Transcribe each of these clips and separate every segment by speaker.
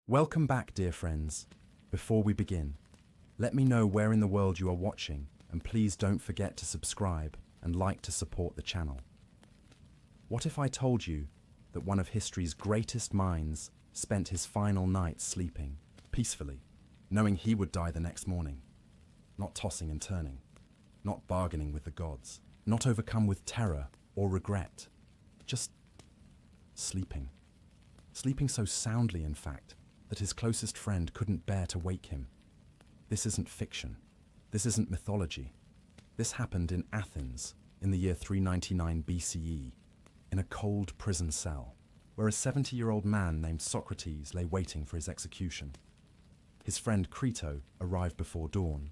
Speaker 1: Welcome back, dear friends. Before we begin, let me know where in the world you are watching, and please don't forget to subscribe and like to support the channel. What if I told you that one of history's greatest minds spent his final night sleeping peacefully, knowing he would die the next morning, not tossing and turning, not bargaining with the gods, not overcome with terror or regret, just sleeping. Sleeping so soundly, in fact, that his closest friend couldn't bear to wake him. This isn't fiction. This isn't mythology. This happened in Athens in the year 399 BCE, in a cold prison cell, where a 70-year-old man named Socrates lay waiting for his execution. His friend Crito arrived before dawn.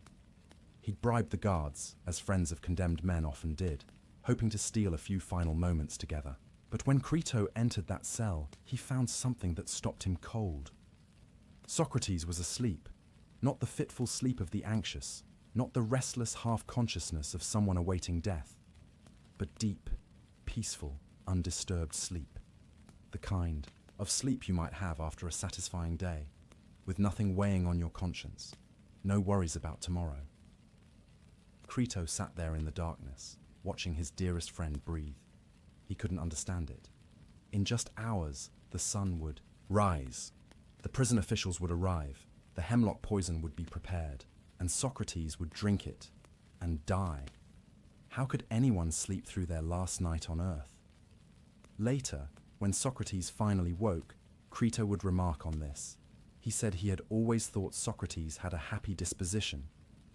Speaker 1: He'd bribed the guards, as friends of condemned men often did, hoping to steal a few final moments together. But when Crito entered that cell, he found something that stopped him cold. Socrates was asleep, not the fitful sleep of the anxious, not the restless half-consciousness of someone awaiting death, but deep, peaceful, undisturbed sleep. The kind of sleep you might have after a satisfying day, with nothing weighing on your conscience, no worries about tomorrow. Crito sat there in the darkness, watching his dearest friend breathe. He couldn't understand it. In just hours, the sun would rise. The prison officials would arrive, the hemlock poison would be prepared, and Socrates would drink it and die. How could anyone sleep through their last night on earth? Later, when Socrates finally woke, Crito would remark on this. He said he had always thought Socrates had a happy disposition,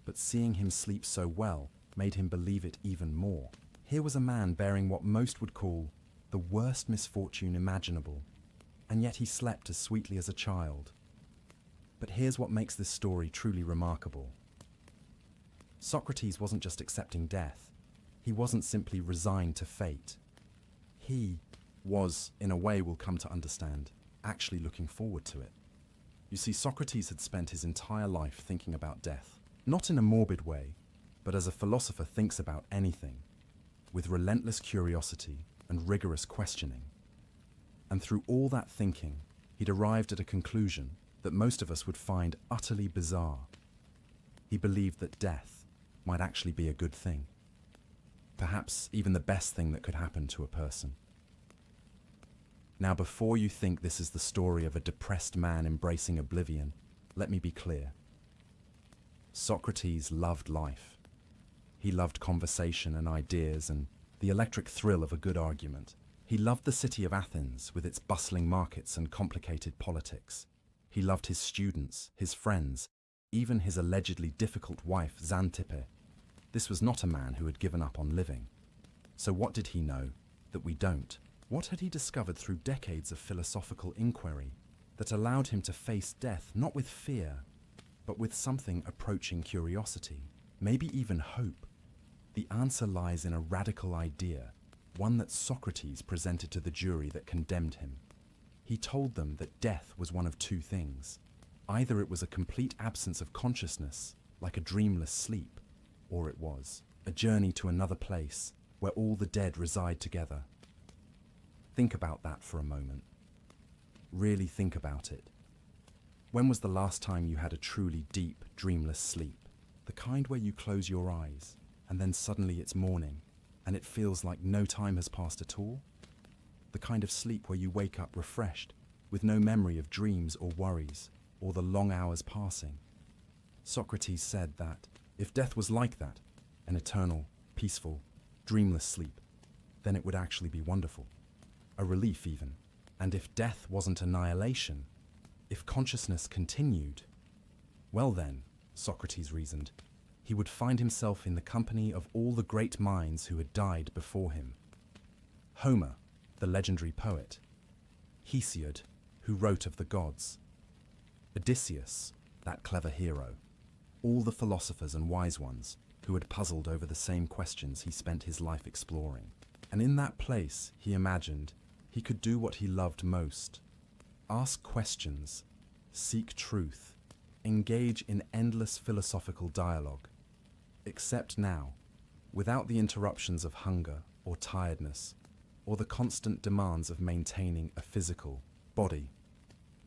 Speaker 1: but seeing him sleep so well made him believe it even more. Here was a man bearing what most would call the worst misfortune imaginable, and yet he slept as sweetly as a child. But here's what makes this story truly remarkable. Socrates wasn't just accepting death. He wasn't simply resigned to fate. He was, in a way we'll come to understand, actually looking forward to it. You see, Socrates had spent his entire life thinking about death, not in a morbid way, but as a philosopher thinks about anything, with relentless curiosity and rigorous questioning. And through all that thinking, he'd arrived at a conclusion that most of us would find utterly bizarre. He believed that death might actually be a good thing, perhaps even the best thing that could happen to a person. Now, before you think this is the story of a depressed man embracing oblivion, let me be clear. Socrates loved life. He loved conversation and ideas and the electric thrill of a good argument. He loved the city of Athens with its bustling markets and complicated politics. He loved his students, his friends, even his allegedly difficult wife, Xanthippe. This was not a man who had given up on living. So what did he know that we don't? What had he discovered through decades of philosophical inquiry that allowed him to face death not with fear, but with something approaching curiosity, maybe even hope? The answer lies in a radical idea, one that Socrates presented to the jury that condemned him. He told them that death was one of two things. Either it was a complete absence of consciousness, like a dreamless sleep, or it was a journey to another place where all the dead reside together. Think about that for a moment. Really think about it. When was the last time you had a truly deep, dreamless sleep? The kind where you close your eyes, and then suddenly it's morning, and it feels like no time has passed at all? The kind of sleep where you wake up refreshed, with no memory of dreams or worries, or the long hours passing. Socrates said that if death was like that, an eternal, peaceful, dreamless sleep, then it would actually be wonderful. A relief even. And if death wasn't annihilation, if consciousness continued, well then, Socrates reasoned, he would find himself in the company of all the great minds who had died before him. Homer, the legendary poet. Hesiod, who wrote of the gods. Odysseus, that clever hero. All the philosophers and wise ones who had puzzled over the same questions he spent his life exploring. And in that place, he imagined, he could do what he loved most. Ask questions, seek truth, engage in endless philosophical dialogue. Except now, without the interruptions of hunger or tiredness, or the constant demands of maintaining a physical body.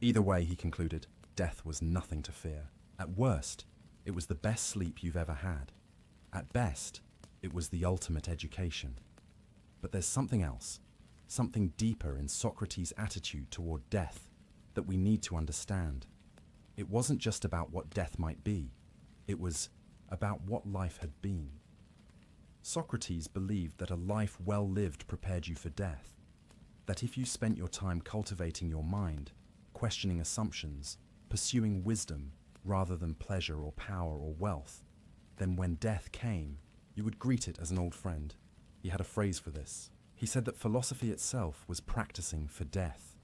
Speaker 1: Either way, he concluded, death was nothing to fear. At worst, it was the best sleep you've ever had. At best, it was the ultimate education. But there's something else, something deeper in Socrates' attitude toward death that we need to understand. It wasn't just about what death might be, it was about what life had been. Socrates believed that a life well lived prepared you for death, that if you spent your time cultivating your mind, questioning assumptions, pursuing wisdom rather than pleasure or power or wealth, then when death came, you would greet it as an old friend. He had a phrase for this. He said that philosophy itself was practicing for death.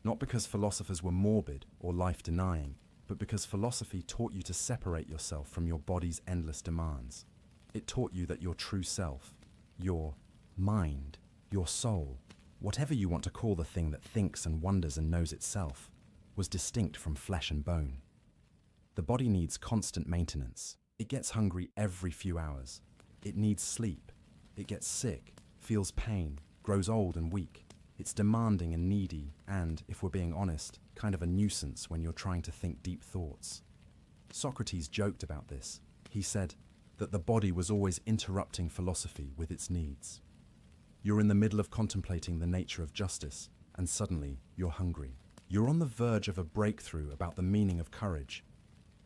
Speaker 1: Not because philosophers were morbid or life-denying, but because philosophy taught you to separate yourself from your body's endless demands. It taught you that your true self, your mind, your soul, whatever you want to call the thing that thinks and wonders and knows itself, was distinct from flesh and bone. The body needs constant maintenance. It gets hungry every few hours. It needs sleep. It gets sick, feels pain, grows old and weak. It's demanding and needy and, if we're being honest, kind of a nuisance when you're trying to think deep thoughts. Socrates joked about this. He said that the body was always interrupting philosophy with its needs. You're in the middle of contemplating the nature of justice, and suddenly you're hungry. You're on the verge of a breakthrough about the meaning of courage,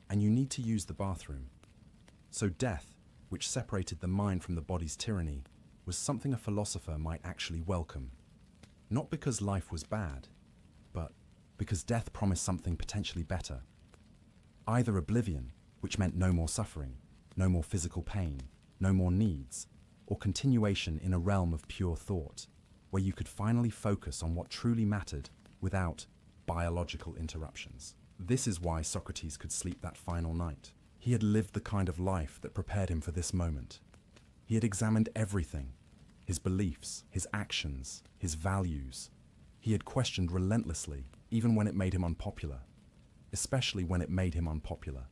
Speaker 1: and you need to use the bathroom. So death, which separated the mind from the body's tyranny, was something a philosopher might actually welcome. Not because life was bad, but because death promised something potentially better. Either oblivion, which meant no more suffering, no more physical pain, no more needs, or continuation in a realm of pure thought, where you could finally focus on what truly mattered without biological interruptions. This is why Socrates could sleep that final night. He had lived the kind of life that prepared him for this moment. He had examined everything, his beliefs, his actions, his values. He had questioned relentlessly, even when it made him unpopular, especially when it made him unpopular.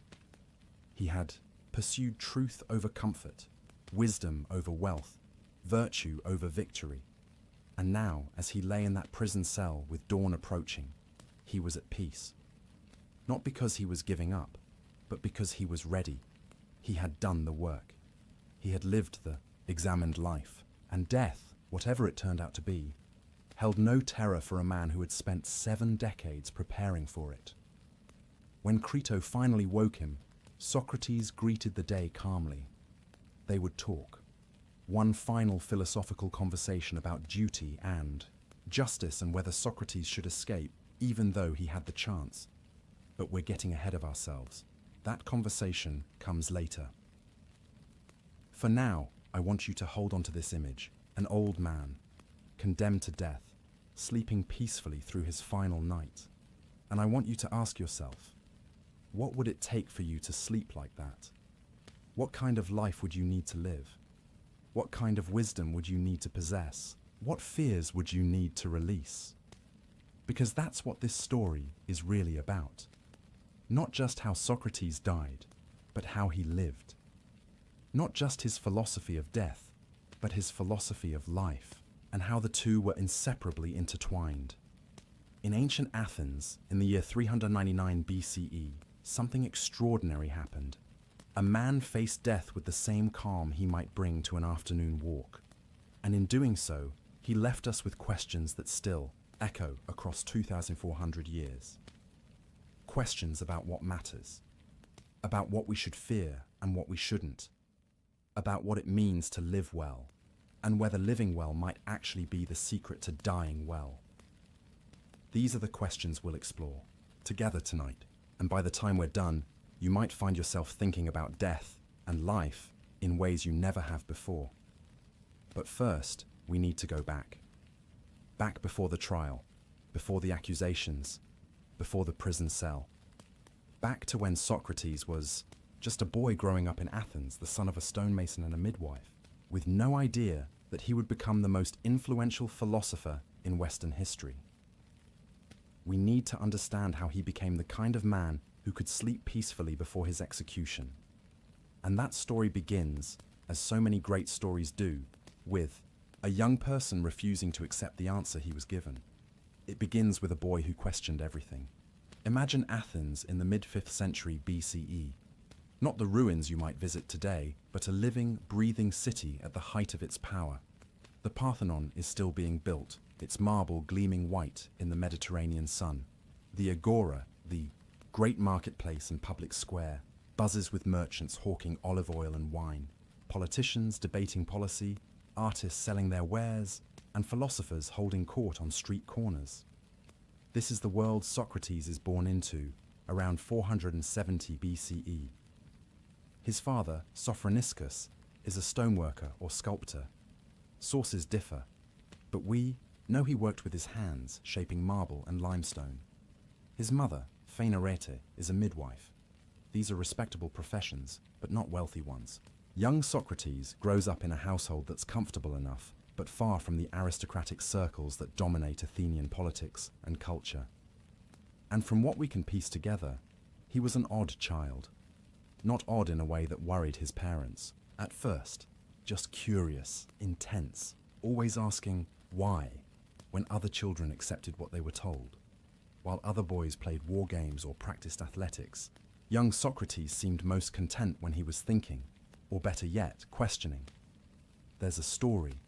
Speaker 1: He had pursued truth over comfort, wisdom over wealth, virtue over victory. And now, as he lay in that prison cell with dawn approaching, he was at peace. Not because he was giving up, but because he was ready. He had done the work. He had lived the examined life, and death, whatever it turned out to be, held no terror for a man who had spent 7 decades preparing for it. When Crito finally woke him, Socrates greeted the day calmly. They would talk. One final philosophical conversation about duty and justice and whether Socrates should escape, even though he had the chance. But we're getting ahead of ourselves. That conversation comes later. For now, I want you to hold on to this image, an old man, condemned to death, sleeping peacefully through his final night. And I want you to ask yourself, what would it take for you to sleep like that? What kind of life would you need to live? What kind of wisdom would you need to possess? What fears would you need to release? Because that's what this story is really about. Not just how Socrates died, but how he lived. Not just his philosophy of death, but his philosophy of life, and how the two were inseparably intertwined. In ancient Athens, in the year 399 BCE, something extraordinary happened. A man faced death with the same calm he might bring to an afternoon walk. And in doing so, he left us with questions that still echo across 2,400 years. Questions about what matters, about what we should fear and what we shouldn't, about what it means to live well, and whether living well might actually be the secret to dying well. These are the questions we'll explore together tonight, and by the time we're done, you might find yourself thinking about death and life in ways you never have before. But first, we need to go back. Back before the trial, before the accusations, before the prison cell. Back to when Socrates was just a boy growing up in Athens, the son of a stonemason and a midwife, with no idea that he would become the most influential philosopher in Western history. We need to understand how he became the kind of man who could sleep peacefully before his execution. And that story begins, as so many great stories do, with a young person refusing to accept the answer he was given. It begins with a boy who questioned everything. Imagine Athens in the mid-5th century BCE. Not the ruins you might visit today, but a living, breathing city at the height of its power. The Parthenon is still being built, its marble gleaming white in the Mediterranean sun. The Agora, the great marketplace and public square, buzzes with merchants hawking olive oil and wine, politicians debating policy, artists selling their wares, and philosophers holding court on street corners. This is the world Socrates is born into, around 470 BCE. His father, Sophroniscus, is a stoneworker or sculptor. Sources differ, but we know he worked with his hands, shaping marble and limestone. His mother, Phaenarete, is a midwife. These are respectable professions, but not wealthy ones. Young Socrates grows up in a household that's comfortable enough, but far from the aristocratic circles that dominate Athenian politics and culture. And from what we can piece together, he was an odd child. Not odd in a way that worried his parents. At first, just curious, intense, always asking why, when other children accepted what they were told. While other boys played war games or practiced athletics, young Socrates seemed most content when he was thinking, or better yet, questioning. There's a story,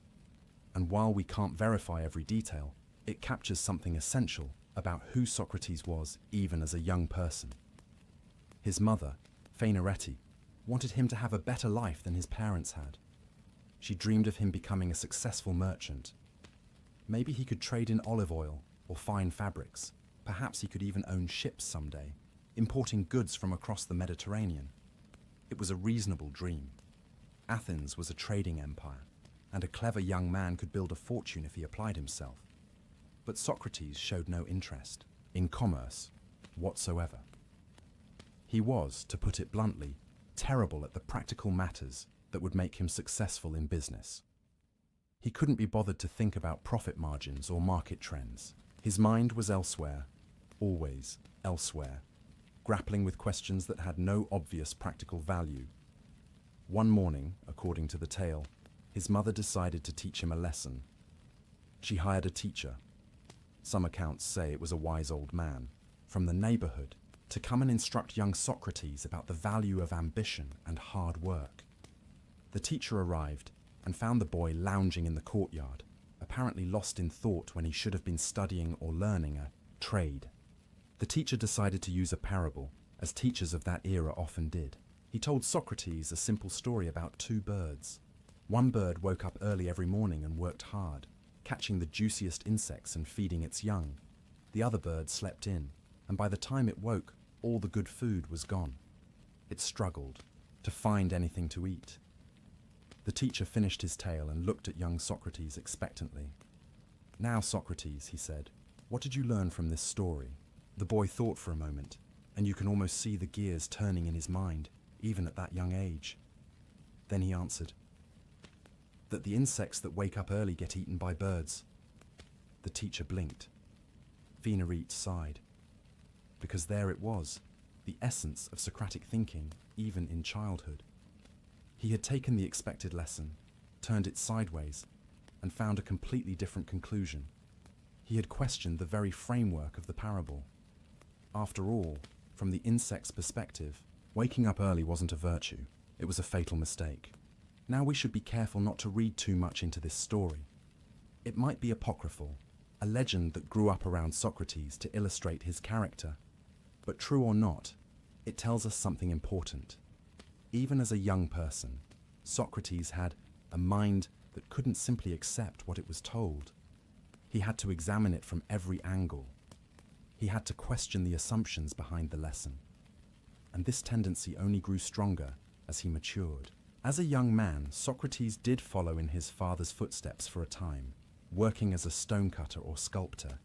Speaker 1: and while we can't verify every detail, it captures something essential about who Socrates was even as a young person. His mother, Phaenarete, wanted him to have a better life than his parents had. She dreamed of him becoming a successful merchant. Maybe he could trade in olive oil or fine fabrics. Perhaps he could even own ships someday, importing goods from across the Mediterranean. It was a reasonable dream. Athens was a trading empire, and a clever young man could build a fortune if he applied himself. But Socrates showed no interest in commerce whatsoever. He was, to put it bluntly, terrible at the practical matters that would make him successful in business. He couldn't be bothered to think about profit margins or market trends. His mind was elsewhere, always elsewhere, grappling with questions that had no obvious practical value. One morning, according to the tale, his mother decided to teach him a lesson. She hired a teacher. Some accounts say it was a wise old man from the neighborhood to come and instruct young Socrates about the value of ambition and hard work. The teacher arrived and found the boy lounging in the courtyard, apparently lost in thought when he should have been studying or learning a trade. The teacher decided to use a parable, as teachers of that era often did. He told Socrates a simple story about two birds. One bird woke up early every morning and worked hard, catching the juiciest insects and feeding its young. The other bird slept in, and by the time it woke, all the good food was gone. It struggled to find anything to eat. The teacher finished his tale and looked at young Socrates expectantly. "Now, Socrates," he said, "what did you learn from this story?" The boy thought for a moment, and you can almost see the gears turning in his mind, even at that young age. Then he answered, "That the insects that wake up early get eaten by birds." The teacher blinked. Phaenarete sighed. Because there it was, the essence of Socratic thinking, even in childhood. He had taken the expected lesson, turned it sideways, and found a completely different conclusion. He had questioned the very framework of the parable. After all, from the insect's perspective, waking up early wasn't a virtue, it was a fatal mistake. Now we should be careful not to read too much into this story. It might be apocryphal, a legend that grew up around Socrates to illustrate his character. But true or not, it tells us something important. Even as a young person, Socrates had a mind that couldn't simply accept what it was told. He had to examine it from every angle. He had to question the assumptions behind the lesson. And this tendency only grew stronger as he matured. As a young man, Socrates did follow in his father's footsteps for a time, working as a stonecutter or sculptor.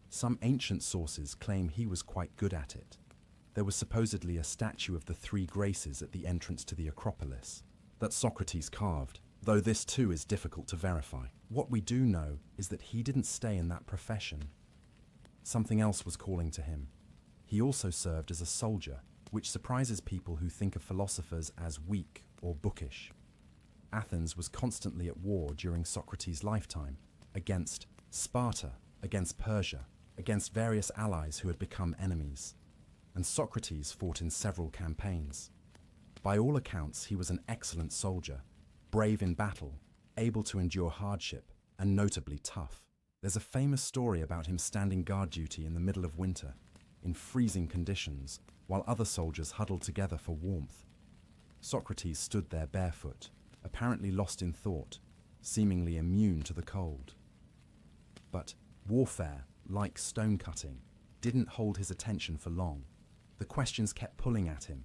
Speaker 1: Some ancient sources claim he was quite good at it. There was supposedly a statue of the three Graces at the entrance to the Acropolis that Socrates carved, though this too is difficult to verify. What we do know is that he didn't stay in that profession. Something else was calling to him. He also served as a soldier, which surprises people who think of philosophers as weak or bookish. Athens was constantly at war during Socrates' lifetime, against Sparta, against Persia, against various allies who had become enemies, and Socrates fought in several campaigns. By all accounts, he was an excellent soldier, brave in battle, able to endure hardship, and notably tough. There's a famous story about him standing guard duty in the middle of winter, in freezing conditions, while other soldiers huddled together for warmth. Socrates stood there barefoot, apparently lost in thought, seemingly immune to the cold. But warfare, like stone-cutting, didn't hold his attention for long. The questions kept pulling at him.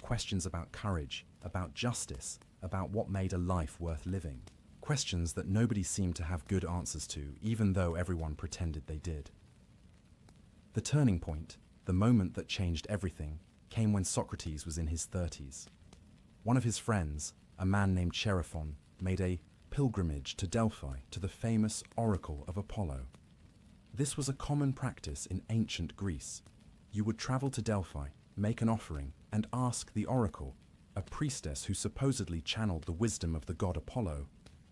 Speaker 1: Questions about courage, about justice, about what made a life worth living. Questions that nobody seemed to have good answers to, even though everyone pretended they did. The turning point, the moment that changed everything, came when Socrates was in his 30s. One of his friends, a man named Chaerephon, made a pilgrimage to Delphi, to the famous oracle of Apollo. This was a common practice in ancient Greece. You would travel to Delphi, make an offering, and ask the oracle, a priestess who supposedly channeled the wisdom of the god Apollo,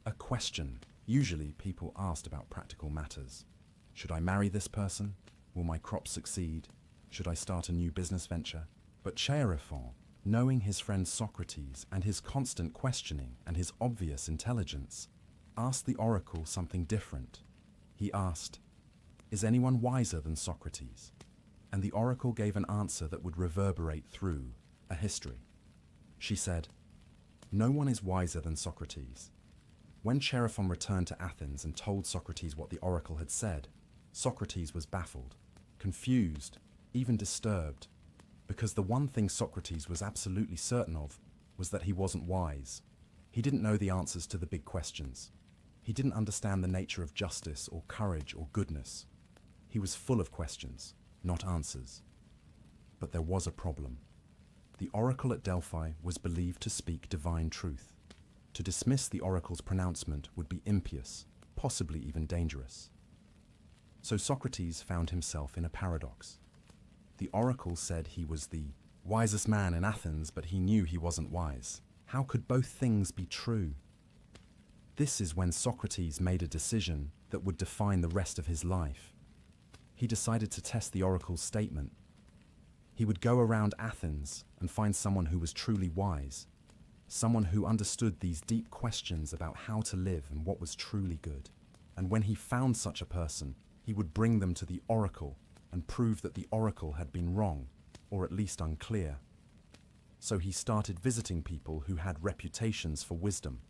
Speaker 1: a question. Usually people asked about practical matters. Should I marry this person? Will my crops succeed? Should I start a new business venture? But Chaerephon, knowing his friend Socrates and his constant questioning and his obvious intelligence, asked the oracle something different. He asked, "Is anyone wiser than Socrates?" And the oracle gave an answer that would reverberate through a history. She said, "No one is wiser than Socrates." When Chaerephon returned to Athens and told Socrates what the oracle had said, Socrates was baffled, confused, even disturbed, because the one thing Socrates was absolutely certain of was that he wasn't wise. He didn't know the answers to the big questions. He didn't understand the nature of justice or courage or goodness. He was full of questions, not answers. But there was a problem. The oracle at Delphi was believed to speak divine truth. To dismiss the oracle's pronouncement would be impious, possibly even dangerous. So Socrates found himself in a paradox. The oracle said he was the wisest man in Athens, but he knew he wasn't wise. How could both things be true? This is when Socrates made a decision that would define the rest of his life. He decided to test the oracle's statement. He would go around Athens and find someone who was truly wise, someone who understood these deep questions about how to live and what was truly good. And when he found such a person, he would bring them to the oracle and prove that the oracle had been wrong, or at least unclear. So he started visiting people who had reputations for wisdom.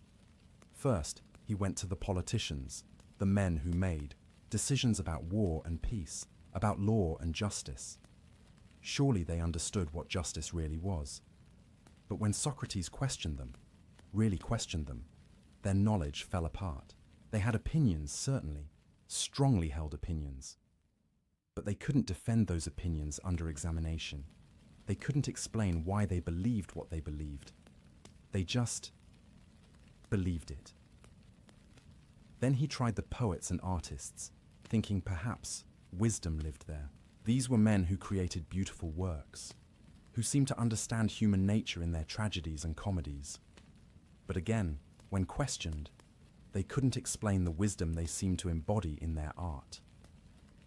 Speaker 1: First, he went to the politicians, the men who made decisions about war and peace, about law and justice. Surely they understood what justice really was. But when Socrates questioned them, really questioned them, their knowledge fell apart. They had opinions, certainly, strongly held opinions. But they couldn't defend those opinions under examination. They couldn't explain why they believed what they believed. They just believed it. Then he tried the poets and artists, thinking perhaps wisdom lived there. These were men who created beautiful works, who seemed to understand human nature in their tragedies and comedies. But again, when questioned, they couldn't explain the wisdom they seemed to embody in their art.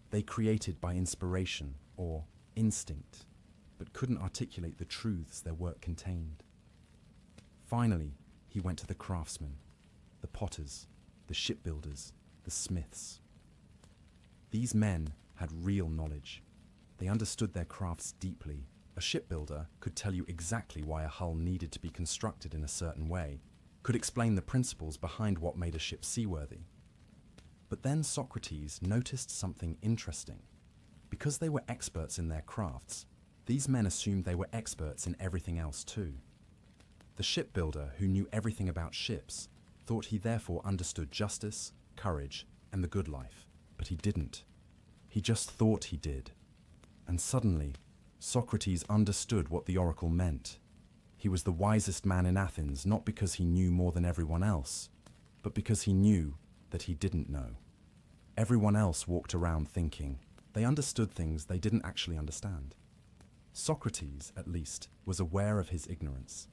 Speaker 1: They created by inspiration or instinct, but couldn't articulate the truths their work contained. Finally, he went to the craftsmen, the potters, the shipbuilders, the smiths. These men had real knowledge. They understood their crafts deeply. A shipbuilder could tell you exactly why a hull needed to be constructed in a certain way, could explain the principles behind what made a ship seaworthy. But then Socrates noticed something interesting. Because they were experts in their crafts, these men assumed they were experts in everything else too. The shipbuilder, who knew everything about ships, thought he therefore understood justice, courage, and the good life. But he didn't. He just thought he did. And suddenly, Socrates understood what the oracle meant. He was the wisest man in Athens, not because he knew more than everyone else, but because he knew that he didn't know. Everyone else walked around thinking they understood things they didn't actually understand. Socrates, at least, was aware of his ignorance.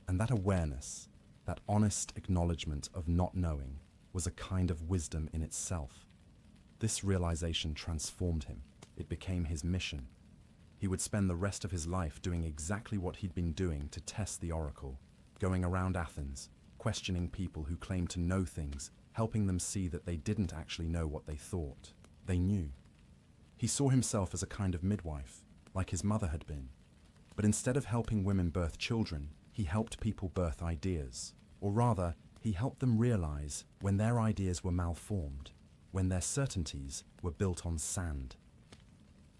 Speaker 1: And that awareness, that honest acknowledgement of not knowing, was a kind of wisdom in itself. The This realization transformed him. It became his mission. He would spend the rest of his life doing exactly what he'd been doing to test the oracle, going around Athens, questioning people who claimed to know things, helping them see that they didn't actually know what they thought. They knew. He saw himself as a kind of midwife, like his mother had been. But instead of helping women birth children, he helped people birth ideas. Or rather, he helped them realize when their ideas were malformed, when their certainties were built on sand.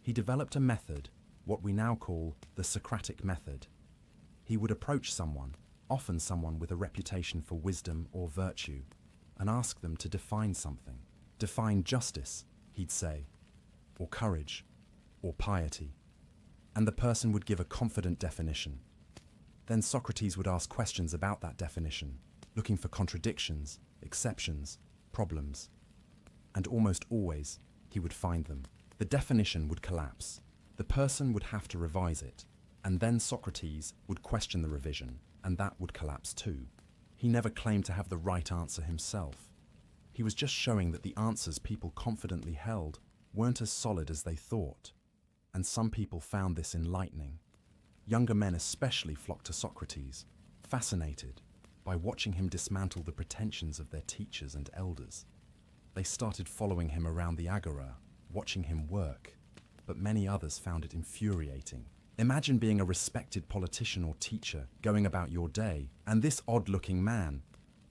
Speaker 1: He developed a method, what we now call the Socratic method. He would approach someone, often someone with a reputation for wisdom or virtue, and ask them to define something. Define justice, he'd say, or courage, or piety. And the person would give a confident definition. Then Socrates would ask questions about that definition, looking for contradictions, exceptions, problems. And almost always, he would find them. The definition would collapse. The person would have to revise it. And then Socrates would question the revision, and that would collapse too. He never claimed to have the right answer himself. He was just showing that the answers people confidently held weren't as solid as they thought. And some people found this enlightening. Younger men especially flocked to Socrates, fascinated by watching him dismantle the pretensions of their teachers and elders. They started following him around the agora, watching him work, but many others found it infuriating. Imagine being a respected politician or teacher going about your day, and this odd-looking man,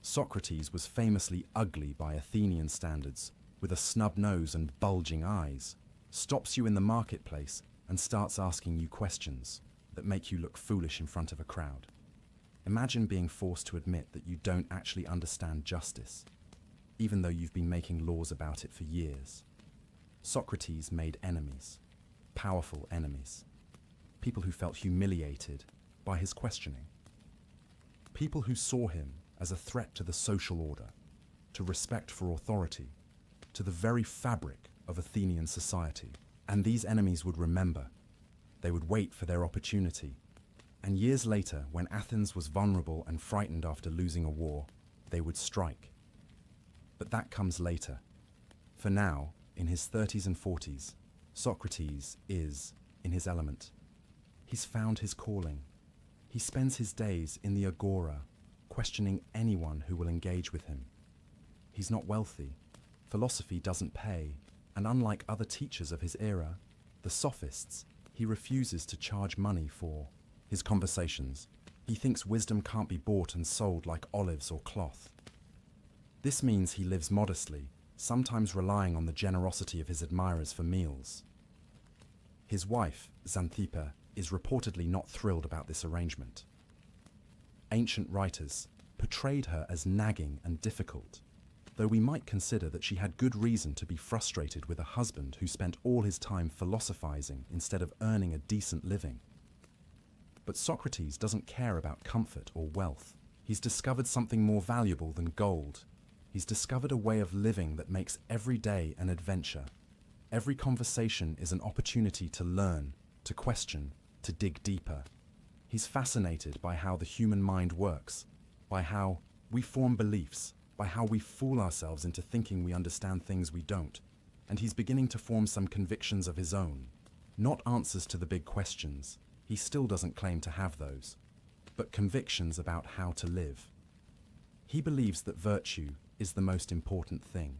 Speaker 1: Socrates was famously ugly by Athenian standards, with a snub nose and bulging eyes, stops you in the marketplace and starts asking you questions that make you look foolish in front of a crowd. Imagine being forced to admit that you don't actually understand justice, even though you've been making laws about it for years. Socrates made enemies, powerful enemies, people who felt humiliated by his questioning, people who saw him as a threat to the social order, to respect for authority, to the very fabric of Athenian society. And these enemies would remember. They would wait for their opportunity. And years later, when Athens was vulnerable and frightened after losing a war, they would strike. But that comes later. For now, in his 30s and 40s, Socrates is in his element. He's found his calling. He spends his days in the agora, questioning anyone who will engage with him. He's not wealthy. Philosophy doesn't pay. And unlike other teachers of his era, the sophists, he refuses to charge money for his conversations. He thinks wisdom can't be bought and sold like olives or cloth. This means he lives modestly, sometimes relying on the generosity of his admirers for meals. His wife, Xanthippe, is reportedly not thrilled about this arrangement. Ancient writers portrayed her as nagging and difficult, though we might consider that she had good reason to be frustrated with a husband who spent all his time philosophizing instead of earning a decent living. But Socrates doesn't care about comfort or wealth. He's discovered something more valuable than gold. He's discovered a way of living that makes every day an adventure. Every conversation is an opportunity to learn, to question, to dig deeper. He's fascinated by how the human mind works, by how we form beliefs, by how we fool ourselves into thinking we understand things we don't, and he's beginning to form some convictions of his own. Not answers to the big questions, he still doesn't claim to have those, but convictions about how to live. He believes that virtue is the most important thing,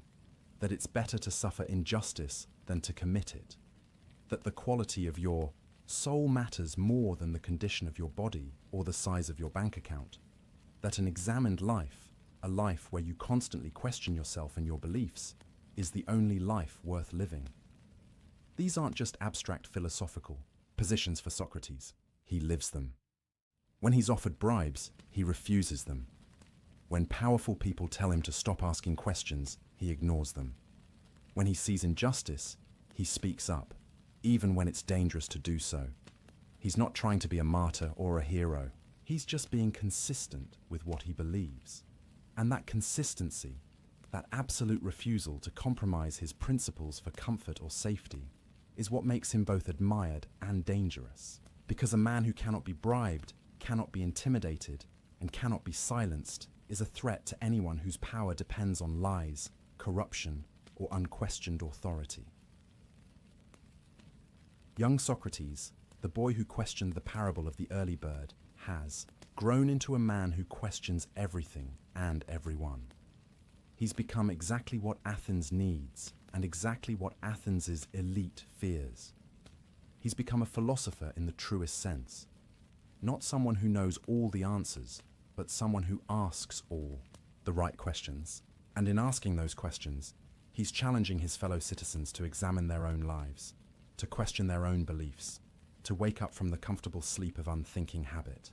Speaker 1: that it's better to suffer injustice than to commit it, that the quality of your soul matters more than the condition of your body or the size of your bank account, that an examined life, a life where you constantly question yourself and your beliefs, is the only life worth living. These aren't just abstract philosophical positions for Socrates. He lives them. When he's offered bribes, he refuses them. When powerful people tell him to stop asking questions, he ignores them. When he sees injustice, he speaks up, even when it's dangerous to do so. He's not trying to be a martyr or a hero. He's just being consistent with what he believes. And that consistency, that absolute refusal to compromise his principles for comfort or safety, is what makes him both admired and dangerous. Because a man who cannot be bribed, cannot be intimidated, and cannot be silenced is a threat to anyone whose power depends on lies, corruption, or unquestioned authority. Young Socrates, the boy who questioned the parable of the early bird, has grown into a man who questions everything and everyone. He's become exactly what Athens needs and exactly what Athens' elite fears. He's become a philosopher in the truest sense. Not someone who knows all the answers, but someone who asks all the right questions. And in asking those questions, he's challenging his fellow citizens to examine their own lives, to question their own beliefs, to wake up from the comfortable sleep of unthinking habit.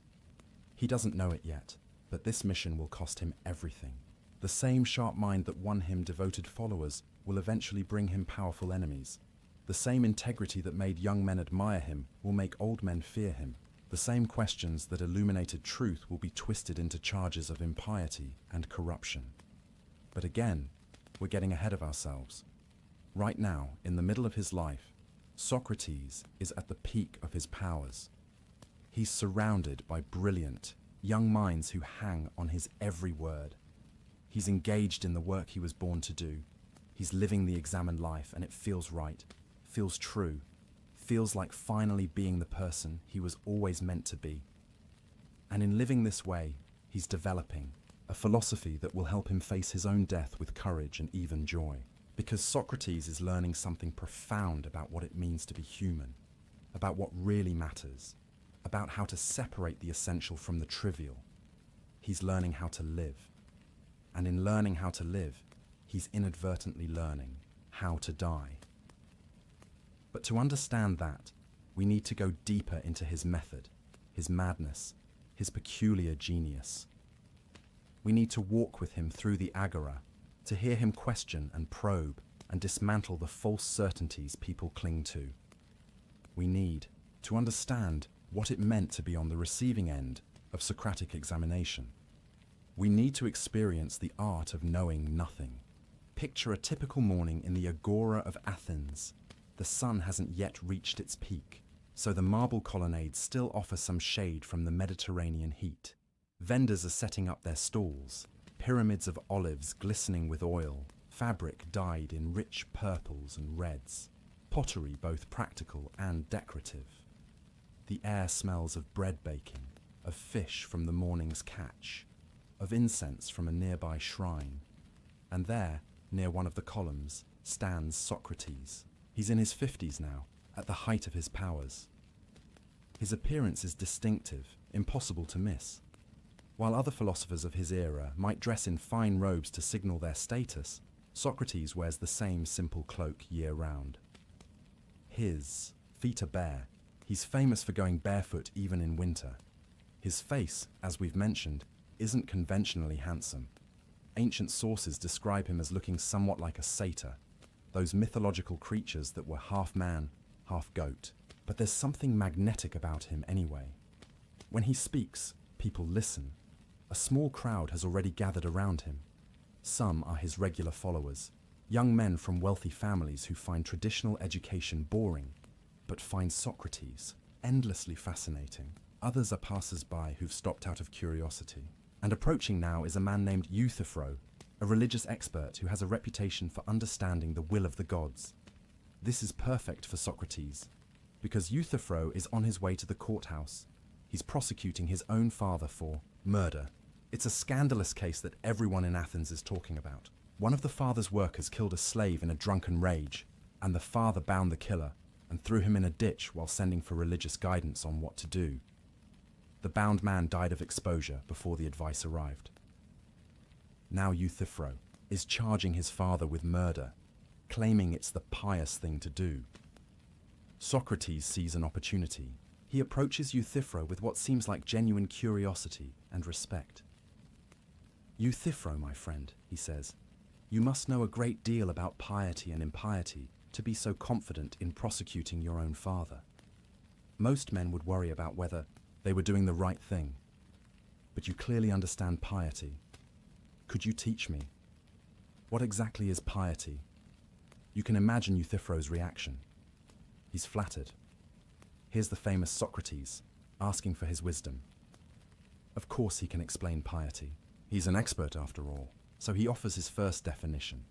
Speaker 1: He doesn't know it yet, but this mission will cost him everything. The same sharp mind that won him devoted followers will eventually bring him powerful enemies. The same integrity that made young men admire him will make old men fear him. The same questions that illuminated truth will be twisted into charges of impiety and corruption. But again, we're getting ahead of ourselves. Right now, in the middle of his life, Socrates is at the peak of his powers. He's surrounded by brilliant, young minds who hang on his every word. He's engaged in the work he was born to do. He's living the examined life, and it feels right, feels true, feels like finally being the person he was always meant to be. And in living this way, he's developing a philosophy that will help him face his own death with courage and even joy. Because Socrates is learning something profound about what it means to be human, about what really matters, about how to separate the essential from the trivial. He's learning how to live. And in learning how to live, he's inadvertently learning how to die. But to understand that, we need to go deeper into his method, his madness, his peculiar genius. We need to walk with him through the agora, to hear him question and probe and dismantle the false certainties people cling to. We need to understand what it meant to be on the receiving end of Socratic examination. We need to experience the art of knowing nothing. Picture a typical morning in the agora of Athens. The sun hasn't yet reached its peak, so the marble colonnades still offer some shade from the Mediterranean heat. Vendors are setting up their stalls, pyramids of olives glistening with oil, fabric dyed in rich purples and reds, pottery both practical and decorative. The air smells of bread baking, of fish from the morning's catch, of incense from a nearby shrine. And there, near one of the columns, stands Socrates. He's in his 50s now, at the height of his powers. His appearance is distinctive, impossible to miss. While other philosophers of his era might dress in fine robes to signal their status, Socrates wears the same simple cloak year-round. His feet are bare. He's famous for going barefoot even in winter. His face, as we've mentioned, isn't conventionally handsome. Ancient sources describe him as looking somewhat like a satyr, those mythological creatures that were half man, half goat. But there's something magnetic about him anyway. When he speaks, people listen. A small crowd has already gathered around him. Some are his regular followers, young men from wealthy families who find traditional education boring, but find Socrates endlessly fascinating. Others are passers-by who've stopped out of curiosity. And approaching now is a man named Euthyphro, a religious expert who has a reputation for understanding the will of the gods. This is perfect for Socrates, because Euthyphro is on his way to the courthouse. He's prosecuting his own father for murder. It's a scandalous case that everyone in Athens is talking about. One of the father's workers killed a slave in a drunken rage, and the father bound the killer and threw him in a ditch while sending for religious guidance on what to do. The bound man died of exposure before the advice arrived. Now Euthyphro is charging his father with murder, claiming it's the pious thing to do. Socrates sees an opportunity. He approaches Euthyphro with what seems like genuine curiosity and respect. "Euthyphro, my friend," he says, "you must know a great deal about piety and impiety to be so confident in prosecuting your own father. Most men would worry about whether they were doing the right thing, but you clearly understand piety. Could you teach me? What exactly is piety?" You can imagine Euthyphro's reaction. He's flattered. Here's the famous Socrates, asking for his wisdom. Of course he can explain piety. He's an expert after all, so he offers his first definition.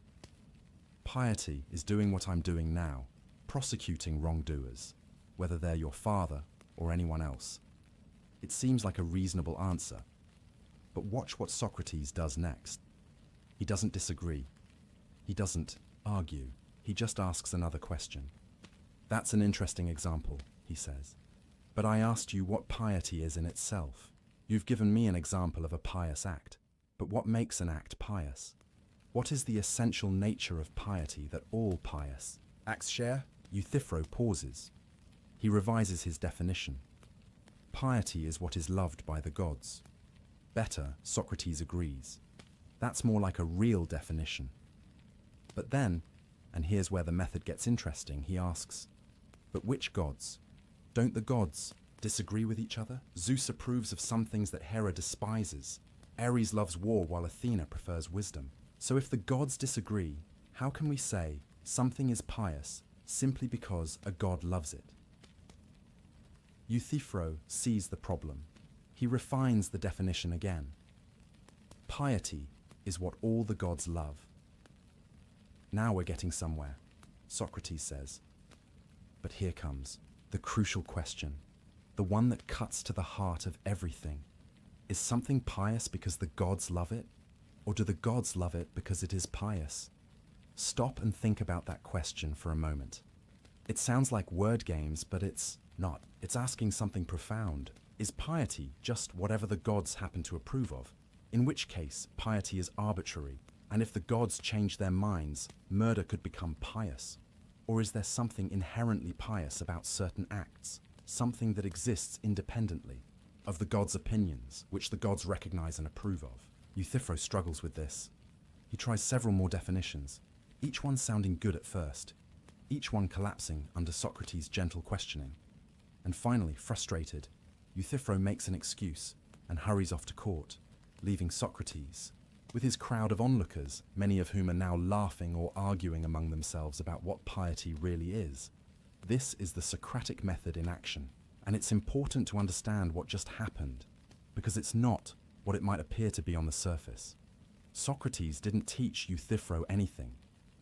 Speaker 1: Piety is doing what I'm doing now, prosecuting wrongdoers, whether they're your father or anyone else. It seems like a reasonable answer. But watch what Socrates does next. He doesn't disagree. He doesn't argue. He just asks another question. That's an interesting example, he says. But I asked you what piety is in itself. You've given me an example of a pious act. But what makes an act pious? What is the essential nature of piety that all pious acts share? Euthyphro pauses. He revises his definition. Piety is what is loved by the gods. Better, Socrates agrees. That's more like a real definition. But then, and here's where the method gets interesting, he asks, but which gods? Don't the gods disagree with each other? Zeus approves of some things that Hera despises. Ares loves war while Athena prefers wisdom. So if the gods disagree, how can we say something is pious simply because a god loves it? Euthyphro sees the problem. He refines the definition again. Piety is what all the gods love. Now we're getting somewhere, Socrates says. But here comes the crucial question, the one that cuts to the heart of everything. Is something pious because the gods love it? Or do the gods love it because it is pious? Stop and think about that question for a moment. It sounds like word games, but it's not. It's asking something profound. Is piety just whatever the gods happen to approve of? In which case, piety is arbitrary, and if the gods change their minds, murder could become pious. Or is there something inherently pious about certain acts, something that exists independently of the gods' opinions, which the gods recognize and approve of? Euthyphro struggles with this. He tries several more definitions, each one sounding good at first, each one collapsing under Socrates' gentle questioning. And finally, frustrated, Euthyphro makes an excuse and hurries off to court, leaving Socrates with his crowd of onlookers, many of whom are now laughing or arguing among themselves about what piety really is. This is the Socratic method in action, and it's important to understand what just happened, because it's not what it might appear to be on the surface. Socrates didn't teach Euthyphro anything.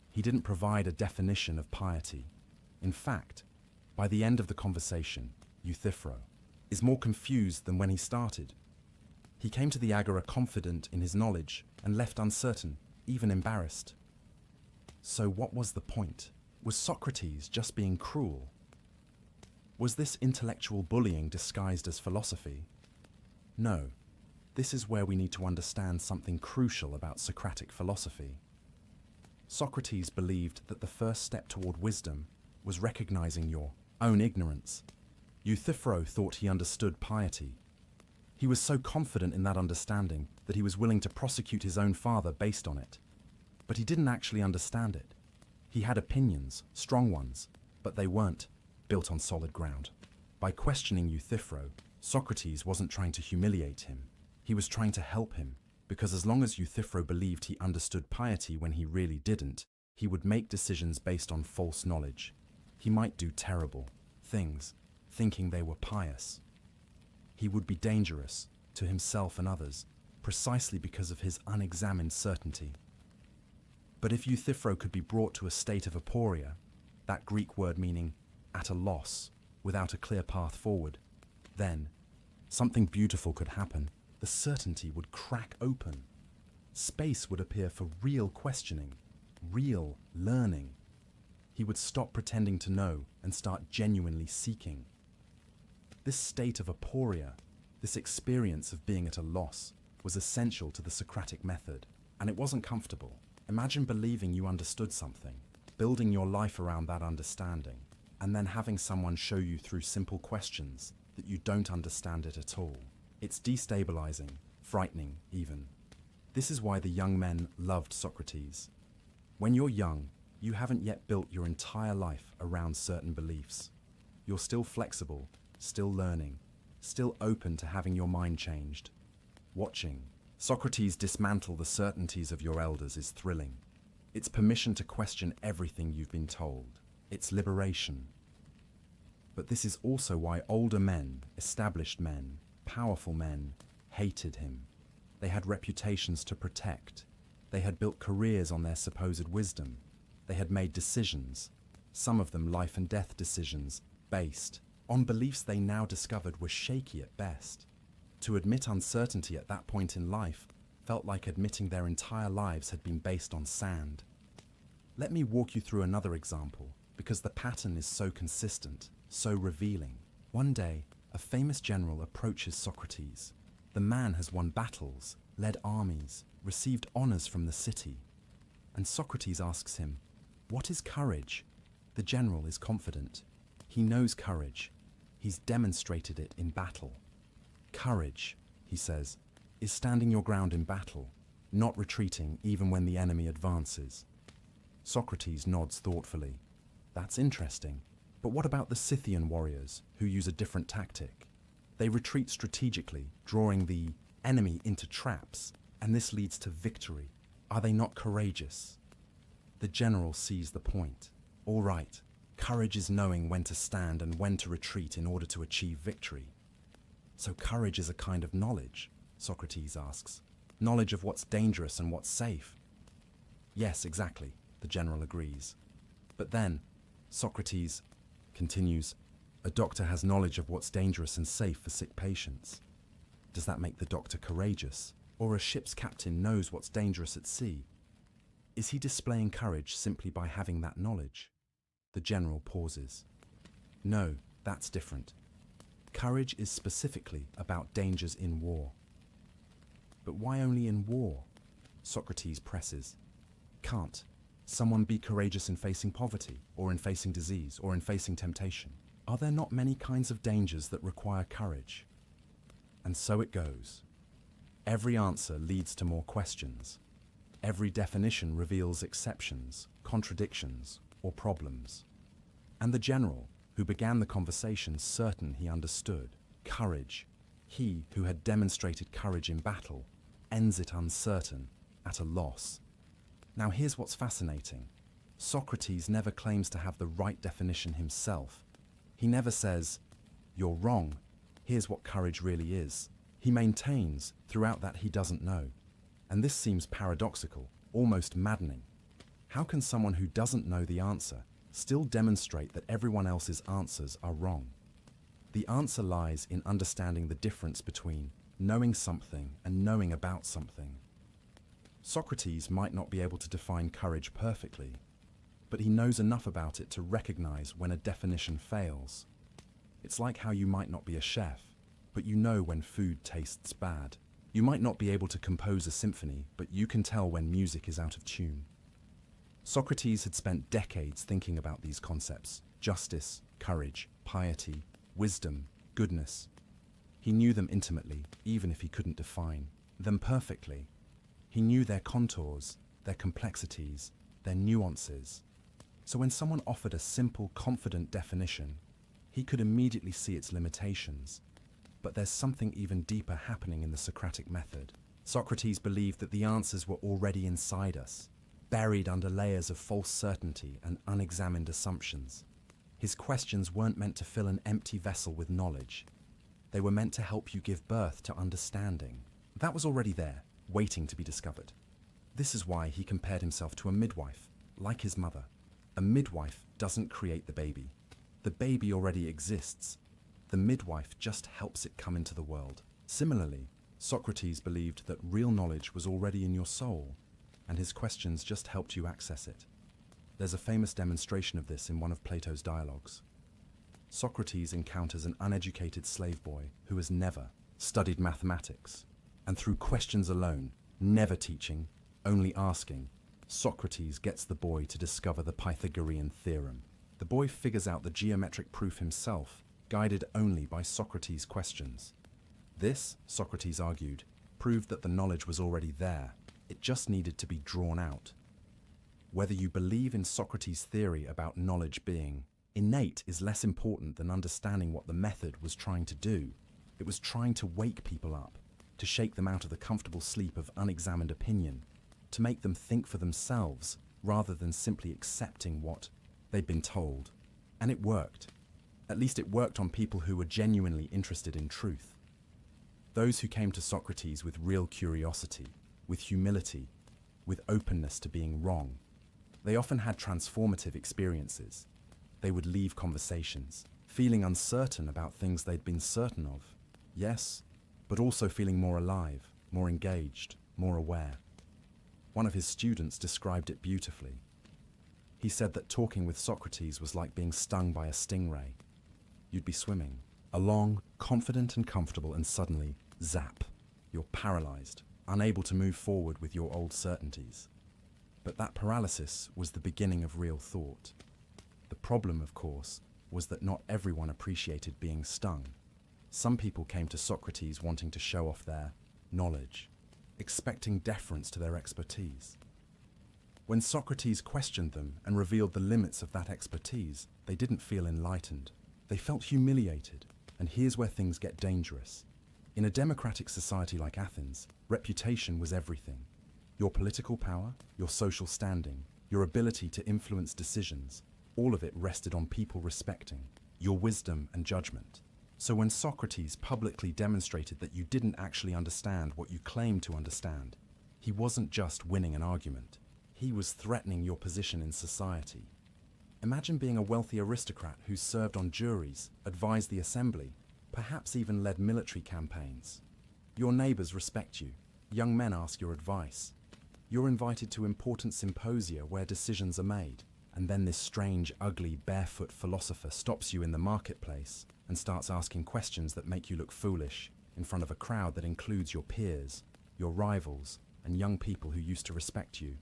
Speaker 1: He didn't provide a definition of piety. In fact, by the end of the conversation, Euthyphro is more confused than when he started. He came to the agora confident in his knowledge and left uncertain, even embarrassed. So what was the point? Was Socrates just being cruel? Was this intellectual bullying disguised as philosophy? No. This is where we need to understand something crucial about Socratic philosophy. Socrates believed that the first step toward wisdom was recognizing your own ignorance. Euthyphro thought he understood piety. He was so confident in that understanding that he was willing to prosecute his own father based on it. But he didn't actually understand it. He had opinions, strong ones, but they weren't built on solid ground. By questioning Euthyphro, Socrates wasn't trying to humiliate him. He was trying to help him, because as long as Euthyphro believed he understood piety when he really didn't, he would make decisions based on false knowledge. He might do terrible things, thinking they were pious. He would be dangerous to himself and others, precisely because of his unexamined certainty. But if Euthyphro could be brought to a state of aporia, that Greek word meaning at a loss, without a clear path forward, then something beautiful could happen. The certainty would crack open. Space would appear for real questioning, real learning. He would stop pretending to know and start genuinely seeking. This state of aporia, this experience of being at a loss, was essential to the Socratic method, and it wasn't comfortable. Imagine believing you understood something, building your life around that understanding, and then having someone show you through simple questions that you don't understand it at all. It's destabilizing, frightening even. This is why the young men loved Socrates. When you're young, you haven't yet built your entire life around certain beliefs. You're still flexible, still learning, still open to having your mind changed. Watching Socrates dismantle the certainties of your elders is thrilling. It's permission to question everything you've been told. It's liberation. But this is also why older men, established men, powerful men, hated him. They had reputations to protect. They had built careers on their supposed wisdom. They had made decisions, some of them life and death decisions, based on beliefs they now discovered were shaky at best. To admit uncertainty at that point in life felt like admitting their entire lives had been based on sand. Let me walk you through another example, because the pattern is so consistent, so revealing. One day, a famous general approaches Socrates. The man has won battles, led armies, received honors from the city. And Socrates asks him, "What is courage?" The general is confident. He knows courage. He's demonstrated it in battle. Courage, he says, is standing your ground in battle, not retreating even when the enemy advances. Socrates nods thoughtfully. That's interesting. But what about the Scythian warriors who use a different tactic? They retreat strategically, drawing the enemy into traps, and this leads to victory. Are they not courageous? The general sees the point. All right, courage is knowing when to stand and when to retreat in order to achieve victory. So courage is a kind of knowledge, Socrates asks. Knowledge of what's dangerous and what's safe. Yes, exactly, the general agrees. But then, Socrates continues, a doctor has knowledge of what's dangerous and safe for sick patients. Does that make the doctor courageous? Or a ship's captain knows what's dangerous at sea? Is he displaying courage simply by having that knowledge? The general pauses. No, that's different. Courage is specifically about dangers in war. But why only in war? Socrates presses. Can't someone be courageous in facing poverty, or in facing disease, or in facing temptation? Are there not many kinds of dangers that require courage? And so it goes. Every answer leads to more questions. Every definition reveals exceptions, contradictions, or problems. And the general, who began the conversation certain he understood courage, he who had demonstrated courage in battle, ends it uncertain, at a loss. Now here's what's fascinating. Socrates never claims to have the right definition himself. He never says, "You're wrong, here's what courage really is." He maintains throughout that he doesn't know. And this seems paradoxical, almost maddening. How can someone who doesn't know the answer still demonstrate that everyone else's answers are wrong? The answer lies in understanding the difference between knowing something and knowing about something. Socrates might not be able to define courage perfectly, but he knows enough about it to recognize when a definition fails. It's like how you might not be a chef, but you know when food tastes bad. You might not be able to compose a symphony, but you can tell when music is out of tune. Socrates had spent decades thinking about these concepts: justice, courage, piety, wisdom, goodness. He knew them intimately, even if he couldn't define them perfectly. He knew their contours, their complexities, their nuances. So when someone offered a simple, confident definition, he could immediately see its limitations. But there's something even deeper happening in the Socratic method. Socrates believed that the answers were already inside us, buried under layers of false certainty and unexamined assumptions. His questions weren't meant to fill an empty vessel with knowledge. They were meant to help you give birth to understanding. That was already there, waiting to be discovered. This is why he compared himself to a midwife, like his mother. A midwife doesn't create the baby. The baby already exists. The midwife just helps it come into the world. Similarly, Socrates believed that real knowledge was already in your soul, and his questions just helped you access it. There's a famous demonstration of this in one of Plato's dialogues. Socrates encounters an uneducated slave boy who has never studied mathematics, and through questions alone, never teaching, only asking, Socrates gets the boy to discover the Pythagorean theorem. The boy figures out the geometric proof himself, guided only by Socrates' questions. This, Socrates argued, proved that the knowledge was already there. It just needed to be drawn out. Whether you believe in Socrates' theory about knowledge being innate is less important than understanding what the method was trying to do. It was trying to wake people up, to shake them out of the comfortable sleep of unexamined opinion, to make them think for themselves rather than simply accepting what they'd been told. And it worked. At least it worked on people who were genuinely interested in truth. Those who came to Socrates with real curiosity, with humility, with openness to being wrong. They often had transformative experiences. They would leave conversations, feeling uncertain about things they'd been certain of. Yes, but also feeling more alive, more engaged, more aware. One of his students described it beautifully. He said that talking with Socrates was like being stung by a stingray. You'd be swimming along, confident and comfortable, and suddenly, zap, you're paralyzed, unable to move forward with your old certainties. But that paralysis was the beginning of real thought. The problem, of course, was that not everyone appreciated being stung. Some people came to Socrates wanting to show off their knowledge, expecting deference to their expertise. When Socrates questioned them and revealed the limits of that expertise, they didn't feel enlightened. They felt humiliated. And here's where things get dangerous. In a democratic society like Athens, reputation was everything. Your political power, your social standing, your ability to influence decisions, all of it rested on people respecting your wisdom and judgment. So when Socrates publicly demonstrated that you didn't actually understand what you claimed to understand, he wasn't just winning an argument. He was threatening your position in society. Imagine being a wealthy aristocrat who served on juries, advised the assembly, perhaps even led military campaigns. Your neighbors respect you. Young men ask your advice. You're invited to important symposia where decisions are made. And then this strange, ugly, barefoot philosopher stops you in the marketplace and starts asking questions that make you look foolish in front of a crowd that includes your peers, your rivals, and young people who used to respect you.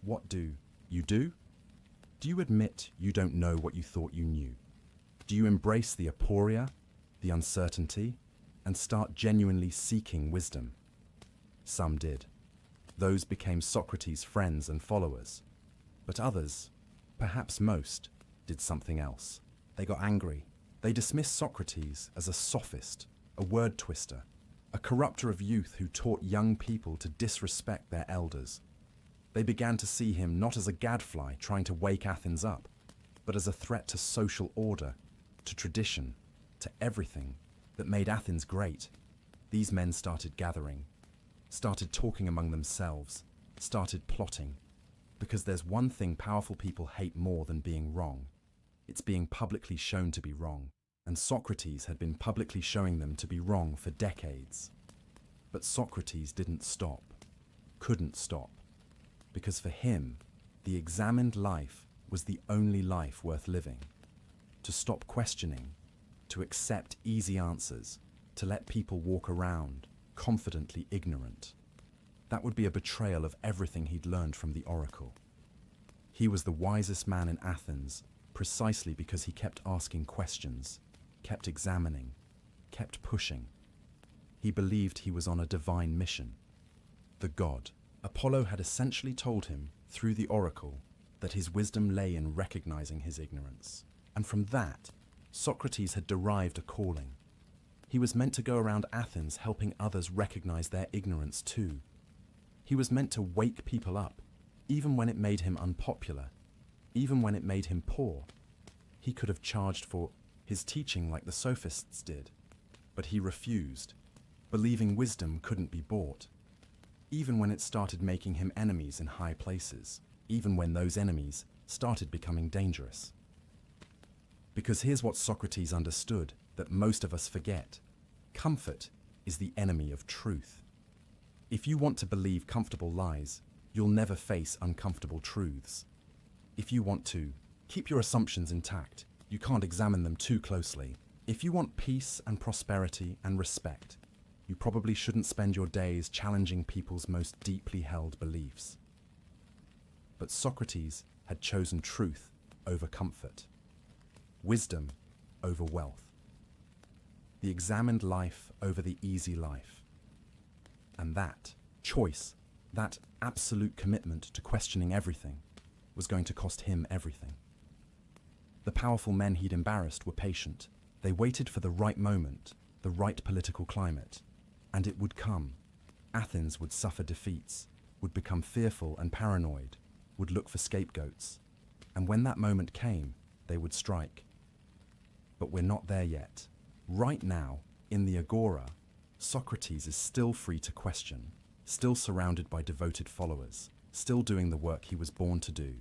Speaker 1: What do you do? Do you admit you don't know what you thought you knew? Do you embrace the aporia, the uncertainty, and start genuinely seeking wisdom? Some did. Those became Socrates' friends and followers. But others, perhaps most, did something else. They got angry. They dismissed Socrates as a sophist, a word twister, a corrupter of youth who taught young people to disrespect their elders. They began to see him not as a gadfly trying to wake Athens up, but as a threat to social order, to tradition, to everything that made Athens great. These men started gathering, started talking among themselves, started plotting. Because there's one thing powerful people hate more than being wrong. It's being publicly shown to be wrong. And Socrates had been publicly showing them to be wrong for decades. But Socrates didn't stop, couldn't stop. Because for him, the examined life was the only life worth living. To stop questioning, to accept easy answers, to let people walk around, confidently ignorant. That would be a betrayal of everything he'd learned from the oracle. He was the wisest man in Athens precisely because he kept asking questions, kept examining, kept pushing. He believed he was on a divine mission. The god. Apollo had essentially told him, through the oracle, that his wisdom lay in recognizing his ignorance. And from that, Socrates had derived a calling. He was meant to go around Athens helping others recognize their ignorance too. He was meant to wake people up, even when it made him unpopular, even when it made him poor. He could have charged for his teaching like the sophists did, but he refused, believing wisdom couldn't be bought, even when it started making him enemies in high places, even when those enemies started becoming dangerous. Because here's what Socrates understood that most of us forget. Comfort is the enemy of truth. If you want to believe comfortable lies, you'll never face uncomfortable truths. If you want to keep your assumptions intact, you can't examine them too closely. If you want peace and prosperity and respect, you probably shouldn't spend your days challenging people's most deeply held beliefs. But Socrates had chosen truth over comfort, wisdom over wealth, the examined life over the easy life. And that choice, that absolute commitment to questioning everything, was going to cost him everything. The powerful men he'd embarrassed were patient. They waited for the right moment, the right political climate. And it would come. Athens would suffer defeats, would become fearful and paranoid, would look for scapegoats. And when that moment came, they would strike. But we're not there yet. Right now, in the agora, Socrates is still free to question, still surrounded by devoted followers. still doing the work he was born to do.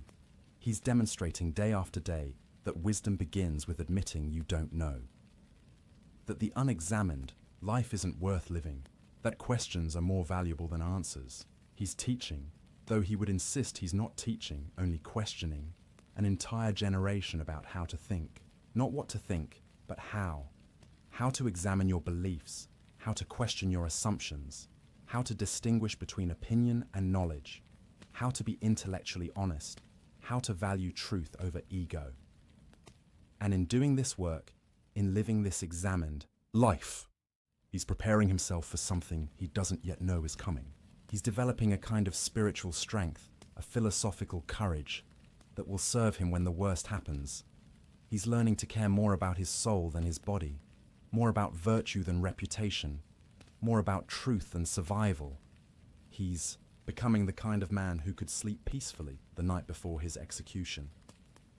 Speaker 1: He's demonstrating day after day that wisdom begins with admitting you don't know. That the unexamined life isn't worth living, that questions are more valuable than answers. He's teaching, though he would insist he's not teaching, only questioning, an entire generation about how to think. Not what to think, but how. How to examine your beliefs, how to question your assumptions, how to distinguish between opinion and knowledge, how to be intellectually honest, how to value truth over ego. And in doing this work, in living this examined life, he's preparing himself for something he doesn't yet know is coming. He's developing a kind of spiritual strength, a philosophical courage that will serve him when the worst happens. He's learning to care more about his soul than his body, more about virtue than reputation, more about truth than survival. He's becoming the kind of man who could sleep peacefully the night before his execution,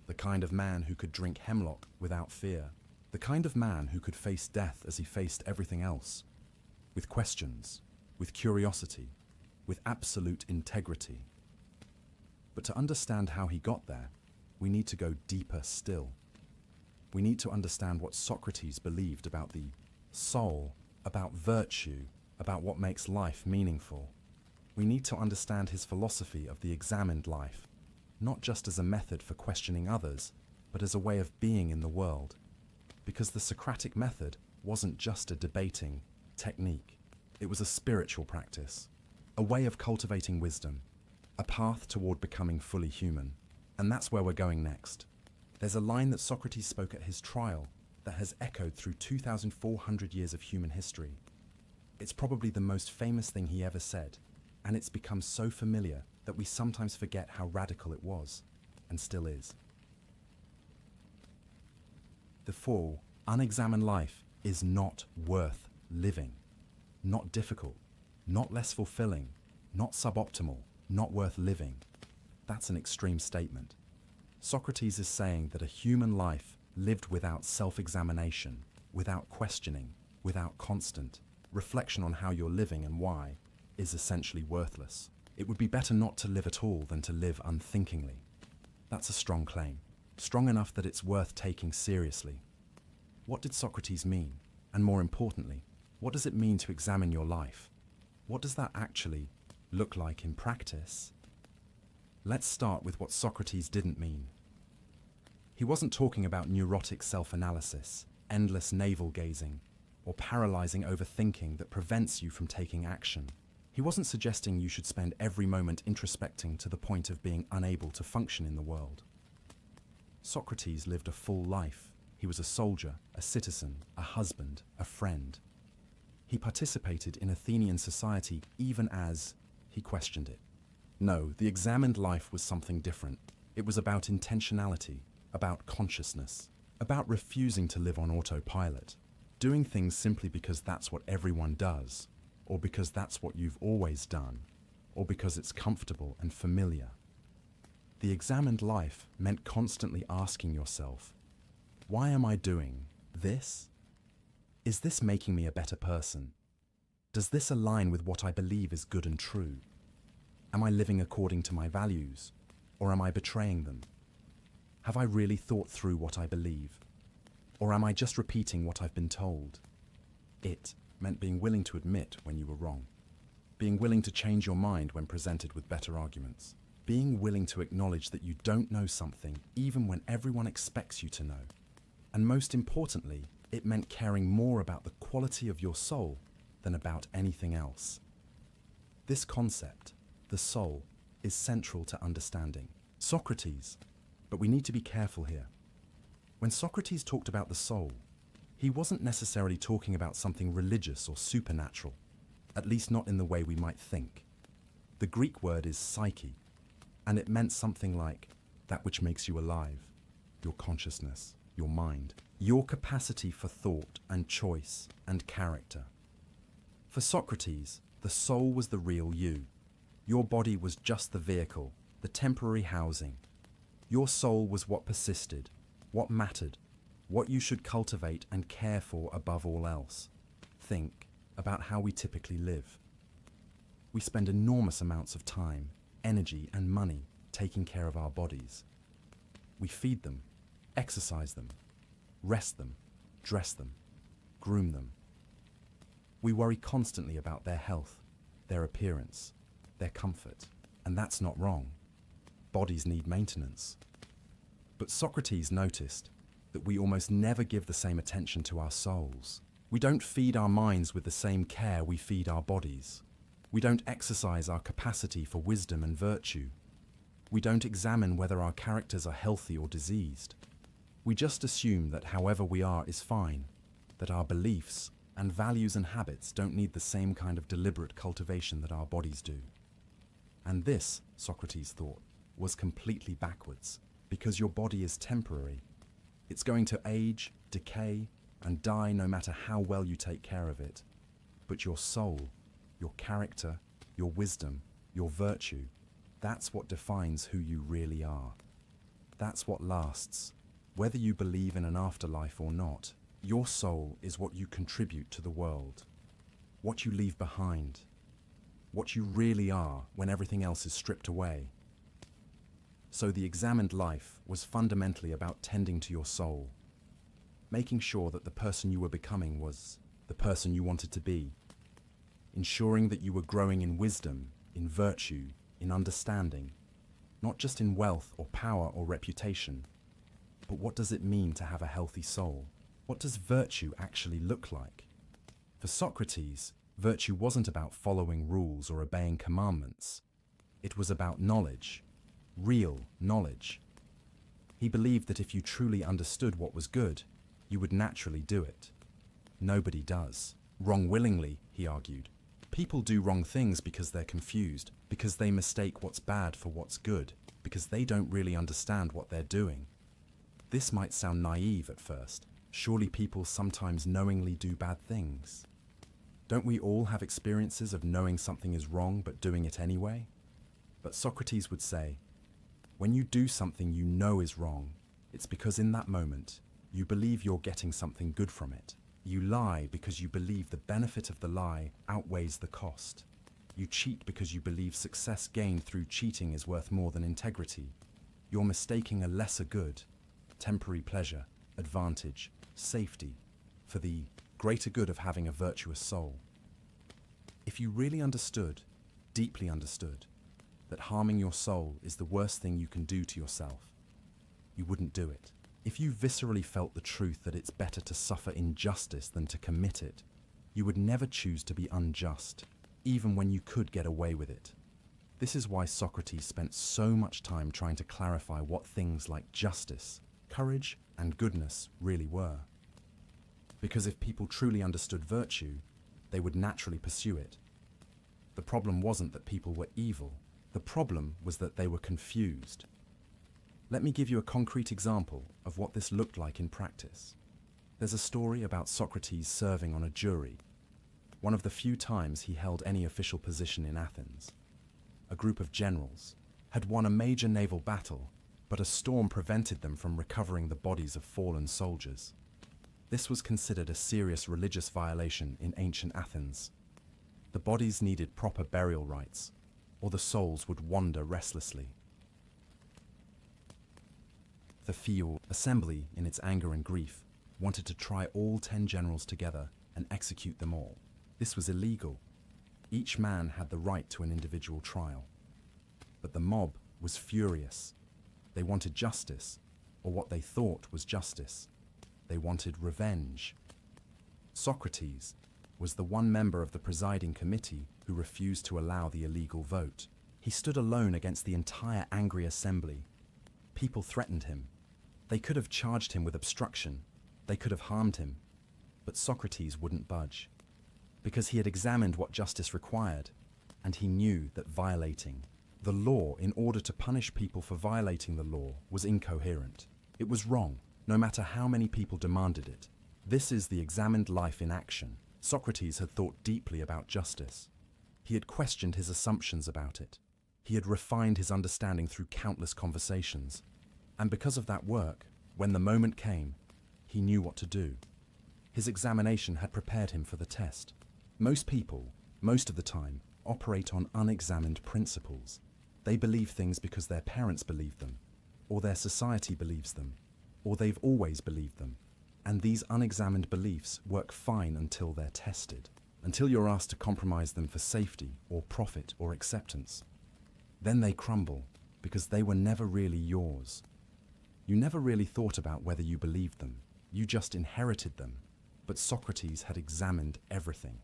Speaker 1: the kind of man who could drink hemlock without fear, the kind of man who could face death as he faced everything else, with questions, with curiosity, with absolute integrity. But to understand how he got there, we need to go deeper still. We need to understand what Socrates believed about the soul, about virtue, about what makes life meaningful. We need to understand his philosophy of the examined life, not just as a method for questioning others, but as a way of being in the world. Because the Socratic method wasn't just a debating technique. It was a spiritual practice, a way of cultivating wisdom, a path toward becoming fully human. And that's where we're going next. There's a line that Socrates spoke at his trial that has echoed through 2,400 years of human history. It's probably the most famous thing he ever said, and it's become so familiar that we sometimes forget how radical it was, and still is. The full, unexamined life is not worth living, not difficult, not less fulfilling, not suboptimal, not worth living. That's an extreme statement. Socrates is saying that a human life lived without self-examination, without questioning, without constant reflection on how you're living and why, is essentially worthless. It would be better not to live at all than to live unthinkingly. That's a strong claim, strong enough that it's worth taking seriously. What did Socrates mean? And more importantly, what does it mean to examine your life? What does that actually look like in practice? Let's start with what Socrates didn't mean. He wasn't talking about neurotic self-analysis, endless navel-gazing, or paralyzing overthinking that prevents you from taking action. He wasn't suggesting you should spend every moment introspecting to the point of being unable to function in the world. Socrates lived a full life. He was a soldier, a citizen, a husband, a friend. He participated in Athenian society even as he questioned it. No, the examined life was something different. It was about intentionality, about consciousness, about refusing to live on autopilot, doing things simply because that's what everyone does, or because that's what you've always done, or because it's comfortable and familiar. The examined life meant constantly asking yourself, why am I doing this? Is this making me a better person? Does this align with what I believe is good and true? Am I living according to my values, or am I betraying them? Have I really thought through what I believe, or am I just repeating what I've been told? It meant being willing to admit when you were wrong, being willing to change your mind when presented with better arguments, being willing to acknowledge that you don't know something even when everyone expects you to know. And most importantly, it meant caring more about the quality of your soul than about anything else. This concept, the soul, is central to understanding Socrates, but we need to be careful here. When Socrates talked about the soul, he wasn't necessarily talking about something religious or supernatural, at least not in the way we might think. The Greek word is psyche, and it meant something like that which makes you alive, your consciousness, your mind, your capacity for thought and choice and character. For Socrates, the soul was the real you. Your body was just the vehicle, the temporary housing. Your soul was what persisted, what mattered, what you should cultivate and care for above all else. Think about how we typically live. We spend enormous amounts of time energy, and money taking care of our bodies. We feed them, exercise them, rest them, dress them, groom them. We worry constantly about their health, their appearance, their comfort, and that's not wrong. Bodies need maintenance. But Socrates noticed that we almost never give the same attention to our souls. We don't feed our minds with the same care we feed our bodies. We don't exercise our capacity for wisdom and virtue. We don't examine whether our characters are healthy or diseased. We just assume that however we are is fine, that our beliefs and values and habits don't need the same kind of deliberate cultivation that our bodies do. And this, Socrates thought, was completely backwards, because your body is temporary. It's going to age, decay, and die no matter how well you take care of it. But your soul, your character, your wisdom, your virtue, that's what defines who you really are. That's what lasts. Whether you believe in an afterlife or not, your soul is what you contribute to the world, what you leave behind, what you really are when everything else is stripped away. So the examined life was fundamentally about tending to your soul, making sure that the person you were becoming was the person you wanted to be, ensuring that you were growing in wisdom, in virtue, in understanding, not just in wealth or power or reputation. But what does it mean to have a healthy soul? What does virtue actually look like? For Socrates, virtue wasn't about following rules or obeying commandments. It was about knowledge, real knowledge. He believed that if you truly understood what was good, you would naturally do it. Nobody does. Wrong willingly, he argued. People do wrong things because they're confused, because they mistake what's bad for what's good, because they don't really understand what they're doing. This might sound naive at first. Surely people sometimes knowingly do bad things. Don't we all have experiences of knowing something is wrong but doing it anyway? But Socrates would say, when you do something you know is wrong, it's because in that moment you believe you're getting something good from it. You lie because you believe the benefit of the lie outweighs the cost. You cheat because you believe success gained through cheating is worth more than integrity. You're mistaking a lesser good, temporary pleasure, advantage, safety, for the greater good of having a virtuous soul. If you really understood, deeply understood, that harming your soul is the worst thing you can do to yourself, you wouldn't do it. If you viscerally felt the truth that it's better to suffer injustice than to commit it, you would never choose to be unjust, even when you could get away with it. This is why Socrates spent so much time trying to clarify what things like justice, courage, and goodness really were. Because if people truly understood virtue, they would naturally pursue it. The problem wasn't that people were evil. The problem was that they were confused. Let me give you a concrete example of what this looked like in practice. There's a story about Socrates serving on a jury, one of the few times he held any official position in Athens. A group of generals had won a major naval battle, but a storm prevented them from recovering the bodies of fallen soldiers. This was considered a serious religious violation in ancient Athens. The bodies needed proper burial rites, or the souls would wander restlessly. The Field Assembly, in its anger and grief, wanted to try all 10 generals together and execute them all. This was illegal. Each man had the right to an individual trial. But the mob was furious. They wanted justice, or what they thought was justice. They wanted revenge. Socrates was the one member of the presiding committee who refused to allow the illegal vote. He stood alone against the entire angry assembly. People threatened him. They could have charged him with obstruction. They could have harmed him. But Socrates wouldn't budge, because he had examined what justice required, and he knew that violating the law in order to punish people for violating the law was incoherent. It was wrong, no matter how many people demanded it. This is the examined life in action. Socrates had thought deeply about justice. He had questioned his assumptions about it. He had refined his understanding through countless conversations. And because of that work, when the moment came, he knew what to do. His examination had prepared him for the test. Most people, most of the time, operate on unexamined principles. They believe things because their parents believe them, or their society believes them, or they've always believed them. And these unexamined beliefs work fine until they're tested, until you're asked to compromise them for safety or profit or acceptance. Then they crumble because they were never really yours. You never really thought about whether you believed them. You just inherited them. But Socrates had examined everything.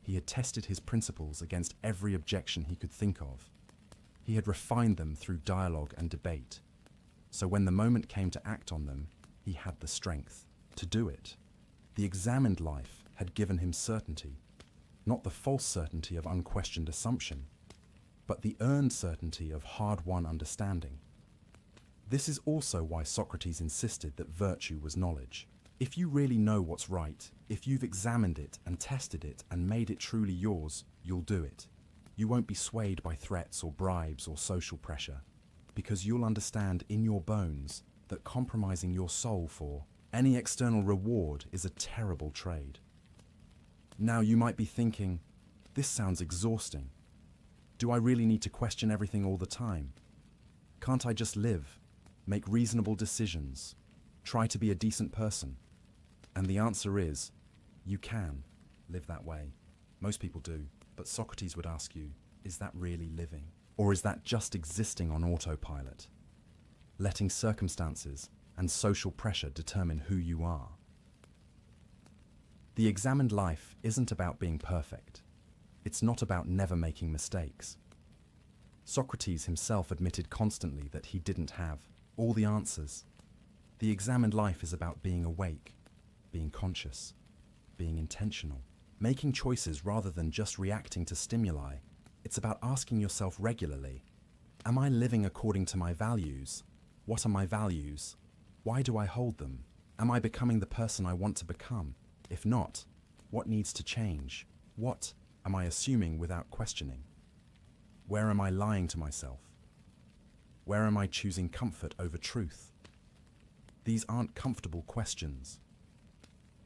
Speaker 1: He had tested his principles against every objection he could think of. He had refined them through dialogue and debate. So when the moment came to act on them, he had the strength to do it. The examined life had given him certainty, not the false certainty of unquestioned assumption, but the earned certainty of hard-won understanding. This is also why Socrates insisted that virtue was knowledge. If you really know what's right, if you've examined it and tested it and made it truly yours, you'll do it. You won't be swayed by threats or bribes or social pressure, because you'll understand in your bones that compromising your soul for any external reward is a terrible trade. Now you might be thinking, this sounds exhausting. Do I really need to question everything all the time? Can't I just live, make reasonable decisions, try to be a decent person? And the answer is, you can live that way. Most people do, but Socrates would ask you, is that really living? Or is that just existing on autopilot, letting circumstances and social pressure determine who you are? The examined life isn't about being perfect. It's not about never making mistakes. Socrates himself admitted constantly that he didn't have all the answers. The examined life is about being awake, being conscious, being intentional, making choices rather than just reacting to stimuli. It's about asking yourself regularly, am I living according to my values? What are my values? Why do I hold them? Am I becoming the person I want to become? If not, what needs to change? What am I assuming without questioning? Where am I lying to myself? Where am I choosing comfort over truth? These aren't comfortable questions.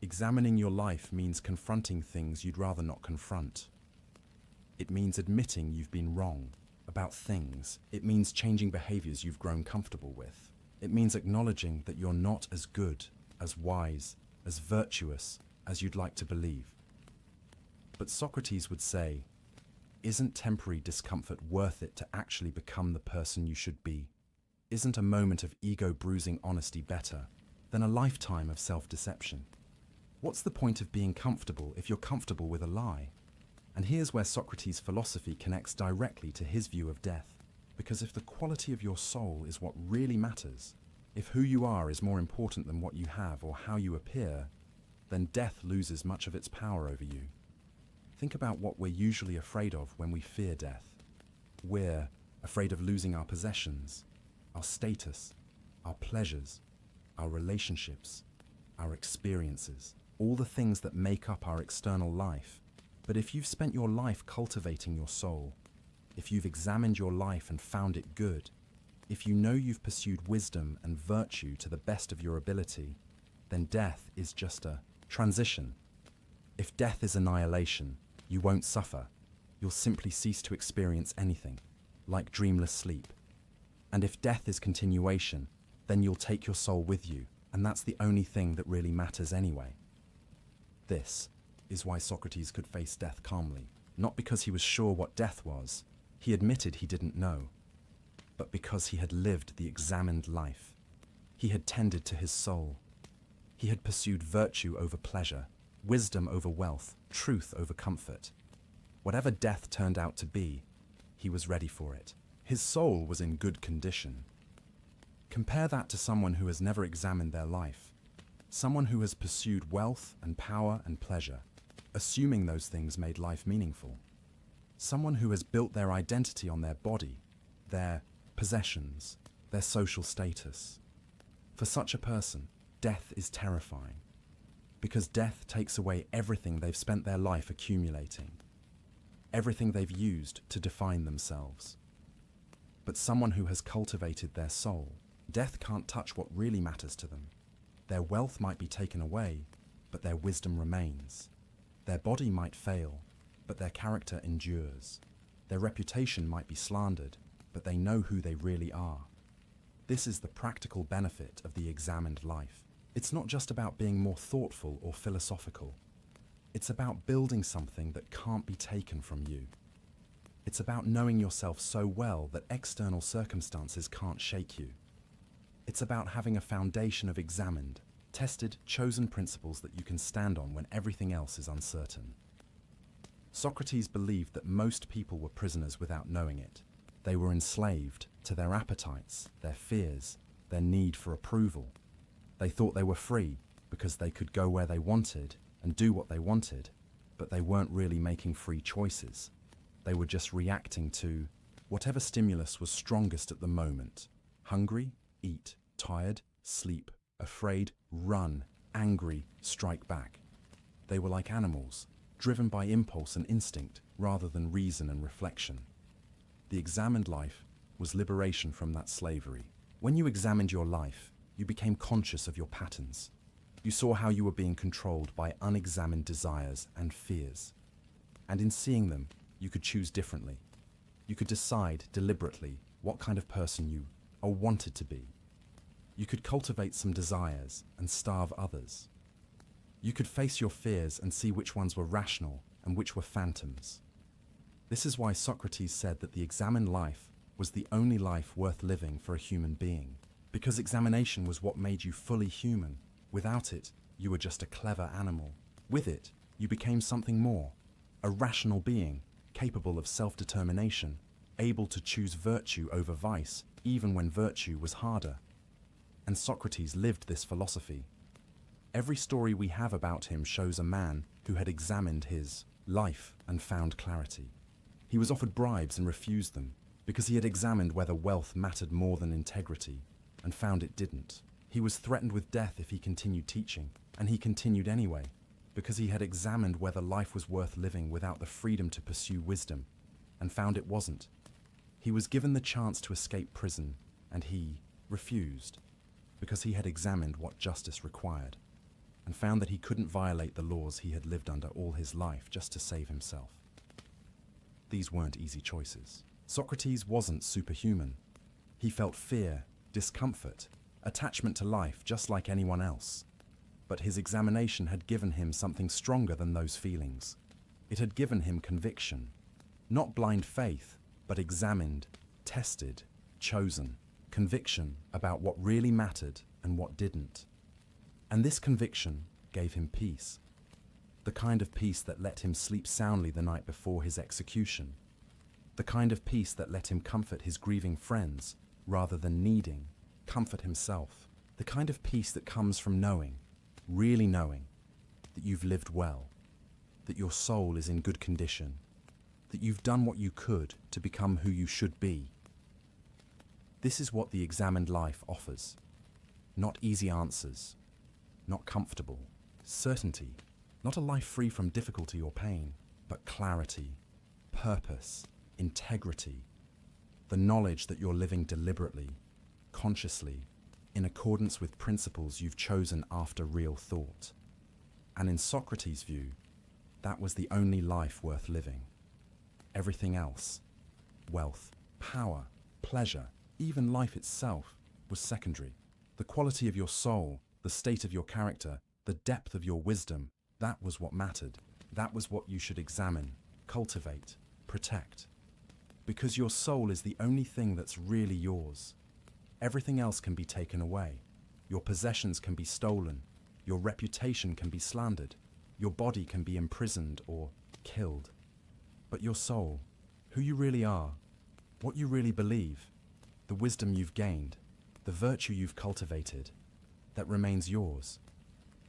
Speaker 1: Examining your life means confronting things you'd rather not confront. It means admitting you've been wrong about things. It means changing behaviors you've grown comfortable with. It means acknowledging that you're not as good, as wise, as virtuous as you'd like to believe. But Socrates would say, isn't temporary discomfort worth it to actually become the person you should be? Isn't a moment of ego-bruising honesty better than a lifetime of self-deception? What's the point of being comfortable if you're comfortable with a lie? And here's where Socrates' philosophy connects directly to his view of death. Because if the quality of your soul is what really matters, if who you are is more important than what you have or how you appear, then death loses much of its power over you. Think about what we're usually afraid of when we fear death. We're afraid of losing our possessions, our status, our pleasures, our relationships, our experiences, all the things that make up our external life. But if you've spent your life cultivating your soul, if you've examined your life and found it good, if you know you've pursued wisdom and virtue to the best of your ability, then death is just a transition. If death is annihilation, you won't suffer. You'll simply cease to experience anything, like dreamless sleep. And if death is continuation, then you'll take your soul with you, and that's the only thing that really matters anyway. This is why Socrates could face death calmly, not because he was sure what death was. He admitted he didn't know, but because he had lived the examined life. He had tended to his soul. He had pursued virtue over pleasure, wisdom over wealth, truth over comfort. Whatever death turned out to be, he was ready for it. His soul was in good condition. Compare that to someone who has never examined their life, someone who has pursued wealth and power and pleasure, assuming those things made life meaningful. Someone who has built their identity on their body, their possessions, their social status. For such a person, death is terrifying, because death takes away everything they've spent their life accumulating, everything they've used to define themselves. But someone who has cultivated their soul, death can't touch what really matters to them. Their wealth might be taken away, but their wisdom remains. Their body might fail, but their character endures. Their reputation might be slandered, but they know who they really are. This is the practical benefit of the examined life. It's not just about being more thoughtful or philosophical. It's about building something that can't be taken from you. It's about knowing yourself so well that external circumstances can't shake you. It's about having a foundation of examined, tested, chosen principles that you can stand on when everything else is uncertain. Socrates believed that most people were prisoners without knowing it. They were enslaved to their appetites, their fears, their need for approval. They thought they were free because they could go where they wanted and do what they wanted, but they weren't really making free choices. They were just reacting to whatever stimulus was strongest at the moment. Hungry, eat, tired, sleep, afraid, run, angry, strike back. They were like animals, driven by impulse and instinct rather than reason and reflection. The examined life was liberation from that slavery. When you examined your life, you became conscious of your patterns. You saw how you were being controlled by unexamined desires and fears. And in seeing them, you could choose differently. You could decide deliberately what kind of person you wanted to be. You could cultivate some desires and starve others. You could face your fears and see which ones were rational and which were phantoms. This is why Socrates said that the examined life was the only life worth living for a human being, because examination was what made you fully human. Without it, you were just a clever animal. With it, you became something more, a rational being, capable of self-determination, able to choose virtue over vice, even when virtue was harder. And Socrates lived this philosophy. Every story we have about him shows a man who had examined his life and found clarity. He was offered bribes and refused them because he had examined whether wealth mattered more than integrity and found it didn't. He was threatened with death if he continued teaching, and he continued anyway because he had examined whether life was worth living without the freedom to pursue wisdom and found it wasn't. He was given the chance to escape prison, and he refused because he had examined what justice required and found that he couldn't violate the laws he had lived under all his life just to save himself. These weren't easy choices. Socrates wasn't superhuman. He felt fear, discomfort, attachment to life just like anyone else. But his examination had given him something stronger than those feelings. It had given him conviction. Not blind faith, but examined, tested, chosen. Conviction about what really mattered and what didn't. And this conviction gave him peace. The kind of peace that let him sleep soundly the night before his execution. The kind of peace that let him comfort his grieving friends rather than needing comfort himself. The kind of peace that comes from knowing, really knowing, that you've lived well, that your soul is in good condition, that you've done what you could to become who you should be. This is what the examined life offers. Not easy answers, not comfortable, certainty, not a life free from difficulty or pain, but clarity, purpose, integrity, the knowledge that you're living deliberately, consciously, in accordance with principles you've chosen after real thought. And in Socrates' view, that was the only life worth living. Everything else, wealth, power, pleasure, even life itself, was secondary. The quality of your soul, the state of your character, the depth of your wisdom, that was what mattered. That was what you should examine, cultivate, protect. Because your soul is the only thing that's really yours. Everything else can be taken away. Your possessions can be stolen. Your reputation can be slandered. Your body can be imprisoned or killed. But your soul, who you really are, what you really believe, the wisdom you've gained, the virtue you've cultivated, that remains yours.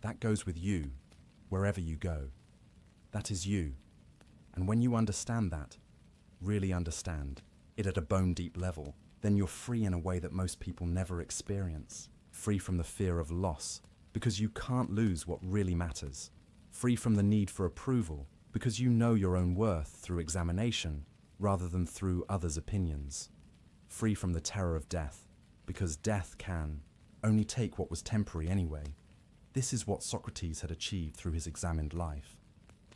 Speaker 1: That goes with you, wherever you go. That is you. And when you understand that, really understand it at a bone-deep level, then you're free in a way that most people never experience. Free from the fear of loss, because you can't lose what really matters. Free from the need for approval, because you know your own worth through examination, rather than through others' opinions. Free from the terror of death, because death can only take what was temporary anyway. This is what Socrates had achieved through his examined life.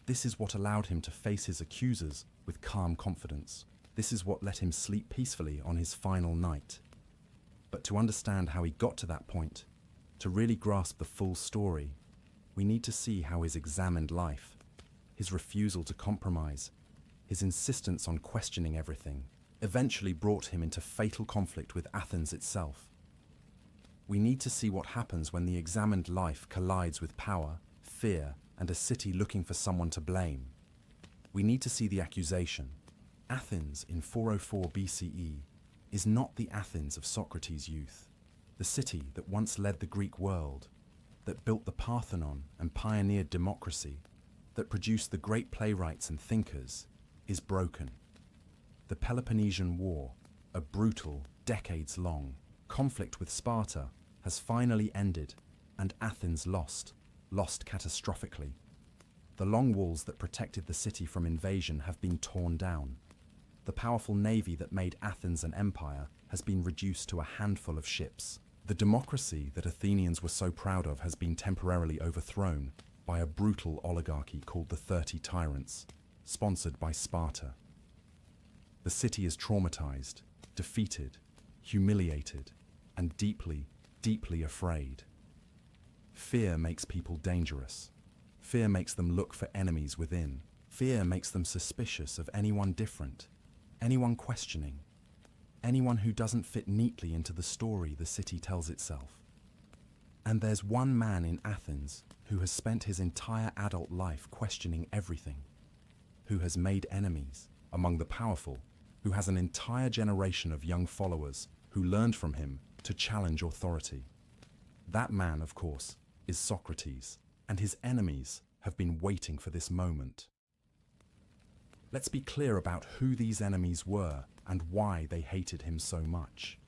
Speaker 1: This is what allowed him to face his accusers with calm confidence. This is what let him sleep peacefully on his final night. But to understand how he got to that point, to really grasp the full story, we need to see how his examined life, his refusal to compromise, his insistence on questioning everything, eventually brought him into fatal conflict with Athens itself. We need to see what happens when the examined life collides with power, fear, and a city looking for someone to blame. We need to see the accusation. Athens in 404 BCE is not the Athens of Socrates' youth. The city that once led the Greek world, that built the Parthenon and pioneered democracy, that produced the great playwrights and thinkers, is broken. The Peloponnesian War, a brutal, decades-long conflict with Sparta, has finally ended, and Athens lost catastrophically. The long walls that protected the city from invasion have been torn down. The powerful navy that made Athens an empire has been reduced to a handful of ships. The democracy that Athenians were so proud of has been temporarily overthrown by a brutal oligarchy called the 30 Tyrants, sponsored by Sparta. The city is traumatized, defeated, humiliated, and deeply, deeply afraid. Fear makes people dangerous. Fear makes them look for enemies within. Fear makes them suspicious of anyone different, anyone questioning, anyone who doesn't fit neatly into the story the city tells itself. And there's one man in Athens who has spent his entire adult life questioning everything, who has made enemies among the powerful, who has an entire generation of young followers who learned from him to challenge authority. That man, of course, is Socrates, and his enemies have been waiting for this moment. Let's be clear about who these enemies were and why they hated him so much.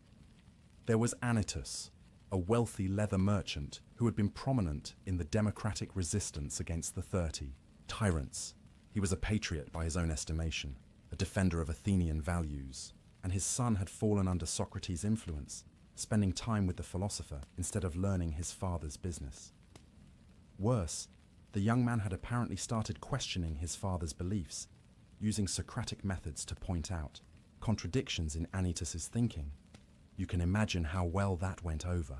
Speaker 1: There was Anytus, a wealthy leather merchant who had been prominent in the democratic resistance against the 30 Tyrants. He was a patriot by his own estimation, a defender of Athenian values, and his son had fallen under Socrates' influence, spending time with the philosopher instead of learning his father's business. Worse, the young man had apparently started questioning his father's beliefs, using Socratic methods to point out contradictions in Anytus's thinking. You can imagine how well that went over.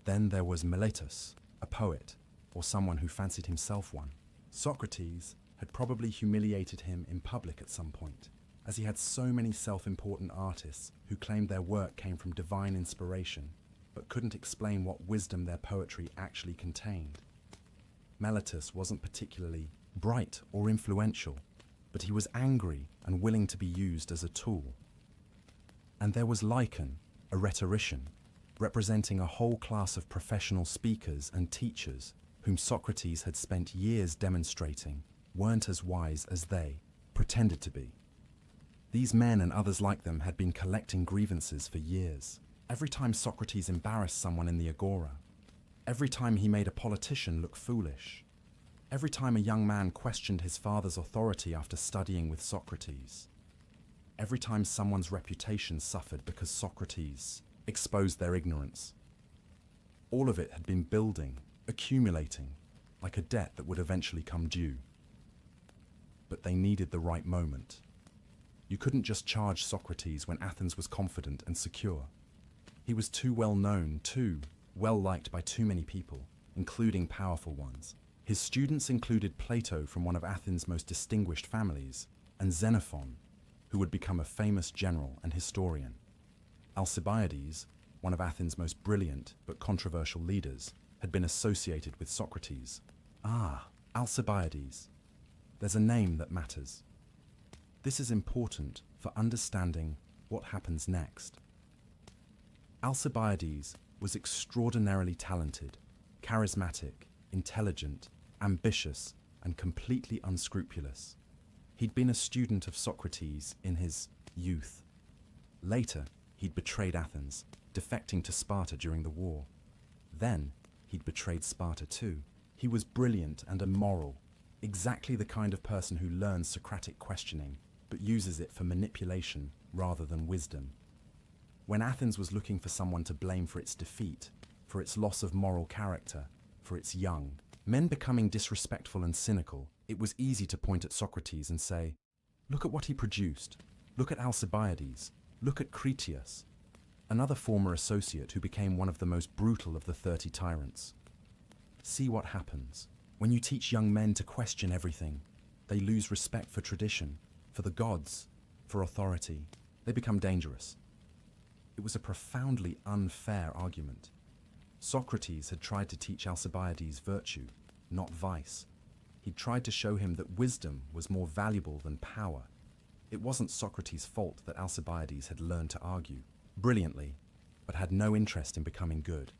Speaker 1: Then there was Miletus, a poet, or someone who fancied himself one. Socrates had probably humiliated him in public at some point, as he had so many self-important artists who claimed their work came from divine inspiration, but couldn't explain what wisdom their poetry actually contained. Miletus wasn't particularly bright or influential, but he was angry and willing to be used as a tool. And there was Lycon, a rhetorician, representing a whole class of professional speakers and teachers whom Socrates had spent years demonstrating weren't as wise as they pretended to be. These men and others like them had been collecting grievances for years. Every time Socrates embarrassed someone in the agora, every time he made a politician look foolish, every time a young man questioned his father's authority after studying with Socrates, every time someone's reputation suffered because Socrates exposed their ignorance. All of it had been building, accumulating, like a debt that would eventually come due. But they needed the right moment. You couldn't just charge Socrates when Athens was confident and secure. He was too well known, too well liked by too many people, including powerful ones. His students included Plato from one of Athens' most distinguished families, and Xenophon, who would become a famous general and historian. Alcibiades, one of Athens' most brilliant but controversial leaders, had been associated with Socrates. Ah, Alcibiades. There's a name that matters. This is important for understanding what happens next. Alcibiades was extraordinarily talented, charismatic, intelligent, ambitious, and completely unscrupulous. He'd been a student of Socrates in his youth. Later, he'd betrayed Athens, defecting to Sparta during the war. Then, he'd betrayed Sparta too. He was brilliant and immoral, exactly the kind of person who learns Socratic questioning, but uses it for manipulation rather than wisdom. When Athens was looking for someone to blame for its defeat, for its loss of moral character, for its young, men becoming disrespectful and cynical, it was easy to point at Socrates and say, Look at what he produced. Look at Alcibiades. Look at Critias, another former associate who became one of the most brutal of the 30 tyrants. See what happens. When you teach young men to question everything, they lose respect for tradition, for the gods, for authority. They become dangerous. It was a profoundly unfair argument. Socrates had tried to teach Alcibiades virtue, not vice. He'd tried to show him that wisdom was more valuable than power. It wasn't Socrates' fault that Alcibiades had learned to argue brilliantly, but had no interest in becoming good.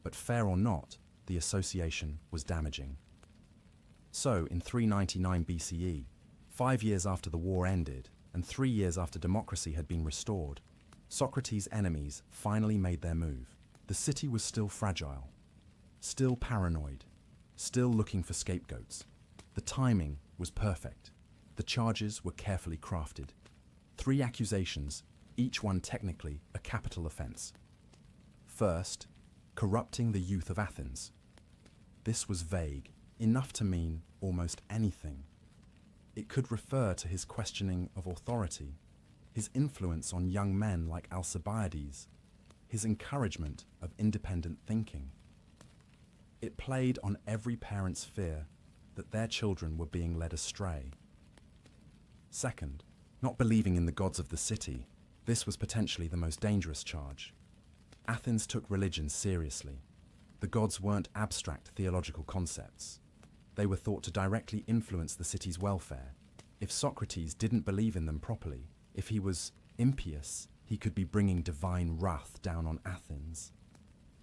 Speaker 1: But fair or not, the association was damaging. So, in 399 BCE, 5 years after the war ended, and 3 years after democracy had been restored, Socrates' enemies finally made their move. The city was still fragile, still paranoid, still looking for scapegoats. The timing was perfect. The charges were carefully crafted. 3 accusations, each one technically a capital offense. First, corrupting the youth of Athens. This was vague, enough to mean almost anything. It could refer to his questioning of authority, his influence on young men like Alcibiades, his encouragement of independent thinking. It played on every parent's fear that their children were being led astray. Second, not believing in the gods of the city. This was potentially the most dangerous charge. Athens took religion seriously. The gods weren't abstract theological concepts. They were thought to directly influence the city's welfare. If Socrates didn't believe in them properly, if he was impious, he could be bringing divine wrath down on Athens.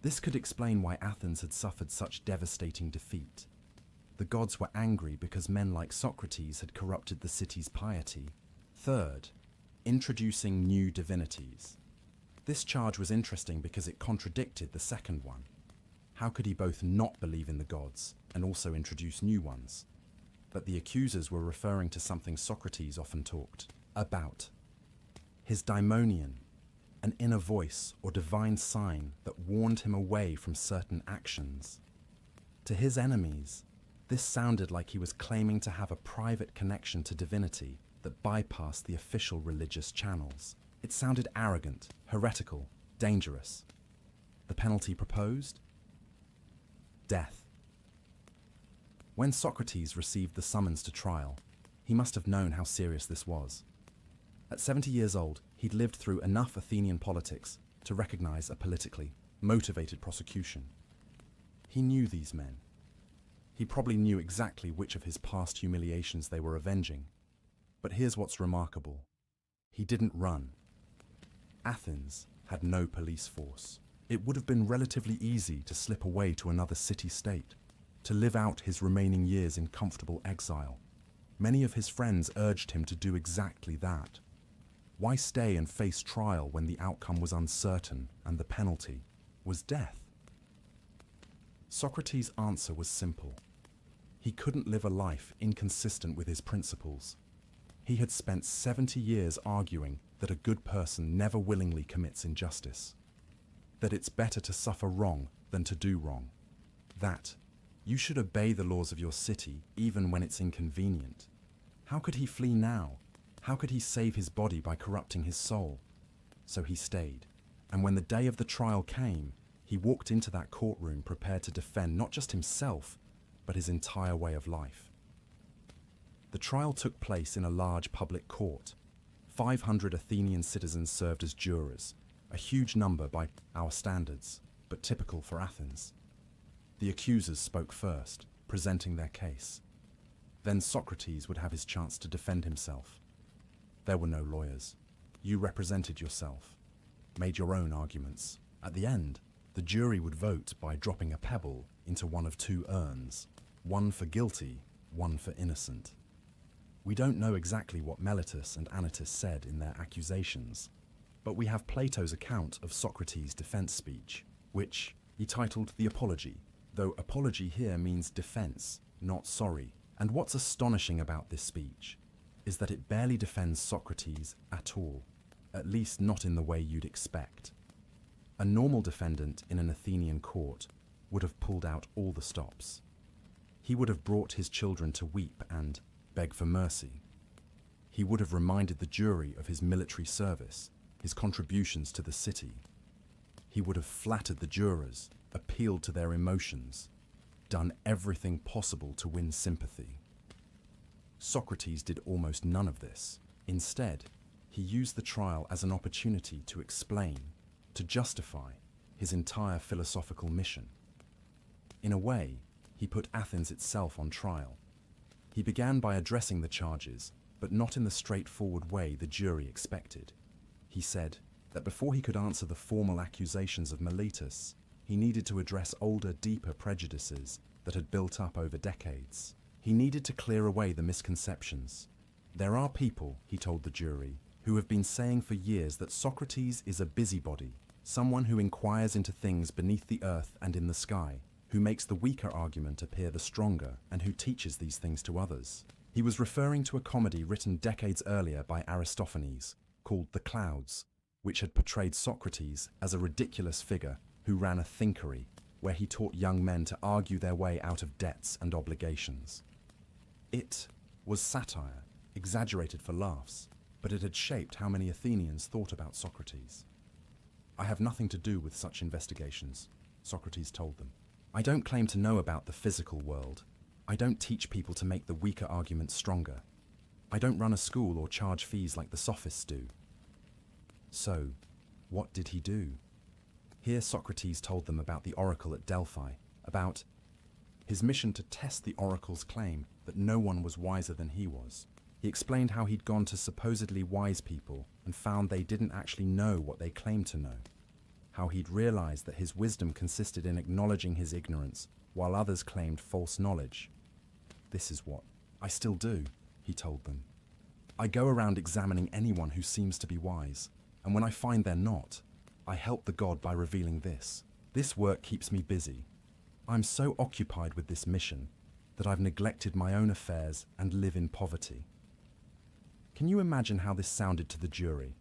Speaker 1: This could explain why Athens had suffered such devastating defeat. The gods were angry because men like Socrates had corrupted the city's piety. Third, introducing new divinities. This charge was interesting because it contradicted the second one. How could he both not believe in the gods and also introduce new ones? But the accusers were referring to something Socrates often talked about. His daimonion, an inner voice or divine sign that warned him away from certain actions. To his enemies, this sounded like he was claiming to have a private connection to divinity that bypassed the official religious channels. It sounded arrogant, heretical, dangerous. The penalty proposed? Death. When Socrates received the summons to trial, he must have known how serious this was. At 70 years old, he'd lived through enough Athenian politics to recognize a politically motivated prosecution. He knew these men. He probably knew exactly which of his past humiliations they were avenging. But here's what's remarkable. He didn't run. Athens had no police force. It would have been relatively easy to slip away to another city-state, to live out his remaining years in comfortable exile. Many of his friends urged him to do exactly that. Why stay and face trial when the outcome was uncertain and the penalty was death? Socrates' answer was simple. He couldn't live a life inconsistent with his principles. He had spent 70 years arguing that a good person never willingly commits injustice, that it's better to suffer wrong than to do wrong, that you should obey the laws of your city even when it's inconvenient. How could he flee now? How could he save his body by corrupting his soul? So he stayed, and when the day of the trial came, he walked into that courtroom prepared to defend not just himself, but his entire way of life. The trial took place in a large public court. 500 Athenian citizens served as jurors, a huge number by our standards, but typical for Athens. The accusers spoke first, presenting their case. Then Socrates would have his chance to defend himself. There were no lawyers. You represented yourself, made your own arguments. At the end, the jury would vote by dropping a pebble into one of 2 urns, one for guilty, one for innocent. We don't know exactly what Meletus and Anytus said in their accusations, but we have Plato's account of Socrates' defense speech, which he titled The Apology, though apology here means defense, not sorry. And what's astonishing about this speech is that it barely defends Socrates at all, at least not in the way you'd expect. A normal defendant in an Athenian court would have pulled out all the stops. He would have brought his children to weep and beg for mercy. He would have reminded the jury of his military service, his contributions to the city. He would have flattered the jurors, appealed to their emotions, done everything possible to win sympathy. Socrates did almost none of this. Instead, he used the trial as an opportunity to explain, to justify his entire philosophical mission. In a way, he put Athens itself on trial. He began by addressing the charges, but not in the straightforward way the jury expected. He said that before he could answer the formal accusations of Miletus, he needed to address older, deeper prejudices that had built up over decades. He needed to clear away the misconceptions. There are people, he told the jury, who have been saying for years that Socrates is a busybody, someone who inquires into things beneath the earth and in the sky, who makes the weaker argument appear the stronger, and who teaches these things to others. He was referring to a comedy written decades earlier by Aristophanes, called The Clouds, which had portrayed Socrates as a ridiculous figure who ran a thinkery, where he taught young men to argue their way out of debts and obligations. It was satire, exaggerated for laughs, but it had shaped how many Athenians thought about Socrates. "I have nothing to do with such investigations," Socrates told them. "I don't claim to know about the physical world. I don't teach people to make the weaker arguments stronger. I don't run a school or charge fees like the sophists do." So, what did he do? Here Socrates told them about the oracle at Delphi, about his mission to test the oracle's claim that no one was wiser than he was. He explained how he'd gone to supposedly wise people and found they didn't actually know what they claimed to know. How he'd realized that his wisdom consisted in acknowledging his ignorance, while others claimed false knowledge. "This is what I still do," he told them. "I go around examining anyone who seems to be wise, and when I find they're not, I help the god by revealing this. This work keeps me busy. I'm so occupied with this mission that I've neglected my own affairs and live in poverty." Can you imagine how this sounded to the jury?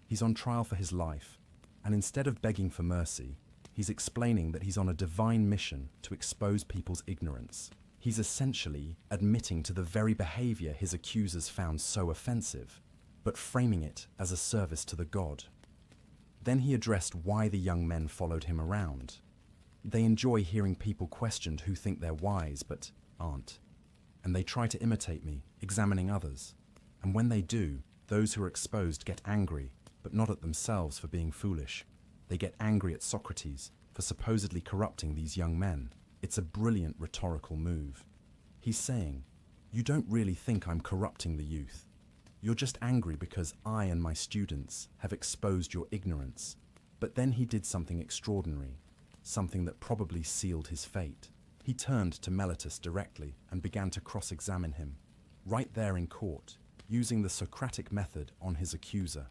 Speaker 1: He's on trial for his life, and instead of begging for mercy, he's explaining that he's on a divine mission to expose people's ignorance. He's essentially admitting to the very behavior his accusers found so offensive, but framing it as a service to the god. Then he addressed why the young men followed him around. They enjoy hearing people questioned who think they're wise but aren't. And they try to imitate me, examining others. And when they do, those who are exposed get angry, but not at themselves for being foolish. They get angry at Socrates for supposedly corrupting these young men. It's a brilliant rhetorical move. He's saying, "You don't really think I'm corrupting the youth. You're just angry because I and my students have exposed your ignorance." But then he did something extraordinary, something that probably sealed his fate. He turned to Miletus directly and began to cross-examine him, right there in court, using the Socratic method on his accuser.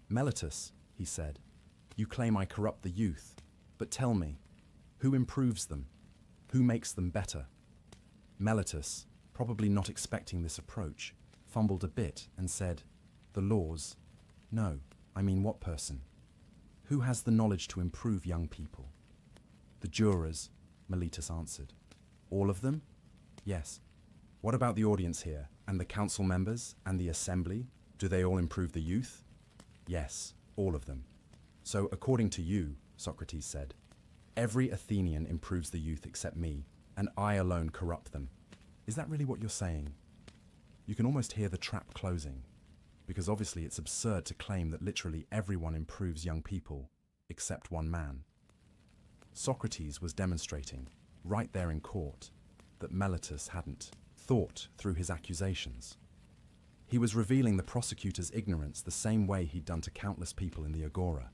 Speaker 1: "Miletus," he said, "you claim I corrupt the youth, but tell me, who improves them? Who makes them better?" Miletus, probably not expecting this approach, fumbled a bit and said, "The laws? No, I mean what person? Who has the knowledge to improve young people?" "The jurors," Miletus answered. "All of them?" "Yes." "What about the audience here, and the council members, and the assembly? Do they all improve the youth?" "Yes, all of them." "So according to you," Socrates said, "every Athenian improves the youth except me, and I alone corrupt them. Is that really what you're saying?" You can almost hear the trap closing, because obviously it's absurd to claim that literally everyone improves young people, except one man. Socrates was demonstrating, right there in court, that Miletus hadn't thought through his accusations. He was revealing the prosecutor's ignorance the same way he'd done to countless people in the agora.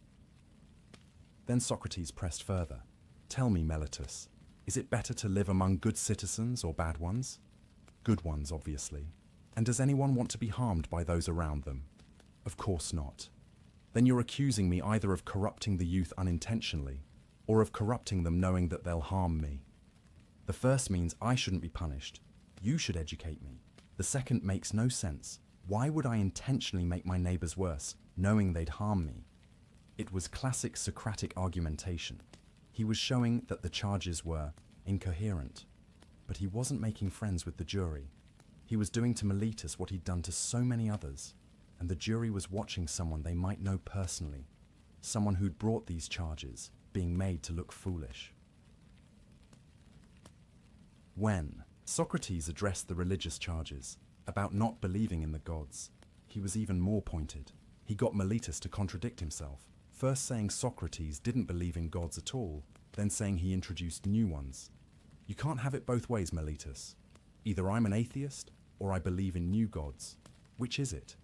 Speaker 1: Then Socrates pressed further. "Tell me, Miletus, is it better to live among good citizens or bad ones?" "Good ones, obviously. And does anyone want to be harmed by those around them?" "Of course not." "Then you're accusing me either of corrupting the youth unintentionally, or of corrupting them knowing that they'll harm me. The first means I shouldn't be punished. You should educate me. The second makes no sense. Why would I intentionally make my neighbors worse, knowing they'd harm me?" It was classic Socratic argumentation. He was showing that the charges were incoherent, but he wasn't making friends with the jury. He was doing to Miletus what he'd done to so many others, and the jury was watching someone they might know personally, someone who'd brought these charges, being made to look foolish. When Socrates addressed the religious charges about not believing in the gods, he was even more pointed. He got Miletus to contradict himself, first saying Socrates didn't believe in gods at all, then saying he introduced new ones. You can't have it both ways, Miletus. Either I'm an atheist, or I believe in new gods. Which is it?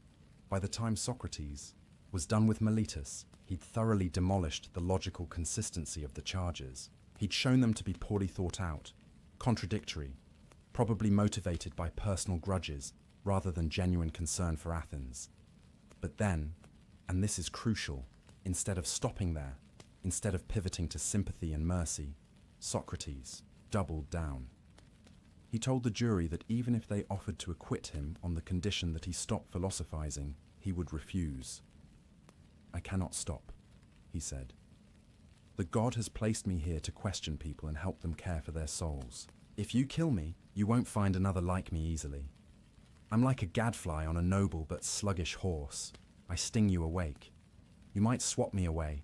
Speaker 1: By the time Socrates was done with Miletus, he'd thoroughly demolished the logical consistency of the charges. He'd shown them to be poorly thought out, contradictory, probably motivated by personal grudges rather than genuine concern for Athens. But then, and this is crucial, instead of stopping there, instead of pivoting to sympathy and mercy, Socrates doubled down. He told the jury that even if they offered to acquit him on the condition that he stopped philosophizing, he would refuse. I cannot stop, he said. The God has placed me here to question people and help them care for their souls. If you kill me, you won't find another like me easily. I'm like a gadfly on a noble but sluggish horse. I sting you awake. You might swat me away,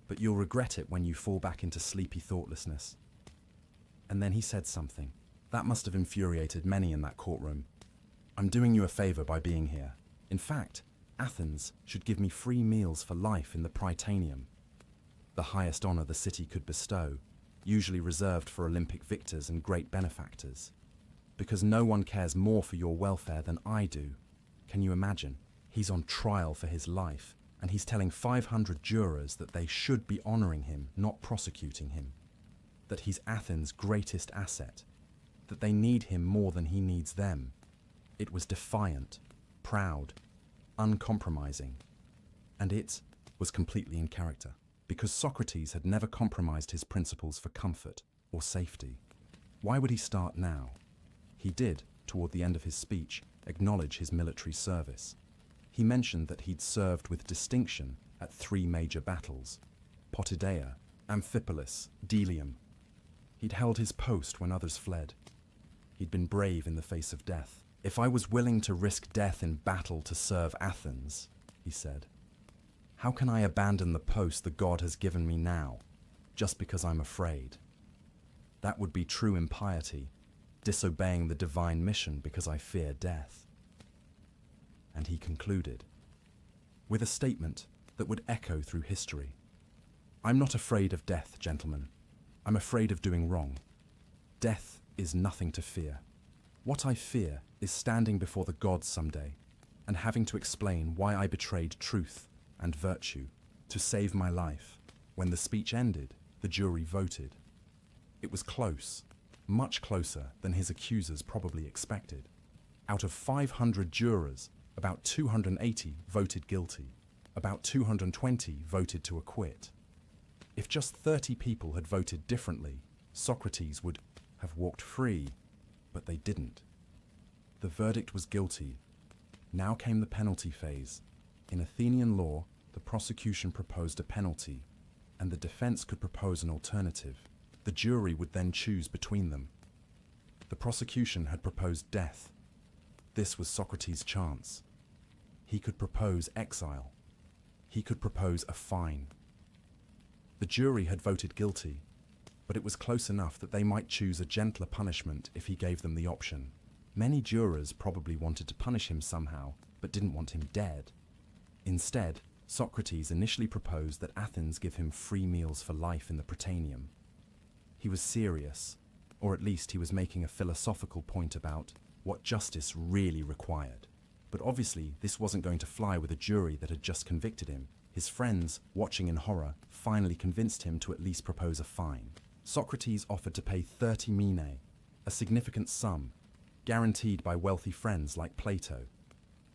Speaker 1: but you'll regret it when you fall back into sleepy thoughtlessness. And then he said something that must have infuriated many in that courtroom. I'm doing you a favor by being here. In fact, Athens should give me free meals for life in the Prytaneum, the highest honor the city could bestow, usually reserved for Olympic victors and great benefactors. Because no one cares more for your welfare than I do. Can you imagine? He's on trial for his life, and he's telling 500 jurors that they should be honoring him, not prosecuting him. That he's Athens' greatest asset. That they need him more than he needs them. It was defiant, proud, uncompromising. And it was completely in character, because Socrates had never compromised his principles for comfort or safety. Why would he start now? He did, toward the end of his speech, acknowledge his military service. He mentioned that he'd served with distinction at 3 major battles: Potidaea, Amphipolis, Delium. He'd held his post when others fled. He'd been brave in the face of death. If I was willing to risk death in battle to serve Athens, he said, how can I abandon the post the God has given me now, just because I'm afraid? That would be true impiety, disobeying the divine mission because I fear death. And he concluded with a statement that would echo through history. I'm not afraid of death, gentlemen. I'm afraid of doing wrong. Death is nothing to fear. What I fear is standing before the gods someday and having to explain why I betrayed truth and virtue to save my life. When the speech ended, the jury voted. It was close, much closer than his accusers probably expected. Out of 500 jurors, about 280 voted guilty. About 220 voted to acquit. If just 30 people had voted differently, Socrates would have walked free, but they didn't. The verdict was guilty. Now came the penalty phase. In Athenian law, the prosecution proposed a penalty, and the defense could propose an alternative. The jury would then choose between them. The prosecution had proposed death. This was Socrates' chance. He could propose exile. He could propose a fine. The jury had voted guilty, but it was close enough that they might choose a gentler punishment if he gave them the option. Many jurors probably wanted to punish him somehow, but didn't want him dead. Instead, Socrates initially proposed that Athens give him free meals for life in the Prytaneum. He was serious, or at least he was making a philosophical point about what justice really required. But obviously, this wasn't going to fly with a jury that had just convicted him. His friends, watching in horror, finally convinced him to at least propose a fine. Socrates offered to pay 30 minae, a significant sum, guaranteed by wealthy friends like Plato.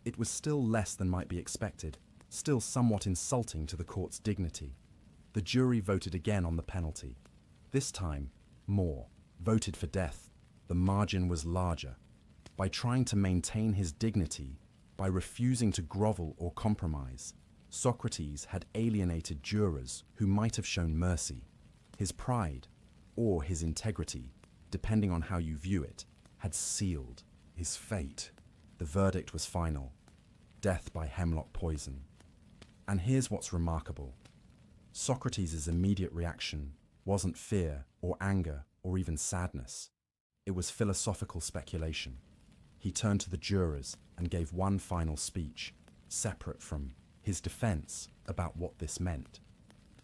Speaker 1: It was still less than might be expected, still somewhat insulting to the court's dignity. The jury voted again on the penalty. This time, more voted for death. The margin was larger. By trying to maintain his dignity, by refusing to grovel or compromise, Socrates had alienated jurors who might have shown mercy. His pride, or his integrity, depending on how you view it, had sealed. His fate. The verdict was final. Death by hemlock poison. And here's what's remarkable. Socrates' immediate reaction wasn't fear or anger or even sadness. It was philosophical speculation. He turned to the jurors and gave one final speech, separate from his defense about what this meant.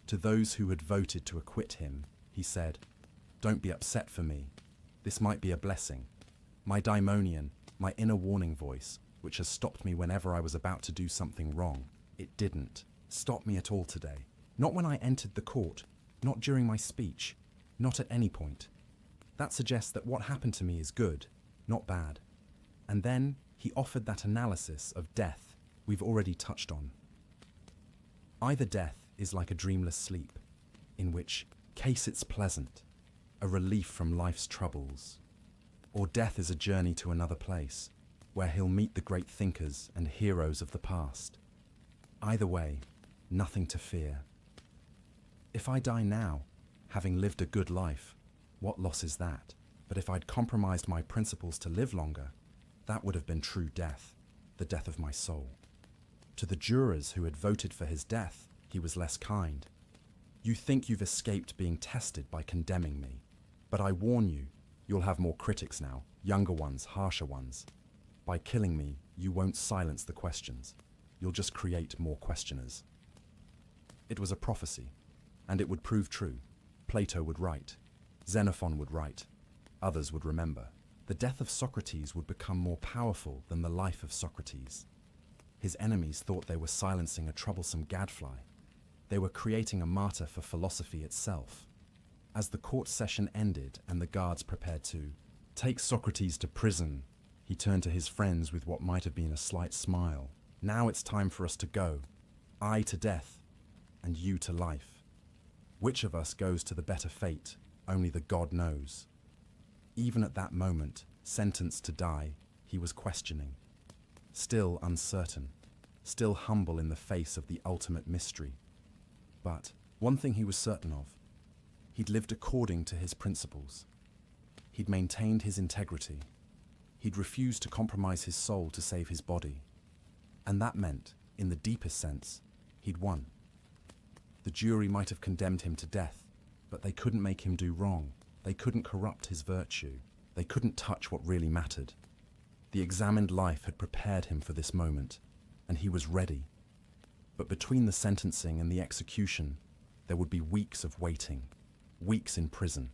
Speaker 1: To those who had voted to acquit him, he said, "Don't be upset for me. This might be a blessing. My daimonian, my inner warning voice, which has stopped me whenever I was about to do something wrong, it didn't stop me at all today. Not when I entered the court, not during my speech, not at any point. That suggests that what happened to me is good, not bad." And then he offered that analysis of death we've already touched on. Either death is like a dreamless sleep, in which case it's pleasant, a relief from life's troubles, or death is a journey to another place, where he'll meet the great thinkers and heroes of the past. Either way, nothing to fear. If I die now, having lived a good life, what loss is that? But if I'd compromised my principles to live longer, that would have been true death, the death of my soul. To the jurors who had voted for his death, he was less kind. "You think you've escaped being tested by condemning me, but I warn you, you'll have more critics now, younger ones, harsher ones. By killing me, you won't silence the questions. You'll just create more questioners." It was a prophecy, and it would prove true. Plato would write, Xenophon would write, others would remember. The death of Socrates would become more powerful than the life of Socrates. His enemies thought they were silencing a troublesome gadfly. They were creating a martyr for philosophy itself. As the court session ended and the guards prepared to take Socrates to prison, he turned to his friends with what might have been a slight smile. "Now it's time for us to go. I to death, and you to life. Which of us goes to the better fate, only the God knows." Even at that moment, sentenced to die, he was questioning. Still uncertain, still humble in the face of the ultimate mystery. But one thing he was certain of: he'd lived according to his principles. He'd maintained his integrity. He'd refused to compromise his soul to save his body. And that meant, in the deepest sense, he'd won. The jury might have condemned him to death, but they couldn't make him do wrong. They couldn't corrupt his virtue. They couldn't touch what really mattered. The examined life had prepared him for this moment, and he was ready. But between the sentencing and the execution, there would be weeks of waiting, weeks in prison,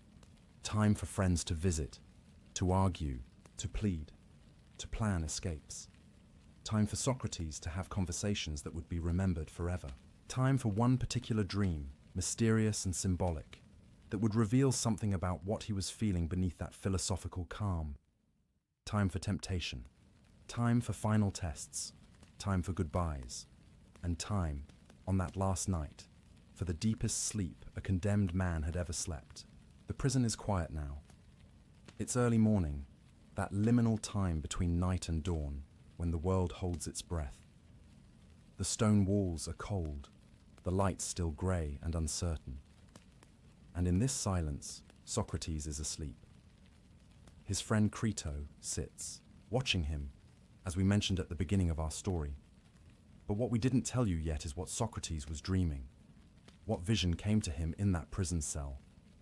Speaker 1: time for friends to visit, to argue, to plead, to plan escapes. Time for Socrates to have conversations that would be remembered forever. Time for one particular dream, mysterious and symbolic, that would reveal something about what he was feeling beneath that philosophical calm. Time for temptation. Time for final tests. Time for goodbyes. And time, on that last night, for the deepest sleep a condemned man had ever slept. The prison is quiet now. It's early morning, that liminal time between night and dawn, when the world holds its breath. The stone walls are cold, the light still grey and uncertain. And in this silence, Socrates is asleep. His friend Crito sits, watching him, as we mentioned at the beginning of our story. But what we didn't tell you yet is what Socrates was dreaming. What vision came to him in that prison cell,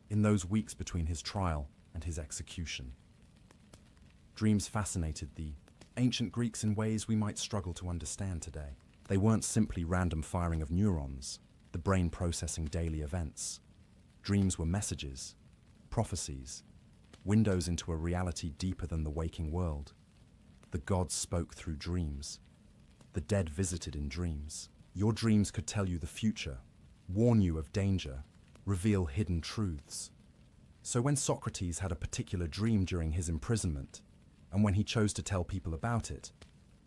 Speaker 1: in those weeks between his trial and his execution. Dreams fascinated the ancient Greeks in ways we might struggle to understand today. They weren't simply random firing of neurons, the brain processing daily events. Dreams were messages, prophecies, windows into a reality deeper than the waking world. The gods spoke through dreams. The dead visited in dreams. Your dreams could tell you the future, warn you of danger, reveal hidden truths. So when Socrates had a particular dream during his imprisonment, and when he chose to tell people about it,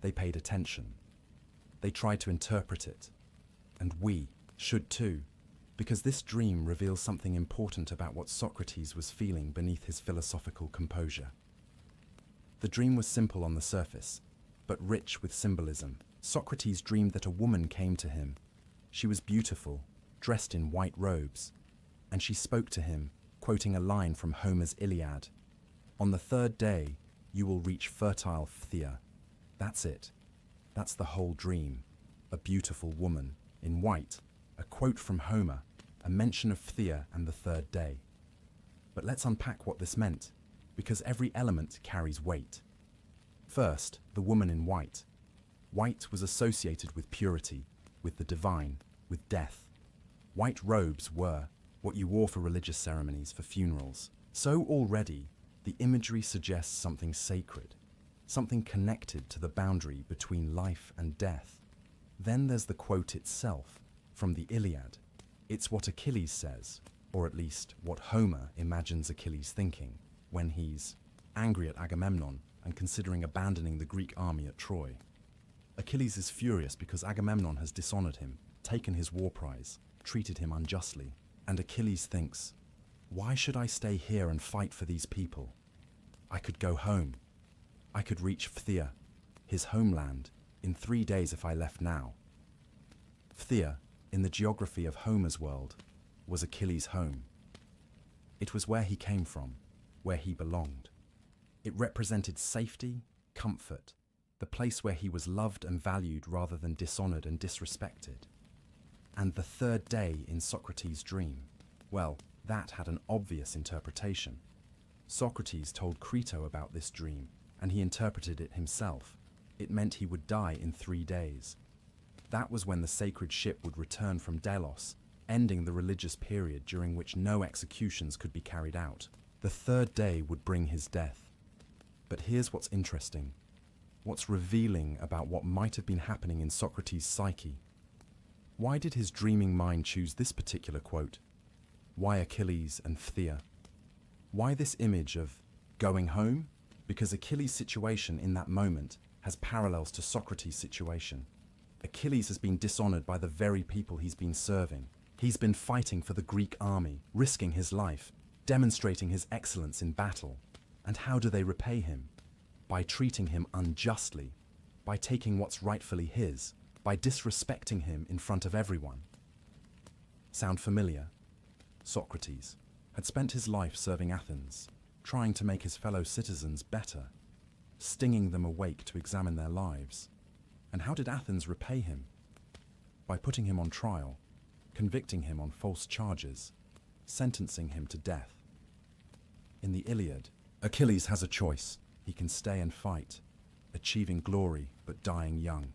Speaker 1: they paid attention. They tried to interpret it. And we should too, because this dream reveals something important about what Socrates was feeling beneath his philosophical composure. The dream was simple on the surface, but rich with symbolism. Socrates dreamed that a woman came to him. She was beautiful, dressed in white robes, and she spoke to him, quoting a line from Homer's Iliad. "On the third day, you will reach fertile Phthia. That's it. That's the whole dream. A beautiful woman, in white, a quote from Homer, a mention of Phthia and the third day. But let's unpack what this meant, because every element carries weight. First, the woman in white. White was associated with purity, with the divine, with death. White robes were what you wore for religious ceremonies, for funerals. So already, the imagery suggests something sacred, something connected to the boundary between life and death. Then there's the quote itself, from the Iliad. It's what Achilles says, or at least what Homer imagines Achilles thinking, when he's angry at Agamemnon and considering abandoning the Greek army at Troy. Achilles is furious because Agamemnon has dishonored him, taken his war prize, treated him unjustly. And Achilles thinks, why should I stay here and fight for these people? I could go home. I could reach Phthia, his homeland, in 3 days if I left now. Phthia, in the geography of Homer's world, was Achilles' home. It was where he came from, where he belonged. It represented safety, comfort, the place where he was loved and valued rather than dishonored and disrespected. And the third day in Socrates' dream, well, that had an obvious interpretation. Socrates told Crito about this dream, and he interpreted it himself. It meant he would die in 3 days. That was when the sacred ship would return from Delos, ending the religious period during which no executions could be carried out. The third day would bring his death. But here's what's interesting. What's revealing about what might have been happening in Socrates' psyche. Why did his dreaming mind choose this particular quote? Why Achilles and Phthia? Why this image of going home? Because Achilles' situation in that moment has parallels to Socrates' situation. Achilles has been dishonored by the very people he's been serving. He's been fighting for the Greek army, risking his life, demonstrating his excellence in battle. And how do they repay him? By treating him unjustly, by taking what's rightfully his, by disrespecting him in front of everyone. Sound familiar? Socrates had spent his life serving Athens, trying to make his fellow citizens better, stinging them awake to examine their lives. And how did Athens repay him? By putting him on trial, convicting him on false charges, sentencing him to death. In the Iliad, Achilles has a choice. He can stay and fight, achieving glory but dying young.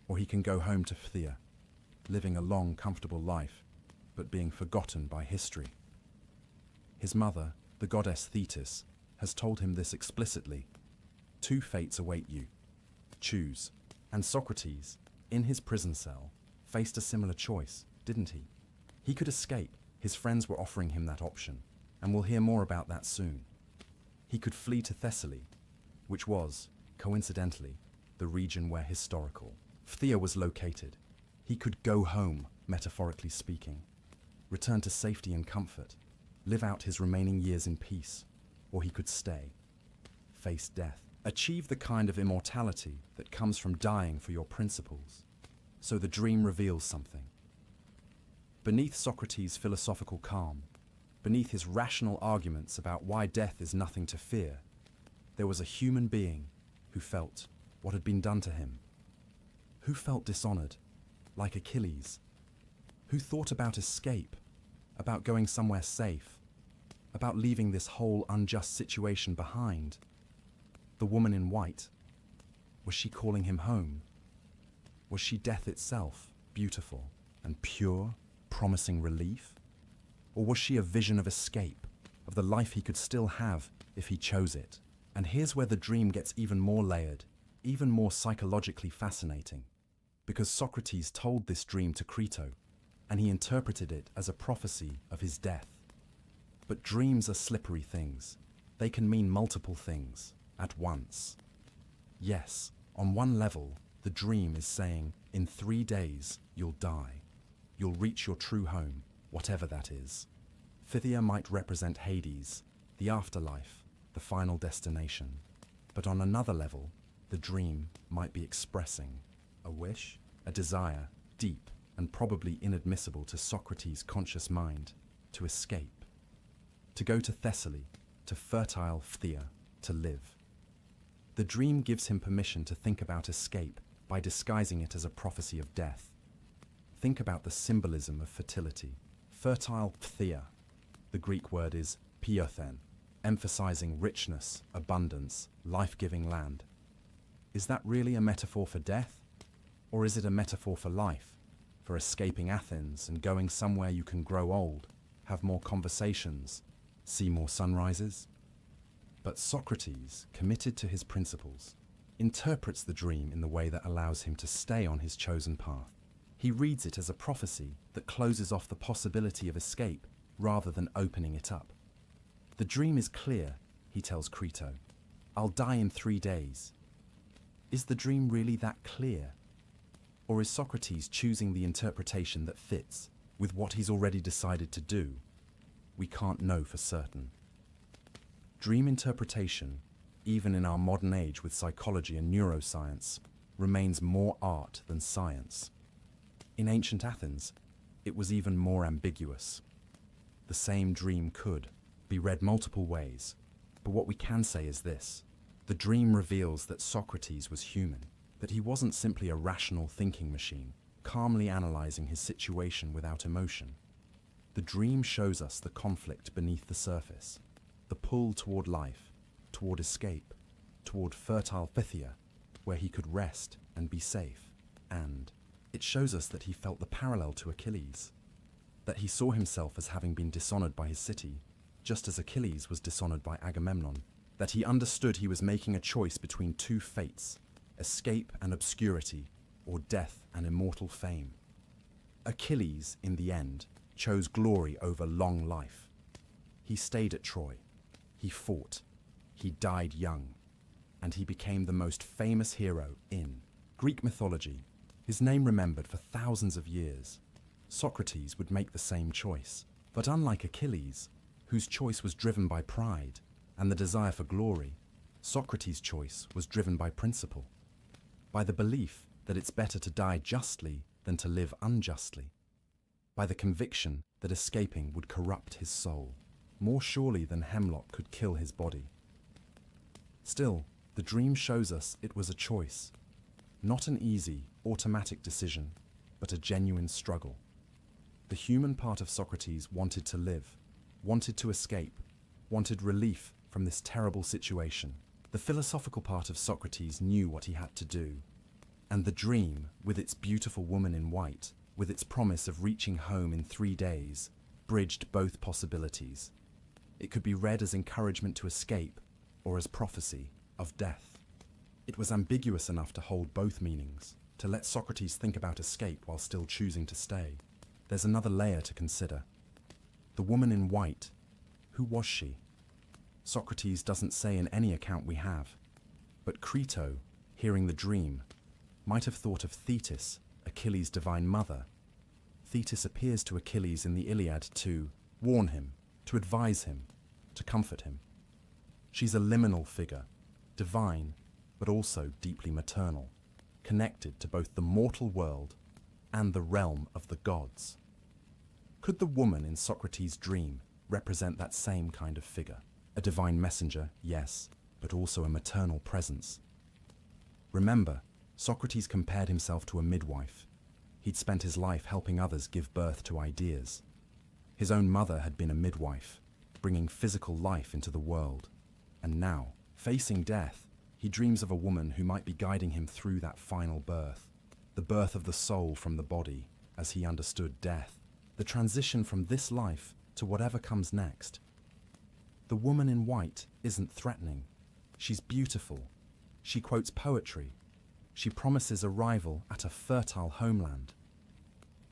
Speaker 1: Or he can go home to Phthia, living a long, comfortable life, but being forgotten by history. His mother, the goddess Thetis, has told him this explicitly. 2 fates await you. Choose. And Socrates, in his prison cell, faced a similar choice, didn't he? He could escape. His friends were offering him that option, and we'll hear more about that soon. He could flee to Thessaly, which was, coincidentally, the region where historical Phthia was located. He could go home, metaphorically speaking, return to safety and comfort, live out his remaining years in peace, or he could stay, face death, achieve the kind of immortality that comes from dying for your principles. So the dream reveals something. Beneath Socrates' philosophical calm, beneath his rational arguments about why death is nothing to fear, there was a human being who felt what had been done to him, who felt dishonored, like Achilles, who thought about escape, about going somewhere safe, about leaving this whole unjust situation behind. The woman in white, was she calling him home? Was she death itself, beautiful and pure, promising relief? Or was she a vision of escape, of the life he could still have if he chose it? And here's where the dream gets even more layered, even more psychologically fascinating. Because Socrates told this dream to Crito, and he interpreted it as a prophecy of his death. But dreams are slippery things. They can mean multiple things at once. Yes, on one level, the dream is saying, in 3 days, you'll die. You'll reach your true home, whatever that is. Phthia might represent Hades, the afterlife, the final destination. But on another level, the dream might be expressing a wish, a desire, deep and probably inadmissible to Socrates' conscious mind, to escape, to go to Thessaly, to fertile Phthia, to live. The dream gives him permission to think about escape by disguising it as a prophecy of death. Think about the symbolism of fertility. Fertile phthia. The Greek word is piothen, emphasizing richness, abundance, life-giving land. Is that really a metaphor for death? Or is it a metaphor for life, for escaping Athens and going somewhere you can grow old, have more conversations, see more sunrises? But Socrates, committed to his principles, interprets the dream in the way that allows him to stay on his chosen path. He reads it as a prophecy that closes off the possibility of escape rather than opening it up. The dream is clear, he tells Crito. I'll die in 3 days. Is the dream really that clear? Or is Socrates choosing the interpretation that fits with what he's already decided to do? We can't know for certain. Dream interpretation, even in our modern age with psychology and neuroscience, remains more art than science. In ancient Athens, it was even more ambiguous. The same dream could be read multiple ways, but what we can say is this. The dream reveals that Socrates was human, that he wasn't simply a rational thinking machine, calmly analyzing his situation without emotion. The dream shows us the conflict beneath the surface, the pull toward life, toward escape, toward fertile Phthia, where he could rest and be safe, and it shows us that he felt the parallel to Achilles, that he saw himself as having been dishonored by his city, just as Achilles was dishonored by Agamemnon, that he understood he was making a choice between two fates, escape and obscurity, or death and immortal fame. Achilles, in the end, chose glory over long life. He stayed at Troy. He fought. He died young. And he became the most famous hero in Greek mythology, his name remembered for thousands of years. Socrates would make the same choice. But unlike Achilles, whose choice was driven by pride and the desire for glory, Socrates' choice was driven by principle, by the belief that it's better to die justly than to live unjustly, by the conviction that escaping would corrupt his soul, more surely than hemlock could kill his body. Still, the dream shows us it was a choice, not an easy, automatic decision, but a genuine struggle. The human part of Socrates wanted to live, wanted to escape, wanted relief from this terrible situation. The philosophical part of Socrates knew what he had to do. And the dream, with its beautiful woman in white, with its promise of reaching home in 3 days, bridged both possibilities. It could be read as encouragement to escape, or as prophecy of death. It was ambiguous enough to hold both meanings, to let Socrates think about escape while still choosing to stay. There's another layer to consider. The woman in white, who was she? Socrates doesn't say in any account we have, but Crito, hearing the dream, might have thought of Thetis, Achilles' divine mother. Thetis appears to Achilles in the Iliad to warn him, to advise him, to comfort him. She's a liminal figure, divine, but also deeply maternal, connected to both the mortal world and the realm of the gods. Could the woman in Socrates' dream represent that same kind of figure? A divine messenger, yes, but also a maternal presence. Remember, Socrates compared himself to a midwife. He'd spent his life helping others give birth to ideas. His own mother had been a midwife, bringing physical life into the world. And now, facing death, he dreams of a woman who might be guiding him through that final birth, the birth of the soul from the body, as he understood death, the transition from this life to whatever comes next. The woman in white isn't threatening. She's beautiful. She quotes poetry. She promises arrival at a fertile homeland.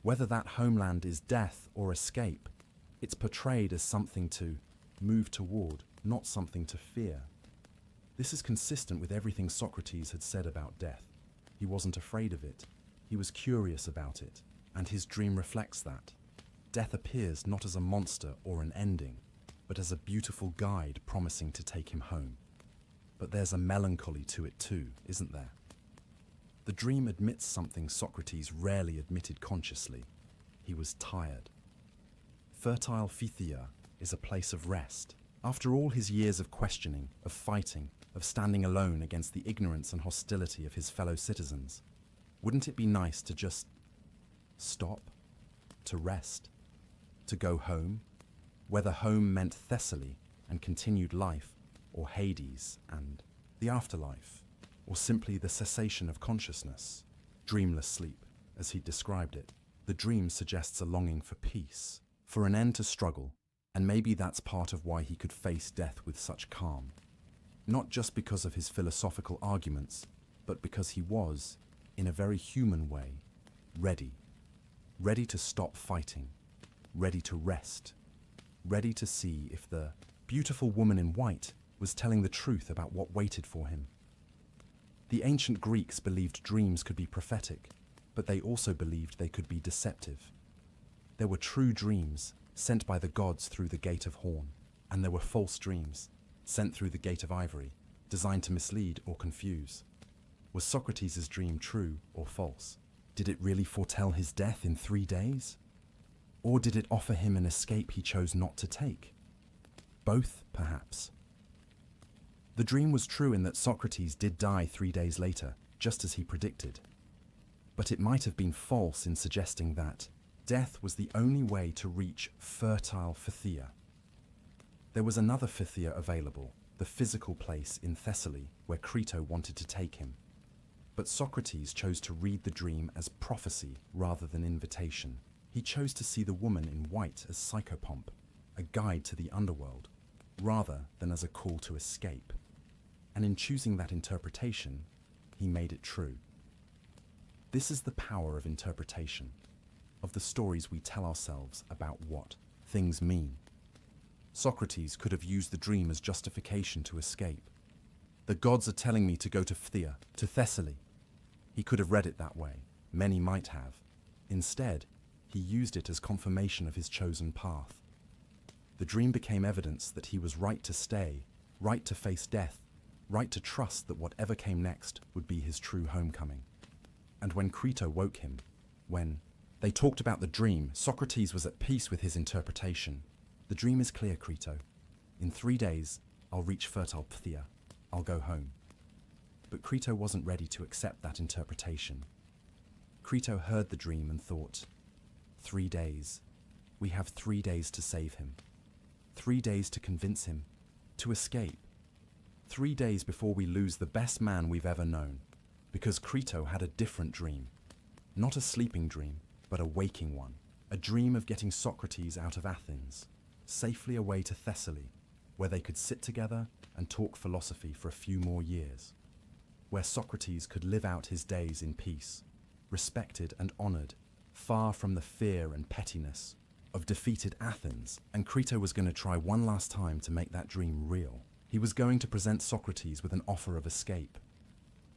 Speaker 1: Whether that homeland is death or escape, it's portrayed as something to move toward, not something to fear. This is consistent with everything Socrates had said about death. He wasn't afraid of it. He was curious about it, and his dream reflects that. Death appears not as a monster or an ending, but as a beautiful guide promising to take him home. But there's a melancholy to it too, isn't there? The dream admits something Socrates rarely admitted consciously. He was tired. Fertile Phthia is a place of rest, After all his years of questioning, of fighting, of standing alone against the ignorance and hostility of his fellow citizens, wouldn't it be nice to just stop, to rest, to go home, whether home meant Thessaly and continued life, or Hades and the afterlife, or simply the cessation of consciousness, dreamless sleep, as he described it. The dream suggests a longing for peace, for an end to struggle, and maybe that's part of why he could face death with such calm. Not just because of his philosophical arguments, but because he was, in a very human way, ready. Ready to stop fighting, ready to rest, ready to see if the beautiful woman in white was telling the truth about what waited for him. The ancient Greeks believed dreams could be prophetic, but they also believed they could be deceptive. There were true dreams sent by the gods through the gate of horn, and there were false dreams sent through the gate of ivory, designed to mislead or confuse. Was Socrates' dream true or false? Did it really foretell his death in 3 days? Or did it offer him an escape he chose not to take? Both, perhaps. The dream was true in that Socrates did die 3 days later, just as he predicted. But it might have been false in suggesting that death was the only way to reach fertile Phthia. There was another Phthia available, the physical place in Thessaly where Crito wanted to take him. But Socrates chose to read the dream as prophecy rather than invitation. He chose to see the woman in white as psychopomp, a guide to the underworld, rather than as a call to escape. And in choosing that interpretation, he made it true. This is the power of interpretation, of the stories we tell ourselves about what things mean. Socrates could have used the dream as justification to escape. The gods are telling me to go to Phthia, to Thessaly. He could have read it that way. Many might have. Instead, he used it as confirmation of his chosen path. The dream became evidence that he was right to stay, right to face death, right to trust that whatever came next would be his true homecoming. And when Crito woke him, when they talked about the dream, Socrates was at peace with his interpretation. The dream is clear, Crito. In 3 days, I'll reach fertile Phthia. I'll go home. But Crito wasn't ready to accept that interpretation. Crito heard the dream and thought, 3 days. We have 3 days to save him. 3 days to convince him, to escape. 3 days before we lose the best man we've ever known. Because Crito had a different dream. Not a sleeping dream, but a waking one. A dream of getting Socrates out of Athens, safely away to Thessaly, where they could sit together and talk philosophy for a few more years. Where Socrates could live out his days in peace, respected and honored, far from the fear and pettiness of defeated Athens. And Crito was going to try one last time to make that dream real. He was going to present Socrates with an offer of escape,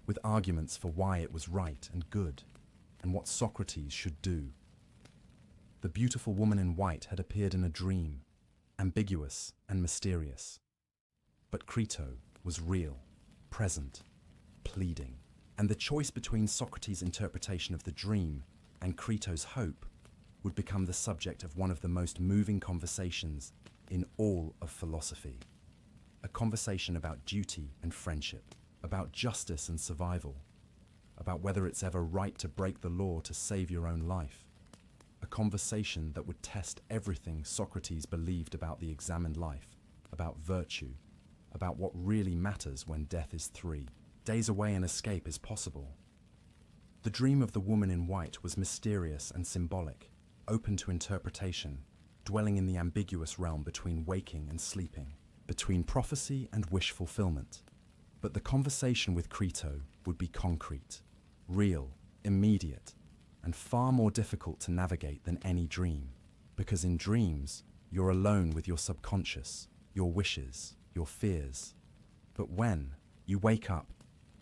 Speaker 1: with arguments for why it was right and good, and what Socrates should do. The beautiful woman in white had appeared in a dream, ambiguous and mysterious. But Crito was real, present, pleading. And the choice between Socrates' interpretation of the dream and Crito's hope would become the subject of one of the most moving conversations in all of philosophy. A conversation about duty and friendship, about justice and survival, about whether it's ever right to break the law to save your own life. A conversation that would test everything Socrates believed about the examined life, about virtue, about what really matters when death is 3 days away and escape is possible. The dream of the woman in white was mysterious and symbolic, open to interpretation, dwelling in the ambiguous realm between waking and sleeping, between prophecy and wish fulfillment. But the conversation with Crito would be concrete, real, immediate, and far more difficult to navigate than any dream. Because in dreams, you're alone with your subconscious, your wishes, your fears. But when you wake up,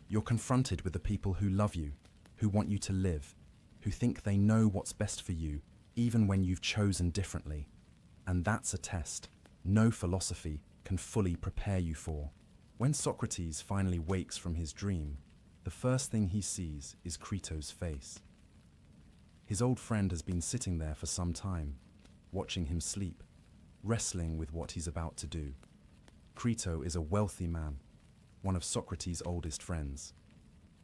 Speaker 1: you're confronted with the people who love you, who want you to live, who think they know what's best for you, even when you've chosen differently. And that's a test no philosophy can fully prepare you for. When Socrates finally wakes from his dream, the first thing he sees is Crito's face. His old friend has been sitting there for some time, watching him sleep, wrestling with what he's about to do. Crito is a wealthy man, one of Socrates' oldest friends.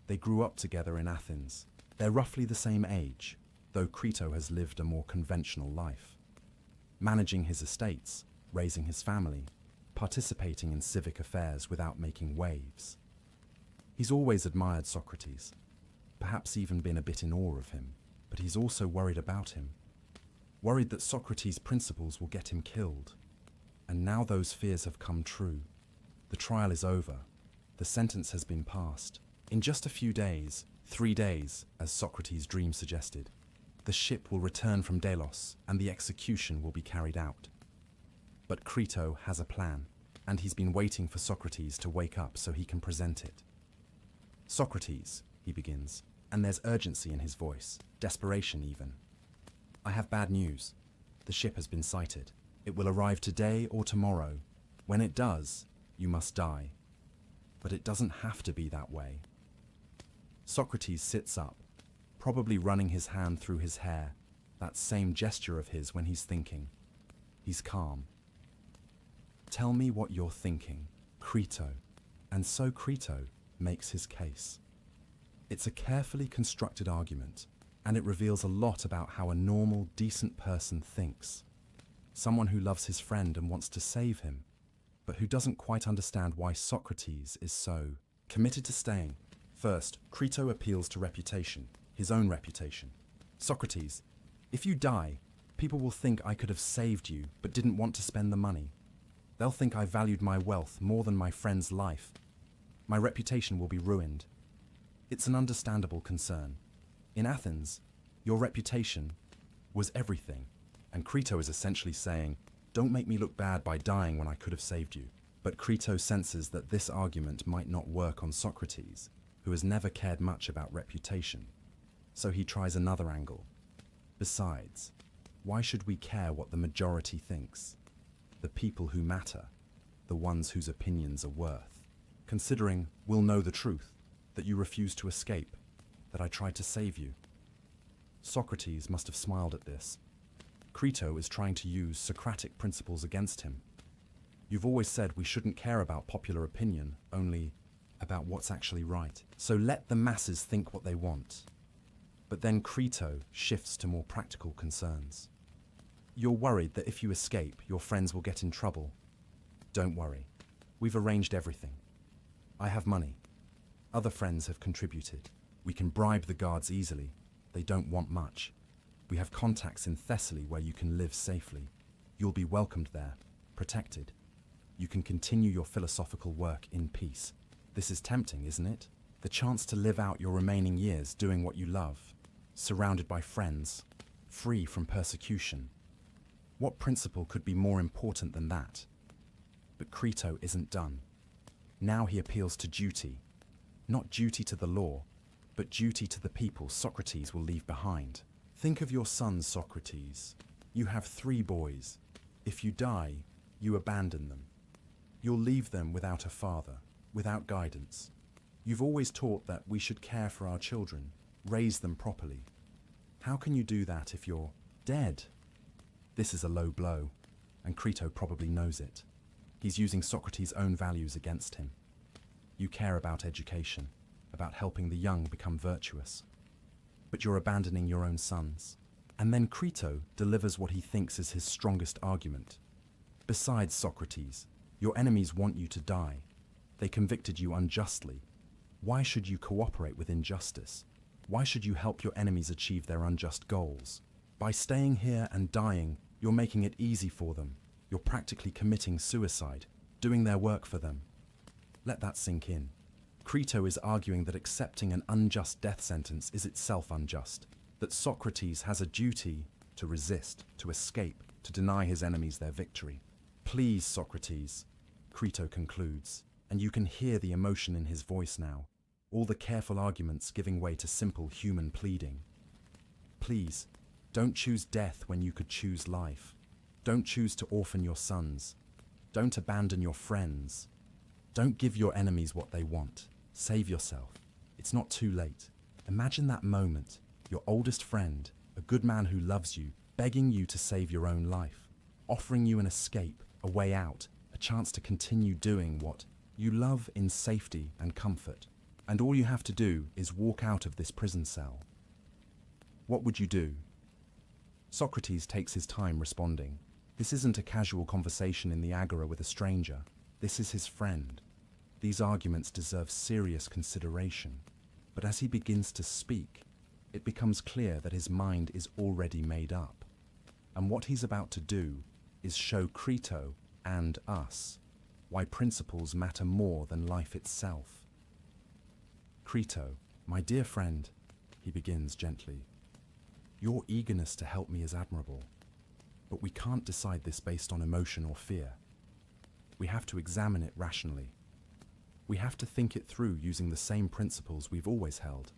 Speaker 1: They grew up together in Athens. They're roughly the same age, though Crito has lived a more conventional life, managing his estates, raising his family, participating in civic affairs without making waves. He's always admired Socrates, perhaps even been a bit in awe of him, but he's also worried about him, worried that Socrates' principles will get him killed. And now those fears have come true. The trial is over. The sentence has been passed. In just a few days, 3 days, as Socrates' dream suggested, the ship will return from Delos and the execution will be carried out. But Crito has a plan, and he's been waiting for Socrates to wake up so he can present it. Socrates, he begins, and there's urgency in his voice, desperation even. I have bad news. The ship has been sighted. It will arrive today or tomorrow. When it does, you must die. But it doesn't have to be that way. Socrates sits up, probably running his hand through his hair, that same gesture of his when he's thinking. He's calm. Tell me what you're thinking, Crito. And so Crito makes his case. It's a carefully constructed argument, and it reveals a lot about how a normal, decent person thinks. Someone who loves his friend and wants to save him, but who doesn't quite understand why Socrates is so committed to staying. First, Crito appeals to reputation, his own reputation. Socrates, if you die, people will think I could have saved you but didn't want to spend the money. They'll think I valued my wealth more than my friend's life. My reputation will be ruined. It's an understandable concern. In Athens, your reputation was everything, and Crito is essentially saying, don't make me look bad by dying when I could have saved you. But Crito senses that this argument might not work on Socrates, who has never cared much about reputation. So he tries another angle. Besides, why should we care what the majority thinks? The people who matter, the ones whose opinions are worth. Considering we'll know the truth, that you refuse to escape, that I tried to save you. Socrates must have smiled at this. Crito is trying to use Socratic principles against him. You've always said we shouldn't care about popular opinion, only about what's actually right. So let the masses think what they want. But then Crito shifts to more practical concerns. You're worried that if you escape, your friends will get in trouble. Don't worry. We've arranged everything. I have money. Other friends have contributed. We can bribe the guards easily. They don't want much. We have contacts in Thessaly where you can live safely. You'll be welcomed there, protected. You can continue your philosophical work in peace. This is tempting, isn't it? The chance to live out your remaining years doing what you love, surrounded by friends, free from persecution. What principle could be more important than that? But Crito isn't done. Now he appeals to duty. Not duty to the law, but duty to the people Socrates will leave behind. Think of your sons, Socrates. You have 3 boys. If you die, you abandon them. You'll leave them without a father, without guidance. You've always taught that we should care for our children, raise them properly. How can you do that if you're dead? This is a low blow, and Crito probably knows it. He's using Socrates' own values against him. You care about education, about helping the young become virtuous. But you're abandoning your own sons. And then Crito delivers what he thinks is his strongest argument. Besides, Socrates, your enemies want you to die. They convicted you unjustly. Why should you cooperate with injustice? Why should you help your enemies achieve their unjust goals? By staying here and dying, you're making it easy for them. You're practically committing suicide, doing their work for them. Let that sink in. Crito is arguing that accepting an unjust death sentence is itself unjust, that Socrates has a duty to resist, to escape, to deny his enemies their victory. Please, Socrates, Crito concludes, and you can hear the emotion in his voice now, all the careful arguments giving way to simple human pleading. Please, don't choose death when you could choose life. Don't choose to orphan your sons. Don't abandon your friends. Don't give your enemies what they want. Save yourself. It's not too late. Imagine that moment, your oldest friend, a good man who loves you, begging you to save your own life, offering you an escape, a way out, a chance to continue doing what you love in safety and comfort. And all you have to do is walk out of this prison cell. What would you do? Socrates takes his time responding. This isn't a casual conversation in the agora with a stranger. This is his friend. These arguments deserve serious consideration. But as he begins to speak, it becomes clear that his mind is already made up. And what he's about to do is show Crito and us why principles matter more than life itself. Crito, my dear friend, he begins gently. Your eagerness to help me is admirable, but we can't decide this based on emotion or fear. We have to examine it rationally. We have to think it through using the same principles we've always held.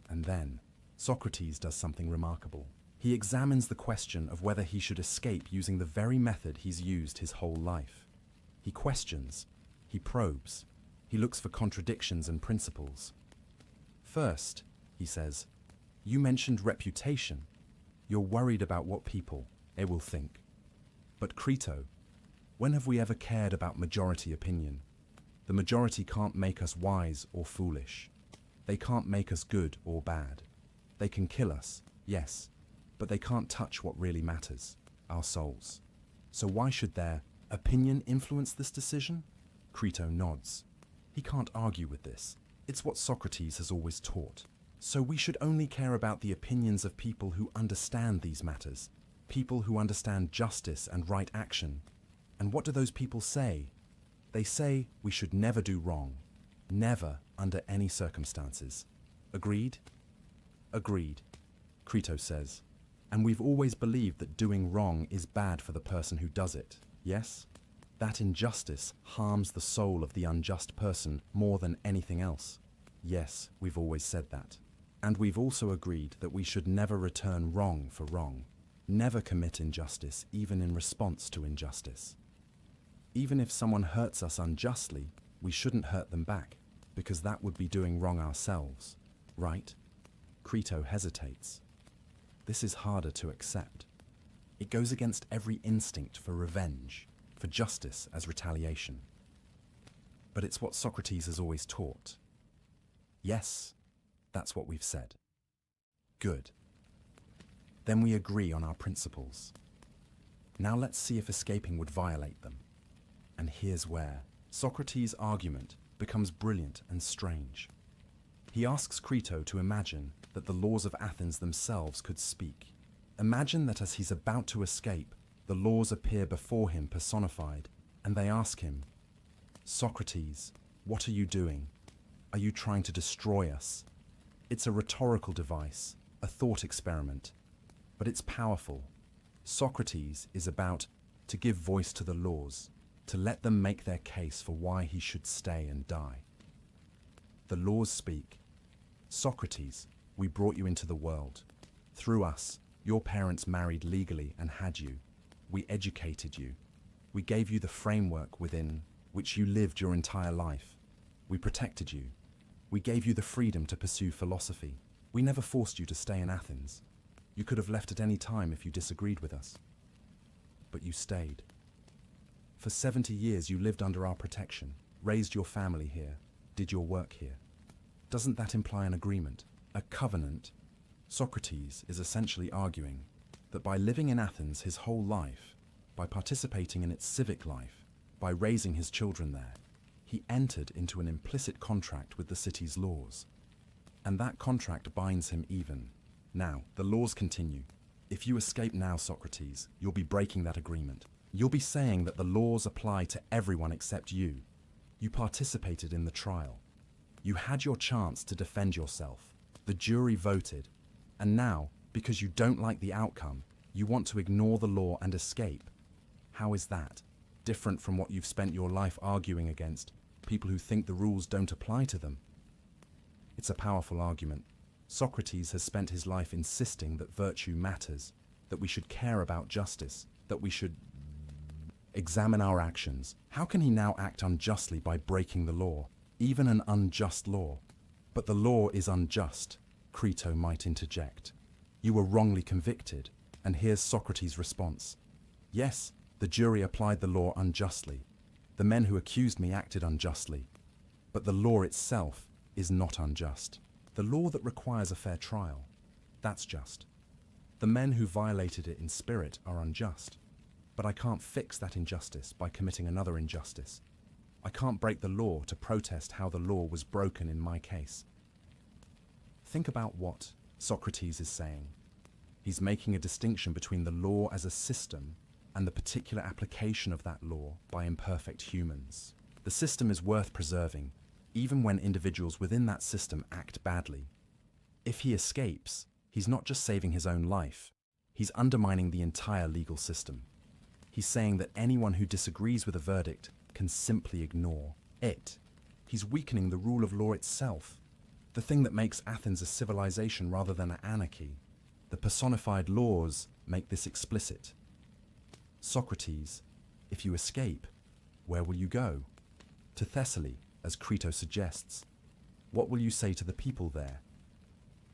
Speaker 1: And then, Socrates does something remarkable. He examines the question of whether he should escape using the very method he's used his whole life. He questions, he probes, he looks for contradictions and principles. First, he says, you mentioned reputation. You're worried about what people, they will think. But Crito, when have we ever cared about majority opinion? The majority can't make us wise or foolish. They can't make us good or bad. They can kill us, yes, but they can't touch what really matters, our souls. So why should their opinion influence this decision? Crito nods. He can't argue with this. It's what Socrates has always taught. So we should only care about the opinions of people who understand these matters, people who understand justice and right action. And what do those people say? They say we should never do wrong, never under any circumstances. Agreed? Agreed, Crito says. And we've always believed that doing wrong is bad for the person who does it, yes? That injustice harms the soul of the unjust person more than anything else. Yes, we've always said that. And we've also agreed that we should never return wrong for wrong, never commit injustice even in response to injustice. Even if someone hurts us unjustly, we shouldn't hurt them back, because that would be doing wrong ourselves, right? Crito hesitates. This is harder to accept. It goes against every instinct for revenge, for justice as retaliation. But it's what Socrates has always taught. Yes, that's what we've said. Good. Then we agree on our principles. Now let's see if escaping would violate them. And here's where Socrates' argument becomes brilliant and strange. He asks Crito to imagine that the laws of Athens themselves could speak. Imagine that as he's about to escape, the laws appear before him personified, and they ask him, Socrates, what are you doing? Are you trying to destroy us? It's a rhetorical device, a thought experiment, but it's powerful. Socrates is about to give voice to the laws, to let them make their case for why he should stay and die. The laws speak. Socrates, we brought you into the world. Through us, your parents married legally and had you. We educated you. We gave you the framework within which you lived your entire life. We protected you. We gave you the freedom to pursue philosophy. We never forced you to stay in Athens. You could have left at any time if you disagreed with us. But you stayed. For 70 years you lived under our protection, raised your family here, did your work here. Doesn't that imply an agreement, a covenant? Socrates is essentially arguing that by living in Athens his whole life, by participating in its civic life, by raising his children there, he entered into an implicit contract with the city's laws. And that contract binds him even. Now, the laws continue. If you escape now, Socrates, you'll be breaking that agreement. You'll be saying that the laws apply to everyone except you. You participated in the trial. You had your chance to defend yourself. The jury voted. And now, because you don't like the outcome, you want to ignore the law and escape. How is that different from what you've spent your life arguing against, people who think the rules don't apply to them? It's a powerful argument. Socrates has spent his life insisting that virtue matters, that we should care about justice, that we should examine our actions. How can he now act unjustly by breaking the law, even an unjust law? But the law is unjust, Crito might interject. You were wrongly convicted, and here's Socrates' response. Yes, the jury applied the law unjustly, The men who accused me acted unjustly, but the law itself is not unjust. The law that requires a fair trial, that's just. The men who violated it in spirit are unjust, but I can't fix that injustice by committing another injustice. I can't break the law to protest how the law was broken in my case. Think about what Socrates is saying. He's making a distinction between the law as a system and the particular application of that law by imperfect humans. The system is worth preserving, even when individuals within that system act badly. If he escapes, he's not just saving his own life, he's undermining the entire legal system. He's saying that anyone who disagrees with a verdict can simply ignore it. He's weakening the rule of law itself, the thing that makes Athens a civilization rather than an anarchy. The personified laws make this explicit. Socrates, if you escape, where will you go? To Thessaly, as Crito suggests. What will you say to the people there?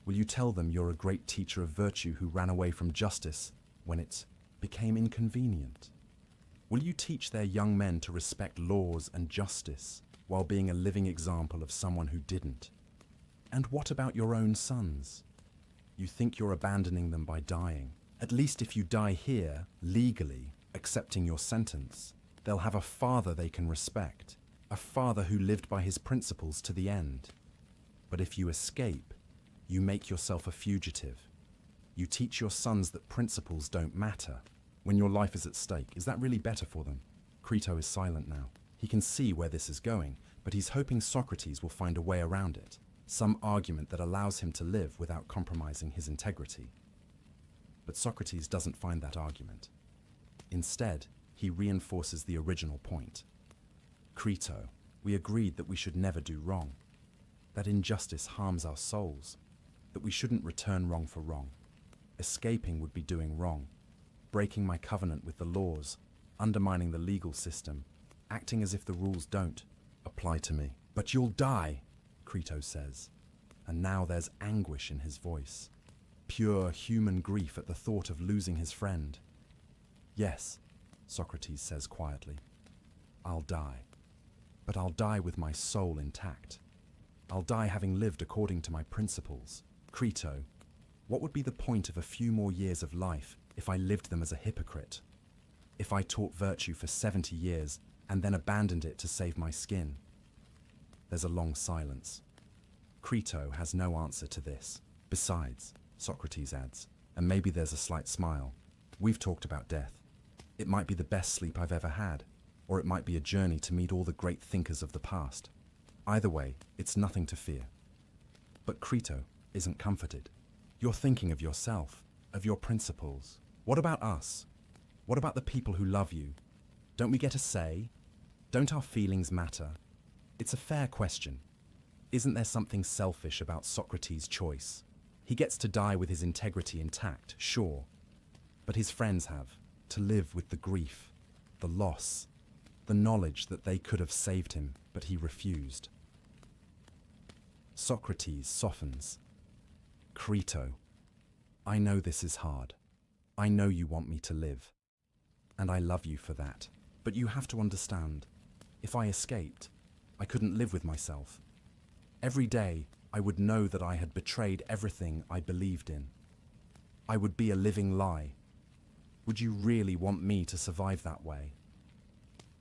Speaker 1: Will you tell them you're a great teacher of virtue who ran away from justice when it became inconvenient? Will you teach their young men to respect laws and justice while being a living example of someone who didn't? And what about your own sons? You think you're abandoning them by dying. At least if you die here, legally, accepting your sentence, they'll have a father they can respect, a father who lived by his principles to the end. But if you escape, you make yourself a fugitive. You teach your sons that principles don't matter. When your life is at stake, is that really better for them? Crito is silent now. He can see where this is going, but he's hoping Socrates will find a way around it, some argument that allows him to live without compromising his integrity. But Socrates doesn't find that argument. Instead, he reinforces the original point. Crito, we agreed that we should never do wrong, that injustice harms our souls, that we shouldn't return wrong for wrong. Escaping would be doing wrong, breaking my covenant with the laws, undermining the legal system, acting as if the rules don't apply to me. But you'll die, Crito says, and now there's anguish in his voice, pure human grief at the thought of losing his friend. Yes, Socrates says quietly, I'll die, but I'll die with my soul intact. I'll die having lived according to my principles. Crito, what would be the point of a few more years of life if I lived them as a hypocrite? If I taught virtue for 70 years and then abandoned it to save my skin? There's a long silence. Crito has no answer to this. Besides, Socrates adds, and maybe there's a slight smile, we've talked about death. It might be the best sleep I've ever had, or it might be a journey to meet all the great thinkers of the past. Either way, it's nothing to fear. But Crito isn't comforted. You're thinking of yourself, of your principles. What about us? What about the people who love you? Don't we get a say? Don't our feelings matter? It's a fair question. Isn't there something selfish about Socrates' choice? He gets to die with his integrity intact, sure. But his friends have to live with the grief, the loss, the knowledge that they could have saved him, but he refused. Socrates softens. Crito, I know this is hard. I know you want me to live. And I love you for that. But you have to understand, if I escaped, I couldn't live with myself. Every day, I would know that I had betrayed everything I believed in. I would be a living lie. Would you really want me to survive that way?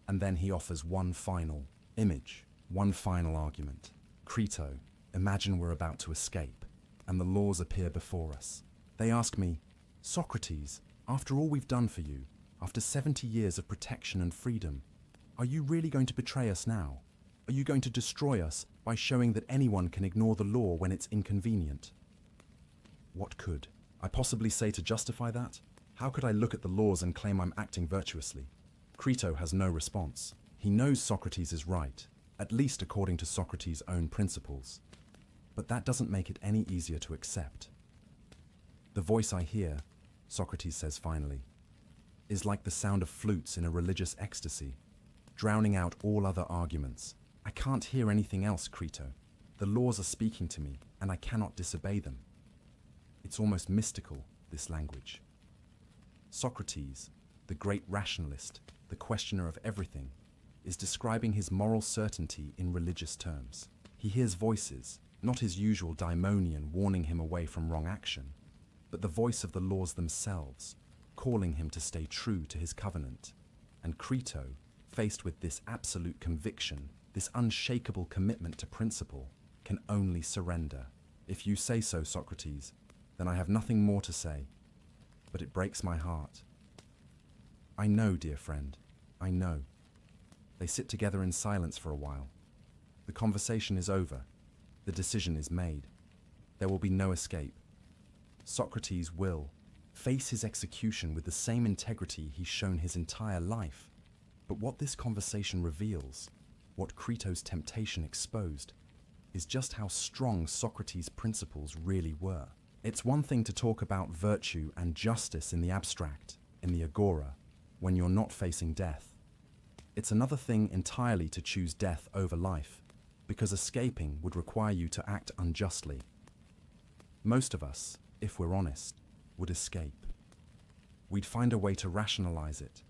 Speaker 1: And then he offers one final image, one final argument. Crito, imagine we're about to escape, and the laws appear before us. They ask me, Socrates, after all we've done for you, after 70 years of protection and freedom, are you really going to betray us now? Are you going to destroy us by showing that anyone can ignore the law when it's inconvenient? What could I possibly say to justify that? How could I look at the laws and claim I'm acting virtuously? Crito has no response. He knows Socrates is right, at least according to Socrates' own principles. But that doesn't make it any easier to accept. The voice I hear, Socrates says finally, is like the sound of flutes in a religious ecstasy, drowning out all other arguments. I can't hear anything else, Crito. The laws are speaking to me, and I cannot disobey them. It's almost mystical, this language. Socrates, the great rationalist, the questioner of everything, is describing his moral certainty in religious terms. He hears voices, not his usual daimonian warning him away from wrong action, but the voice of the laws themselves, calling him to stay true to his covenant. And Crito, faced with this absolute conviction, this unshakable commitment to principle, can only surrender. If you say so, Socrates, then I have nothing more to say, but it breaks my heart. I know, dear friend, I know. They sit together in silence for a while. The conversation is over. The decision is made. There will be no escape. Socrates will face his execution with the same integrity he's shown his entire life. But what this conversation reveals, what Crito's temptation exposed, is just how strong Socrates' principles really were. It's one thing to talk about virtue and justice in the abstract, in the agora, when you're not facing death. It's another thing entirely to choose death over life, because escaping would require you to act unjustly. Most of us, if we're honest, would escape. We'd find a way to rationalize it.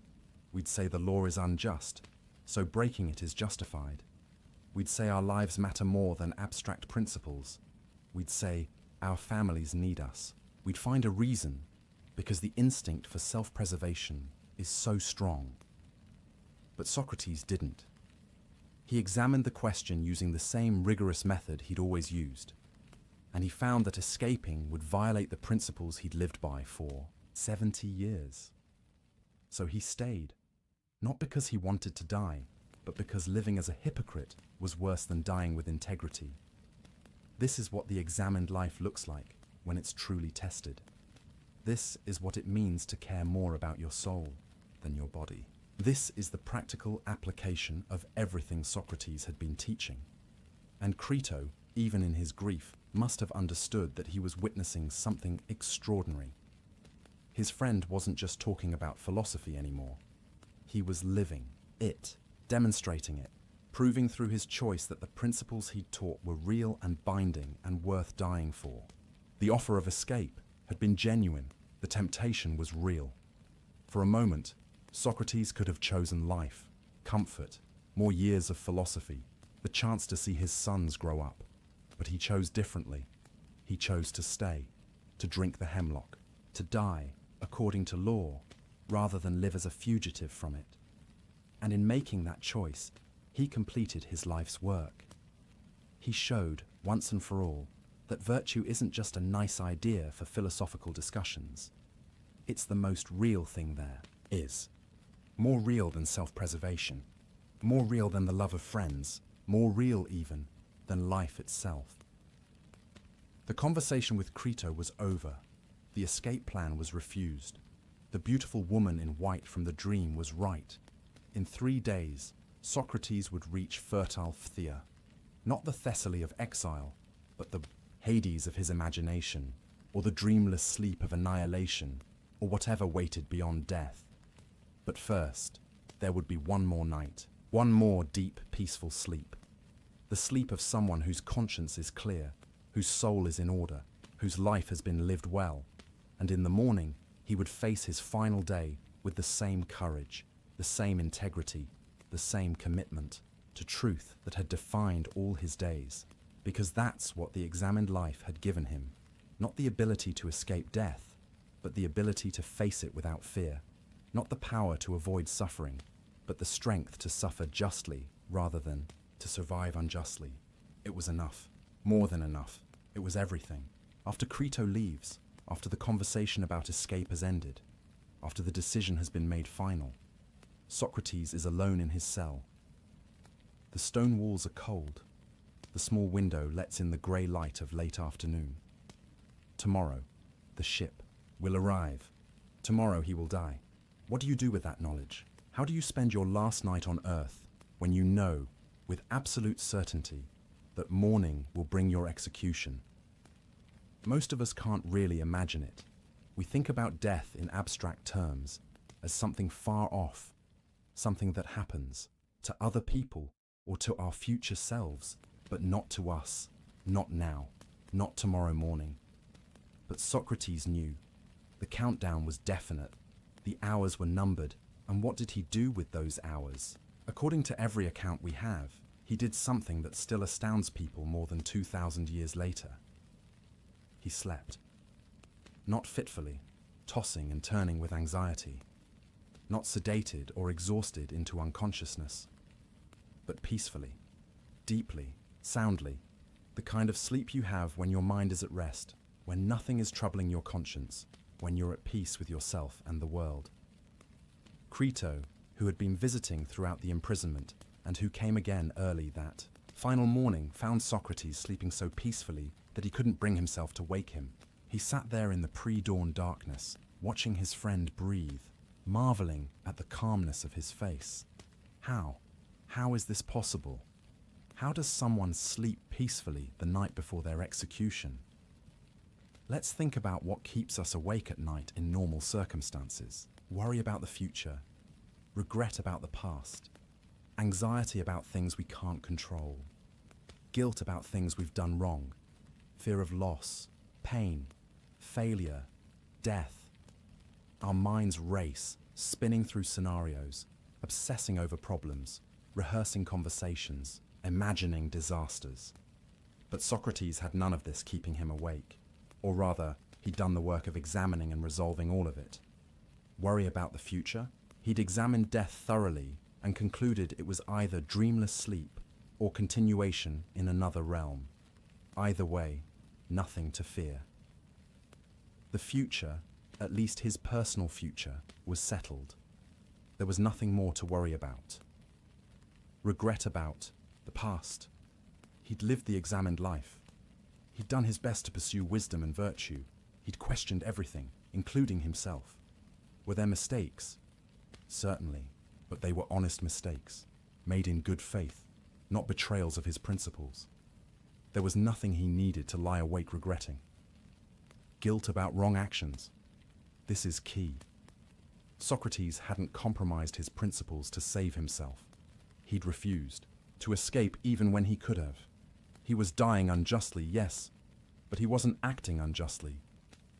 Speaker 1: We'd say the law is unjust, so breaking it is justified. We'd say our lives matter more than abstract principles. We'd say our families need us. We'd find a reason, because the instinct for self-preservation is so strong. But Socrates didn't. He examined the question using the same rigorous method he'd always used, and he found that escaping would violate the principles he'd lived by for 70 years. So he stayed, not because he wanted to die, but because living as a hypocrite was worse than dying with integrity. This is what the examined life looks like when it's truly tested. This is what it means to care more about your soul than your body. This is the practical application of everything Socrates had been teaching. And Crito, even in his grief, must have understood that he was witnessing something extraordinary. His friend wasn't just talking about philosophy anymore. He was living it, demonstrating it, proving through his choice that the principles he'd taught were real and binding and worth dying for. The offer of escape had been genuine. The temptation was real. For a moment, Socrates could have chosen life, comfort, more years of philosophy, the chance to see his sons grow up. But he chose differently. He chose to stay, to drink the hemlock, to die according to law, rather than live as a fugitive from it. And in making that choice, he completed his life's work. He showed, once and for all, that virtue isn't just a nice idea for philosophical discussions. It's the most real thing there is. More real than self-preservation, more real than the love of friends, more real even than life itself. The conversation with Crito was over. The escape plan was refused. The beautiful woman in white from the dream was right. In 3 days, Socrates would reach fertile Phthia, not the Thessaly of exile, but the Hades of his imagination, or the dreamless sleep of annihilation, or whatever waited beyond death. But first, there would be one more night, one more deep, peaceful sleep. The sleep of someone whose conscience is clear, whose soul is in order, whose life has been lived well. And in the morning, he would face his final day with the same courage, the same integrity, the same commitment to truth that had defined all his days. Because that's what the examined life had given him. Not the ability to escape death, but the ability to face it without fear. Not the power to avoid suffering, but the strength to suffer justly rather than to survive unjustly. It was enough. More than enough. It was everything. After Crito leaves, after the conversation about escape has ended, after the decision has been made final, Socrates is alone in his cell. The stone walls are cold. The small window lets in the grey light of late afternoon. Tomorrow, the ship will arrive. Tomorrow he will die. What do you do with that knowledge? How do you spend your last night on earth when you know, with absolute certainty, that morning will bring your execution? Most of us can't really imagine it. We think about death in abstract terms, as something far off, something that happens to other people or to our future selves, but not to us, not now, not tomorrow morning. But Socrates knew. The countdown was definite. The hours were numbered, and what did he do with those hours? According to every account we have, he did something that still astounds people more than 2,000 years later. He slept. Not fitfully, tossing and turning with anxiety. Not sedated or exhausted into unconsciousness, but peacefully, deeply, soundly, the kind of sleep you have when your mind is at rest, when nothing is troubling your conscience, when you're at peace with yourself and the world. Crito, who had been visiting throughout the imprisonment and who came again early that final morning, found Socrates sleeping so peacefully that he couldn't bring himself to wake him. He sat there in the pre-dawn darkness, watching his friend breathe, marveling at the calmness of his face. How? How is this possible? How does someone sleep peacefully the night before their execution? Let's think about what keeps us awake at night in normal circumstances. Worry about the future, regret about the past, anxiety about things we can't control, guilt about things we've done wrong, fear of loss, pain, failure, death. Our minds race, spinning through scenarios, obsessing over problems, rehearsing conversations, imagining disasters. But Socrates had none of this keeping him awake. Or rather, he'd done the work of examining and resolving all of it. Worry about the future? He'd examined death thoroughly and concluded it was either dreamless sleep or continuation in another realm. Either way, nothing to fear. The future, at least his personal future, was settled. There was nothing more to worry about. Regret about the past. He'd lived the examined life. He'd done his best to pursue wisdom and virtue. He'd questioned everything, including himself. Were there mistakes? Certainly, but they were honest mistakes, made in good faith, not betrayals of his principles. There was nothing he needed to lie awake regretting. Guilt about wrong actions. This is key. Socrates hadn't compromised his principles to save himself. He'd refused to escape even when he could have. He was dying unjustly, yes, but he wasn't acting unjustly.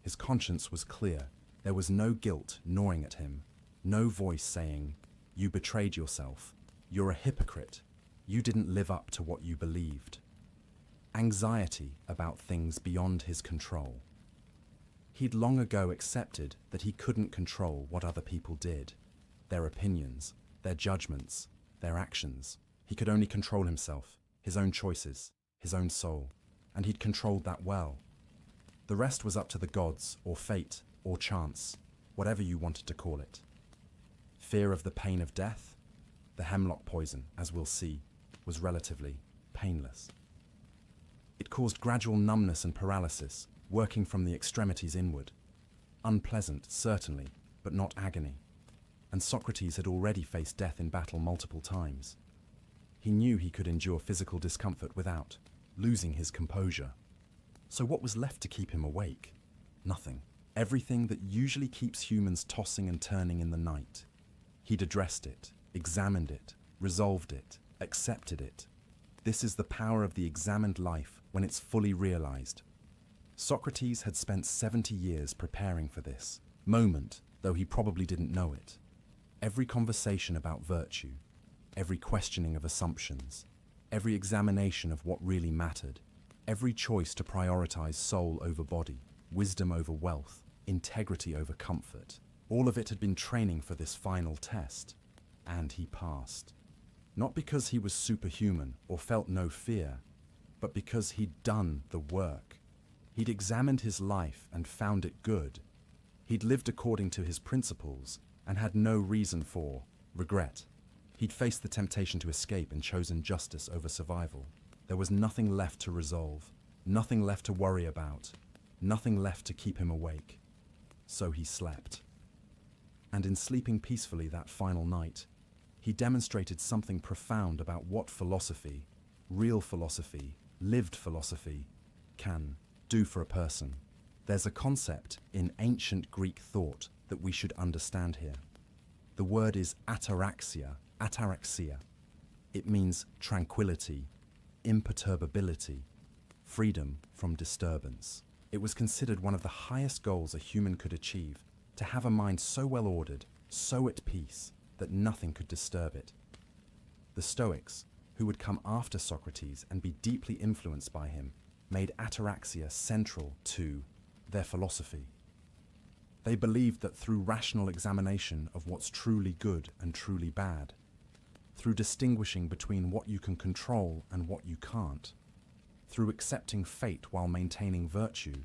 Speaker 1: His conscience was clear. There was no guilt gnawing at him, no voice saying, "You betrayed yourself. You're a hypocrite. You didn't live up to what you believed." Anxiety about things beyond his control. He'd long ago accepted that he couldn't control what other people did, their opinions, their judgments, their actions. He could only control himself, his own choices, his own soul, and he'd controlled that well. The rest was up to the gods, or fate, or chance, whatever you wanted to call it. Fear of the pain of death? The hemlock poison, as we'll see, was relatively painless. It caused gradual numbness and paralysis, working from the extremities inward. Unpleasant, certainly, but not agony. And Socrates had already faced death in battle multiple times. He knew he could endure physical discomfort without losing his composure. So what was left to keep him awake? Nothing. Everything that usually keeps humans tossing and turning in the night. He'd addressed it, examined it, resolved it, accepted it. This is the power of the examined life when it's fully realized. Socrates had spent 70 years preparing for this moment, though he probably didn't know it. Every conversation about virtue, every questioning of assumptions, every examination of what really mattered, every choice to prioritize soul over body, wisdom over wealth, integrity over comfort, all of it had been training for this final test, and he passed. Not because he was superhuman or felt no fear, but because he'd done the work. He'd examined his life and found it good. He'd lived according to his principles and had no reason for regret. He'd faced the temptation to escape and chosen justice over survival. There was nothing left to resolve, nothing left to worry about, nothing left to keep him awake. So he slept. And in sleeping peacefully that final night, he demonstrated something profound about what philosophy, real philosophy, lived philosophy, can do for a person. There's a concept in ancient Greek thought that we should understand here. The word is ataraxia. It means tranquility, imperturbability, freedom from disturbance. It was considered one of the highest goals a human could achieve, to have a mind so well ordered, so at peace, that nothing could disturb it. The Stoics, who would come after Socrates and be deeply influenced by him, made ataraxia central to their philosophy. They believed that through rational examination of what's truly good and truly bad, through distinguishing between what you can control and what you can't, through accepting fate while maintaining virtue,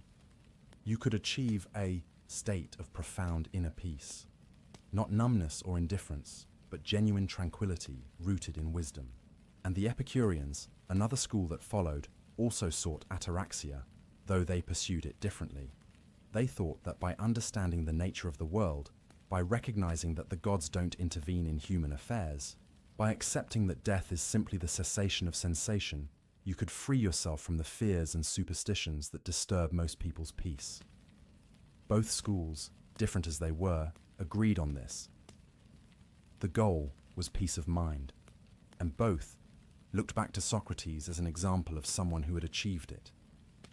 Speaker 1: you could achieve a state of profound inner peace. Not numbness or indifference, but genuine tranquility rooted in wisdom. And the Epicureans, another school that followed, also sought ataraxia, though they pursued it differently. They thought that by understanding the nature of the world, by recognizing that the gods don't intervene in human affairs, by accepting that death is simply the cessation of sensation, you could free yourself from the fears and superstitions that disturb most people's peace. Both schools, different as they were, agreed on this. The goal was peace of mind, and both looked back to Socrates as an example of someone who had achieved it,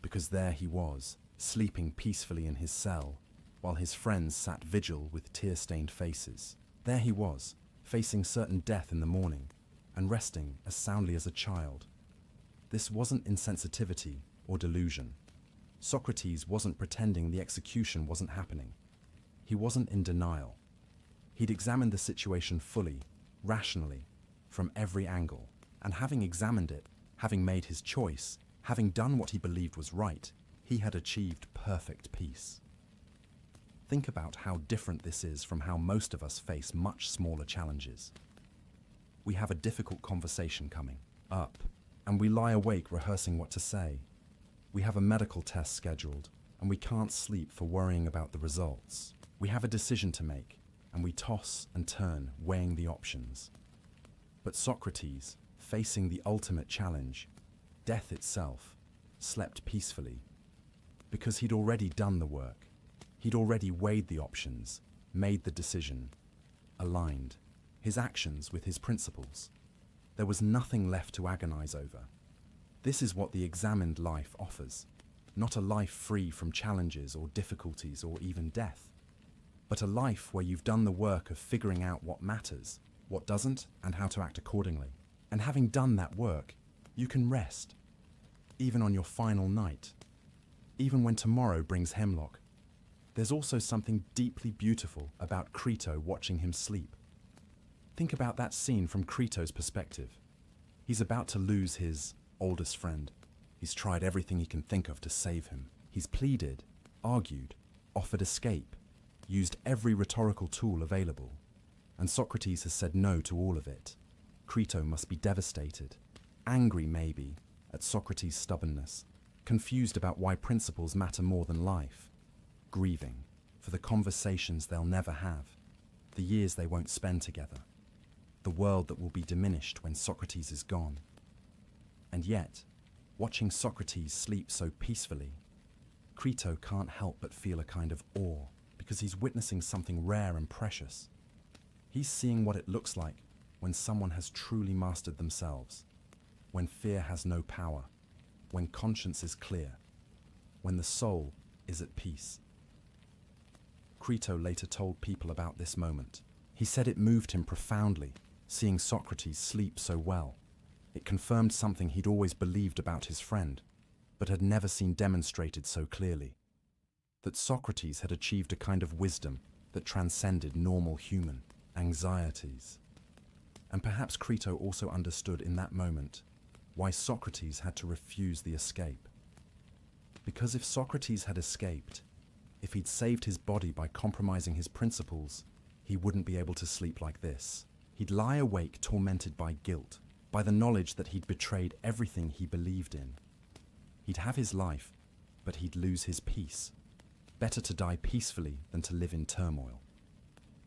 Speaker 1: because there he was, sleeping peacefully in his cell, while his friends sat vigil with tear-stained faces. There he was, facing certain death in the morning, and resting as soundly as a child. This wasn't insensitivity or delusion. Socrates wasn't pretending the execution wasn't happening. He wasn't in denial. He'd examined the situation fully, rationally, from every angle, and having examined it, having made his choice, having done what he believed was right, he had achieved perfect peace. Think about how different this is from how most of us face much smaller challenges. We have a difficult conversation coming up, and we lie awake rehearsing what to say. We have a medical test scheduled, and we can't sleep for worrying about the results. We have a decision to make, and we toss and turn, weighing the options. But Socrates, facing the ultimate challenge, death itself, slept peacefully, because he'd already done the work. He'd already weighed the options, made the decision, aligned his actions with his principles. There was nothing left to agonize over. This is what the examined life offers, not a life free from challenges or difficulties or even death, but a life where you've done the work of figuring out what matters, what doesn't, and how to act accordingly. And having done that work, you can rest, even on your final night, even when tomorrow brings hemlock. There's also something deeply beautiful about Crito watching him sleep. Think about that scene from Crito's perspective. He's about to lose his oldest friend. He's tried everything he can think of to save him. He's pleaded, argued, offered escape, used every rhetorical tool available. And Socrates has said no to all of it. Crito must be devastated, angry maybe at Socrates' stubbornness, confused about why principles matter more than life, grieving for the conversations they'll never have, the years they won't spend together, the world that will be diminished when Socrates is gone. And yet, watching Socrates sleep so peacefully, Crito can't help but feel a kind of awe, because he's witnessing something rare and precious. He's seeing what it looks like when someone has truly mastered themselves, when fear has no power, when conscience is clear, when the soul is at peace. Crito later told people about this moment. He said it moved him profoundly, seeing Socrates sleep so well. It confirmed something he'd always believed about his friend, but had never seen demonstrated so clearly. That Socrates had achieved a kind of wisdom that transcended normal human anxieties. And perhaps Crito also understood in that moment why Socrates had to refuse the escape. Because if Socrates had escaped, if he'd saved his body by compromising his principles, he wouldn't be able to sleep like this. He'd lie awake tormented by guilt, by the knowledge that he'd betrayed everything he believed in. He'd have his life, but he'd lose his peace. Better to die peacefully than to live in turmoil.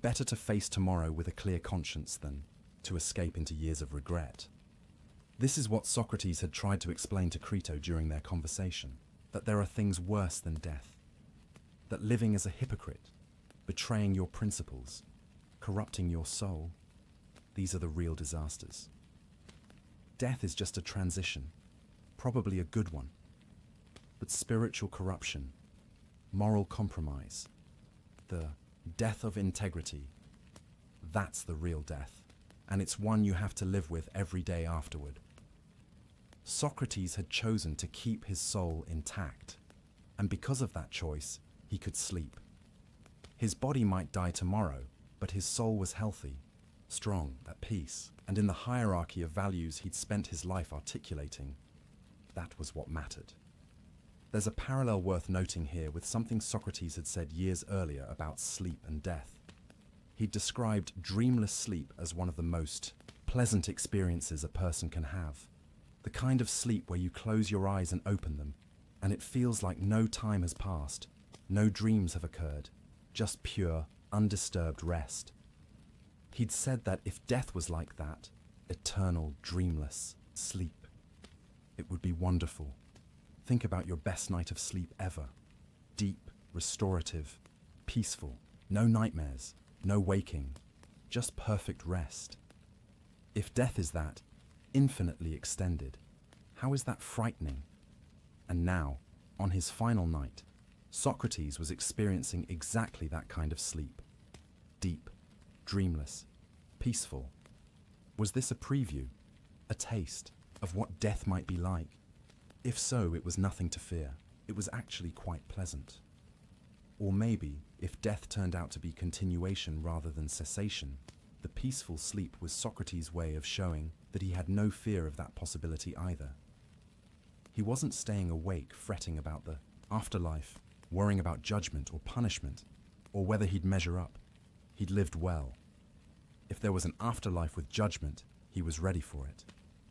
Speaker 1: Better to face tomorrow with a clear conscience than to escape into years of regret. This is what Socrates had tried to explain to Crito during their conversation, that there are things worse than death. That living as a hypocrite, betraying your principles, corrupting your soul, these are the real disasters. Death is just a transition, probably a good one. But spiritual corruption, moral compromise, the death of integrity, that's the real death. and it's one you have to live with every day afterward. Socrates had chosen to keep his soul intact, and because of that choice, he could sleep. His body might die tomorrow, but his soul was healthy, strong, at peace, and in the hierarchy of values he'd spent his life articulating, that was what mattered. There's a parallel worth noting here with something Socrates had said years earlier about sleep and death. He'd described dreamless sleep as one of the most pleasant experiences a person can have. The kind of sleep where you close your eyes and open them, and it feels like no time has passed, no dreams have occurred, just pure, undisturbed rest. He'd said that if death was like that, eternal, dreamless sleep, it would be wonderful. Think about your best night of sleep ever. Deep, restorative, peaceful, no nightmares, no waking, just perfect rest. If death is that, infinitely extended, how is that frightening? And now, on his final night, Socrates was experiencing exactly that kind of sleep. Deep, dreamless, peaceful. Was this a preview, a taste of what death might be like? If so, it was nothing to fear. It was actually quite pleasant. Or maybe, if death turned out to be continuation rather than cessation, the peaceful sleep was Socrates' way of showing that he had no fear of that possibility either. He wasn't staying awake fretting about the afterlife, worrying about judgment or punishment, or whether he'd measure up. He'd lived well. If there was an afterlife with judgment, he was ready for it.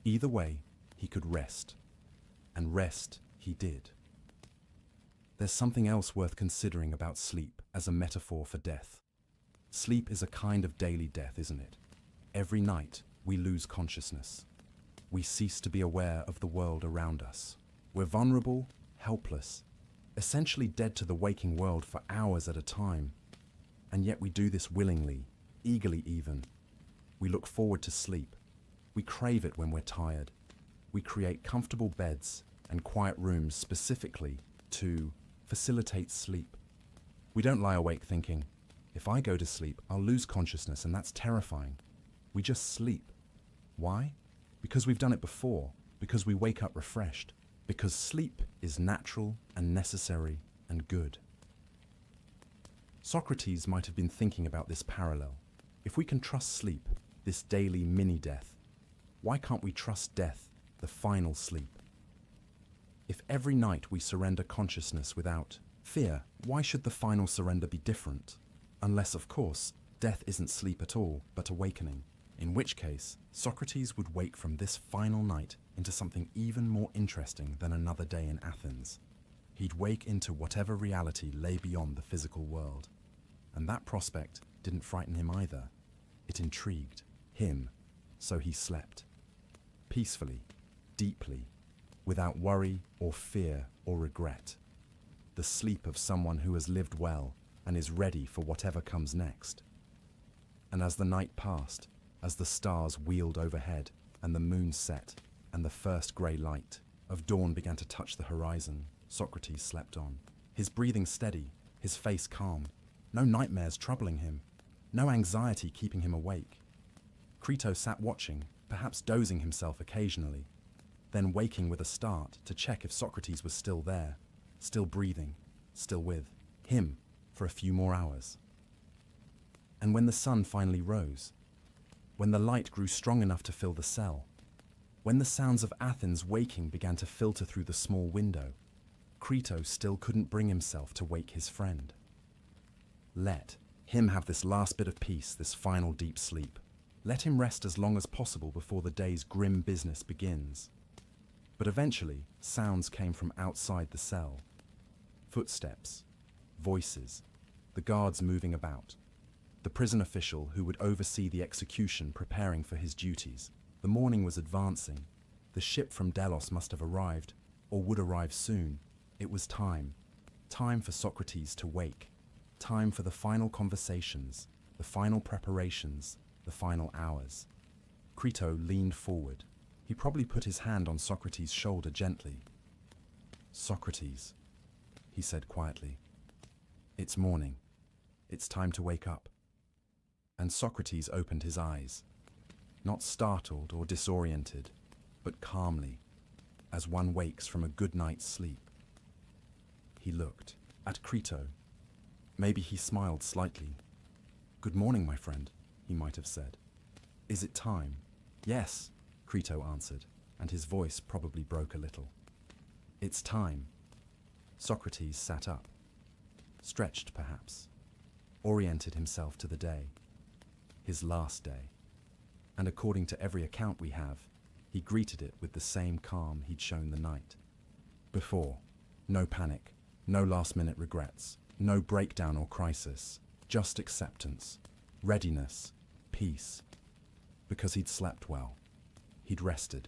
Speaker 1: Either way, he could rest. And rest he did. There's something else worth considering about sleep as a metaphor for death. Sleep is a kind of daily death, isn't it? Every night, we lose consciousness. We cease to be aware of the world around us. We're vulnerable, helpless, essentially dead to the waking world for hours at a time. And yet we do this willingly, eagerly even. We look forward to sleep. We crave it when we're tired. We create comfortable beds and quiet rooms specifically to facilitate sleep. We don't lie awake thinking, if I go to sleep, I'll lose consciousness and that's terrifying. We just sleep. Why? Because we've done it before, because we wake up refreshed, because sleep is natural and necessary and good. Socrates might have been thinking about this parallel. If we can trust sleep, this daily mini-death, why can't we trust death, the final sleep? If every night we surrender consciousness without fear, why should the final surrender be different? Unless, of course, death isn't sleep at all, but awakening. In which case, Socrates would wake from this final night into something even more interesting than another day in Athens. He'd wake into whatever reality lay beyond the physical world. And that prospect didn't frighten him either. It intrigued him, so he slept. Peacefully, deeply, without worry or fear or regret. The sleep of someone who has lived well and is ready for whatever comes next. And as the night passed, as the stars wheeled overhead and the moon set and the first grey light of dawn began to touch the horizon, Socrates slept on, his breathing steady, his face calm, no nightmares troubling him, no anxiety keeping him awake. Crito sat watching, perhaps dozing himself occasionally, then waking with a start to check if Socrates was still there, still breathing, still with him for a few more hours. And when the sun finally rose, when the light grew strong enough to fill the cell, when the sounds of Athens waking began to filter through the small window, Crito still couldn't bring himself to wake his friend. Let him have this last bit of peace, this final deep sleep. Let him rest as long as possible before the day's grim business begins. But eventually, sounds came from outside the cell. Footsteps, voices, the guards moving about, the prison official who would oversee the execution preparing for his duties. The morning was advancing. The ship from Delos must have arrived, or would arrive soon. It was time. Time for Socrates to wake. Time for the final conversations, the final preparations, the final hours. Crito leaned forward. He probably put his hand on Socrates' shoulder gently. "Socrates," he said quietly, "it's morning. It's time to wake up." And Socrates opened his eyes. not startled or disoriented, but calmly, as one wakes from a good night's sleep. He looked at Crito. Maybe he smiled slightly. "Good morning, my friend," he might have said. "Is it time?" "Yes," Crito answered, and his voice probably broke a little. "It's time." Socrates sat up, stretched perhaps, oriented himself to the day, his last day, and according to every account we have, he greeted it with the same calm he'd shown the night before. No panic, no last-minute regrets, no breakdown or crisis, just acceptance, readiness, peace. Because he'd slept well, he'd rested.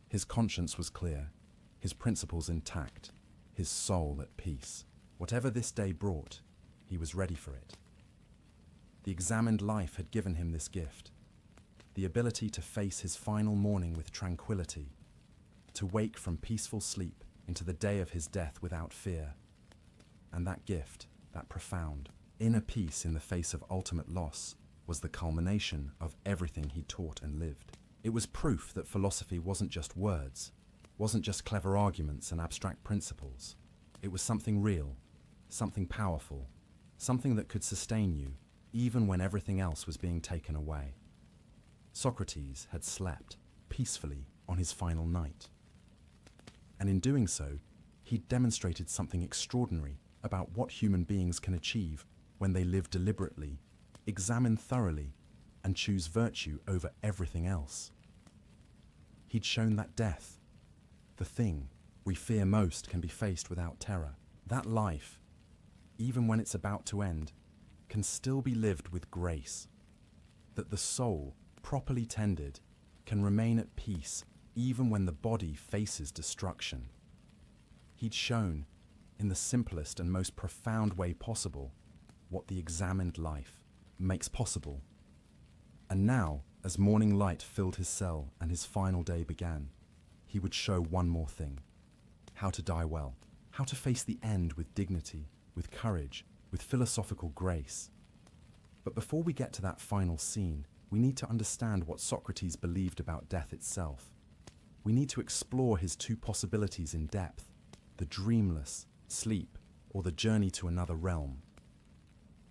Speaker 1: His conscience was clear, his principles intact, his soul at peace. Whatever this day brought, he was ready for it. The examined life had given him this gift, the ability to face his final morning with tranquility, to wake from peaceful sleep into the day of his death without fear. And that gift, that profound, inner peace in the face of ultimate loss, was the culmination of everything he taught and lived. It was proof that philosophy wasn't just words, wasn't just clever arguments and abstract principles. It was something real, something powerful, something that could sustain you, even when everything else was being taken away. Socrates had slept peacefully on his final night. And in doing so, he'd demonstrated something extraordinary about what human beings can achieve when they live deliberately, examine thoroughly, and choose virtue over everything else. He'd shown that death, the thing we fear most, can be faced without terror. That life, even when it's about to end, can still be lived with grace. That the soul, properly tended, can remain at peace even when the body faces destruction. He'd shown, in the simplest and most profound way possible, what the examined life makes possible. And now, as morning light filled his cell and his final day began, he would show one more thing: how to die well, how to face the end with dignity, with courage, with philosophical grace. But before we get to that final scene, we need to understand what Socrates believed about death itself. We need to explore his two possibilities in depth: the dreamless sleep or the journey to another realm.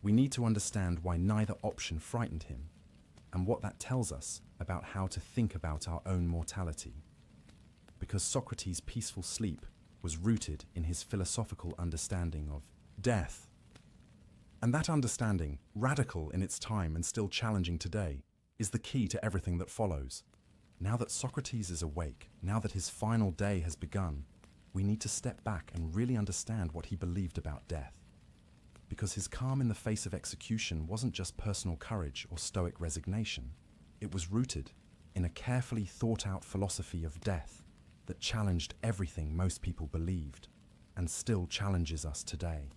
Speaker 1: We need to understand why neither option frightened him, and what that tells us about how to think about our own mortality. Because Socrates' peaceful sleep was rooted in his philosophical understanding of death. And that understanding, radical in its time and still challenging today, is the key to everything that follows. Now that Socrates is awake, now that his final day has begun, we need to step back and really understand what he believed about death. Because his calm in the face of execution wasn't just personal courage or stoic resignation. It was rooted in a carefully thought-out philosophy of death that challenged everything most people believed, and still challenges us today.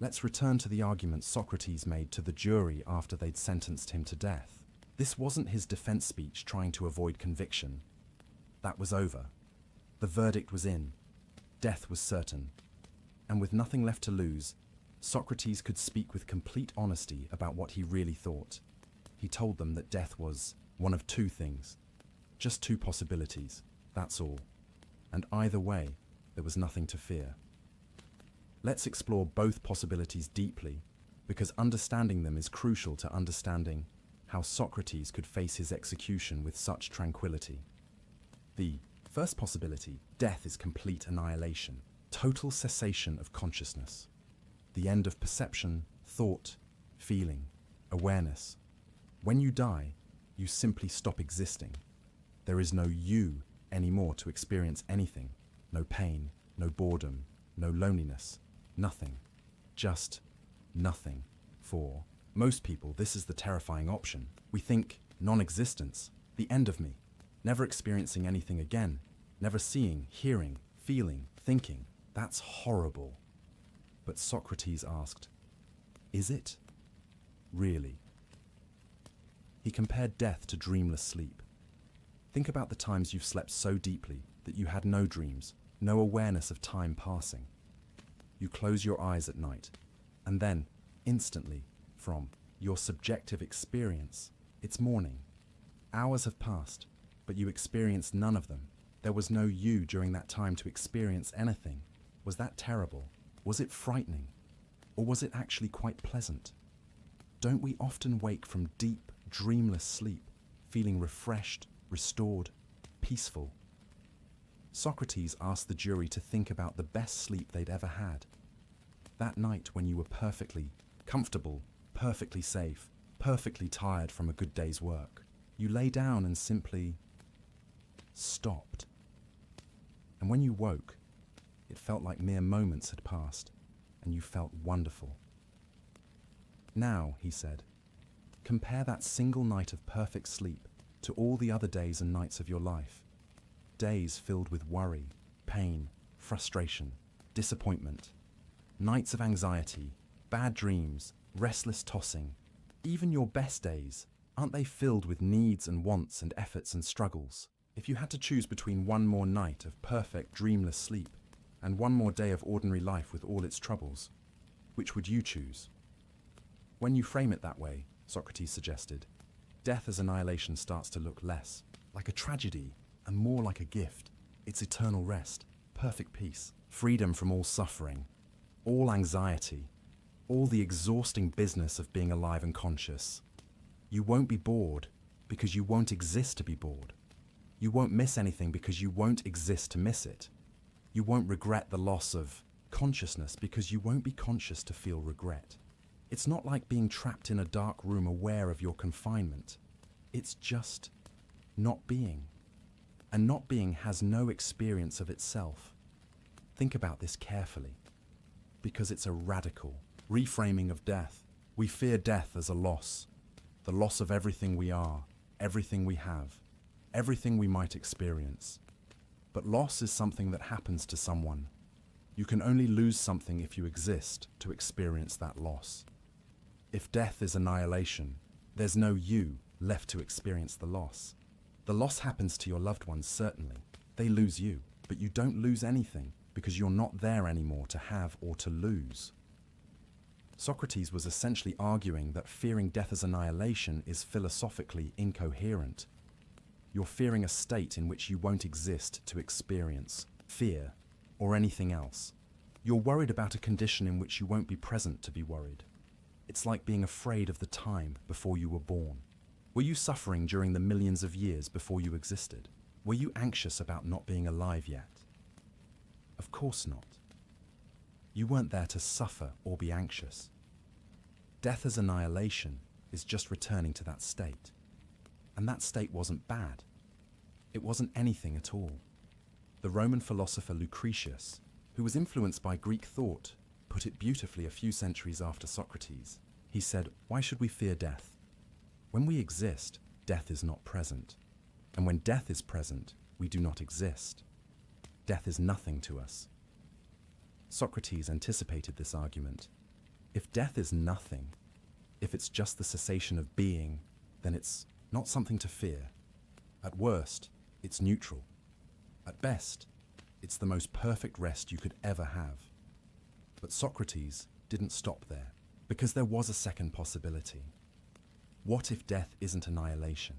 Speaker 1: Let's return to the argument Socrates made to the jury after they'd sentenced him to death. This wasn't his defense speech trying to avoid conviction. That was over. The verdict was in. Death was certain. And with nothing left to lose, Socrates could speak with complete honesty about what he really thought. He told them that death was one of two things. Just two possibilities, that's all. And either way, there was nothing to fear. Let's explore both possibilities deeply, because understanding them is crucial to understanding how Socrates could face his execution with such tranquility. The first possibility: death is complete annihilation, total cessation of consciousness, the end of perception, thought, feeling, awareness. When you die, you simply stop existing. There is no you anymore to experience anything. No pain, no boredom, no loneliness, nothing. Just nothing. For most people, this is the terrifying option. We think non-existence, the end of me, never experiencing anything again, never seeing, hearing, feeling, thinking. That's horrible. But Socrates asked, is it? Really? He compared death to dreamless sleep. Think about the times you've slept so deeply that you had no dreams, no awareness of time passing. You close your eyes at night, and then, instantly, from your subjective experience, It's morning. Hours have passed, but you experienced none of them. There was no you during that time to experience anything. Was that terrible? Was it frightening? Or was it actually quite pleasant? Don't we often wake from deep, dreamless sleep, feeling refreshed, restored, peaceful? Socrates asked the jury to think about the best sleep they'd ever had. That night when you were perfectly comfortable, perfectly safe, perfectly tired from a good day's work. You lay down and simply stopped. And when you woke, it felt like mere moments had passed, and you felt wonderful. Now, he said, compare that single night of perfect sleep to all the other days and nights of your life. Days filled with worry, pain, frustration, disappointment. Nights of anxiety, bad dreams, restless tossing. Even your best days, aren't they filled with needs and wants and efforts and struggles? If you had to choose between one more night of perfect, dreamless sleep and one more day of ordinary life with all its troubles, which would you choose? When you frame it that way, Socrates suggested, death as annihilation starts to look less like a tragedy and more like a gift. It's eternal rest, perfect peace, freedom from all suffering, all anxiety, all the exhausting business of being alive and conscious. You won't be bored because you won't exist to be bored. You won't miss anything because you won't exist to miss it. You won't regret the loss of consciousness because you won't be conscious to feel regret. It's not like being trapped in a dark room aware of your confinement. It's just not being. And not being has no experience of itself. Think about this carefully, because it's a radical reframing of death. We fear death as a loss, the loss of everything we are, everything we have, everything we might experience. But loss is something that happens to someone. You can only lose something if you exist to experience that loss. If death is annihilation, there's no you left to experience the loss. The loss happens to your loved ones, certainly. They lose you, but you don't lose anything because you're not there anymore to have or to lose. Socrates was essentially arguing that fearing death as annihilation is philosophically incoherent. You're fearing a state in which you won't exist to experience fear or anything else. You're worried about a condition in which you won't be present to be worried. It's like being afraid of the time before you were born. Were you suffering during the millions of years before you existed? Were you anxious about not being alive yet? Of course not. You weren't there to suffer or be anxious. Death as annihilation is just returning to that state. And that state wasn't bad. It wasn't anything at all. The Roman philosopher Lucretius, who was influenced by Greek thought, put it beautifully a few centuries after Socrates. He said, "Why should we fear death? When we exist, death is not present. And when death is present, we do not exist. Death is nothing to us." Socrates anticipated this argument. If death is nothing, if it's just the cessation of being, then it's not something to fear. At worst, it's neutral. At best, it's the most perfect rest you could ever have. But Socrates didn't stop there, because there was a second possibility. What if death isn't annihilation?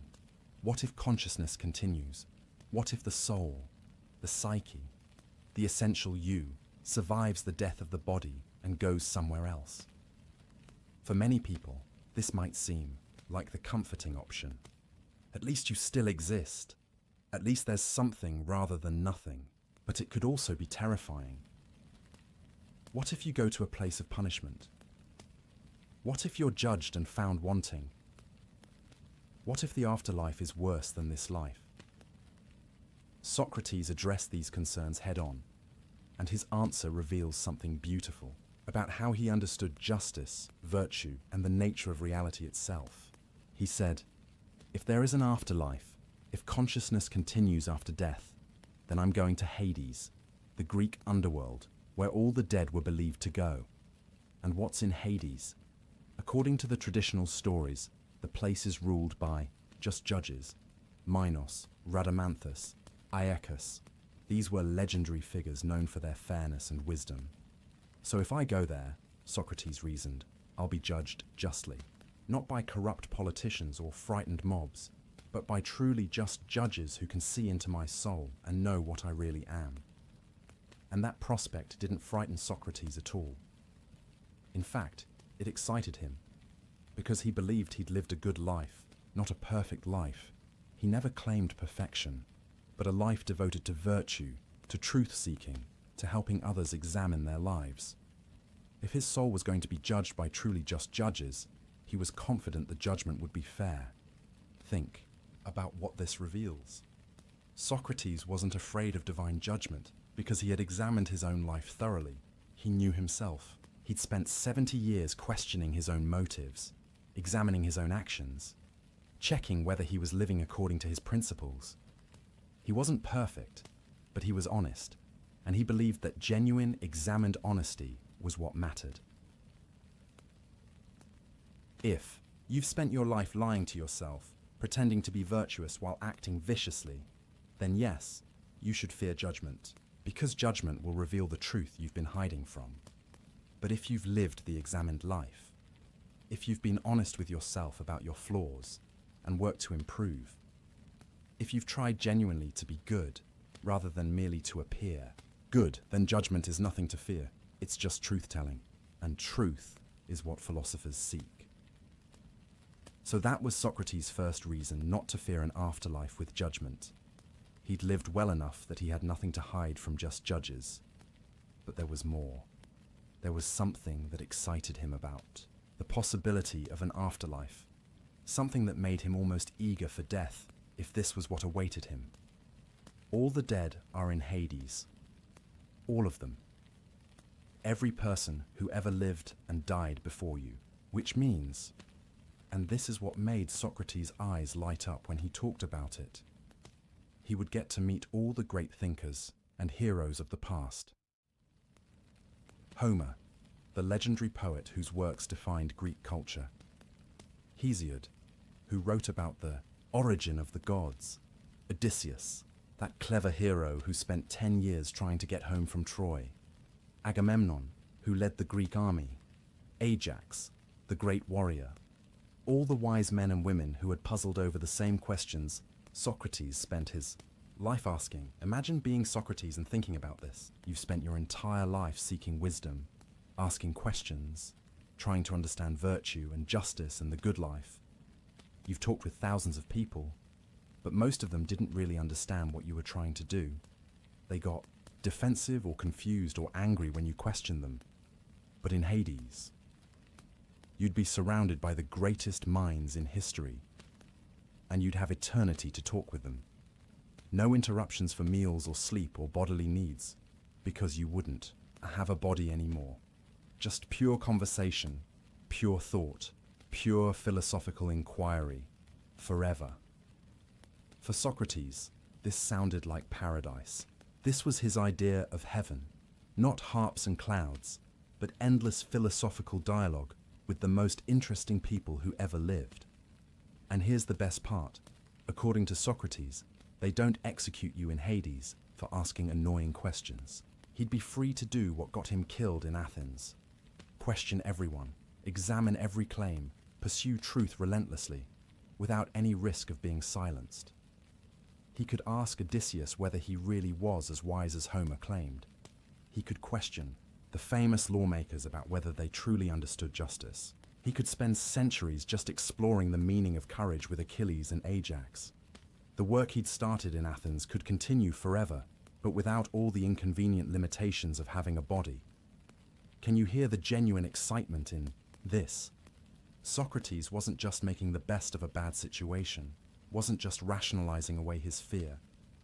Speaker 1: What if consciousness continues? What if the soul, the psyche, the essential you, survives the death of the body and goes somewhere else? For many people, this might seem like the comforting option. At least you still exist. At least there's something rather than nothing. But it could also be terrifying. What if you go to a place of punishment? What if you're judged and found wanting? What if the afterlife is worse than this life? Socrates addressed these concerns head-on, and his answer reveals something beautiful about how he understood justice, virtue, and the nature of reality itself. He said, "If there is an afterlife, if consciousness continues after death, then I'm going to Hades, the Greek underworld, where all the dead were believed to go. And what's in Hades? According to the traditional stories, the place is ruled by just judges: Minos, Rhadamanthus, Aeacus. These were legendary figures known for their fairness and wisdom. So if I go there, Socrates reasoned, I'll be judged justly. not by corrupt politicians or frightened mobs, but by truly just judges who can see into my soul and know what I really am. And that prospect didn't frighten Socrates at all. In fact, it excited him, because he believed he'd lived a good life, not a perfect life. He never claimed perfection, but a life devoted to virtue, to truth-seeking, to helping others examine their lives. If his soul was going to be judged by truly just judges, he was confident the judgment would be fair. Think about what this reveals. Socrates wasn't afraid of divine judgment because he had examined his own life thoroughly. He knew himself. He'd spent 70 years questioning his own motives, examining his own actions, checking whether he was living according to his principles. He wasn't perfect, but he was honest, and he believed that genuine, examined honesty was what mattered. If you've spent your life lying to yourself, pretending to be virtuous while acting viciously, then yes, you should fear judgment, because judgment will reveal the truth you've been hiding from. But if you've lived the examined life, if you've been honest with yourself about your flaws and worked to improve, if you've tried genuinely to be good rather than merely to appear good, then judgment is nothing to fear. It's just truth-telling, and truth is what philosophers seek. So that was Socrates' first reason not to fear an afterlife with judgment. He'd lived well enough that he had nothing to hide from just judges. But there was more. There was something that excited him about the possibility of an afterlife, something that made him almost eager for death if this was what awaited him. All the dead are in Hades. All of them. Every person who ever lived and died before you, which means, and this is what made Socrates' eyes light up when he talked about it, he would get to meet all the great thinkers and heroes of the past. Homer, the legendary poet whose works defined Greek culture. Hesiod, who wrote about the origin of the gods. Odysseus, that clever hero who spent 10 years trying to get home from Troy. Agamemnon, who led the Greek army. Ajax, the great warrior. All the wise men and women who had puzzled over the same questions Socrates spent his life asking. Imagine being Socrates and thinking about this. You've spent your entire life seeking wisdom, asking questions, trying to understand virtue and justice and the good life. You've talked with thousands of people, but most of them didn't really understand what you were trying to do. They got defensive or confused or angry when you questioned them. But in Hades, you'd be surrounded by the greatest minds in history, and you'd have eternity to talk with them. No interruptions for meals or sleep or bodily needs, because you wouldn't have a body anymore. Just pure conversation, pure thought, pure philosophical inquiry, forever. For Socrates, this sounded like paradise. This was his idea of heaven, not harps and clouds, but endless philosophical dialogue with the most interesting people who ever lived. And here's the best part. According to Socrates, they don't execute you in Hades for asking annoying questions. He'd be free to do what got him killed in Athens. Question everyone, examine every claim, pursue truth relentlessly, without any risk of being silenced. He could ask Odysseus whether he really was as wise as Homer claimed. He could question the famous lawmakers about whether they truly understood justice. He could spend centuries just exploring the meaning of courage with Achilles and Ajax. The work he'd started in Athens could continue forever, but without all the inconvenient limitations of having a body. Can you hear the genuine excitement in this? Socrates wasn't just making the best of a bad situation, wasn't just rationalizing away his fear.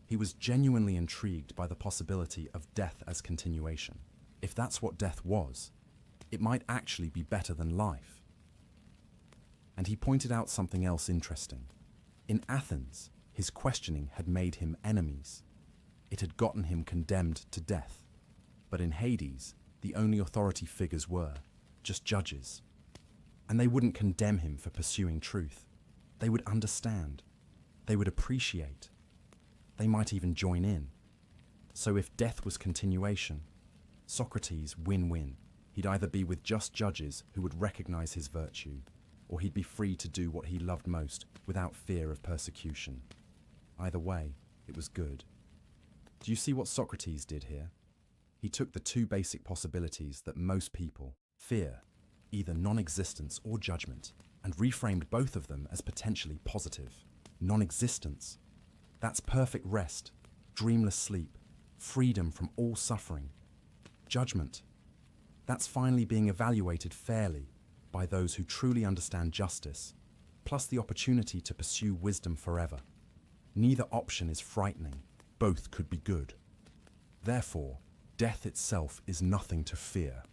Speaker 1: He was genuinely intrigued by the possibility of death as continuation. If that's what death was, it might actually be better than life. And he pointed out something else interesting. In Athens, his questioning had made him enemies. It had gotten him condemned to death. But in Hades, the only authority figures were just judges. And they wouldn't condemn him for pursuing truth. They would understand. They would appreciate. They might even join in. So if death was continuation, Socrates win-win. He'd either be with just judges who would recognize his virtue, or he'd be free to do what he loved most without fear of persecution. Either way, it was good. Do you see what Socrates did here? He took the two basic possibilities that most people fear, either non-existence or judgment, and reframed both of them as potentially positive. Non-existence, that's perfect rest, dreamless sleep, freedom from all suffering. Judgment, that's finally being evaluated fairly by those who truly understand justice, plus the opportunity to pursue wisdom forever. Neither option is frightening, both could be good. Therefore, death itself is nothing to fear.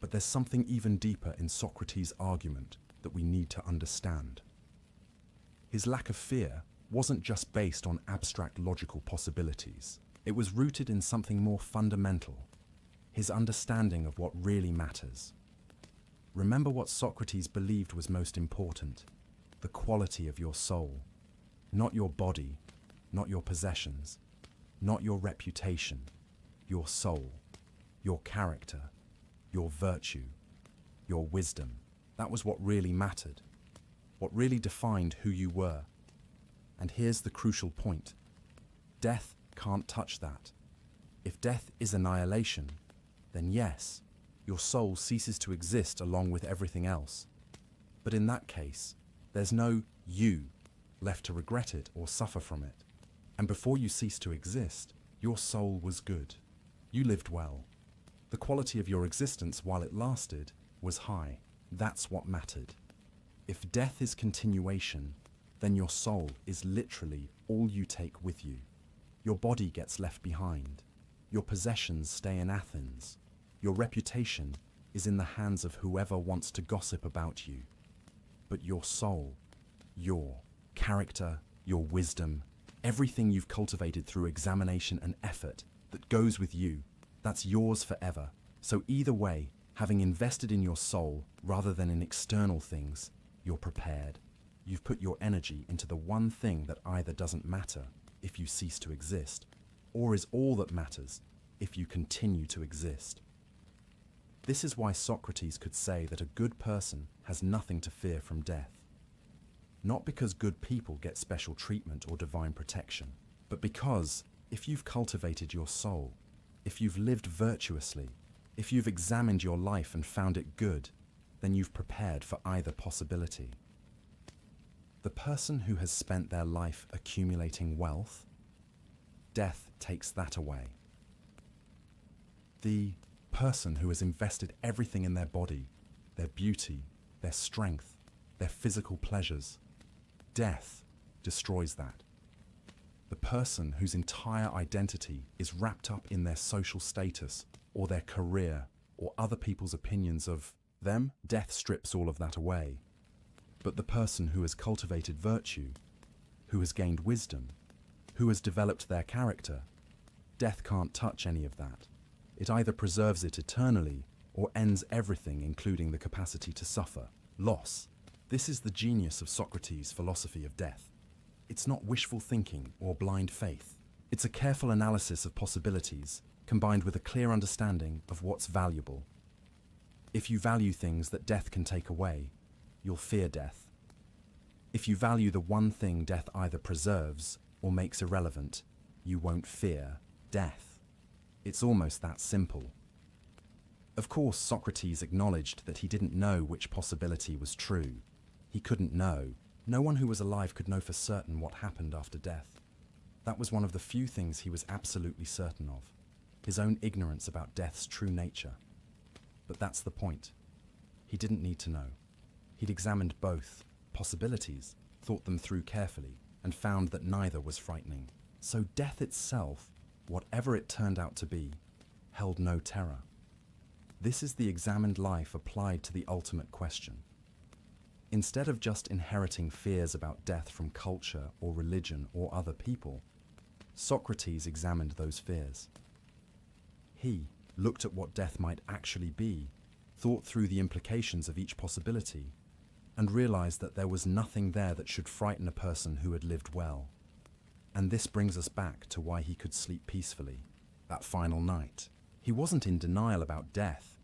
Speaker 1: But there's something even deeper in Socrates' argument that we need to understand. His lack of fear wasn't just based on abstract logical possibilities. It was rooted in something more fundamental, his understanding of what really matters. Remember what Socrates believed was most important, the quality of your soul. Not your body, not your possessions, not your reputation, your soul, your character, your virtue, your wisdom. That was what really mattered, what really defined who you were. And here's the crucial point. Death can't touch that. If death is annihilation, then yes, your soul ceases to exist along with everything else. But in that case, there's no you left to regret it or suffer from it. And before you cease to exist, your soul was good. You lived well. The quality of your existence while it lasted was high. That's what mattered. If death is continuation, then your soul is literally all you take with you. Your body gets left behind. Your possessions stay in Athens. Your reputation is in the hands of whoever wants to gossip about you. But your soul, your character, your wisdom, everything you've cultivated through examination and effort that goes with you, that's yours forever. So either way, having invested in your soul rather than in external things, you're prepared. You've put your energy into the one thing that either doesn't matter if you cease to exist, or is all that matters if you continue to exist. This is why Socrates could say that a good person has nothing to fear from death. Not because good people get special treatment or divine protection, but because if you've cultivated your soul, if you've lived virtuously, if you've examined your life and found it good, then you've prepared for either possibility. The person who has spent their life accumulating wealth, death takes that away. The person who has invested everything in their body, their beauty, their strength, their physical pleasures, death destroys that. The person whose entire identity is wrapped up in their social status or their career or other people's opinions of them, death strips all of that away. But the person who has cultivated virtue, who has gained wisdom, who has developed their character, death can't touch any of that. It either preserves it eternally or ends everything, including the capacity to suffer, loss. This is the genius of Socrates' philosophy of death. It's not wishful thinking or blind faith. It's a careful analysis of possibilities, combined with a clear understanding of what's valuable. If you value things that death can take away, you'll fear death. If you value the one thing death either preserves or makes irrelevant, you won't fear death. It's almost that simple. Of course, Socrates acknowledged that he didn't know which possibility was true. He couldn't know. No one who was alive could know for certain what happened after death. That was one of the few things he was absolutely certain of, his own ignorance about death's true nature. But that's the point. He didn't need to know. He'd examined both possibilities, thought them through carefully, and found that neither was frightening. So death itself, whatever it turned out to be, held no terror. This is the examined life applied to the ultimate question. Instead of just inheriting fears about death from culture or religion or other people, Socrates examined those fears. He looked at what death might actually be, thought through the implications of each possibility, and realized that there was nothing there that should frighten a person who had lived well. And this brings us back to why he could sleep peacefully that final night. He wasn't in denial about death.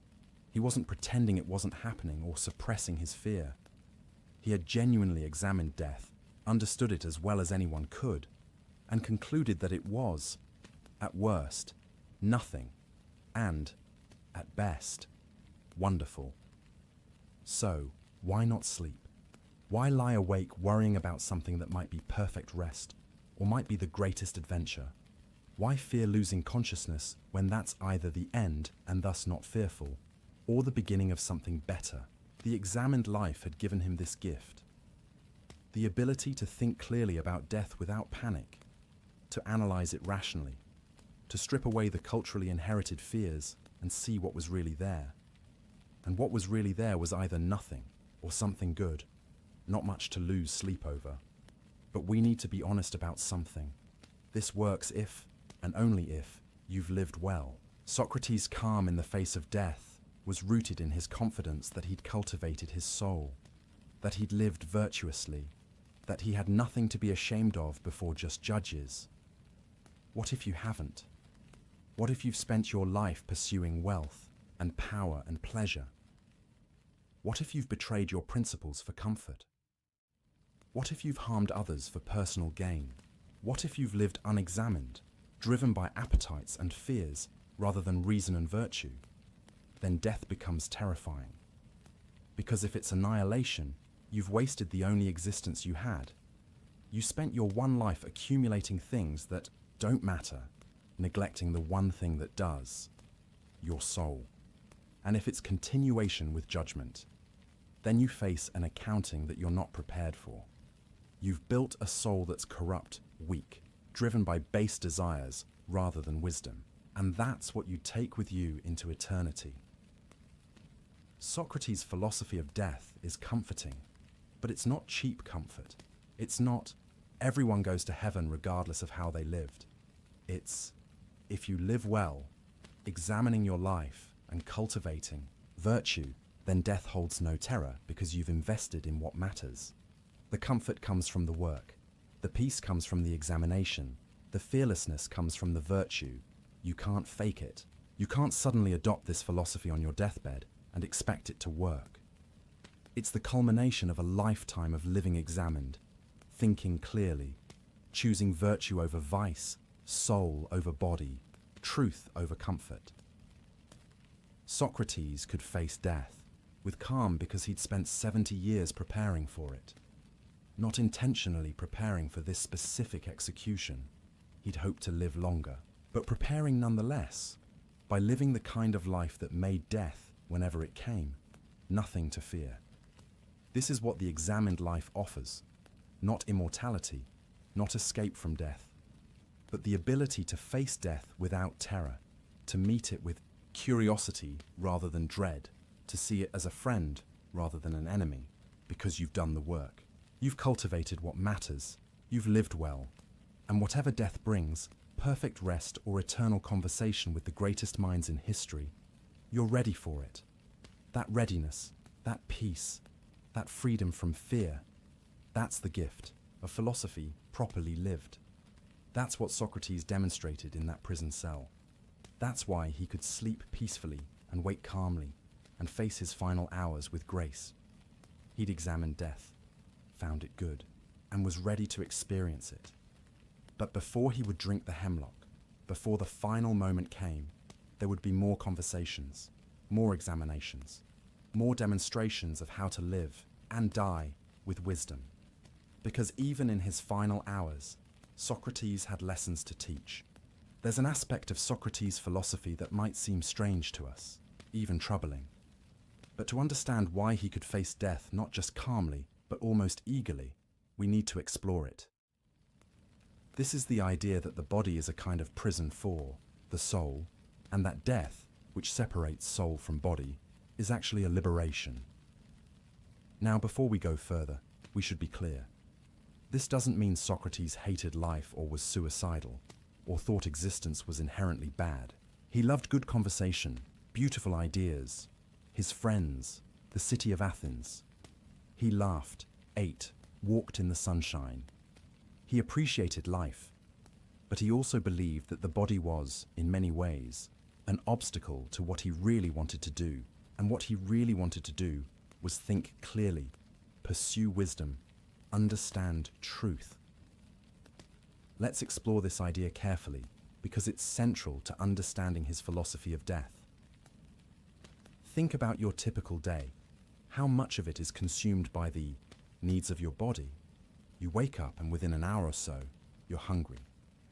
Speaker 1: He wasn't pretending it wasn't happening or suppressing his fear. He had genuinely examined death, understood it as well as anyone could, and concluded that it was, at worst, nothing, and, at best, wonderful. So, why not sleep? Why lie awake worrying about something that might be perfect rest, or might be the greatest adventure? Why fear losing consciousness when that's either the end and thus not fearful, or the beginning of something better? The examined life had given him this gift. The ability to think clearly about death without panic, to analyze it rationally, to strip away the culturally inherited fears and see what was really there. And what was really there was either nothing or something good, not much to lose sleep over. But we need to be honest about something. This works if, and only if, you've lived well. Socrates' calm in the face of death was rooted in his confidence that he'd cultivated his soul, that he'd lived virtuously, that he had nothing to be ashamed of before just judges. What if you haven't? What if you've spent your life pursuing wealth and power and pleasure? What if you've betrayed your principles for comfort? What if you've harmed others for personal gain? What if you've lived unexamined, driven by appetites and fears rather than reason and virtue? Then death becomes terrifying. Because if it's annihilation, you've wasted the only existence you had. You spent your one life accumulating things that don't matter, neglecting the one thing that does, your soul. And if it's continuation with judgment, then you face an accounting that you're not prepared for. You've built a soul that's corrupt, weak, driven by base desires rather than wisdom. And that's what you take with you into eternity. Socrates' philosophy of death is comforting, but it's not cheap comfort. It's not, everyone goes to heaven regardless of how they lived. It's, if you live well, examining your life and cultivating virtue, then death holds no terror because you've invested in what matters. The comfort comes from the work. The peace comes from the examination. The fearlessness comes from the virtue. You can't fake it. You can't suddenly adopt this philosophy on your deathbed and expect it to work. It's the culmination of a lifetime of living examined, thinking clearly, choosing virtue over vice, soul over body, truth over comfort. Socrates could face death with calm because he'd spent 70 years preparing for it. Not intentionally preparing for this specific execution. He'd hoped to live longer, but preparing nonetheless, by living the kind of life that made death, whenever it came, nothing to fear. This is what the examined life offers. Not immortality, not escape from death, but the ability to face death without terror, to meet it with curiosity rather than dread, to see it as a friend rather than an enemy, because you've done the work. You've cultivated what matters, you've lived well, and whatever death brings, perfect rest or eternal conversation with the greatest minds in history, you're ready for it. That readiness, that peace, that freedom from fear, that's the gift of philosophy properly lived. That's what Socrates demonstrated in that prison cell. That's why he could sleep peacefully and wake calmly and face his final hours with grace. He'd examined death, found it good, and was ready to experience it. But before he would drink the hemlock, before the final moment came, there would be more conversations, more examinations, more demonstrations of how to live and die with wisdom. Because even in his final hours, Socrates had lessons to teach. There's an aspect of Socrates' philosophy that might seem strange to us, even troubling. But to understand why he could face death not just calmly, but almost eagerly, we need to explore it. This is the idea that the body is a kind of prison for the soul, and that death, which separates soul from body, is actually a liberation. Now, before we go further, we should be clear. This doesn't mean Socrates hated life or was suicidal, or thought existence was inherently bad. He loved good conversation, beautiful ideas, his friends, the city of Athens. He laughed, ate, walked in the sunshine. He appreciated life, but he also believed that the body was, in many ways, an obstacle to what he really wanted to do, and what he really wanted to do was think clearly, pursue wisdom, understand truth. Let's explore this idea carefully because it's central to understanding his philosophy of death. Think about your typical day. How much of it is consumed by the needs of your body? You wake up and within an hour or so, you're hungry.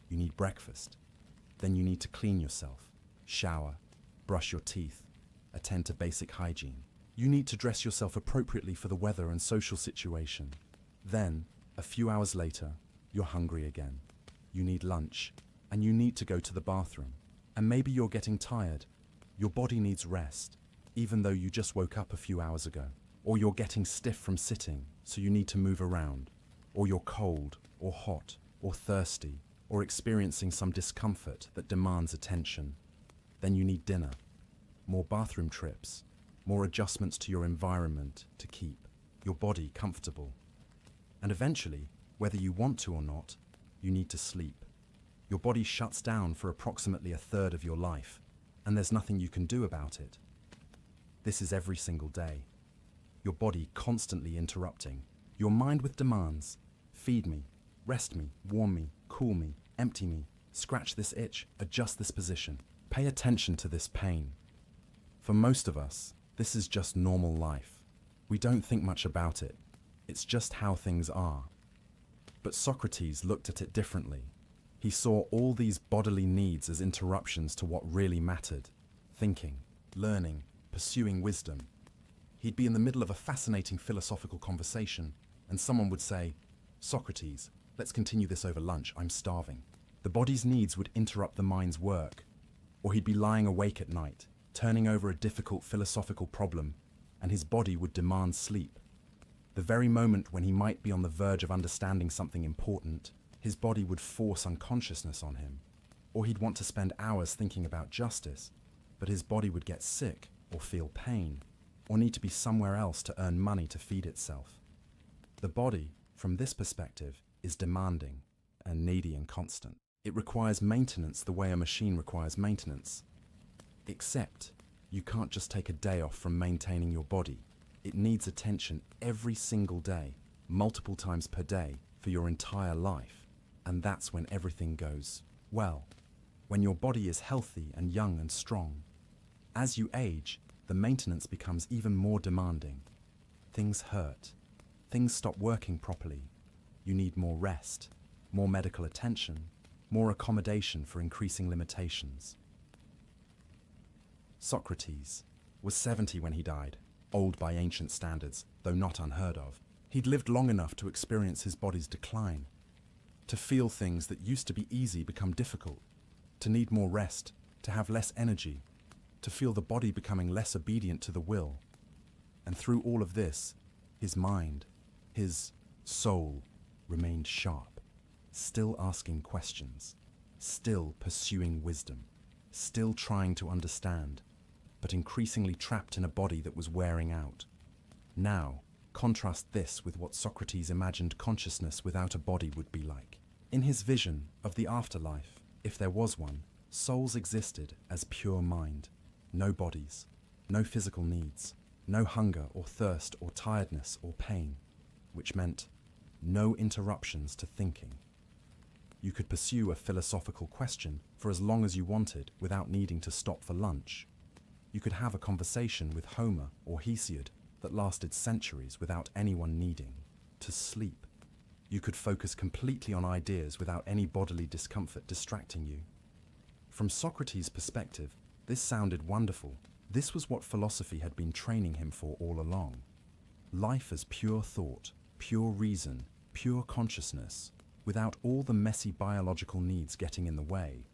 Speaker 1: You need breakfast. Then you need to clean yourself, shower, brush your teeth, attend to basic hygiene. You need to dress yourself appropriately for the weather and social situation. Then, a few hours later, you're hungry again. You need lunch, and you need to go to the bathroom. And maybe you're getting tired. Your body needs rest, even though you just woke up a few hours ago. Or you're getting stiff from sitting, so you need to move around. Or you're cold, or hot, or thirsty, or experiencing some discomfort that demands attention. Then you need dinner, more bathroom trips, more adjustments to your environment to keep your body comfortable. And eventually, whether you want to or not, you need to sleep. Your body shuts down for approximately a third of your life, and there's nothing you can do about it. This is every single day. Your body constantly interrupting. Your mind with demands. Feed me, rest me, warm me, cool me, empty me, scratch this itch, adjust this position. Pay attention to this pain. For most of us, this is just normal life. We don't think much about it. It's just how things are. But Socrates looked at it differently. He saw all these bodily needs as interruptions to what really mattered. Thinking, learning, pursuing wisdom. He'd be in the middle of a fascinating philosophical conversation, and someone would say, "Socrates, let's continue this over lunch, I'm starving." The body's needs would interrupt the mind's work, or he'd be lying awake at night, turning over a difficult philosophical problem, and his body would demand sleep. The very moment when he might be on the verge of understanding something important, his body would force unconsciousness on him. Or he'd want to spend hours thinking about justice, but his body would get sick, or feel pain, or need to be somewhere else to earn money to feed itself. The body, from this perspective, is demanding and needy and constant. It requires maintenance the way a machine requires maintenance. Except, you can't just take a day off from maintaining your body. It needs attention every single day, multiple times per day, for your entire life. And that's when everything goes well. When your body is healthy and young and strong. As you age, the maintenance becomes even more demanding. Things hurt. Things stop working properly. You need more rest, more medical attention, more accommodation for increasing limitations. Socrates was 70 when he died, old by ancient standards, though not unheard of. He'd lived long enough to experience his body's decline, to feel things that used to be easy become difficult, to need more rest, to have less energy, to feel the body becoming less obedient to the will. And through all of this, his mind, his soul, remained sharp, still asking questions, still pursuing wisdom, still trying to understand, but increasingly trapped in a body that was wearing out. Now, contrast this with what Socrates imagined consciousness without a body would be like. In his vision of the afterlife, if there was one, souls existed as pure mind, no bodies, no physical needs, no hunger or thirst or tiredness or pain, which meant no interruptions to thinking. You could pursue a philosophical question for as long as you wanted without needing to stop for lunch. You could have a conversation with Homer or Hesiod that lasted centuries without anyone needing to sleep. You could focus completely on ideas without any bodily discomfort distracting you. From Socrates' perspective, this sounded wonderful. This was what philosophy had been training him for all along. Life as pure thought, pure reason, pure consciousness, without all the messy biological needs getting in the way.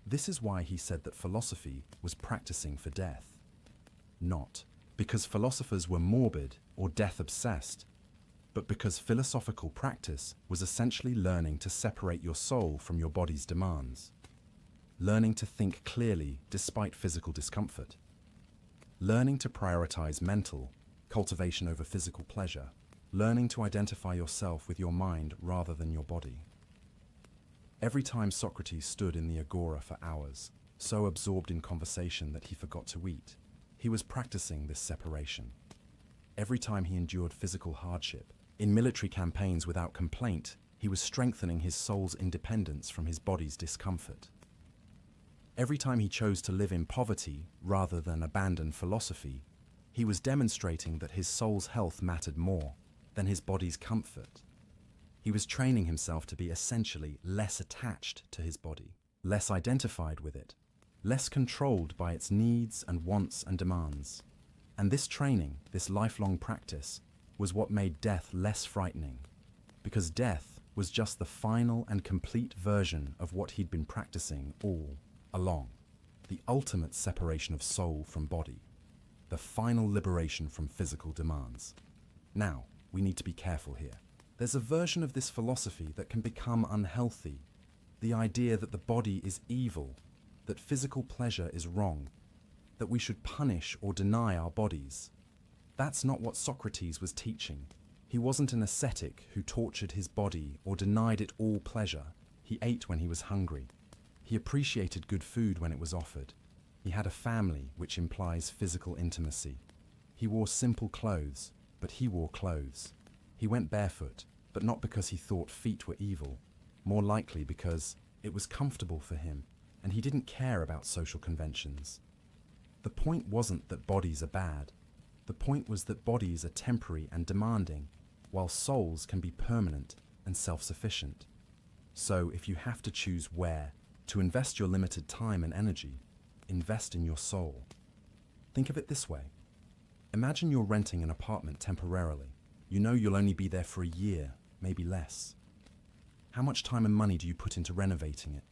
Speaker 1: This is why he said that philosophy was practicing for death. Not because philosophers were morbid or death-obsessed, but because philosophical practice was essentially learning to separate your soul from your body's demands. Learning to think clearly despite physical discomfort. Learning to prioritize mental cultivation over physical pleasure. Learning to identify yourself with your mind rather than your body. Every time Socrates stood in the agora for hours, so absorbed in conversation that he forgot to eat, he was practicing this separation. Every time he endured physical hardship, in military campaigns without complaint, he was strengthening his soul's independence from his body's discomfort. Every time he chose to live in poverty rather than abandon philosophy, he was demonstrating that his soul's health mattered more than his body's comfort. He was training himself to be essentially less attached to his body, less identified with it, less controlled by its needs and wants and demands. And this training, this lifelong practice, was what made death less frightening, because death was just the final and complete version of what he'd been practicing all along. The ultimate separation of soul from body, the final liberation from physical demands. Now, we need to be careful here. There's a version of this philosophy that can become unhealthy, the idea that the body is evil, that physical pleasure is wrong, that we should punish or deny our bodies. That's not what Socrates was teaching. He wasn't an ascetic who tortured his body or denied it all pleasure. He ate when he was hungry. He appreciated good food when it was offered. He had a family, which implies physical intimacy. He wore simple clothes, but he wore clothes. He went barefoot, but not because he thought feet were evil, more likely because it was comfortable for him, and he didn't care about social conventions. The point wasn't that bodies are bad. The point was that bodies are temporary and demanding, while souls can be permanent and self-sufficient. So if you have to choose where to invest your limited time and energy, invest in your soul. Think of it this way. Imagine you're renting an apartment temporarily. You know you'll only be there for a year, maybe less. How much time and money do you put into renovating it?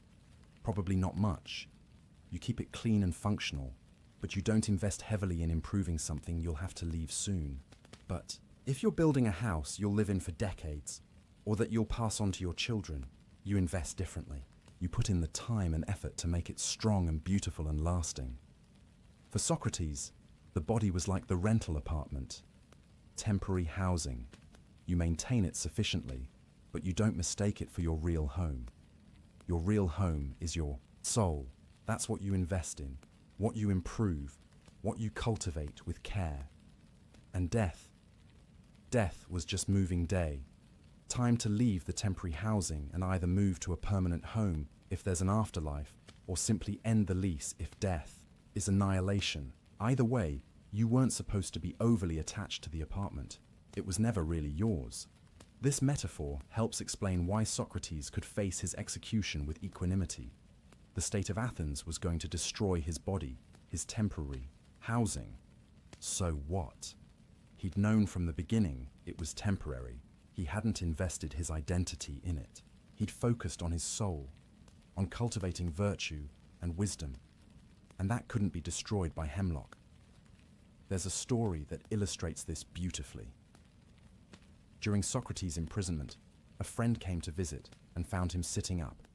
Speaker 1: Probably not much. You keep it clean and functional, but you don't invest heavily in improving something you'll have to leave soon. But if you're building a house you'll live in for decades, or that you'll pass on to your children, you invest differently. You put in the time and effort to make it strong and beautiful and lasting. For Socrates, the body was like the rental apartment, temporary housing. You maintain it sufficiently, but you don't mistake it for your real home. Your real home is your soul. That's what you invest in, what you improve, what you cultivate with care. And death was just moving day. Time to leave the temporary housing and either move to a permanent home if there's an afterlife, or simply end the lease if death is annihilation. Either way, you weren't supposed to be overly attached to the apartment. It was never really yours. This metaphor helps explain why Socrates could face his execution with equanimity. The state of Athens was going to destroy his body, his temporary housing. So what? He'd known from the beginning it was temporary. He hadn't invested his identity in it. He'd focused on his soul, on cultivating virtue and wisdom, and that couldn't be destroyed by hemlock. There's a story that illustrates this beautifully. During Socrates' imprisonment, a friend came to visit and found him sitting up,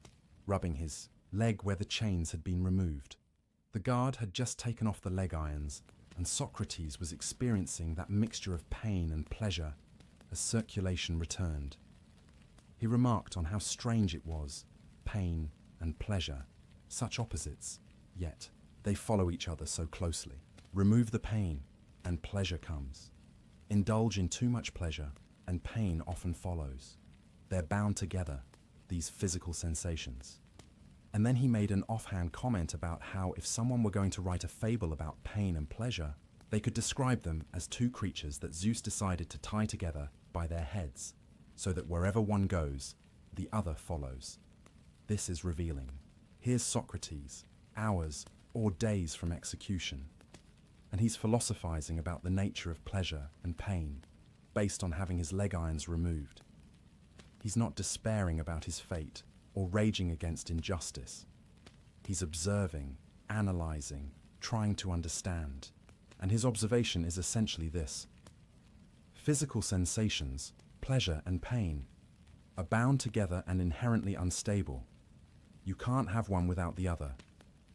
Speaker 1: rubbing his leg where the chains had been removed. The guard had just taken off the leg irons, and Socrates was experiencing that mixture of pain and pleasure as circulation returned. He remarked on how strange it was, pain and pleasure, such opposites, yet they follow each other so closely. Remove the pain, and pleasure comes. Indulge in too much pleasure, and pain often follows. They're bound together, these physical sensations. And then he made an offhand comment about how if someone were going to write a fable about pain and pleasure, they could describe them as two creatures that Zeus decided to tie together by their heads, so that wherever one goes, the other follows. This is revealing. Here's Socrates, hours or days from execution, and he's philosophizing about the nature of pleasure and pain, based on having his leg irons removed. He's not despairing about his fate or raging against injustice. He's observing, analyzing, trying to understand, and his observation is essentially this. Physical sensations, pleasure and pain, are bound together and inherently unstable. You can't have one without the other,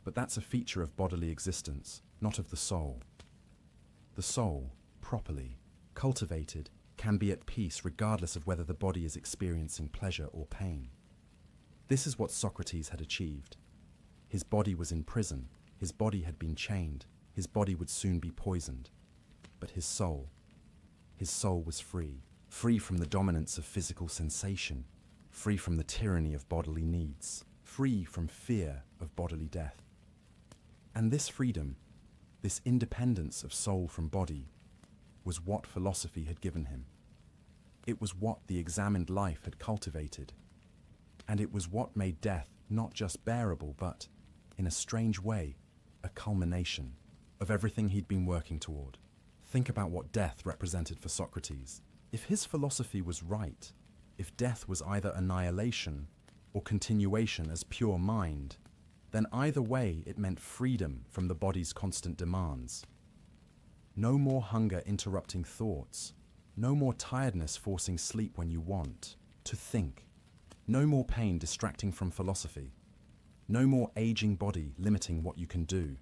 Speaker 1: but that's a feature of bodily existence, not of the soul. The soul, properly cultivated, can be at peace regardless of whether the body is experiencing pleasure or pain. This is what Socrates had achieved. His body was in prison, his body had been chained, his body would soon be poisoned. But his soul His soul was free, free from the dominance of physical sensation, free from the tyranny of bodily needs, free from fear of bodily death. And this freedom, this independence of soul from body, was what philosophy had given him. It was what the examined life had cultivated. And it was what made death not just bearable, but, in a strange way, a culmination of everything he'd been working toward. Think about what death represented for Socrates. If his philosophy was right, if death was either annihilation or continuation as pure mind, then either way it meant freedom from the body's constant demands. No more hunger interrupting thoughts, no more tiredness forcing sleep when you want to think, no more pain distracting from philosophy, no more aging body limiting what you can do,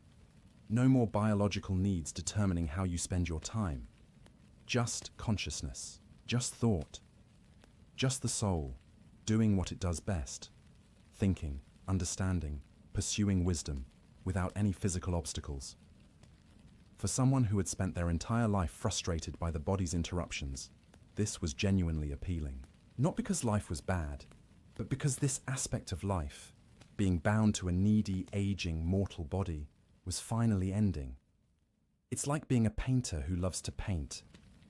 Speaker 1: no more biological needs determining how you spend your time. Just consciousness, just thought, just the soul, doing what it does best, thinking, understanding, pursuing wisdom, without any physical obstacles. For someone who had spent their entire life frustrated by the body's interruptions, this was genuinely appealing. Not because life was bad, but because this aspect of life, being bound to a needy, aging, mortal body, was finally ending. It's like being a painter who loves to paint,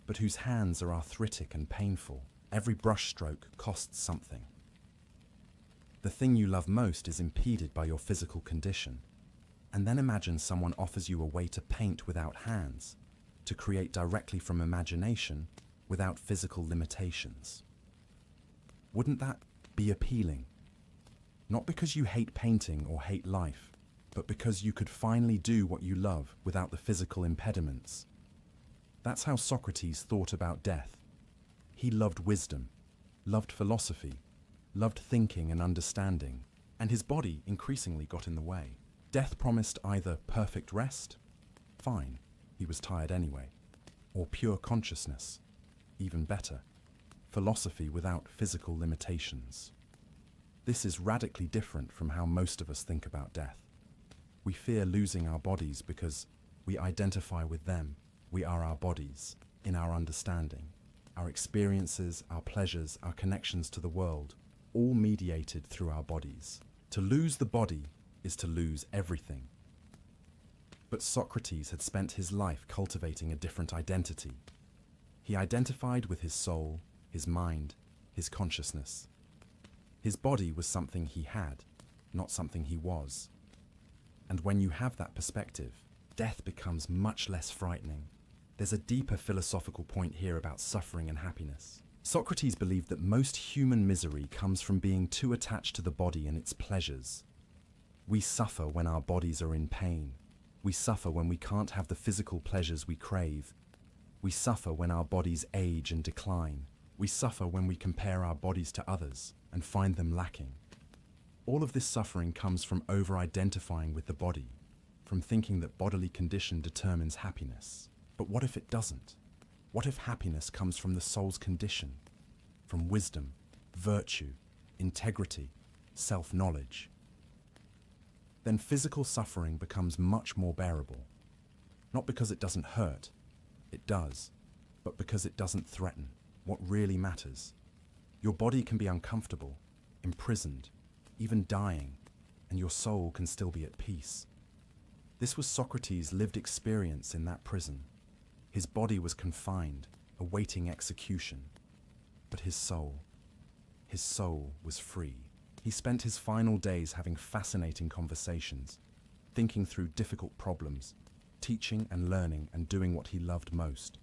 Speaker 1: but whose hands are arthritic and painful. Every brushstroke costs something. The thing you love most is impeded by your physical condition. And then imagine someone offers you a way to paint without hands, to create directly from imagination without physical limitations. Wouldn't that be appealing? Not because you hate painting or hate life, but because you could finally do what you love without the physical impediments. That's how Socrates thought about death. He loved wisdom, loved philosophy, loved thinking and understanding, and his body increasingly got in the way. Death promised either perfect rest, fine, he was tired anyway, or pure consciousness, even better, philosophy without physical limitations. This is radically different from how most of us think about death. We fear losing our bodies because we identify with them. We are our bodies, in our understanding, our experiences, our pleasures, our connections to the world, all mediated through our bodies. To lose the body is to lose everything. But Socrates had spent his life cultivating a different identity. He identified with his soul, his mind, his consciousness. His body was something he had, not something he was. And when you have that perspective, death becomes much less frightening. There's a deeper philosophical point here about suffering and happiness. Socrates believed that most human misery comes from being too attached to the body and its pleasures. We suffer when our bodies are in pain. We suffer when we can't have the physical pleasures we crave. We suffer when our bodies age and decline. We suffer when we compare our bodies to others and find them lacking. All of this suffering comes from over-identifying with the body, from thinking that bodily condition determines happiness. But what if it doesn't? What if happiness comes from the soul's condition, from wisdom, virtue, integrity, self-knowledge? Then physical suffering becomes much more bearable. Not because it doesn't hurt, it does, but because it doesn't threaten what really matters. Your body can be uncomfortable, imprisoned, even dying, and your soul can still be at peace. This was Socrates' lived experience in that prison. His body was confined, awaiting execution, but his soul was free. He spent his final days having fascinating conversations, thinking through difficult problems, teaching and learning and doing what he loved most.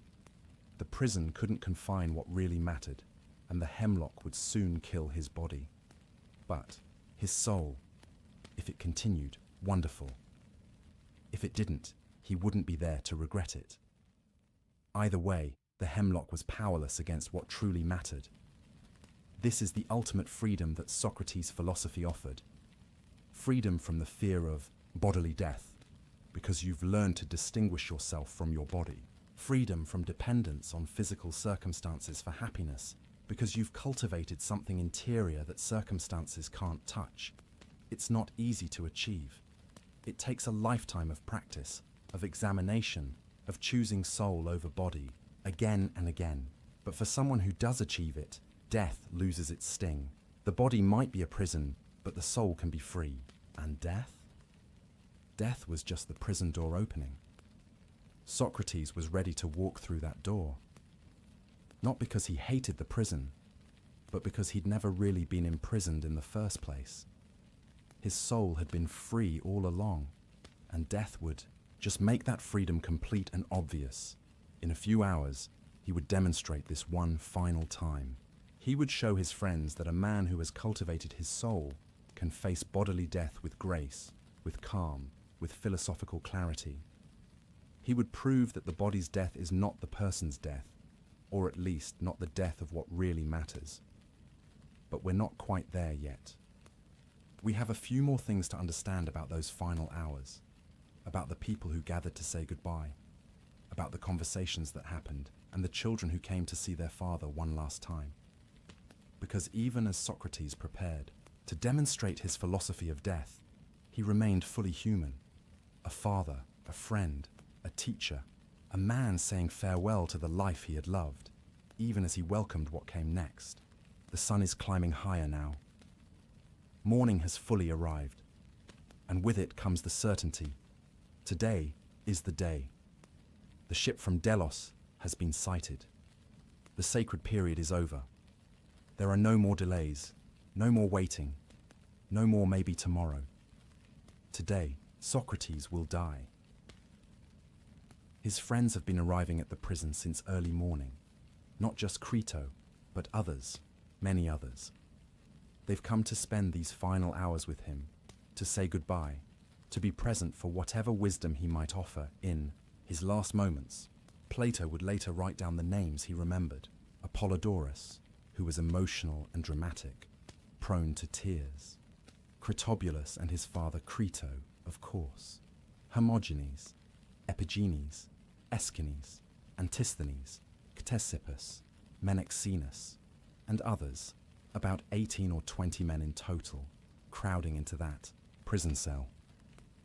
Speaker 1: The prison couldn't confine what really mattered, and the hemlock would soon kill his body. But his soul, if it continued, wonderful. If it didn't, he wouldn't be there to regret it. Either way, the hemlock was powerless against what truly mattered. This is the ultimate freedom that Socrates' philosophy offered. Freedom from the fear of bodily death, because you've learned to distinguish yourself from your body. Freedom from dependence on physical circumstances for happiness, because you've cultivated something interior that circumstances can't touch. It's not easy to achieve. It takes a lifetime of practice, of examination, of choosing soul over body, again and again. But for someone who does achieve it, death loses its sting. The body might be a prison, but the soul can be free. And death? Death was just the prison door opening. Socrates was ready to walk through that door. Not because he hated the prison, but because he'd never really been imprisoned in the first place. His soul had been free all along, and death would just make that freedom complete and obvious. In a few hours, he would demonstrate this one final time. He would show his friends that a man who has cultivated his soul can face bodily death with grace, with calm, with philosophical clarity. He would prove that the body's death is not the person's death, or at least not the death of what really matters. But we're not quite there yet. We have a few more things to understand about those final hours, about the people who gathered to say goodbye, about the conversations that happened, and the children who came to see their father one last time. Because even as Socrates prepared to demonstrate his philosophy of death, he remained fully human, a father, a friend, a teacher, a man saying farewell to the life he had loved, even as he welcomed what came next. The sun is climbing higher now. Morning has fully arrived, and with it comes the certainty. Today is the day. The ship from Delos has been sighted. The sacred period is over. There are no more delays, no more waiting, no more maybe tomorrow. Today, Socrates will die. His friends have been arriving at the prison since early morning. Not just Crito, but others, many others. They've come to spend these final hours with him, to say goodbye, to be present for whatever wisdom he might offer in his last moments. Plato would later write down the names he remembered. Apollodorus, who was emotional and dramatic, prone to tears. Critobulus and his father Crito, of course. Hermogenes, Epigenes, Aeschines, Antisthenes, Ctesippus, Menexenus, and others, about 18 or 20 men in total, crowding into that prison cell.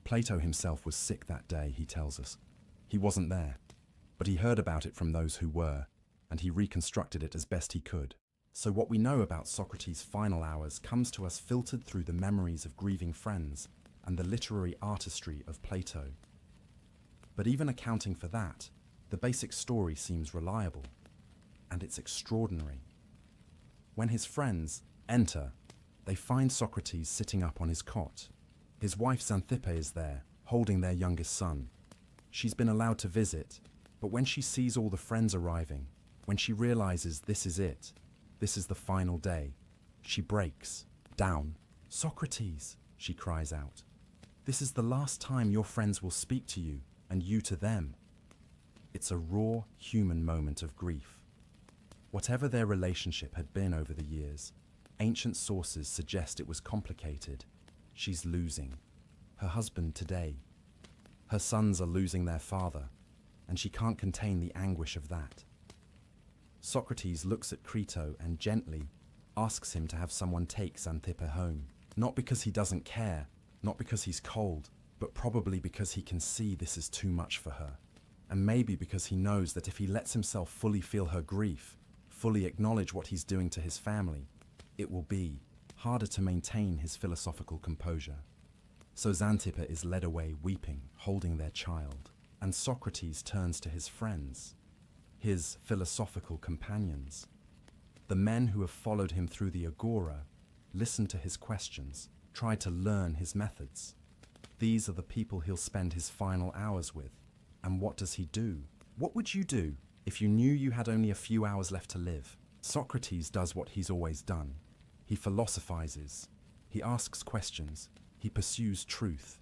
Speaker 1: Plato himself was sick that day, he tells us. He wasn't there, but he heard about it from those who were, and he reconstructed it as best he could. So what we know about Socrates' final hours comes to us filtered through the memories of grieving friends and the literary artistry of Plato. But even accounting for that, the basic story seems reliable, and it's extraordinary. When his friends enter, they find Socrates sitting up on his cot. His wife Xanthippe is there, holding their youngest son. She's been allowed to visit, but when she sees all the friends arriving, when she realizes this is it, this is the final day, she breaks down. "Socrates," she cries out, "this is the last time your friends will speak to you, and you to them." It's a raw, human moment of grief. Whatever their relationship had been over the years, ancient sources suggest it was complicated. She's losing her husband today. Her sons are losing their father, and she can't contain the anguish of that. Socrates looks at Crito and gently asks him to have someone take Xanthippe home. Not because he doesn't care, not because he's cold, but probably because he can see this is too much for her. And maybe because he knows that if he lets himself fully feel her grief, fully acknowledge what he's doing to his family, it will be harder to maintain his philosophical composure. So Xanthippe is led away weeping, holding their child, and Socrates turns to his friends, his philosophical companions. The men who have followed him through the agora, listened to his questions, tried to learn his methods. These are the people he'll spend his final hours with. And what does he do? What would you do if you knew you had only a few hours left to live? Socrates does what he's always done. He philosophizes. He asks questions. He pursues truth.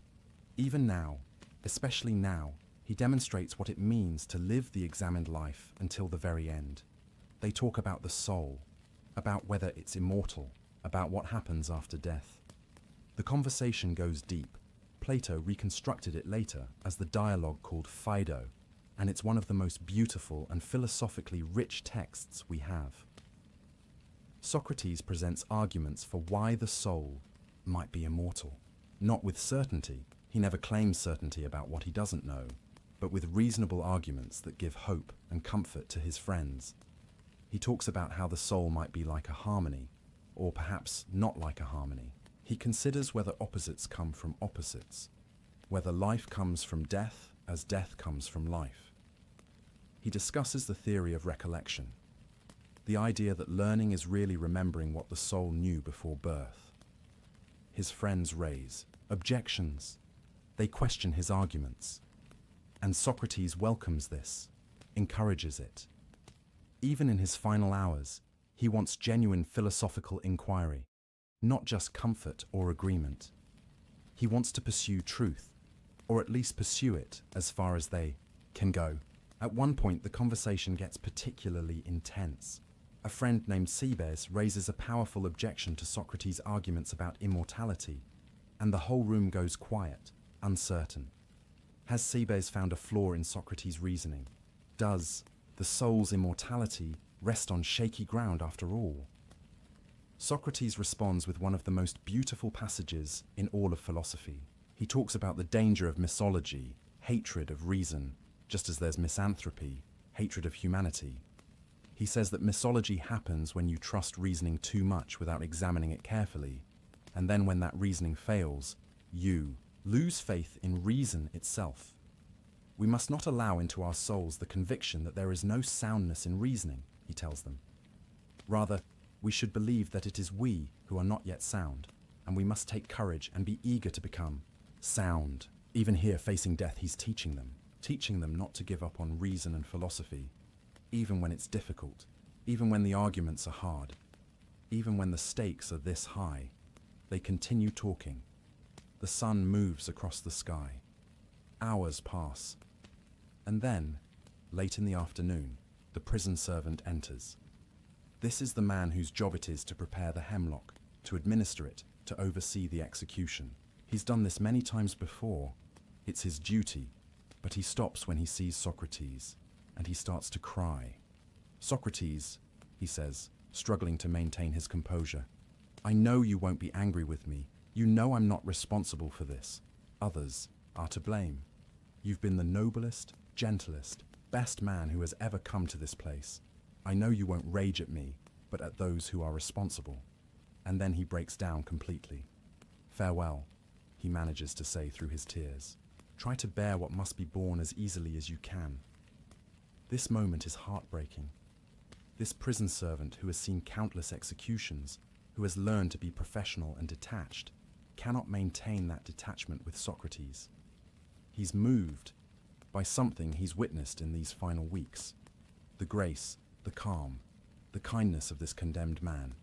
Speaker 1: Even now, especially now, he demonstrates what it means to live the examined life until the very end. They talk about the soul, about whether it's immortal, about what happens after death. The conversation goes deep. Plato reconstructed it later as the dialogue called Phaedo, and it's one of the most beautiful and philosophically rich texts we have. Socrates presents arguments for why the soul might be immortal. Not with certainty. He never claims certainty about what he doesn't know. but with reasonable arguments that give hope and comfort to his friends. He talks about how the soul might be like a harmony, or perhaps not like a harmony. He considers whether opposites come from opposites, whether life comes from death as death comes from life. He discusses the theory of recollection, the idea that learning is really remembering what the soul knew before birth. His friends raise objections. They question his arguments. And Socrates welcomes this, encourages it. Even in his final hours, he wants genuine philosophical inquiry, not just comfort or agreement. He wants to pursue truth, or at least pursue it as far as they can go. At one point, the conversation gets particularly intense. A friend named Cebes raises a powerful objection to Socrates' arguments about immortality, and the whole room goes quiet, uncertain. Has Cebes found a flaw in Socrates' reasoning? Does the soul's immortality rest on shaky ground after all? Socrates responds with one of the most beautiful passages in all of philosophy. He talks about the danger of misology, hatred of reason, just as there's misanthropy, hatred of humanity. He says that misology happens when you trust reasoning too much without examining it carefully, and then when that reasoning fails, you lose faith in reason itself. We must not allow into our souls the conviction that there is no soundness in reasoning, he tells them. Rather, we should believe that it is we who are not yet sound, and we must take courage and be eager to become sound. Even here, facing death, he's teaching them not to give up on reason and philosophy, even when it's difficult, even when the arguments are hard, even when the stakes are this high. They continue talking. The sun moves across the sky. Hours pass. And then, late in the afternoon, the prison servant enters. This is the man whose job it is to prepare the hemlock, to administer it, to oversee the execution. He's done this many times before. It's his duty, but he stops when he sees Socrates, and he starts to cry. "Socrates," he says, struggling to maintain his composure, "I know you won't be angry with me. You know I'm not responsible for this. Others are to blame. You've been the noblest, gentlest, best man who has ever come to this place. I know you won't rage at me, but at those who are responsible." And then he breaks down completely. "Farewell," he manages to say through his tears. "Try to bear what must be borne as easily as you can." This moment is heartbreaking. This prison servant who has seen countless executions, who has learned to be professional and detached, cannot maintain that detachment with Socrates. He's moved by something he's witnessed in these final weeks. The grace, the calm, the kindness of this condemned man.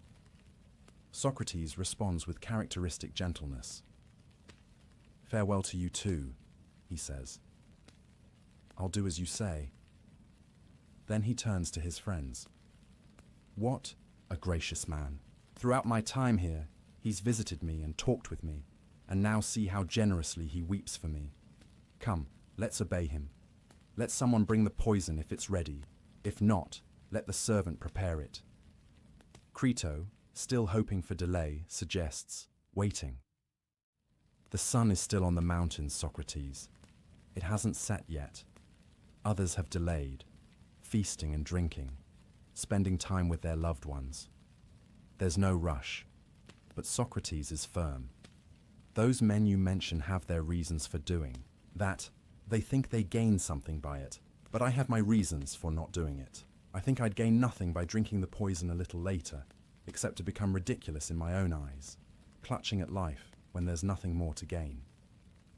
Speaker 1: Socrates responds with characteristic gentleness. "Farewell to you too," he says. "I'll do as you say." Then he turns to his friends. "What a gracious man. Throughout my time here, he's visited me and talked with me, and now see how generously he weeps for me. Come, let's obey him. Let someone bring the poison if it's ready. If not, let the servant prepare it." Crito, still hoping for delay, suggests waiting. "The sun is still on the mountains, Socrates. It hasn't set yet. Others have delayed, feasting and drinking, spending time with their loved ones. There's no rush." But Socrates is firm. "Those men you mention have their reasons for doing that. They think they gain something by it, but I have my reasons for not doing it. I think I'd gain nothing by drinking the poison a little later, except to become ridiculous in my own eyes, clutching at life when there's nothing more to gain."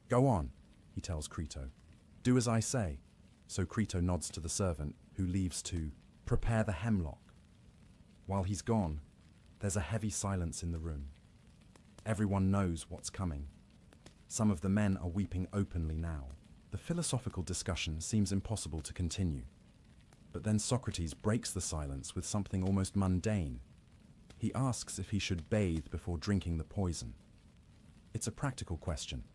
Speaker 1: "Go on," he tells Crito. "Do as I say." So Crito nods to the servant, who leaves to prepare the hemlock. While he's gone, there's a heavy silence in the room. Everyone knows what's coming. Some of the men are weeping openly now. The philosophical discussion seems impossible to continue. But then Socrates breaks the silence with something almost mundane. He asks if he should bathe before drinking the poison. It's a practical question.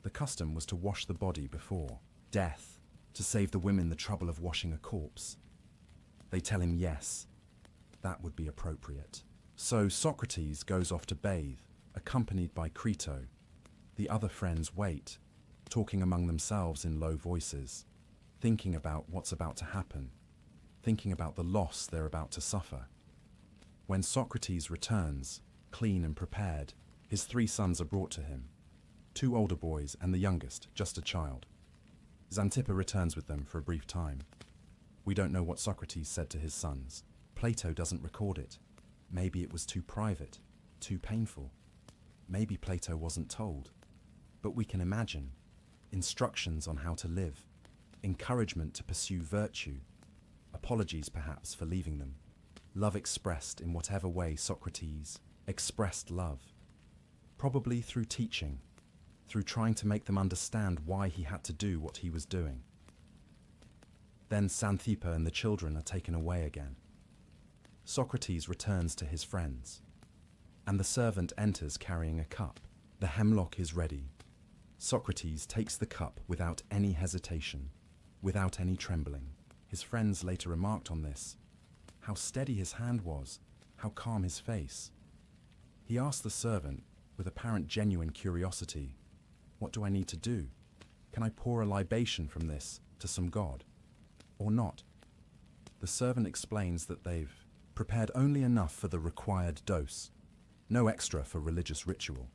Speaker 1: The custom was to wash the body before death, to save the women the trouble of washing a corpse. They tell him yes, that would be appropriate. So Socrates goes off to bathe, accompanied by Crito. The other friends wait. talking among themselves in low voices, thinking about what's about to happen, thinking about the loss they're about to suffer. When Socrates returns, clean and prepared, his 3 sons are brought to him, 2 older boys and the youngest, just a child. Xanthippe returns with them for a brief time. We don't know what Socrates said to his sons. Plato doesn't record it. Maybe it was too private, too painful. Maybe Plato wasn't told. But we can imagine instructions on how to live, encouragement to pursue virtue, apologies perhaps for leaving them, love expressed in whatever way Socrates expressed love, probably through teaching, through trying to make them understand why he had to do what he was doing. Then Xanthippe and the children are taken away again. Socrates returns to his friends, and the servant enters carrying a cup. The hemlock is ready. Socrates takes the cup without any hesitation, without any trembling. His friends later remarked on this. How steady his hand was, how calm his face. He asked the servant, with apparent genuine curiosity, "What do I need to do? Can I pour a libation from this to some god? Or not?" The servant explains that they've prepared only enough for the required dose, no extra for religious ritual.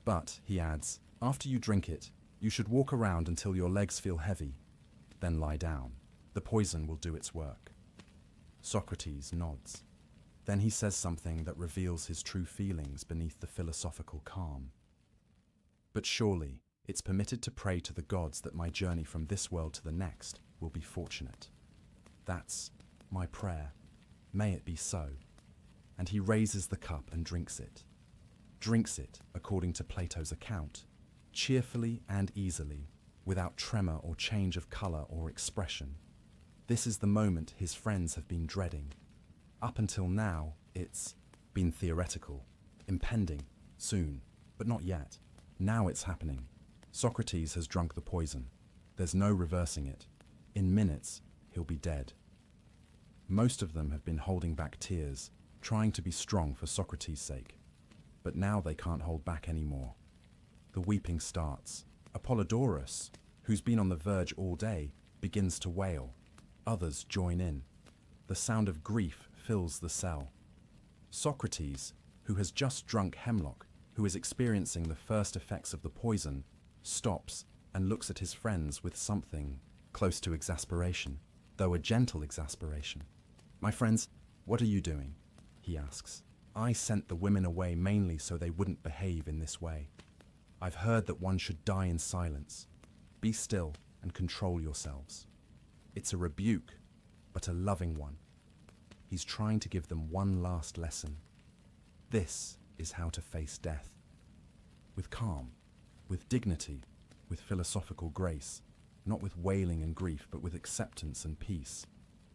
Speaker 1: But, he adds, after you drink it, you should walk around until your legs feel heavy, then lie down. The poison will do its work. Socrates nods. Then he says something that reveals his true feelings beneath the philosophical calm. "But surely, it's permitted to pray to the gods that my journey from this world to the next will be fortunate. That's my prayer. May it be so." And he raises the cup and drinks it. Drinks it, according to Plato's account, cheerfully and easily, without tremor or change of color or expression. This is the moment his friends have been dreading. Up until now, it's been theoretical, impending, soon, but not yet. Now it's happening. Socrates has drunk the poison. There's no reversing it. In minutes, he'll be dead. Most of them have been holding back tears, trying to be strong for Socrates' sake. But now they can't hold back anymore. The weeping starts. Apollodorus, who's been on the verge all day, begins to wail. Others join in. The sound of grief fills the cell. Socrates, who has just drunk hemlock, who is experiencing the first effects of the poison, stops and looks at his friends with something close to exasperation, though a gentle exasperation. "My friends, what are you doing?" he asks. "I sent the women away mainly so they wouldn't behave in this way. I've heard that one should die in silence. Be still and control yourselves." It's a rebuke, but a loving one. He's trying to give them one last lesson. This is how to face death. With calm, with dignity, with philosophical grace, not with wailing and grief, but with acceptance and peace.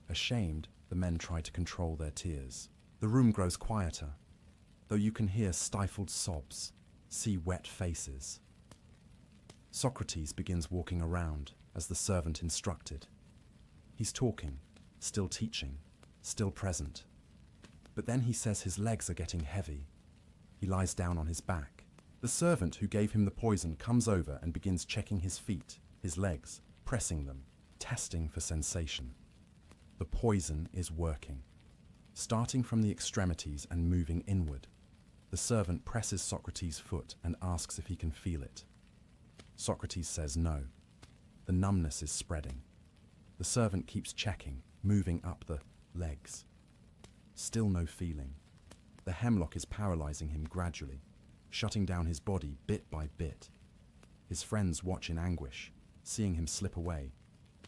Speaker 1: Ashamed, the men try to control their tears. The room grows quieter, though you can hear stifled sobs, see wet faces. Socrates begins walking around, as the servant instructed. He's talking, still teaching, still present. But then he says his legs are getting heavy. He lies down on his back. The servant who gave him the poison comes over and begins checking his feet, his legs, pressing them, testing for sensation. The poison is working. Starting from the extremities and moving inward, the servant presses Socrates' foot and asks if he can feel it. Socrates says no. The numbness is spreading. The servant keeps checking, moving up the legs. Still no feeling. The hemlock is paralyzing him gradually, shutting down his body bit by bit. His friends watch in anguish, seeing him slip away,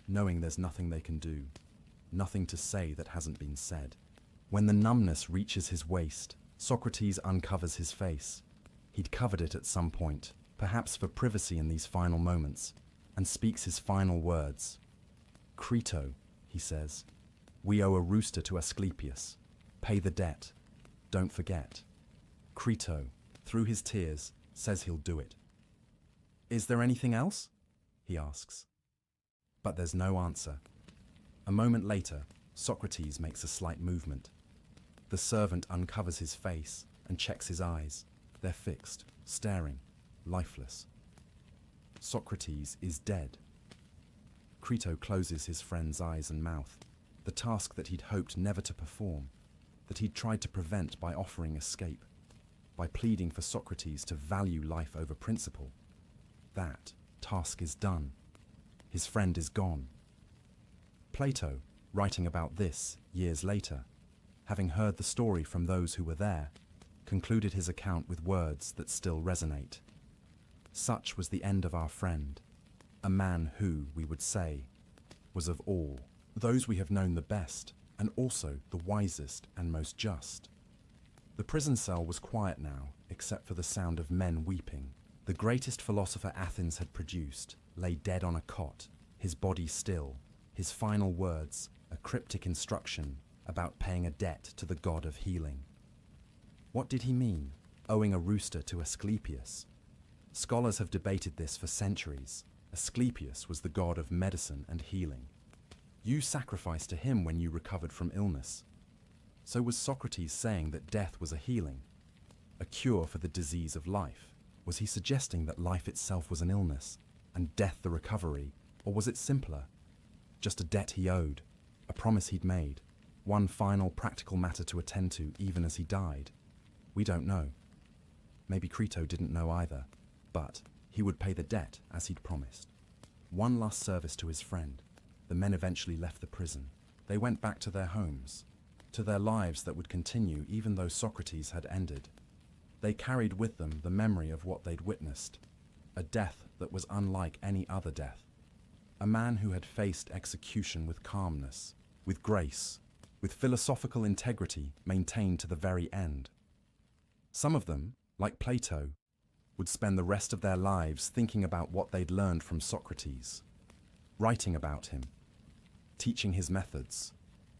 Speaker 1: knowing there's nothing they can do, nothing to say that hasn't been said. When the numbness reaches his waist, Socrates uncovers his face. He'd covered it at some point, perhaps for privacy in these final moments, and speaks his final words. "Crito," he says, "we owe a rooster to Asclepius. Pay the debt. Don't forget." Crito, through his tears, says he'll do it. "Is there anything else?" he asks. But there's no answer. A moment later, Socrates makes a slight movement. The servant uncovers his face and checks his eyes. They're fixed, staring, lifeless. Socrates is dead. Crito closes his friend's eyes and mouth, the task that he'd hoped never to perform, that he'd tried to prevent by offering escape, by pleading for Socrates to value life over principle. That task is done. His friend is gone. Plato, writing about this years later, having heard the story from those who were there, concluded his account with words that still resonate. Such was the end of our friend, a man who, we would say, was of all those we have known the best, and also the wisest and most just. The prison cell was quiet now, except for the sound of men weeping. The greatest philosopher Athens had produced lay dead on a cot, his body still, his final words a cryptic instruction about paying a debt to the god of healing. What did he mean, owing a rooster to Asclepius? Scholars have debated this for centuries. Asclepius was the god of medicine and healing. You sacrificed to him when you recovered from illness. So was Socrates saying that death was a healing, a cure for the disease of life? Was he suggesting that life itself was an illness, and death the recovery, or was it simpler? Just a debt he owed, a promise he'd made, one final practical matter to attend to even as he died? We don't know. Maybe Crito didn't know either, but he would pay the debt as he'd promised. One last service to his friend. The men eventually left the prison. They went back to their homes, to their lives that would continue even though Socrates had ended. They carried with them the memory of what they'd witnessed, a death that was unlike any other death. A man who had faced execution with calmness, with grace, with philosophical integrity maintained to the very end. Some of them, like Plato, would spend the rest of their lives thinking about what they'd learned from Socrates, writing about him, teaching his methods,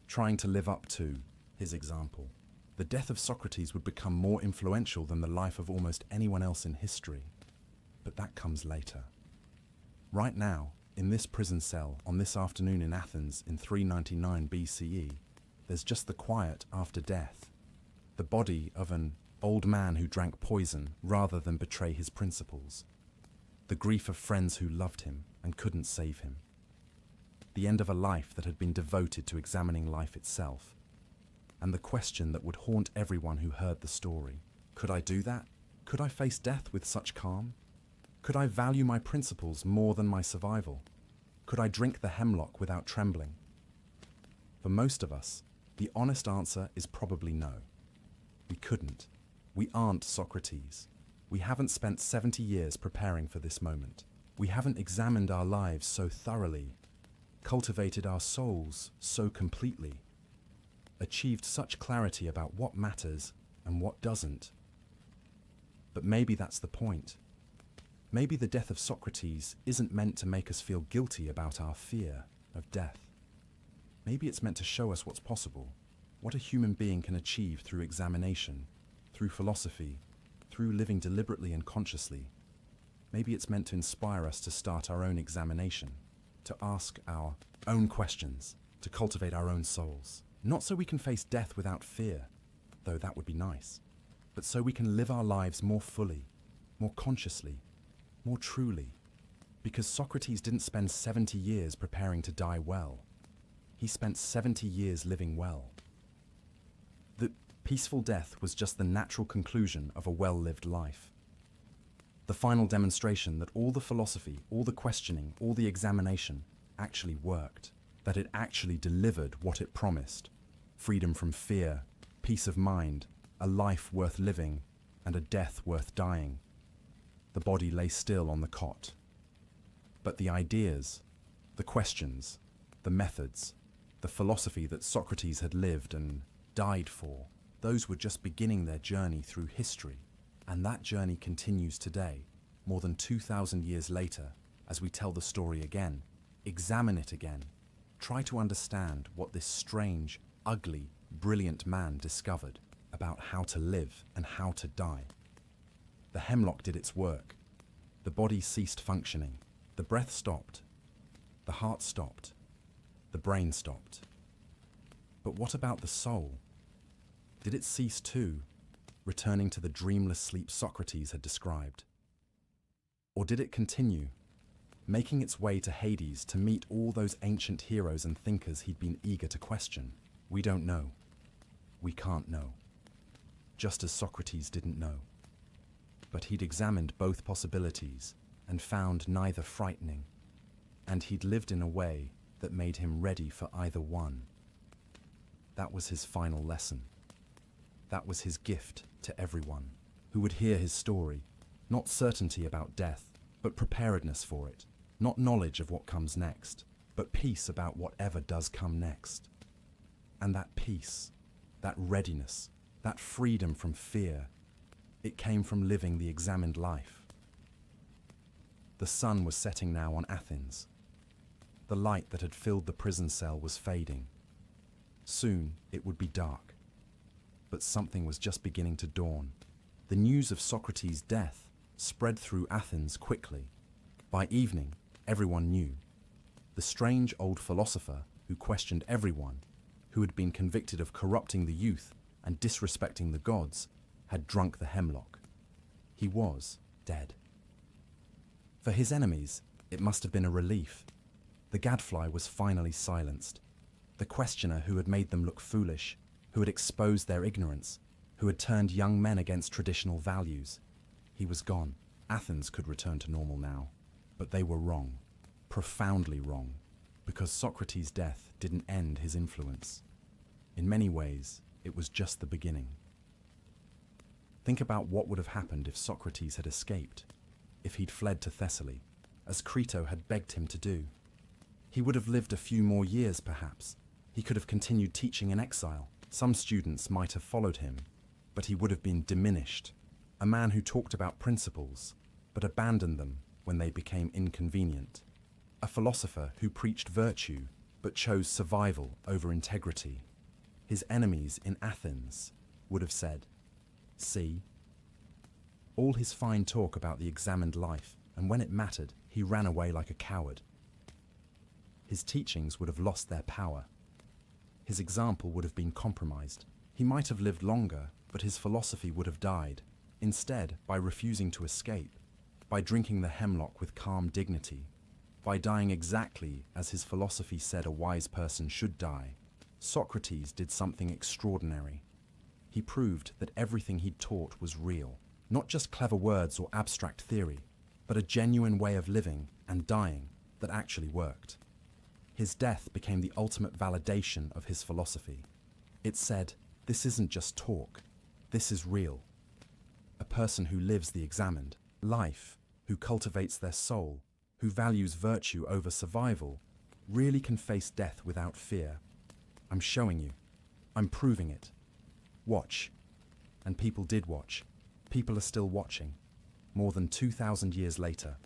Speaker 1: trying to live up to his example. The death of Socrates would become more influential than the life of almost anyone else in history. But that comes later. Right now, in this prison cell on this afternoon in Athens in 399 BCE, there's just the quiet after death, the body of an old man who drank poison rather than betray his principles, the grief of friends who loved him and couldn't save him, the end of a life that had been devoted to examining life itself, and the question that would haunt everyone who heard the story. Could I do that? Could I face death with such calm? Could I value my principles more than my survival? Could I drink the hemlock without trembling? For most of us, the honest answer is probably no. We couldn't. We aren't Socrates. We haven't spent 70 years preparing for this moment. We haven't examined our lives so thoroughly, cultivated our souls so completely, achieved such clarity about what matters and what doesn't. But maybe that's the point. Maybe the death of Socrates isn't meant to make us feel guilty about our fear of death. Maybe it's meant to show us what's possible, what a human being can achieve through examination, through philosophy, through living deliberately and consciously. Maybe it's meant to inspire us to start our own examination, to ask our own questions, to cultivate our own souls. Not so we can face death without fear, though that would be nice, but so we can live our lives more fully, more consciously, more truly. Because Socrates didn't spend 70 years preparing to die well. He spent 70 years living well. The peaceful death was just the natural conclusion of a well-lived life. The final demonstration that all the philosophy, all the questioning, all the examination actually worked, that it actually delivered what it promised: freedom from fear, peace of mind, a life worth living, and a death worth dying. The body lay still on the cot. But the ideas, the questions, the methods, the philosophy that Socrates had lived and died for, those were just beginning their journey through history. And that journey continues today, more than 2,000 years later, as we tell the story again, examine it again, try to understand what this strange, ugly, brilliant man discovered about how to live and how to die. The hemlock did its work. The body ceased functioning. The breath stopped. The heart stopped. The brain stopped. But what about the soul? Did it cease too, returning to the dreamless sleep Socrates had described? Or did it continue, making its way to Hades to meet all those ancient heroes and thinkers he'd been eager to question. We don't know. We can't know. Just as Socrates didn't know. But he'd examined both possibilities and found neither frightening, and he'd lived in a way that made him ready for either one. That was his final lesson. That was his gift to everyone who would hear his story. Not certainty about death, but preparedness for it. Not knowledge of what comes next, but peace about whatever does come next. And that peace, that readiness, that freedom from fear, it came from living the examined life. The sun was setting now on Athens. The light that had filled the prison cell was fading. Soon it would be dark. But something was just beginning to dawn. The news of Socrates' death spread through Athens quickly. By evening, everyone knew. The strange old philosopher who questioned everyone, who had been convicted of corrupting the youth and disrespecting the gods, had drunk the hemlock. He was dead. For his enemies, it must have been a relief. The gadfly was finally silenced. The questioner who had made them look foolish, who had exposed their ignorance, who had turned young men against traditional values. He was gone. Athens could return to normal now. But they were wrong, profoundly wrong, because Socrates' death didn't end his influence. In many ways, it was just the beginning. Think about what would have happened if Socrates had escaped, if he'd fled to Thessaly, as Crito had begged him to do. He would have lived a few more years, perhaps. He could have continued teaching in exile. Some students might have followed him, but he would have been diminished. A man who talked about principles, but abandoned them when they became inconvenient. A philosopher who preached virtue, but chose survival over integrity. His enemies in Athens would have said, "See?" All his fine talk about the examined life, and when it mattered, he ran away like a coward. His teachings would have lost their power. His example would have been compromised. He might have lived longer, but his philosophy would have died. Instead, by refusing to escape, by drinking the hemlock with calm dignity, by dying exactly as his philosophy said a wise person should die, Socrates did something extraordinary. He proved that everything he'd taught was real, not just clever words or abstract theory, but a genuine way of living and dying that actually worked. His death became the ultimate validation of his philosophy. It said, this isn't just talk, this is real. A person who lives the examined life, who cultivates their soul, who values virtue over survival, really can face death without fear. I'm showing you. I'm proving it. Watch. And people did watch. People are still watching. More than 2,000 years later.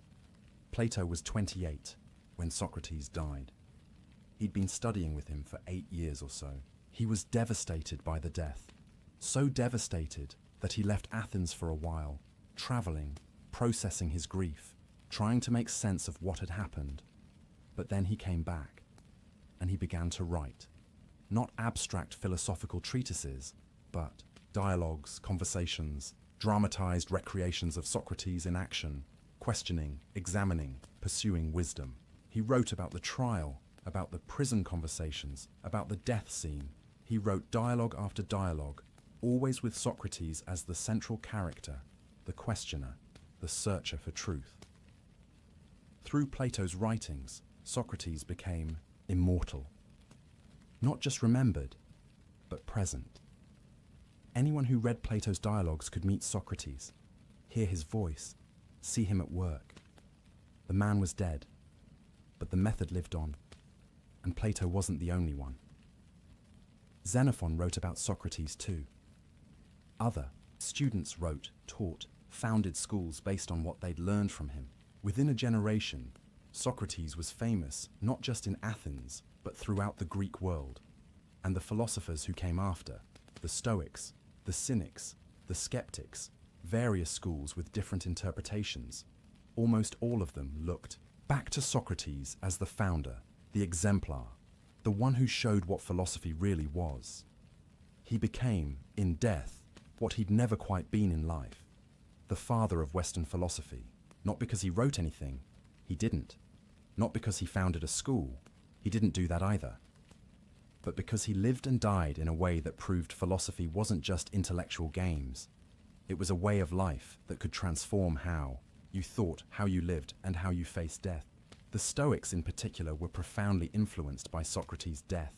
Speaker 1: Plato was 28 when Socrates died. He'd been studying with him for 8 years or so. He was devastated by the death. So devastated that he left Athens for a while, traveling, processing his grief, trying to make sense of what had happened. But then he came back, and he began to write. Not abstract philosophical treatises, but dialogues, conversations, dramatized recreations of Socrates in action, questioning, examining, pursuing wisdom. He wrote about the trial, about the prison conversations, about the death scene. He wrote dialogue after dialogue, always with Socrates as the central character, the questioner, the searcher for truth. Through Plato's writings, Socrates became immortal. Not just remembered, but present. Anyone who read Plato's dialogues could meet Socrates, hear his voice, see him at work. The man was dead, but the method lived on, and Plato wasn't the only one. Xenophon wrote about Socrates too. Other students wrote, taught, founded schools based on what they'd learned from him. Within a generation, Socrates was famous not just in Athens, but throughout the Greek world. And the philosophers who came after, the Stoics, the Cynics, the Skeptics, various schools with different interpretations, almost all of them looked back to Socrates as the founder, the exemplar, the one who showed what philosophy really was. He became, in death, what he'd never quite been in life, the father of Western philosophy, not because he wrote anything, he didn't, Not because he founded a school, he didn't do that either, but because he lived and died in a way that proved philosophy wasn't just intellectual games. It was a way of life that could transform how you thought, how you lived, and how you faced death. The Stoics in particular were profoundly influenced by Socrates' death.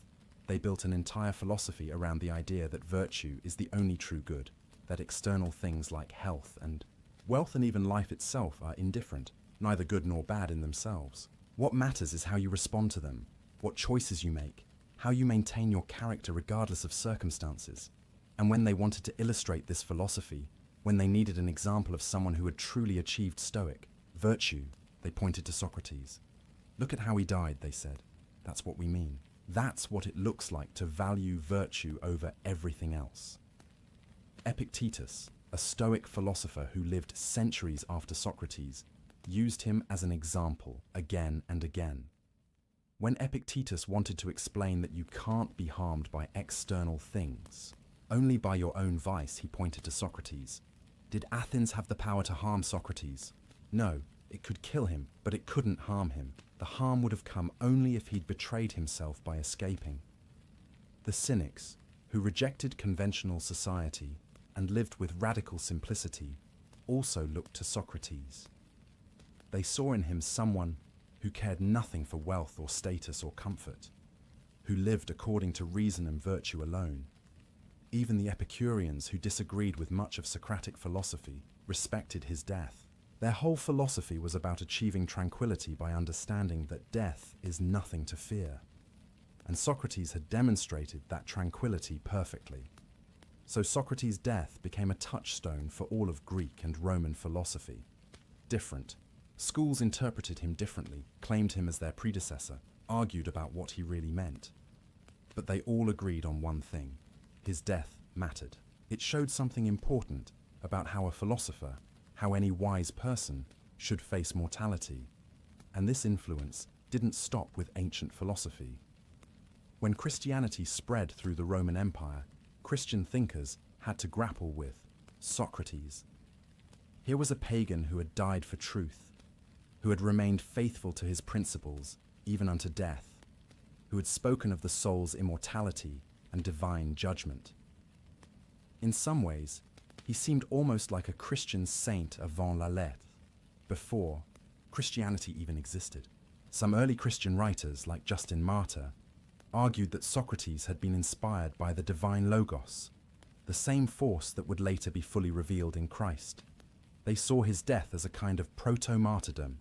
Speaker 1: They built an entire philosophy around the idea that virtue is the only true good, that external things like health and wealth and even life itself are indifferent, neither good nor bad in themselves. What matters is how you respond to them, what choices you make, how you maintain your character regardless of circumstances. And when they wanted to illustrate this philosophy, when they needed an example of someone who had truly achieved Stoic virtue, they pointed to Socrates. Look at how he died, they said. That's what we mean. That's what it looks like to value virtue over everything else. Epictetus, a Stoic philosopher who lived centuries after Socrates, used him as an example again and again. When Epictetus wanted to explain that you can't be harmed by external things, only by your own vice, he pointed to Socrates. Did Athens have the power to harm Socrates? No, it could kill him, but it couldn't harm him. The harm would have come only if he'd betrayed himself by escaping. The Cynics, who rejected conventional society and lived with radical simplicity, also looked to Socrates. They saw in him someone who cared nothing for wealth or status or comfort, who lived according to reason and virtue alone. Even the Epicureans, who disagreed with much of Socratic philosophy, respected his death. Their whole philosophy was about achieving tranquility by understanding that death is nothing to fear. And Socrates had demonstrated that tranquility perfectly. So Socrates' death became a touchstone for all of Greek and Roman philosophy. Different. Schools interpreted him differently, claimed him as their predecessor, argued about what he really meant. But they all agreed on one thing. His death mattered. It showed something important about how a philosopher, how any wise person, should face mortality. And this influence didn't stop with ancient philosophy. When Christianity spread through the Roman Empire, Christian thinkers had to grapple with Socrates. Here was a pagan who had died for truth, who had remained faithful to his principles even unto death, who had spoken of the soul's immortality and divine judgment. In some ways, he seemed almost like a Christian saint avant la lettre, before Christianity even existed. Some early Christian writers, like Justin Martyr, argued that Socrates had been inspired by the divine Logos, the same force that would later be fully revealed in Christ. They saw his death as a kind of proto-martyrdom,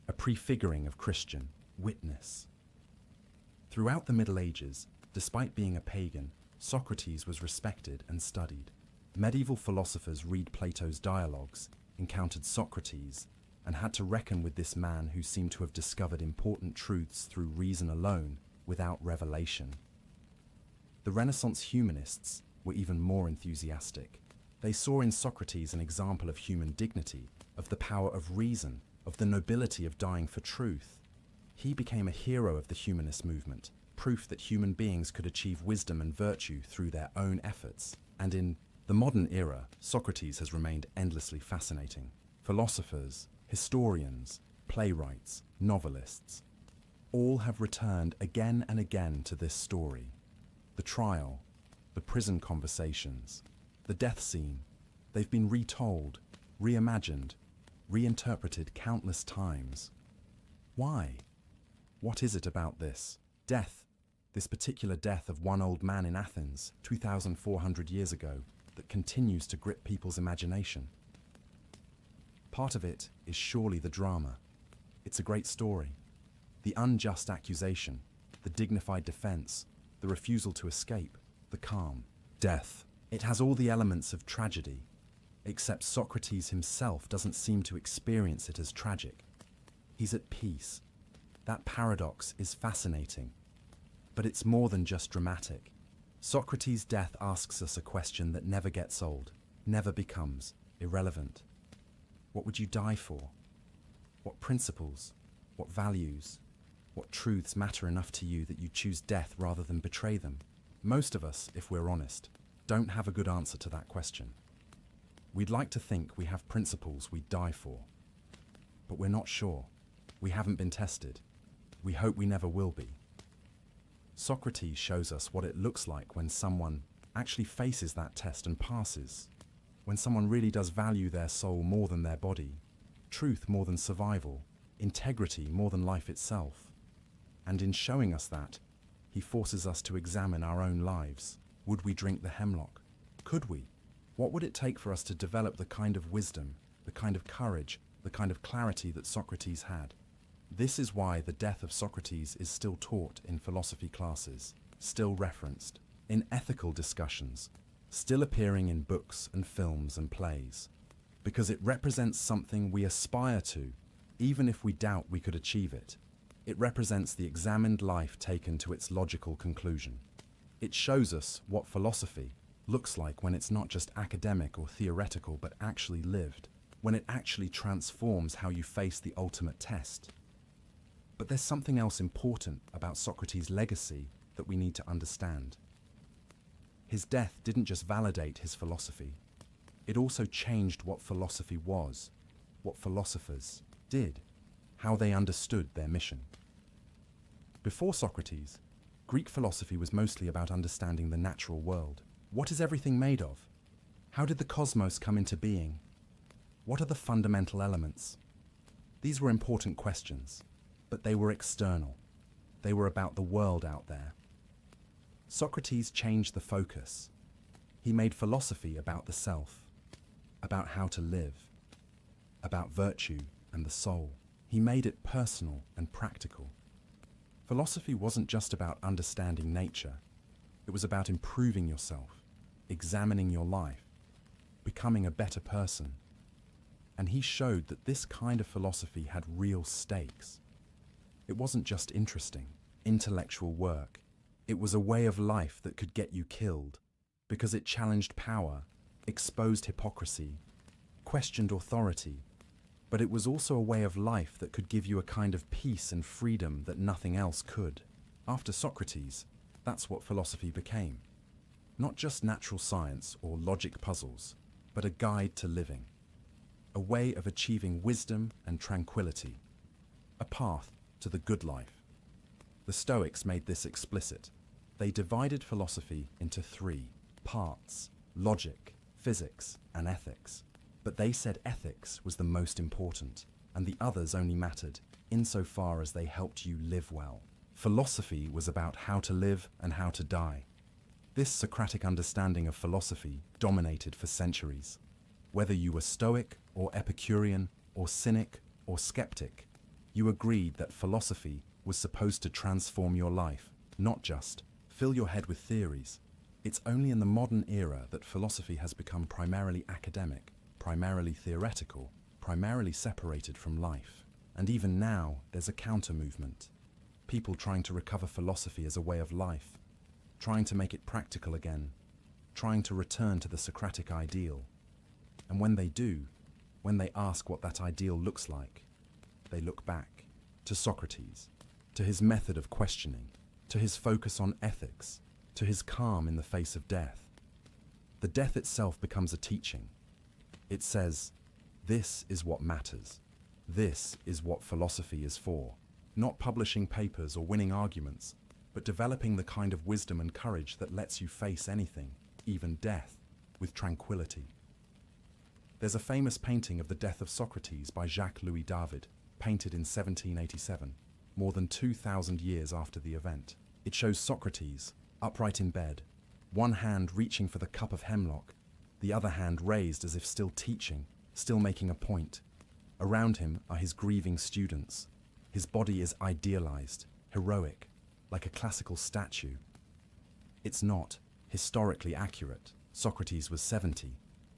Speaker 1: a prefiguring of Christian witness. Throughout the Middle Ages, despite being a pagan, Socrates was respected and studied. Medieval philosophers read Plato's dialogues, encountered Socrates, and had to reckon with this man who seemed to have discovered important truths through reason alone, without revelation. The Renaissance humanists were even more enthusiastic. They saw in Socrates an example of human dignity, of the power of reason, of the nobility of dying for truth. He became a hero of the humanist movement, proof that human beings could achieve wisdom and virtue through their own efforts. And in the modern era, Socrates has remained endlessly fascinating. Philosophers, historians, playwrights, novelists, all have returned again and again to this story. The trial, the prison conversations, the death scene, they've been retold, reimagined, reinterpreted countless times. Why? What is it about this death, this particular death of one old man in Athens 2,400 years ago, that continues to grip people's imagination? Part of it is surely the drama. It's a great story. The unjust accusation, the dignified defense, the refusal to escape, the calm. Death. It has all the elements of tragedy, except Socrates himself doesn't seem to experience it as tragic. He's at peace. That paradox is fascinating. But it's more than just dramatic. Socrates' death asks us a question that never gets old, never becomes irrelevant. What would you die for? What principles? What values? What truths matter enough to you that you choose death rather than betray them? Most of us, if we're honest, don't have a good answer to that question. We'd like to think we have principles we'd die for, but we're not sure. We haven't been tested. We hope we never will be. Socrates shows us what it looks like when someone actually faces that test and passes. When someone really does value their soul more than their body, truth more than survival, integrity more than life itself. And in showing us that, he forces us to examine our own lives. Would we drink the hemlock? Could we? What would it take for us to develop the kind of wisdom, the kind of courage, the kind of clarity that Socrates had? This is why the death of Socrates is still taught in philosophy classes, still referenced, in ethical discussions, still appearing in books and films and plays, because it represents something we aspire to, even if we doubt we could achieve it. It represents the examined life taken to its logical conclusion. It shows us what philosophy looks like when it's not just academic or theoretical, but actually lived, when it actually transforms how you face the ultimate test. But there's something else important about Socrates' legacy that we need to understand. His death didn't just validate his philosophy, it also changed what philosophy was, what philosophers did, how they understood their mission. Before Socrates, Greek philosophy was mostly about understanding the natural world. What is everything made of? How did the cosmos come into being? What are the fundamental elements? These were important questions, but they were external. They were about the world out there. Socrates changed the focus. He made philosophy about the self, about how to live, about virtue and the soul. He made it personal and practical. Philosophy wasn't just about understanding nature. It was about improving yourself, examining your life, becoming a better person. And he showed that this kind of philosophy had real stakes. It wasn't just interesting, intellectual work. It was a way of life that could get you killed, because it challenged power, exposed hypocrisy, questioned authority. But it was also a way of life that could give you a kind of peace and freedom that nothing else could. After Socrates, that's what philosophy became. Not just natural science or logic puzzles, but a guide to living. A way of achieving wisdom and tranquility. A path to the good life. The Stoics made this explicit. They divided philosophy into three parts: logic, physics, and ethics. But they said ethics was the most important, and the others only mattered insofar as they helped you live well. Philosophy was about how to live and how to die. This Socratic understanding of philosophy dominated for centuries. Whether you were Stoic or Epicurean or Cynic or skeptic, you agreed that philosophy was supposed to transform your life, not just fill your head with theories. It's only in the modern era that philosophy has become primarily academic, primarily theoretical, primarily separated from life. And even now, there's a counter-movement. People trying to recover philosophy as a way of life, trying to make it practical again, trying to return to the Socratic ideal. And when they do, when they ask what that ideal looks like, they look back to Socrates, to his method of questioning, to his focus on ethics, to his calm in the face of death. The death itself becomes a teaching. It says, this is what matters. This is what philosophy is for. Not publishing papers or winning arguments, but developing the kind of wisdom and courage that lets you face anything, even death, with tranquility. There's a famous painting of the death of Socrates by Jacques-Louis David, painted in 1787, more than 2,000 years after the event. It shows Socrates, upright in bed, one hand reaching for the cup of hemlock, the other hand raised as if still teaching, still making a point. Around him are his grieving students. His body is idealized, heroic, like a classical statue. It's not historically accurate. Socrates was 70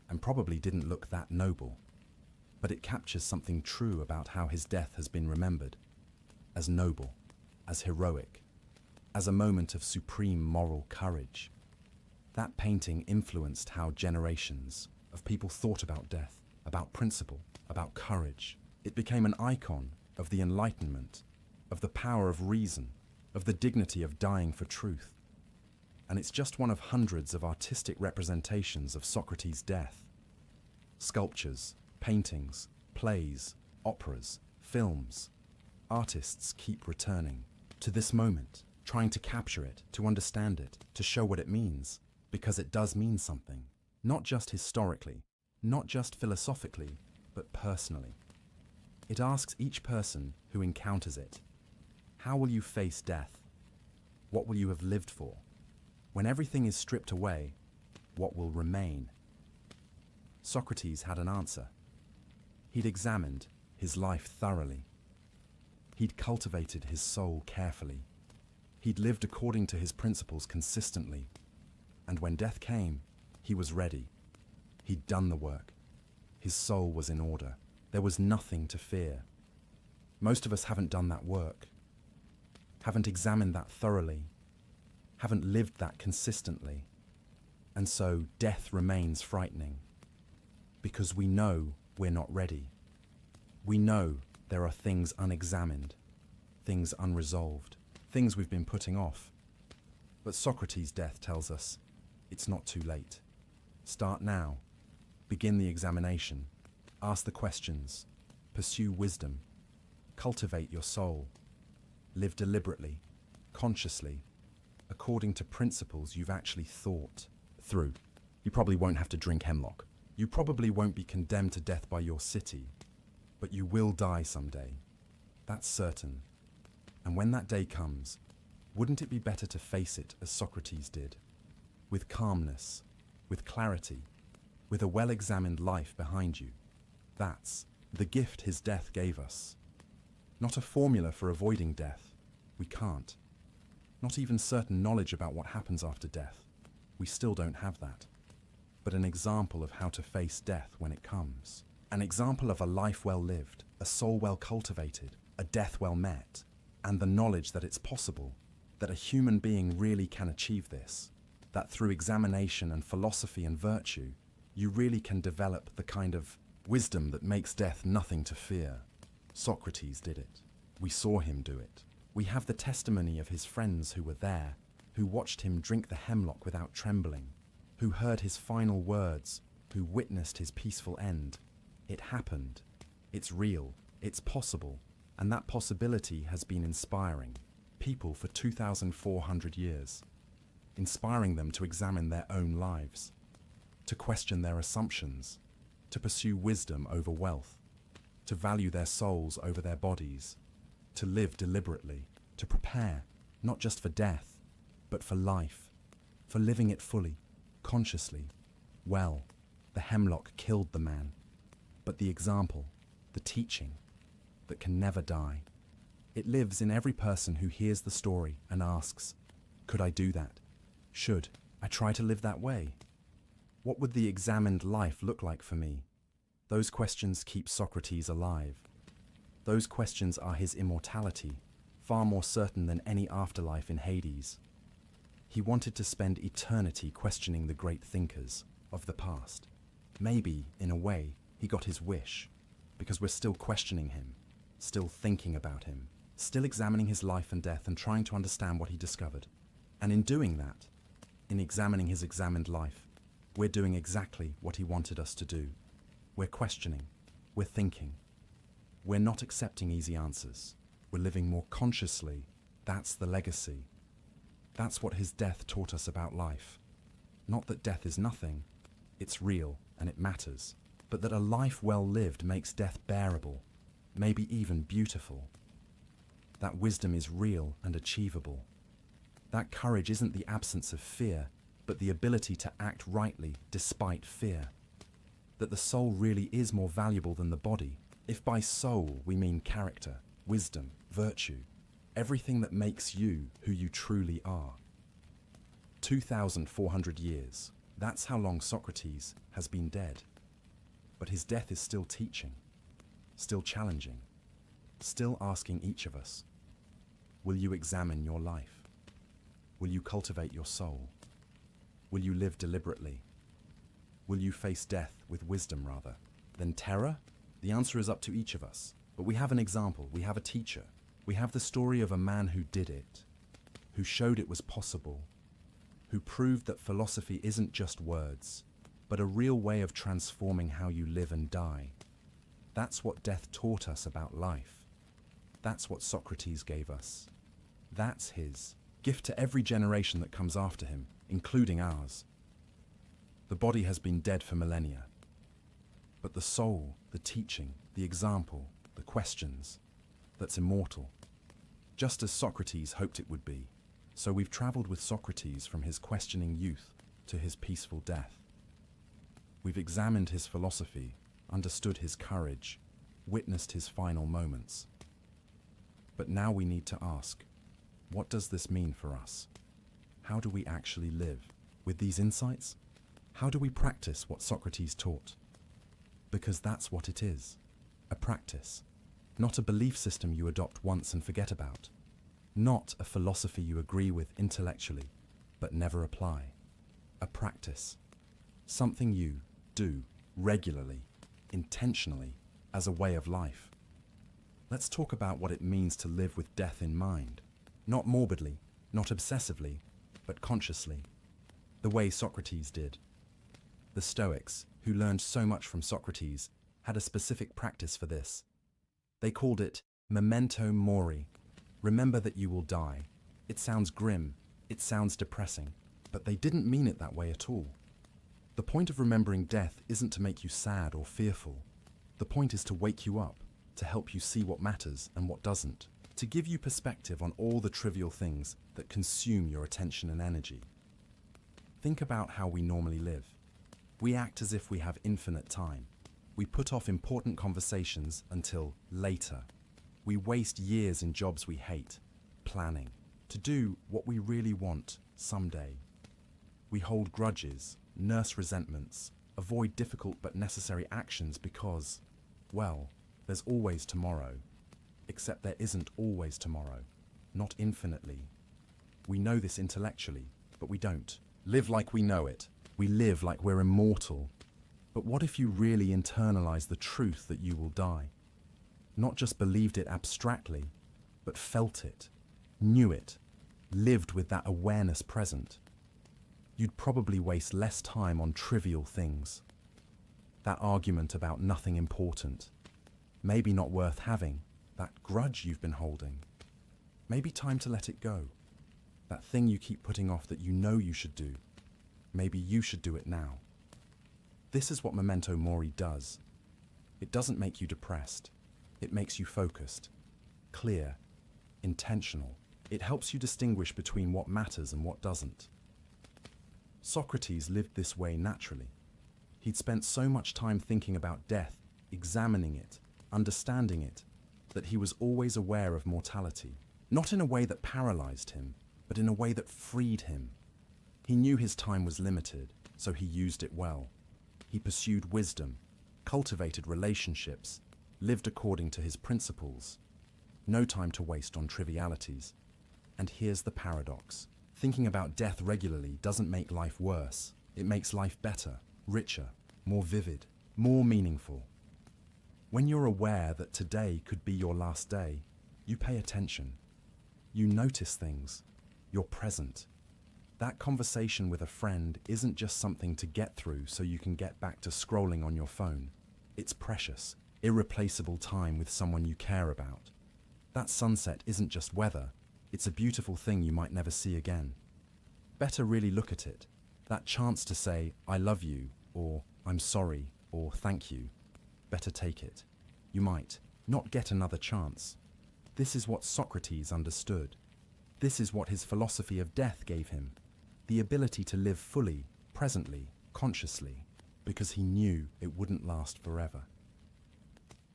Speaker 1: and probably didn't look that noble. But it captures something true about how his death has been remembered. As noble, as heroic, as a moment of supreme moral courage. That painting influenced how generations of people thought about death, about principle, about courage. It became an icon of the Enlightenment, of the power of reason, of the dignity of dying for truth. And it's just one of hundreds of artistic representations of Socrates' death. Sculptures, paintings, plays, operas, films. Artists keep returning to this moment, trying to capture it, to understand it, to show what it means, because it does mean something. Not just historically, not just philosophically, but personally. It asks each person who encounters it, how will you face death? What will you have lived for? When everything is stripped away, what will remain? Socrates had an answer. He'd examined his life thoroughly. He'd cultivated his soul carefully. He'd lived according to his principles consistently. And when death came, he was ready. He'd done the work. His soul was in order. There was nothing to fear. Most of us haven't done that work, haven't examined that thoroughly, haven't lived that consistently. And so death remains frightening, because we know we're not ready. We know there are things unexamined, things unresolved, things we've been putting off. But Socrates' death tells us it's not too late. Start now. Begin the examination. Ask the questions. Pursue wisdom. Cultivate your soul. Live deliberately, consciously, according to principles you've actually thought through. You probably won't have to drink hemlock. You probably won't be condemned to death by your city, but you will die someday. That's certain. And when that day comes, wouldn't it be better to face it as Socrates did? With calmness, with clarity, with a well-examined life behind you. That's the gift his death gave us. Not a formula for avoiding death. We can't. Not even certain knowledge about what happens after death. We still don't have that. But an example of how to face death when it comes. An example of a life well lived, a soul well cultivated, a death well met, and the knowledge that it's possible, that a human being really can achieve this, that through examination and philosophy and virtue, you really can develop the kind of wisdom that makes death nothing to fear. Socrates did it. We saw him do it. We have the testimony of his friends who were there, who watched him drink the hemlock without trembling, who heard his final words, who witnessed his peaceful end. It happened. It's real. It's possible. And that possibility has been inspiring people for 2,400 years, inspiring them to examine their own lives, to question their assumptions, to pursue wisdom over wealth, to value their souls over their bodies, to live deliberately, to prepare, not just for death, but for life, for living it fully, consciously. Well, the hemlock killed the man, but the example, the teaching, that can never die, it lives in every person who hears the story and asks, could I do that? Should I try to live that way? What would the examined life look like for me? Those questions keep Socrates alive. Those questions are his immortality, far more certain than any afterlife in Hades. He wanted to spend eternity questioning the great thinkers of the past. Maybe, in a way, he got his wish, because we're still questioning him, still thinking about him, still examining his life and death and trying to understand what he discovered. And in doing that, in examining his examined life, we're doing exactly what he wanted us to do. We're questioning, we're thinking. We're not accepting easy answers. We're living more consciously. That's the legacy. That's what his death taught us about life. Not that death is nothing, it's real and it matters, but that a life well lived makes death bearable, maybe even beautiful. That wisdom is real and achievable. That courage isn't the absence of fear, but the ability to act rightly despite fear. That the soul really is more valuable than the body, if by soul we mean character, wisdom, virtue, everything that makes you who you truly are. 2,400 years, that's how long Socrates has been dead. But his death is still teaching, still challenging, still asking each of us, will you examine your life? Will you cultivate your soul? Will you live deliberately? Will you face death with wisdom rather than terror? The answer is up to each of us. But we have an example, we have a teacher. We have the story of a man who did it, who showed it was possible, who proved that philosophy isn't just words, but a real way of transforming how you live and die. That's what death taught us about life. That's what Socrates gave us. That's his gift to every generation that comes after him, including ours. The body has been dead for millennia, but the soul, the teaching, the example, the questions, that's immortal. Just as Socrates hoped it would be, so we've traveled with Socrates from his questioning youth to his peaceful death. We've examined his philosophy, understood his courage, witnessed his final moments. But now we need to ask, what does this mean for us? How do we actually live? With these insights, how do we practice what Socrates taught? Because that's what it is, a practice, not a belief system you adopt once and forget about, not a philosophy you agree with intellectually, but never apply. A practice, something you do regularly, intentionally, as a way of life. Let's talk about what it means to live with death in mind, not morbidly, not obsessively, but consciously, the way Socrates did. The Stoics, who learned so much from Socrates, had a specific practice for this. They called it memento mori. Remember that you will die. It sounds grim, it sounds depressing, but they didn't mean it that way at all. The point of remembering death isn't to make you sad or fearful. The point is to wake you up, to help you see what matters and what doesn't, to give you perspective on all the trivial things that consume your attention and energy. Think about how we normally live. We act as if we have infinite time. We put off important conversations until later. We waste years in jobs we hate, planning, to do what we really want someday. We hold grudges, nurse resentments, avoid difficult but necessary actions because, well, there's always tomorrow. Except there isn't always tomorrow, not infinitely. We know this intellectually, but we don't live like we know it. We live like we're immortal. But what if you really internalize the truth that you will die? Not just believed it abstractly, but felt it, knew it, lived with that awareness present. You'd probably waste less time on trivial things. That argument about nothing important, maybe not worth having, that grudge you've been holding. Maybe time to let it go. That thing you keep putting off that you know you should do. Maybe you should do it now. This is what memento mori does. It doesn't make you depressed. It makes you focused, clear, intentional. It helps you distinguish between what matters and what doesn't. Socrates lived this way naturally. He'd spent so much time thinking about death, examining it, understanding it, that he was always aware of mortality, not in a way that paralyzed him, but in a way that freed him. He knew his time was limited, so he used it well. He pursued wisdom, cultivated relationships, lived according to his principles. No time to waste on trivialities. And here's the paradox. Thinking about death regularly doesn't make life worse. It makes life better, richer, more vivid, more meaningful. When you're aware that today could be your last day, you pay attention. You notice things. You're present. That conversation with a friend isn't just something to get through so you can get back to scrolling on your phone. It's precious, irreplaceable time with someone you care about. That sunset isn't just weather. It's a beautiful thing you might never see again. Better really look at it. That chance to say, I love you, or I'm sorry, or thank you. Better take it. You might not get another chance. This is what Socrates understood. This is what his philosophy of death gave him. The ability to live fully, presently, consciously, because he knew it wouldn't last forever.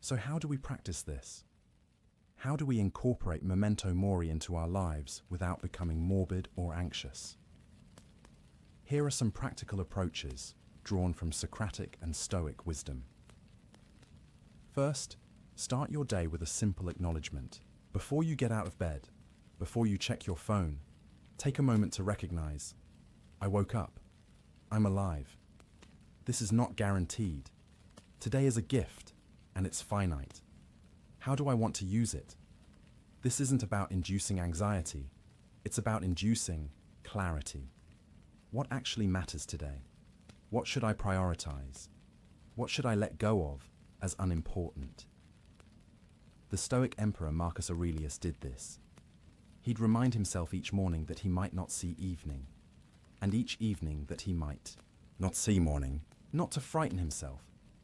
Speaker 1: So how do we practice this? How do we incorporate memento mori into our lives without becoming morbid or anxious? Here are some practical approaches drawn from Socratic and Stoic wisdom. First, start your day with a simple acknowledgement. Before you get out of bed, before you check your phone, take a moment to recognize, I woke up. I'm alive. This is not guaranteed. Today is a gift, and it's finite. How do I want to use it? This isn't about inducing anxiety. It's about inducing clarity. What actually matters today? What should I prioritize? What should I let go of as unimportant? The The Stoic emperor Marcus Aurelius did this. He'd remind himself each morning that he might not see evening, and each evening that he might not see morning, not to frighten himself,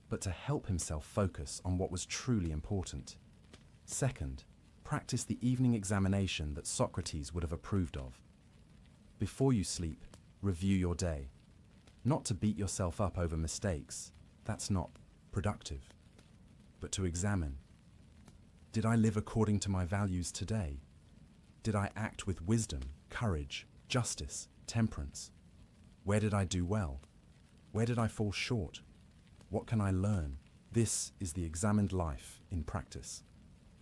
Speaker 1: but to help himself focus on what was truly important. Second, practice the evening examination that Socrates would have approved of. Before you sleep, review your day. Not to beat yourself up over mistakes, that's not productive, but to examine. Did I live according to my values today? Did I act with wisdom, courage, justice, temperance? Where did I do well? Where did I fall short? What can I learn? This is the examined life in practice.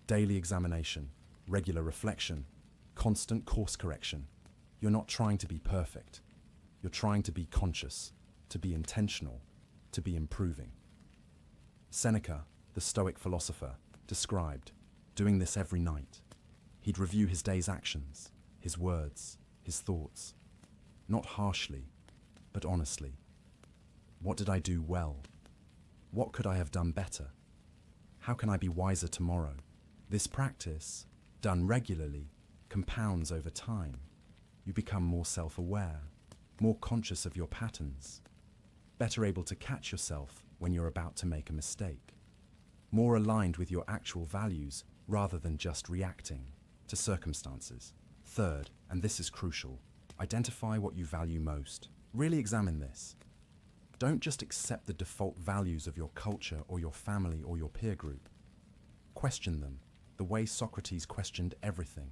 Speaker 1: Daily examination, regular reflection, constant course correction. You're not trying to be perfect. You're trying to be conscious, to be intentional, to be improving. Seneca, the Stoic philosopher, described doing this every night. He'd review his day's actions, his words, his thoughts, not harshly, but honestly. What did I do well? What could I have done better? How can I be wiser tomorrow? This practice, done regularly, compounds over time. You become more self-aware, more conscious of your patterns, better able to catch yourself when you're about to make a mistake, more aligned with your actual values rather than just reacting to circumstances. Third, and this is crucial, identify what you value most. Really examine this. Don't just accept the default values of your culture or your family or your peer group. Question them, the way Socrates questioned everything.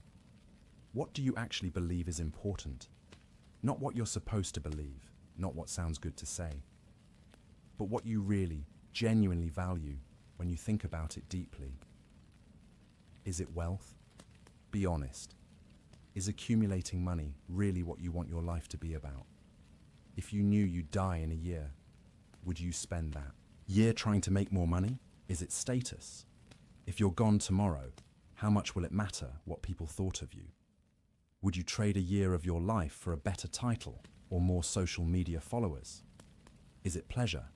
Speaker 1: What do you actually believe is important? Not what you're supposed to believe, not what sounds good to say, but what you really, genuinely value when you think about it deeply. Is it wealth? Be honest. Is accumulating money really what you want your life to be about? If you knew you'd die in a year, would you spend that year trying to make more money? Is it status? If you're gone tomorrow, how much will it matter what people thought of you? Would you trade a year of your life for a better title or more social media followers? Is it pleasure?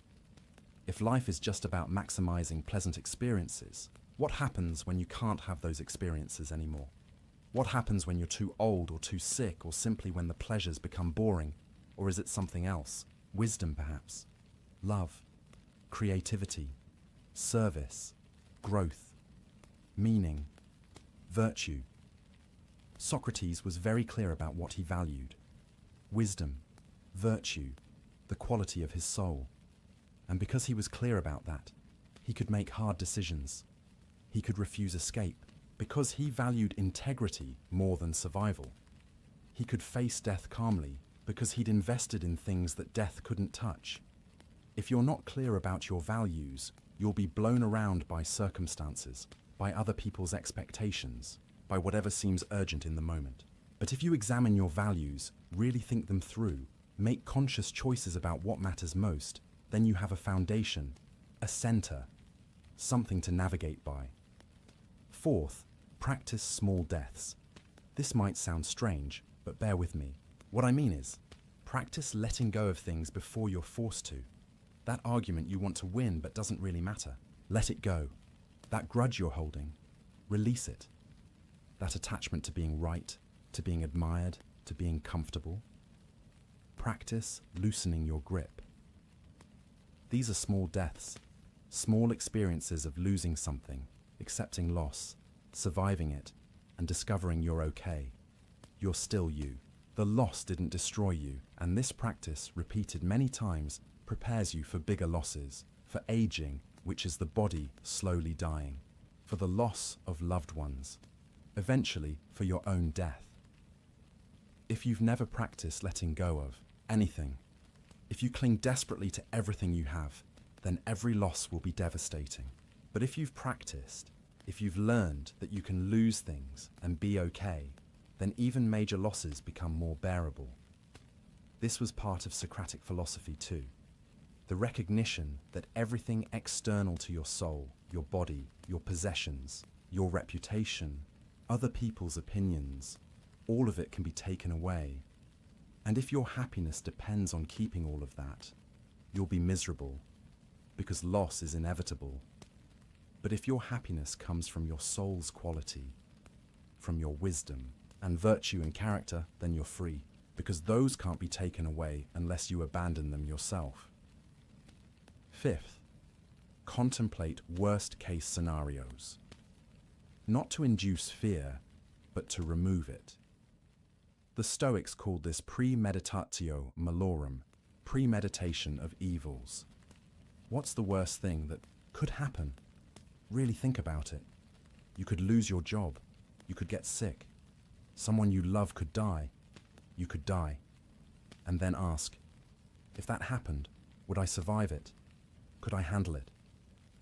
Speaker 1: If life is just about maximizing pleasant experiences, what happens when you can't have those experiences anymore? What happens when you're too old or too sick, or simply when the pleasures become boring? Or is it something else? Wisdom, perhaps? Love? Creativity? Service? Growth? Meaning? Virtue? Socrates was very clear about what he valued. Wisdom, virtue, the quality of his soul. And because he was clear about that, he could make hard decisions. He could refuse escape. Because he valued integrity more than survival. He could face death calmly because he'd invested in things that death couldn't touch. If you're not clear about your values, you'll be blown around by circumstances, by other people's expectations, by whatever seems urgent in the moment. But if you examine your values, really think them through, make conscious choices about what matters most, then you have a foundation, a center, something to navigate by. Fourth, practice small deaths. This might sound strange, but bear with me. What I mean is, practice letting go of things before you're forced to. That argument you want to win but doesn't really matter. Let it go. That grudge you're holding, release it. That attachment to being right, to being admired, to being comfortable. Practice loosening your grip. These are small deaths, small experiences of losing something, accepting loss, surviving it, and discovering you're okay. You're still you. The loss didn't destroy you, and this practice, repeated many times, prepares you for bigger losses, for aging, which is the body slowly dying, for the loss of loved ones, eventually for your own death. If you've never practiced letting go of anything, if you cling desperately to everything you have, then every loss will be devastating. But if you've practiced, if you've learned that you can lose things and be okay, then even major losses become more bearable. This was part of Socratic philosophy too. The recognition that everything external to your soul, your body, your possessions, your reputation, other people's opinions, all of it can be taken away. And if your happiness depends on keeping all of that, you'll be miserable, because loss is inevitable. But if your happiness comes from your soul's quality, from your wisdom and virtue and character, then you're free, because those can't be taken away unless you abandon them yourself. Fifth, contemplate worst-case scenarios. Not to induce fear, but to remove it. The Stoics called this premeditatio malorum, premeditation of evils. What's the worst thing that could happen? Really think about it. You could lose your job. You could get sick. Someone you love could die. You could die. And then ask, if that happened, would I survive it? Could I handle it?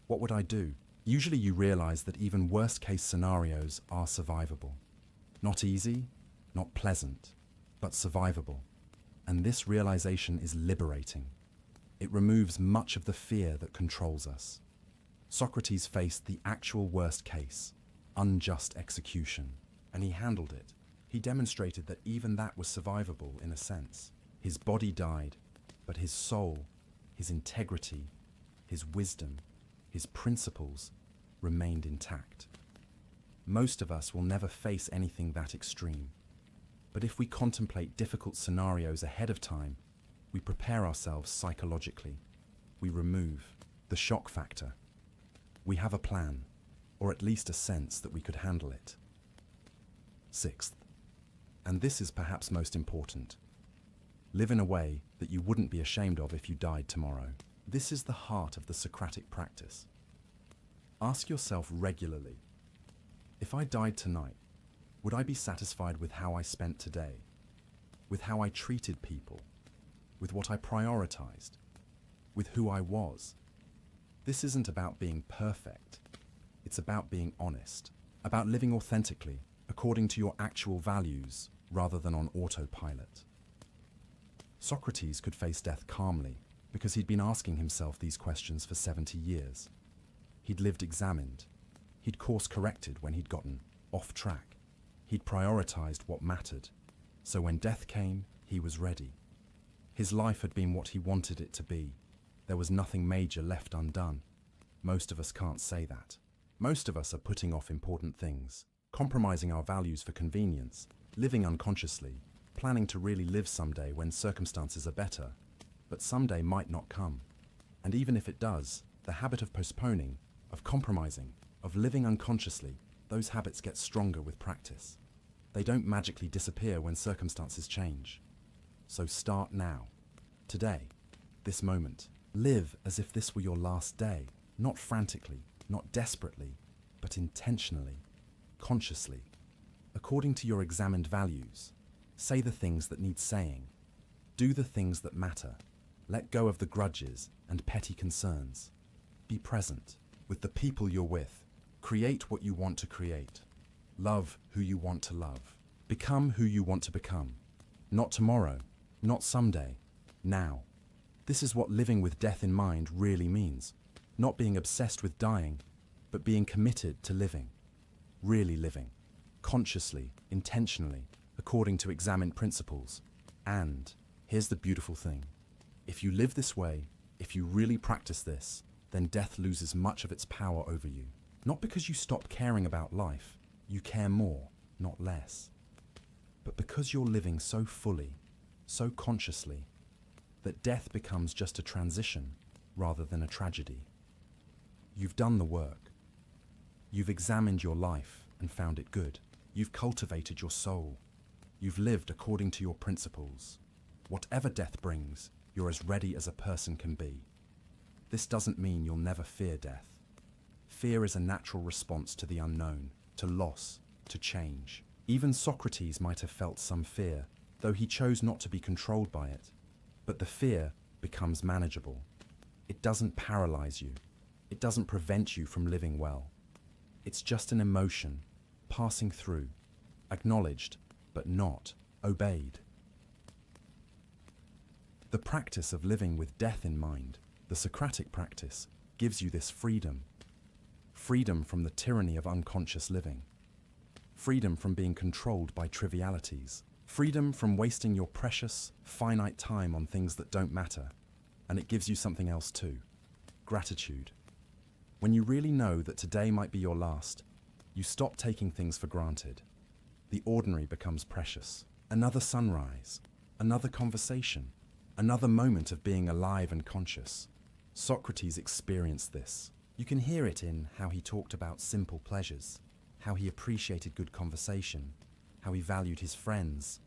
Speaker 1: What would I do? Usually you realize that even worst-case scenarios are survivable. Not easy, not pleasant, but survivable. And this realization is liberating. It removes much of the fear that controls us. Socrates faced the actual worst case, unjust execution, and he handled it. He demonstrated that even that was survivable in a sense. His body died, but his soul, his integrity, his wisdom, his principles remained intact. Most of us will never face anything that extreme. But if we contemplate difficult scenarios ahead of time, we prepare ourselves psychologically. We remove the shock factor. We have a plan, or at least a sense that we could handle it. Sixth, and this is perhaps most important, live in a way that you wouldn't be ashamed of if you died tomorrow. This is the heart of the Socratic practice. Ask yourself regularly, if I died tonight, would I be satisfied with how I spent today? With how I treated people? With what I prioritized? With who I was? This isn't about being perfect. It's about being honest, about living authentically, according to your actual values, rather than on autopilot. Socrates could face death calmly because he'd been asking himself these questions for 70 years. He'd lived examined. He'd course-corrected when he'd gotten off track. He'd prioritized what mattered. So when death came, he was ready. His life had been what he wanted it to be. There was nothing major left undone. Most of us can't say that. Most of us are putting off important things, compromising our values for convenience, living unconsciously, planning to really live someday when circumstances are better. But someday might not come. And even if it does, the habit of postponing, of compromising, of living unconsciously, those habits get stronger with practice. They don't magically disappear when circumstances change. So start now, today, this moment. Live as if this were your last day, not frantically, not desperately, but intentionally, consciously, according to your examined values. Say the things that need saying. Do the things that matter. Let go of the grudges and petty concerns. Be present with the people you're with. Create what you want to create. Love who you want to love. Become who you want to become. Not tomorrow, not someday, now. This is what living with death in mind really means. Not being obsessed with dying, but being committed to living. Really living. Consciously, intentionally, according to examined principles. And here's the beautiful thing. If you live this way, if you really practice this, then death loses much of its power over you. Not because you stop caring about life, you care more, not less. But because you're living so fully, so consciously, that death becomes just a transition rather than a tragedy. You've done the work. You've examined your life and found it good. You've cultivated your soul. You've lived according to your principles. Whatever death brings, you're as ready as a person can be. This doesn't mean you'll never fear death. Fear is a natural response to the unknown, to loss, to change. Even Socrates might have felt some fear, though he chose not to be controlled by it. But the fear becomes manageable. It doesn't paralyze you. It doesn't prevent you from living well. It's just an emotion, passing through, acknowledged, but not obeyed. The practice of living with death in mind, the Socratic practice, gives you this freedom. Freedom from the tyranny of unconscious living. Freedom from being controlled by trivialities. Freedom from wasting your precious, finite time on things that don't matter. And it gives you something else too. Gratitude. When you really know that today might be your last, you stop taking things for granted. The ordinary becomes precious. Another sunrise, another conversation, another moment of being alive and conscious. Socrates experienced this. You can hear it in how he talked about simple pleasures, how he appreciated good conversation, how he valued his friends.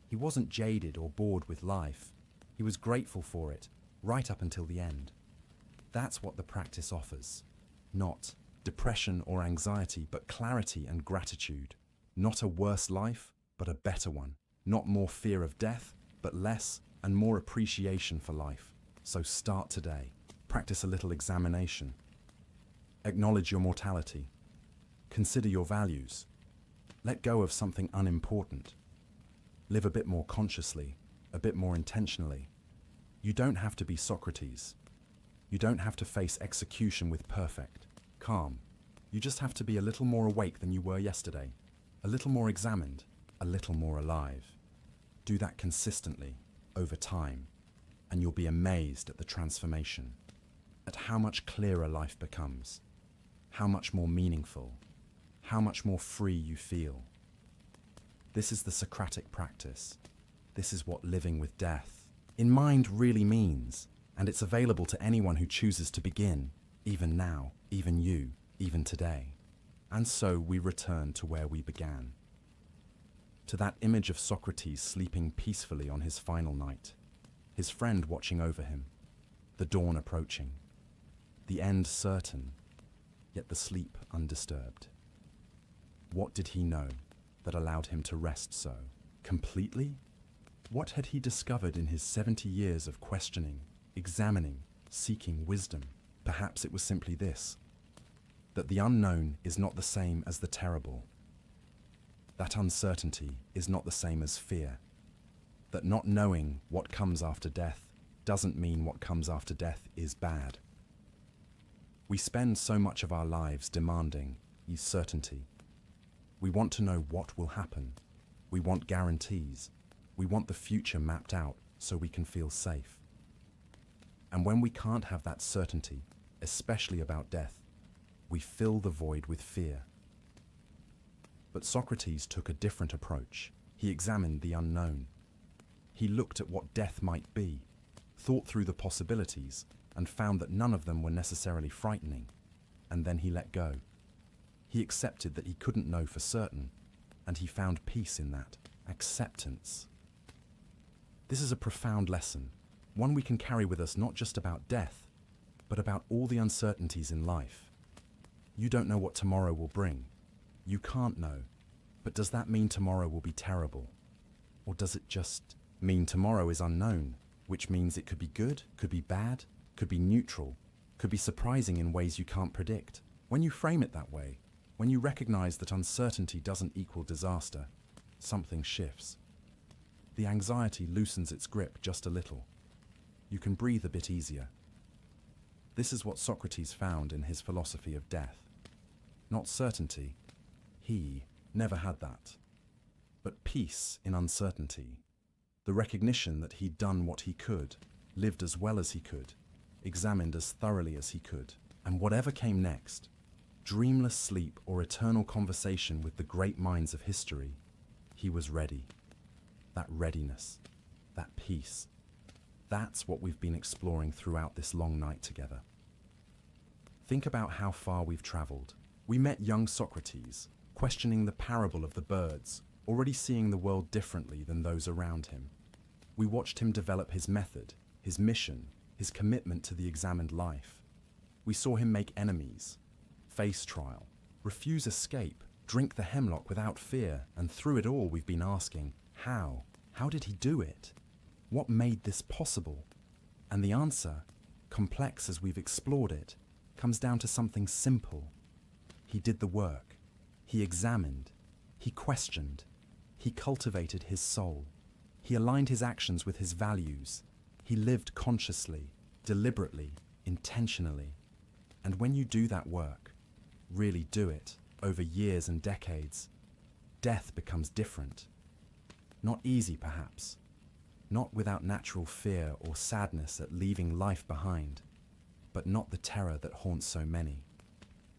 Speaker 1: He wasn't jaded or bored with life. He was grateful for it, right up until the end. That's what the practice offers. Not depression or anxiety, but clarity and gratitude. Not a worse life, but a better one. Not more fear of death, but less and more appreciation for life. So start today. Practice a little examination. Acknowledge your mortality. Consider your values. Let go of something unimportant. Live a bit more consciously, a bit more intentionally. You don't have to be Socrates. You don't have to face execution with perfect calm. You just have to be a little more awake than you were yesterday, a little more examined, a little more alive. Do that consistently, over time, and you'll be amazed at the transformation, at how much clearer life becomes, how much more meaningful, how much more free you feel. This is the Socratic practice. This is what living with death in mind really means, and it's available to anyone who chooses to begin, even now, even you, even today. And so we return to where we began, to that image of Socrates sleeping peacefully on his final night, his friend watching over him, the dawn approaching, the end certain, yet the sleep undisturbed. What did he know that allowed him to rest so completely? What had he discovered in his 70 years of questioning, examining, seeking wisdom? Perhaps it was simply this: that the unknown is not the same as the terrible. That uncertainty is not the same as fear. That not knowing what comes after death doesn't mean what comes after death is bad. We spend so much of our lives demanding certainty. We want to know what will happen. We want guarantees. We want the future mapped out so we can feel safe. And when we can't have that certainty, especially about death, we fill the void with fear. But Socrates took a different approach. He examined the unknown. He looked at what death might be, thought through the possibilities, and found that none of them were necessarily frightening. And then he let go. He accepted that he couldn't know for certain, and he found peace in that acceptance. This is a profound lesson, one we can carry with us not just about death, but about all the uncertainties in life. You don't know what tomorrow will bring. You can't know. But does that mean tomorrow will be terrible? Or does it just mean tomorrow is unknown, which means it could be good, could be bad, could be neutral, could be surprising in ways you can't predict? When you frame it that way, when you recognize that uncertainty doesn't equal disaster, something shifts. The anxiety loosens its grip just a little. You can breathe a bit easier. This is what Socrates found in his philosophy of death. Not certainty. He never had that. But peace in uncertainty. The recognition that he'd done what he could, lived as well as he could, examined as thoroughly as he could, and whatever came next, dreamless sleep or eternal conversation with the great minds of history, he was ready. That readiness, that peace, that's what we've been exploring throughout this long night together. Think about how far we've traveled. We met young Socrates, questioning the parable of the birds, already seeing the world differently than those around him. We watched him develop his method, his mission, his commitment to the examined life. We saw him make enemies, face trial, refuse escape, drink the hemlock without fear, and through it all we've been asking, how? How did he do it? What made this possible? And the answer, complex as we've explored it, comes down to something simple. He did the work. He examined. He questioned. He cultivated his soul. He aligned his actions with his values. He lived consciously, deliberately, intentionally. And when you do that work, really do it, over years and decades, death becomes different. Not easy, perhaps. Not without natural fear or sadness at leaving life behind, but not the terror that haunts so many.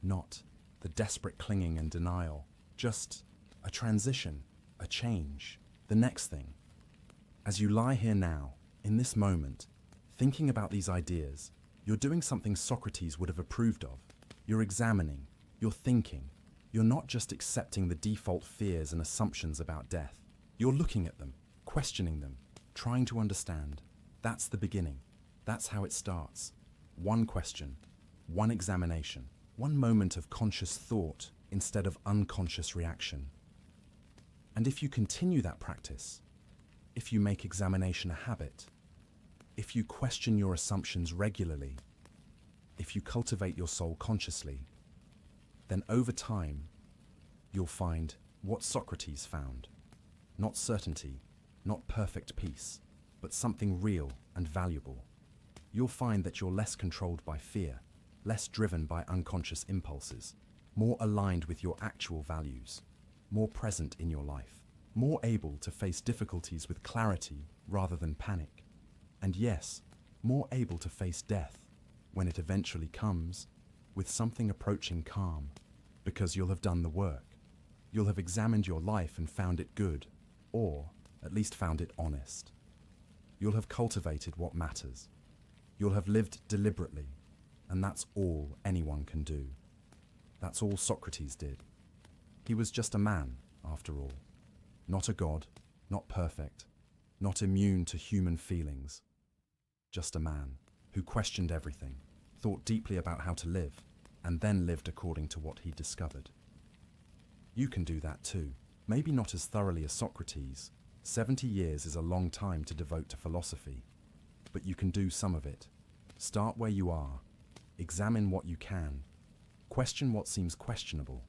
Speaker 1: not the desperate clinging and denial, just a transition, a change, the next thing. As you lie here now, in this moment, thinking about these ideas, you're doing something Socrates would have approved of. You're examining, you're thinking, you're not just accepting the default fears and assumptions about death. You're looking at them, questioning them, trying to understand. That's the beginning. That's how it starts. One question, one examination, one moment of conscious thought instead of unconscious reaction. And if you continue that practice, if you make examination a habit, if you question your assumptions regularly, if you cultivate your soul consciously, then over time, you'll find what Socrates found. Not certainty, not perfect peace, but something real and valuable. You'll find that you're less controlled by fear, less driven by unconscious impulses, more aligned with your actual values, more present in your life, more able to face difficulties with clarity rather than panic. And yes, more able to face death, when it eventually comes, with something approaching calm, because you'll have done the work. You'll have examined your life and found it good, or at least found it honest. You'll have cultivated what matters. You'll have lived deliberately, and that's all anyone can do. That's all Socrates did. He was just a man, after all. Not a god, not perfect, not immune to human feelings. Just a man who questioned everything, thought deeply about how to live, and then lived according to what he discovered. You can do that too. Maybe not as thoroughly as Socrates. 70 years is a long time to devote to philosophy, but you can do some of it. Start where you are. Examine what you can. Question what seems questionable.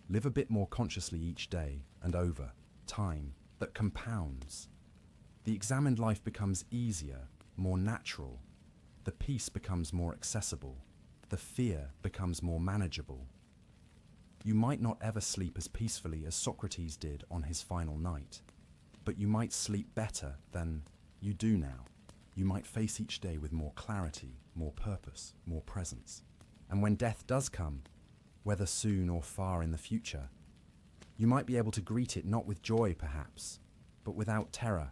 Speaker 1: Live a bit more consciously each day and over time that compounds. The examined life becomes easier, more natural. The peace becomes more accessible. The fear becomes more manageable. You might not ever sleep as peacefully as Socrates did on his final night, but you might sleep better than you do now. You might face each day with more clarity, more purpose, more presence. And when death does come, whether soon or far in the future, you might be able to greet it not with joy perhaps, but without terror,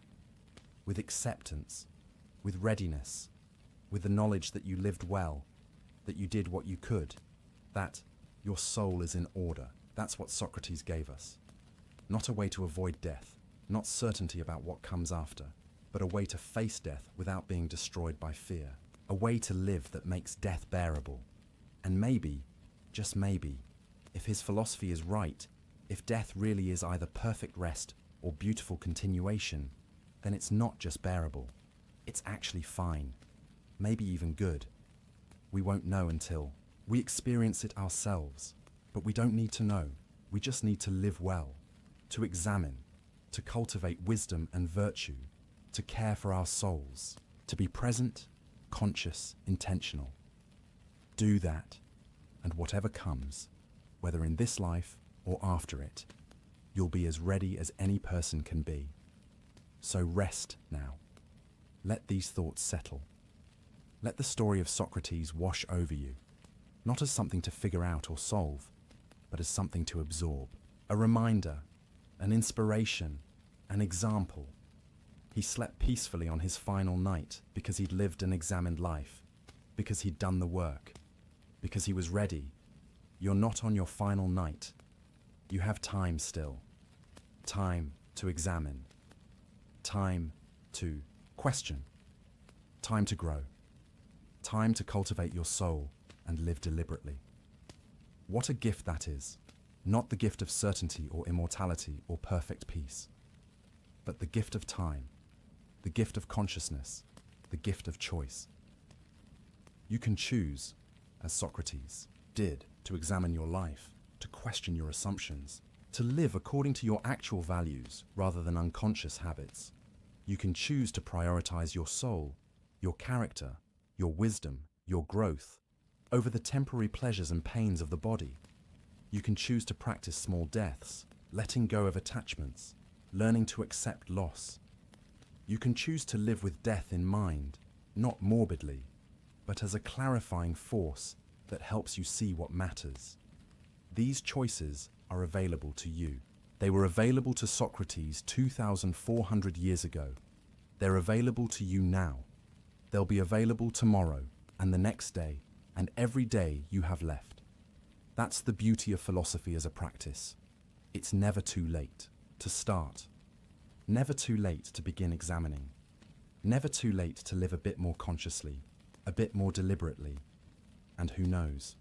Speaker 1: with acceptance, with readiness, with the knowledge that you lived well, that you did what you could, that your soul is in order. That's what Socrates gave us. Not a way to avoid death, not certainty about what comes after, but a way to face death without being destroyed by fear. A way to live that makes death bearable. And maybe, just maybe, if his philosophy is right, if death really is either perfect rest or beautiful continuation, then it's not just bearable. It's actually fine. Maybe even good. We won't know until we experience it ourselves. But we don't need to know. We just need to live well, to examine, to cultivate wisdom and virtue, to care for our souls, to be present, conscious, intentional. Do that, and whatever comes, whether in this life or after it, you'll be as ready as any person can be. So rest now. Let these thoughts settle. Let the story of Socrates wash over you, not as something to figure out or solve, but as something to absorb. A reminder, an inspiration, an example. He slept peacefully on his final night because he'd lived an examined life, because he'd done the work, because he was ready. You're not on your final night. You have time still. Time to examine. Time to question. Time to grow. Time to cultivate your soul and live deliberately. What a gift that is. Not the gift of certainty or immortality or perfect peace, but the gift of time, the gift of consciousness, the gift of choice. You can choose, as Socrates did, to examine your life, to question your assumptions, to live according to your actual values rather than unconscious habits. You can choose to prioritize your soul, your character, your wisdom, your growth, over the temporary pleasures and pains of the body. You can choose to practice small deaths, letting go of attachments, learning to accept loss. You can choose to live with death in mind, not morbidly, but as a clarifying force that helps you see what matters. These choices are available to you. They were available to Socrates 2,400 years ago. They're available to you now. They'll be available tomorrow and the next day and every day you have left. That's the beauty of philosophy as a practice. It's never too late to start. Never too late to begin examining. Never too late to live a bit more consciously, a bit more deliberately. And who knows,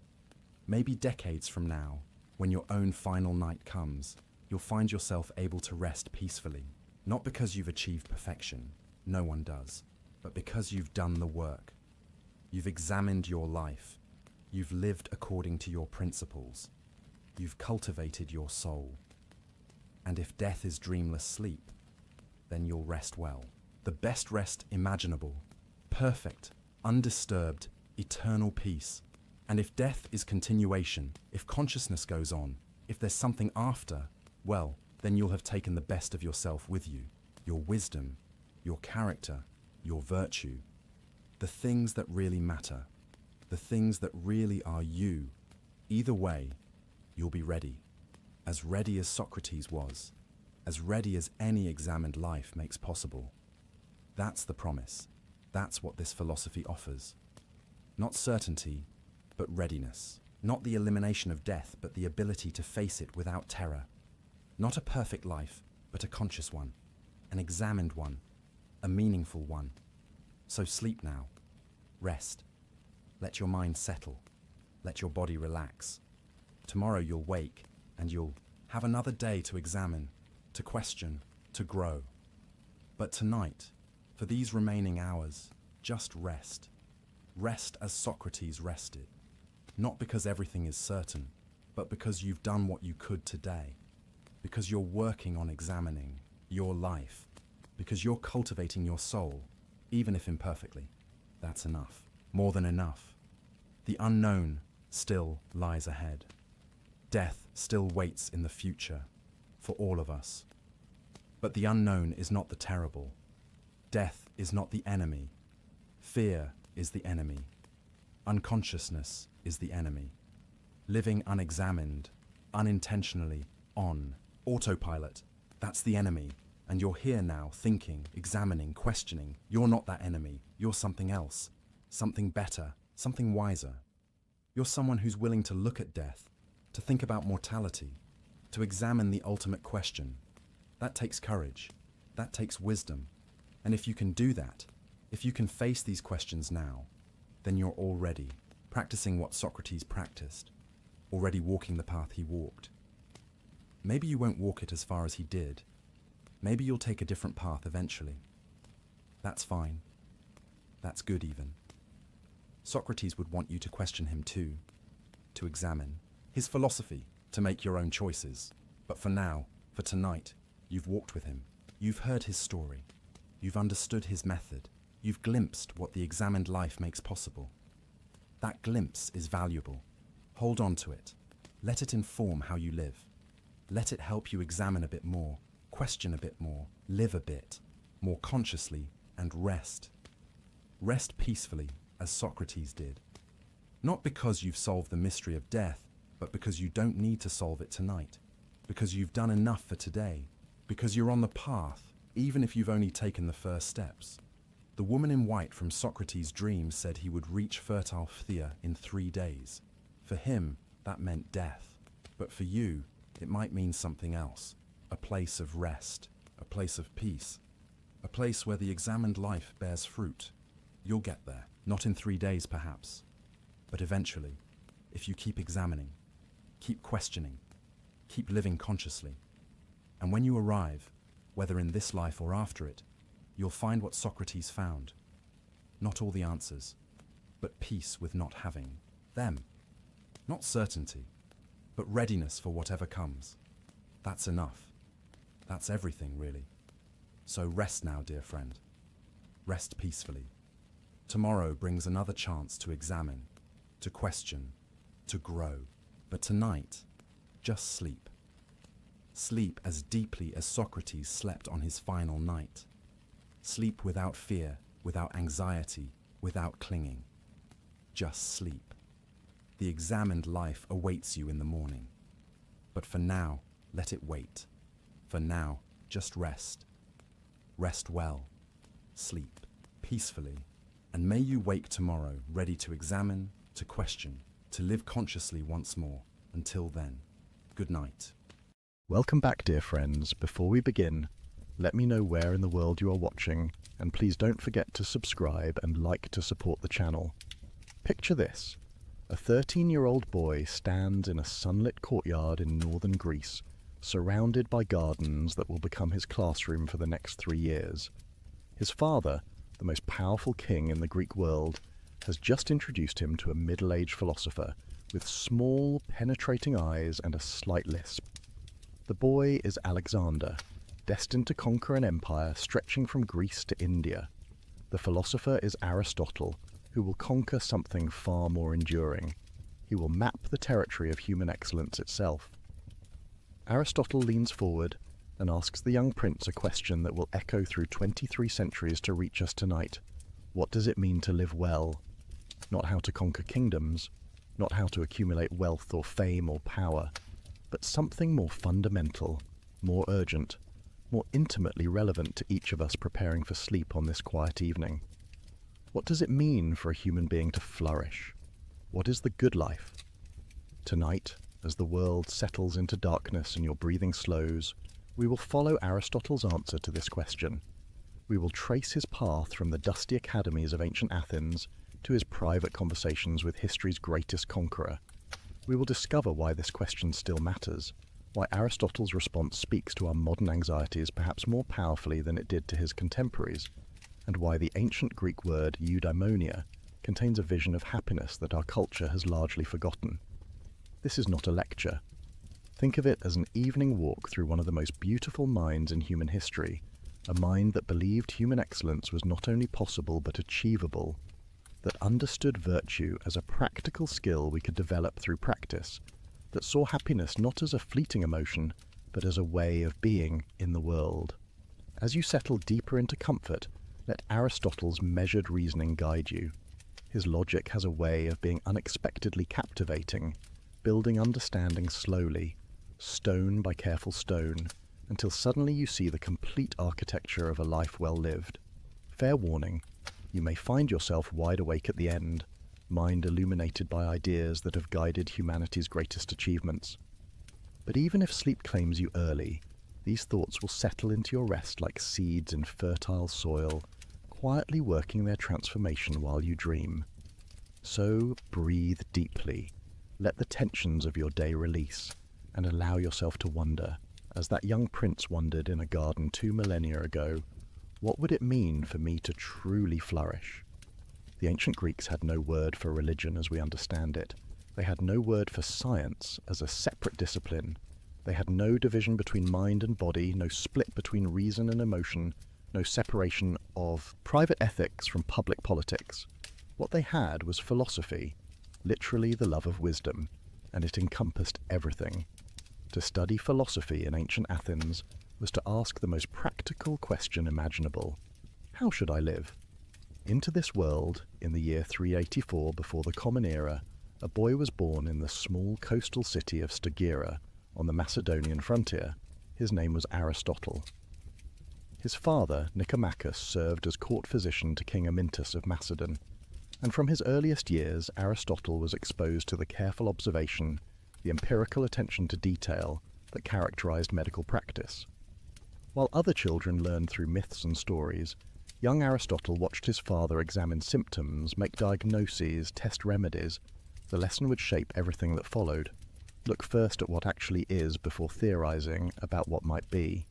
Speaker 1: maybe decades from now, when your own final night comes, you'll find yourself able to rest peacefully, not because you've achieved perfection, no one does, but because you've done the work. You've examined your life. You've lived according to your principles. You've cultivated your soul. And if death is dreamless sleep, then you'll rest well. The best rest imaginable, perfect, undisturbed, eternal peace. And if death is continuation, if consciousness goes on, if there's something after, well, then you'll have taken the best of yourself with you. Your wisdom, your character, your virtue. The things that really matter. The things that really are you. Either way, you'll be ready. As ready as Socrates was. As ready as any examined life makes possible. That's the promise. That's what this philosophy offers. Not certainty, but readiness. Not the elimination of death, but the ability to face it without terror. Not a perfect life, but a conscious one. An examined one. A meaningful one. So sleep now. Rest. Let your mind settle. Let your body relax. Tomorrow you'll wake and you'll have another day to examine, to question, to grow. But tonight, for these remaining hours, just rest. Rest as Socrates rested. Not because everything is certain, but because you've done what you could today. Because you're working on examining your life. Because you're cultivating your soul, even if imperfectly. That's enough. More than enough. The unknown still lies ahead. Death still waits in the future for all of us. But the unknown is not the terrible. Death is not the enemy. Fear is the enemy. Unconsciousness is the enemy. Living unexamined, unintentionally, on autopilot, that's the enemy. And you're here now, thinking, examining, questioning. You're not that enemy. You're something else. Something better. Something wiser. You're someone who's willing to look at death, to think about mortality, to examine the ultimate question. That takes courage. That takes wisdom. And if you can do that, if you can face these questions now, then you're already practicing what Socrates practiced, already walking the path he walked. Maybe you won't walk it as far as he did. Maybe you'll take a different path eventually. That's fine. That's good even. Socrates would want you to question him too, to examine his philosophy, to make your own choices. But for now, for tonight, you've walked with him. You've heard his story. You've understood his method. You've glimpsed what the examined life makes possible. That glimpse is valuable. Hold on to it. Let it inform how you live. Let it help you examine a bit more, question a bit more, live a bit more consciously, and rest. Rest peacefully, as Socrates did. Not because you've solved the mystery of death, but because you don't need to solve it tonight. Because you've done enough for today. Because you're on the path, even if you've only taken the first steps. The woman in white from Socrates' dreams said he would reach fertile Phthia in 3 days. For him, that meant death. But for you, it might mean something else. A place of rest, a place of peace, a place where the examined life bears fruit. You'll get there, not in 3 days perhaps, but eventually, if you keep examining, keep questioning, keep living consciously. And when you arrive, whether in this life or after it, you'll find what Socrates found. Not all the answers, but peace with not having them. Not certainty, but readiness for whatever comes. That's enough. That's everything, really. So rest now, dear friend. Rest peacefully. Tomorrow brings another chance to examine, to question, to grow. But tonight, just sleep. Sleep as deeply as Socrates slept on his final night. Sleep without fear, without anxiety, without clinging. Just sleep. The examined life awaits you in the morning. But for now, let it wait. For now, just rest. Rest well. Sleep peacefully. And may you wake tomorrow ready to examine, to question, to live consciously once more. Until then, good night.
Speaker 2: Welcome back, dear friends. Before we begin, let me know where in the world you are watching, and please don't forget to subscribe and like to support the channel. Picture this. A 13-year-old boy stands in a sunlit courtyard in northern Greece, surrounded by gardens that will become his classroom for the next 3 years. His father, the most powerful king in the Greek world, has just introduced him to a middle-aged philosopher with small, penetrating eyes and a slight lisp. The boy is Alexander, destined to conquer an empire stretching from Greece to India. The philosopher is Aristotle, who will conquer something far more enduring. He will map the territory of human excellence itself. Aristotle leans forward and asks the young prince a question that will echo through 23 centuries to reach us tonight. What does it mean to live well? Not how to conquer kingdoms, not how to accumulate wealth or fame or power, but something more fundamental, more urgent, more intimately relevant to each of us preparing for sleep on this quiet evening. What does it mean for a human being to flourish? What is the good life? Tonight, as the world settles into darkness and your breathing slows, we will follow Aristotle's answer to this question. We will trace his path from the dusty academies of ancient Athens to his private conversations with history's greatest conqueror. We will discover why this question still matters, why Aristotle's response speaks to our modern anxieties perhaps more powerfully than it did to his contemporaries, and why the ancient Greek word eudaimonia contains a vision of happiness that our culture has largely forgotten. This is not a lecture. Think of it as an evening walk through one of the most beautiful minds in human history, a mind that believed human excellence was not only possible but achievable, that understood virtue as a practical skill we could develop through practice, that saw happiness not as a fleeting emotion, but as a way of being in the world. As you settle deeper into comfort, let Aristotle's measured reasoning guide you. His logic has a way of being unexpectedly captivating, building understanding slowly, stone by careful stone, until suddenly you see the complete architecture of a life well lived. Fair warning, you may find yourself wide awake at the end, mind illuminated by ideas that have guided humanity's greatest achievements. But even if sleep claims you early, these thoughts will settle into your rest like seeds in fertile soil, quietly working their transformation while you dream. So breathe deeply, let the tensions of your day release, and allow yourself to wonder, as that young prince wondered in a garden 2 millennia ago, what would it mean for me to truly flourish? The ancient Greeks had no word for religion as we understand it. They had no word for science as a separate discipline. They had no division between mind and body, no split between reason and emotion, no separation of private ethics from public politics. What they had was philosophy, literally the love of wisdom, and it encompassed everything. To study philosophy in ancient Athens was to ask the most practical question imaginable. How should I live? Into this world, in the year 384 before the Common Era, a boy was born in the small coastal city of Stagira on the Macedonian frontier. His name was Aristotle. His father, Nicomachus, served as court physician to King Amyntas of Macedon, and from his earliest years Aristotle was exposed to the careful observation, the empirical attention to detail that characterized medical practice. While other children learned through myths and stories, young Aristotle watched his father examine symptoms, make diagnoses, test remedies. The lesson would shape everything that followed. Look first at what actually is before theorizing about what might be.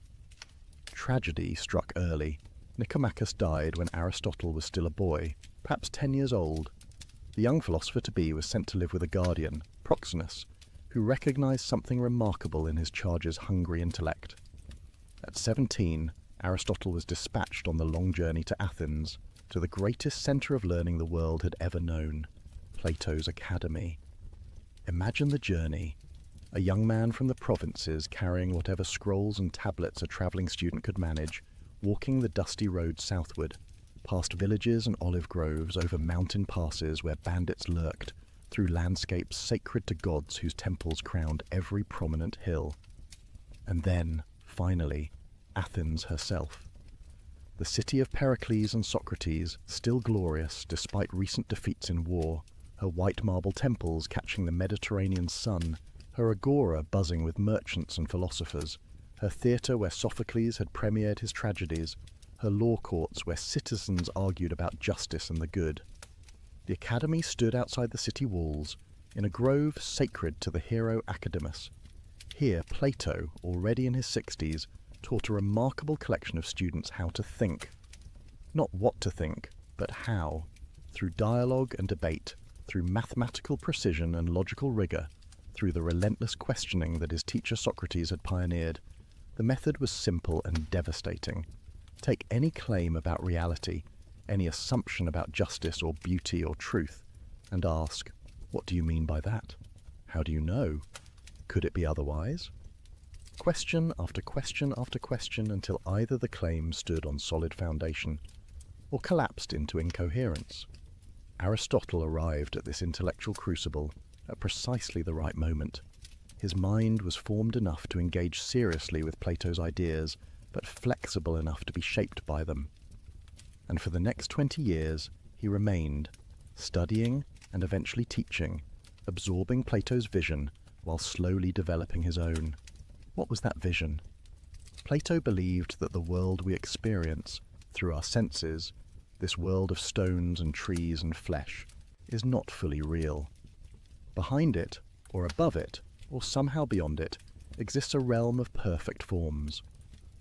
Speaker 2: Tragedy struck early. Nicomachus died when Aristotle was still a boy, perhaps 10 years old. The young philosopher-to-be was sent to live with a guardian, Proxenus, who recognized something remarkable in his charge's hungry intellect. At 17, Aristotle was dispatched on the long journey to Athens, to the greatest center of learning the world had ever known, Plato's Academy. Imagine the journey. A young man from the provinces carrying whatever scrolls and tablets a traveling student could manage, walking the dusty road southward, past villages and olive groves, over mountain passes where bandits lurked, through landscapes sacred to gods whose temples crowned every prominent hill. And then, finally, Athens herself. The city of Pericles and Socrates, still glorious despite recent defeats in war, her white marble temples catching the Mediterranean sun, her agora buzzing with merchants and philosophers, her theatre where Sophocles had premiered his tragedies, her law courts where citizens argued about justice and the good. The academy stood outside the city walls, in a grove sacred to the hero Academus. Here Plato, already in his 60s, taught a remarkable collection of students how to think. Not what to think, but how, through dialogue and debate, through mathematical precision and logical rigour, through the relentless questioning that his teacher Socrates had pioneered. The method was simple and devastating. Take any claim about reality, any assumption about justice or beauty or truth, and ask, what do you mean by that? How do you know? Could it be otherwise? Question after question after question until either the claim stood on solid foundation or collapsed into incoherence. Aristotle arrived at this intellectual crucible at precisely the right moment. His mind was formed enough to engage seriously with Plato's ideas, but flexible enough to be shaped by them. And for the next 20 years, he remained, studying and eventually teaching, absorbing Plato's vision while slowly developing his own. What was that vision? Plato believed that the world we experience through our senses, this world of stones and trees and flesh, is not fully real. Behind it, or above it, or somehow beyond it, exists a realm of perfect forms.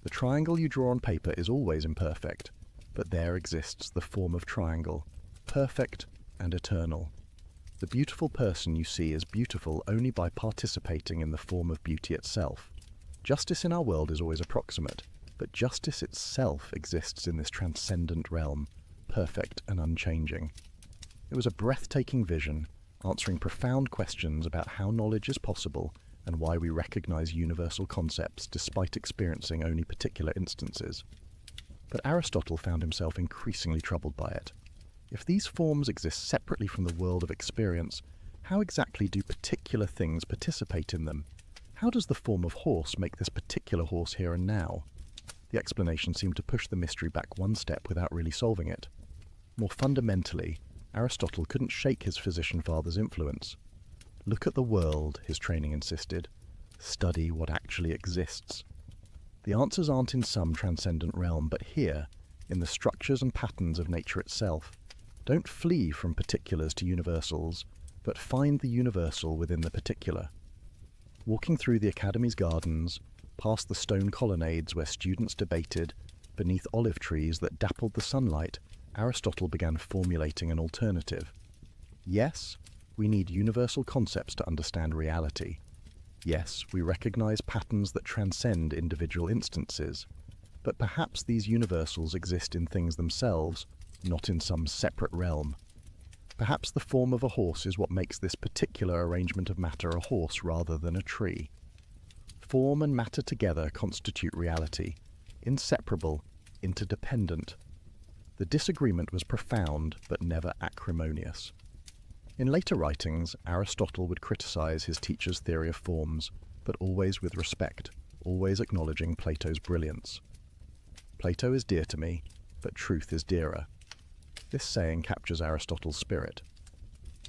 Speaker 2: The triangle you draw on paper is always imperfect, but there exists the form of triangle, perfect and eternal. The beautiful person you see is beautiful only by participating in the form of beauty itself. Justice in our world is always approximate, but justice itself exists in this transcendent realm, perfect and unchanging. It was a breathtaking vision, answering profound questions about how knowledge is possible and why we recognize universal concepts despite experiencing only particular instances. But Aristotle found himself increasingly troubled by it. If these forms exist separately from the world of experience, how exactly do particular things participate in them? How does the form of horse make this particular horse here and now? The explanation seemed to push the mystery back one step without really solving it. More fundamentally, Aristotle couldn't shake his physician father's influence. Look at the world, his training insisted. Study what actually exists. The answers aren't in some transcendent realm, but here, in the structures and patterns of nature itself. Don't flee from particulars to universals, but find the universal within the particular. Walking through the Academy's gardens, past the stone colonnades where students debated, beneath olive trees that dappled the sunlight, Aristotle began formulating an alternative. Yes, we need universal concepts to understand reality. Yes, we recognize patterns that transcend individual instances, but perhaps these universals exist in things themselves, not in some separate realm. Perhaps the form of a horse is what makes this particular arrangement of matter a horse rather than a tree. Form and matter together constitute reality, inseparable, interdependent. The disagreement was profound, but never acrimonious. In later writings, Aristotle would criticize his teacher's theory of forms, but always with respect, always acknowledging Plato's brilliance. Plato is dear to me, but truth is dearer. This saying captures Aristotle's spirit.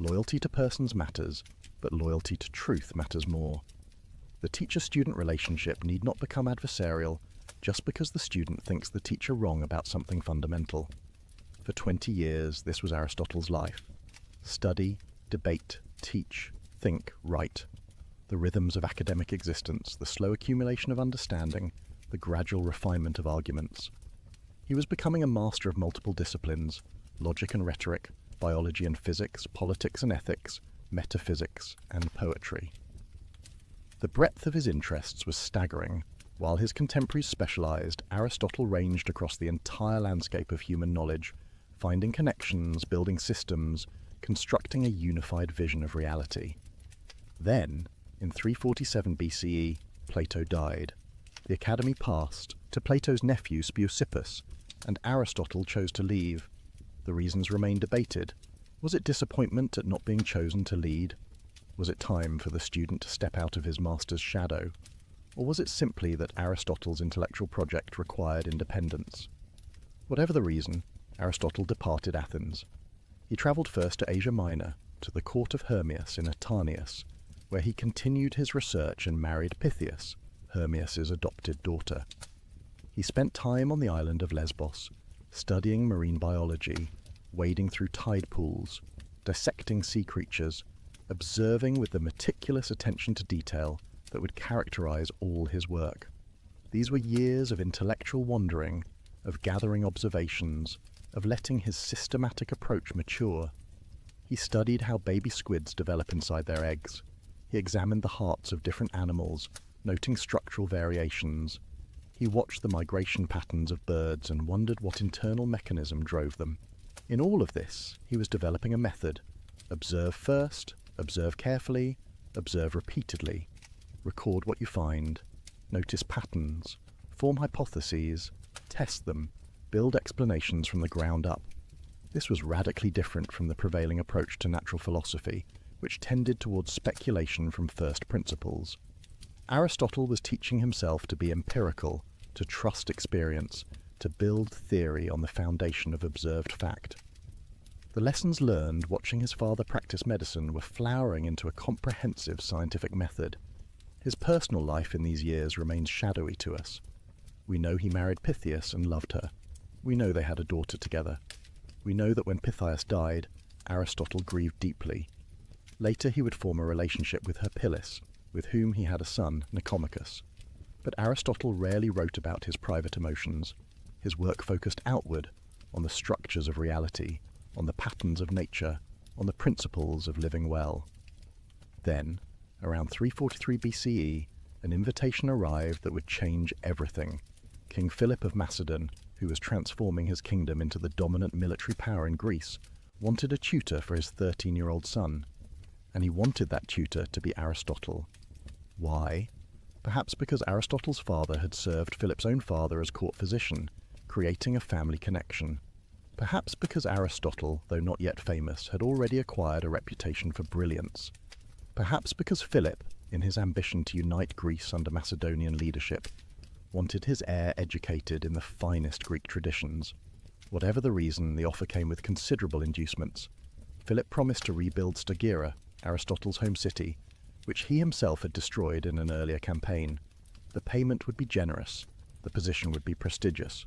Speaker 2: Loyalty to persons matters, but loyalty to truth matters more. The teacher-student relationship need not become adversarial just because the student thinks the teacher wrong about something fundamental. For 20 years, this was Aristotle's life. Study, debate, teach, think, write. The rhythms of academic existence, the slow accumulation of understanding, the gradual refinement of arguments. He was becoming a master of multiple disciplines, logic and rhetoric, biology and physics, politics and ethics, metaphysics and poetry. The breadth of his interests was staggering. While his contemporaries specialized, Aristotle ranged across the entire landscape of human knowledge, finding connections, building systems, constructing a unified vision of reality. Then, in 347 BCE, Plato died. The Academy passed to Plato's nephew Speusippus, and Aristotle chose to leave. The reasons remain debated. Was it disappointment at not being chosen to lead? Was it time for the student to step out of his master's shadow? Or was it simply that Aristotle's intellectual project required independence? Whatever the reason, Aristotle departed Athens. He travelled first to Asia Minor, to the court of Hermias in Atarneus, where he continued his research and married Pythias, Hermias's adopted daughter. He spent time on the island of Lesbos, studying marine biology, wading through tide pools, dissecting sea creatures, observing with the meticulous attention to detail that would characterize all his work. These were years of intellectual wandering, of gathering observations, of letting his systematic approach mature. He studied how baby squids develop inside their eggs. He examined the hearts of different animals, noting structural variations. He watched the migration patterns of birds and wondered what internal mechanism drove them. In all of this, he was developing a method. Observe first, observe carefully, observe repeatedly. Record what you find. Notice patterns. Form hypotheses. Test them. Build explanations from the ground up. This was radically different from the prevailing approach to natural philosophy, which tended towards speculation from first principles. Aristotle was teaching himself to be empirical, to trust experience, to build theory on the foundation of observed fact. The lessons learned watching his father practice medicine were flowering into a comprehensive scientific method. His personal life in these years remains shadowy to us. We know he married Pythias and loved her. We know they had a daughter together. We know that when Pythias died, Aristotle grieved deeply. Later he would form a relationship with Herpyllis, with whom he had a son, Nicomachus. But Aristotle rarely wrote about his private emotions. His work focused outward, on the structures of reality, on the patterns of nature, on the principles of living well. Then, around 343 BCE, an invitation arrived that would change everything. King Philip of Macedon, who was transforming his kingdom into the dominant military power in Greece, wanted a tutor for his 13-year-old son. And he wanted that tutor to be Aristotle. Why? Perhaps because Aristotle's father had served Philip's own father as court physician, creating a family connection. Perhaps because Aristotle, though not yet famous, had already acquired a reputation for brilliance. Perhaps because Philip, in his ambition to unite Greece under Macedonian leadership, wanted his heir educated in the finest Greek traditions. Whatever the reason, the offer came with considerable inducements. Philip promised to rebuild Stagira, Aristotle's home city, which he himself had destroyed in an earlier campaign. The payment would be generous, the position would be prestigious.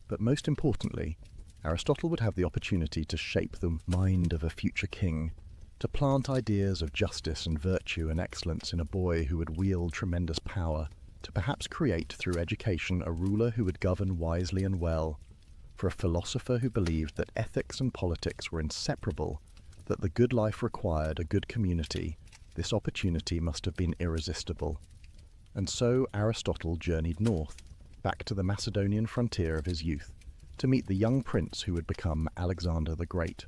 Speaker 2: But most importantly, Aristotle would have the opportunity to shape the mind of a future king, to plant ideas of justice and virtue and excellence in a boy who would wield tremendous power, to perhaps create through education a ruler who would govern wisely and well, for a philosopher who believed that ethics and politics were inseparable, that the good life required a good community. This opportunity must have been irresistible. And so Aristotle journeyed north, back to the Macedonian frontier of his youth, to meet the young prince who would become Alexander the Great.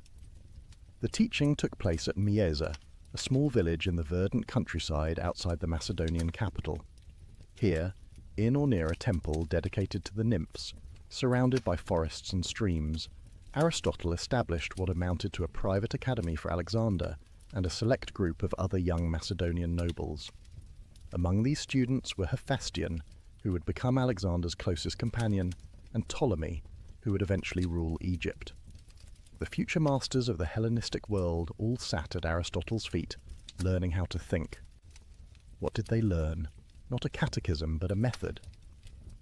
Speaker 2: The teaching took place at Mieza, a small village in the verdant countryside outside the Macedonian capital. Here, in or near a temple dedicated to the nymphs, surrounded by forests and streams, Aristotle established what amounted to a private academy for Alexander and a select group of other young Macedonian nobles. Among these students were Hephaestion, who would become Alexander's closest companion, and Ptolemy, who would eventually rule Egypt. The future masters of the Hellenistic world all sat at Aristotle's feet, learning how to think. What did they learn? Not a catechism, but a method.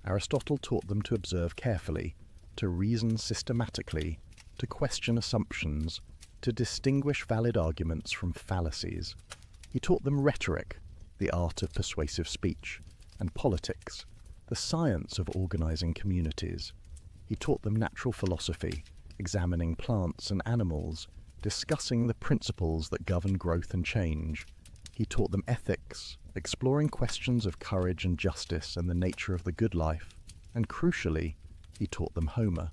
Speaker 2: Aristotle taught them to observe carefully, to reason systematically, to question assumptions, to distinguish valid arguments from fallacies. He taught them rhetoric, the art of persuasive speech, and politics, the science of organizing communities. He taught them natural philosophy, examining plants and animals, discussing the principles that govern growth and change. He taught them ethics, exploring questions of courage and justice and the nature of the good life, and crucially, he taught them Homer.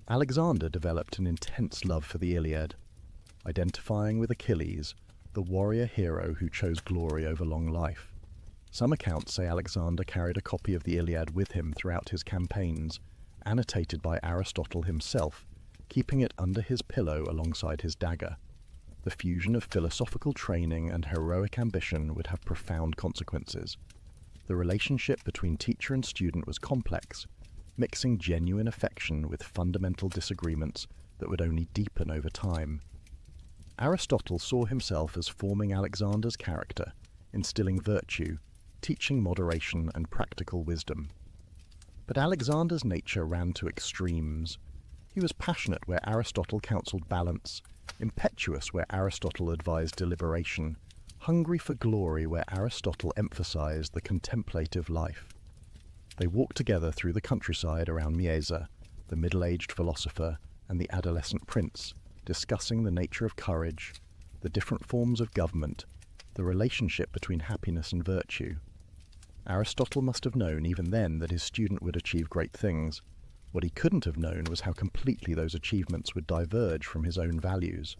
Speaker 2: Alexander developed an intense love for the Iliad, identifying with Achilles, the warrior hero who chose glory over long life. Some accounts say Alexander carried a copy of the Iliad with him throughout his campaigns, annotated by Aristotle himself, keeping it under his pillow alongside his dagger. The fusion of philosophical training and heroic ambition would have profound consequences. The relationship between teacher and student was complex, mixing genuine affection with fundamental disagreements that would only deepen over time. Aristotle saw himself as forming Alexander's character, instilling virtue, teaching moderation and practical wisdom. But Alexander's nature ran to extremes. He was passionate where Aristotle counseled balance, impetuous where Aristotle advised deliberation, hungry for glory where Aristotle emphasized the contemplative life. They walked together through the countryside around Mieza, the middle-aged philosopher and the adolescent prince, discussing the nature of courage, the different forms of government, the relationship between happiness and virtue. Aristotle must have known even then that his student would achieve great things. What he couldn't have known was how completely those achievements would diverge from his own values.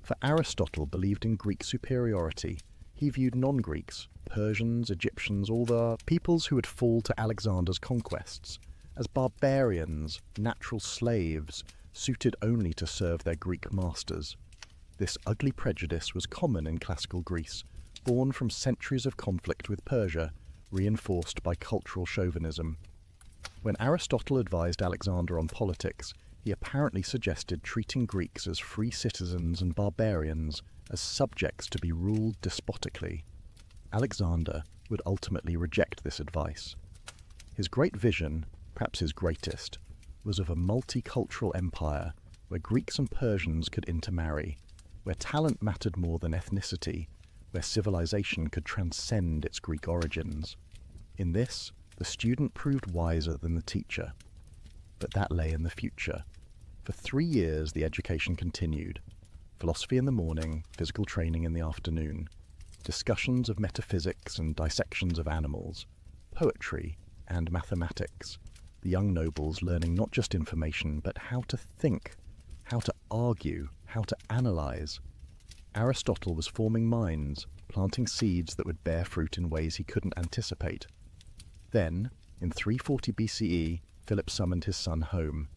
Speaker 2: For Aristotle believed in Greek superiority. He viewed non-Greeks, Persians, Egyptians, all the peoples who would fall to Alexander's conquests, as barbarians, natural slaves, suited only to serve their Greek masters. This ugly prejudice was common in classical Greece, born from centuries of conflict with Persia, reinforced by cultural chauvinism. When Aristotle advised Alexander on politics, he apparently suggested treating Greeks as free citizens and barbarians, as subjects to be ruled despotically. Alexander would ultimately reject this advice. His great vision, perhaps his greatest, was of a multicultural empire where Greeks and Persians could intermarry, where talent mattered more than ethnicity, where civilization could transcend its Greek origins. In this, the student proved wiser than the teacher. But that lay in the future. For 3 years the education continued. Philosophy in the morning, physical training in the afternoon, discussions of metaphysics and dissections of animals, poetry and mathematics, the young nobles learning not just information but how to think, how to argue, how to analyze. Aristotle was forming minds, planting seeds that would bear fruit in ways he couldn't anticipate. Then, in 340 BCE, Philip summoned his son home.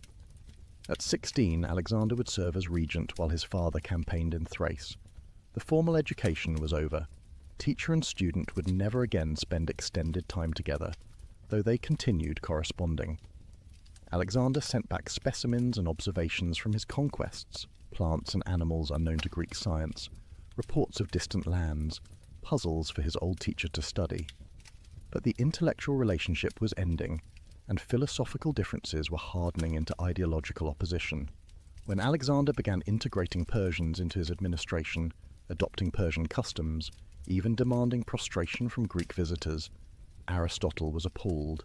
Speaker 2: At 16, Alexander would serve as regent while his father campaigned in Thrace. The formal education was over. Teacher and student would never again spend extended time together, though they continued corresponding. Alexander sent back specimens and observations from his conquests, plants and animals unknown to Greek science, reports of distant lands, puzzles for his old teacher to study. But the intellectual relationship was ending, and philosophical differences were hardening into ideological opposition. When Alexander began integrating Persians into his administration, adopting Persian customs, even demanding prostration from Greek visitors, Aristotle was appalled.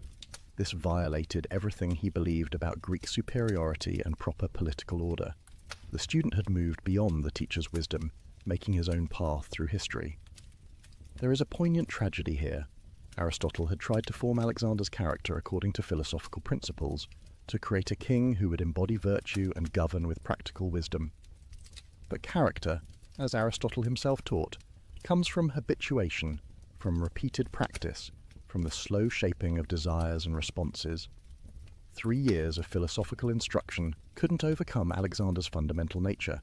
Speaker 2: This violated everything he believed about Greek superiority and proper political order. The student had moved beyond the teacher's wisdom, making his own path through history. There is a poignant tragedy here. Aristotle had tried to form Alexander's character according to philosophical principles, to create a king who would embody virtue and govern with practical wisdom. But character, as Aristotle himself taught, comes from habituation, from repeated practice, from the slow shaping of desires and responses. 3 years of philosophical instruction couldn't overcome Alexander's fundamental nature.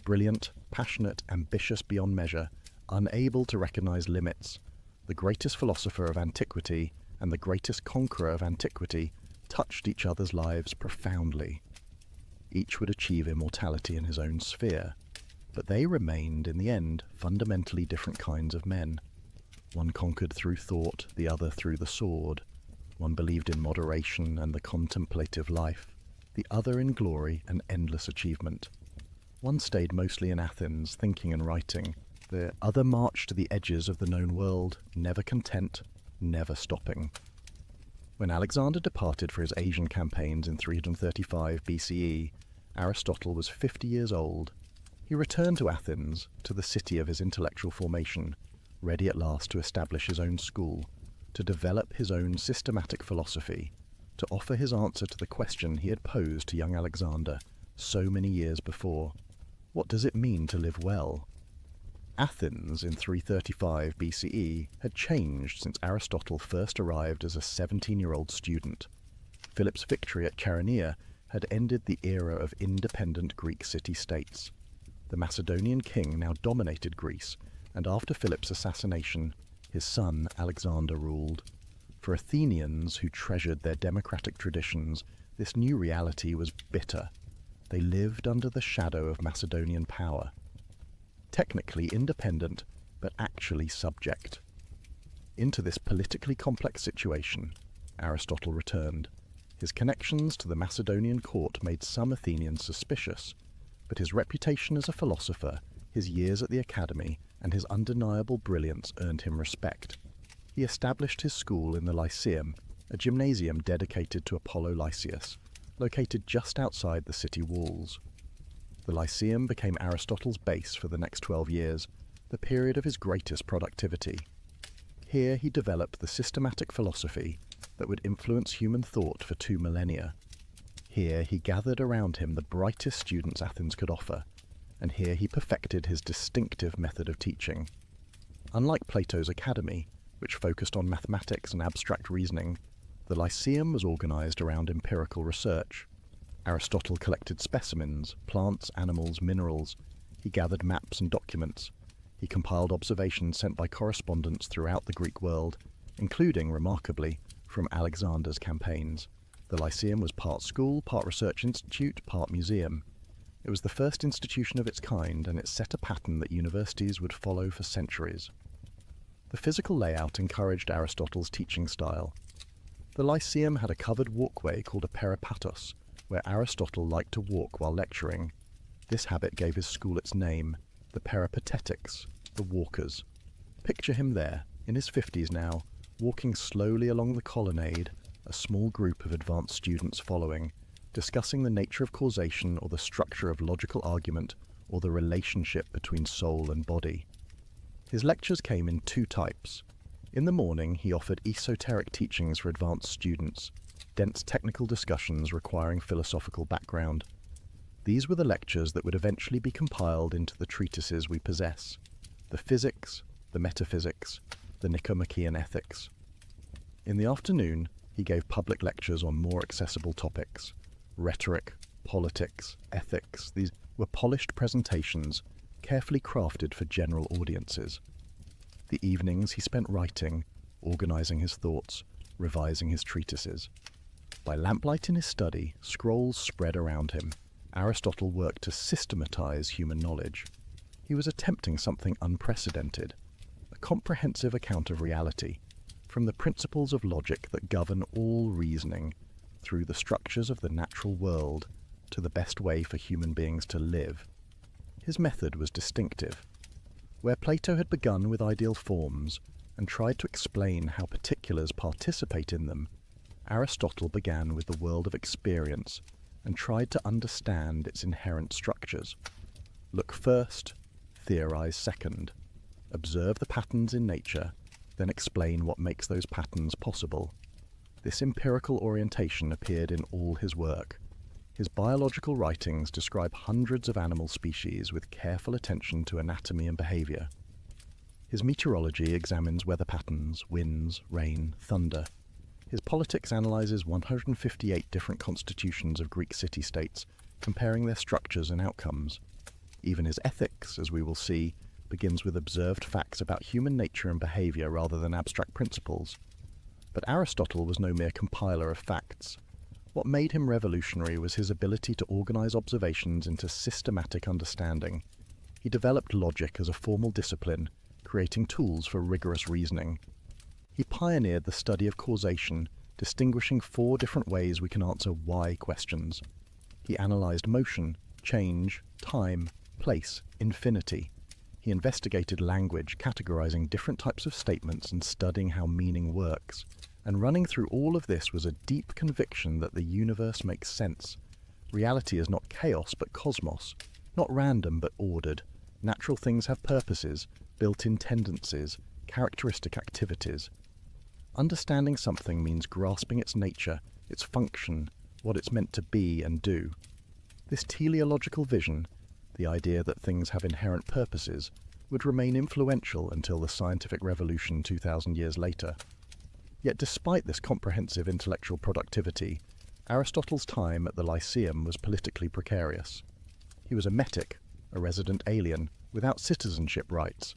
Speaker 2: Brilliant, passionate, ambitious beyond measure, unable to recognize limits, the greatest philosopher of antiquity and the greatest conqueror of antiquity touched each other's lives profoundly. Each would achieve immortality in his own sphere, but they remained, in the end, fundamentally different kinds of men. One conquered through thought, the other through the sword. One believed in moderation and the contemplative life, the other in glory and endless achievement. One stayed mostly in Athens, thinking and writing. The other marched to the edges of the known world, never content, never stopping. When Alexander departed for his Asian campaigns in 335 BCE, Aristotle was 50 years old. He returned to Athens, to the city of his intellectual formation, ready at last to establish his own school, to develop his own systematic philosophy, to offer his answer to the question he had posed to young Alexander so many years before. What does it mean to live well? Athens in 335 BCE had changed since Aristotle first arrived as a 17-year-old student. Philip's victory at Chaeronea had ended the era of independent Greek city-states. The Macedonian king now dominated Greece, and after Philip's assassination, his son Alexander ruled. For Athenians who treasured their democratic traditions, this new reality was bitter. They lived under the shadow of Macedonian power. Technically independent, but actually subject. Into this politically complex situation, Aristotle returned. His connections to the Macedonian court made some Athenians suspicious, but his reputation as a philosopher, his years at the academy, and his undeniable brilliance earned him respect. He established his school in the Lyceum, a gymnasium dedicated to Apollo Lysias, located just outside the city walls. The Lyceum became Aristotle's base for the next 12 years, the period of his greatest productivity. Here he developed the systematic philosophy that would influence human thought for 2 millennia. Here he gathered around him the brightest students Athens could offer, and here he perfected his distinctive method of teaching. Unlike Plato's academy, which focused on mathematics and abstract reasoning, the Lyceum was organized around empirical research. Aristotle collected specimens, plants, animals, minerals. He gathered maps and documents. He compiled observations sent by correspondents throughout the Greek world, including, remarkably, from Alexander's campaigns. The Lyceum was part school, part research institute, part museum. It was the first institution of its kind, and it set a pattern that universities would follow for centuries. The physical layout encouraged Aristotle's teaching style. The Lyceum had a covered walkway called a peripatos, where Aristotle liked to walk while lecturing. This habit gave his school its name, the Peripatetics, the walkers. Picture him there, in his 50s now, walking slowly along the colonnade, a small group of advanced students following, discussing the nature of causation or the structure of logical argument or the relationship between soul and body. His lectures came in 2 types. In the morning, he offered esoteric teachings for advanced students, dense technical discussions requiring philosophical background. These were the lectures that would eventually be compiled into the treatises we possess: the physics, the metaphysics, the Nicomachean ethics. In the afternoon, he gave public lectures on more accessible topics: rhetoric, politics, ethics. These were polished presentations, carefully crafted for general audiences. The evenings he spent writing, organizing his thoughts, revising his treatises. By lamplight in his study, scrolls spread around him. Aristotle worked to systematize human knowledge. He was attempting something unprecedented, a comprehensive account of reality, from the principles of logic that govern all reasoning, through the structures of the natural world, to the best way for human beings to live. His method was distinctive. Where Plato had begun with ideal forms and tried to explain how particulars participate in them, Aristotle began with the world of experience and tried to understand its inherent structures. Look first, theorize second. Observe the patterns in nature, then explain what makes those patterns possible. This empirical orientation appeared in all his work. His biological writings describe hundreds of animal species with careful attention to anatomy and behavior. His meteorology examines weather patterns, winds, rain, thunder. His politics analyzes 158 different constitutions of Greek city-states, comparing their structures and outcomes. Even his ethics, as we will see, begins with observed facts about human nature and behavior rather than abstract principles. But Aristotle was no mere compiler of facts. What made him revolutionary was his ability to organize observations into systematic understanding. He developed logic as a formal discipline, creating tools for rigorous reasoning. He pioneered the study of causation, distinguishing 4 different ways we can answer why questions. He analyzed motion, change, time, place, infinity. He investigated language, categorizing different types of statements and studying how meaning works. And running through all of this was a deep conviction that the universe makes sense. Reality is not chaos but cosmos, not random but ordered. Natural things have purposes, built-in tendencies, characteristic activities. Understanding something means grasping its nature, its function, what it's meant to be and do. This teleological vision, the idea that things have inherent purposes, would remain influential until the scientific revolution 2,000 years later. Yet despite this comprehensive intellectual productivity, Aristotle's time at the Lyceum was politically precarious. He was a metic, a resident alien, without citizenship rights.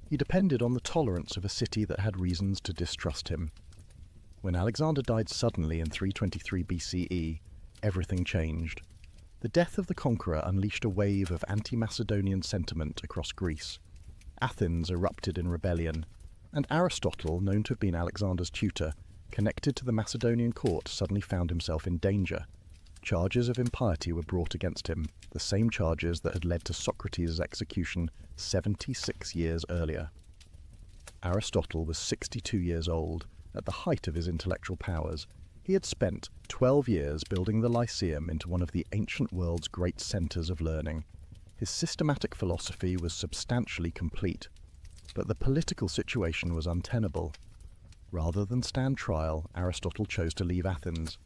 Speaker 2: He depended on the tolerance of a city that had reasons to distrust him. When Alexander died suddenly in 323 BCE, everything changed. The death of the conqueror unleashed a wave of anti-Macedonian sentiment across Greece. Athens erupted in rebellion, and Aristotle, known to have been Alexander's tutor, connected to the Macedonian court, suddenly found himself in danger. Charges of impiety were brought against him, the same charges that had led to Socrates' execution 76 years earlier. Aristotle was 62 years old, at the height of his intellectual powers. He had spent 12 years building the Lyceum into one of the ancient world's great centres of learning. His systematic philosophy was substantially complete, but the political situation was untenable. Rather than stand trial, Aristotle chose to leave Athens.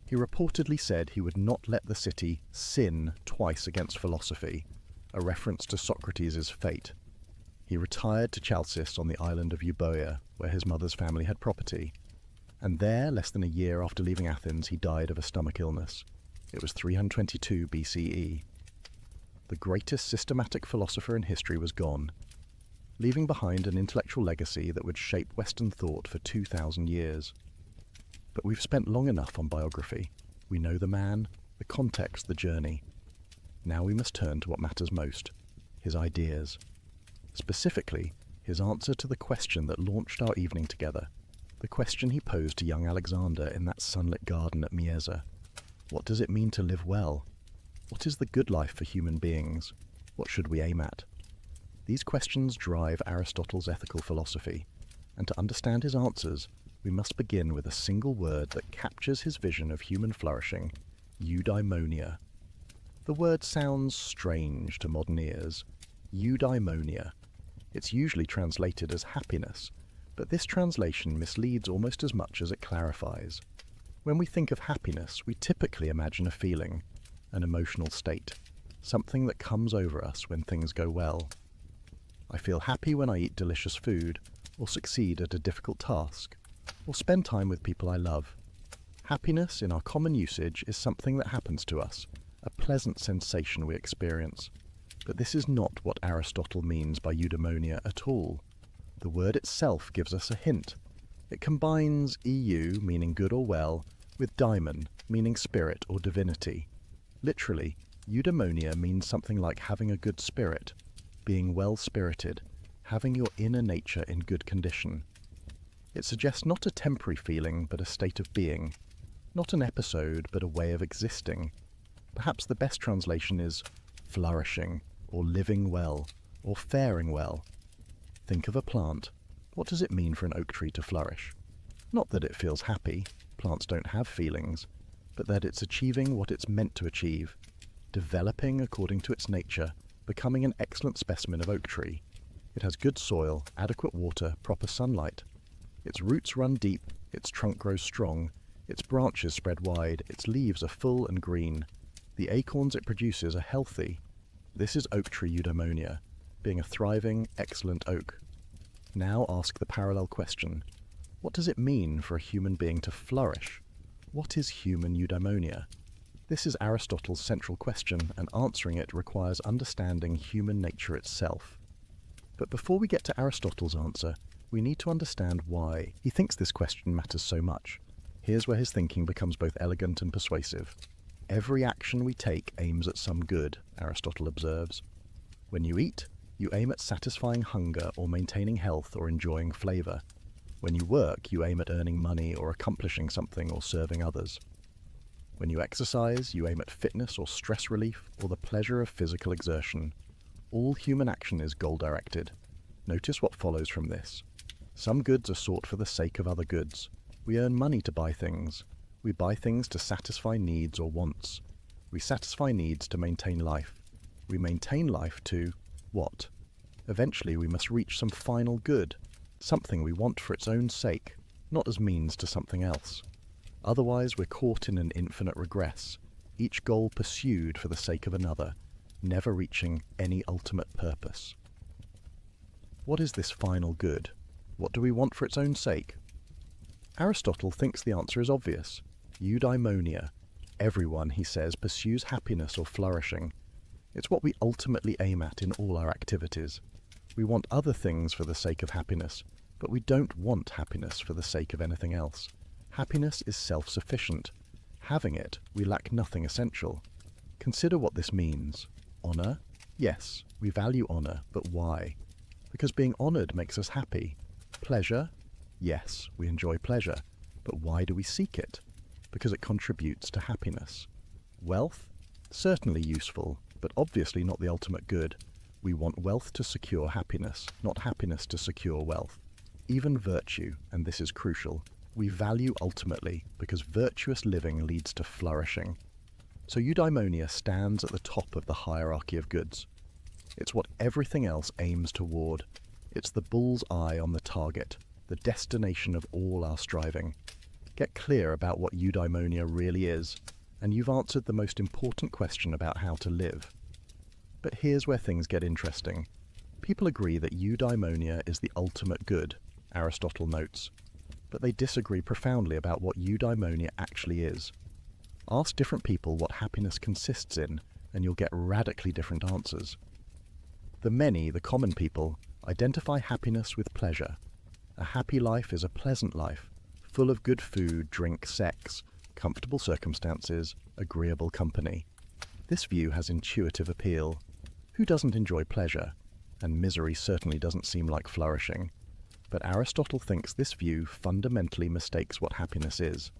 Speaker 2: He reportedly said he would not let the city sin twice against philosophy, a reference to Socrates' fate. He retired to Chalcis on the island of Euboea, where his mother's family had property. And there, less than a year after leaving Athens, he died of a stomach illness. It was 322 BCE. The greatest systematic philosopher in history was gone, leaving behind an intellectual legacy that would shape Western thought for 2,000 years. But we've spent long enough on biography. We know the man, the context, the journey. Now we must turn to what matters most, his ideas. Specifically, his answer to the question that launched our evening together, the question he posed to young Alexander in that sunlit garden at Mieza. What does it mean to live well? What is the good life for human beings? What should we aim at? These questions drive Aristotle's ethical philosophy, and to understand his answers, we must begin with a single word that captures his vision of human flourishing: eudaimonia. The word sounds strange to modern ears. Eudaimonia. It's usually translated as happiness, but this translation misleads almost as much as it clarifies. When we think of happiness, we typically imagine a feeling, an emotional state, something that comes over us when things go well. I feel happy when I eat delicious food, or succeed at a difficult task, or spend time with people I love. Happiness, in our common usage, is something that happens to us, a pleasant sensation we experience. But this is not what Aristotle means by eudaimonia at all. The word itself gives us a hint. It combines eu, meaning good or well, with daimon, meaning spirit or divinity. Literally, eudaimonia means something like having a good spirit, being well-spirited, having your inner nature in good condition. It suggests not a temporary feeling, but a state of being. Not an episode, but a way of existing. Perhaps the best translation is flourishing, or living well, or faring well. Think of a plant. What does it mean for an oak tree to flourish? Not that it feels happy, plants don't have feelings, but that it's achieving what it's meant to achieve, developing according to its nature, becoming an excellent specimen of oak tree. It has good soil, adequate water, proper sunlight. Its roots run deep, its trunk grows strong, its branches spread wide, its leaves are full and green. The acorns it produces are healthy. This is oak tree eudaimonia, being a thriving, excellent oak. Now ask the parallel question. What does it mean for a human being to flourish? What is human eudaimonia? This is Aristotle's central question, and answering it requires understanding human nature itself. But before we get to Aristotle's answer, we need to understand why he thinks this question matters so much. Here's where his thinking becomes both elegant and persuasive. Every action we take aims at some good, Aristotle observes. When you eat, you aim at satisfying hunger or maintaining health or enjoying flavour. When you work, you aim at earning money or accomplishing something or serving others. When you exercise, you aim at fitness or stress relief or the pleasure of physical exertion. All human action is goal-directed. Notice what follows from this. Some goods are sought for the sake of other goods. We earn money to buy things. We buy things to satisfy needs or wants. We satisfy needs to maintain life. We maintain life to what? Eventually we must reach some final good, something we want for its own sake, not as means to something else. Otherwise we're caught in an infinite regress, each goal pursued for the sake of another, never reaching any ultimate purpose. What is this final good? What do we want for its own sake? Aristotle thinks the answer is obvious. eudaimonia. Everyone, he says, pursues happiness or flourishing. It's what we ultimately aim at in all our activities. We want other things for the sake of happiness, but we don't want happiness for the sake of anything else. Happiness is self-sufficient. Having it, we lack nothing essential. Consider what this means. Honor? Yes, we value honor, but why? Because being honored makes us happy. Pleasure? Yes, we enjoy pleasure, but why do we seek it? Because it contributes to happiness. Wealth? Certainly useful, but obviously not the ultimate good. We want wealth to secure happiness, not happiness to secure wealth. Even virtue, and this is crucial, we value ultimately because virtuous living leads to flourishing. So eudaimonia stands at the top of the hierarchy of goods. It's what everything else aims toward. It's the bull's eye on the target, the destination of all our striving. Get clear about what eudaimonia really is, and you've answered the most important question about how to live. But here's where things get interesting. People agree that eudaimonia is the ultimate good, Aristotle notes, but they disagree profoundly about what eudaimonia actually is. Ask different people what happiness consists in, and you'll get radically different answers. The common people, identify happiness with pleasure. A happy life is a pleasant life, full of good food, drink, sex, comfortable circumstances, agreeable company. This view has intuitive appeal. Who doesn't enjoy pleasure? And misery certainly doesn't seem like flourishing. But Aristotle thinks this view fundamentally mistakes what happiness is.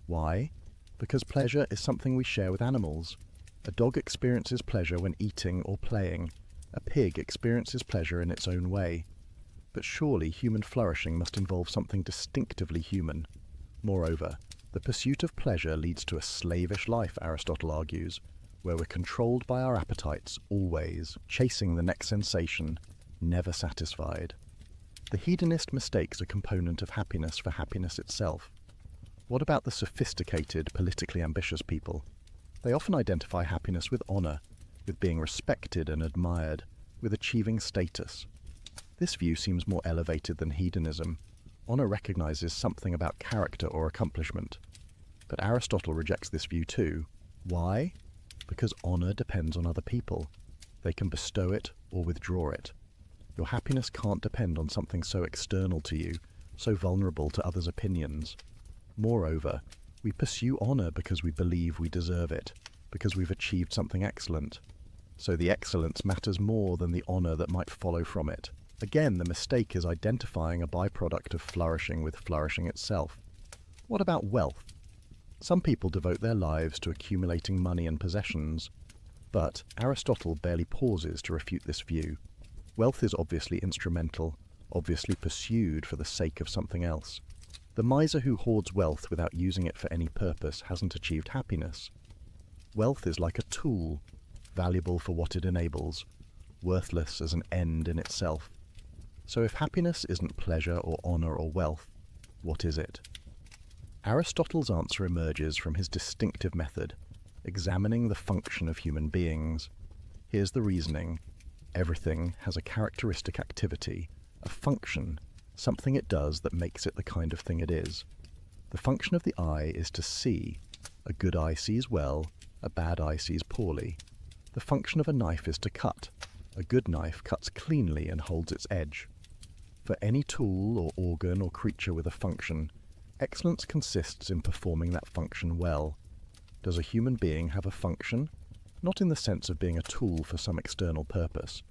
Speaker 2: Why? Because pleasure is something we share with animals. A dog experiences pleasure when eating or playing. A pig experiences pleasure in its own way. But surely human flourishing must involve something distinctively human. Moreover, the pursuit of pleasure leads to a slavish life, Aristotle argues, where we're controlled by our appetites, always, chasing the next sensation, never satisfied. The hedonist mistakes a component of happiness for happiness itself. What about the sophisticated, politically ambitious people? They often identify happiness with honor, with being respected and admired, with achieving status. This view seems more elevated than hedonism. Honor recognizes something about character or accomplishment. But Aristotle rejects this view too. Why? Because honor depends on other people. They can bestow it or withdraw it. Your happiness can't depend on something so external to you, so vulnerable to others' opinions. Moreover, we pursue honor because we believe we deserve it, because we've achieved something excellent. So the excellence matters more than the honor that might follow from it. Again, the mistake is identifying a byproduct of flourishing with flourishing itself. What about wealth? Some people devote their lives to accumulating money and possessions, but Aristotle barely pauses to refute this view. Wealth is obviously instrumental, obviously pursued for the sake of something else. The miser who hoards wealth without using it for any purpose hasn't achieved happiness. Wealth is like a tool, valuable for what it enables, worthless as an end in itself. So if happiness isn't pleasure or honor or wealth, what is it? Aristotle's answer emerges from his distinctive method, examining the function of human beings. Here's the reasoning. Everything has a characteristic activity, a function, something it does that makes it the kind of thing it is. The function of the eye is to see. A good eye sees well, a bad eye sees poorly. The function of a knife is to cut. A good knife cuts cleanly and holds its edge. For any tool or organ or creature with a function, excellence consists in performing that function well. Does a human being have a function? Not in the sense of being a tool for some external purpose,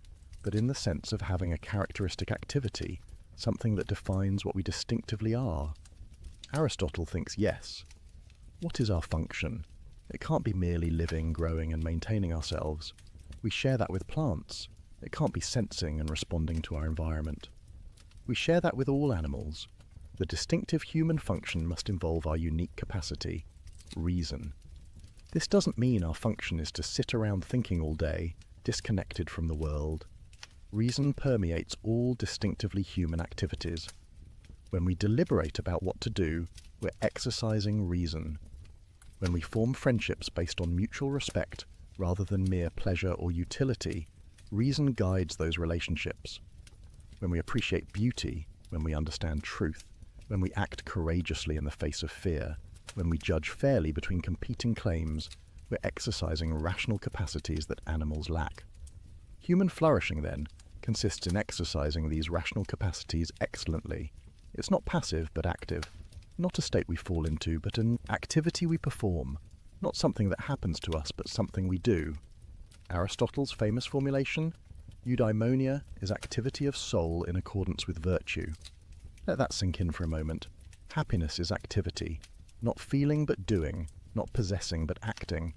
Speaker 2: but in the sense of having a characteristic activity, something that defines what we distinctively are. Aristotle thinks yes. What is our function? It can't be merely living, growing and maintaining ourselves. We share that with plants. It can't be sensing and responding to our environment. We share that with all animals. The distinctive human function must involve our unique capacity, reason. This doesn't mean our function is to sit around thinking all day, disconnected from the world. Reason permeates all distinctively human activities. When we deliberate about what to do, we're exercising reason. When we form friendships based on mutual respect rather than mere pleasure or utility, reason guides those relationships. When we appreciate beauty, when we understand truth, when we act courageously in the face of fear, When we judge fairly between competing claims, we're exercising rational capacities that animals lack. Human flourishing, then, consists in exercising these rational capacities excellently. It's not passive, but active. Not a state we fall into, but an activity we perform. Not something that happens to us, but something we do. Aristotle's famous formulation, eudaimonia is activity of soul in accordance with virtue. Let that sink in for a moment. Happiness is activity, not feeling but doing, not possessing but acting.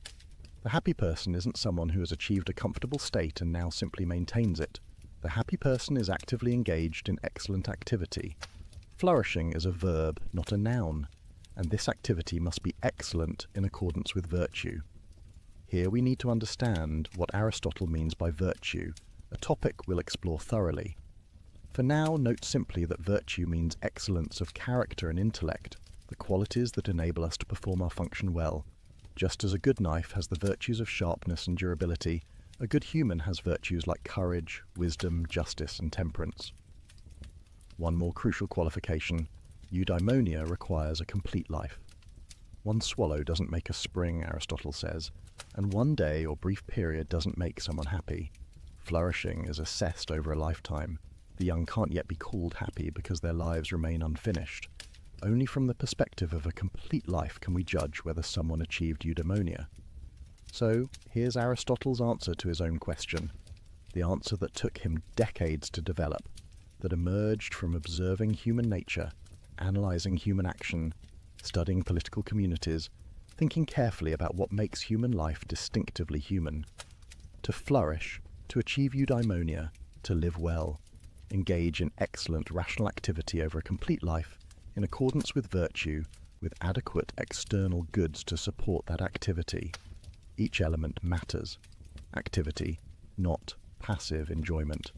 Speaker 2: The happy person isn't someone who has achieved a comfortable state and now simply maintains it. The happy person is actively engaged in excellent activity. Flourishing is a verb, not a noun, and this activity must be excellent in accordance with virtue. Here we need to understand what Aristotle means by virtue, a topic we'll explore thoroughly. For now, note simply that virtue means excellence of character and intellect, the qualities that enable us to perform our function well. Just as a good knife has the virtues of sharpness and durability, a good human has virtues like courage, wisdom, justice, and temperance. One more crucial qualification, eudaimonia requires a complete life. One swallow doesn't make a spring, Aristotle says, and one day or brief period doesn't make someone happy. Flourishing is assessed over a lifetime. The young can't yet be called happy because their lives remain unfinished. Only from the perspective of a complete life can we judge whether someone achieved eudaimonia. So, here's Aristotle's answer to his own question, the answer that took him decades to develop, that emerged from observing human nature, analysing human action, studying political communities, thinking carefully about what makes human life distinctively human. To flourish, to achieve eudaimonia, to live well, engage in excellent rational activity over a complete life, in accordance with virtue, with adequate external goods to support that activity. Each element matters. Activity, not passive enjoyment.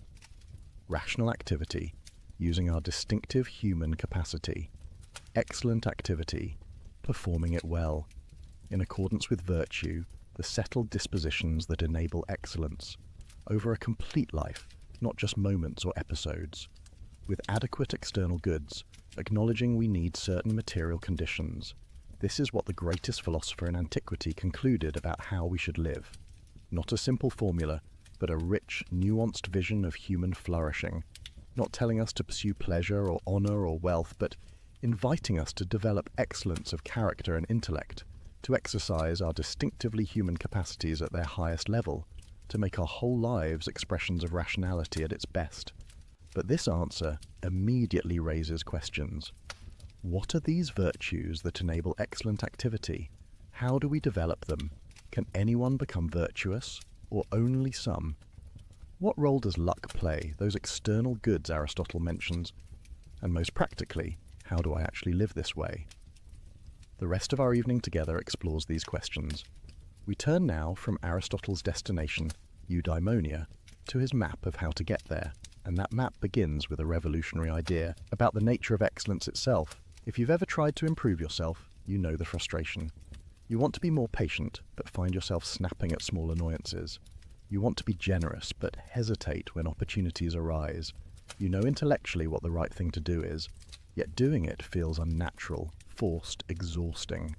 Speaker 2: Rational activity, using our distinctive human capacity. Excellent activity, performing it well. In accordance with virtue, the settled dispositions that enable excellence. Over a complete life, not just moments or episodes. With adequate external goods, acknowledging we need certain material conditions. This is what the greatest philosopher in antiquity concluded about how we should live. Not a simple formula, but a rich, nuanced vision of human flourishing. Not telling us to pursue pleasure or honour or wealth, but inviting us to develop excellence of character and intellect, to exercise our distinctively human capacities at their highest level, to make our whole lives expressions of rationality at its best. But this answer immediately raises questions. What are these virtues that enable excellent activity? How do we develop them? Can anyone become virtuous, or only some? What role does luck play, those external goods Aristotle mentions? And most practically, how do I actually live this way? The rest of our evening together explores these questions. We turn now from Aristotle's destination, eudaimonia, to his map of how to get there, and that map begins with a revolutionary idea about the nature of excellence itself. If you've ever tried to improve yourself, you know the frustration. You want to be more patient, but find yourself snapping at small annoyances. You want to be generous, but hesitate when opportunities arise. You know intellectually what the right thing to do is, yet doing it feels unnatural, forced, exhausting.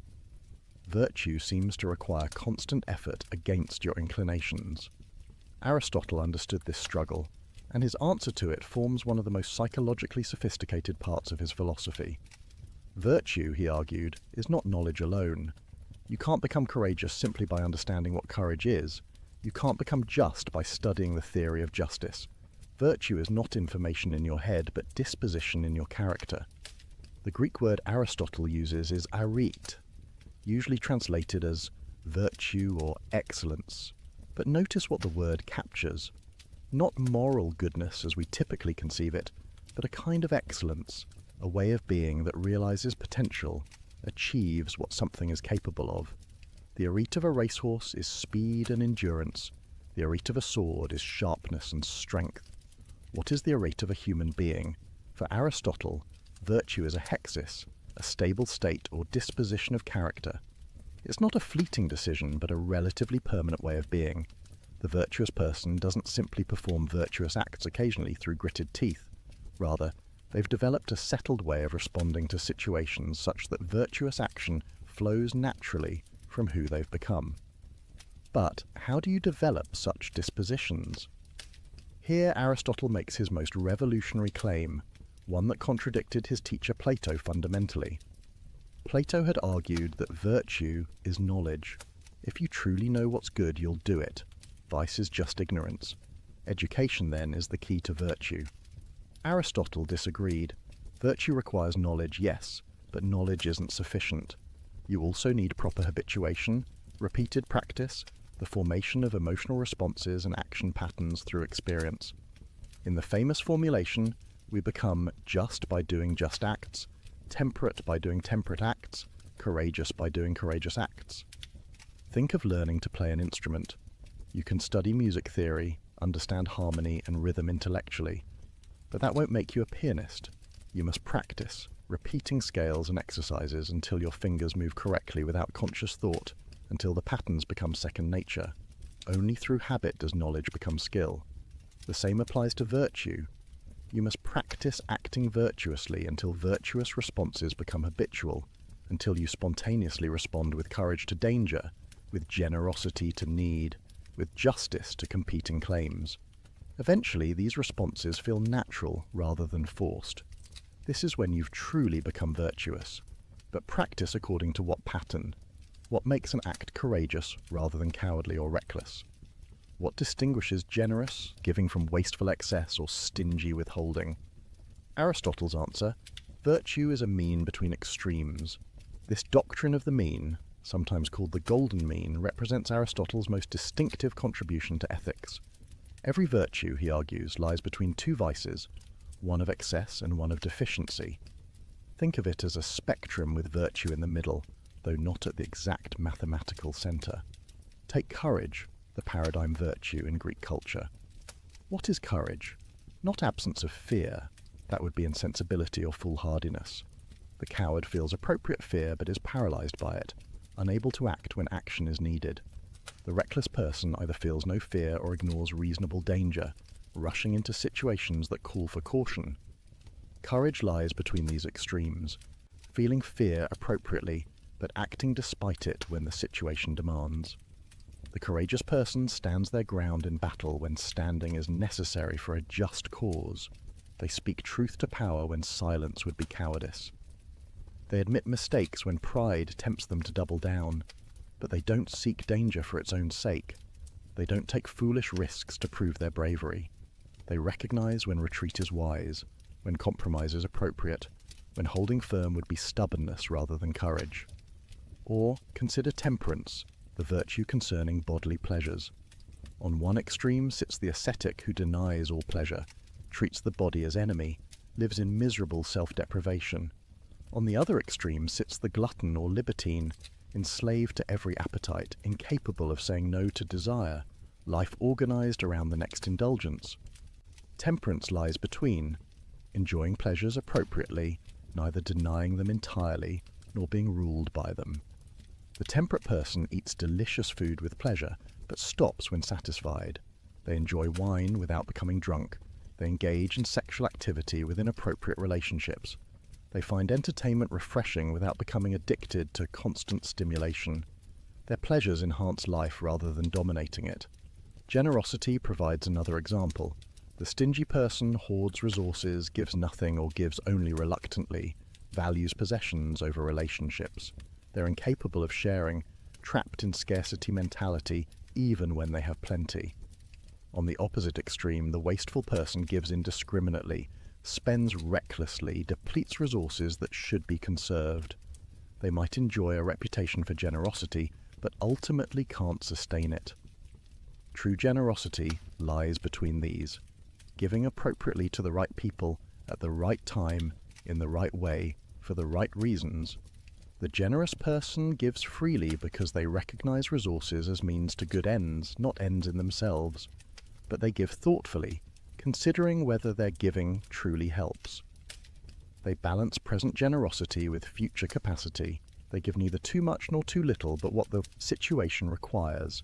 Speaker 2: Virtue seems to require constant effort against your inclinations. Aristotle understood this struggle, and his answer to it forms one of the most psychologically sophisticated parts of his philosophy. Virtue, he argued, is not knowledge alone. You can't become courageous simply by understanding what courage is. You can't become just by studying the theory of justice. Virtue is not information in your head, but disposition in your character. The Greek word Aristotle uses is arete, usually translated as virtue or excellence. But notice what the word captures. Not moral goodness as we typically conceive it, but a kind of excellence, a way of being that realizes potential, achieves what something is capable of. The arete of a racehorse is speed and endurance. The arete of a sword is sharpness and strength. What is the arete of a human being? For Aristotle, virtue is a hexis, a stable state or disposition of character. It's not a fleeting decision, but a relatively permanent way of being. The virtuous person doesn't simply perform virtuous acts occasionally through gritted teeth. Rather, they've developed a settled way of responding to situations such that virtuous action flows naturally from who they've become. But how do you develop such dispositions? Here Aristotle makes his most revolutionary claim, one that contradicted his teacher Plato fundamentally. Plato had argued that virtue is knowledge. If you truly know what's good, you'll do it. Vice is just ignorance. Education, then, is the key to virtue. Aristotle disagreed. Virtue requires knowledge, yes, but knowledge isn't sufficient. You also need proper habituation, repeated practice, the formation of emotional responses and action patterns through experience. In the famous formulation, we become just by doing just acts, temperate by doing temperate acts, courageous by doing courageous acts. Think of learning to play an instrument. You can study music theory, understand harmony and rhythm intellectually, but that won't make you a pianist. You must practice, repeating scales and exercises until your fingers move correctly without conscious thought, until the patterns become second nature. Only through habit does knowledge become skill. The same applies to virtue. You must practice acting virtuously until virtuous responses become habitual, until you spontaneously respond with courage to danger, with generosity to need, with justice to competing claims. Eventually, these responses feel natural rather than forced. This is when you've truly become virtuous. But practice according to what pattern? What makes an act courageous rather than cowardly or reckless? What distinguishes generous, giving from wasteful excess, or stingy withholding? Aristotle's answer: virtue is a mean between extremes. This doctrine of the mean, sometimes called the golden mean, represents Aristotle's most distinctive contribution to ethics. Every virtue, he argues, lies between two vices, one of excess and one of deficiency. Think of it as a spectrum with virtue in the middle, though not at the exact mathematical centre. Take courage, the paradigm virtue in Greek culture. What is courage? Not absence of fear. That would be insensibility or foolhardiness. The coward feels appropriate fear but is paralysed by it, unable to act when action is needed. The reckless person either feels no fear or ignores reasonable danger, rushing into situations that call for caution. Courage lies between these extremes, feeling fear appropriately, but acting despite it when the situation demands. The courageous person stands their ground in battle when standing is necessary for a just cause. They speak truth to power when silence would be cowardice. They admit mistakes when pride tempts them to double down, but they don't seek danger for its own sake. They don't take foolish risks to prove their bravery. They recognize when retreat is wise, when compromise is appropriate, when holding firm would be stubbornness rather than courage. Or consider temperance, the virtue concerning bodily pleasures. On one extreme sits the ascetic who denies all pleasure, treats the body as enemy, lives in miserable self-deprivation. On the other extreme sits the glutton or libertine, enslaved to every appetite, incapable of saying no to desire, life organized around the next indulgence. Temperance lies between, enjoying pleasures appropriately, neither denying them entirely, nor being ruled by them. The temperate person eats delicious food with pleasure, but stops when satisfied. They enjoy wine without becoming drunk. They engage in sexual activity within appropriate relationships. They find entertainment refreshing without becoming addicted to constant stimulation. Their pleasures enhance life rather than dominating it. Generosity provides another example. The stingy person hoards resources, gives nothing or gives only reluctantly, values possessions over relationships. They're incapable of sharing, trapped in scarcity mentality, even when they have plenty. On the opposite extreme, the wasteful person gives indiscriminately, spends recklessly, depletes resources that should be conserved. They might enjoy a reputation for generosity, but ultimately can't sustain it. True generosity lies between these, giving appropriately to the right people, at the right time, in the right way, for the right reasons. The generous person gives freely because they recognize resources as means to good ends, not ends in themselves. But they give thoughtfully, considering whether their giving truly helps. They balance present generosity with future capacity. They give neither too much nor too little, but what the situation requires.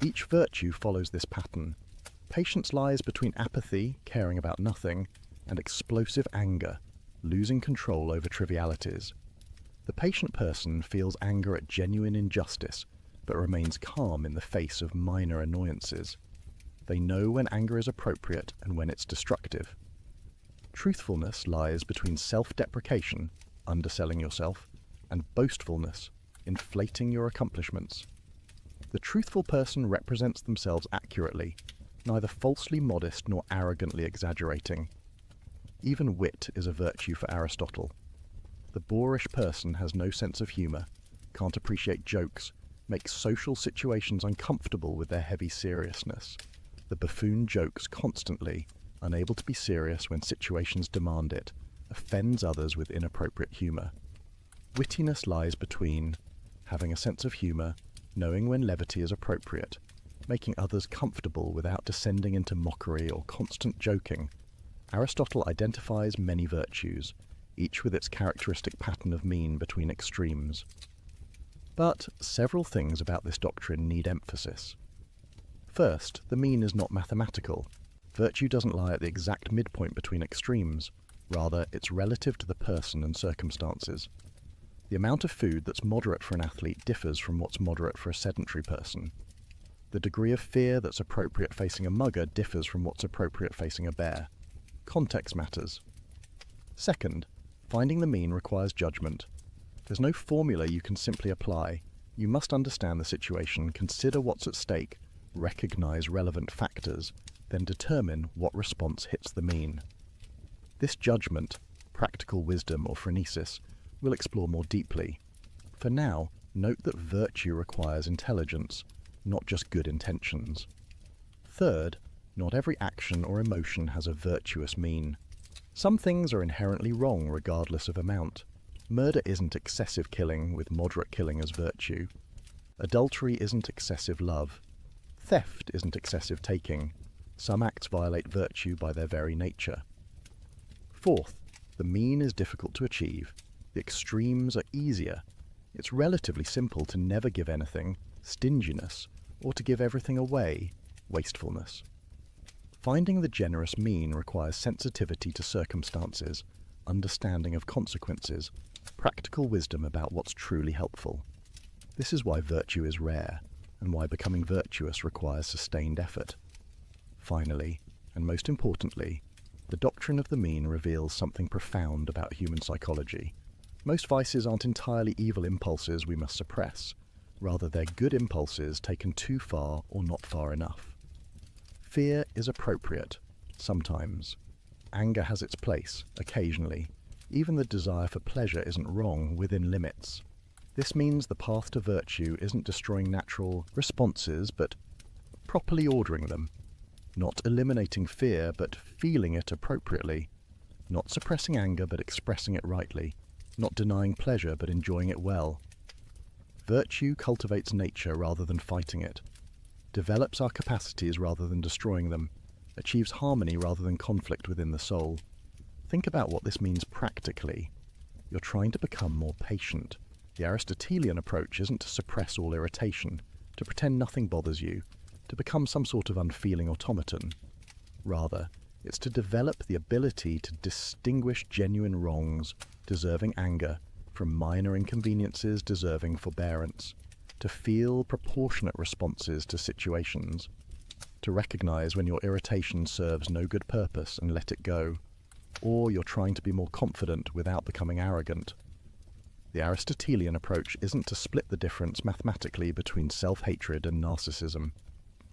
Speaker 2: Each virtue follows this pattern. Patience lies between apathy, caring about nothing, and explosive anger, losing control over trivialities. The patient person feels anger at genuine injustice, but remains calm in the face of minor annoyances. They know when anger is appropriate and when it's destructive. Truthfulness lies between self-deprecation, underselling yourself, and boastfulness, inflating your accomplishments. The truthful person represents themselves accurately, neither falsely modest nor arrogantly exaggerating. Even wit is a virtue for Aristotle. The boorish person has no sense of humour, can't appreciate jokes, makes social situations uncomfortable with their heavy seriousness. The buffoon jokes constantly, unable to be serious when situations demand it, offends others with inappropriate humour. Wittiness lies between having a sense of humour, knowing when levity is appropriate, making others comfortable without descending into mockery or constant joking. Aristotle identifies many virtues, each with its characteristic pattern of mean between extremes. But several things about this doctrine need emphasis. First, the mean is not mathematical. Virtue doesn't lie at the exact midpoint between extremes. Rather, it's relative to the person and circumstances. The amount of food that's moderate for an athlete differs from what's moderate for a sedentary person. The degree of fear that's appropriate facing a mugger differs from what's appropriate facing a bear. Context matters. Second, finding the mean requires judgment. There's no formula you can simply apply. You must understand the situation, consider what's at stake, recognize relevant factors, then determine what response hits the mean. This judgment, practical wisdom or phronesis, we'll explore more deeply. For now, note that virtue requires intelligence, not just good intentions. Third, not every action or emotion has a virtuous mean. Some things are inherently wrong regardless of amount. Murder isn't excessive killing with moderate killing as virtue. Adultery isn't excessive love. Theft isn't excessive taking. Some acts violate virtue by their very nature. Fourth, the mean is difficult to achieve. The extremes are easier. It's relatively simple to never give anything, stinginess, or to give everything away, wastefulness. Finding the generous mean requires sensitivity to circumstances, understanding of consequences, practical wisdom about what's truly helpful. This is why virtue is rare, and why becoming virtuous requires sustained effort. Finally, and most importantly, the doctrine of the mean reveals something profound about human psychology. Most vices aren't entirely evil impulses we must suppress. Rather, they're good impulses taken too far or not far enough. Fear is appropriate, sometimes. Anger has its place, occasionally. Even the desire for pleasure isn't wrong within limits. This means the path to virtue isn't destroying natural responses, but properly ordering them. Not eliminating fear, but feeling it appropriately. Not suppressing anger, but expressing it rightly. Not denying pleasure, but enjoying it well. Virtue cultivates nature rather than fighting it. Develops our capacities rather than destroying them. Achieves harmony rather than conflict within the soul. Think about what this means practically. You're trying to become more patient. The Aristotelian approach isn't to suppress all irritation, to pretend nothing bothers you, to become some sort of unfeeling automaton. Rather, it's to develop the ability to distinguish genuine wrongs, deserving anger, from minor inconveniences deserving forbearance, to feel proportionate responses to situations, to recognize when your irritation serves no good purpose and let it go, or you're trying to be more confident without becoming arrogant. The Aristotelian approach isn't to split the difference mathematically between self-hatred and narcissism.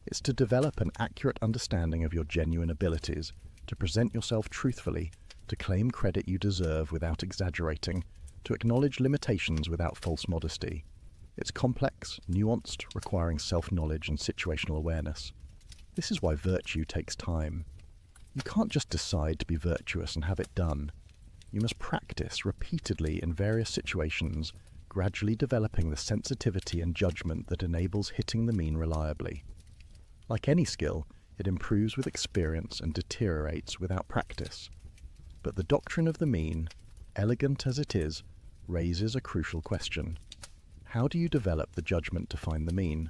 Speaker 2: It's to develop an accurate understanding of your genuine abilities, to present yourself truthfully, to claim credit you deserve without exaggerating, to acknowledge limitations without false modesty. It's complex, nuanced, requiring self-knowledge and situational awareness. This is why virtue takes time. You can't just decide to be virtuous and have it done. You must practice repeatedly in various situations, gradually developing the sensitivity and judgment that enables hitting the mean reliably. Like any skill, it improves with experience and deteriorates without practice. But the doctrine of the mean, elegant as it is, raises a crucial question. How do you develop the judgment to find the mean?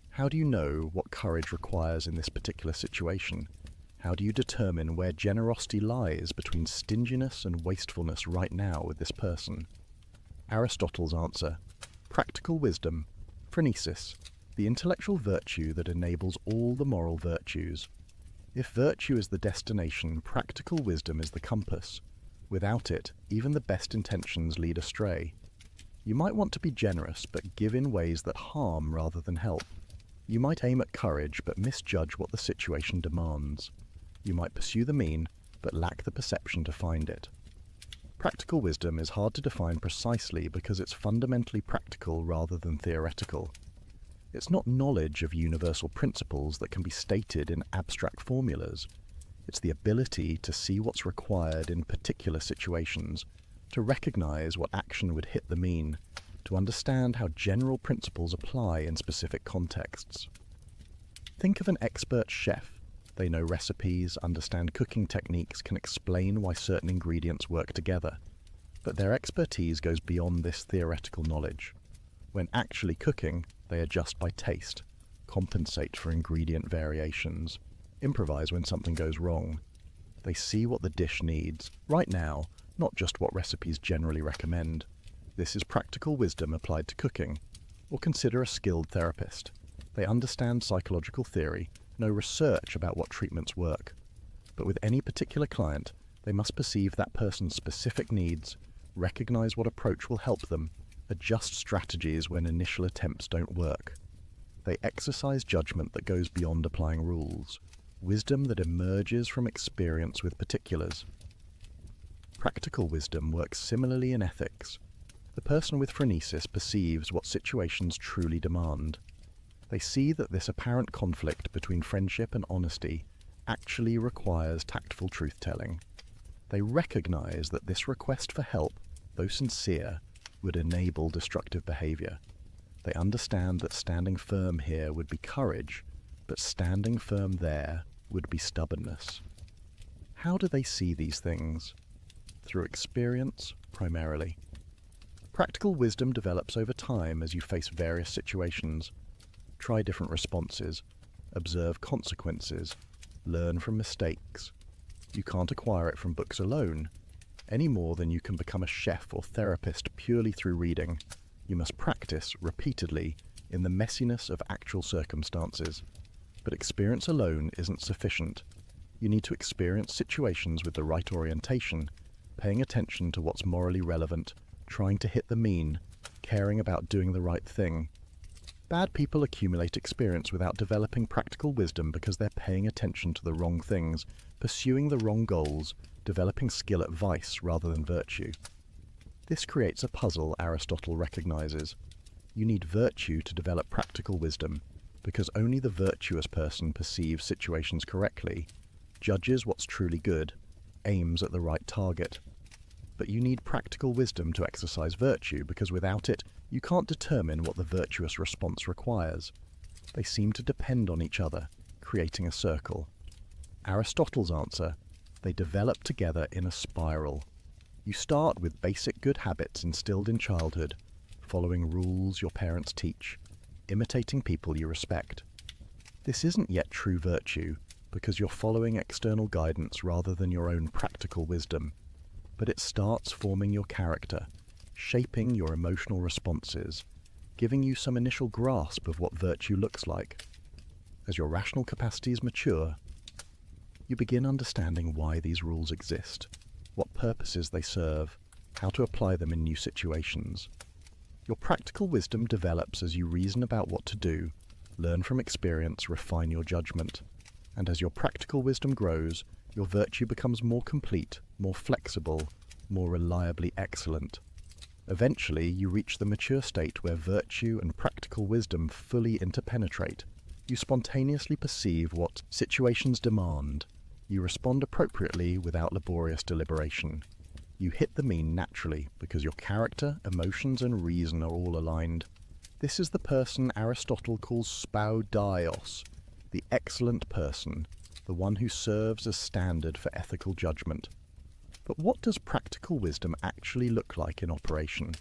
Speaker 2: How do you know what courage requires in this particular situation? How do you determine where generosity lies between stinginess and wastefulness right now with this person? Aristotle's answer: practical wisdom, phronesis, the intellectual virtue that enables all the moral virtues. If virtue is the destination, practical wisdom is the compass. Without it, even the best intentions lead astray. You might want to be generous, but give in ways that harm rather than help. You might aim at courage, but misjudge what the situation demands. You might pursue the mean, but lack the perception to find it. Practical wisdom is hard to define precisely because it's fundamentally practical rather than theoretical. It's not knowledge of universal principles that can be stated in abstract formulas. It's the ability to see what's required in particular situations, to recognize what action would hit the mean, to understand how general principles apply in specific contexts. Think of an expert chef. They know recipes, understand cooking techniques, can explain why certain ingredients work together. But their expertise goes beyond this theoretical knowledge. When actually cooking, they adjust by taste, compensate for ingredient variations, improvise when something goes wrong. They see what the dish needs, right now, not just what recipes generally recommend. This is practical wisdom applied to cooking. Or consider a skilled therapist. They understand psychological theory, know research about what treatments work. But with any particular client, they must perceive that person's specific needs, recognize what approach will help them, adjust strategies when initial attempts don't work. They exercise judgment that goes beyond applying rules, wisdom that emerges from experience with particulars. Practical wisdom works similarly in ethics. The person with phronesis perceives what situations truly demand. They see that this apparent conflict between friendship and honesty actually requires tactful truth-telling. They recognize that this request for help, though sincere, would enable destructive behavior. They understand that standing firm here would be courage, but standing firm there would be stubbornness. How do they see these things? Through experience, primarily. Practical wisdom develops over time as you face various situations. Try different responses, observe consequences, learn from mistakes. You can't acquire it from books alone, any more than you can become a chef or therapist purely through reading. You must practice repeatedly in the messiness of actual circumstances. But experience alone isn't sufficient. You need to experience situations with the right orientation, paying attention to what's morally relevant, trying to hit the mean, caring about doing the right thing. Bad people accumulate experience without developing practical wisdom because they're paying attention to the wrong things, pursuing the wrong goals, developing skill at vice rather than virtue. This creates a puzzle Aristotle recognizes. You need virtue to develop practical wisdom, because only the virtuous person perceives situations correctly, judges what's truly good, aims at the right target. But you need practical wisdom to exercise virtue, because without it, you can't determine what the virtuous response requires. They seem to depend on each other, creating a circle. Aristotle's answer: they develop together in a spiral. You start with basic good habits instilled in childhood, following rules your parents teach, imitating people you respect. This isn't yet true virtue, because you're following external guidance rather than your own practical wisdom. But it starts forming your character, shaping your emotional responses, giving you some initial grasp of what virtue looks like. As your rational capacities mature, you begin understanding why these rules exist, what purposes they serve, how to apply them in new situations. Your practical wisdom develops as you reason about what to do, learn from experience, refine your judgment. And as your practical wisdom grows, your virtue becomes more complete, more flexible, more reliably excellent. Eventually, you reach the mature state where virtue and practical wisdom fully interpenetrate. You spontaneously perceive what situations demand. You respond appropriately without laborious deliberation. You hit the mean naturally because your character, emotions, and reason are all aligned. This is the person Aristotle calls spoudios, the excellent person, the one who serves as standard for ethical judgment. But what does practical wisdom actually look like in operation?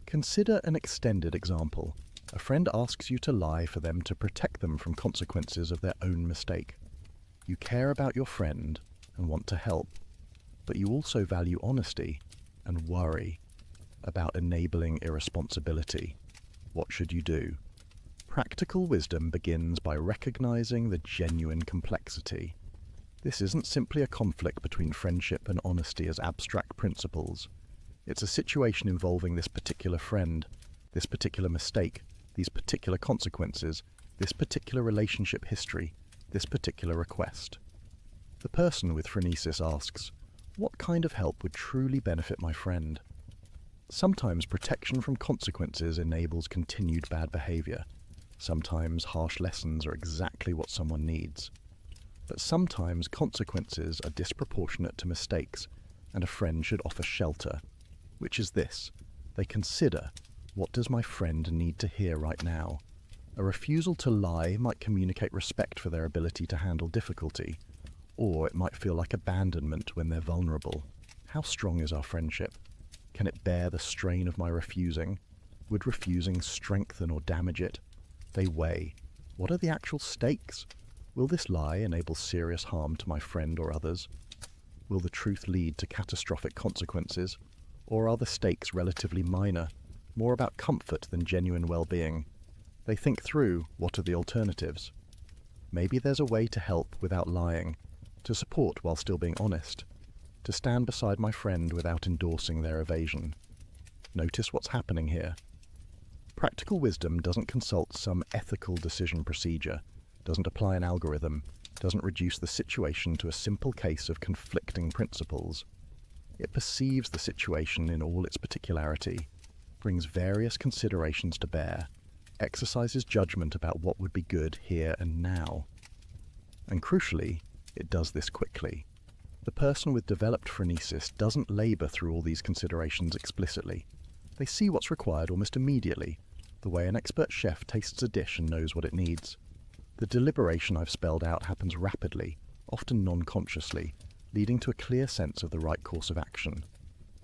Speaker 2: Consider an extended example. A friend asks you to lie for them to protect them from consequences of their own mistake. You care about your friend and want to help, but you also value honesty and worry. about enabling irresponsibility. What should you do? Practical wisdom begins by recognizing the genuine complexity. This isn't simply a conflict between friendship and honesty as abstract principles. It's a situation involving this particular friend, this particular mistake, these particular consequences, this particular relationship history, this particular request. The person with phronesis asks, what kind of help would truly benefit my friend? Sometimes protection from consequences enables continued bad behavior. Sometimes harsh lessons are exactly what someone needs. But sometimes consequences are disproportionate to mistakes, and a friend should offer shelter, which is this. They consider, what does my friend need to hear right now? A refusal to lie might communicate respect for their ability to handle difficulty, or it might feel like abandonment when they're vulnerable. How strong is our friendship? Can it bear the strain of my refusing? Would refusing strengthen or damage it? They weigh. What are the actual stakes? Will this lie enable serious harm to my friend or others? Will the truth lead to catastrophic consequences? Or are the stakes relatively minor, more about comfort than genuine well-being? They think through, what are the alternatives? Maybe there's a way to help without lying, to support while still being honest, to stand beside my friend without endorsing their evasion. Notice what's happening here. Practical wisdom doesn't consult some ethical decision procedure, doesn't apply an algorithm, doesn't reduce the situation to a simple case of conflicting principles. It perceives the situation in all its particularity, brings various considerations to bear, exercises judgment about what would be good here and now. And crucially, it does this quickly. The person with developed phronesis doesn't labour through all these considerations explicitly. They see what's required almost immediately, the way an expert chef tastes a dish and knows what it needs. The deliberation I've spelled out happens rapidly, often non-consciously, leading to a clear sense of the right course of action.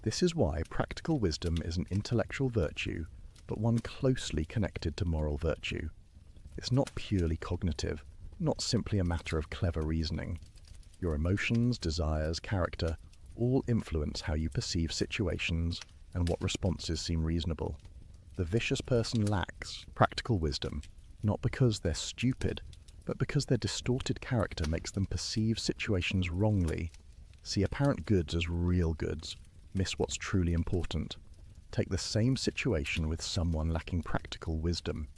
Speaker 2: This is why practical wisdom is an intellectual virtue, but one closely connected to moral virtue. It's not purely cognitive, not simply a matter of clever reasoning. Your emotions, desires, character all influence how you perceive situations and what responses seem reasonable. The vicious person lacks practical wisdom, not because they're stupid, but because their distorted character makes them perceive situations wrongly, see apparent goods as real goods, miss what's truly important. Take the same situation with someone lacking practical wisdom.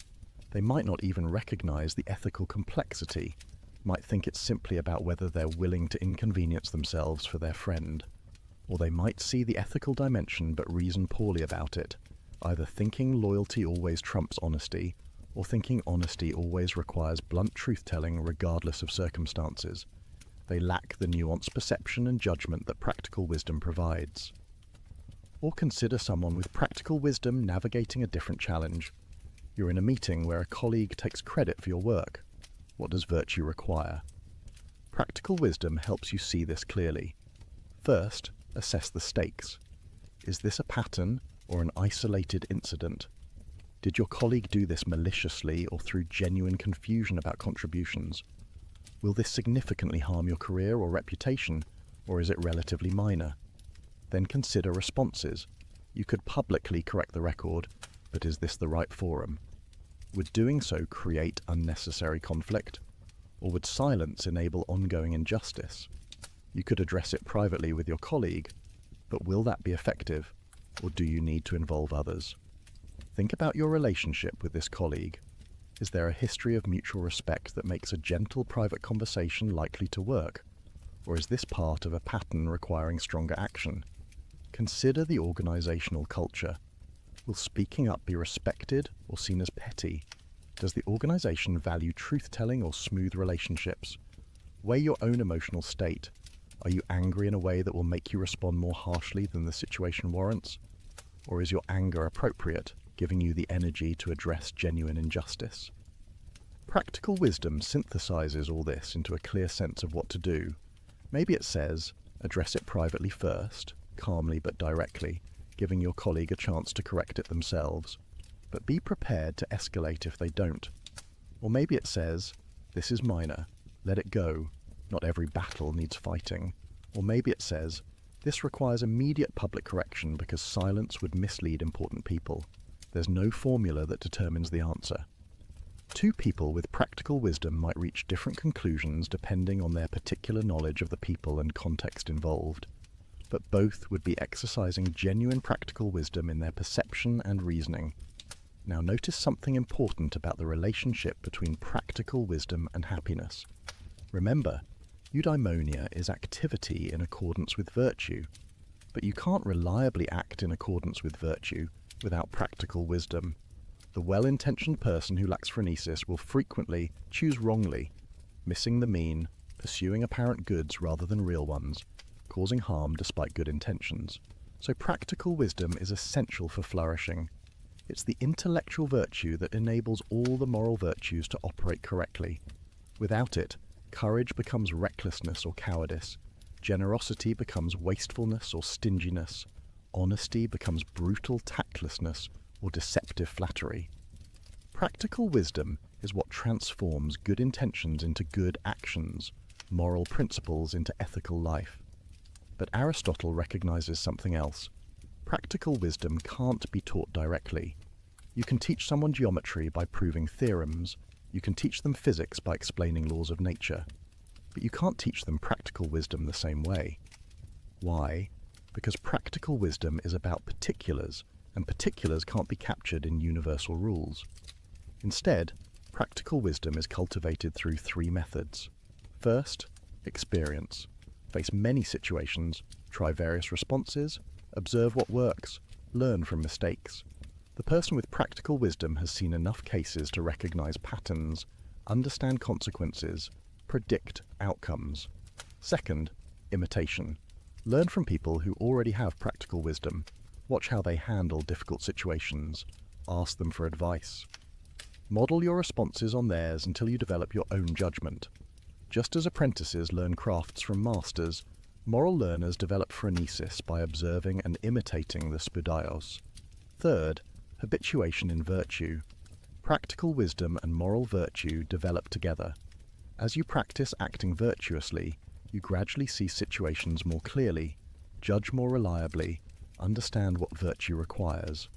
Speaker 2: They might not even recognize the ethical complexity, might think it's simply about whether they're willing to inconvenience themselves for their friend. Or they might see the ethical dimension but reason poorly about it, either thinking loyalty always trumps honesty, or thinking honesty always requires blunt truth-telling regardless of circumstances. They lack the nuanced perception and judgment that practical wisdom provides. Or consider someone with practical wisdom navigating a different challenge. You're in a meeting where a colleague takes credit for your work. What does virtue require? Practical wisdom helps you see this clearly. First, assess the stakes. Is this a pattern or an isolated incident? Did your colleague do this maliciously or through genuine confusion about contributions? Will this significantly harm your career or reputation, or is it relatively minor? Then consider responses. You could publicly correct the record, but is this the right forum? Would doing so create unnecessary conflict? Or would silence enable ongoing injustice? You could address it privately with your colleague, but will that be effective, or do you need to involve others? Think about your relationship with this colleague. Is there a history of mutual respect that makes a gentle private conversation likely to work? Or is this part of a pattern requiring stronger action? Consider the organizational culture. Will speaking up be respected or seen as petty? Does the organization value truth-telling or smooth relationships? Weigh your own emotional state. Are you angry in a way that will make you respond more harshly than the situation warrants? Or is your anger appropriate, giving you the energy to address genuine injustice? Practical wisdom synthesizes all this into a clear sense of what to do. Maybe it says, address it privately first, calmly but directly, giving your colleague a chance to correct it themselves, but be prepared to escalate if they don't. Or maybe it says, this is minor, let it go, not every battle needs fighting. Or maybe it says, This requires immediate public correction because silence would mislead important people. There's no formula that determines the answer. Two people with practical wisdom might reach different conclusions depending on their particular knowledge of the people and context involved, but both would be exercising genuine practical wisdom in their perception and reasoning. Now notice something important about the relationship between practical wisdom and happiness. Remember, eudaimonia is activity in accordance with virtue, but you can't reliably act in accordance with virtue without practical wisdom. The well-intentioned person who lacks phronesis will frequently choose wrongly, missing the mean, pursuing apparent goods rather than real ones, causing harm despite good intentions. So practical wisdom is essential for flourishing. It's the intellectual virtue that enables all the moral virtues to operate correctly. Without it, courage becomes recklessness or cowardice, generosity becomes wastefulness or stinginess, honesty becomes brutal tactlessness or deceptive flattery. Practical wisdom is what transforms good intentions into good actions, moral principles into ethical life. But Aristotle recognizes something else. Practical wisdom can't be taught directly. You can teach someone geometry by proving theorems, you can teach them physics by explaining laws of nature, but you can't teach them practical wisdom the same way. Why? Because practical wisdom is about particulars, and particulars can't be captured in universal rules. Instead, practical wisdom is cultivated through three methods. First, experience. Face many situations, try various responses, observe what works, learn from mistakes. The person with practical wisdom has seen enough cases to recognize patterns, understand consequences, predict outcomes. Second, imitation. Learn from people who already have practical wisdom. Watch how they handle difficult situations. Ask them for advice. Model your responses on theirs until you develop your own judgment. Just as apprentices learn crafts from masters, moral learners develop phronesis by observing and imitating the spoudios. Third, habituation in virtue. Practical wisdom and moral virtue develop together. As you practice acting virtuously, you gradually see situations more clearly, judge more reliably, understand what virtue requires.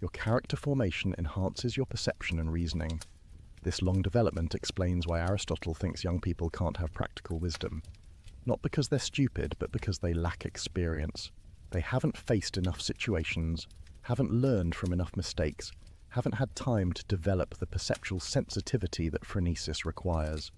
Speaker 2: Your character formation enhances your perception and reasoning. This long development explains why Aristotle thinks young people can't have practical wisdom. Not because they're stupid, but because they lack experience. They haven't faced enough situations, haven't learned from enough mistakes, haven't had time to develop the perceptual sensitivity that phronesis requires.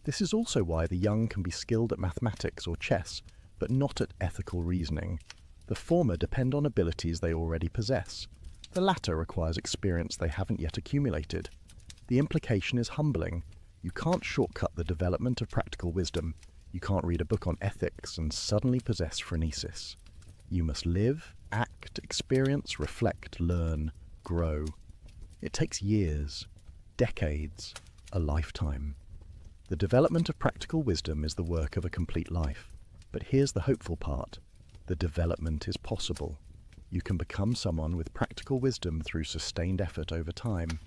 Speaker 2: This is also why the young can be skilled at mathematics or chess, but not at ethical reasoning. The former depend on abilities they already possess. The latter requires experience they haven't yet accumulated. The implication is humbling. You can't shortcut the development of practical wisdom. You can't read a book on ethics and suddenly possess phronesis. You must live, act, experience, reflect, learn, grow. It takes years, decades, a lifetime. The development of practical wisdom is the work of a complete life. But here's the hopeful part. The development is possible. You can become someone with practical wisdom through sustained effort over time.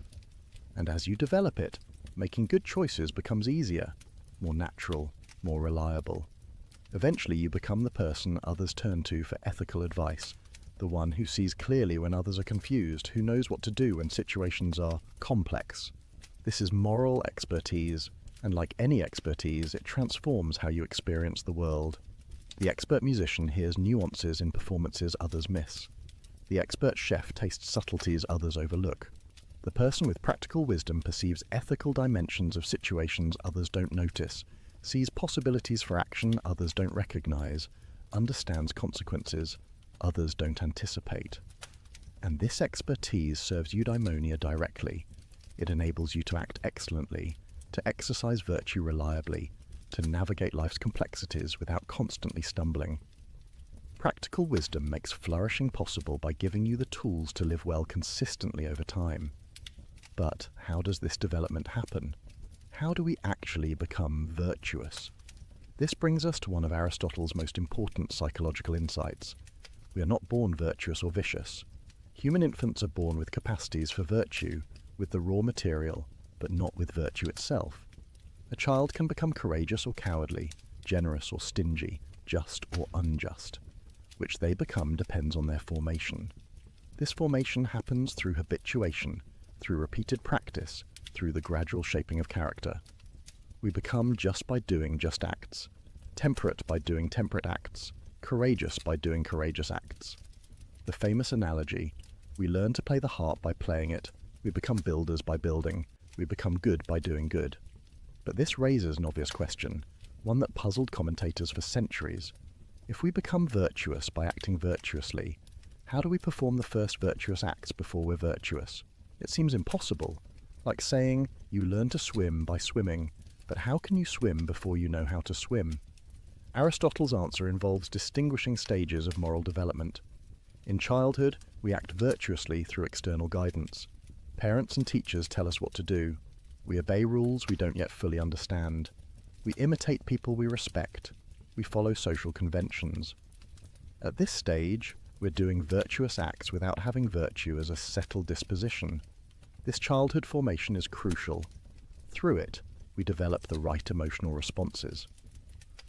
Speaker 2: And as you develop it, making good choices becomes easier, more natural, more reliable. Eventually you become the person others turn to for ethical advice, the one who sees clearly when others are confused, who knows what to do when situations are complex. This is moral expertise, and like any expertise, it transforms how you experience the world. The expert musician hears nuances in performances others miss. The expert chef tastes subtleties others overlook. The person with practical wisdom perceives ethical dimensions of situations others don't notice, sees possibilities for action others don't recognize, understands consequences others don't anticipate. And this expertise serves eudaimonia directly. It enables you to act excellently, to exercise virtue reliably, to navigate life's complexities without constantly stumbling. Practical wisdom makes flourishing possible by giving you the tools to live well consistently over time. But how does this development happen? How do we actually become virtuous? This brings us to one of Aristotle's most important psychological insights. We are not born virtuous or vicious. Human infants are born with capacities for virtue, with the raw material, but not with virtue itself. A child can become courageous or cowardly, generous or stingy, just or unjust. Which they become depends on their formation. This formation happens through habituation, through repeated practice, through the gradual shaping of character. We become just by doing just acts, temperate by doing temperate acts, courageous by doing courageous acts. The famous analogy, we learn to play the harp by playing it, we become builders by building, we become good by doing good. But this raises an obvious question, one that puzzled commentators for centuries. If we become virtuous by acting virtuously, how do we perform the first virtuous acts before we're virtuous? It seems impossible, like saying you learn to swim by swimming, but how can you swim before you know how to swim? Aristotle's answer involves distinguishing stages of moral development. In childhood, we act virtuously through external guidance. Parents and teachers tell us what to do. We obey rules we don't yet fully understand. We imitate people we respect. We follow social conventions. At this stage, we're doing virtuous acts without having virtue as a settled disposition. This childhood formation is crucial. Through it, we develop the right emotional responses.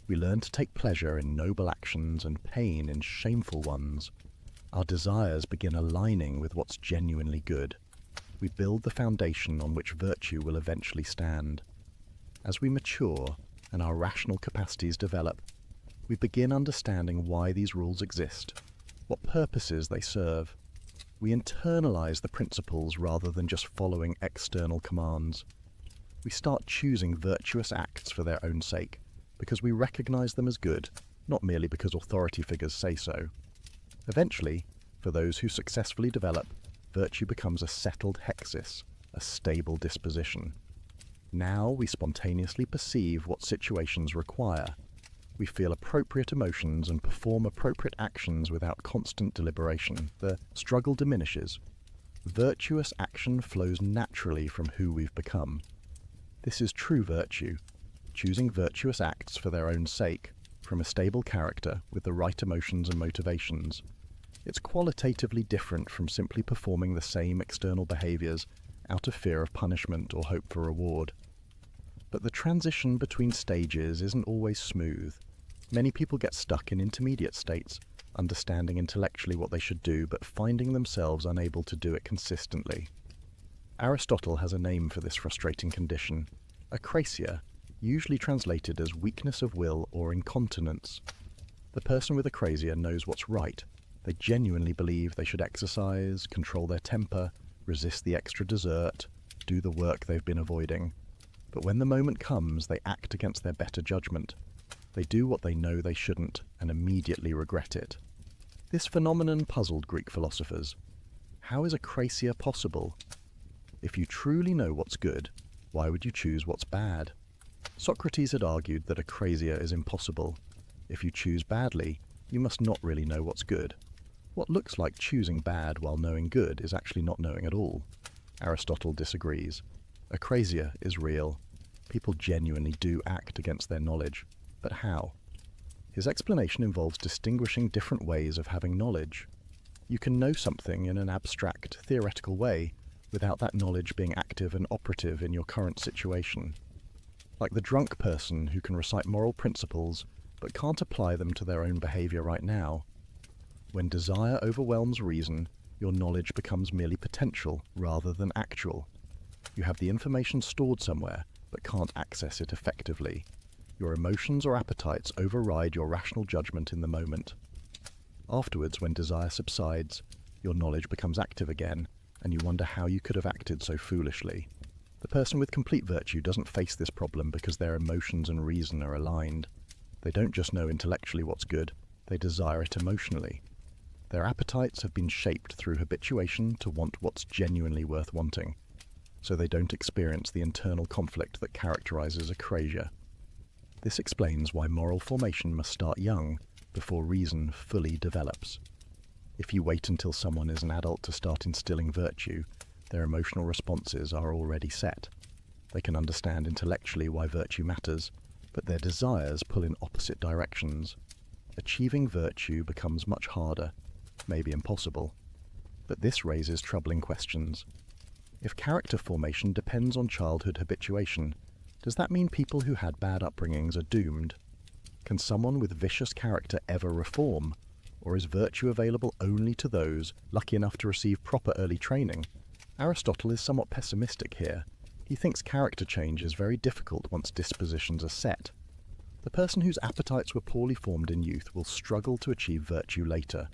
Speaker 2: We learn to take pleasure in noble actions and pain in shameful ones. Our desires begin aligning with what's genuinely good. We build the foundation on which virtue will eventually stand. As we mature and our rational capacities develop, we begin understanding why these rules exist, what purposes they serve. We internalize the principles rather than just following external commands. We start choosing virtuous acts for their own sake, because we recognize them as good, not merely because authority figures say so. Eventually, for those who successfully develop, virtue becomes a settled hexis, a stable disposition. Now we spontaneously perceive what situations require. We feel appropriate emotions and perform appropriate actions without constant deliberation. The struggle diminishes. Virtuous action flows naturally from who we've become. This is true virtue, choosing virtuous acts for their own sake, from a stable character with the right emotions and motivations. It's qualitatively different from simply performing the same external behaviors out of fear of punishment or hope for reward. But the transition between stages isn't always smooth. Many people get stuck in intermediate states, understanding intellectually what they should do, but finding themselves unable to do it consistently. Aristotle has a name for this frustrating condition, acrasia, usually translated as weakness of will or incontinence. The person with acrasia knows what's right. They genuinely believe they should exercise, control their temper, resist the extra dessert, do the work they've been avoiding. But when the moment comes, they act against their better judgment. They do what they know they shouldn't and immediately regret it. This phenomenon puzzled Greek philosophers. How is acrasia possible? If you truly know what's good, why would you choose what's bad? Socrates had argued that acrasia is impossible. If you choose badly, you must not really know what's good. What looks like choosing bad while knowing good is actually not knowing at all. Aristotle disagrees. Acrasia is real. People genuinely do act against their knowledge. But how? His explanation involves distinguishing different ways of having knowledge. You can know something in an abstract, theoretical way without that knowledge being active and operative in your current situation. Like the drunk person who can recite moral principles but can't apply them to their own behavior right now. When desire overwhelms reason, your knowledge becomes merely potential rather than actual. You have the information stored somewhere but can't access it effectively. Your emotions or appetites override your rational judgment in the moment. Afterwards, when desire subsides, your knowledge becomes active again, and you wonder how you could have acted so foolishly. The person with complete virtue doesn't face this problem because their emotions and reason are aligned. They don't just know intellectually what's good, they desire it emotionally. Their appetites have been shaped through habituation to want what's genuinely worth wanting, so they don't experience the internal conflict that characterizes acrasia. This explains why moral formation must start young, before reason fully develops. If you wait until someone is an adult to start instilling virtue, their emotional responses are already set. They can understand intellectually why virtue matters, but their desires pull in opposite directions. Achieving virtue becomes much harder, maybe impossible. But this raises troubling questions. If character formation depends on childhood habituation, does that mean people who had bad upbringings are doomed? Can someone with vicious character ever reform? Or is virtue available only to those lucky enough to receive proper early training? Aristotle is somewhat pessimistic here. He thinks character change is very difficult once dispositions are set. The person whose appetites were poorly formed in youth will struggle to achieve virtue later.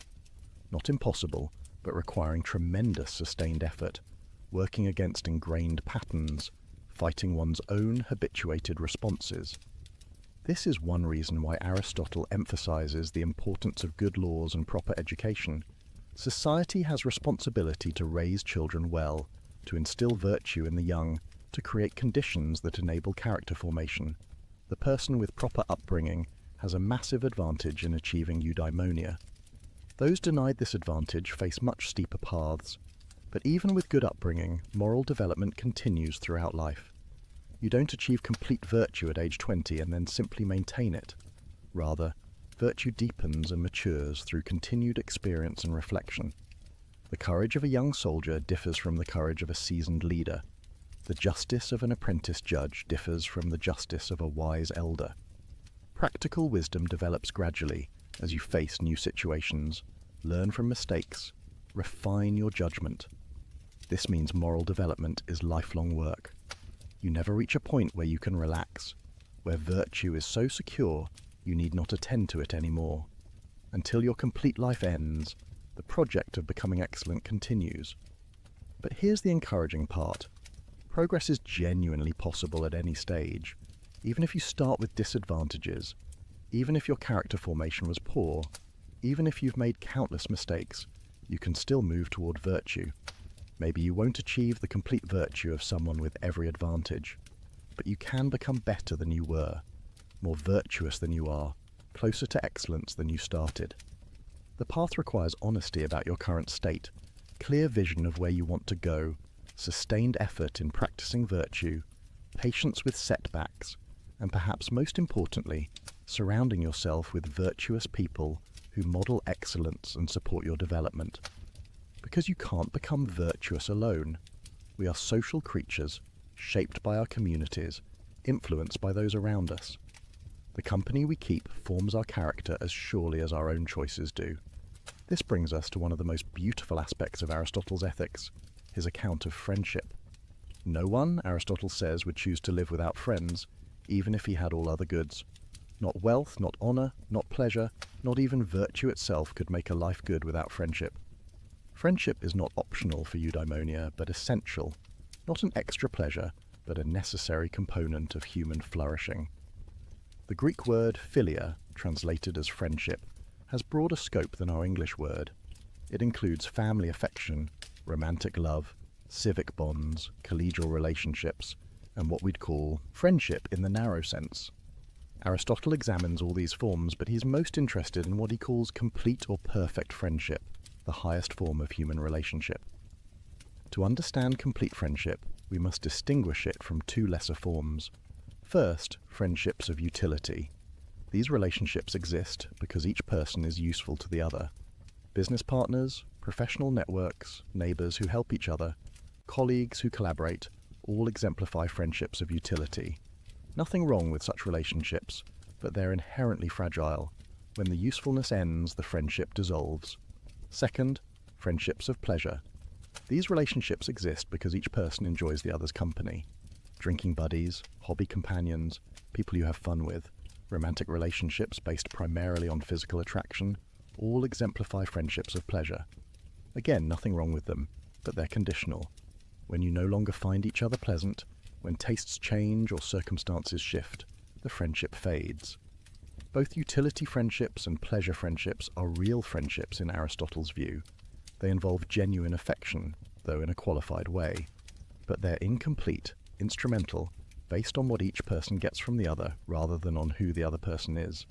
Speaker 2: Not impossible, but requiring tremendous sustained effort, working against ingrained patterns, fighting one's own habituated responses. This is one reason why Aristotle emphasizes the importance of good laws and proper education. Society has responsibility to raise children well, to instill virtue in the young, to create conditions that enable character formation. The person with proper upbringing has a massive advantage in achieving eudaimonia. Those denied this advantage face much steeper paths, but even with good upbringing, moral development continues throughout life. You don't achieve complete virtue at age 20 and then simply maintain it. Rather, virtue deepens and matures through continued experience and reflection. The courage of a young soldier differs from the courage of a seasoned leader. The justice of an apprentice judge differs from the justice of a wise elder. Practical wisdom develops gradually as you face new situations, learn from mistakes, refine your judgment. This means moral development is lifelong work. You never reach a point where you can relax, where virtue is so secure you need not attend to it anymore. Until your complete life ends, the project of becoming excellent continues. But here's the encouraging part. Progress is genuinely possible at any stage, even if you start with disadvantages, even if your character formation was poor, even if you've made countless mistakes, you can still move toward virtue. Maybe you won't achieve the complete virtue of someone with every advantage, but you can become better than you were, more virtuous than you are, closer to excellence than you started. The path requires honesty about your current state, clear vision of where you want to go, sustained effort in practicing virtue, patience with setbacks, and perhaps most importantly, surrounding yourself with virtuous people who model excellence and support your development. Because you can't become virtuous alone. We are social creatures, shaped by our communities, influenced by those around us. The company we keep forms our character as surely as our own choices do. This brings us to one of the most beautiful aspects of Aristotle's ethics, his account of friendship. No one, Aristotle says, would choose to live without friends, even if he had all other goods. Not wealth, not honor, not pleasure, not even virtue itself could make a life good without friendship. Friendship is not optional for eudaimonia, but essential, not an extra pleasure, but a necessary component of human flourishing. The Greek word philia, translated as friendship, has broader scope than our English word. It includes family affection, romantic love, civic bonds, collegial relationships, and what we'd call friendship in the narrow sense. Aristotle examines all these forms, but he's most interested in what he calls complete or perfect friendship, the highest form of human relationship. To understand complete friendship, we must distinguish it from two lesser forms. First, friendships of utility. These relationships exist because each person is useful to the other. Business partners, professional networks, neighbors who help each other, colleagues who collaborate, all exemplify friendships of utility. Nothing wrong with such relationships, but they're inherently fragile. When the usefulness ends, the friendship dissolves. Second, friendships of pleasure. These relationships exist because each person enjoys the other's company. Drinking buddies, hobby companions, people you have fun with, romantic relationships based primarily on physical attraction, all exemplify friendships of pleasure. Again, nothing wrong with them, but they're conditional. When you no longer find each other pleasant, when tastes change or circumstances shift, the friendship fades. Both utility friendships and pleasure friendships are real friendships in Aristotle's view. They involve genuine affection, though in a qualified way. But they're incomplete, instrumental, based on what each person gets from the other rather than on who the other person is.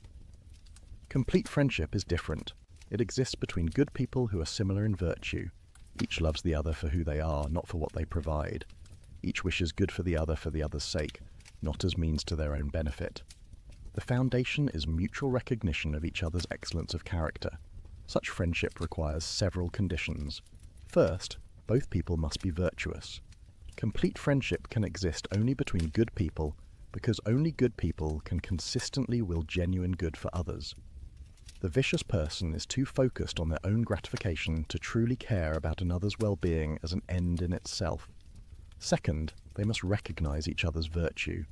Speaker 2: Complete friendship is different. It exists between good people who are similar in virtue. Each loves the other for who they are, not for what they provide. Each wishes good for the other's sake, not as means to their own benefit. The foundation is mutual recognition of each other's excellence of character. Such friendship requires several conditions. First, both people must be virtuous. Complete friendship can exist only between good people because only good people can consistently will genuine good for others. The vicious person is too focused on their own gratification to truly care about another's well-being as an end in itself. Second, they must recognize each other's virtue.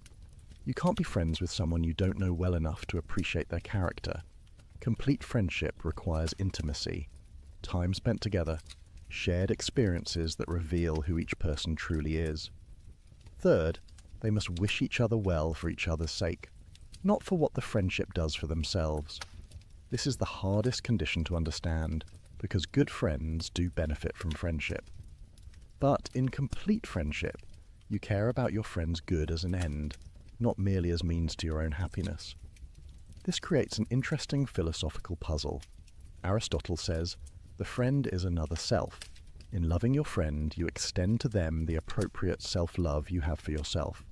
Speaker 2: You can't be friends with someone you don't know well enough to appreciate their character. Complete friendship requires intimacy, time spent together, shared experiences that reveal who each person truly is. Third, they must wish each other well for each other's sake, not for what the friendship does for themselves. This is the hardest condition to understand, because good friends do benefit from friendship. But in complete friendship, you care about your friend's good as an end, not merely as means to your own happiness. This creates an interesting philosophical puzzle. Aristotle says, "The friend is another self. In loving your friend, you extend to them the appropriate self-love you have for yourself."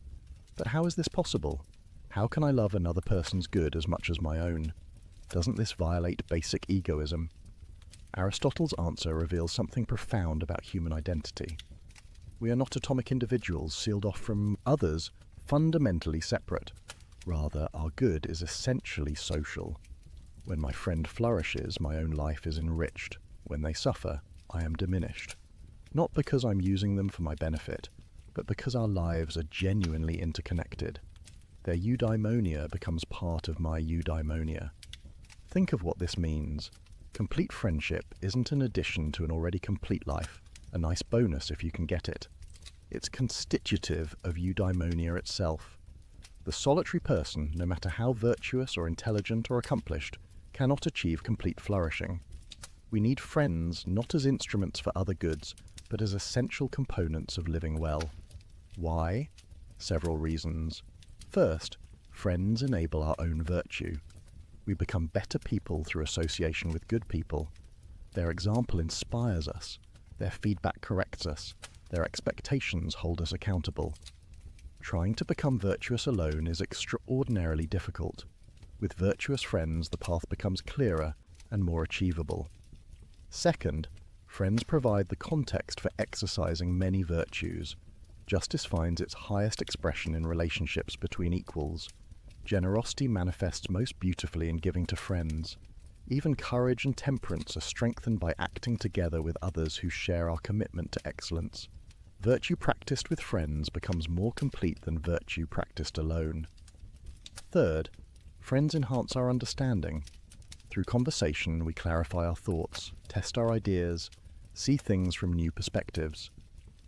Speaker 2: But how is this possible? How can I love another person's good as much as my own? Doesn't this violate basic egoism? Aristotle's answer reveals something profound about human identity. We are not atomic individuals sealed off from others, fundamentally separate. Rather, our good is essentially social. When my friend flourishes, my own life is enriched. When they suffer, I am diminished. Not because I'm using them for my benefit, but because our lives are genuinely interconnected. Their eudaimonia becomes part of my eudaimonia. Think of what this means. Complete friendship isn't an addition to an already complete life, a nice bonus if you can get it. It's constitutive of eudaimonia itself. The solitary person, no matter how virtuous or intelligent or accomplished, cannot achieve complete flourishing. We need friends not as instruments for other goods, but as essential components of living well. Why? Several reasons. First, friends enable our own virtue. We become better people through association with good people. Their example inspires us. Their feedback corrects us. Their expectations hold us accountable. Trying to become virtuous alone is extraordinarily difficult. With virtuous friends, the path becomes clearer and more achievable. Second, friends provide the context for exercising many virtues. Justice finds its highest expression in relationships between equals. Generosity manifests most beautifully in giving to friends. Even courage and temperance are strengthened by acting together with others who share our commitment to excellence. Virtue practiced with friends becomes more complete than virtue practiced alone. Third, friends enhance our understanding. Through conversation, we clarify our thoughts, test our ideas, see things from new perspectives.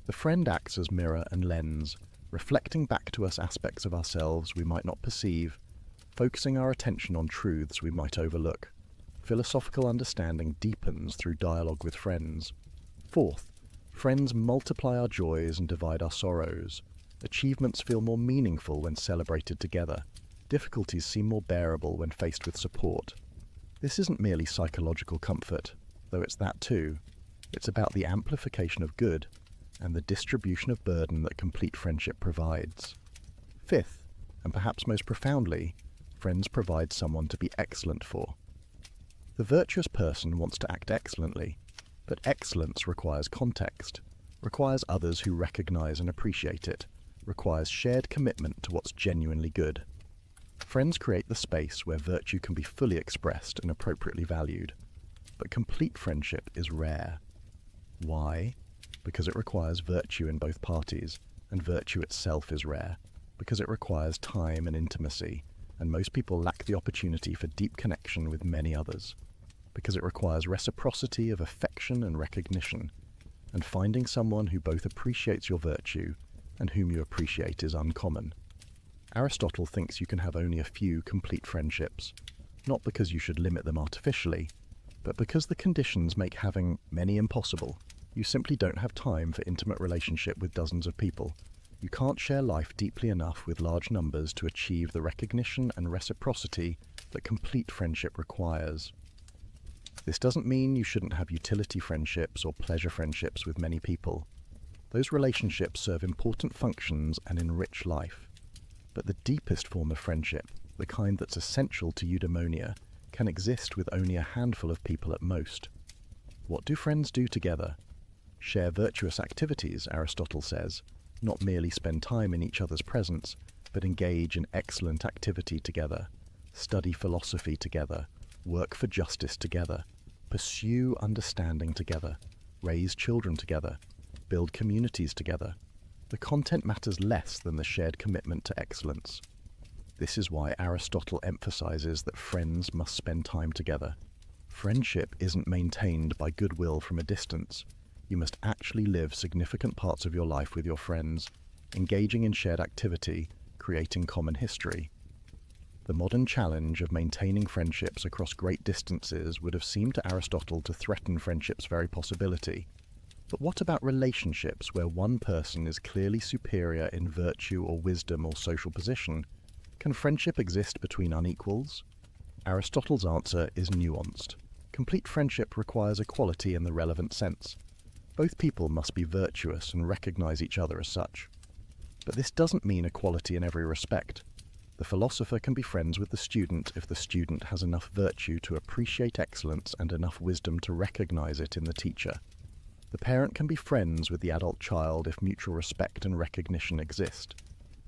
Speaker 2: The friend acts as mirror and lens, reflecting back to us aspects of ourselves we might not perceive, focusing our attention on truths we might overlook. Philosophical understanding deepens through dialogue with friends. Fourth, friends multiply our joys and divide our sorrows. Achievements feel more meaningful when celebrated together. Difficulties seem more bearable when faced with support. This isn't merely psychological comfort, though it's that too. It's about the amplification of good and the distribution of burden that complete friendship provides. Fifth, and perhaps most profoundly, friends provide someone to be excellent for. The virtuous person wants to act excellently, but excellence requires context, requires others who recognize and appreciate it, requires shared commitment to what's genuinely good. Friends create the space where virtue can be fully expressed and appropriately valued, but complete friendship is rare. Why? Because it requires virtue in both parties, and virtue itself is rare, because it requires time and intimacy, and most people lack the opportunity for deep connection with many others, because it requires reciprocity of affection and recognition, and finding someone who both appreciates your virtue and whom you appreciate is uncommon. Aristotle thinks you can have only a few complete friendships, not because you should limit them artificially, but because the conditions make having many impossible. You simply don't have time for intimate relationship with dozens of people. You can't share life deeply enough with large numbers to achieve the recognition and reciprocity that complete friendship requires. This doesn't mean you shouldn't have utility friendships or pleasure friendships with many people. Those relationships serve important functions and enrich life. But the deepest form of friendship, the kind that's essential to eudaimonia, can exist with only a handful of people at most. What do friends do together? Share virtuous activities, Aristotle says, not merely spend time in each other's presence, but engage in excellent activity together, study philosophy together, work for justice together, pursue understanding together, raise children together, build communities together. The content matters less than the shared commitment to excellence. This is why Aristotle emphasizes that friends must spend time together. Friendship isn't maintained by goodwill from a distance. You must actually live significant parts of your life with your friends, engaging in shared activity, creating common history. The modern challenge of maintaining friendships across great distances would have seemed to Aristotle to threaten friendship's very possibility. But what about relationships where one person is clearly superior in virtue or wisdom or social position? Can friendship exist between unequals? Aristotle's answer is nuanced. Complete friendship requires equality in the relevant sense. Both people must be virtuous and recognize each other as such. But this doesn't mean equality in every respect. The philosopher can be friends with the student if the student has enough virtue to appreciate excellence and enough wisdom to recognize it in the teacher. The parent can be friends with the adult child if mutual respect and recognition exist.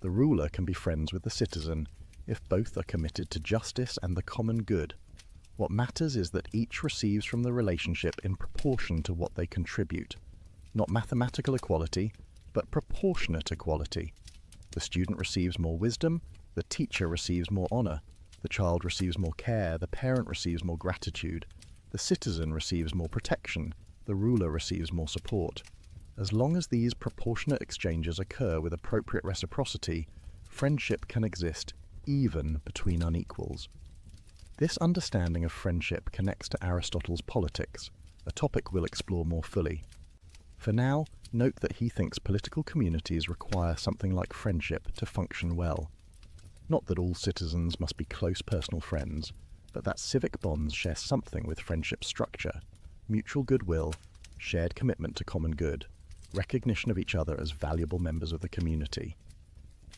Speaker 2: The ruler can be friends with the citizen if both are committed to justice and the common good. What matters is that each receives from the relationship in proportion to what they contribute. Not mathematical equality, but proportionate equality. The student receives more wisdom, the teacher receives more honor, the child receives more care, the parent receives more gratitude, the citizen receives more protection, the ruler receives more support. As long as these proportionate exchanges occur with appropriate reciprocity, friendship can exist even between unequals. This understanding of friendship connects to Aristotle's politics, a topic we'll explore more fully. For now, note that he thinks political communities require something like friendship to function well. Not that all citizens must be close personal friends, but that civic bonds share something with friendship structure: mutual goodwill, shared commitment to common good, recognition of each other as valuable members of the community.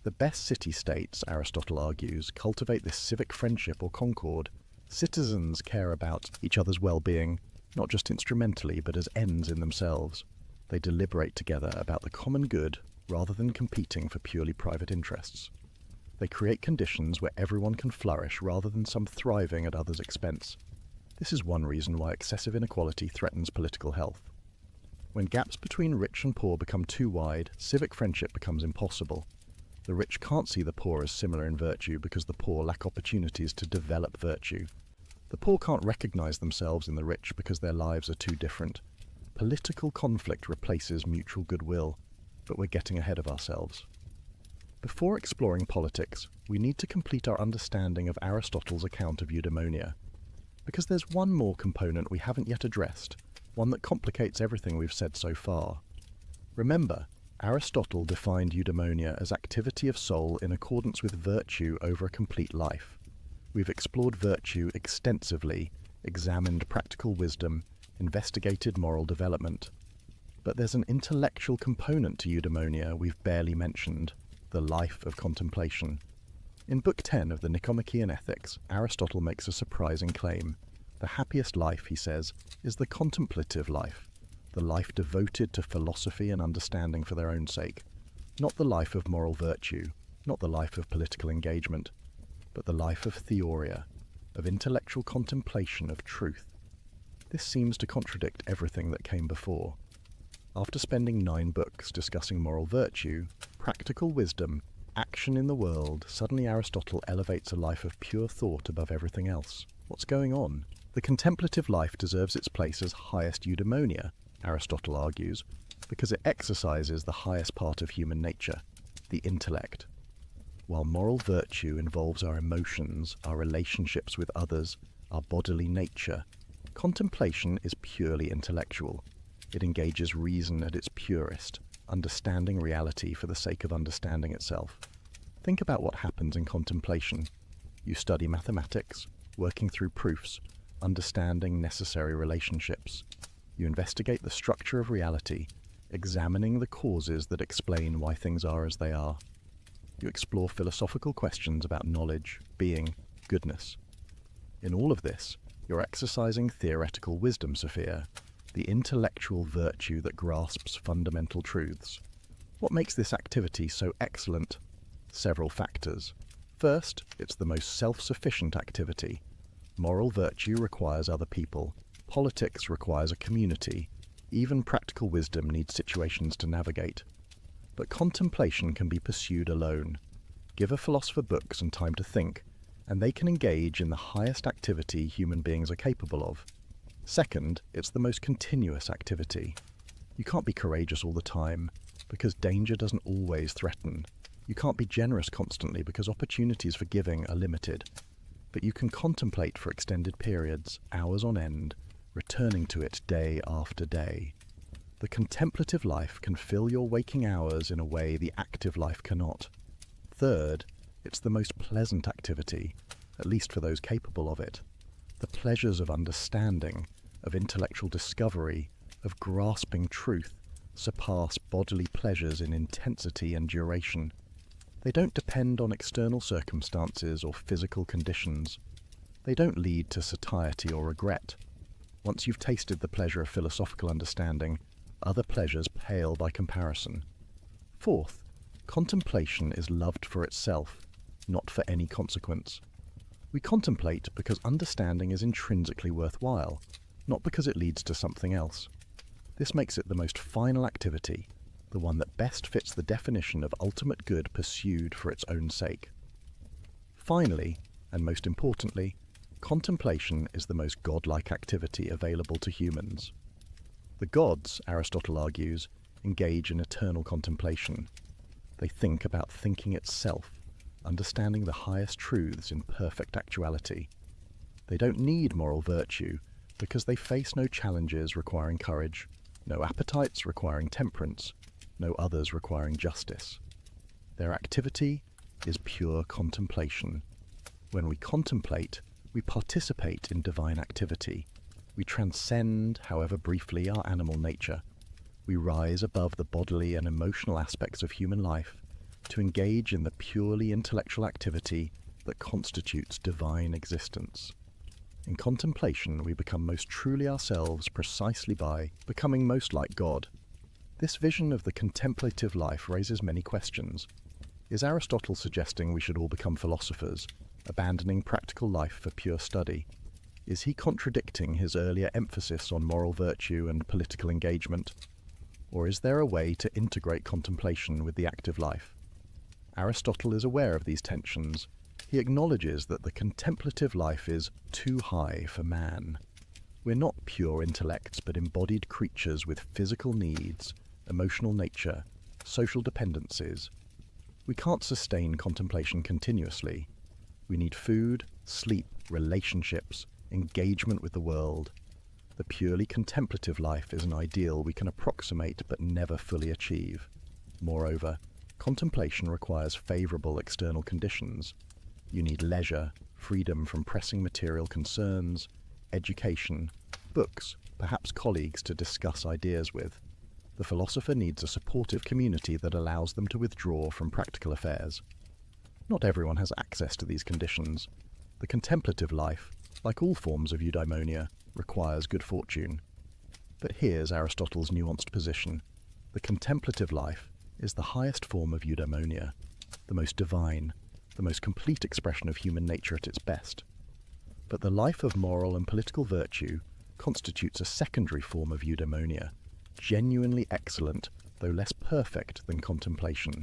Speaker 2: The best city-states, Aristotle argues, cultivate this civic friendship or concord. Citizens care about each other's well-being, not just instrumentally, but as ends in themselves. They deliberate together about the common good rather than competing for purely private interests. They create conditions where everyone can flourish rather than some thriving at others' expense. This is one reason why excessive inequality threatens political health. When gaps between rich and poor become too wide, civic friendship becomes impossible. The rich can't see the poor as similar in virtue because the poor lack opportunities to develop virtue. The poor can't recognize themselves in the rich because their lives are too different. Political conflict replaces mutual goodwill, but we're getting ahead of ourselves. Before exploring politics, we need to complete our understanding of Aristotle's account of eudaimonia. Because there's one more component we haven't yet addressed, one that complicates everything we've said so far. Remember, Aristotle defined eudaimonia as activity of soul in accordance with virtue over a complete life. We've explored virtue extensively, examined practical wisdom, investigated moral development. But there's an intellectual component to eudaimonia we've barely mentioned: the life of contemplation. In Book 10 of the Nicomachean Ethics, Aristotle makes a surprising claim. The happiest life, he says, is the contemplative life, the life devoted to philosophy and understanding for their own sake, not the life of moral virtue, not the life of political engagement, but the life of theoria, of intellectual contemplation of truth. This seems to contradict everything that came before. After spending 9 books discussing moral virtue, practical wisdom, action in the world, suddenly Aristotle elevates a life of pure thought above everything else. What's going on? The contemplative life deserves its place as highest eudaimonia, Aristotle argues, because it exercises the highest part of human nature, the intellect. While moral virtue involves our emotions, our relationships with others, our bodily nature, contemplation is purely intellectual. It engages reason at its purest, understanding reality for the sake of understanding itself. Think about what happens in contemplation. You study mathematics, working through proofs, understanding necessary relationships. You investigate the structure of reality, examining the causes that explain why things are as they are. You explore philosophical questions about knowledge, being, goodness. In all of this, you're exercising theoretical wisdom, Sophia, the intellectual virtue that grasps fundamental truths. What makes this activity so excellent? Several factors. First, it's the most self-sufficient activity. Moral virtue requires other people. Politics requires a community. Even practical wisdom needs situations to navigate. But contemplation can be pursued alone. Give a philosopher books and time to think, and they can engage in the highest activity human beings are capable of. Second, it's the most continuous activity. You can't be courageous all the time, because danger doesn't always threaten. You can't be generous constantly because opportunities for giving are limited. But you can contemplate for extended periods, hours on end, returning to it day after day. The contemplative life can fill your waking hours in a way the active life cannot. Third, it's the most pleasant activity, at least for those capable of it. The pleasures of understanding, of intellectual discovery, of grasping truth, surpass bodily pleasures in intensity and duration. They don't depend on external circumstances or physical conditions. They don't lead to satiety or regret. Once you've tasted the pleasure of philosophical understanding, other pleasures pale by comparison. Fourth, contemplation is loved for itself, not for any consequence. We contemplate because understanding is intrinsically worthwhile, not because it leads to something else. This makes it the most final activity, the one that best fits the definition of ultimate good pursued for its own sake. Finally, and most importantly, contemplation is the most godlike activity available to humans. The gods, Aristotle argues, engage in eternal contemplation. They think about thinking itself, understanding the highest truths in perfect actuality. They don't need moral virtue because they face no challenges requiring courage, no appetites requiring temperance, no others requiring justice. Their activity is pure contemplation. When we contemplate, we participate in divine activity. We transcend, however briefly, our animal nature. We rise above the bodily and emotional aspects of human life to engage in the purely intellectual activity that constitutes divine existence. In contemplation, we become most truly ourselves precisely by becoming most like God. This vision of the contemplative life raises many questions. Is Aristotle suggesting we should all become philosophers, abandoning practical life for pure study? Is he contradicting his earlier emphasis on moral virtue and political engagement? Or is there a way to integrate contemplation with the active life? Aristotle is aware of these tensions. He acknowledges that the contemplative life is too high for man. We're not pure intellects, but embodied creatures with physical needs, emotional nature, social dependencies. We can't sustain contemplation continuously. We need food, sleep, relationships, engagement with the world. The purely contemplative life is an ideal we can approximate but never fully achieve. Moreover, contemplation requires favorable external conditions. You need leisure, freedom from pressing material concerns, education, books, perhaps colleagues to discuss ideas with. The philosopher needs a supportive community that allows them to withdraw from practical affairs. Not everyone has access to these conditions. The contemplative life, like all forms of eudaimonia, requires good fortune. But here's Aristotle's nuanced position. The contemplative life is the highest form of eudaimonia, the most divine, the most complete expression of human nature at its best. But the life of moral and political virtue constitutes a secondary form of eudaimonia, genuinely excellent, though less perfect than contemplation.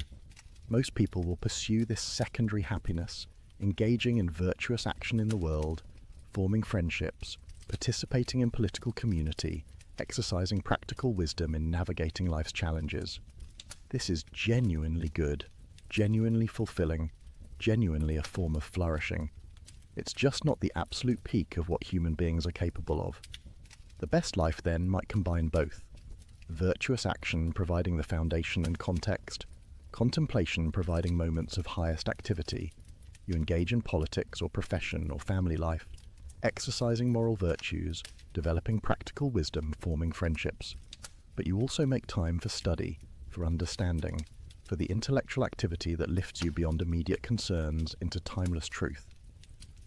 Speaker 2: Most people will pursue this secondary happiness, engaging in virtuous action in the world, forming friendships, participating in political community, exercising practical wisdom in navigating life's challenges. This is genuinely good, genuinely fulfilling, genuinely a form of flourishing. It's just not the absolute peak of what human beings are capable of. The best life, then, might combine both. Virtuous action providing the foundation and context, contemplation providing moments of highest activity. You engage in politics or profession or family life, exercising moral virtues, developing practical wisdom, forming friendships. But you also make time for study, for understanding, for the intellectual activity that lifts you beyond immediate concerns into timeless truth.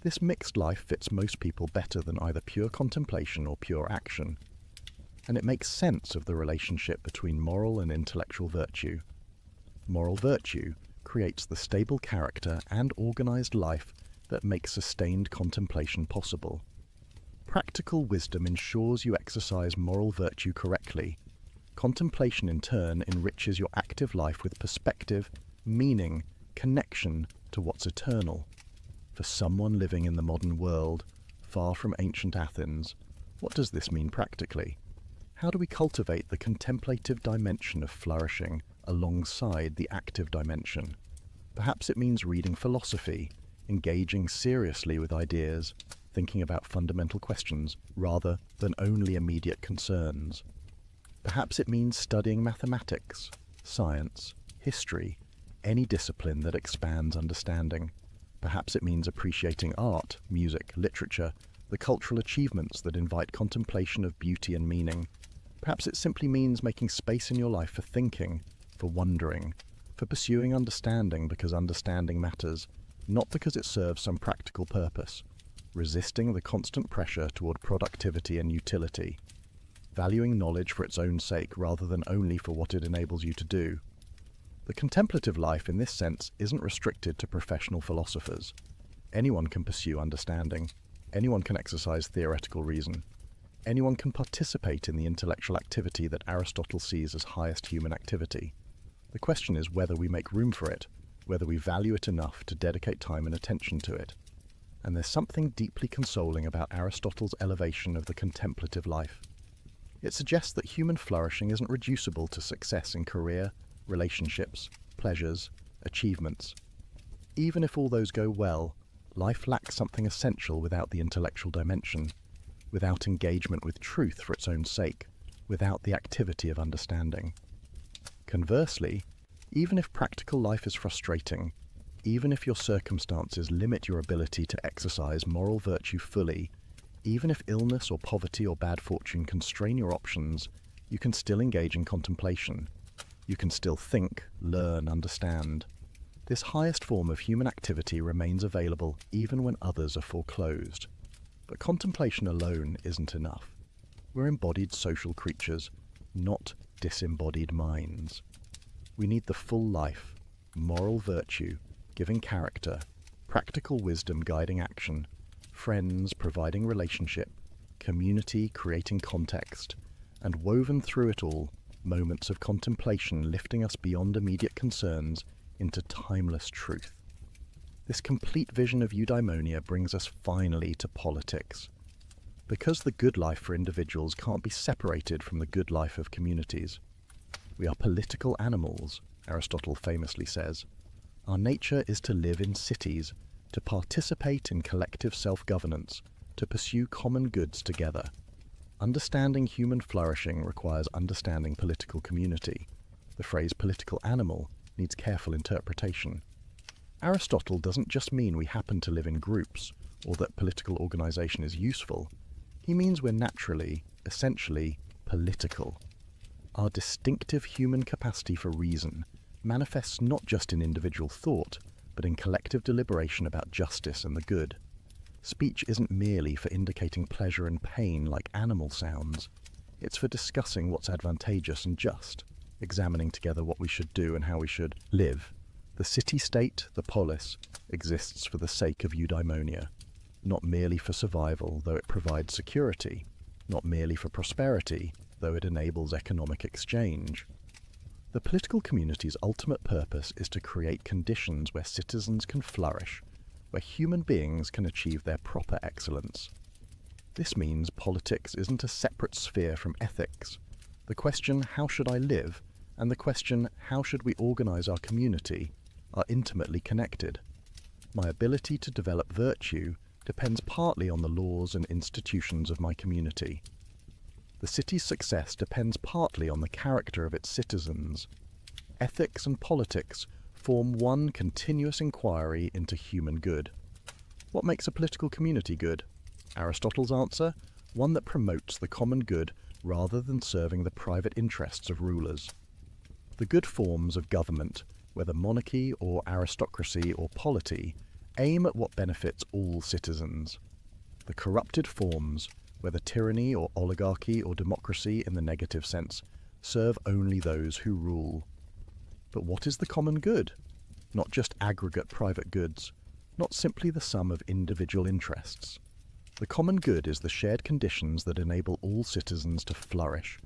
Speaker 2: This mixed life fits most people better than either pure contemplation or pure action. And it makes sense of the relationship between moral and intellectual virtue. Moral virtue, creates the stable character and organized life that makes sustained contemplation possible. Practical wisdom ensures you exercise moral virtue correctly. Contemplation, in turn, enriches your active life with perspective, meaning, connection to what's eternal. For someone living in the modern world, far from ancient Athens, what does this mean practically? How do we cultivate the contemplative dimension of flourishing alongside the active dimension? Perhaps it means reading philosophy, engaging seriously with ideas, thinking about fundamental questions rather than only immediate concerns. Perhaps it means studying mathematics, science, history, any discipline that expands understanding. Perhaps it means appreciating art, music, literature, the cultural achievements that invite contemplation of beauty and meaning. Perhaps it simply means making space in your life for thinking, for wondering, for pursuing understanding because understanding matters, not because it serves some practical purpose, resisting the constant pressure toward productivity and utility, valuing knowledge for its own sake rather than only for what it enables you to do. The contemplative life in this sense isn't restricted to professional philosophers. Anyone can pursue understanding. Anyone can exercise theoretical reason. Anyone can participate in the intellectual activity that Aristotle sees as highest human activity. The question is whether we make room for it, whether we value it enough to dedicate time and attention to it. And there's something deeply consoling about Aristotle's elevation of the contemplative life. It suggests that human flourishing isn't reducible to success in career, relationships, pleasures, achievements. Even if all those go well, life lacks something essential without the intellectual dimension, without engagement with truth for its own sake, without the activity of understanding. Conversely, even if practical life is frustrating, even if your circumstances limit your ability to exercise moral virtue fully, even if illness or poverty or bad fortune constrain your options, you can still engage in contemplation. You can still think, learn, understand. This highest form of human activity remains available even when others are foreclosed. But contemplation alone isn't enough. We're embodied social creatures, not disembodied minds. We need the full life, moral virtue, giving character, practical wisdom guiding action, friends providing relationship, community creating context, and woven through it all, moments of contemplation lifting us beyond immediate concerns into timeless truth. This complete vision of eudaimonia brings us finally to politics. Because the good life for individuals can't be separated from the good life of communities. We are political animals, Aristotle famously says. Our nature is to live in cities, to participate in collective self-governance, to pursue common goods together. Understanding human flourishing requires understanding political community. The phrase political animal needs careful interpretation. Aristotle doesn't just mean we happen to live in groups, or that political organization is useful. He means we're naturally, essentially, political. Our distinctive human capacity for reason manifests not just in individual thought, but in collective deliberation about justice and the good. Speech isn't merely for indicating pleasure and pain like animal sounds. It's for discussing what's advantageous and just, examining together what we should do and how we should live. The city-state, the polis, exists for the sake of eudaimonia, not merely for survival, though it provides security, not merely for prosperity, though it enables economic exchange. The political community's ultimate purpose is to create conditions where citizens can flourish, where human beings can achieve their proper excellence. This means politics isn't a separate sphere from ethics. The question, how should I live, and the question, how should we organize our community, are intimately connected. My ability to develop virtue depends partly on the laws and institutions of my community. The city's success depends partly on the character of its citizens. Ethics and politics form one continuous inquiry into human good. What makes a political community good? Aristotle's answer, one that promotes the common good rather than serving the private interests of rulers. The good forms of government, whether monarchy or aristocracy or polity, aim at what benefits all citizens. The corrupted forms, whether tyranny or oligarchy or democracy in the negative sense, serve only those who rule. But what is the common good? not just aggregate private goods, not simply the sum of individual interests. The common good is the shared conditions that enable all citizens to flourish,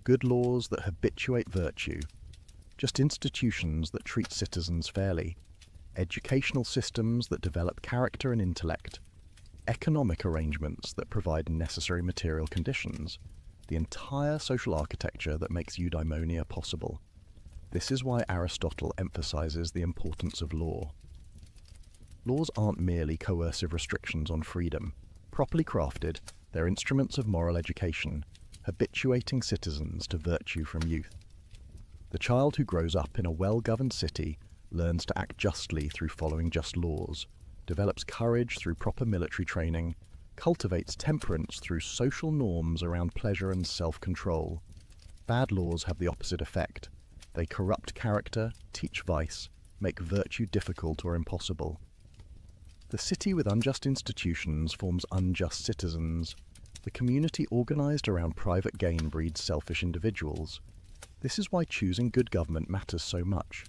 Speaker 2: good laws that habituate virtue, just institutions that treat citizens fairly, educational systems that develop character and intellect, economic arrangements that provide necessary material conditions, the entire social architecture that makes eudaimonia possible. This is why Aristotle emphasizes the importance of law. Laws aren't merely coercive restrictions on freedom. Properly crafted, they're instruments of moral education, habituating citizens to virtue from youth. The child who grows up in a well-governed city learns to act justly through following just laws, develops courage through proper military training, cultivates temperance through social norms around pleasure and self-control. Bad laws have the opposite effect. They corrupt character, teach vice, make virtue difficult or impossible. The city with unjust institutions forms unjust citizens. The community organized around private gain breeds selfish individuals. This is why choosing good government matters so much.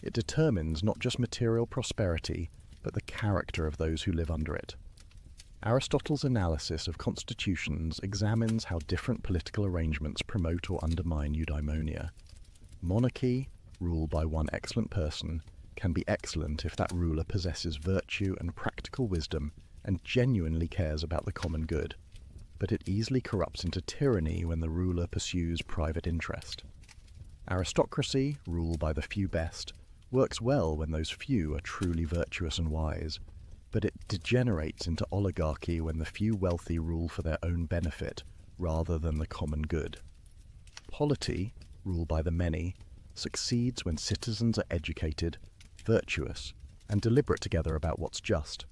Speaker 2: It determines not just material prosperity, but the character of those who live under it. Aristotle's analysis of constitutions examines how different political arrangements promote or undermine eudaimonia. Monarchy, ruled by one excellent person, can be excellent if that ruler possesses virtue and practical wisdom and genuinely cares about the common good. But it easily corrupts into tyranny when the ruler pursues private interest. Aristocracy, ruled by the few best, works well when those few are truly virtuous and wise, but it degenerates into oligarchy when the few wealthy rule for their own benefit rather than the common good. Polity, ruled by the many, succeeds when citizens are educated, virtuous, and deliberate together about what's just.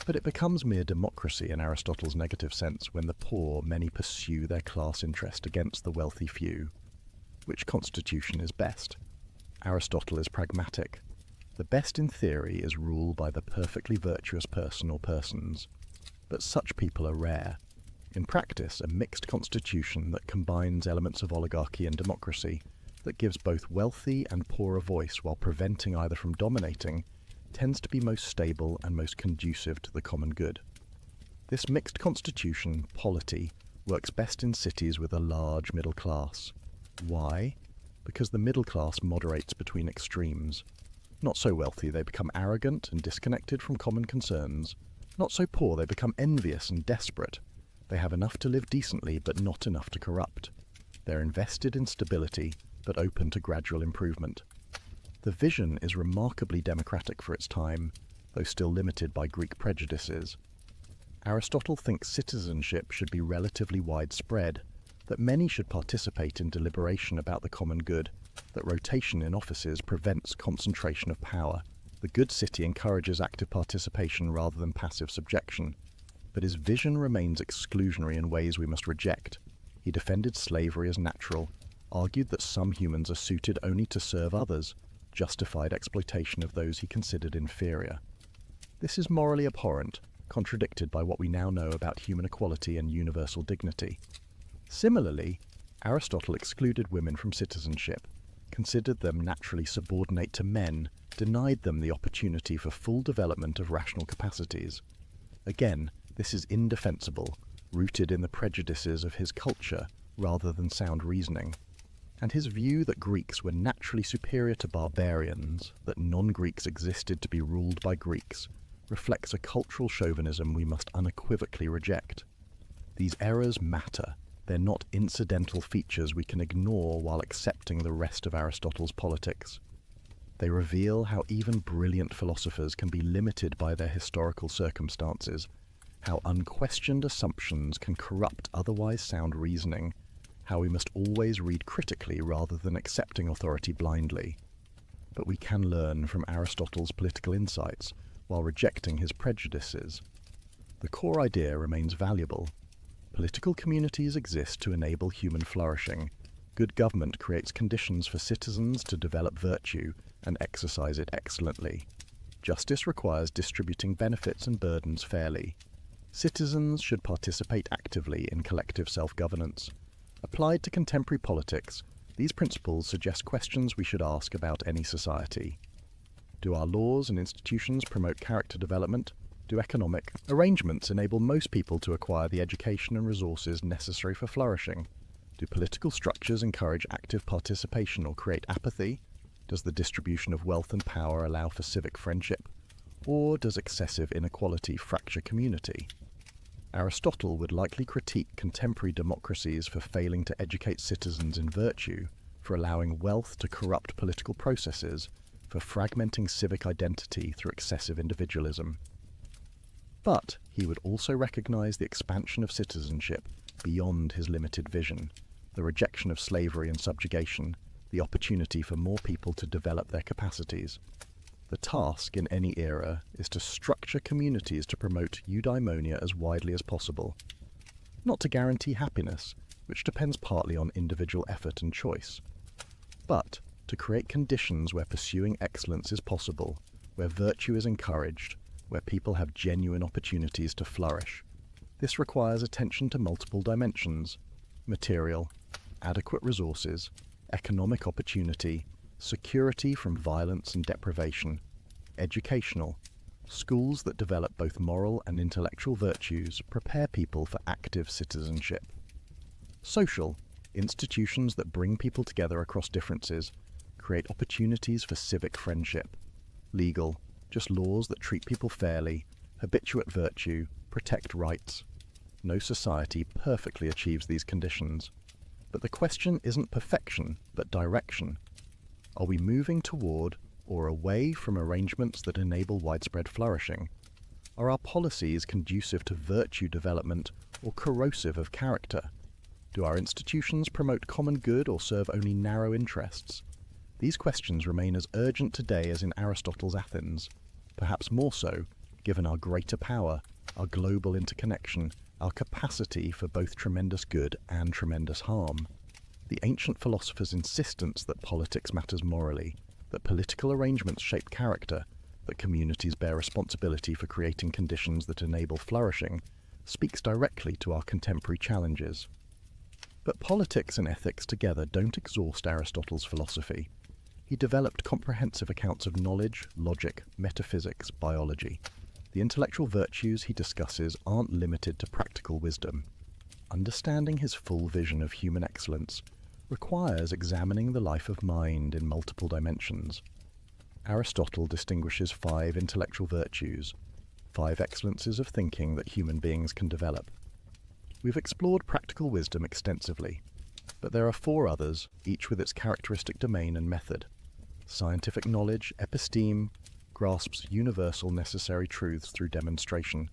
Speaker 2: But it becomes mere democracy in Aristotle's negative sense when the poor many pursue their class interest against the wealthy few. Which constitution is best? Aristotle is pragmatic. The best in theory is ruled by the perfectly virtuous person or persons, but such people are rare. In practice, a mixed constitution that combines elements of oligarchy and democracy, that gives both wealthy and poor a voice while preventing either from dominating, tends to be most stable and most conducive to the common good. This mixed constitution, polity, works best in cities with a large middle class. Why? Because the middle class moderates between extremes. Not so wealthy, they become arrogant and disconnected from common concerns. Not so poor, they become envious and desperate. They have enough to live decently, but not enough to corrupt. They're invested in stability, but open to gradual improvement. The vision is remarkably democratic for its time, though still limited by Greek prejudices. Aristotle thinks citizenship should be relatively widespread, that many should participate in deliberation about the common good, that rotation in offices prevents concentration of power. The good city encourages active participation rather than passive subjection. But his vision remains exclusionary in ways we must reject. He defended slavery as natural, argued that some humans are suited only to serve others, justified exploitation of those he considered inferior. This is morally abhorrent, contradicted by what we now know about human equality and universal dignity. Similarly, Aristotle excluded women from citizenship, considered them naturally subordinate to men, denied them the opportunity for full development of rational capacities. Again, this is indefensible, rooted in the prejudices of his culture rather than sound reasoning. And his view that Greeks were naturally superior to barbarians, that non-Greeks existed to be ruled by Greeks, reflects a cultural chauvinism we must unequivocally reject. These errors matter. They're not incidental features we can ignore while accepting the rest of Aristotle's politics. They reveal how even brilliant philosophers can be limited by their historical circumstances, how unquestioned assumptions can corrupt otherwise sound reasoning, how we must always read critically rather than accepting authority blindly. But we can learn from Aristotle's political insights while rejecting his prejudices. The core idea remains valuable. Political communities exist to enable human flourishing. Good government creates conditions for citizens to develop virtue and exercise it excellently. Justice requires distributing benefits and burdens fairly. Citizens should participate actively in collective self-governance. Applied to contemporary politics, these principles suggest questions we should ask about any society. Do our laws and institutions promote character development? Do economic arrangements enable most people to acquire the education and resources necessary for flourishing? Do political structures encourage active participation or create apathy? Does the distribution of wealth and power allow for civic friendship? Or does excessive inequality fracture community? Aristotle would likely critique contemporary democracies for failing to educate citizens in virtue, for allowing wealth to corrupt political processes, for fragmenting civic identity through excessive individualism. But he would also recognize the expansion of citizenship beyond his limited vision, the rejection of slavery and subjugation, the opportunity for more people to develop their capacities. The task in any era is to structure communities to promote eudaimonia as widely as possible, not to guarantee happiness, which depends partly on individual effort and choice, but to create conditions where pursuing excellence is possible, where virtue is encouraged, where people have genuine opportunities to flourish. This requires attention to multiple dimensions: material, adequate resources, economic opportunity, security from violence and deprivation, educational, schools that develop both moral and intellectual virtues prepare people for active citizenship. Social, institutions that bring people together across differences, create opportunities for civic friendship. Legal, just laws that treat people fairly, habituate virtue, protect rights. No society perfectly achieves these conditions. But the question isn't perfection, but direction. Are we moving toward or away from arrangements that enable widespread flourishing? Are our policies conducive to virtue development or corrosive of character? Do our institutions promote common good or serve only narrow interests? These questions remain as urgent today as in Aristotle's Athens, perhaps more so, given our greater power, our global interconnection, our capacity for both tremendous good and tremendous harm. The ancient philosophers' insistence that politics matters morally, that political arrangements shape character, that communities bear responsibility for creating conditions that enable flourishing, speaks directly to our contemporary challenges. But politics and ethics together don't exhaust Aristotle's philosophy. He developed comprehensive accounts of knowledge, logic, metaphysics, biology. The intellectual virtues he discusses aren't limited to practical wisdom. Understanding his full vision of human excellence requires examining the life of mind in multiple dimensions. Aristotle distinguishes 5 intellectual virtues, 5 excellences of thinking that human beings can develop. We've explored practical wisdom extensively, but there are 4 others, each with its characteristic domain and method. Scientific knowledge, episteme, grasps universal necessary truths through demonstration.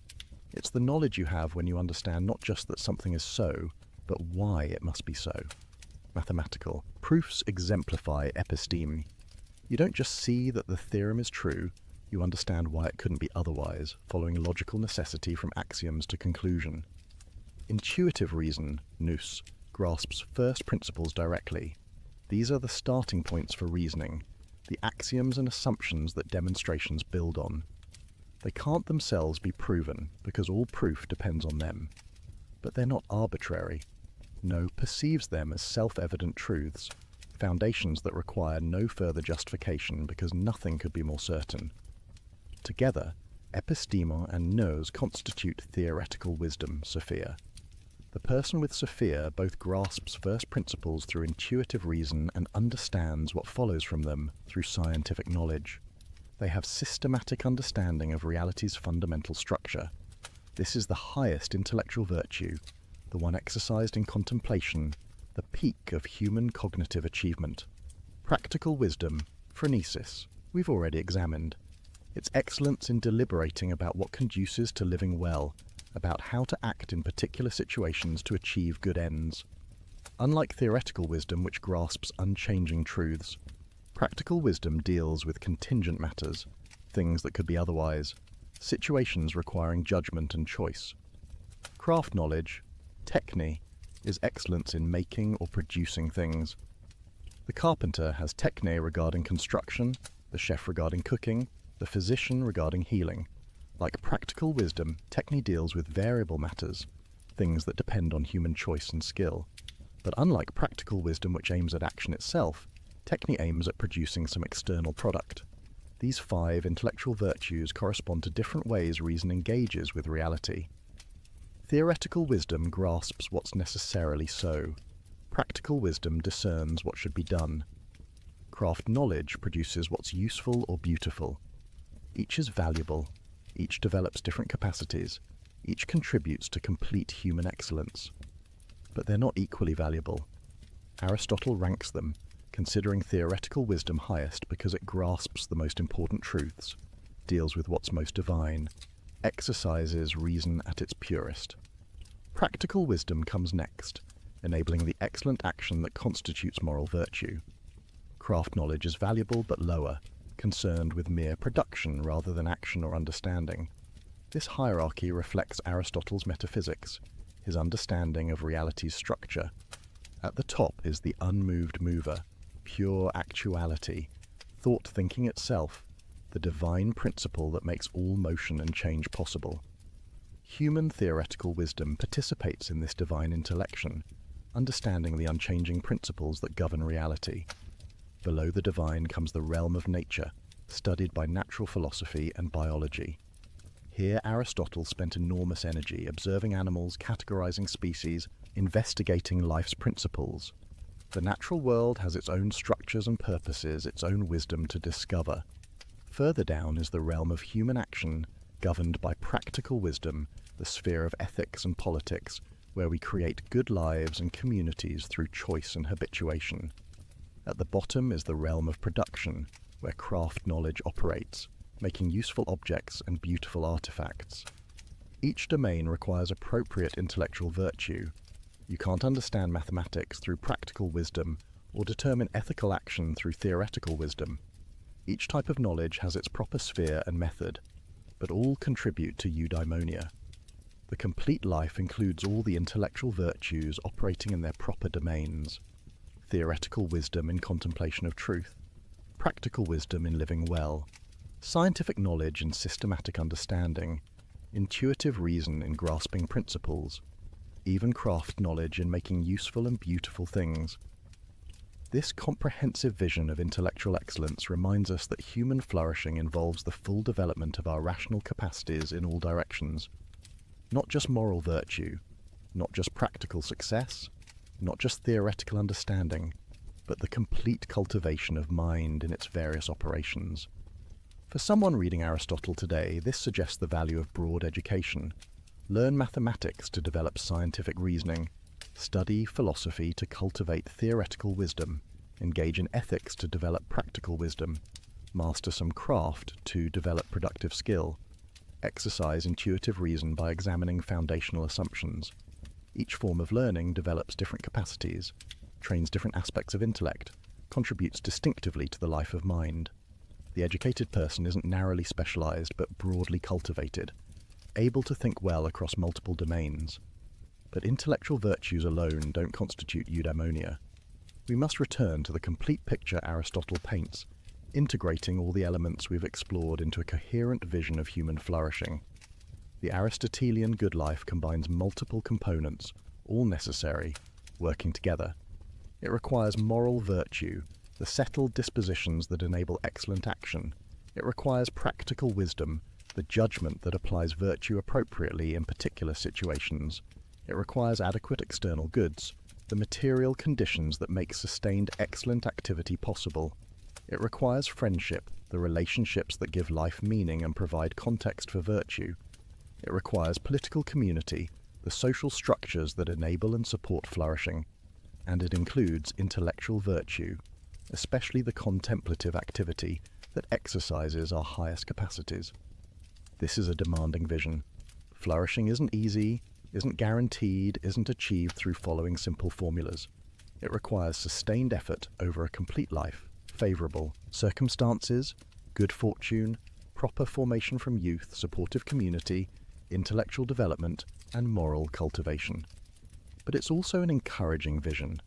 Speaker 2: It's the knowledge you have when you understand not just that something is so, but why it must be so. Mathematical. Proofs exemplify episteme. You don't just see that the theorem is true, you understand why it couldn't be otherwise, following logical necessity from axioms to conclusion. Intuitive reason, nous, grasps first principles directly. These are the starting points for reasoning, the axioms and assumptions that demonstrations build on. They can't themselves be proven, because all proof depends on them. But they're not arbitrary. No perceives them as self-evident truths, foundations that require no further justification because nothing could be more certain. Together, episteme and nous constitute theoretical wisdom, Sophia. The person with Sophia both grasps first principles through intuitive reason and understands what follows from them through scientific knowledge. They have systematic understanding of reality's fundamental structure. This is the highest intellectual virtue, the one exercised in contemplation, the peak of human cognitive achievement. Practical wisdom, phronesis, we've already examined. Its excellence in deliberating about what conduces to living well, about how to act in particular situations to achieve good ends. Unlike theoretical wisdom, which grasps unchanging truths, practical wisdom deals with contingent matters, things that could be otherwise, situations requiring judgment and choice. Craft knowledge, techne, is excellence in making or producing things. The carpenter has techne regarding construction, the chef regarding cooking, the physician regarding healing. Like practical wisdom, techne deals with variable matters, things that depend on human choice and skill. But unlike practical wisdom, which aims at action itself, techne aims at producing some external product. These 5 intellectual virtues correspond to different ways reason engages with reality. Theoretical wisdom grasps what's necessarily so. Practical wisdom discerns what should be done. Craft knowledge produces what's useful or beautiful. Each is valuable. Each develops different capacities. Each contributes to complete human excellence. But they're not equally valuable. Aristotle ranks them, considering theoretical wisdom highest because it grasps the most important truths, deals with what's most divine, exercises reason at its purest. Practical wisdom comes next, enabling the excellent action that constitutes moral virtue. Craft knowledge is valuable but lower, concerned with mere production rather than action or understanding. This hierarchy reflects Aristotle's metaphysics, his understanding of reality's structure. At the top is the unmoved mover, pure actuality, thought thinking itself, the divine principle that makes all motion and change possible. Human theoretical wisdom participates in this divine intellection, understanding the unchanging principles that govern reality. Below the divine comes the realm of nature, studied by natural philosophy and biology. Here Aristotle spent enormous energy observing animals, categorizing species, investigating life's principles. The natural world has its own structures and purposes, its own wisdom to discover. Further down is the realm of human action, governed by practical wisdom, the sphere of ethics and politics, where we create good lives and communities through choice and habituation. At the bottom is the realm of production, where craft knowledge operates, making useful objects and beautiful artifacts. Each domain requires appropriate intellectual virtue. You can't understand mathematics through practical wisdom or determine ethical action through theoretical wisdom. Each type of knowledge has its proper sphere and method, but all contribute to eudaimonia. The complete life includes all the intellectual virtues operating in their proper domains. Theoretical wisdom in contemplation of truth, practical wisdom in living well, scientific knowledge in systematic understanding, intuitive reason in grasping principles, even craft knowledge in making useful and beautiful things. This comprehensive vision of intellectual excellence reminds us that human flourishing involves the full development of our rational capacities in all directions. Not just moral virtue, not just practical success, not just theoretical understanding, but the complete cultivation of mind in its various operations. For someone reading Aristotle today, this suggests the value of broad education. Learn mathematics to develop scientific reasoning, study philosophy to cultivate theoretical wisdom, engage in ethics to develop practical wisdom, master some craft to develop productive skill, exercise intuitive reason by examining foundational assumptions. Each form of learning develops different capacities, trains different aspects of intellect, contributes distinctively to the life of mind. The educated person isn't narrowly specialized but broadly cultivated, able to think well across multiple domains. But intellectual virtues alone don't constitute eudaimonia. We must return to the complete picture Aristotle paints, integrating all the elements we've explored into a coherent vision of human flourishing. The Aristotelian good life combines multiple components, all necessary, working together. It requires moral virtue, the settled dispositions that enable excellent action. It requires practical wisdom, the judgment that applies virtue appropriately in particular situations. It requires adequate external goods, the material conditions that make sustained excellent activity possible. It requires friendship, the relationships that give life meaning and provide context for virtue. It requires political community, the social structures that enable and support flourishing. And it includes intellectual virtue, especially the contemplative activity that exercises our highest capacities. This is a demanding vision. Flourishing isn't easy, isn't guaranteed, isn't achieved through following simple formulas. It requires sustained effort over a complete life, favorable circumstances, good fortune, proper formation from youth, supportive community, intellectual development, and moral cultivation. But it's also an encouraging vision,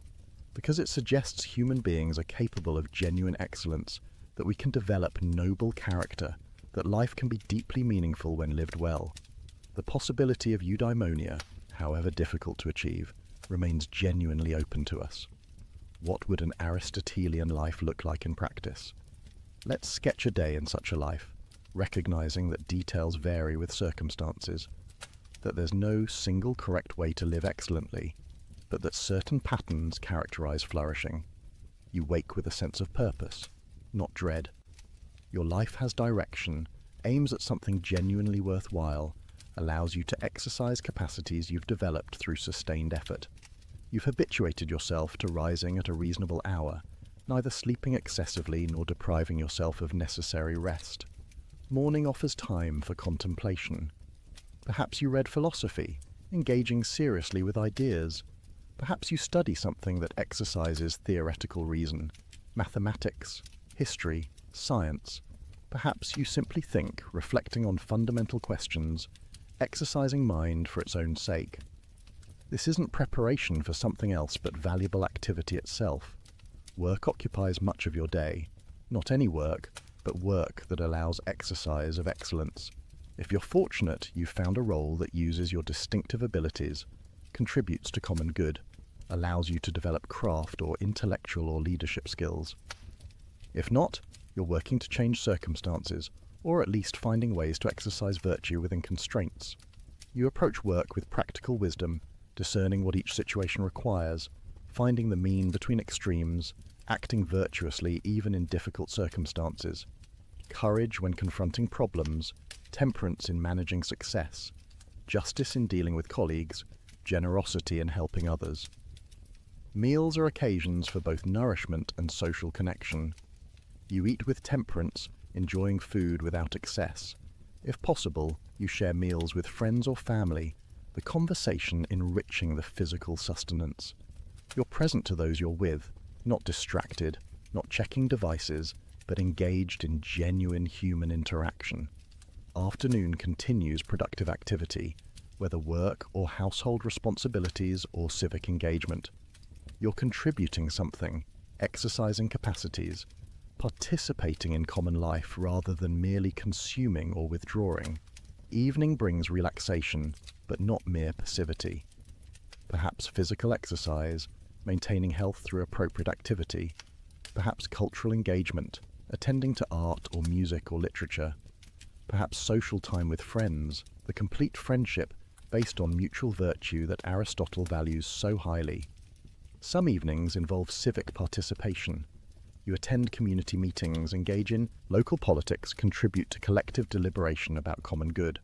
Speaker 2: because it suggests human beings are capable of genuine excellence, that we can develop noble character, that life can be deeply meaningful when lived well. The possibility of eudaimonia, however difficult to achieve, remains genuinely open to us. What would an Aristotelian life look like in practice? Let's sketch a day in such a life, recognizing that details vary with circumstances, that there's no single correct way to live excellently, but that certain patterns characterize flourishing. You wake with a sense of purpose, not dread. Your life has direction, aims at something genuinely worthwhile, allows you to exercise capacities you've developed through sustained effort. You've habituated yourself to rising at a reasonable hour, neither sleeping excessively nor depriving yourself of necessary rest. Morning offers time for contemplation. Perhaps you read philosophy, engaging seriously with ideas. Perhaps you study something that exercises theoretical reason, mathematics, history, science. Perhaps you simply think, reflecting on fundamental questions, exercising mind for its own sake. This isn't preparation for something else but valuable activity itself. Work occupies much of your day. Not any work, but work that allows exercise of excellence. If you're fortunate, you've found a role that uses your distinctive abilities, contributes to common good, allows you to develop craft or intellectual or leadership skills. If not, you're working to change circumstances, or at least finding ways to exercise virtue within constraints. You approach work with practical wisdom, discerning what each situation requires, finding the mean between extremes, acting virtuously even in difficult circumstances, courage when confronting problems, temperance in managing success, justice in dealing with colleagues, generosity in helping others. Meals are occasions for both nourishment and social connection. You eat with temperance, enjoying food without excess. If possible, you share meals with friends or family, the conversation enriching the physical sustenance. You're present to those you're with, not distracted, not checking devices, but engaged in genuine human interaction. Afternoon continues productive activity, whether work or household responsibilities or civic engagement. You're contributing something, exercising capacities, participating in common life rather than merely consuming or withdrawing. Evening brings relaxation, but not mere passivity. Perhaps physical exercise, maintaining health through appropriate activity, perhaps cultural engagement, attending to art or music or literature, perhaps social time with friends, the complete friendship based on mutual virtue that Aristotle values so highly. Some evenings involve civic participation. You attend community meetings, engage in local politics, contribute to collective deliberation about common good.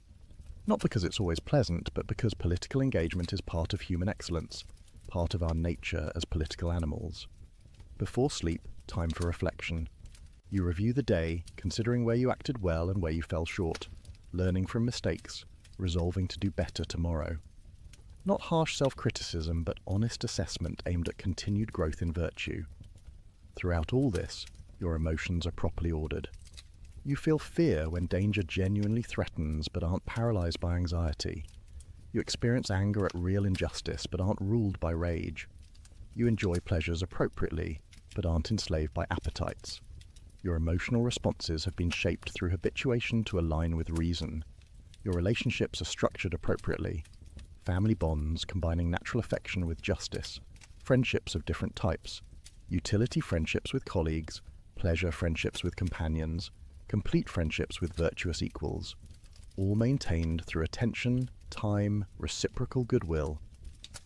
Speaker 2: Not because it's always pleasant, but because political engagement is part of human excellence, part of our nature as political animals. Before sleep, time for reflection. You review the day, considering where you acted well and where you fell short, learning from mistakes, resolving to do better tomorrow. Not harsh self-criticism, but honest assessment aimed at continued growth in virtue. Throughout all this, your emotions are properly ordered. You feel fear when danger genuinely threatens but aren't paralyzed by anxiety. You experience anger at real injustice but aren't ruled by rage. You enjoy pleasures appropriately but aren't enslaved by appetites. Your emotional responses have been shaped through habituation to align with reason. Your relationships are structured appropriately. Family bonds combining natural affection with justice. Friendships of different types. Utility friendships with colleagues. Pleasure friendships with companions. Complete friendships with virtuous equals. All maintained through attention, time, reciprocal goodwill.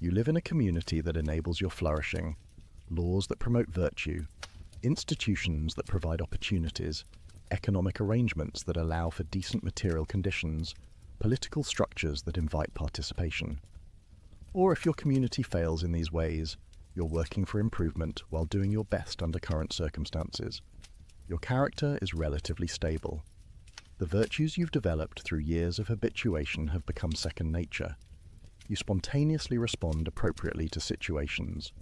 Speaker 2: You live in a community that enables your flourishing. Laws that promote virtue. Institutions that provide opportunities. Economic arrangements that allow for decent material conditions. Political structures that invite participation. Or if your community fails in these ways, you're working for improvement while doing your best under current circumstances. Your character is relatively stable. The virtues you've developed through years of habituation have become second nature. You spontaneously respond appropriately to situations.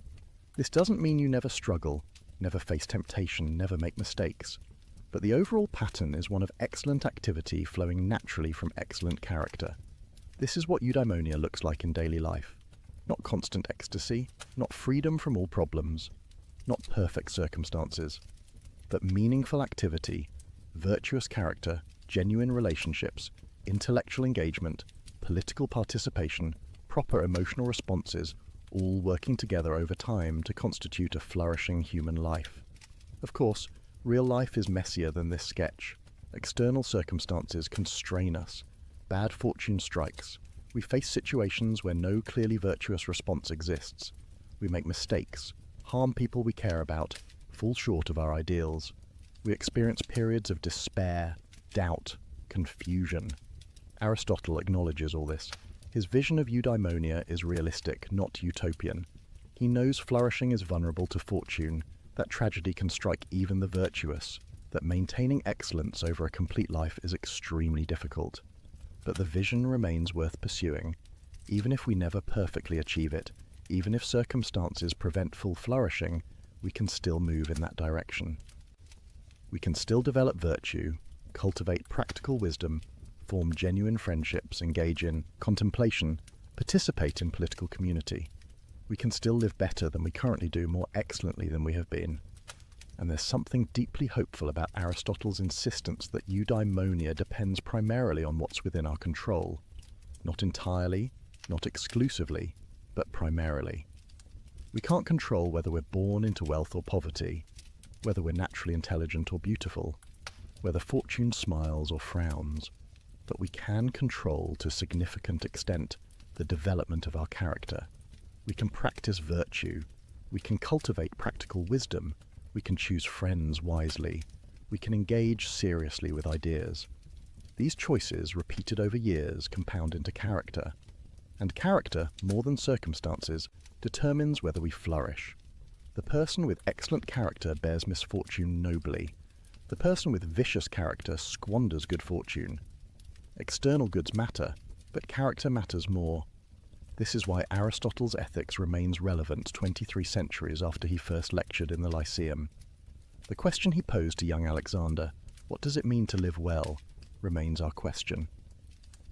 Speaker 2: This doesn't mean you never struggle, never face temptation, never make mistakes. But the overall pattern is one of excellent activity flowing naturally from excellent character. This is what eudaimonia looks like in daily life. Not constant ecstasy, not freedom from all problems, not perfect circumstances, but meaningful activity, virtuous character, genuine relationships, intellectual engagement, political participation, proper emotional responses, all working together over time to constitute a flourishing human life. Of course, Real life is messier than this sketch. External circumstances constrain us. Bad fortune strikes. We face situations where no clearly virtuous response exists. We make mistakes, harm people we care about, fall short of our ideals. We experience periods of despair, doubt, confusion. Aristotle acknowledges all this. His vision of eudaimonia is realistic, not utopian. He knows flourishing is vulnerable to fortune, that tragedy can strike even the virtuous, that maintaining excellence over a complete life is extremely difficult. But the vision remains worth pursuing, even if we never perfectly achieve it, even if circumstances prevent full flourishing, we can still move in that direction. We can still develop virtue, cultivate practical wisdom, form genuine friendships, engage in contemplation, participate in political community. We can still live better than we currently do, more excellently than we have been. And there's something deeply hopeful about Aristotle's insistence that eudaimonia depends primarily on what's within our control. Not entirely, not exclusively, but primarily. We can't control whether we're born into wealth or poverty, whether we're naturally intelligent or beautiful, whether fortune smiles or frowns, but we can control to a significant extent the development of our character. We can practice virtue, we can cultivate practical wisdom, we can choose friends wisely, we can engage seriously with ideas. These choices, repeated over years, compound into character. And character, more than circumstances, determines whether we flourish. The person with excellent character bears misfortune nobly. The person with vicious character squanders good fortune. External goods matter, but character matters more. This is why Aristotle's ethics remains relevant 23 centuries after he first lectured in the Lyceum. The question he posed to young Alexander, what does it mean to live well, remains our question.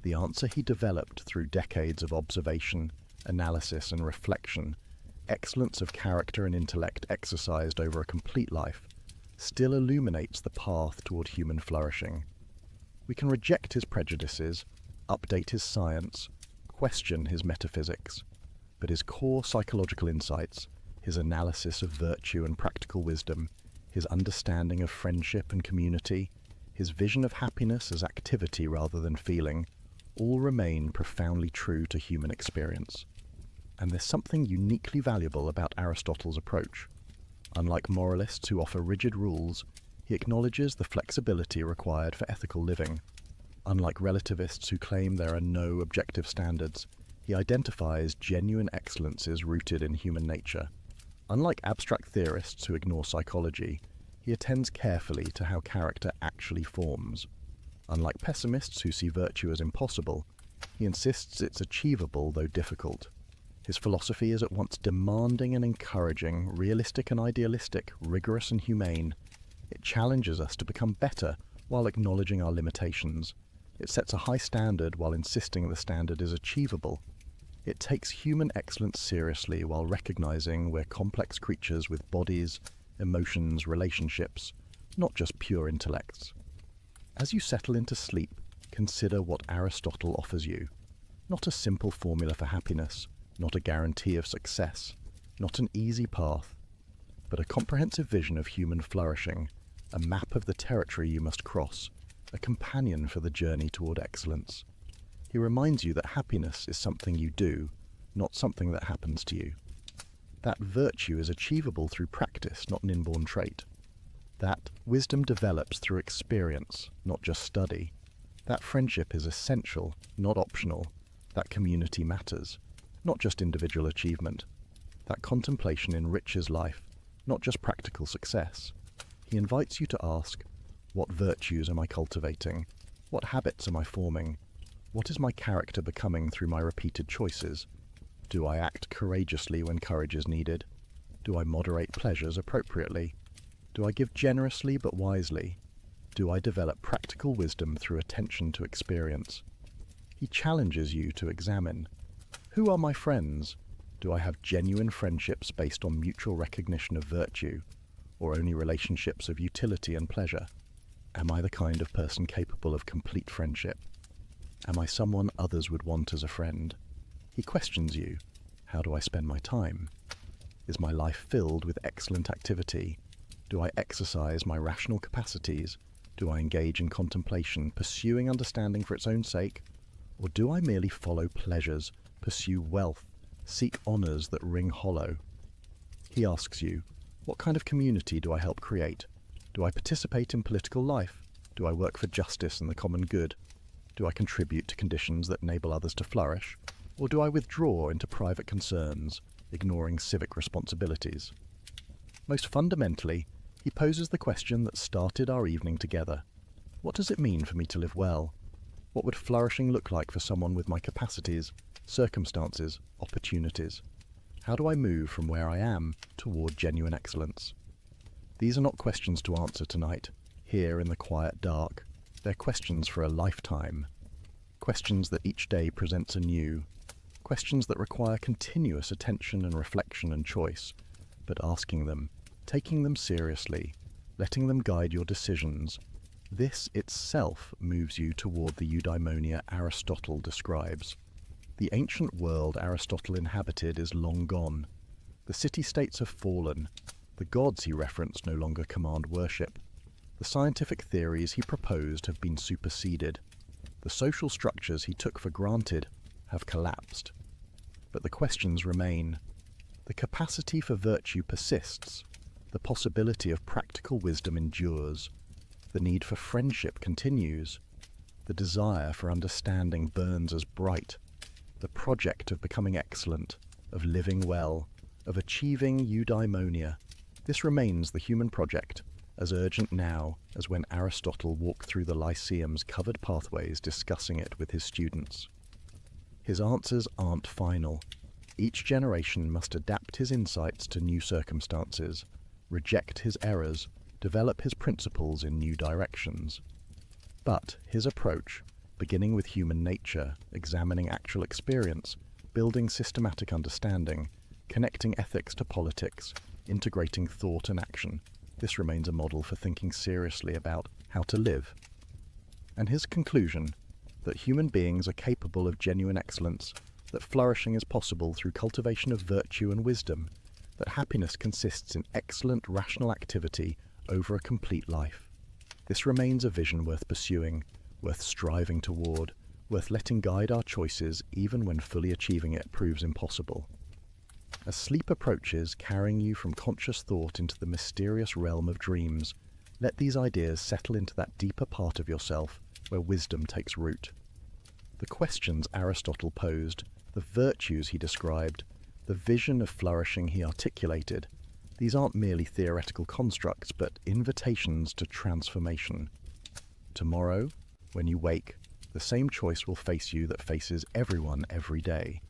Speaker 2: The answer he developed through decades of observation, analysis and reflection, excellence of character and intellect exercised over a complete life, still illuminates the path toward human flourishing. We can reject his prejudices, update his science, question his metaphysics, but his core psychological insights, his analysis of virtue and practical wisdom, his understanding of friendship and community, his vision of happiness as activity rather than feeling, all remain profoundly true to human experience. And there's something uniquely valuable about Aristotle's approach. Unlike moralists who offer rigid rules, he acknowledges the flexibility required for ethical living. Unlike relativists who claim there are no objective standards, he identifies genuine excellences rooted in human nature. Unlike abstract theorists who ignore psychology, he attends carefully to how character actually forms. Unlike pessimists who see virtue as impossible, he insists it's achievable though difficult. His philosophy is at once demanding and encouraging, realistic and idealistic, rigorous and humane. It challenges us to become better while acknowledging our limitations. It sets a high standard while insisting the standard is achievable. It takes human excellence seriously while recognizing we're complex creatures with bodies, emotions, relationships, not just pure intellects. As you settle into sleep, consider what Aristotle offers you. Not a simple formula for happiness, not a guarantee of success, not an easy path, but a comprehensive vision of human flourishing, a map of the territory you must cross, a companion for the journey toward excellence. He reminds you that happiness is something you do, not something that happens to you. That virtue is achievable through practice, not an inborn trait. That wisdom develops through experience, not just study. That friendship is essential, not optional. That community matters, not just individual achievement. That contemplation enriches life, not just practical success. He invites you to ask, what virtues am I cultivating? What habits am I forming? What is my character becoming through my repeated choices? Do I act courageously when courage is needed? Do I moderate pleasures appropriately? Do I give generously but wisely? Do I develop practical wisdom through attention to experience? He challenges you to examine, who are my friends? Do I have genuine friendships based on mutual recognition of virtue, or only relationships of utility and pleasure? Am I the kind of person capable of complete friendship? Am I someone others would want as a friend? He questions you. How do I spend my time? Is my life filled with excellent activity? Do I exercise my rational capacities? Do I engage in contemplation, pursuing understanding for its own sake? Or do I merely follow pleasures, pursue wealth, seek honours that ring hollow? He asks you, what kind of community do I help create? Do I participate in political life? Do I work for justice and the common good? Do I contribute to conditions that enable others to flourish? Or do I withdraw into private concerns, ignoring civic responsibilities? Most fundamentally, he poses the question that started our evening together. What does it mean for me to live well? What would flourishing look like for someone with my capacities, circumstances, opportunities? How do I move from where I am toward genuine excellence? These are not questions to answer tonight, here in the quiet dark. They're questions for a lifetime. Questions that each day presents anew. Questions that require continuous attention and reflection and choice. But asking them, taking them seriously, letting them guide your decisions, this itself moves you toward the eudaimonia Aristotle describes. The ancient world Aristotle inhabited is long gone. The city-states have fallen. The gods he referenced no longer command worship. The scientific theories he proposed have been superseded. The social structures he took for granted have collapsed. But the questions remain. The capacity for virtue persists. The possibility of practical wisdom endures. The need for friendship continues. The desire for understanding burns as bright. The project of becoming excellent, of living well, of achieving eudaimonia, this remains the human project, as urgent now as when Aristotle walked through the Lyceum's covered pathways discussing it with his students. His answers aren't final. Each generation must adapt his insights to new circumstances, reject his errors, develop his principles in new directions. But his approach, beginning with human nature, examining actual experience, building systematic understanding, connecting ethics to politics, integrating thought and action, this remains a model for thinking seriously about how to live. And his conclusion, that human beings are capable of genuine excellence, that flourishing is possible through cultivation of virtue and wisdom, that happiness consists in excellent rational activity over a complete life. This remains a vision worth pursuing, worth striving toward, worth letting guide our choices even when fully achieving it proves impossible. As sleep approaches, carrying you from conscious thought into the mysterious realm of dreams, let these ideas settle into that deeper part of yourself where wisdom takes root. The questions Aristotle posed, the virtues he described, the vision of flourishing he articulated, these aren't merely theoretical constructs, but invitations to transformation. Tomorrow, when you wake, the same choice will face you that faces everyone every day.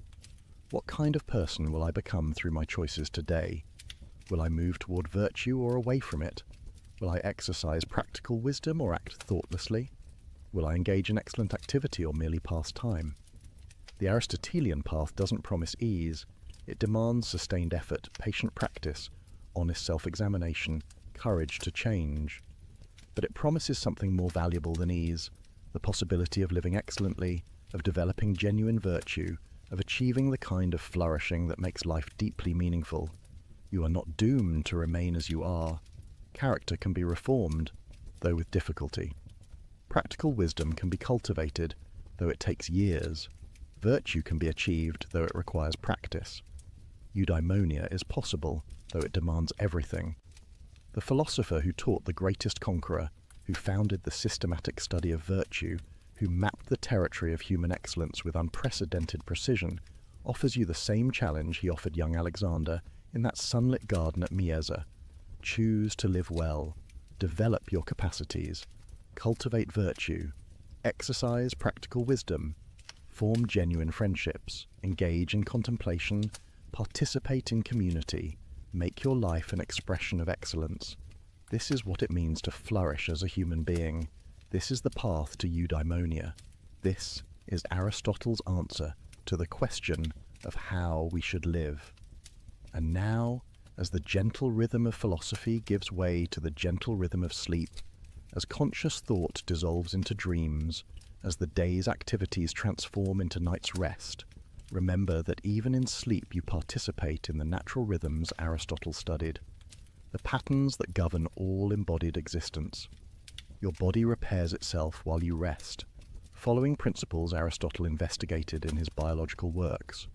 Speaker 2: What kind of person will I become through my choices today? Will I move toward virtue or away from it? Will I exercise practical wisdom or act thoughtlessly? Will I engage in excellent activity or merely pass time? The Aristotelian path doesn't promise ease. It demands sustained effort, patient practice, honest self-examination, courage to change. But it promises something more valuable than ease, the possibility of living excellently, of developing genuine virtue, of achieving the kind of flourishing that makes life deeply meaningful. You are not doomed to remain as you are. Character can be reformed, though with difficulty. Practical wisdom can be cultivated, though it takes years. Virtue can be achieved, though it requires practice. Eudaimonia is possible, though it demands everything. The philosopher who taught the greatest conqueror, who founded the systematic study of virtue, who mapped the territory of human excellence with unprecedented precision, offers you the same challenge he offered young Alexander in that sunlit garden at Mieza. Choose to live well, develop your capacities, cultivate virtue, exercise practical wisdom, form genuine friendships, engage in contemplation, participate in community, make your life an expression of excellence. This is what it means to flourish as a human being. This is the path to eudaimonia. This is Aristotle's answer to the question of how we should live. And now, as the gentle rhythm of philosophy gives way to the gentle rhythm of sleep, as conscious thought dissolves into dreams, as the day's activities transform into night's rest, remember that even in sleep you participate in the natural rhythms Aristotle studied. the patterns that govern all embodied existence. Your body repairs itself while you rest, following principles Aristotle investigated in his biological works.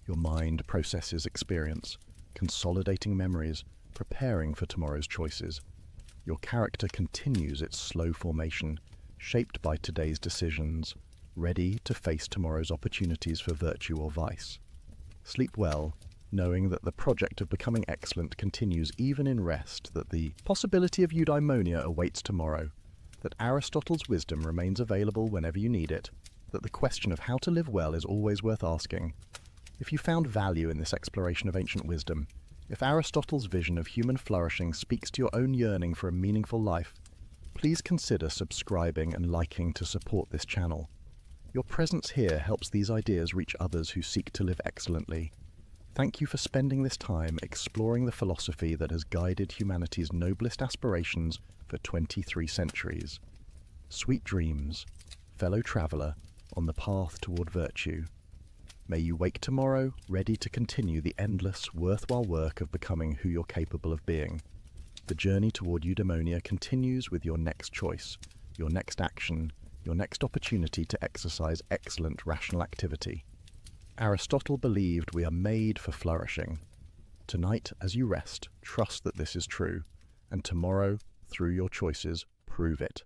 Speaker 2: Your mind processes experience, consolidating memories, preparing for tomorrow's choices. Your character continues its slow formation, shaped by today's decisions, ready to face tomorrow's opportunities for virtue or vice. Sleep well, knowing that the project of becoming excellent continues even in rest, that the possibility of eudaimonia awaits tomorrow, that Aristotle's wisdom remains available whenever you need it, that the question of how to live well is always worth asking. If you found value in this exploration of ancient wisdom, if Aristotle's vision of human flourishing speaks to your own yearning for a meaningful life, please consider subscribing and liking to support this channel. Your presence here helps these ideas reach others who seek to live excellently. Thank you for spending this time exploring the philosophy that has guided humanity's noblest aspirations for 23 centuries. Sweet dreams, fellow traveller, on the path toward virtue. May you wake tomorrow ready to continue the endless, worthwhile work of becoming who you're capable of being. The journey toward eudaimonia continues with your next choice, your next action, your next opportunity to exercise excellent rational activity. Aristotle believed we are made for flourishing. Tonight, as you rest, trust that this is true, and tomorrow, through your choices, prove it.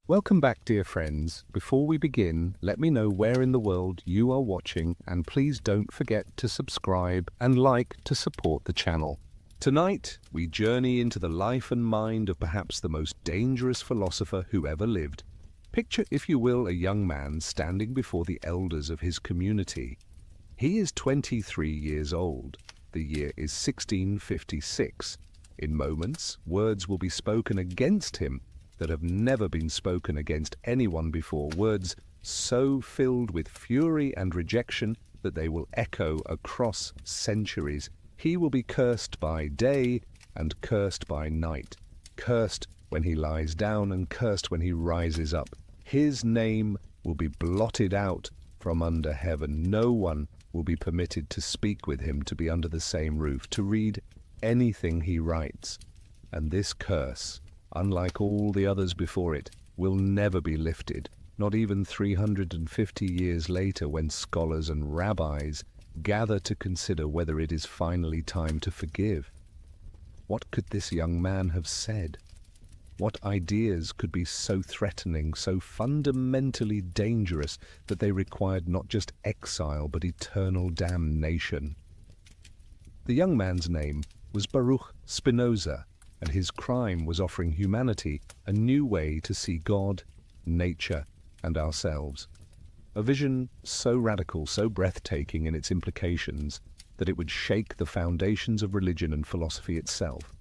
Speaker 3: Welcome back, dear friends. Before we begin, let me know where in the world you are watching, and please don't forget to subscribe and like to support the channel. Tonight, we journey into the life and mind of perhaps the most dangerous philosopher who ever lived. Picture, if you will, a young man standing before the elders of his community. He is 23 years old. The year is 1656. In moments, words will be spoken against him that have never been spoken against anyone before, words so filled with fury and rejection that they will echo across centuries. He will be cursed by day and cursed by night, cursed when he lies down and cursed when he rises up. His name will be blotted out from under heaven. No one will be permitted to speak with him, to be under the same roof, to read anything he writes. And this curse, unlike all the others before it, will never be lifted, not even 350 years later, when scholars and rabbis gather to consider whether it is finally time to forgive. What could this young man have said? What ideas could be so threatening, so fundamentally dangerous, that they required not just exile but eternal damnation? The young man's name was Baruch Spinoza, and his crime was offering humanity a new way to see God, nature, and ourselves. A vision so radical, so breathtaking in its implications, that it would shake the foundations of religion and philosophy itself.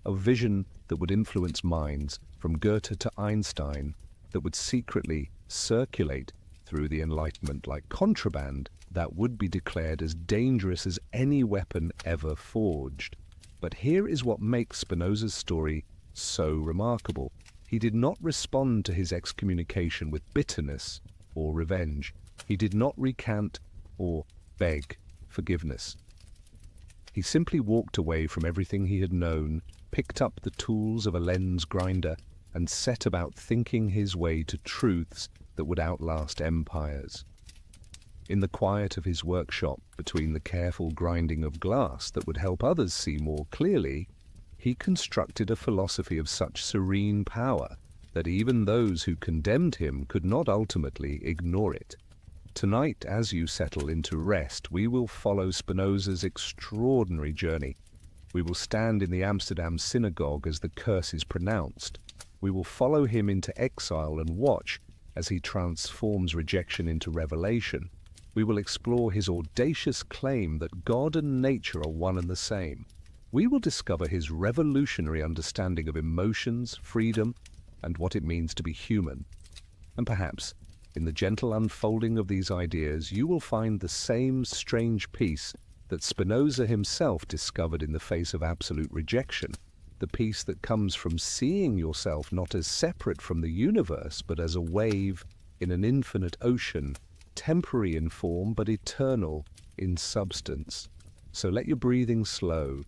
Speaker 3: A vision that would influence minds from Goethe to Einstein, that would secretly circulate through the Enlightenment like contraband, that would be declared as dangerous as any weapon ever forged. But here is what makes Spinoza's story so remarkable. He did not respond to his excommunication with bitterness or revenge. He did not recant or beg forgiveness. He simply walked away from everything he had known, picked up the tools of a lens grinder, and set about thinking his way to truths that would outlast empires. In the quiet of his workshop, between the careful grinding of glass that would help others see more clearly, he constructed a philosophy of such serene power that even those who condemned him could not ultimately ignore it. Tonight, as you settle into rest, we will follow Spinoza's extraordinary journey. We will stand in the Amsterdam synagogue as the curse is pronounced. We will follow him into exile and watch as he transforms rejection into revelation. We will explore his audacious claim that God and nature are one and the same. We will discover his revolutionary understanding of emotions, freedom, and what it means to be human. And perhaps, in the gentle unfolding of these ideas, you will find the same strange peace that Spinoza himself discovered in the face of absolute rejection, the peace that comes from seeing yourself not as separate from the universe, but as a wave in an infinite ocean, temporary in form, but eternal in substance. So let your breathing slow,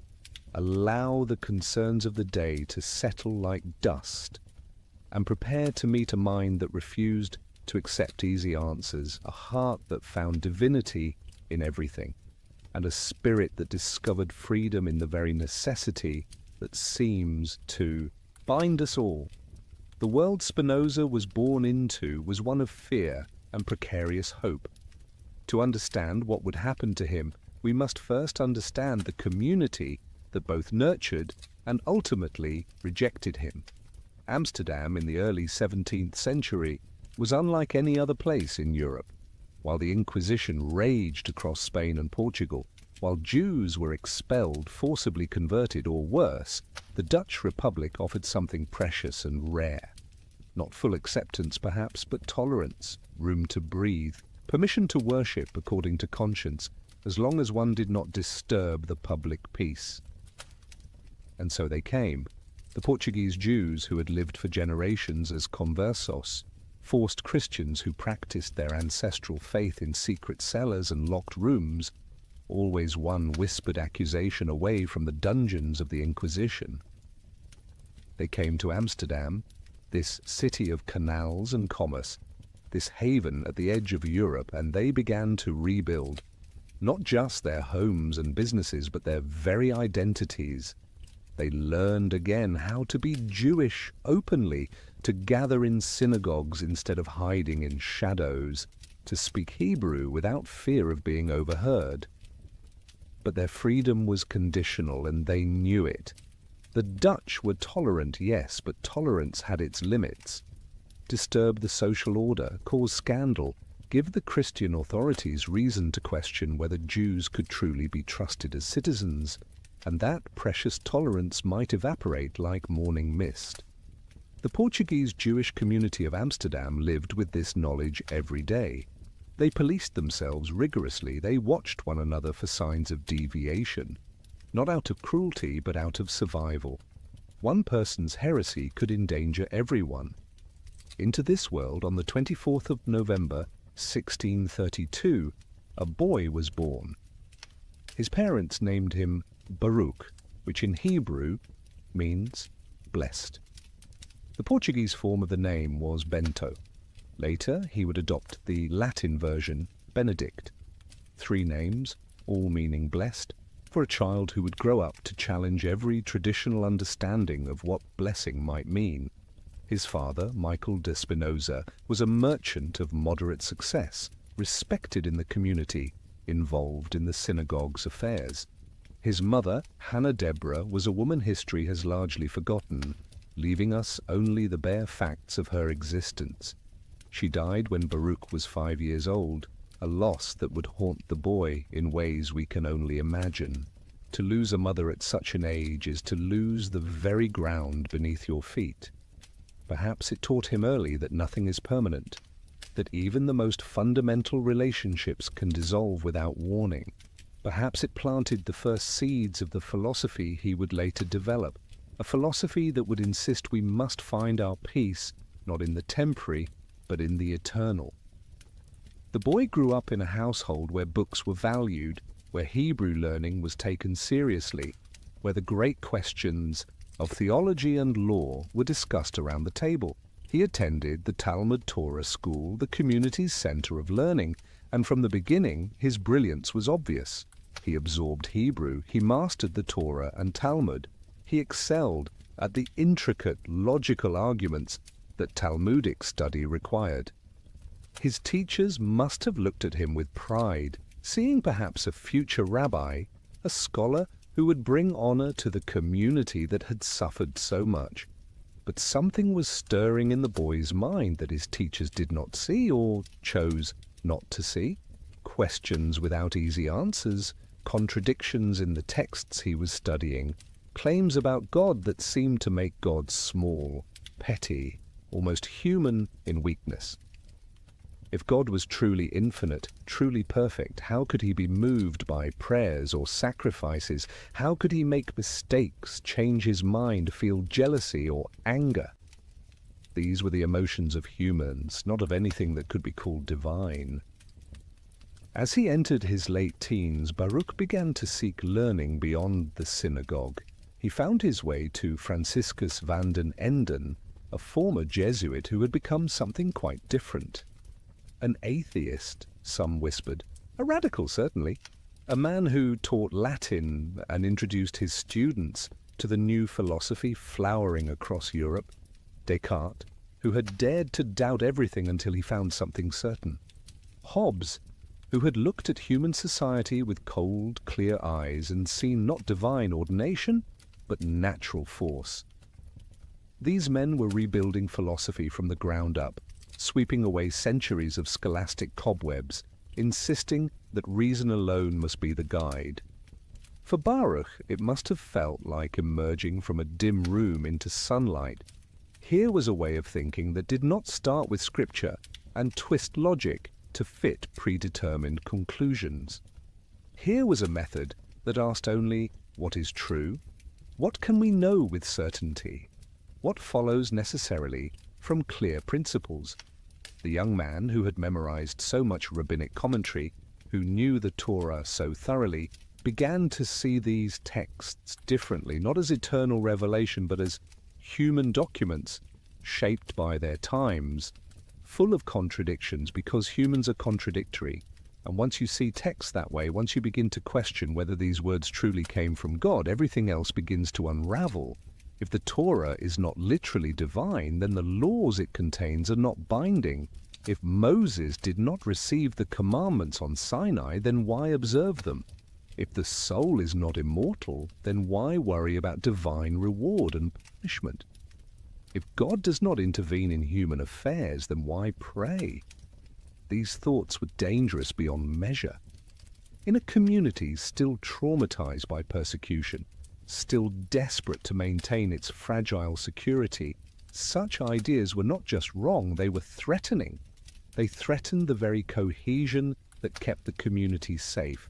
Speaker 3: allow the concerns of the day to settle like dust, and prepare to meet a mind that refused to accept easy answers, a heart that found divinity in everything, and a spirit that discovered freedom in the very necessity that seems to bind us all. The world Spinoza was born into was one of fear and precarious hope. To understand what would happen to him, we must first understand the community that both nurtured and ultimately rejected him. Amsterdam in the early 17th century was unlike any other place in Europe. While the Inquisition raged across Spain and Portugal, while Jews were expelled, forcibly converted, or worse, the Dutch Republic offered something precious and rare. Not full acceptance, perhaps, but tolerance, room to breathe, permission to worship according to conscience, as long as one did not disturb the public peace. And so they came. The Portuguese Jews, who had lived for generations as conversos, forced Christians who practiced their ancestral faith in secret cellars and locked rooms, always one whispered accusation away from the dungeons of the Inquisition. They came to Amsterdam, this city of canals and commerce, this haven at the edge of Europe, and they began to rebuild, not just their homes and businesses, but their very identities. They learned again how to be Jewish openly, to gather in synagogues instead of hiding in shadows, to speak Hebrew without fear of being overheard. But their freedom was conditional, and they knew it. The Dutch were tolerant, yes, but tolerance had its limits. Disturb the social order, cause scandal, give the Christian authorities reason to question whether Jews could truly be trusted as citizens, and that precious tolerance might evaporate like morning mist. The Portuguese Jewish community of Amsterdam lived with this knowledge every day. They policed themselves rigorously. They watched one another for signs of deviation, not out of cruelty, but out of survival. One person's heresy could endanger everyone. Into this world, on the 24th of November, 1632, a boy was born. His parents named him Baruch, which in Hebrew means blessed. The Portuguese form of the name was Bento. Later, he would adopt the Latin version, Benedict. 3 names, all meaning blessed, for a child who would grow up to challenge every traditional understanding of what blessing might mean. His father, Michael de Spinoza, was a merchant of moderate success, respected in the community, involved in the synagogue's affairs. His mother, Hannah Deborah, was a woman history has largely forgotten, leaving us only the bare facts of her existence. She died when Baruch was 5 years old, a loss that would haunt the boy in ways we can only imagine. To lose a mother at such an age is to lose the very ground beneath your feet. Perhaps it taught him early that nothing is permanent, that even the most fundamental relationships can dissolve without warning. Perhaps it planted the first seeds of the philosophy he would later develop, a philosophy that would insist we must find our peace not in the temporary, but in the eternal. The boy grew up in a household where books were valued, where Hebrew learning was taken seriously, where the great questions of theology and law were discussed around the table. He attended the Talmud Torah school, the community's center of learning, and from the beginning his brilliance was obvious. He absorbed Hebrew, he mastered the Torah and Talmud, he excelled at the intricate logical arguments that Talmudic study required. His teachers must have looked at him with pride, seeing perhaps a future rabbi, a scholar who would bring honor to the community that had suffered so much. But something was stirring in the boy's mind that his teachers did not see or chose not to see. Questions without easy answers, contradictions in the texts he was studying, claims about God that seemed to make God small, petty, almost human in weakness. If God was truly infinite, truly perfect, how could he be moved by prayers or sacrifices? How could he make mistakes, change his mind, feel jealousy or anger? These were the emotions of humans, not of anything that could be called divine. As he entered his late teens, Baruch began to seek learning beyond the synagogue. He found his way to Franciscus van den Enden, a former Jesuit who had become something quite different. An atheist, some whispered. A radical, certainly. A man who taught Latin and introduced his students to the new philosophy flowering across Europe. Descartes, who had dared to doubt everything until he found something certain. Hobbes, who had looked at human society with cold, clear eyes and seen not divine ordination, but natural force. These men were rebuilding philosophy from the ground up, sweeping away centuries of scholastic cobwebs, insisting that reason alone must be the guide. For Baruch, it must have felt like emerging from a dim room into sunlight. Here was a way of thinking that did not start with scripture and twist logic to fit predetermined conclusions. Here was a method that asked only, what is true? What can we know with certainty? What follows necessarily from clear principles? The young man who had memorized so much rabbinic commentary, who knew the Torah so thoroughly, began to see these texts differently, not as eternal revelation, but as human documents shaped by their times, full of contradictions because humans are contradictory. And once you see text that way, once you begin to question whether these words truly came from God, everything else begins to unravel. If the Torah is not literally divine, then the laws it contains are not binding. If Moses did not receive the commandments on Sinai, then why observe them? If the soul is not immortal, then why worry about divine reward and punishment? If God does not intervene in human affairs, then why pray? These thoughts were dangerous beyond measure. In a community still traumatized by persecution, still desperate to maintain its fragile security, such ideas were not just wrong, they were threatening. They threatened the very cohesion that kept the community safe.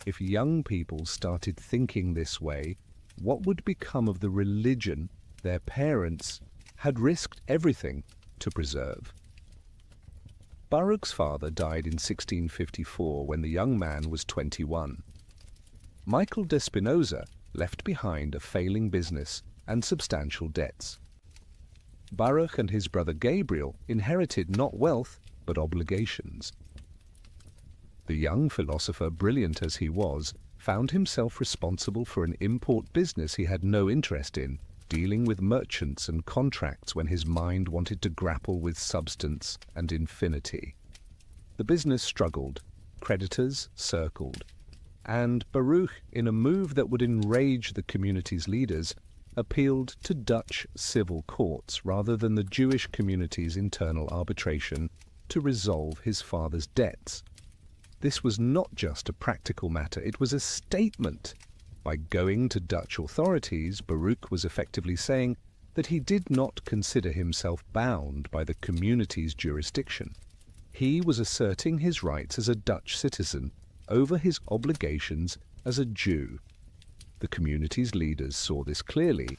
Speaker 3: If young people started thinking this way, what would become of the religion their parents had risked everything to preserve? Baruch's father died in 1654 when the young man was 21. Michael de Spinoza left behind a failing business and substantial debts. Baruch and his brother Gabriel inherited not wealth, but obligations. The young philosopher, brilliant as he was, found himself responsible for an import business he had no interest in, dealing with merchants and contracts when his mind wanted to grapple with substance and infinity. The business struggled, creditors circled, and Baruch, in a move that would enrage the community's leaders, appealed to Dutch civil courts rather than the Jewish community's internal arbitration to resolve his father's debts. This was not just a practical matter, it was a statement. By going to Dutch authorities, Baruch was effectively saying that he did not consider himself bound by the community's jurisdiction. He was asserting his rights as a Dutch citizen over his obligations as a Jew. The community's leaders saw this clearly.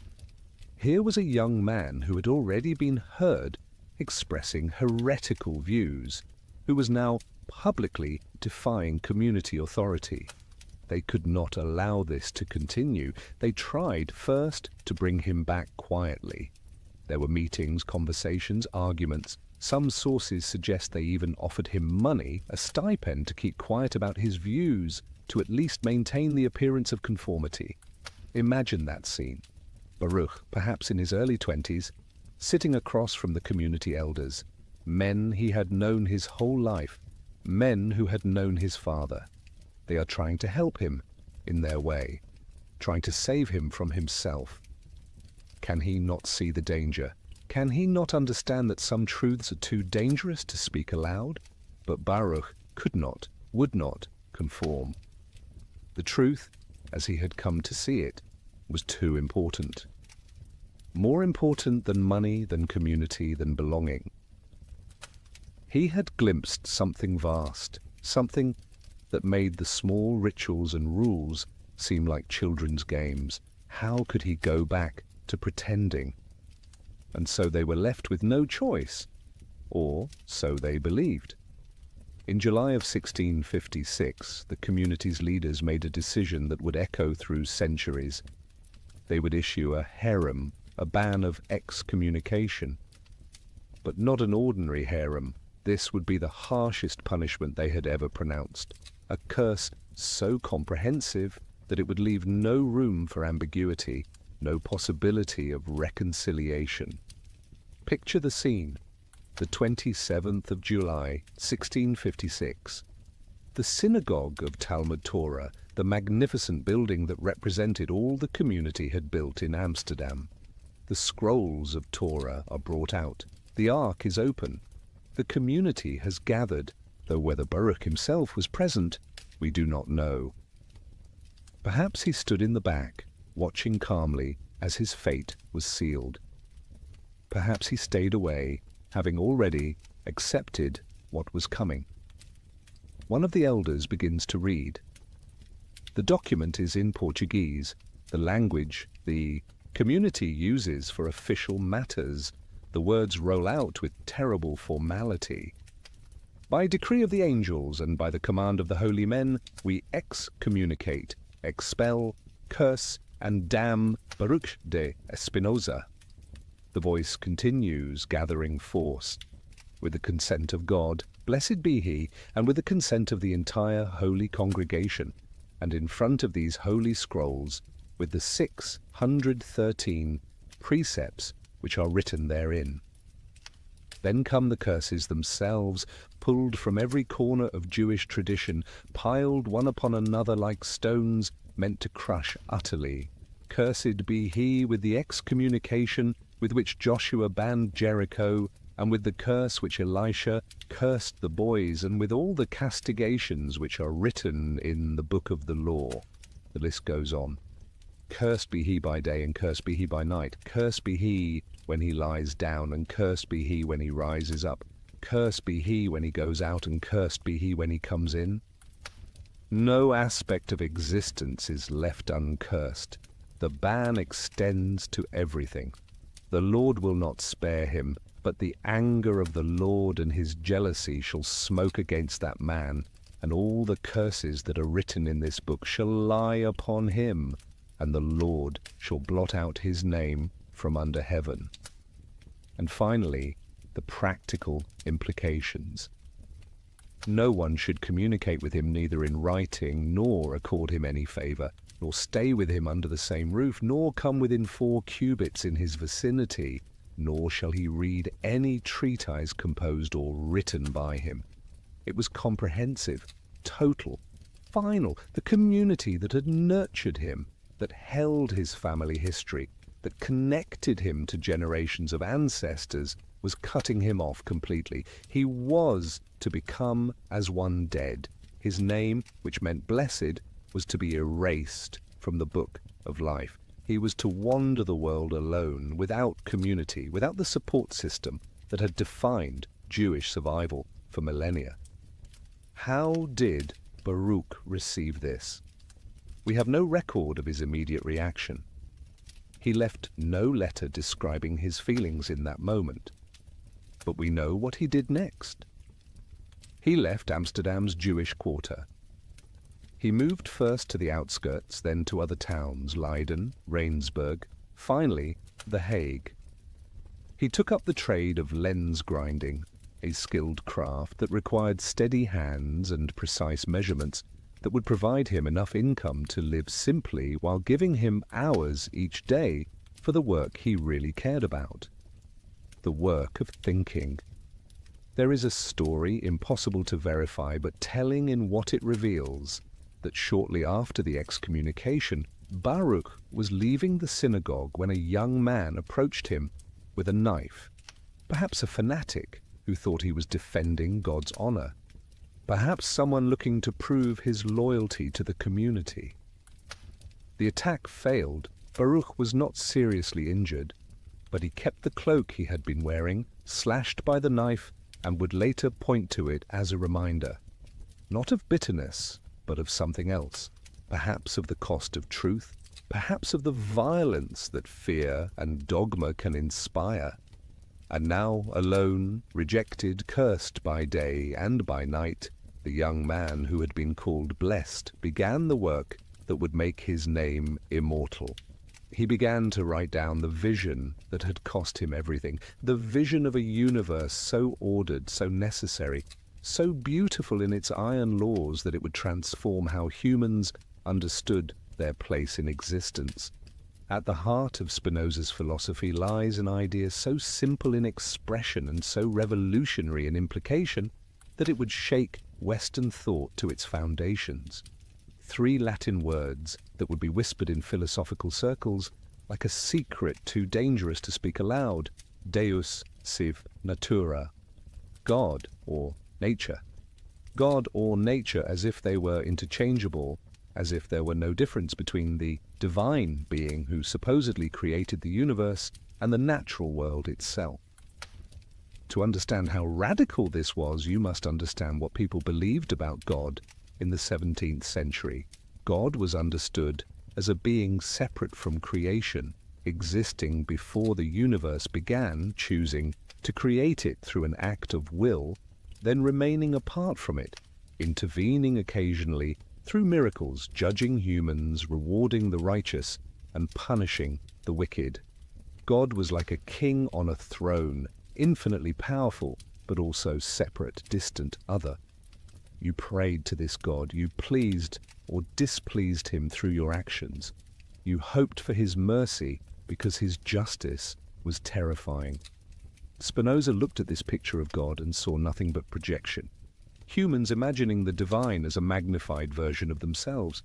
Speaker 3: Here was a young man who had already been heard expressing heretical views, who was now publicly defying community authority. They could not allow this to continue. They tried first to bring him back quietly. There were meetings, conversations, arguments. Some sources suggest they even offered him money, a stipend, to keep quiet about his views, to at least maintain the appearance of conformity. Imagine that scene. Baruch, perhaps in his early 20s, sitting across from the community elders, men he had known his whole life, men who had known his father. They are trying to help him in their way, trying to save him from himself. Can he not see the danger? Can he not understand that some truths are too dangerous to speak aloud? But Baruch could not, would not conform. The truth, as he had come to see it, was too important. More important than money, than community, than belonging. He had glimpsed something vast, something that made the small rituals and rules seem like children's games. How could he go back to pretending? And so they were left with no choice, or so they believed. In July of 1656, the community's leaders made a decision that would echo through centuries. They would issue a herem, a ban of excommunication. But not an ordinary herem. This would be the harshest punishment they had ever pronounced, a curse so comprehensive that it would leave no room for ambiguity, no possibility of reconciliation. Picture the scene. The 27th of July, 1656. The synagogue of Talmud Torah, the magnificent building that represented all the community had built in Amsterdam. The scrolls of Torah are brought out. The ark is open. The community has gathered, though whether Baruch himself was present, we do not know. Perhaps he stood in the back, watching calmly as his fate was sealed. Perhaps he stayed away, having already accepted what was coming. One of the elders begins to read. The document is in Portuguese, the language the community uses for official matters. The words roll out with terrible formality. By decree of the angels and by the command of the holy men, we excommunicate, expel, curse, and damn Baruch de Espinosa. The voice continues, gathering force. With the consent of God, blessed be he, and with the consent of the entire holy congregation, and in front of these holy scrolls, with the 613 precepts which are written therein. Then come the curses themselves, pulled from every corner of Jewish tradition, piled one upon another like stones, meant to crush utterly. Cursed be he with the excommunication with which Joshua banned Jericho, and with the curse which Elisha cursed the boys, and with all the castigations which are written in the book of the law. The list goes on. Cursed be he by day, and cursed be he by night. Cursed be he when he lies down, and cursed be he when he rises up. Cursed be he when he goes out, and cursed be he when he comes in. No aspect of existence is left uncursed. The ban extends to everything. The Lord will not spare him, but the anger of the Lord and his jealousy shall smoke against that man, and all the curses that are written in this book shall lie upon him, and the Lord shall blot out his name from under heaven. And finally, the practical implications. No one should communicate with him neither in writing, nor accord him any favor, nor stay with him under the same roof, nor come within 4 cubits in his vicinity, nor shall he read any treatise composed or written by him. It was comprehensive, total, final. The community that had nurtured him, that held his family history, that connected him to generations of ancestors, was cutting him off completely. He was to become as one dead. His name, which meant blessed, was to be erased from the book of life. He was to wander the world alone, without community, without the support system that had defined Jewish survival for millennia. How did Baruch receive this? We have no record of his immediate reaction. He left no letter describing his feelings in that moment. But we know what he did next. He left Amsterdam's Jewish quarter. He moved first to the outskirts, then to other towns, Leiden, Rensburg, finally The Hague. He took up the trade of lens grinding, a skilled craft that required steady hands and precise measurements that would provide him enough income to live simply while giving him hours each day for the work he really cared about. The work of thinking. There is a story impossible to verify, but telling in what it reveals, that shortly after the excommunication, Baruch was leaving the synagogue when a young man approached him with a knife, perhaps a fanatic who thought he was defending God's honor, perhaps someone looking to prove his loyalty to the community. The attack failed. Baruch was not seriously injured, but he kept the cloak he had been wearing, slashed by the knife, and would later point to it as a reminder, not of bitterness, but of something else, perhaps of the cost of truth, perhaps of the violence that fear and dogma can inspire. And now, alone, rejected, cursed by day and by night, the young man who had been called blessed began the work that would make his name immortal. He began to write down the vision that had cost him everything, the vision of a universe so ordered, so necessary, so beautiful in its iron laws that it would transform how humans understood their place in existence. At the heart of Spinoza's philosophy lies an idea so simple in expression and so revolutionary in implication that it would shake Western thought to its foundations. 3 Latin words that would be whispered in philosophical circles like a secret too dangerous to speak aloud: Deus sive natura, God or nature. God or nature, as if they were interchangeable, as if there were no difference between the divine being who supposedly created the universe and the natural world itself. To understand how radical this was, you must understand what people believed about God in the 17th century. God was understood as a being separate from creation, existing before the universe began, choosing to create it through an act of will, then remaining apart from it, intervening occasionally through miracles, judging humans, rewarding the righteous, and punishing the wicked. God was like a king on a throne, infinitely powerful, but also separate, distant, other. You prayed to this God, you pleased or displeased him through your actions. You hoped for his mercy because his justice was terrifying. Spinoza looked at this picture of God and saw nothing but projection. Humans imagining the divine as a magnified version of themselves.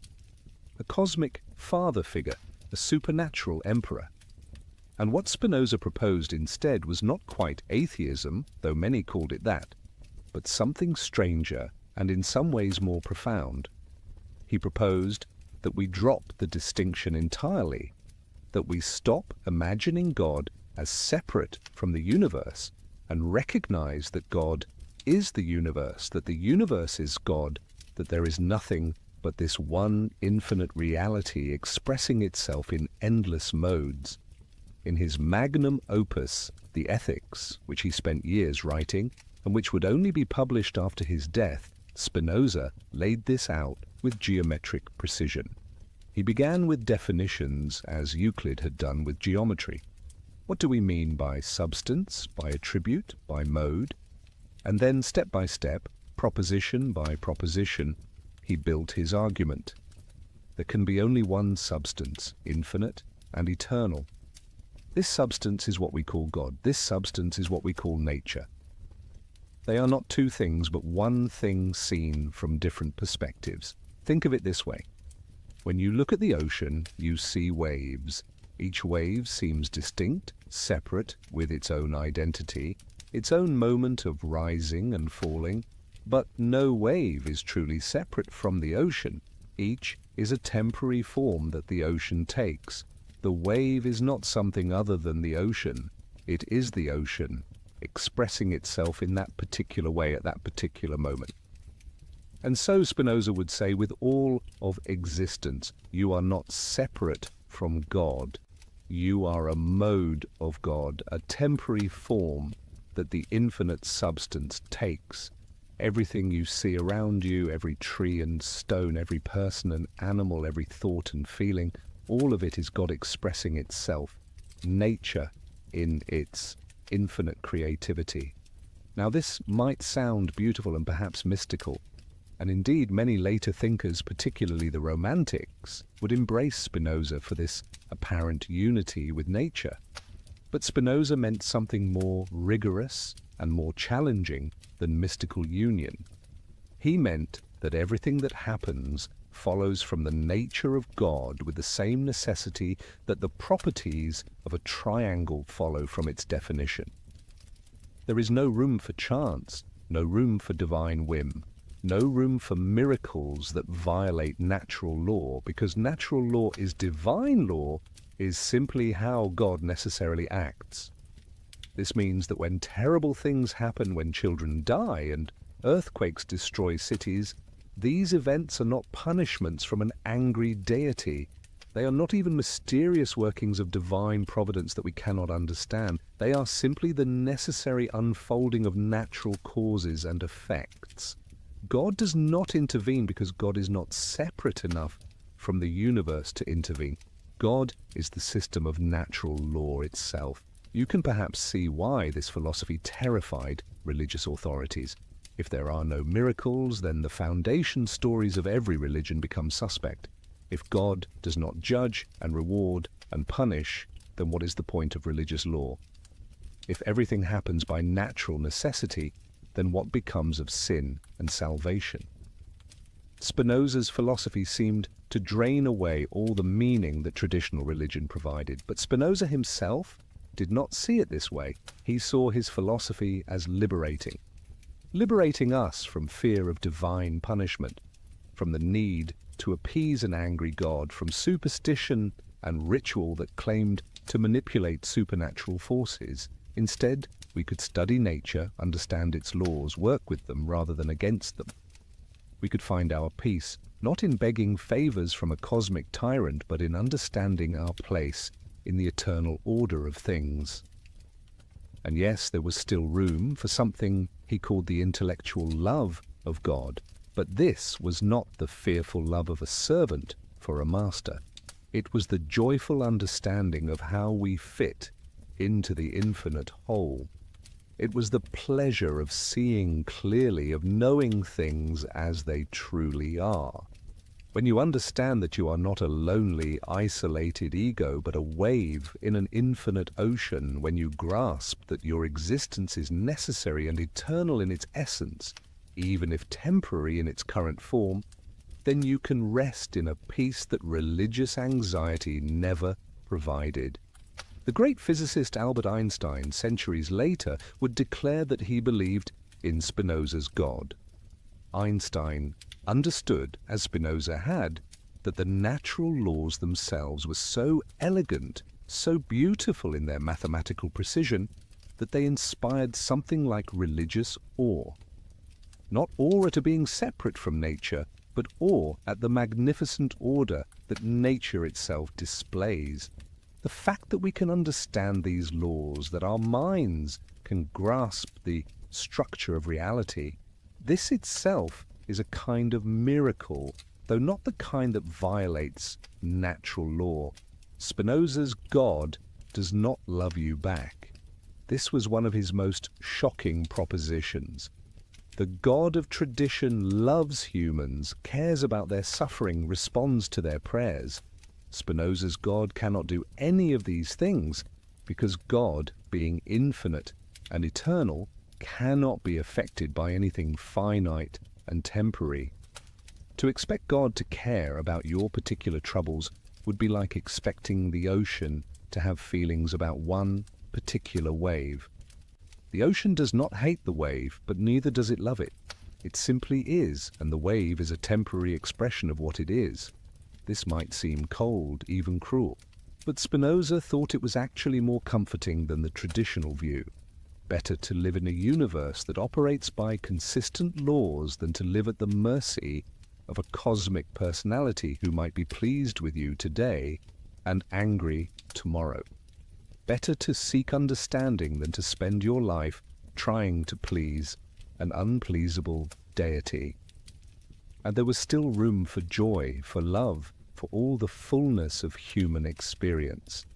Speaker 3: A cosmic father figure, a supernatural emperor. And what Spinoza proposed instead was not quite atheism, though many called it that, but something stranger and in some ways more profound. He proposed that we drop the distinction entirely, that we stop imagining God as separate from the universe and recognize that God is the universe, that the universe is God, that there is nothing but this one infinite reality expressing itself in endless modes. In his magnum opus, The Ethics, which he spent years writing, and which would only be published after his death, Spinoza laid this out with geometric precision. He began with definitions, as Euclid had done with geometry. What do we mean by substance, by attribute, by mode? And then, step by step, proposition by proposition, he built his argument. There can be only one substance, infinite and eternal. This substance is what we call God. This substance is what we call nature. They are not two things, but one thing seen from different perspectives. Think of it this way. When you look at the ocean, you see waves. Each wave seems distinct, separate, with its own identity, its own moment of rising and falling, but no wave is truly separate from the ocean. Each is a temporary form that the ocean takes. The wave is not something other than the ocean. It is the ocean, expressing itself in that particular way at that particular moment. And so Spinoza would say, with all of existence, you are not separate from God. You are a mode of God, a temporary form that the infinite substance takes. Everything you see around you, every tree and stone, every person and animal, every thought and feeling, all of it is God expressing itself, nature in its infinite creativity. Now this might sound beautiful and perhaps mystical, and indeed many later thinkers, particularly the Romantics, would embrace Spinoza for this apparent unity with nature. But Spinoza meant something more rigorous and more challenging than mystical union. He meant that everything that happens follows from the nature of God with the same necessity that the properties of a triangle follow from its definition. There is no room for chance, no room for divine whim, no room for miracles that violate natural law, because natural law is divine law, is simply how God necessarily acts. This means that when terrible things happen, when children die and earthquakes destroy cities, these events are not punishments from an angry deity, They are not even mysterious workings of divine providence that we cannot understand. They are simply the necessary unfolding of natural causes and effects. God does not intervene because God is not separate enough from the universe to intervene. God is the system of natural law itself. You can perhaps see why this philosophy terrified religious authorities. If there are no miracles, then the foundation stories of every religion become suspect. If God does not judge and reward and punish, then what is the point of religious law? If everything happens by natural necessity, then what becomes of sin and salvation? Spinoza's philosophy seemed to drain away all the meaning that traditional religion provided, but Spinoza himself did not see it this way. He saw his philosophy as liberating us from fear of divine punishment, from the need to appease an angry God, from superstition and ritual that claimed to manipulate supernatural forces. Instead, we could study nature, understand its laws, work with them rather than against them. We could find our peace, not in begging favors from a cosmic tyrant, but in understanding our place in the eternal order of things. And yes, there was still room for something he called the intellectual love of God, but this was not the fearful love of a servant for a master. It was the joyful understanding of how we fit into the infinite whole. It was the pleasure of seeing clearly, of knowing things as they truly are. When you understand that you are not a lonely, isolated ego, but a wave in an infinite ocean, when you grasp that your existence is necessary and eternal in its essence, even if temporary in its current form, then you can rest in a peace that religious anxiety never provided. The great physicist Albert Einstein, centuries later, would declare that he believed in Spinoza's God. Einstein understood, as Spinoza had, that the natural laws themselves were so elegant, so beautiful in their mathematical precision, that they inspired something like religious awe. Not awe at a being separate from nature, but awe at the magnificent order that nature itself displays. The fact that we can understand these laws, that our minds can grasp the structure of reality, this itself is a kind of miracle, though not the kind that violates natural law. Spinoza's God does not love you back. This was one of his most shocking propositions. The God of tradition loves humans, cares about their suffering, responds to their prayers. Spinoza's God cannot do any of these things because God, being infinite and eternal, cannot be affected by anything finite and temporary. To expect God to care about your particular troubles would be like expecting the ocean to have feelings about one particular wave. The ocean does not hate the wave, but neither does it love it. It simply is, and the wave is a temporary expression of what it is. This might seem cold, even cruel, but Spinoza thought it was actually more comforting than the traditional view. Better to live in a universe that operates by consistent laws than to live at the mercy of a cosmic personality who might be pleased with you today and angry tomorrow. Better to seek understanding than to spend your life trying to please an unpleasable deity. And there was still room for joy, for love, for all the fullness of human experience.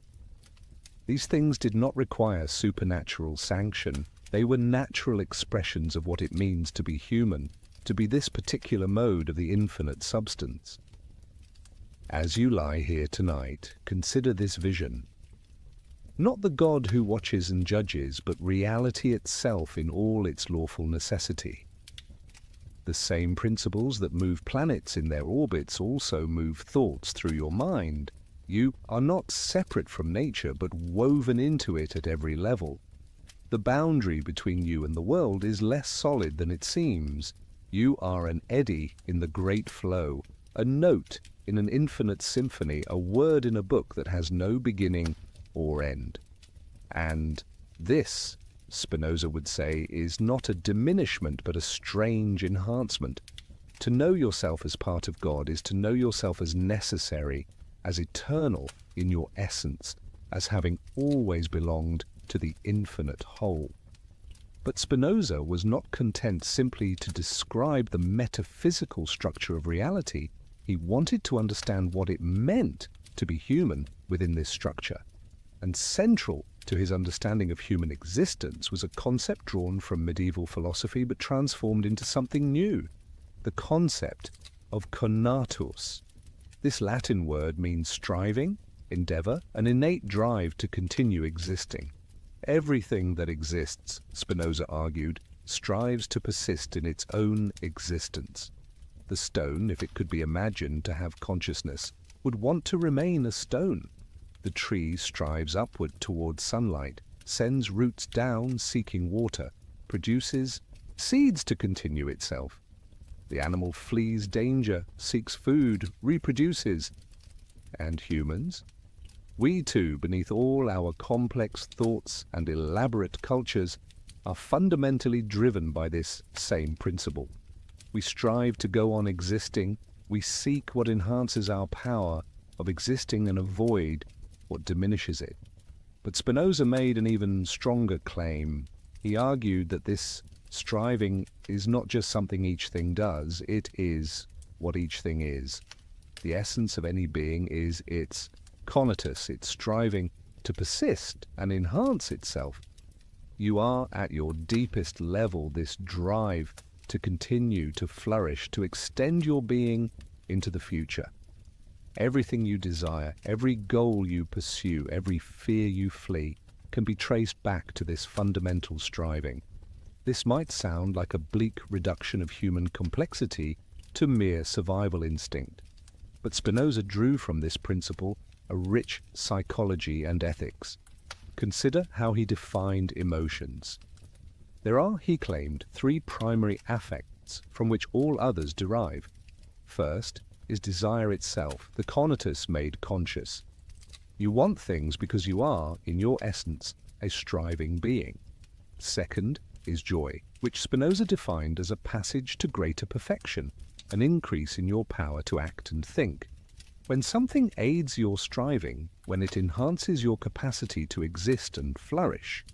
Speaker 3: These things did not require supernatural sanction. They were natural expressions of what it means to be human, to be this particular mode of the infinite substance. As you lie here tonight, consider this vision. Not the God who watches and judges, but reality itself in all its lawful necessity. The same principles that move planets in their orbits also move thoughts through your mind. You are not separate from nature, but woven into it at every level. The boundary between you and the world is less solid than it seems. You are an eddy in the great flow, a note in an infinite symphony, a word in a book that has no beginning or end. And this, Spinoza would say, is not a diminishment but a strange enhancement. To know yourself as part of God is to know yourself as necessary as eternal in your essence, as having always belonged to the infinite whole. But Spinoza was not content simply to describe the metaphysical structure of reality. He wanted to understand what it meant to be human within this structure. And central to his understanding of human existence was a concept drawn from medieval philosophy but transformed into something new, the concept of conatus. This Latin word means striving, endeavor, an innate drive to continue existing. Everything that exists, Spinoza argued, strives to persist in its own existence. The stone, if it could be imagined to have consciousness, would want to remain a stone. The tree strives upward towards sunlight, sends roots down seeking water, produces seeds to continue itself. The animal flees danger, seeks food, reproduces. And humans? We too, beneath all our complex thoughts and elaborate cultures, are fundamentally driven by this same principle. We strive to go on existing, we seek what enhances our power of existing and avoid what diminishes it. But Spinoza made an even stronger claim. He argued that this striving is not just something each thing does, it is what each thing is. The essence of any being is its conatus, its striving to persist and enhance itself. You are at your deepest level this drive to continue, to flourish, to extend your being into the future. Everything you desire, every goal you pursue, every fear you flee, can be traced back to this fundamental striving. This might sound like a bleak reduction of human complexity to mere survival instinct, but Spinoza drew from this principle a rich psychology and ethics. Consider how he defined emotions. There are, he claimed, three primary affects from which all others derive. First is desire itself, the conatus made conscious. You want things because you are, in your essence, a striving being. Second is joy, which Spinoza defined as a passage to greater perfection, an increase in your power to act and think. When something aids your striving, when it enhances your capacity to exist and flourish,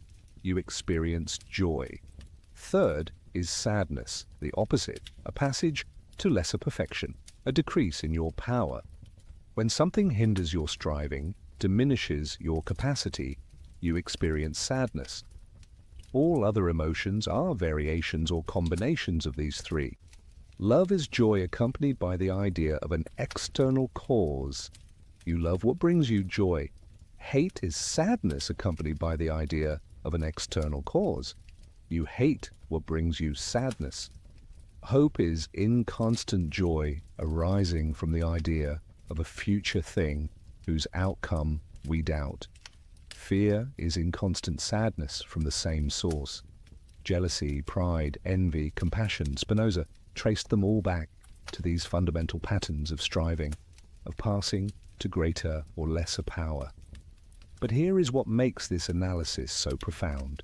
Speaker 3: you experience joy. Third is sadness, the opposite, a passage to lesser perfection, a decrease in your power. When something hinders your striving, diminishes your capacity, you experience sadness. All other emotions are variations or combinations of these three. Love is joy accompanied by the idea of an external cause. You love what brings you joy. Hate is sadness accompanied by the idea of an external cause. You hate what brings you sadness. Hope is inconstant joy arising from the idea of a future thing whose outcome we doubt. Fear is inconstant sadness from the same source. Jealousy, pride, envy, compassion, Spinoza traced them all back to these fundamental patterns of striving, of passing to greater or lesser power. But here is what makes this analysis so profound.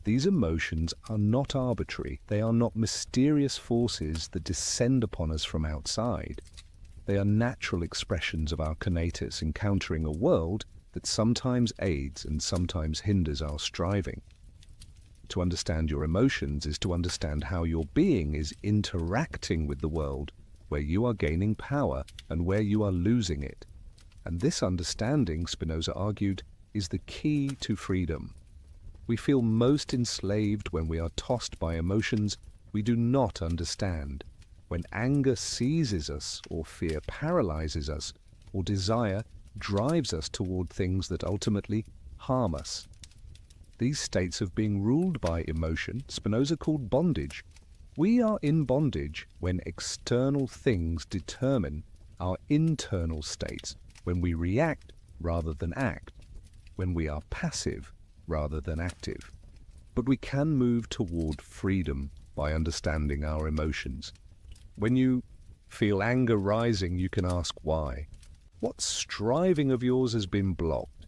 Speaker 3: These emotions are not arbitrary. They are not mysterious forces that descend upon us from outside. They are natural expressions of our conatus encountering a world that sometimes aids and sometimes hinders our striving. To understand your emotions is to understand how your being is interacting with the world, where you are gaining power and where you are losing it. And this understanding, Spinoza argued, is the key to freedom. We feel most enslaved when we are tossed by emotions we do not understand, when anger seizes us, or fear paralyzes us, or desire drives us toward things that ultimately harm us. These states of being ruled by emotion, Spinoza called bondage. We are in bondage when external things determine our internal states, when we react rather than act, when we are passive rather than active. But we can move toward freedom by understanding our emotions. When you feel anger rising, you can ask why. What striving of yours has been blocked?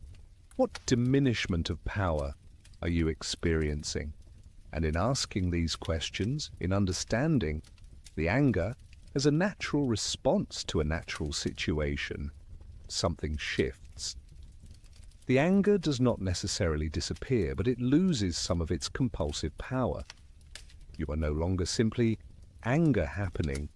Speaker 3: What diminishment of power are you experiencing? And in asking these questions, in understanding the anger as a natural response to a natural situation, something shifts. The anger does not necessarily disappear, but it loses some of its compulsive power. You are no longer simply anger happening.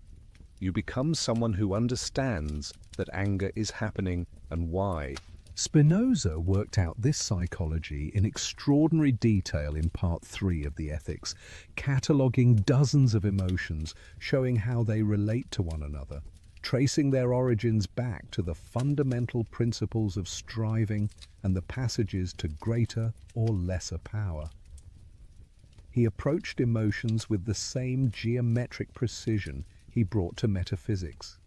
Speaker 3: You become someone who understands that anger is happening and why.
Speaker 4: Spinoza worked out this psychology in extraordinary detail in Part 3 of the Ethics, cataloguing dozens of emotions, showing how they relate to one another, tracing their origins back to the fundamental principles of striving and the passages to greater or lesser power. He approached emotions with the same geometric precision he brought to metaphysics.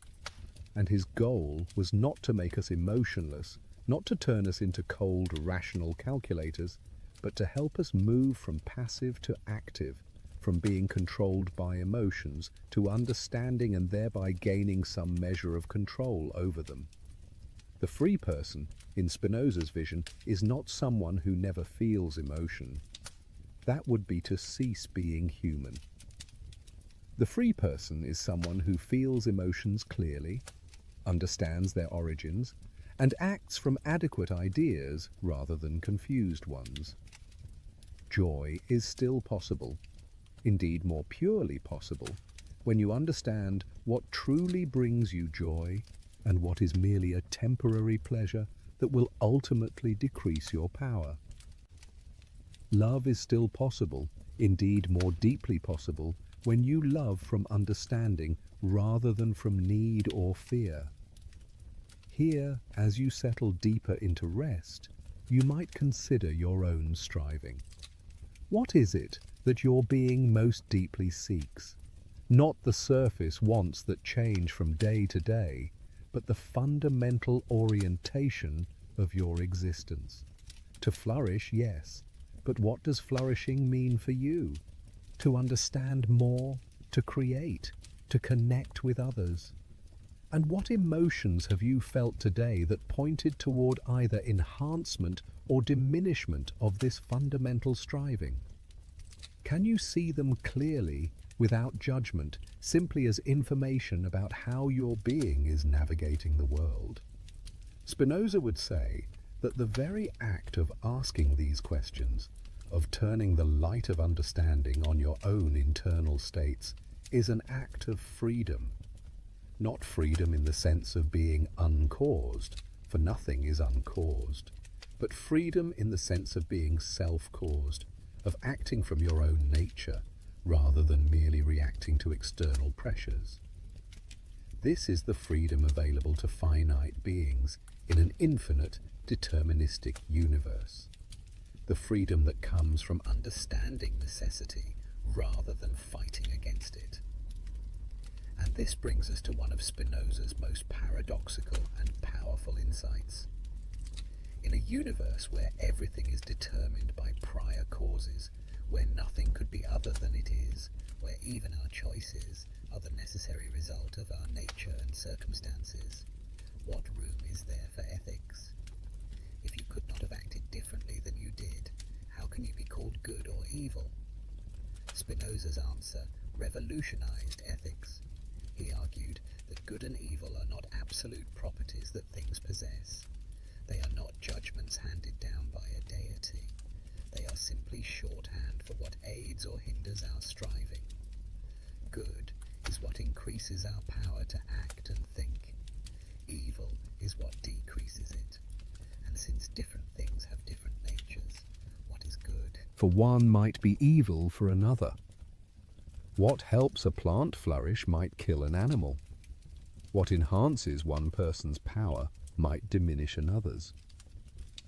Speaker 4: And his goal was not to make us emotionless, not to turn us into cold, rational calculators, but to help us move from passive to active, from being controlled by emotions to understanding and thereby gaining some measure of control over them. The free person, in Spinoza's vision, is not someone who never feels emotion. That would be to cease being human. The free person is someone who feels emotions clearly, understands their origins, and acts from adequate ideas rather than confused ones. Joy is still possible, indeed more purely possible, when you understand what truly brings you joy and what is merely a temporary pleasure that will ultimately decrease your power. Love is still possible, indeed more deeply possible, when you love from understanding rather than from need or fear. Here, as you settle deeper into rest, you might consider your own striving. What is it that your being most deeply seeks? Not the surface wants that change from day to day, but the fundamental orientation of your existence. To flourish, yes, but what does flourishing mean for you? To understand more, to create, to connect with others. And what emotions have you felt today that pointed toward either enhancement or diminishment of this fundamental striving? Can you see them clearly, without judgment, simply as information about how your being is navigating the world? Spinoza would say that the very act of asking these questions, of turning the light of understanding on your own internal states, is an act of freedom. Not freedom in the sense of being uncaused, for nothing is uncaused, but freedom in the sense of being self-caused, of acting from your own nature, rather than merely reacting to external pressures. This is the freedom available to finite beings in an infinite, deterministic universe. The freedom that comes from understanding necessity rather than fighting against it. And this brings us to one of Spinoza's most paradoxical and powerful insights. In a universe where everything is determined by prior causes, where nothing could be other than it is, where even our choices are the necessary result of our nature and circumstances, what room is there for ethics? If you could not have acted differently than you did, how can you be called good or evil? Spinoza's answer revolutionized ethics. He argued that good and evil are not absolute properties that things possess. They are not judgments handed down by a deity. They are simply shorthand for what aids or hinders our striving. Good is what increases our power to act and think. Evil is what decreases it. And since different things have different natures, what is good? For one might be evil for another. What helps a plant flourish might kill an animal. What enhances one person's power might diminish another's.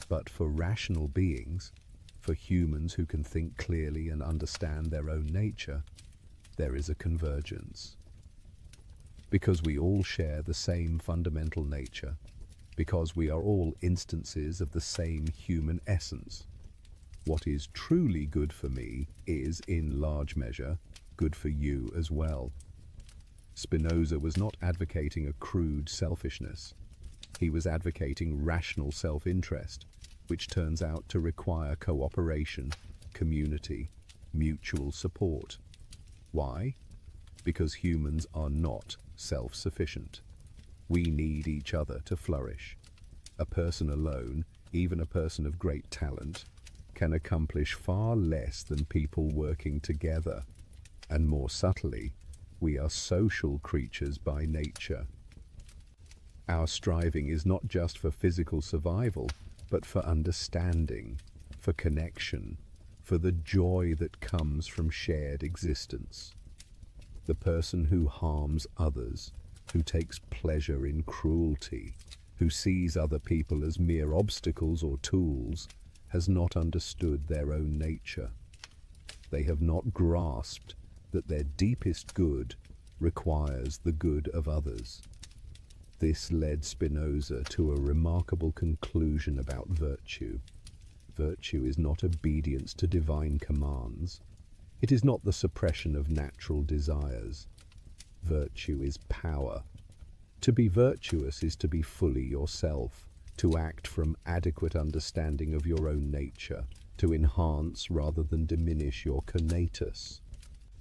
Speaker 4: But for rational beings, for humans who can think clearly and understand their own nature, there is a convergence. Because we all share the same fundamental nature, because we are all instances of the same human essence, what is truly good for me is, in large measure, good for you as well. Spinoza was not advocating a crude selfishness. He was advocating rational self-interest, which turns out to require cooperation, community, mutual support. Why? Because humans are not self-sufficient. We need each other to flourish. A person alone, even a person of great talent, can accomplish far less than people working together. And more subtly, we are social creatures by nature. Our striving is not just for physical survival, but for understanding, for connection, for the joy that comes from shared existence. The person who harms others, who takes pleasure in cruelty, who sees other people as mere obstacles or tools, has not understood their own nature. They have not grasped that their deepest good requires the good of others. This led Spinoza to a remarkable conclusion about virtue. Virtue is not obedience to divine commands. It is not the suppression of natural desires. Virtue is power. To be virtuous is to be fully yourself, to act from adequate understanding of your own nature, to enhance rather than diminish your conatus.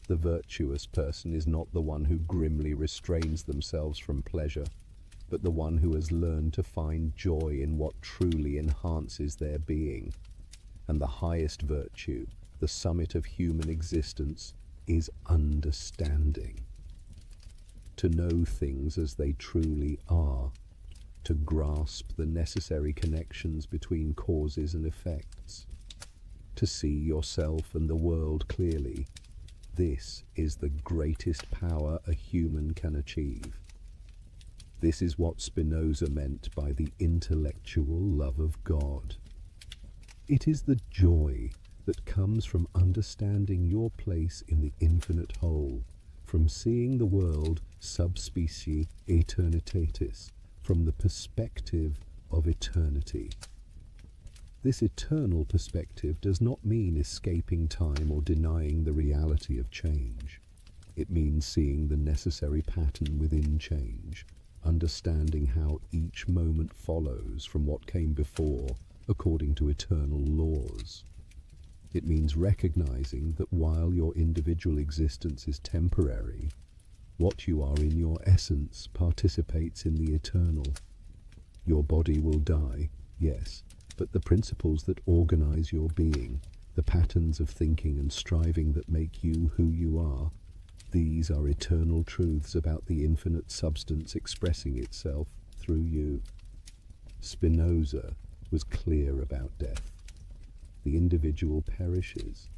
Speaker 4: The virtuous person is not the one who grimly restrains themselves from pleasure, but the one who has learned to find joy in what truly enhances their being. And the highest virtue, the summit of human existence, is understanding. To know things as they truly are, to grasp the necessary connections between causes and effects, to see yourself and the world clearly. This is the greatest power a human can achieve. This is what Spinoza meant by the intellectual love of God. It is the joy that comes from understanding your place in the infinite whole, from seeing the world sub specie aeternitatis, from the perspective of eternity. This eternal perspective does not mean escaping time or denying the reality of change. It means seeing the necessary pattern within change, understanding how each moment follows from what came before according to eternal laws. It means recognizing that while your individual existence is temporary, what you are in your essence participates in the eternal. Your body will die, yes, but the principles that organize your being, the patterns of thinking and striving that make you who you are, these are eternal truths about the infinite substance expressing itself through you. Spinoza was clear about death. The individual perishes.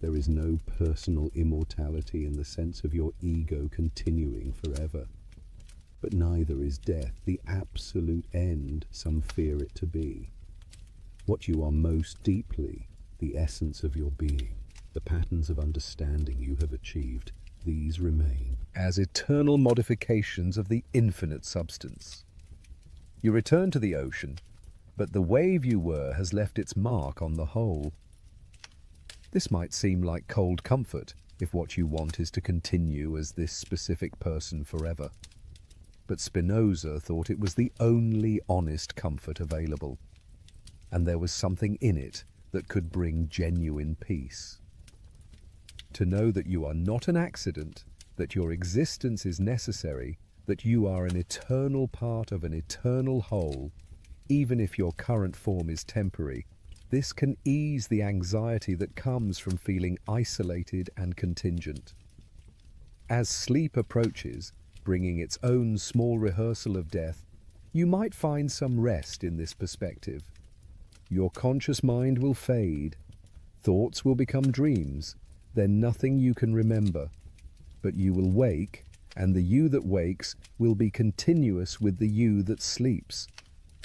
Speaker 4: There is no personal immortality in the sense of your ego continuing forever. But neither is death the absolute end some fear it to be. What you are most deeply, the essence of your being, the patterns of understanding you have achieved, these remain
Speaker 3: as eternal modifications of the infinite substance. You return to the ocean, but the wave you were has left its mark on the whole. This might seem like cold comfort if what you want is to continue as this specific person forever. But Spinoza thought it was the only honest comfort available, and there was something in it that could bring genuine peace. To know that you are not an accident, that your existence is necessary, that you are an eternal part of an eternal whole, even if your current form is temporary, this can ease the anxiety that comes from feeling isolated and contingent. As sleep approaches, bringing its own small rehearsal of death, you might find some rest in this perspective. Your conscious mind will fade, thoughts will become dreams, then nothing you can remember. But you will wake, and the you that wakes will be continuous with the you that sleeps.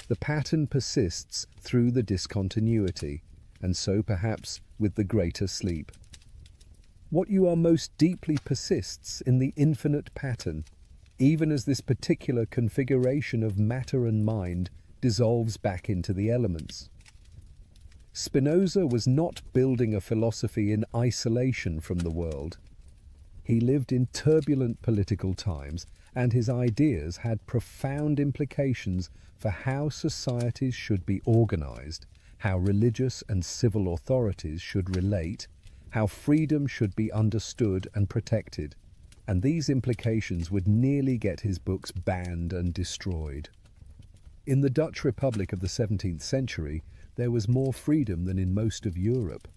Speaker 3: The pattern persists through the discontinuity, and so perhaps with the greater sleep. What you are most deeply persists in the infinite pattern, even as this particular configuration of matter and mind dissolves back into the elements. Spinoza was not building a philosophy in isolation from the world. He lived in turbulent political times, and his ideas had profound implications for how societies should be organized, how religious and civil authorities should relate, how freedom should be understood and protected, and these implications would nearly get his books banned and destroyed.
Speaker 4: In the Dutch Republic of the 17th century, there was more freedom than in most of Europe.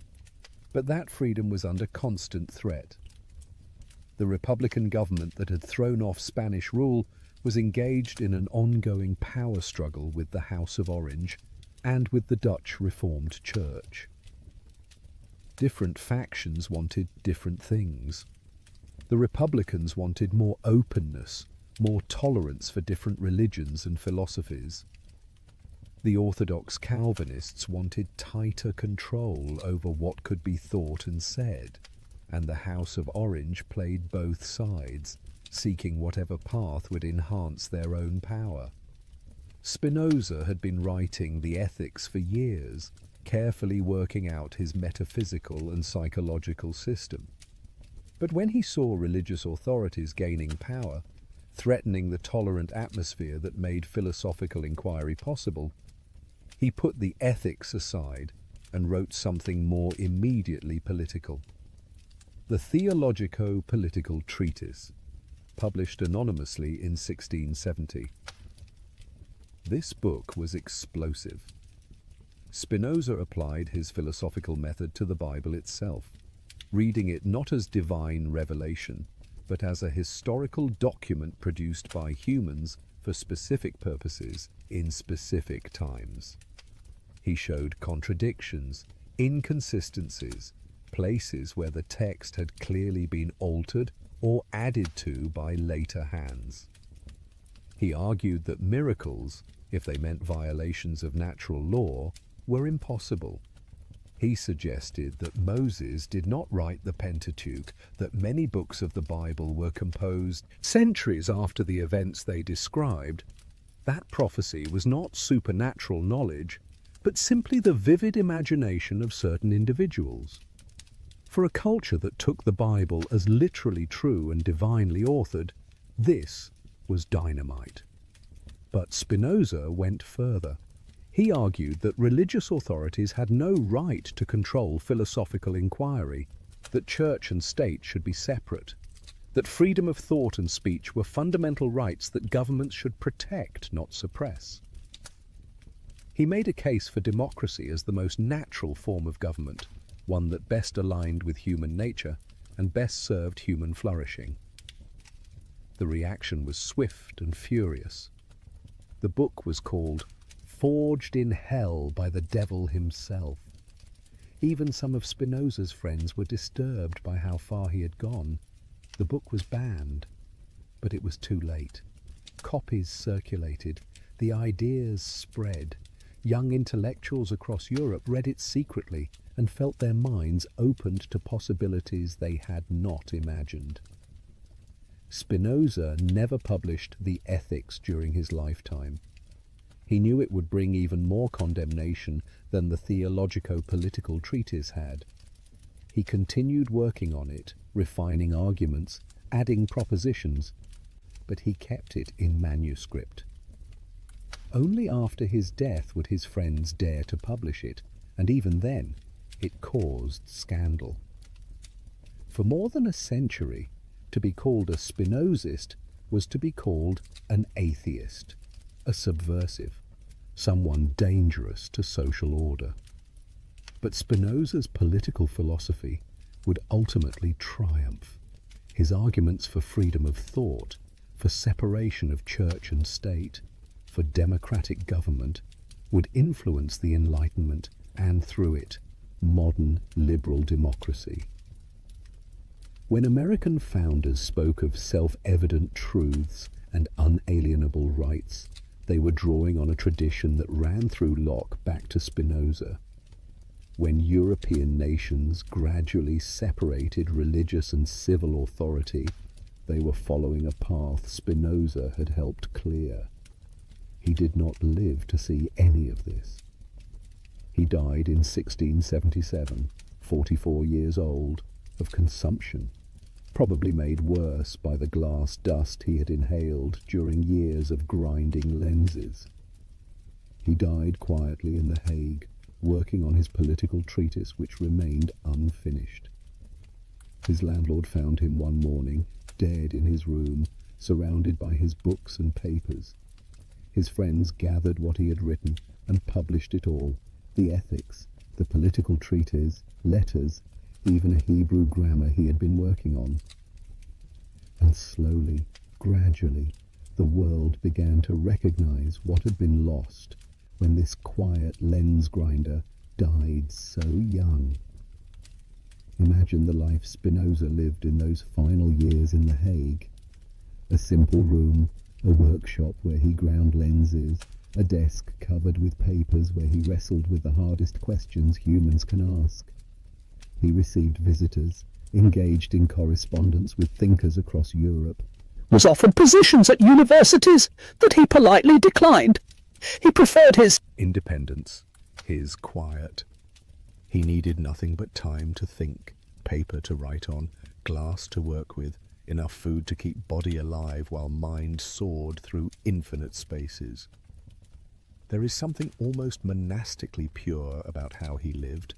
Speaker 4: But that freedom was under constant threat. The Republican government that had thrown off Spanish rule was engaged in an ongoing power struggle with the House of Orange and with the Dutch Reformed Church. Different factions wanted different things. The Republicans wanted more openness, more tolerance for different religions and philosophies. The Orthodox Calvinists wanted tighter control over what could be thought and said, and the House of Orange played both sides, seeking whatever path would enhance their own power. Spinoza had been writing the Ethics for years, carefully working out his metaphysical and psychological system. But when he saw religious authorities gaining power, threatening the tolerant atmosphere that made philosophical inquiry possible, he put the ethics aside and wrote something more immediately political. The Theologico-Political Treatise, published anonymously in 1670. This book was explosive. Spinoza applied his philosophical method to the Bible itself, reading it not as divine revelation, but as a historical document produced by humans for specific purposes in specific times. He showed contradictions, inconsistencies, places where the text had clearly been altered or added to by later hands. He argued that miracles, if they meant violations of natural law, were impossible. He suggested that Moses did not write the Pentateuch, that many books of the Bible were composed centuries after the events they described. That prophecy was not supernatural knowledge, but simply the vivid imagination of certain individuals. For a culture that took the Bible as literally true and divinely authored, this was dynamite. But Spinoza went further. He argued that religious authorities had no right to control philosophical inquiry, that church and state should be separate, that freedom of thought and speech were fundamental rights that governments should protect, not suppress. He made a case for democracy as the most natural form of government, one that best aligned with human nature and best served human flourishing. The reaction was swift and furious. The book was called Forged in Hell by the Devil himself. Even some of Spinoza's friends were disturbed by how far he had gone. The book was banned, but it was too late. Copies circulated, the ideas spread. Young intellectuals across Europe read it secretly and felt their minds opened to possibilities they had not imagined. Spinoza never published the Ethics during his lifetime. He knew it would bring even more condemnation than the Theologico-Political Treatise had. He continued working on it, refining arguments, adding propositions, but he kept it in manuscript. Only after his death would his friends dare to publish it, and even then, it caused scandal. For more than a century, to be called a Spinozist was to be called an atheist, a subversive, someone dangerous to social order. But Spinoza's political philosophy would ultimately triumph. His arguments for freedom of thought, for separation of church and state, for democratic government, would influence the Enlightenment and, through it, modern liberal democracy. When American founders spoke of self-evident truths and unalienable rights, they were drawing on a tradition that ran through Locke back to Spinoza. When European nations gradually separated religious and civil authority, they were following a path Spinoza had helped clear. He did not live to see any of this. He died in 1677, 44 years old, of consumption, probably made worse by the glass dust he had inhaled during years of grinding lenses. He died quietly in The Hague, working on his political treatise which remained unfinished. His landlord found him one morning, dead in his room, surrounded by his books and papers. His friends gathered what he had written and published it all: the ethics, the political treatise, letters, even a Hebrew grammar he had been working on. And slowly, gradually, the world began to recognize what had been lost when this quiet lens grinder died so young. Imagine the life Spinoza lived in those final years in The Hague. A simple room, a workshop where he ground lenses, a desk covered with papers where he wrestled with the hardest questions humans can ask. He received visitors, engaged in correspondence with thinkers across Europe,
Speaker 5: was offered positions at universities that he politely declined. He preferred his
Speaker 4: independence, his quiet. He needed nothing but time to think, paper to write on, glass to work with, enough food to keep body alive while mind soared through infinite spaces. There is something almost monastically pure about how he lived.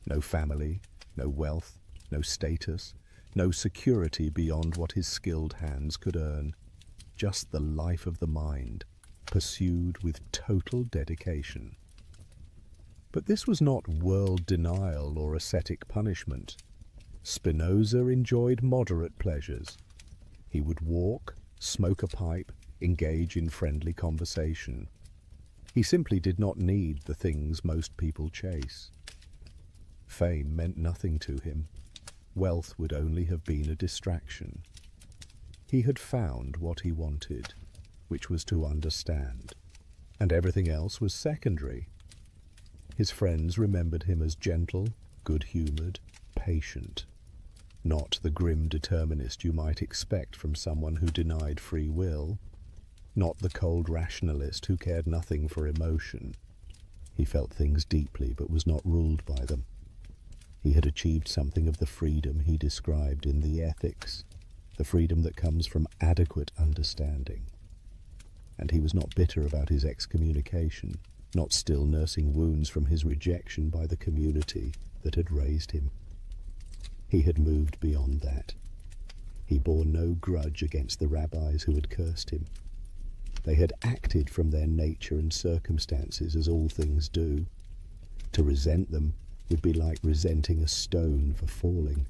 Speaker 4: No family, no wealth, no status, no security beyond what his skilled hands could earn. Just the life of the mind, pursued with total dedication. But this was not world denial or ascetic punishment. Spinoza enjoyed moderate pleasures. He would walk, smoke a pipe, engage in friendly conversation. He simply did not need the things most people chase. Fame meant nothing to him. Wealth would only have been a distraction. He had found what he wanted, which was to understand, and everything else was secondary. His friends remembered him as gentle, good-humoured, patient, not the grim determinist you might expect from someone who denied free will, not the cold rationalist who cared nothing for emotion. He felt things deeply but was not ruled by them. He had achieved something of the freedom he described in the ethics, the freedom that comes from adequate understanding. And he was not bitter about his excommunication, not still nursing wounds from his rejection by the community that had raised him. He had moved beyond that. He bore no grudge against the rabbis who had cursed him. They had acted from their nature and circumstances as all things do. To resent them would be like resenting a stone for falling.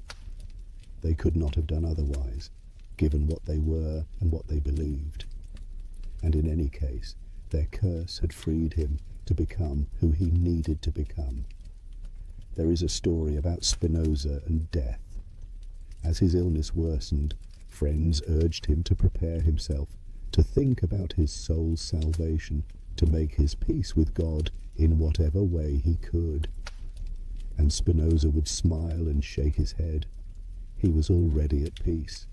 Speaker 4: They could not have done otherwise, given what they were and what they believed. And in any case, their curse had freed him to become who he needed to become. There is a story about Spinoza and death. As his illness worsened, friends urged him to prepare himself, to think about his soul's salvation, to make his peace with God in whatever way he could. And Spinoza would smile and shake his head. He was already at peace.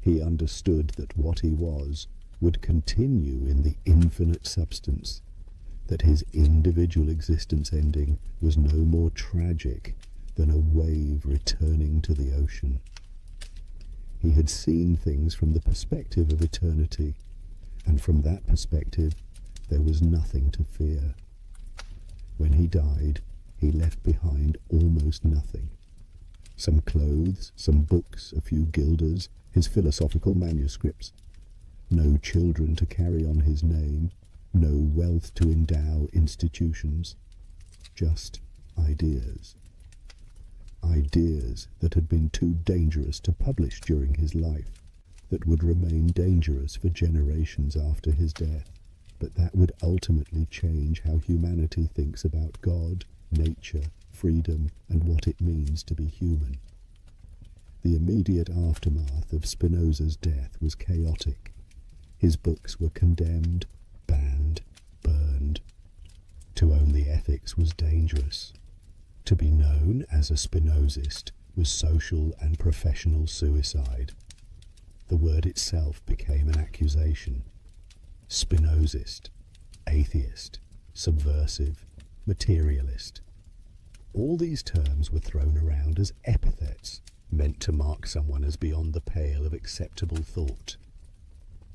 Speaker 4: He understood that what he was would continue in the infinite substance, that his individual existence ending was no more tragic than a wave returning to the ocean. He had seen things from the perspective of eternity, and from that perspective there was nothing to fear. When he died, he left behind almost nothing. Some clothes, some books, a few guilders, his philosophical manuscripts. No children to carry on his name, no wealth to endow institutions, just ideas. Ideas that had been too dangerous to publish during his life, that would remain dangerous for generations after his death, but that would ultimately change how humanity thinks about God, nature, freedom, and what it means to be human. The immediate aftermath of Spinoza's death was chaotic. His books were condemned, banned, burned. To own the ethics was dangerous. To be known as a Spinozist was social and professional suicide. The word itself became an accusation. Spinozist, atheist, subversive, materialist. All these terms were thrown around as epithets meant to mark someone as beyond the pale of acceptable thought.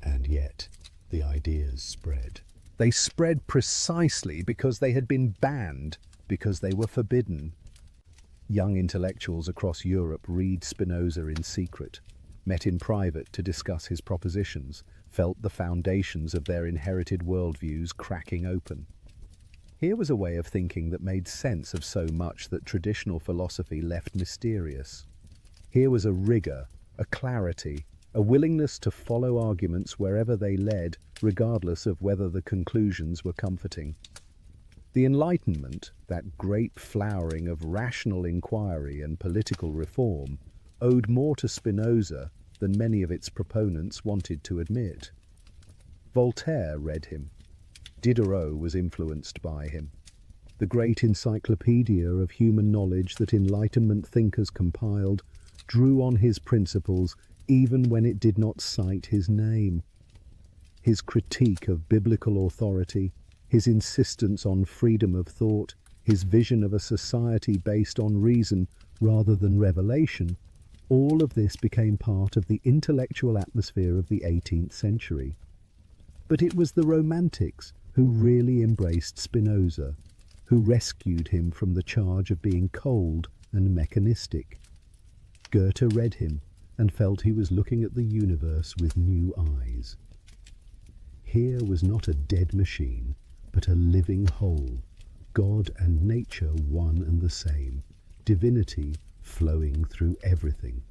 Speaker 4: And yet, the ideas spread. They spread precisely because they had been banned, because they were forbidden. Young intellectuals across Europe read Spinoza in secret, met in private to discuss his propositions, felt the foundations of their inherited worldviews cracking open. Here was a way of thinking that made sense of so much that traditional philosophy left mysterious. Here was a rigor, a clarity, a willingness to follow arguments wherever they led, regardless of whether the conclusions were comforting. The Enlightenment, that great flowering of rational inquiry and political reform, owed more to Spinoza than many of its proponents wanted to admit. Voltaire read him. Diderot was influenced by him. The great encyclopedia of human knowledge that Enlightenment thinkers compiled drew on his principles even when it did not cite his name. His critique of biblical authority, his insistence on freedom of thought, his vision of a society based on reason rather than revelation, all of this became part of the intellectual atmosphere of the 18th century. But it was the Romantics who really embraced Spinoza, who rescued him from the charge of being cold and mechanistic. Goethe read him and felt he was looking at the universe with new eyes. Here was not a dead machine, but a living whole, God and nature one and the same, divinity flowing through everything.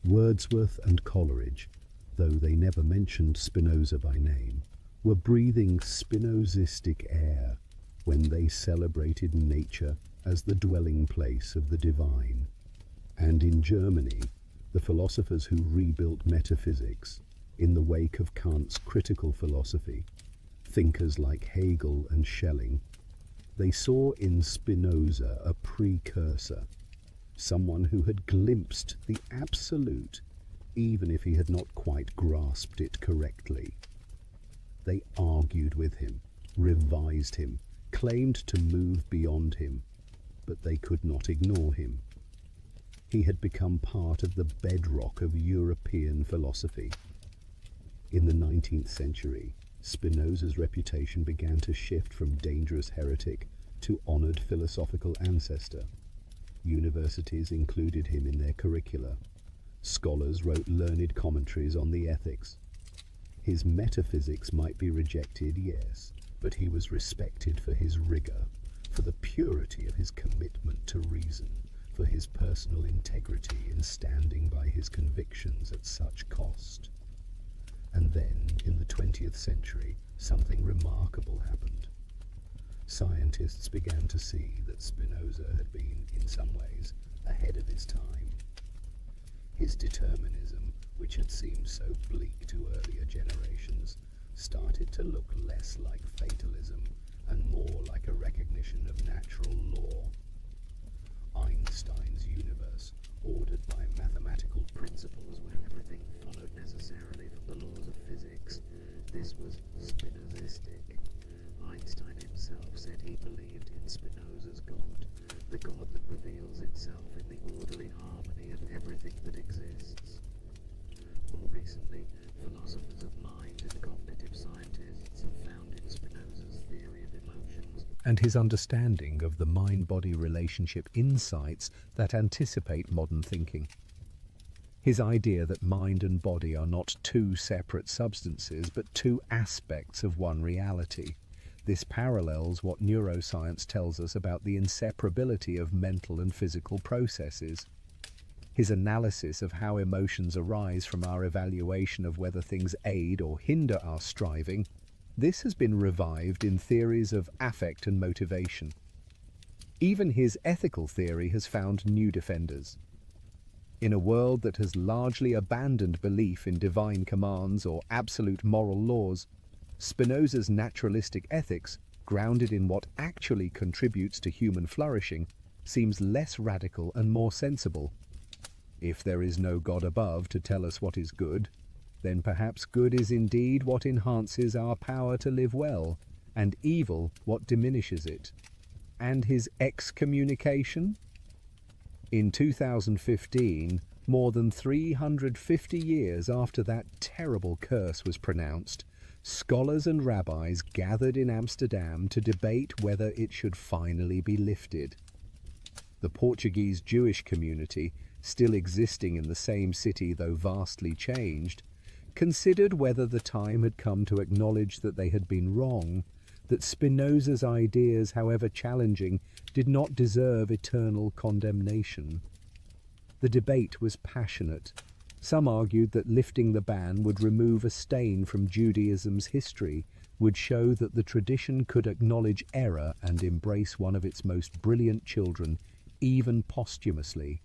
Speaker 4: Wordsworth and Coleridge, though they never mentioned Spinoza by name, were breathing Spinozistic air when they celebrated nature as the dwelling place of the divine. And in Germany, the philosophers who rebuilt metaphysics in the wake of Kant's critical philosophy, thinkers like Hegel and Schelling, they saw in Spinoza a precursor, someone who had glimpsed the absolute, even if he had not quite grasped it correctly. They argued with him, revised him, claimed to move beyond him, but they could not ignore him. He had become part of the bedrock of European philosophy. In the 19th century, Spinoza's reputation began to shift from dangerous heretic to honored philosophical ancestor. Universities included him in their curricula. Scholars wrote learned commentaries on the ethics. His metaphysics might be rejected, yes, but he was respected for his rigor, for the purity of his commitment to reason, for his personal integrity in standing by his convictions at such cost. And then, in the 20th century, something remarkable happened. Scientists began to see that Spinoza had been, in some ways, ahead of his time. His determinism, which had seemed so bleak to earlier generations, started to look less like fatalism and more like a recognition of natural law. Einstein's universe, ordered by mathematical principles where everything followed necessarily from the laws of physics, this was Spinozistic. Einstein himself said he believed in Spinoza's God, the God that reveals itself in the orderly harmony of everything that exists. More recently, philosophers of mind and cognitive scientists have found in Spinoza's theory of emotions and his understanding of the mind-body relationship insights that anticipate modern thinking. His idea that mind and body are not two separate substances, but two aspects of one reality. This parallels what neuroscience tells us about the inseparability of mental and physical processes. His analysis of how emotions arise from our evaluation of whether things aid or hinder our striving, this has been revived in theories of affect and motivation. Even his ethical theory has found new defenders. In a world that has largely abandoned belief in divine commands or absolute moral laws, Spinoza's naturalistic ethics, grounded in what actually contributes to human flourishing, seems less radical and more sensible. If there is no God above to tell us what is good, then perhaps good is indeed what enhances our power to live well, and evil what diminishes it. And his excommunication? In 2015, more than 350 years after that terrible curse was pronounced, scholars and rabbis gathered in Amsterdam to debate whether it should finally be lifted. The Portuguese Jewish community, still existing in the same city though vastly changed, considered whether the time had come to acknowledge that they had been wrong, that Spinoza's ideas, however challenging, did not deserve eternal condemnation. The debate was passionate. Some argued that lifting the ban would remove a stain from Judaism's history, would show that the tradition could acknowledge error and embrace one of its most brilliant children, even posthumously.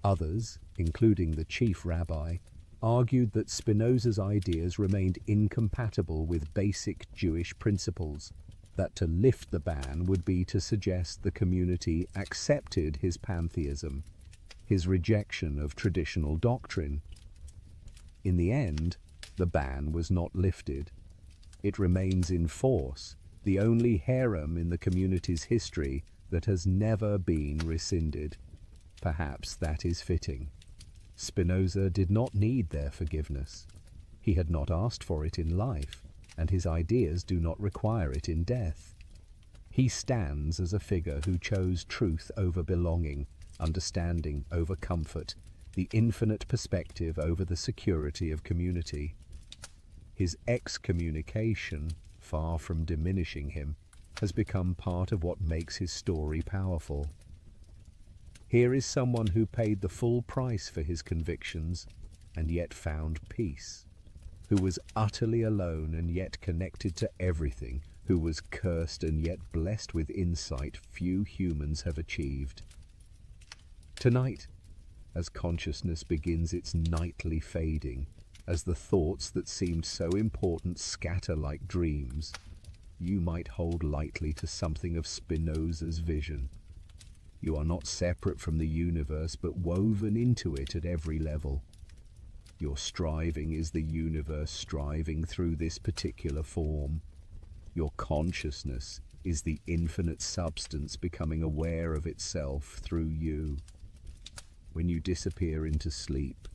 Speaker 4: Others, including the chief rabbi, argued that Spinoza's ideas remained incompatible with basic Jewish principles, that to lift the ban would be to suggest the community accepted his pantheism, his rejection of traditional doctrine. In the end, the ban was not lifted. It remains in force, the only harem in the community's history that has never been rescinded. Perhaps that is fitting. Spinoza did not need their forgiveness. He had not asked for it in life, and his ideas do not require it in death. He stands as a figure who chose truth over belonging, understanding over comfort, the infinite perspective over the security of community. His excommunication, far from diminishing him, has become part of what makes his story powerful. Here is someone who paid the full price for his convictions and yet found peace, who was utterly alone and yet connected to everything, who was cursed and yet blessed with insight few humans have achieved. Tonight, as consciousness begins its nightly fading, as the thoughts that seemed so important scatter like dreams, you might hold lightly to something of Spinoza's vision. You are not separate from the universe, but woven into it at every level. Your striving is the universe striving through this particular form. Your consciousness is the infinite substance becoming aware of itself through you. When you disappear into sleep,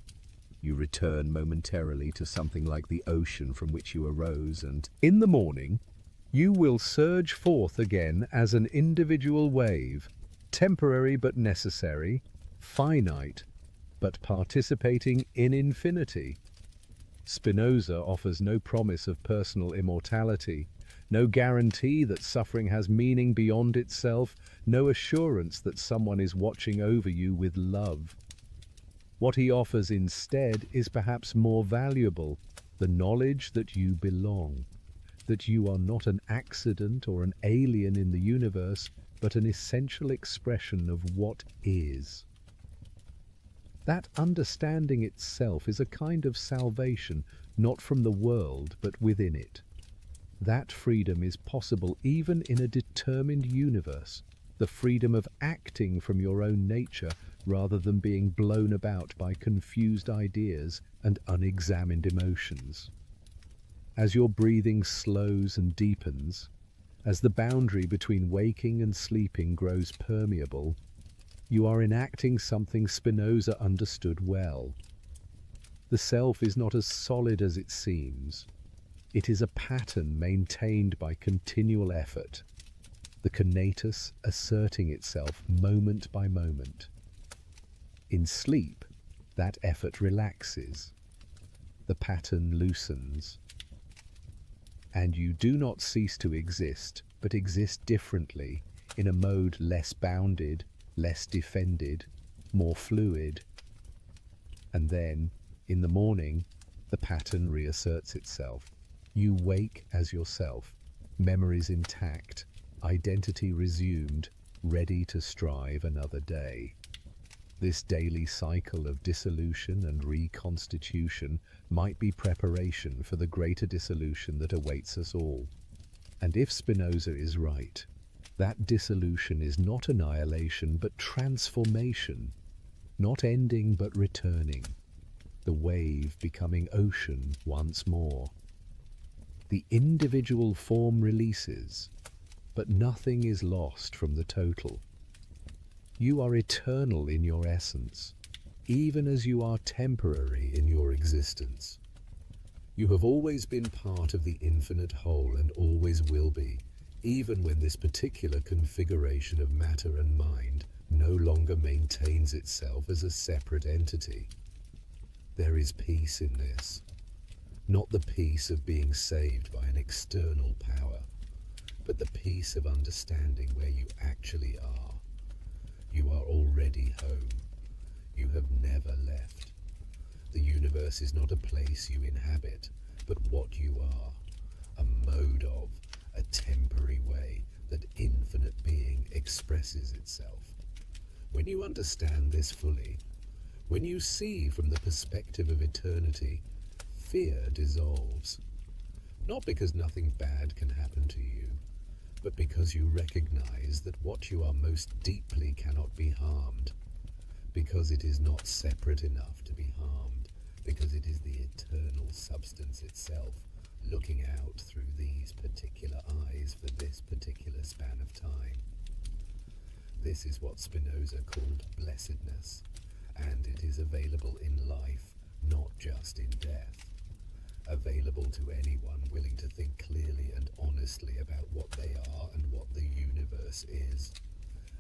Speaker 4: you return momentarily to something like the ocean from which you arose, and In the morning, you will surge forth again as an individual wave, temporary but necessary, finite but participating in infinity. Spinoza offers no promise of personal immortality, no guarantee that suffering has meaning beyond itself, no assurance that someone is watching over you with love. What he offers instead is perhaps more valuable, the knowledge that you belong, that you are not an accident or an alien in the universe, but an essential expression of what is. That understanding itself is a kind of salvation, not from the world, but within it. That freedom is possible even in a determined universe, the freedom of acting from your own nature rather than being blown about by confused ideas and unexamined emotions. As your breathing slows and deepens, as the boundary between waking and sleeping grows permeable, you are enacting something Spinoza understood well. The self is not as solid as it seems. It is a pattern maintained by continual effort, the conatus asserting itself moment by moment. In sleep, that effort relaxes. The pattern loosens. And you do not cease to exist, but exist differently, in a mode less bounded, less defended, more fluid. And then, in the morning, the pattern reasserts itself. You wake as yourself, memories intact, identity resumed, ready to strive another day. This daily cycle of dissolution and reconstitution might be preparation for the greater dissolution that awaits us all. And if Spinoza is right, that dissolution is not annihilation but transformation, not ending but returning, the wave becoming ocean once more. The individual form releases, but nothing is lost from the total. You are eternal in your essence, even as you are temporary in your existence. You have always been part of the infinite whole and always will be, even when this particular configuration of matter and mind no longer maintains itself as a separate entity. There is peace in this, Not the peace of being saved by an external power, but the peace of understanding where you actually are. You are already home. You have never left. The universe is not a place you inhabit, but what you are, a mode of, a temporary way that infinite being expresses itself. When you understand this fully, when you see from the perspective of eternity, fear dissolves. Not because nothing bad can happen to you, but because you recognize that what you are most deeply cannot be harmed, because it is not separate enough to be harmed, because it is the eternal substance itself looking out through these particular eyes for this particular span of time. This is what Spinoza called blessedness, and it is available in life, not just in death. Available to anyone willing to think clearly and honestly about what they are and what the universe is.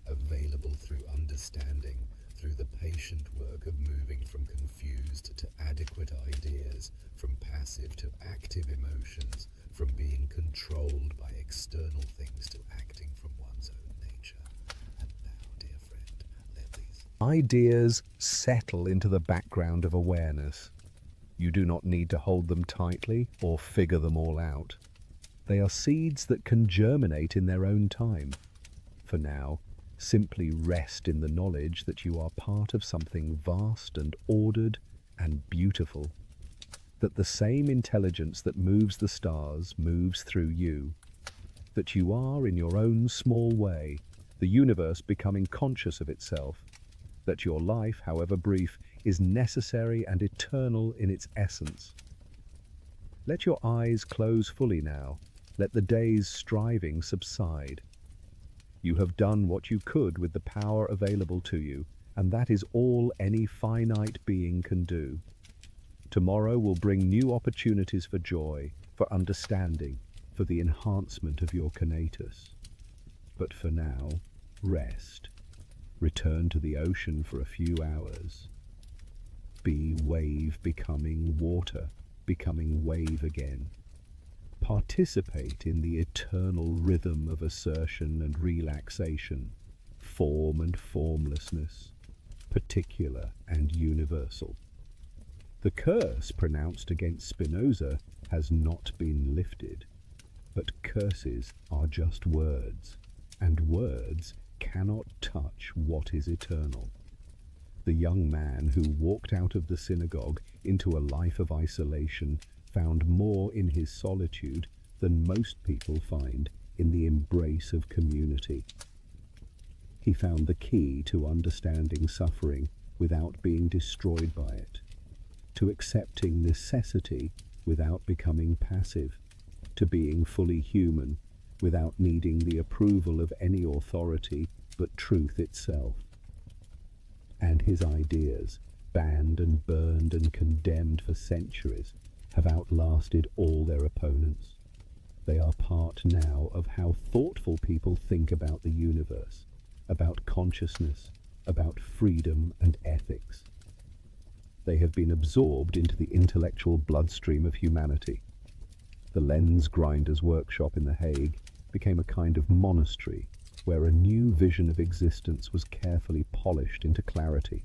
Speaker 4: Available through understanding, through the patient work of moving from confused to adequate ideas, from passive to active emotions, from being controlled by external things to acting from one's own nature. And now, dear friend, let these
Speaker 3: Ideas settle into the background of awareness. You do not need to hold them tightly or figure them all out. They are seeds that can germinate in their own time. For now, simply rest in the knowledge that you are part of something vast and ordered and beautiful, that the same intelligence that moves the stars moves through you, that you are, in your own small way, the universe becoming conscious of itself, that your life, however brief, is necessary and eternal in its essence. Let your eyes close fully now. Let the day's striving subside. You have done what you could with the power available to you, and that is all any finite being can do. Tomorrow will bring new opportunities for joy, for understanding, for the enhancement of your conatus. But for now, rest. Return to the ocean for a few hours. Be wave becoming water, becoming wave again. Participate in the eternal rhythm of assertion and relaxation, form and formlessness, particular and universal. The curse pronounced against Spinoza has not been lifted, but curses are just words, and words cannot touch what is eternal. The young man who walked out of the synagogue into a life of isolation found more in his solitude than most people find in the embrace of community. He found the key to understanding suffering without being destroyed by it, to accepting necessity without becoming passive, to being fully human without needing the approval of any authority but truth itself. And his ideas, banned and burned and condemned for centuries, have outlasted all their opponents. They are part now of how thoughtful people think about the universe, about consciousness, about freedom and ethics. They have been absorbed into the intellectual bloodstream of humanity. The lens grinder's workshop in The Hague became a kind of monastery where a new vision of existence was carefully polished into clarity.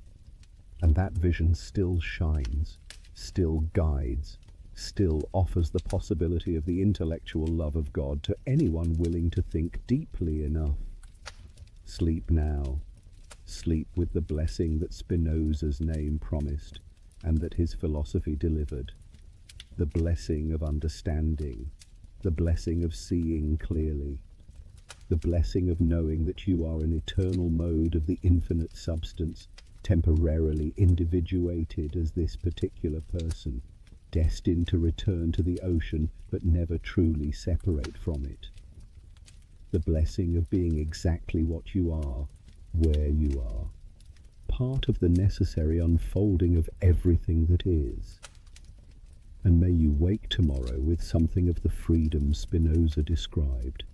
Speaker 3: And that vision still shines, still guides, still offers the possibility of the intellectual love of God to anyone willing to think deeply enough. Sleep now. Sleep with the blessing that Spinoza's name promised and that his philosophy delivered. The blessing of understanding, the blessing of seeing clearly, the blessing of knowing that you are an eternal mode of the infinite substance, temporarily individuated as this particular person, destined to return to the ocean but never truly separate from it. The blessing of being exactly what you are, where you are, part of the necessary unfolding of everything that is. And may you wake tomorrow with something of the freedom Spinoza described,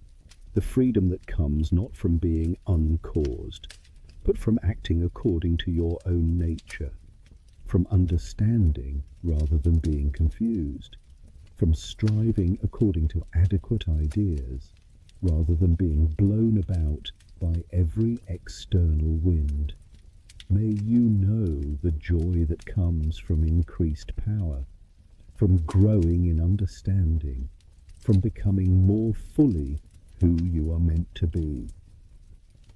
Speaker 3: the freedom that comes not from being uncaused, but from acting according to your own nature, from understanding rather than being confused,
Speaker 4: from striving according to adequate ideas, rather than being blown about by every external wind. May you know the joy that comes from increased power, from growing in understanding, from becoming more fully who you are meant to be.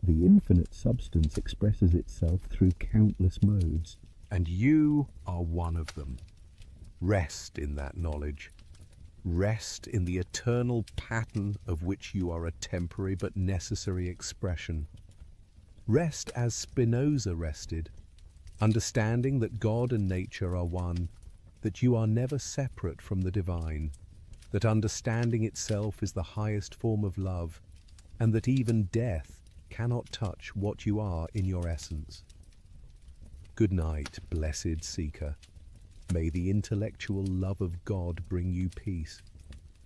Speaker 4: The infinite substance expresses itself through countless modes,
Speaker 3: And you are one of them. Rest in that knowledge. Rest in the eternal pattern of which you are a temporary but necessary expression. Rest as Spinoza rested, understanding that God and nature are one, that you are never separate from the divine, that understanding itself is the highest form of love, and that even death cannot touch what you are in your essence. Good night, blessed seeker. May the intellectual love of God bring you peace.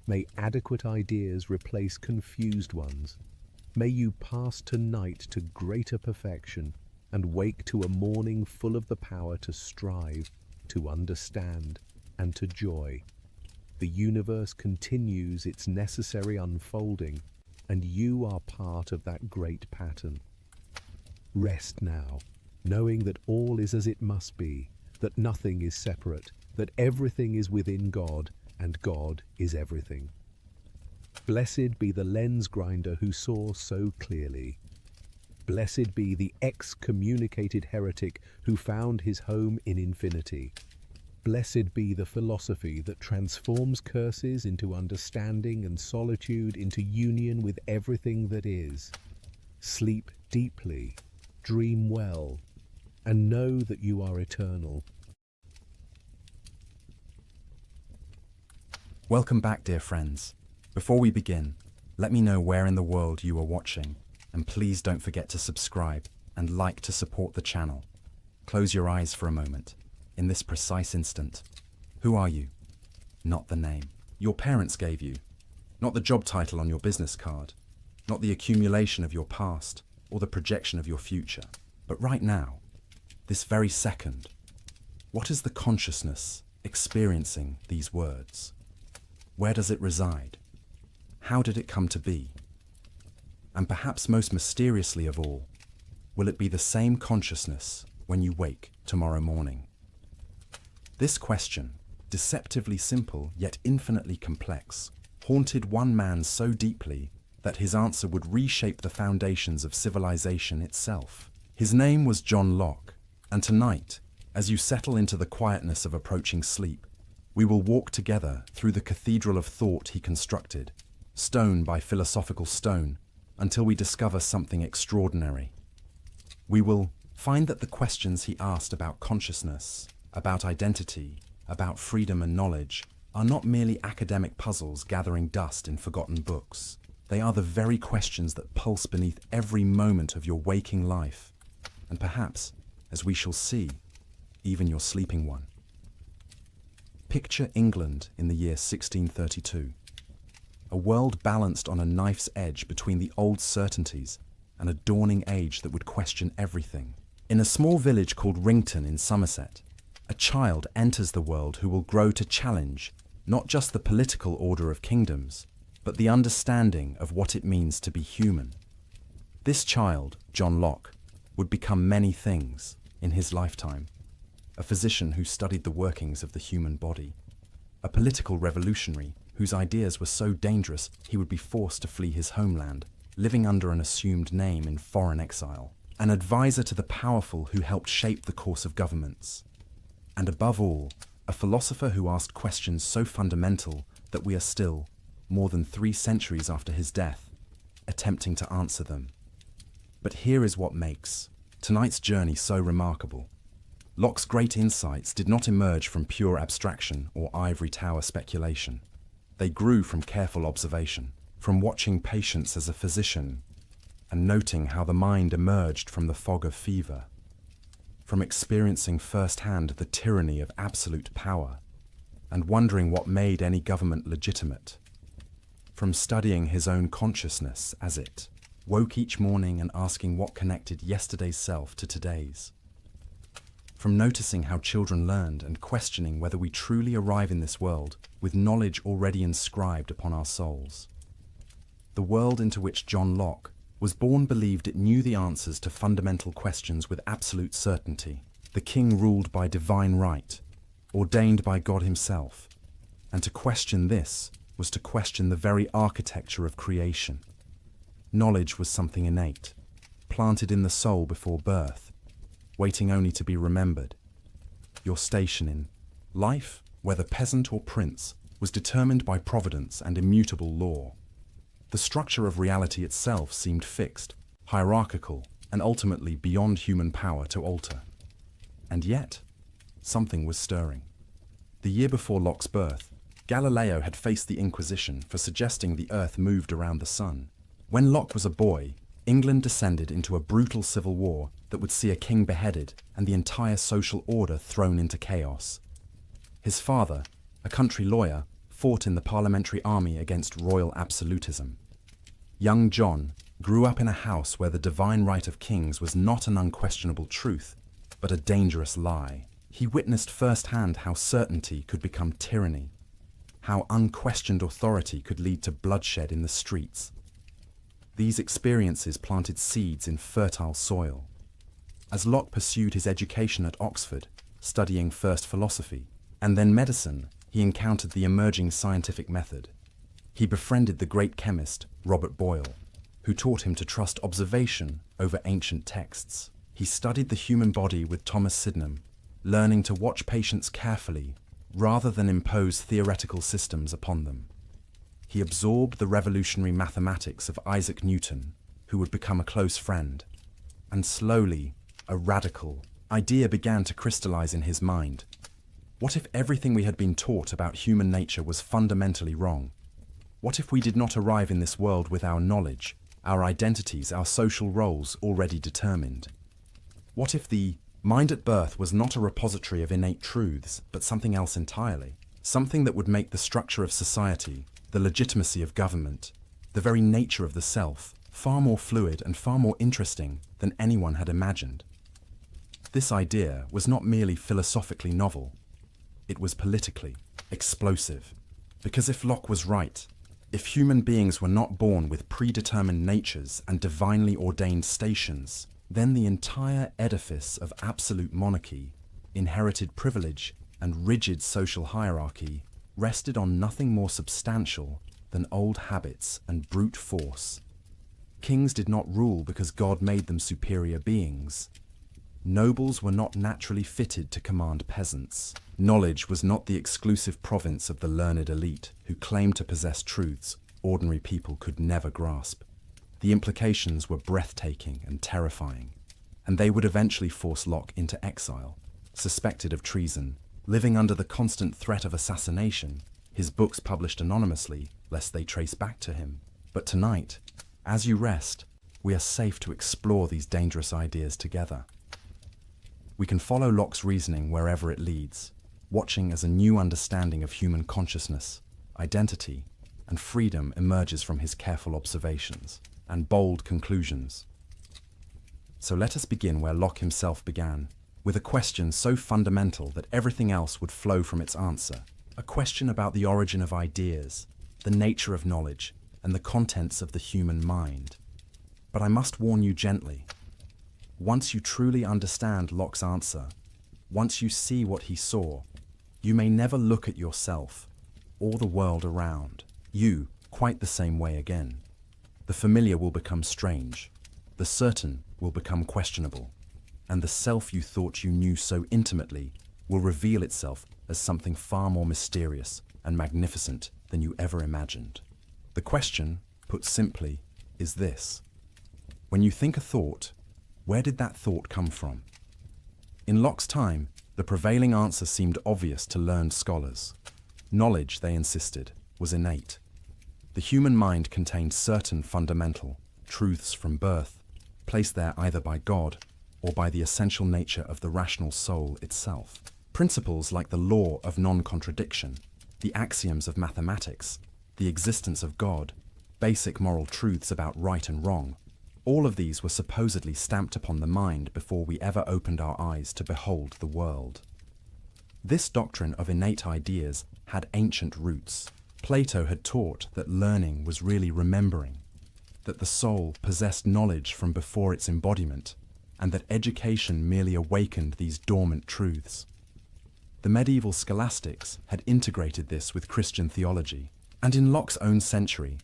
Speaker 3: May adequate ideas replace confused ones. May you pass tonight to greater perfection and wake to a morning full of the power to strive, to understand, and to joy. The universe continues its necessary unfolding, and you are part of that great pattern. Rest now, knowing that all is as it must be, that nothing is separate, that everything is within God, and God is everything. Blessed be the lens grinder who saw so clearly. Blessed be the excommunicated heretic who found his home in infinity. Blessed be the philosophy that transforms curses into understanding and solitude into union with everything that is. Sleep deeply, dream well, and know that you are eternal.
Speaker 1: Welcome back, dear friends. Before we begin, let me know where in the world you are watching, and please don't forget to subscribe and like to support the channel. Close your eyes for a moment. In this precise instant, who are you? Not the name your parents gave you, not the job title on your business card, not the accumulation of your past or the projection of your future, but right now, this very second, what is the consciousness experiencing these words? Where does it reside? How did it come to be? And perhaps most mysteriously of all, will it be the same consciousness when you wake tomorrow morning? This question, deceptively simple yet infinitely complex, haunted one man so deeply that his answer would reshape the foundations of civilization itself. His name was John Locke, and tonight, as you settle into the quietness of approaching sleep, we will walk together through the cathedral of thought he constructed, stone by philosophical stone, until we discover something extraordinary. We will find that the questions he asked about consciousness, about identity, about freedom and knowledge, are not merely academic puzzles gathering dust in forgotten books. They are the very questions that pulse beneath every moment of your waking life, and perhaps, as we shall see, even your sleeping one. Picture England in the year 1632. A world balanced on a knife's edge between the old certainties and a dawning age that would question everything. In a small village called Rington in Somerset, a child enters the world who will grow to challenge not just the political order of kingdoms, but the understanding of what it means to be human. This child, John Locke, would become many things in his lifetime. A physician who studied the workings of the human body, a political revolutionary whose ideas were so dangerous he would be forced to flee his homeland, living under an assumed name in foreign exile, an advisor to the powerful who helped shape the course of governments, and above all, a philosopher who asked questions so fundamental that we are still, more than 3 centuries after his death, attempting to answer them. But here is what makes tonight's journey so remarkable. Locke's great insights did not emerge from pure abstraction or ivory tower speculation. They grew from careful observation, from watching patients as a physician and noting how the mind emerged from the fog of fever, from experiencing firsthand the tyranny of absolute power and wondering what made any government legitimate, from studying his own consciousness as it woke each morning and asking what connected yesterday's self to today's. from noticing how children learned and questioning whether we truly arrive in this world with knowledge already inscribed upon our souls. The world into which John Locke was born believed it knew the answers to fundamental questions with absolute certainty. The king ruled by divine right, ordained by God himself, and to question this was to question the very architecture of creation. Knowledge was something innate, planted in the soul before birth, waiting only to be remembered. Your station in life, whether peasant or prince, was determined by providence and immutable law. The structure of reality itself seemed fixed, hierarchical, and ultimately beyond human power to alter. And yet, something was stirring. The year before Locke's birth, Galileo had faced the Inquisition for suggesting the Earth moved around the sun. When Locke was a boy, England descended into a brutal civil war that would see a king beheaded and the entire social order thrown into chaos. His father, a country lawyer, fought in the parliamentary army against royal absolutism. Young John grew up in a house where the divine right of kings was not an unquestionable truth, but a dangerous lie. He witnessed firsthand how certainty could become tyranny, how unquestioned authority could lead to bloodshed in the streets. These experiences planted seeds in fertile soil. As Locke pursued his education at Oxford, studying first philosophy and then medicine, he encountered the emerging scientific method. He befriended the great chemist, Robert Boyle, who taught him to trust observation over ancient texts. He studied the human body with Thomas Sydenham, learning to watch patients carefully rather than impose theoretical systems upon them. He absorbed the revolutionary mathematics of Isaac Newton, who would become a close friend. And slowly, a radical idea began to crystallize in his mind. What if everything we had been taught about human nature was fundamentally wrong? What if we did not arrive in this world with our knowledge, our identities, our social roles already determined? What if the mind at birth was not a repository of innate truths, but something else entirely? Something that would make the structure of society, the legitimacy of government, the very nature of the self, far more fluid and far more interesting than anyone had imagined. This idea was not merely philosophically novel, it was politically explosive. Because if Locke was right, if human beings were not born with predetermined natures and divinely ordained stations, then the entire edifice of absolute monarchy, inherited privilege, and rigid social hierarchy rested on nothing more substantial than old habits and brute force. Kings did not rule because God made them superior beings. Nobles were not naturally fitted to command peasants. Knowledge was not the exclusive province of the learned elite who claimed to possess truths ordinary people could never grasp. The implications were breathtaking and terrifying, and they would eventually force Locke into exile. Suspected of treason, living under the constant threat of assassination, his books published anonymously lest they trace back to him. But tonight, as you rest, we are safe to explore these dangerous ideas together. We can follow Locke's reasoning wherever it leads, watching as a new understanding of human consciousness, identity, and freedom emerges from his careful observations and bold conclusions. So let us begin where Locke himself began, with a question so fundamental that everything else would flow from its answer, a question about the origin of ideas, the nature of knowledge, and the contents of the human mind. But I must warn you gently. Once you truly understand Locke's answer, once you see what he saw, you may never look at yourself or the world around you quite the same way again. The familiar will become strange, the certain will become questionable, and the self you thought you knew so intimately will reveal itself as something far more mysterious and magnificent than you ever imagined. The question, put simply, is this: when you think a thought, where did that thought come from? In Locke's time, the prevailing answer seemed obvious to learned scholars. Knowledge, they insisted, was innate. The human mind contained certain fundamental truths from birth, placed there either by God or by the essential nature of the rational soul itself. Principles like the law of non-contradiction, the axioms of mathematics, the existence of God, basic moral truths about right and wrong, All of these were supposedly stamped upon the mind before we ever opened our eyes to behold the world. This doctrine of innate ideas had ancient roots. Plato had taught that learning was really remembering, that the soul possessed knowledge from before its embodiment, and that education merely awakened these dormant truths. The medieval scholastics had integrated this with Christian theology, and in Locke's own century,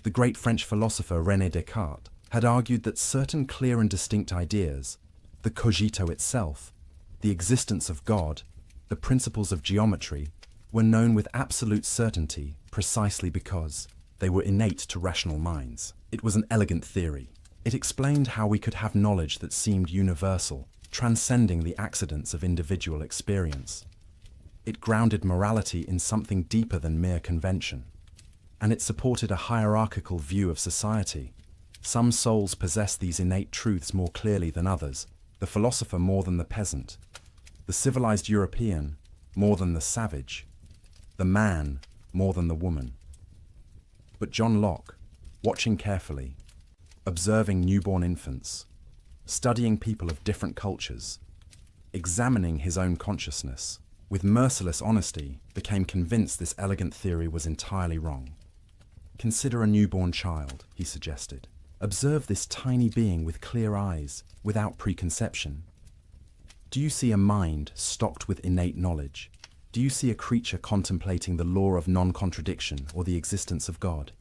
Speaker 1: the great French philosopher René Descartes had argued that certain clear and distinct ideas, the cogito itself, the existence of God, the principles of geometry, were known with absolute certainty precisely because they were innate to rational minds. It was an elegant theory. It explained how we could have knowledge that seemed universal, transcending the accidents of individual experience. It grounded morality in something deeper than mere convention. And it supported a hierarchical view of society. Some souls possess these innate truths more clearly than others, the philosopher more than the peasant, the civilized European more than the savage, the man more than the woman. But John Locke, watching carefully, observing newborn infants, studying people of different cultures, examining his own consciousness, with merciless honesty, became convinced this elegant theory was entirely wrong. Consider a newborn child, he suggested. Observe this tiny being with clear eyes, without preconception. Do you see a mind stocked with innate knowledge? Do you see a creature contemplating the law of non-contradiction or the existence of God?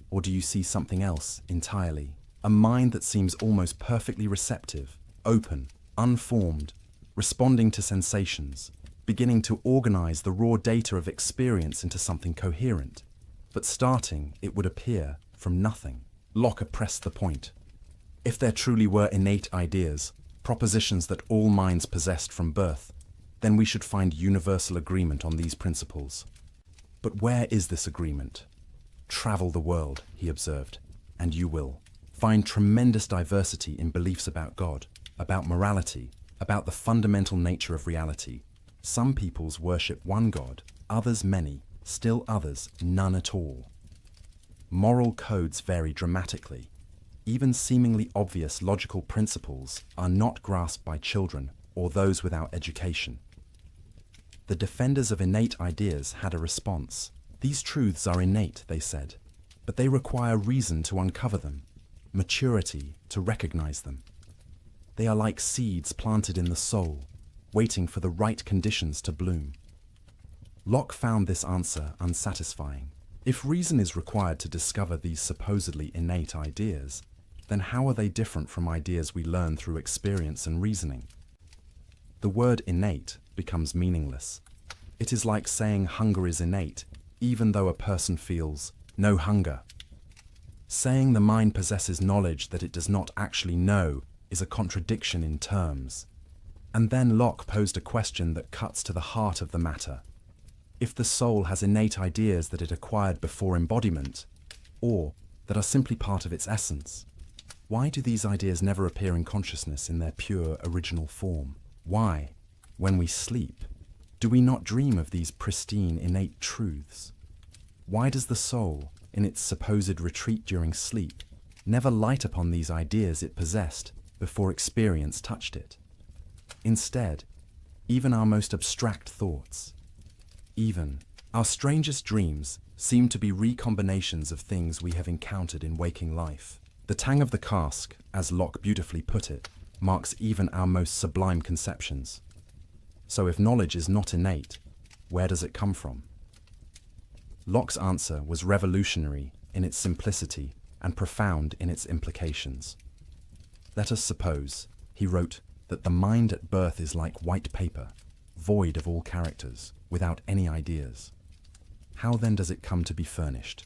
Speaker 1: Or do you see something else entirely? A mind that seems almost perfectly receptive, open, unformed, responding to sensations, beginning to organize the raw data of experience into something coherent, but starting, it would appear, from nothing. Locke pressed the point. If there truly were innate ideas, propositions that all minds possessed from birth, then we should find universal agreement on these principles. But where is this agreement? Travel the world, he observed, and you will find tremendous diversity in beliefs about God, about morality, about the fundamental nature of reality. Some peoples worship one God, others many, still others none at all. Moral codes vary dramatically. Even seemingly obvious logical principles are not grasped by children or those without education. The defenders of innate ideas had a response. These truths are innate, they said, but they require reason to uncover them, maturity to recognize them. They are like seeds planted in the soul, waiting for the right conditions to bloom. Locke found this answer unsatisfying. If reason is required to discover these supposedly innate ideas, then how are they different from ideas we learn through experience and reasoning? The word innate becomes meaningless. It is like saying hunger is innate, even though a person feels no hunger. Saying the mind possesses knowledge that it does not actually know is a contradiction in terms. And then Locke posed a question that cuts to the heart of the matter. If the soul has innate ideas that it acquired before embodiment, or that are simply part of its essence, why do these ideas never appear in consciousness in their pure original form? Why, when we sleep, do we not dream of these pristine innate truths? Why does the soul, in its supposed retreat during sleep, never light upon these ideas it possessed before experience touched it? Instead, even our most abstract thoughts, even our strangest dreams, seem to be recombinations of things we have encountered in waking life. The tang of the cask, as Locke beautifully put it, marks even our most sublime conceptions. So if knowledge is not innate, where does it come from? Locke's answer was revolutionary in its simplicity and profound in its implications. Let us suppose, he wrote, that the mind at birth is like white paper, void of all characters, without any ideas. How then does it come to be furnished?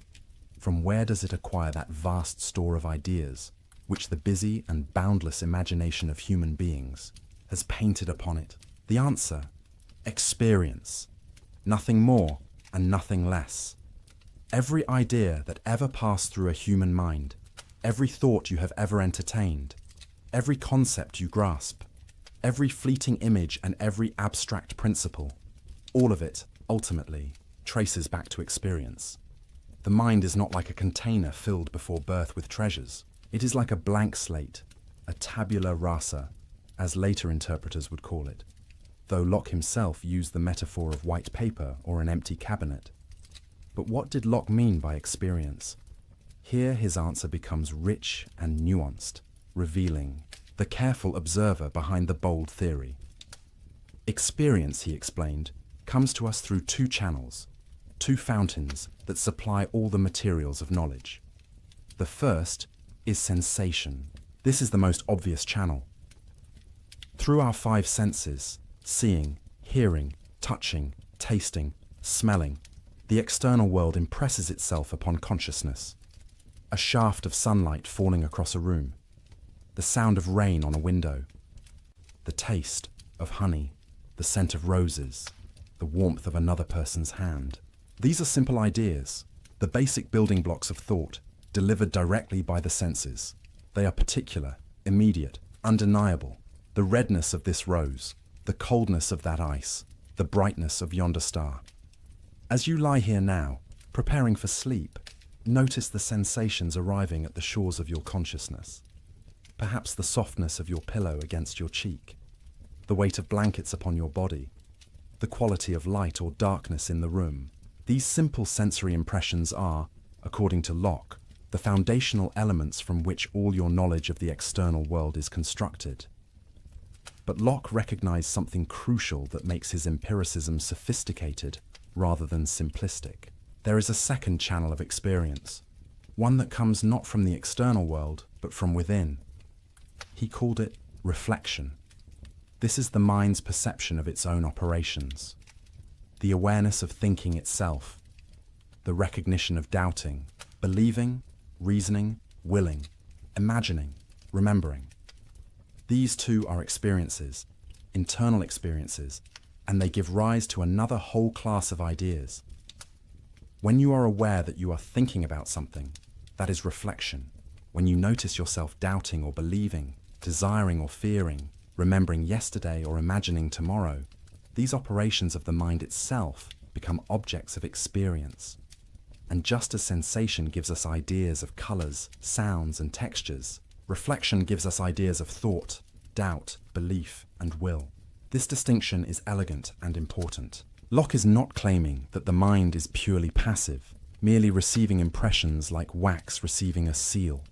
Speaker 1: From where does it acquire that vast store of ideas, which the busy and boundless imagination of human beings has painted upon it? The answer: experience. Nothing more and nothing less. Every idea that ever passed through a human mind, every thought you have ever entertained, every concept you grasp, every fleeting image and every abstract principle, all of it, ultimately, traces back to experience. The mind is not like a container filled before birth with treasures. It is like a blank slate, a tabula rasa, as later interpreters would call it, though Locke himself used the metaphor of white paper or an empty cabinet. But what did Locke mean by experience? Here his answer becomes rich and nuanced, revealing the careful observer behind the bold theory. Experience, he explained, comes to us through two channels, two fountains that supply all the materials of knowledge. The first is sensation. This is the most obvious channel. Through our five senses, seeing, hearing, touching, tasting, smelling, the external world impresses itself upon consciousness. A shaft of sunlight falling across a room, the sound of rain on a window, the taste of honey, the scent of roses, the warmth of another person's hand. These are simple ideas, the basic building blocks of thought, delivered directly by the senses. They are particular, immediate, undeniable. The redness of this rose, the coldness of that ice, the brightness of yonder star. As you lie here now, preparing for sleep, notice the sensations arriving at the shores of your consciousness. Perhaps the softness of your pillow against your cheek, the weight of blankets upon your body, the quality of light or darkness in the room. These simple sensory impressions are, according to Locke, the foundational elements from which all your knowledge of the external world is constructed. But Locke recognized something crucial that makes his empiricism sophisticated rather than simplistic. There is a second channel of experience, one that comes not from the external world, but from within. He called it reflection. This is the mind's perception of its own operations, the awareness of thinking itself, the recognition of doubting, believing, reasoning, willing, imagining, remembering. These two are experiences, internal experiences, and they give rise to another whole class of ideas. When you are aware that you are thinking about something, that is reflection. When you notice yourself doubting or believing, desiring or fearing, remembering yesterday or imagining tomorrow, these operations of the mind itself become objects of experience. And just as sensation gives us ideas of colors, sounds, and textures, reflection gives us ideas of thought, doubt, belief, and will. This distinction is elegant and important. Locke is not claiming that the mind is purely passive, merely receiving impressions like wax receiving a seal.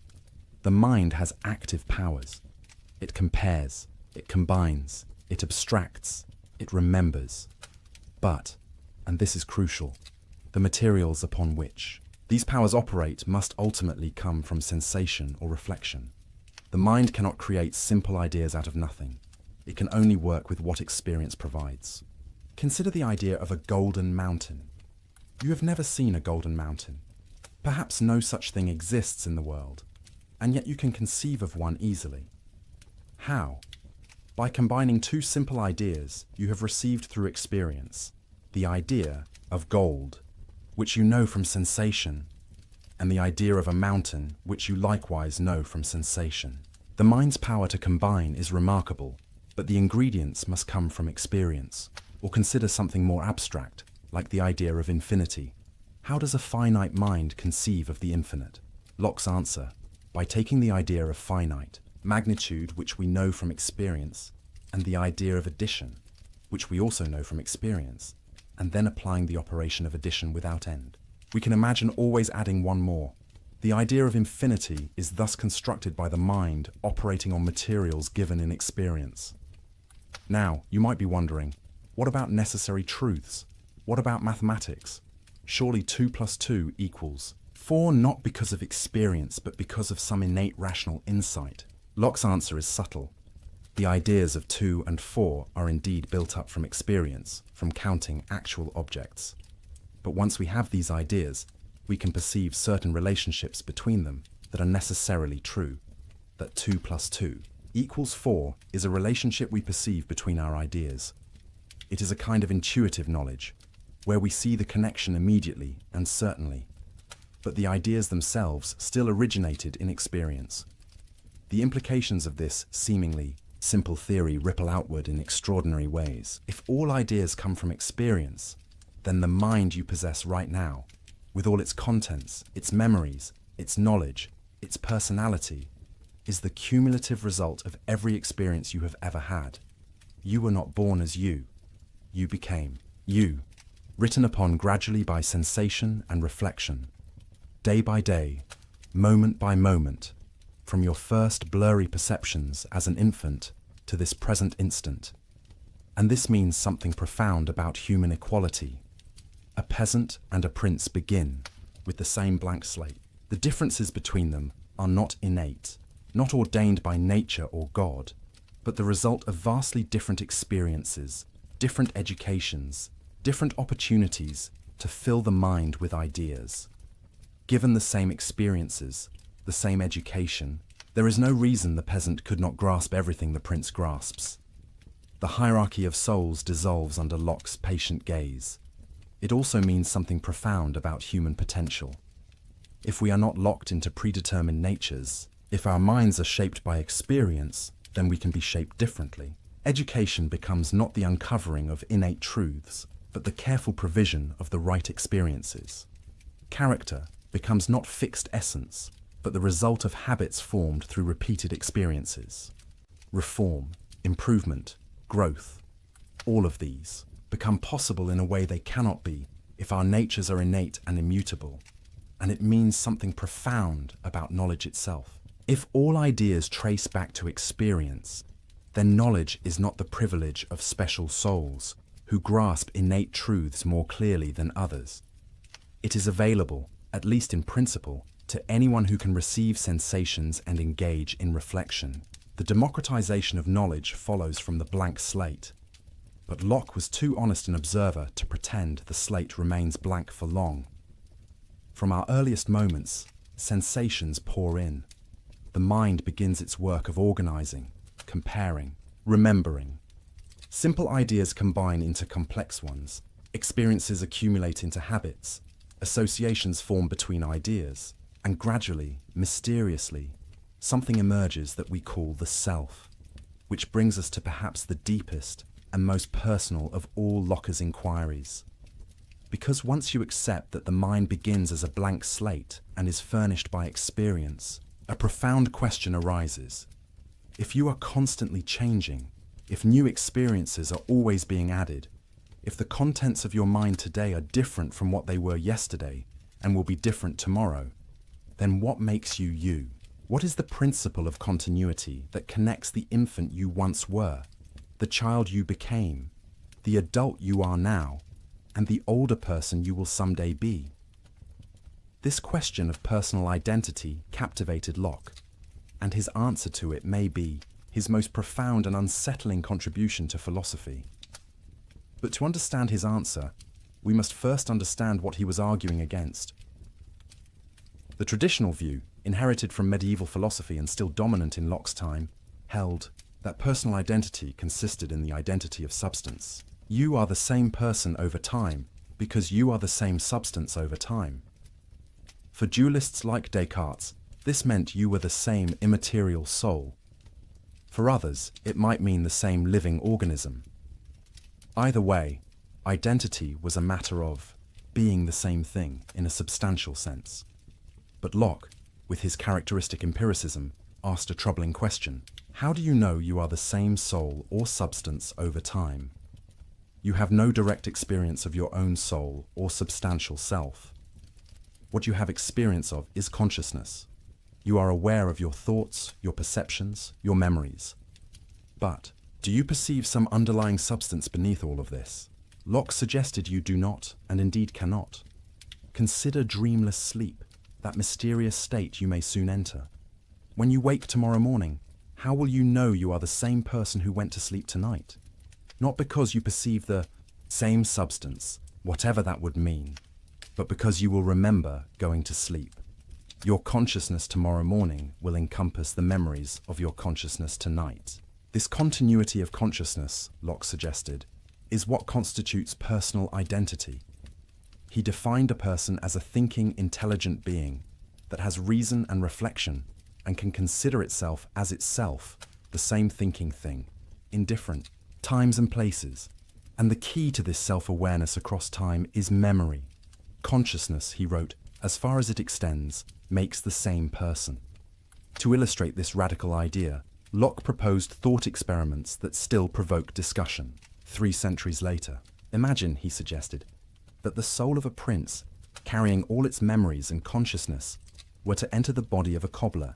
Speaker 1: The mind has active powers. It compares, it combines, it abstracts, it remembers. But, and this is crucial, the materials upon which these powers operate must ultimately come from sensation or reflection. The mind cannot create simple ideas out of nothing. It can only work with what experience provides. Consider the idea of a golden mountain. You have never seen a golden mountain. Perhaps no such thing exists in the world, and yet you can conceive of one easily. How? By combining two simple ideas you have received through experience, the idea of gold, which you know from sensation, and the idea of a mountain, which you likewise know from sensation. The mind's power to combine is remarkable, but the ingredients must come from experience. Or consider something more abstract, like the idea of infinity. How does a finite mind conceive of the infinite? Locke's answer: by taking the idea of finite, magnitude which we know from experience, and the idea of addition, which we also know from experience, and then applying the operation of addition without end. We can imagine always adding one more. The idea of infinity is thus constructed by the mind operating on materials given in experience. Now, you might be wondering, what about necessary truths? What about mathematics? Surely 2 + 2 = 4, not because of experience, but because of some innate rational insight. Locke's answer is subtle. The ideas of 2 and 4 are indeed built up from experience, from counting actual objects. But once we have these ideas, we can perceive certain relationships between them that are necessarily true. That 2 + 2 = 4 is a relationship we perceive between our ideas. It is a kind of intuitive knowledge, where we see the connection immediately and certainly. But the ideas themselves still originated in experience. The implications of this seemingly simple theory ripple outward in extraordinary ways. If all ideas come from experience, then the mind you possess right now, with all its contents, its memories, its knowledge, its personality, is the cumulative result of every experience you have ever had. You were not born as you. You became you, written upon gradually by sensation and reflection, day by day, moment by moment, from your first blurry perceptions as an infant to this present instant. And this means something profound about human equality. A peasant and a prince begin with the same blank slate. The differences between them are not innate, not ordained by nature or God, but the result of vastly different experiences, different educations, different opportunities to fill the mind with ideas. Given the same experiences, the same education, there is no reason the peasant could not grasp everything the prince grasps. The hierarchy of souls dissolves under Locke's patient gaze. It also means something profound about human potential. If we are not locked into predetermined natures, if our minds are shaped by experience, then we can be shaped differently. Education becomes not the uncovering of innate truths, but the careful provision of the right experiences. Character becomes not fixed essence, but the result of habits formed through repeated experiences. Reform, improvement, growth, all of these become possible in a way they cannot be if our natures are innate and immutable, and it means something profound about knowledge itself. If all ideas trace back to experience, then knowledge is not the privilege of special souls who grasp innate truths more clearly than others. It is available, at least in principle, to anyone who can receive sensations and engage in reflection. The democratization of knowledge follows from the blank slate. But Locke was too honest an observer to pretend the slate remains blank for long. From our earliest moments, sensations pour in. The mind begins its work of organizing, comparing, remembering. Simple ideas combine into complex ones. Experiences accumulate into habits. Associations form between ideas. And gradually, mysteriously, something emerges that we call the self, which brings us to perhaps the deepest and most personal of all Locke's inquiries. Because once you accept that the mind begins as a blank slate and is furnished by experience, a profound question arises. If you are constantly changing, if new experiences are always being added, if the contents of your mind today are different from what they were yesterday and will be different tomorrow, then what makes you you? What is the principle of continuity that connects the infant you once were, the child you became, the adult you are now, and the older person you will someday be? This question of personal identity captivated Locke, and his answer to it may be his most profound and unsettling contribution to philosophy. But to understand his answer, we must first understand what he was arguing against. The traditional view, inherited from medieval philosophy and still dominant in Locke's time, held that personal identity consisted in the identity of substance. You are the same person over time because you are the same substance over time. For dualists like Descartes, this meant you were the same immaterial soul. For others, it might mean the same living organism. Either way, identity was a matter of being the same thing in a substantial sense. But Locke, with his characteristic empiricism, asked a troubling question. How do you know you are the same soul or substance over time? You have no direct experience of your own soul or substantial self. What you have experience of is consciousness. You are aware of your thoughts, your perceptions, your memories. But do you perceive some underlying substance beneath all of this? Locke suggested you do not, and indeed cannot. Consider dreamless sleep, that mysterious state you may soon enter. When you wake tomorrow morning, how will you know you are the same person who went to sleep tonight? Not because you perceive the same substance, whatever that would mean, but because you will remember going to sleep. Your consciousness tomorrow morning will encompass the memories of your consciousness tonight. This continuity of consciousness, Locke suggested, is what constitutes personal identity. He defined a person as a thinking, intelligent being that has reason and reflection and can consider itself as itself, the same thinking thing, in different times and places. And the key to this self-awareness across time is memory. Consciousness, he wrote, as far as it extends, makes the same person. To illustrate this radical idea, Locke proposed thought experiments that still provoke discussion 3 centuries later. Imagine, he suggested, that the soul of a prince, carrying all its memories and consciousness, were to enter the body of a cobbler,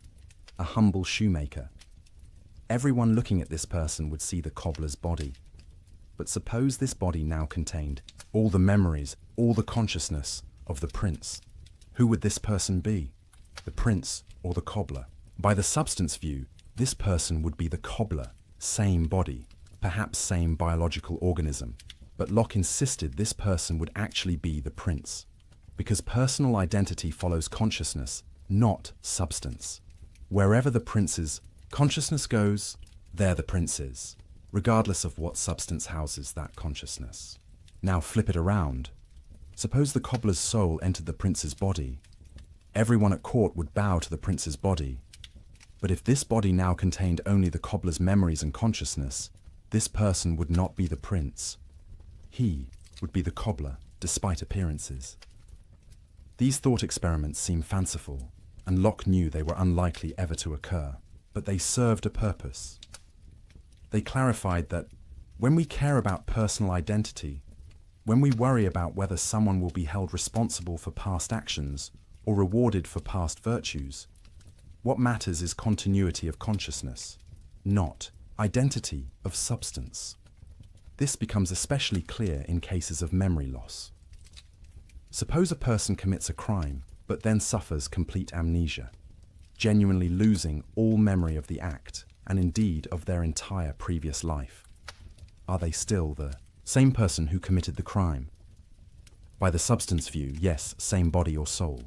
Speaker 1: a humble shoemaker. Everyone looking at this person would see the cobbler's body. But suppose this body now contained all the memories, all the consciousness of the prince. Who would this person be? The prince or the cobbler? By the substance view, this person would be the cobbler, same body, perhaps same biological organism. But Locke insisted this person would actually be the prince, because personal identity follows consciousness, not substance. Wherever the prince's consciousness goes, there the prince is, regardless of what substance houses that consciousness. Now flip it around. Suppose the cobbler's soul entered the prince's body. Everyone at court would bow to the prince's body. But if this body now contained only the cobbler's memories and consciousness, this person would not be the prince. He would be the cobbler, despite appearances. These thought experiments seem fanciful, and Locke knew they were unlikely ever to occur, but they served a purpose. They clarified that when we care about personal identity, when we worry about whether someone will be held responsible for past actions or rewarded for past virtues, what matters is continuity of consciousness, not identity of substance. This becomes especially clear in cases of memory loss. Suppose a person commits a crime, but then suffers complete amnesia, genuinely losing all memory of the act, and indeed of their entire previous life. Are they still the same person who committed the crime? By the substance view, yes, same body or soul.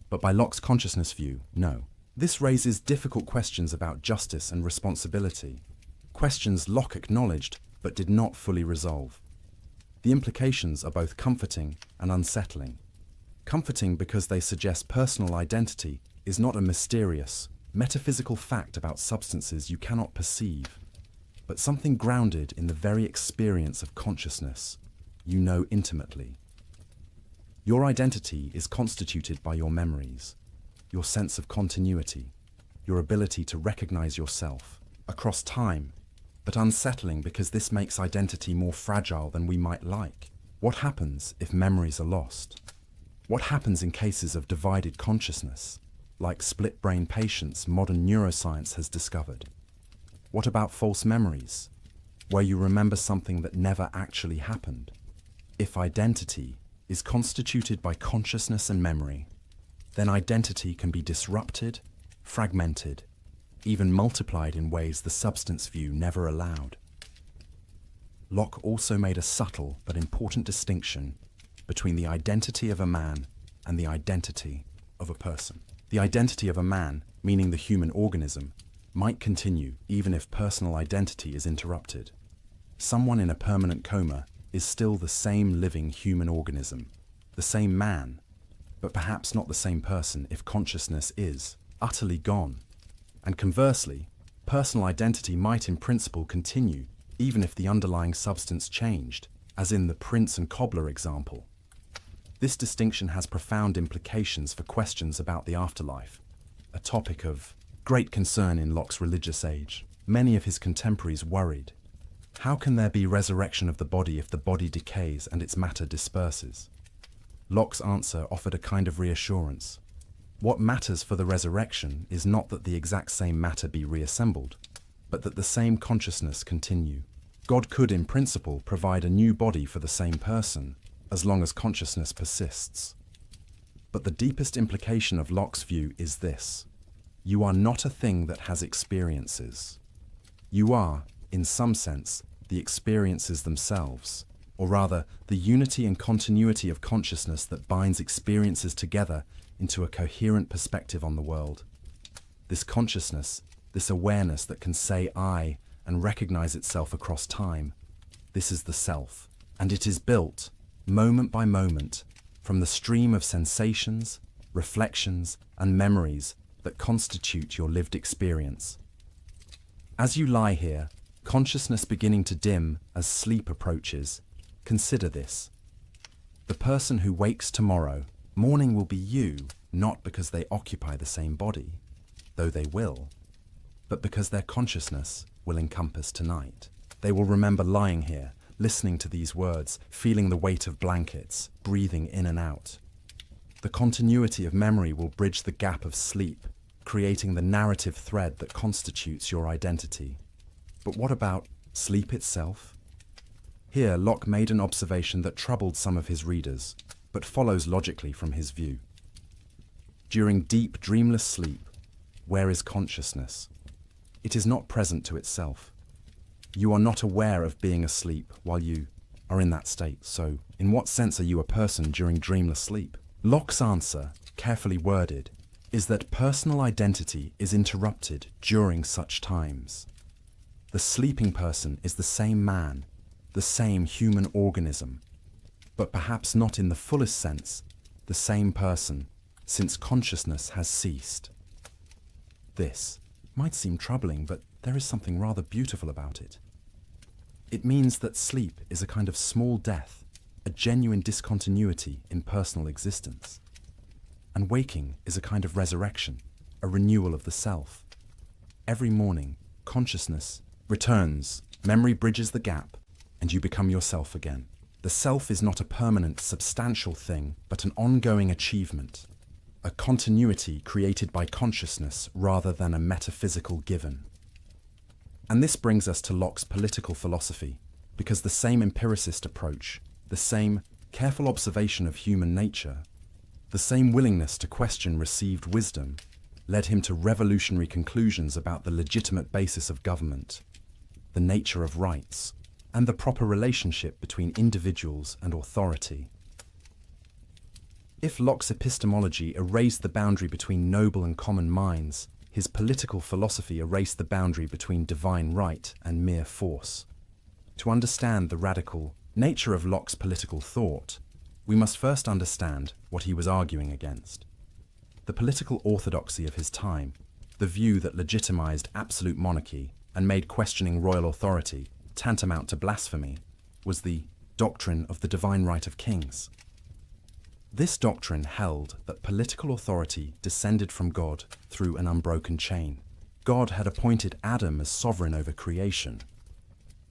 Speaker 1: But by Locke's consciousness view, no. This raises difficult questions about justice and responsibility, questions Locke acknowledged but did not fully resolve. The implications are both comforting and unsettling. Comforting because they suggest personal identity is not a mysterious, metaphysical fact about substances you cannot perceive, but something grounded in the very experience of consciousness you know intimately. Your identity is constituted by your memories, your sense of continuity, your ability to recognize yourself across time, but unsettling because this makes identity more fragile than we might like. What happens if memories are lost? What happens in cases of divided consciousness, like split-brain patients modern neuroscience has discovered? What about false memories, where you remember something that never actually happened? If identity is constituted by consciousness and memory, then identity can be disrupted, fragmented, even multiplied in ways the substance view never allowed. Locke also made a subtle but important distinction between the identity of a man and the identity of a person. The identity of a man, meaning the human organism, might continue even if personal identity is interrupted. Someone in a permanent coma is still the same living human organism, the same man, but perhaps not the same person if consciousness is utterly gone. And conversely, personal identity might in principle continue even if the underlying substance changed, as in the prince and cobbler example. This distinction has profound implications for questions about the afterlife, a topic of great concern in Locke's religious age. Many of his contemporaries worried, how can there be resurrection of the body if the body decays and its matter disperses? Locke's answer offered a kind of reassurance. What matters for the resurrection is not that the exact same matter be reassembled, but that the same consciousness continue. God could, in principle, provide a new body for the same person, as long as consciousness persists. But the deepest implication of Locke's view is this: you are not a thing that has experiences. You are, in some sense, the experiences themselves, or rather, the unity and continuity of consciousness that binds experiences together into a coherent perspective on the world. This consciousness, this awareness that can say I and recognize itself across time, this is the self, and it is built, moment by moment, from the stream of sensations, reflections, and memories that constitute your lived experience. As you lie here, consciousness beginning to dim as sleep approaches, consider this. The person who wakes tomorrow, morning will be you, not because they occupy the same body, though they will, but because their consciousness will encompass tonight. They will remember lying here, listening to these words, feeling the weight of blankets, breathing in and out. The continuity of memory will bridge the gap of sleep, creating the narrative thread that constitutes your identity. But what about sleep itself? Here, Locke made an observation that troubled some of his readers, but follows logically from his view. During deep, dreamless sleep, where is consciousness? It is not present to itself. You are not aware of being asleep while you are in that state, so in what sense are you a person during dreamless sleep? Locke's answer, carefully worded, is that personal identity is interrupted during such times. The sleeping person is the same man, the same human organism, but perhaps not in the fullest sense the same person, since consciousness has ceased. This might seem troubling, but there is something rather beautiful about it. It means that sleep is a kind of small death, a genuine discontinuity in personal existence. And waking is a kind of resurrection, a renewal of the self. Every morning, consciousness returns, memory bridges the gap, and you become yourself again. The self is not a permanent, substantial thing, but an ongoing achievement, a continuity created by consciousness rather than a metaphysical given. And this brings us to Locke's political philosophy, because the same empiricist approach, the same careful observation of human nature, the same willingness to question received wisdom, led him to revolutionary conclusions about the legitimate basis of government, the nature of rights, and the proper relationship between individuals and authority. If Locke's epistemology erased the boundary between noble and common minds, his political philosophy erased the boundary between divine right and mere force. To understand the radical nature of Locke's political thought, we must first understand what he was arguing against. The political orthodoxy of his time, the view that legitimized absolute monarchy and made questioning royal authority tantamount to blasphemy, was the doctrine of the divine right of kings. This doctrine held that political authority descended from God through an unbroken chain. God had appointed Adam as sovereign over creation.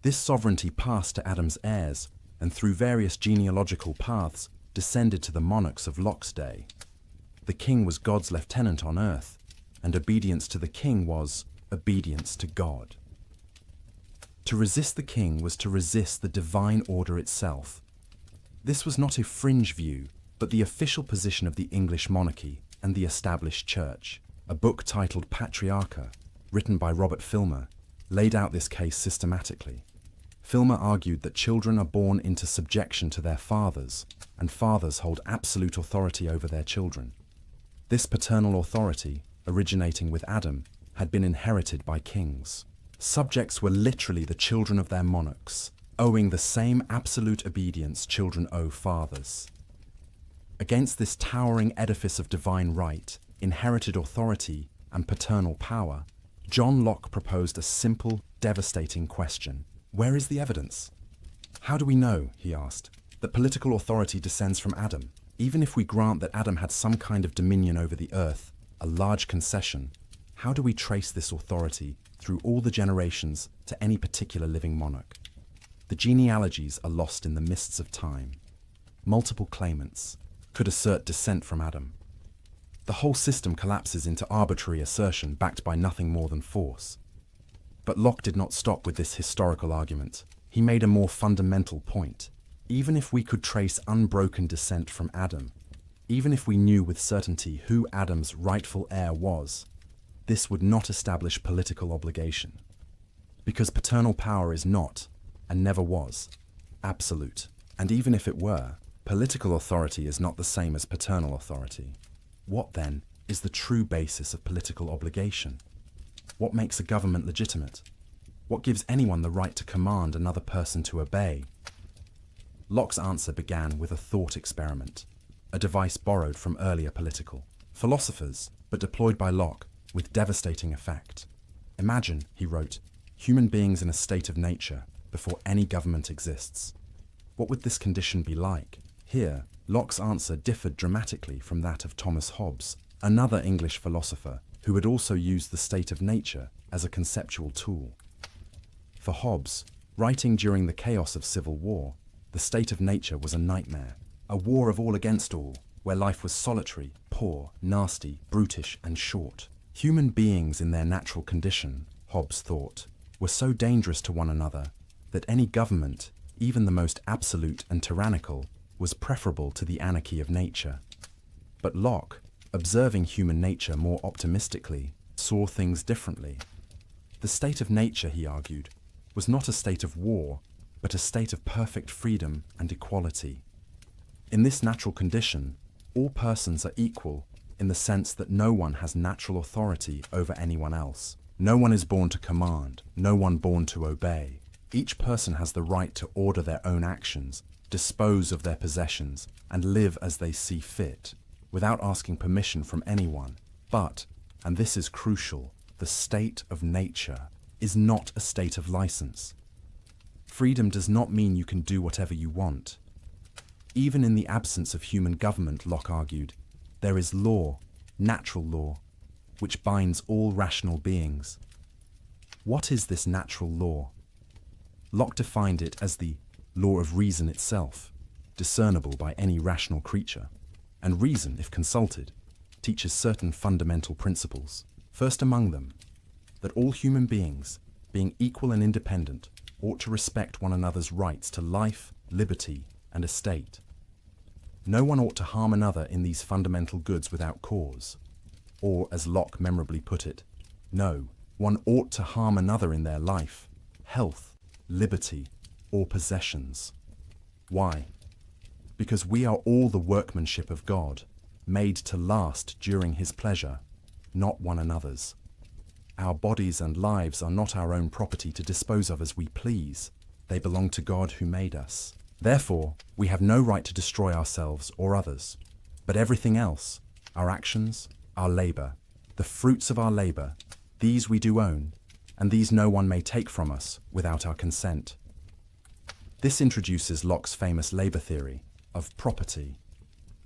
Speaker 1: This sovereignty passed to Adam's heirs, and through various genealogical paths descended to the monarchs of Locke's day. The king was God's lieutenant on earth, and obedience to the king was obedience to God. To resist the king was to resist the divine order itself. This was not a fringe view, but the official position of the English monarchy and the established church. A book titled Patriarcha, written by Robert Filmer, laid out this case systematically. Filmer argued that children are born into subjection to their fathers, and fathers hold absolute authority over their children. This paternal authority, originating with Adam, had been inherited by kings. Subjects were literally the children of their monarchs, owing the same absolute obedience children owe fathers. Against this towering edifice of divine right, inherited authority, and paternal power, John Locke proposed a simple, devastating question. Where is the evidence? How do we know, he asked, that political authority descends from Adam? Even if we grant that Adam had some kind of dominion over the earth, a large concession, how do we trace this authority through all the generations to any particular living monarch? The genealogies are lost in the mists of time. Multiple claimants could assert descent from Adam. The whole system collapses into arbitrary assertion backed by nothing more than force. But Locke did not stop with this historical argument. He made a more fundamental point. Even if we could trace unbroken descent from Adam, even if we knew with certainty who Adam's rightful heir was, this would not establish political obligation. Because paternal power is not, and never was, absolute. And even if it were, political authority is not the same as paternal authority. What, then, is the true basis of political obligation? What makes a government legitimate? What gives anyone the right to command another person to obey? Locke's answer began with a thought experiment, a device borrowed from earlier political philosophers, but deployed by Locke with devastating effect. Imagine, he wrote, human beings in a state of nature before any government exists. What would this condition be like? Here, Locke's answer differed dramatically from that of Thomas Hobbes, another English philosopher who had also used the state of nature as a conceptual tool. For Hobbes, writing during the chaos of civil war, the state of nature was a nightmare, a war of all against all, where life was solitary, poor, nasty, brutish, and short. Human beings in their natural condition, Hobbes thought, were so dangerous to one another that any government, even the most absolute and tyrannical, was preferable to the anarchy of nature. But Locke, observing human nature more optimistically, saw things differently. The state of nature, he argued, was not a state of war, but a state of perfect freedom and equality. In this natural condition, all persons are equal in the sense that no one has natural authority over anyone else. No one is born to command, no one born to obey. Each person has the right to order their own actions, dispose of their possessions, and live as they see fit, without asking permission from anyone. But, and this is crucial, the state of nature is not a state of license. Freedom does not mean you can do whatever you want. Even in the absence of human government, Locke argued, there is law, natural law, which binds all rational beings. What is this natural law? Locke defined it as the law of reason itself, discernible by any rational creature. And reason, if consulted, teaches certain fundamental principles. First among them, that all human beings, being equal and independent, ought to respect one another's rights to life, liberty, and estate. No one ought to harm another in these fundamental goods without cause. Or, as Locke memorably put it, no, one ought to harm another in their life, health, liberty, or possessions. Why? Because we are all the workmanship of God, made to last during His pleasure, not one another's. Our bodies and lives are not our own property to dispose of as we please. They belong to God who made us. Therefore, we have no right to destroy ourselves or others. But everything else, our actions, our labor, the fruits of our labor, these we do own, and these no one may take from us without our consent. This introduces Locke's famous labor theory of property,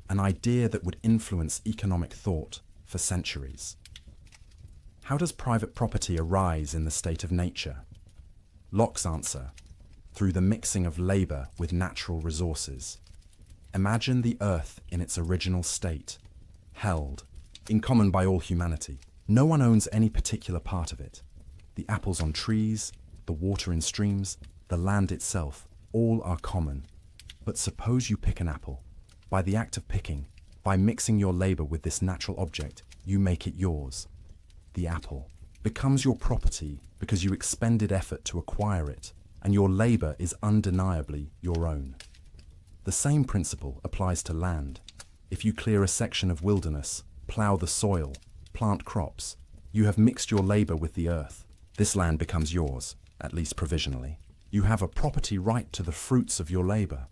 Speaker 1: an idea that would influence economic thought for centuries. How does private property arise in the state of nature? Locke's answer: through the mixing of labor with natural resources. Imagine the earth in its original state, held, in common by all humanity. No one owns any particular part of it. The apples on trees, the water in streams, the land itself, all are common. But suppose you pick an apple. By the act of picking, by mixing your labor with this natural object, you make it yours. The apple becomes your property because you expended effort to acquire it, and your labor is undeniably your own. The same principle applies to land. If you clear a section of wilderness, plow the soil, plant crops, you have mixed your labor with the earth. This land becomes yours, at least provisionally. You have a property right to the fruits of your labor.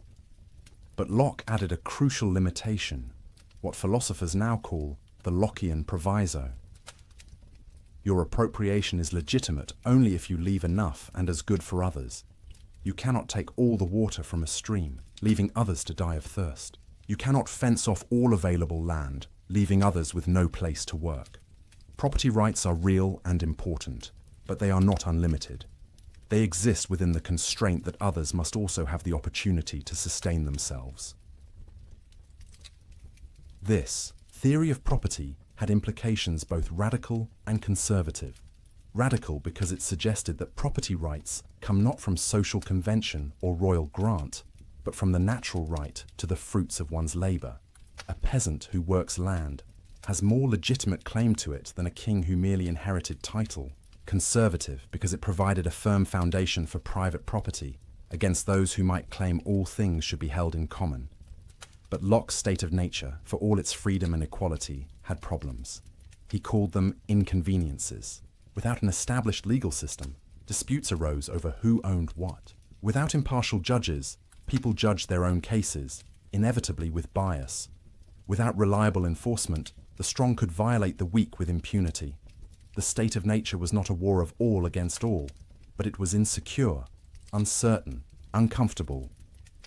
Speaker 1: But Locke added a crucial limitation, what philosophers now call the Lockean proviso. Your appropriation is legitimate only if you leave enough and as good for others. You cannot take all the water from a stream, leaving others to die of thirst. You cannot fence off all available land, leaving others with no place to work. Property rights are real and important, but they are not unlimited. They exist within the constraint that others must also have the opportunity to sustain themselves. This theory of property had implications both radical and conservative. Radical because it suggested that property rights come not from social convention or royal grant, but from the natural right to the fruits of one's labor. A peasant who works land has more legitimate claim to it than a king who merely inherited title. Conservative because it provided a firm foundation for private property against those who might claim all things should be held in common. But Locke's state of nature, for all its freedom and equality, had problems. He called them inconveniences. Without an established legal system, disputes arose over who owned what. Without impartial judges, people judged their own cases, inevitably with bias. Without reliable enforcement, the strong could violate the weak with impunity. The state of nature was not a war of all against all, but it was insecure, uncertain, uncomfortable.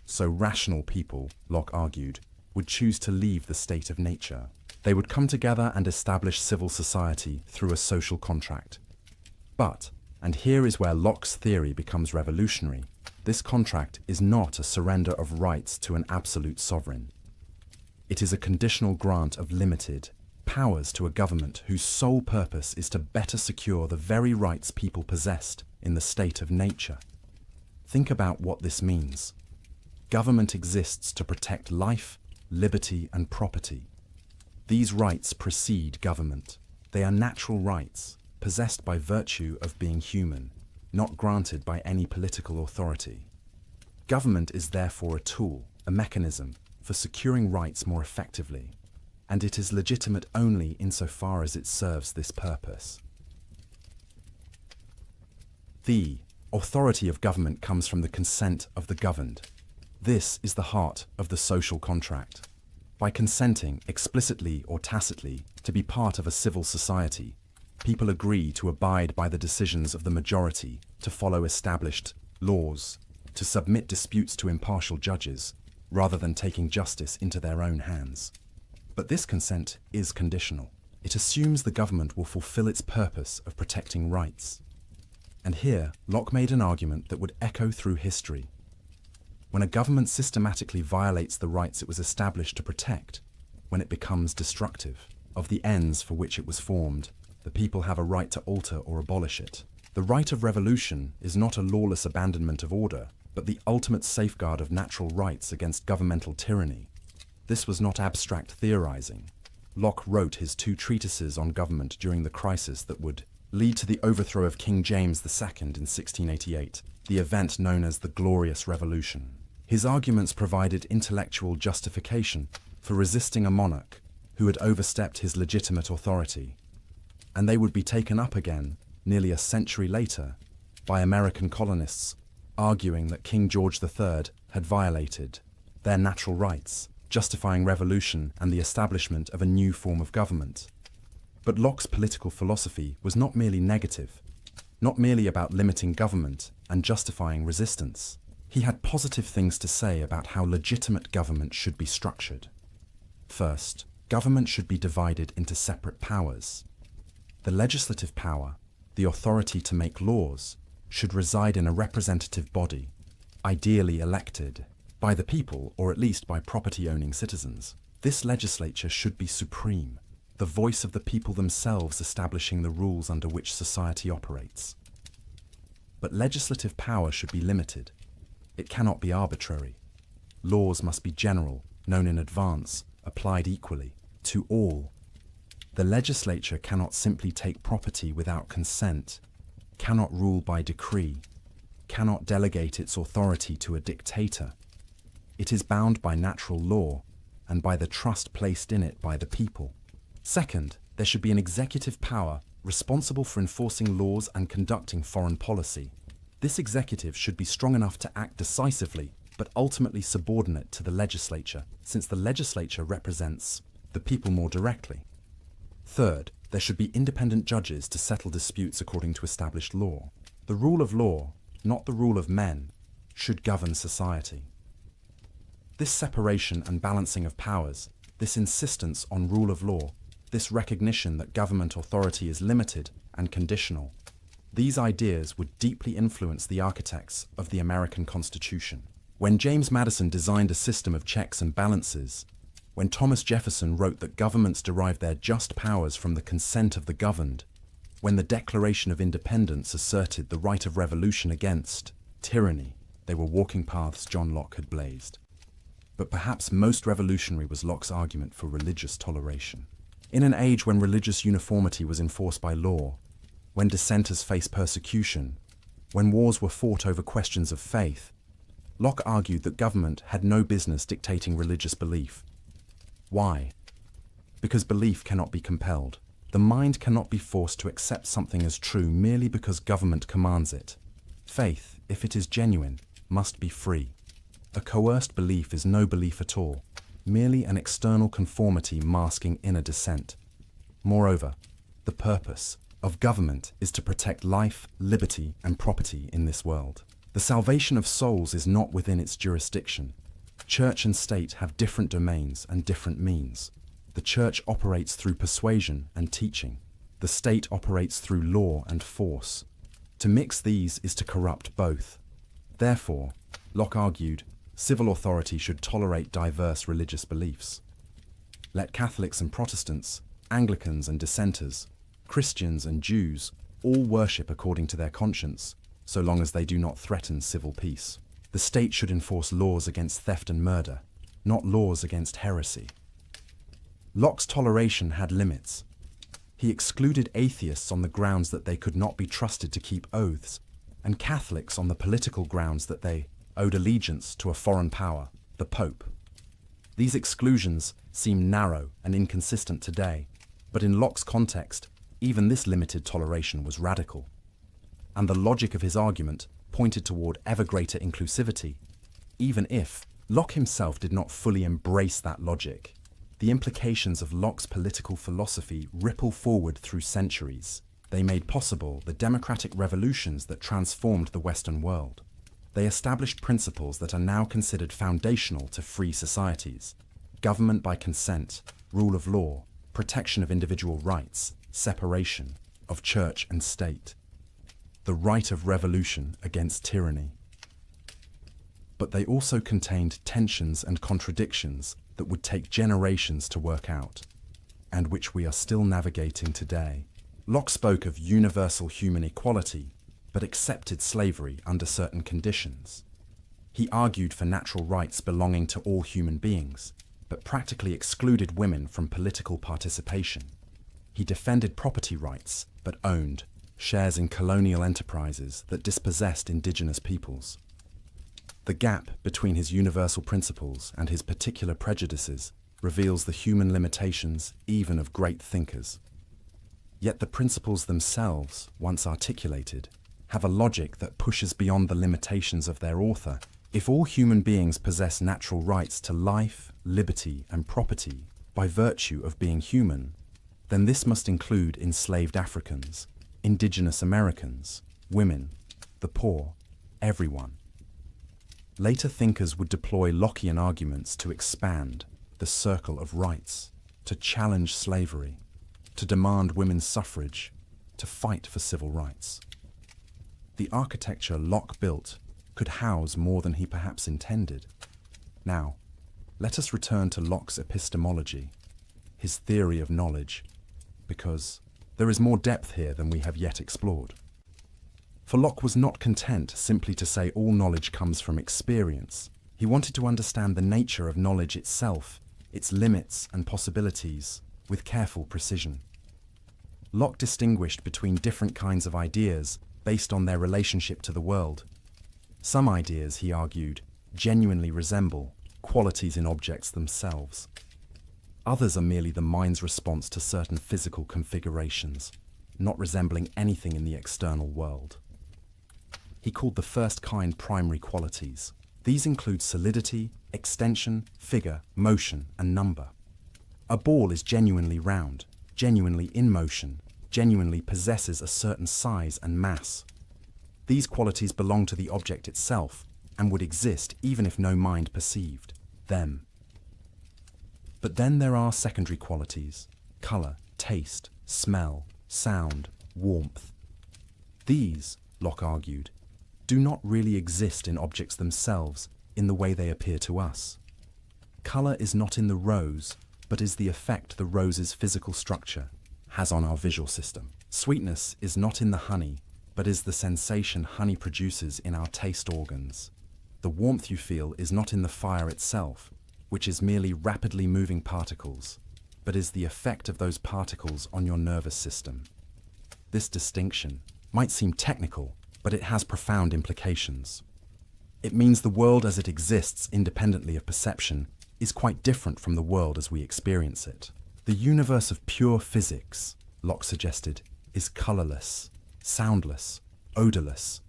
Speaker 1: So rational people, Locke argued, would choose to leave the state of nature. They would come together and establish civil society through a social contract. But, and here is where Locke's theory becomes revolutionary, this contract is not a surrender of rights to an absolute sovereign. It is a conditional grant of limited powers to a government whose sole purpose is to better secure the very rights people possessed in the state of nature. Think about what this means. Government exists to protect life, liberty, and property. These rights precede government. They are natural rights, possessed by virtue of being human, not granted by any political authority. Government is therefore a tool, a mechanism, for securing rights more effectively, and it is legitimate only insofar as it serves this purpose. The authority of government comes from the consent of the governed. This is the heart of the social contract. By consenting, explicitly or tacitly, to be part of a civil society, people agree to abide by the decisions of the majority, to follow established laws, to submit disputes to impartial judges, rather than taking justice into their own hands. But this consent is conditional. It assumes the government will fulfill its purpose of protecting rights. And here, Locke made an argument that would echo through history. When a government systematically violates the rights it was established to protect, when it becomes destructive of the ends for which it was formed, the people have a right to alter or abolish it. The right of revolution is not a lawless abandonment of order, but the ultimate safeguard of natural rights against governmental tyranny. This was not abstract theorizing. Locke wrote his 2 treatises on government during the crisis that would lead to the overthrow of King James II in 1688, the event known as the Glorious Revolution. His arguments provided intellectual justification for resisting a monarch who had overstepped his legitimate authority, and they would be taken up again nearly a century later by American colonists arguing that King George III had violated their natural rights, justifying revolution and the establishment of a new form of government. But Locke's political philosophy was not merely negative, not merely about limiting government and justifying resistance. He had positive things to say about how legitimate government should be structured. First, government should be divided into separate powers. The legislative power, the authority to make laws, should reside in a representative body, ideally elected by the people or at least by property-owning citizens. This legislature should be supreme, the voice of the people themselves establishing the rules under which society operates. But legislative power should be limited. It cannot be arbitrary. Laws must be general, known in advance, applied equally, to all. The legislature cannot simply take property without consent, cannot rule by decree, cannot delegate its authority to a dictator. It is bound by natural law and by the trust placed in it by the people. Second, there should be an executive power responsible for enforcing laws and conducting foreign policy. This executive should be strong enough to act decisively, but ultimately subordinate to the legislature, since the legislature represents the people more directly. Third, there should be independent judges to settle disputes according to established law. The rule of law, not the rule of men, should govern society. This separation and balancing of powers, this insistence on rule of law, this recognition that government authority is limited and conditional, these ideas would deeply influence the architects of the American Constitution. When James Madison designed a system of checks and balances, when Thomas Jefferson wrote that governments derive their just powers from the consent of the governed, when the Declaration of Independence asserted the right of revolution against tyranny, they were walking paths John Locke had blazed. But perhaps most revolutionary was Locke's argument for religious toleration. In an age when religious uniformity was enforced by law, when dissenters faced persecution, when wars were fought over questions of faith, Locke argued that government had no business dictating religious belief. Why? Because belief cannot be compelled. The mind cannot be forced to accept something as true merely because government commands it. Faith, if it is genuine, must be free. A coerced belief is no belief at all, merely an external conformity masking inner dissent. Moreover, the purpose of government is to protect life, liberty, and property in this world. The salvation of souls is not within its jurisdiction. Church and state have different domains and different means. The church operates through persuasion and teaching. The state operates through law and force. To mix these is to corrupt both. Therefore, Locke argued, civil authority should tolerate diverse religious beliefs. Let Catholics and Protestants, Anglicans and dissenters, Christians and Jews all worship according to their conscience, so long as they do not threaten civil peace. The state should enforce laws against theft and murder, not laws against heresy. Locke's toleration had limits. He excluded atheists on the grounds that they could not be trusted to keep oaths, and Catholics on the political grounds that they owed allegiance to a foreign power, the Pope. These exclusions seem narrow and inconsistent today, but in Locke's context, even this limited toleration was radical. And the logic of his argument pointed toward ever greater inclusivity, even if Locke himself did not fully embrace that logic. The implications of Locke's political philosophy ripple forward through centuries. They made possible the democratic revolutions that transformed the Western world. They established principles that are now considered foundational to free societies: government by consent, rule of law, protection of individual rights, separation of church and state, the right of revolution against tyranny. But they also contained tensions and contradictions that would take generations to work out, and which we are still navigating today. Locke spoke of universal human equality, but accepted slavery under certain conditions. He argued for natural rights belonging to all human beings, but practically excluded women from political participation. He defended property rights, but owned shares in colonial enterprises that dispossessed indigenous peoples. The gap between his universal principles and his particular prejudices reveals the human limitations even of great thinkers. Yet the principles themselves, once articulated, have a logic that pushes beyond the limitations of their author. If all human beings possess natural rights to life, liberty, and property by virtue of being human, then this must include enslaved Africans, indigenous Americans, women, the poor, everyone. Later thinkers would deploy Lockean arguments to expand the circle of rights, to challenge slavery, to demand women's suffrage, to fight for civil rights. The architecture Locke built could house more than he perhaps intended. Now, let us return to Locke's epistemology, his theory of knowledge, because there is more depth here than we have yet explored. For Locke was not content simply to say all knowledge comes from experience. He wanted to understand the nature of knowledge itself, its limits and possibilities, with careful precision. Locke distinguished between different kinds of ideas based on their relationship to the world. Some ideas, he argued, genuinely resemble qualities in objects themselves. Others are merely the mind's response to certain physical configurations, not resembling anything in the external world. He called the first kind primary qualities. These include solidity, extension, figure, motion, and number. A ball is genuinely round, genuinely in motion, genuinely possesses a certain size and mass. These qualities belong to the object itself and would exist even if no mind perceived them. But then there are secondary qualities: color, taste, smell, sound, warmth. These, Locke argued, do not really exist in objects themselves in the way they appear to us. Color is not in the rose, but is the effect the rose's physical structure has on our visual system. Sweetness is not in the honey, but is the sensation honey produces in our taste organs. The warmth you feel is not in the fire itself, which is merely rapidly moving particles, but is the effect of those particles on your nervous system. This distinction might seem technical, but it has profound implications. It means the world as it exists independently of perception is quite different from the world as we experience it. The universe of pure physics, Locke suggested, is colorless, soundless, odorless,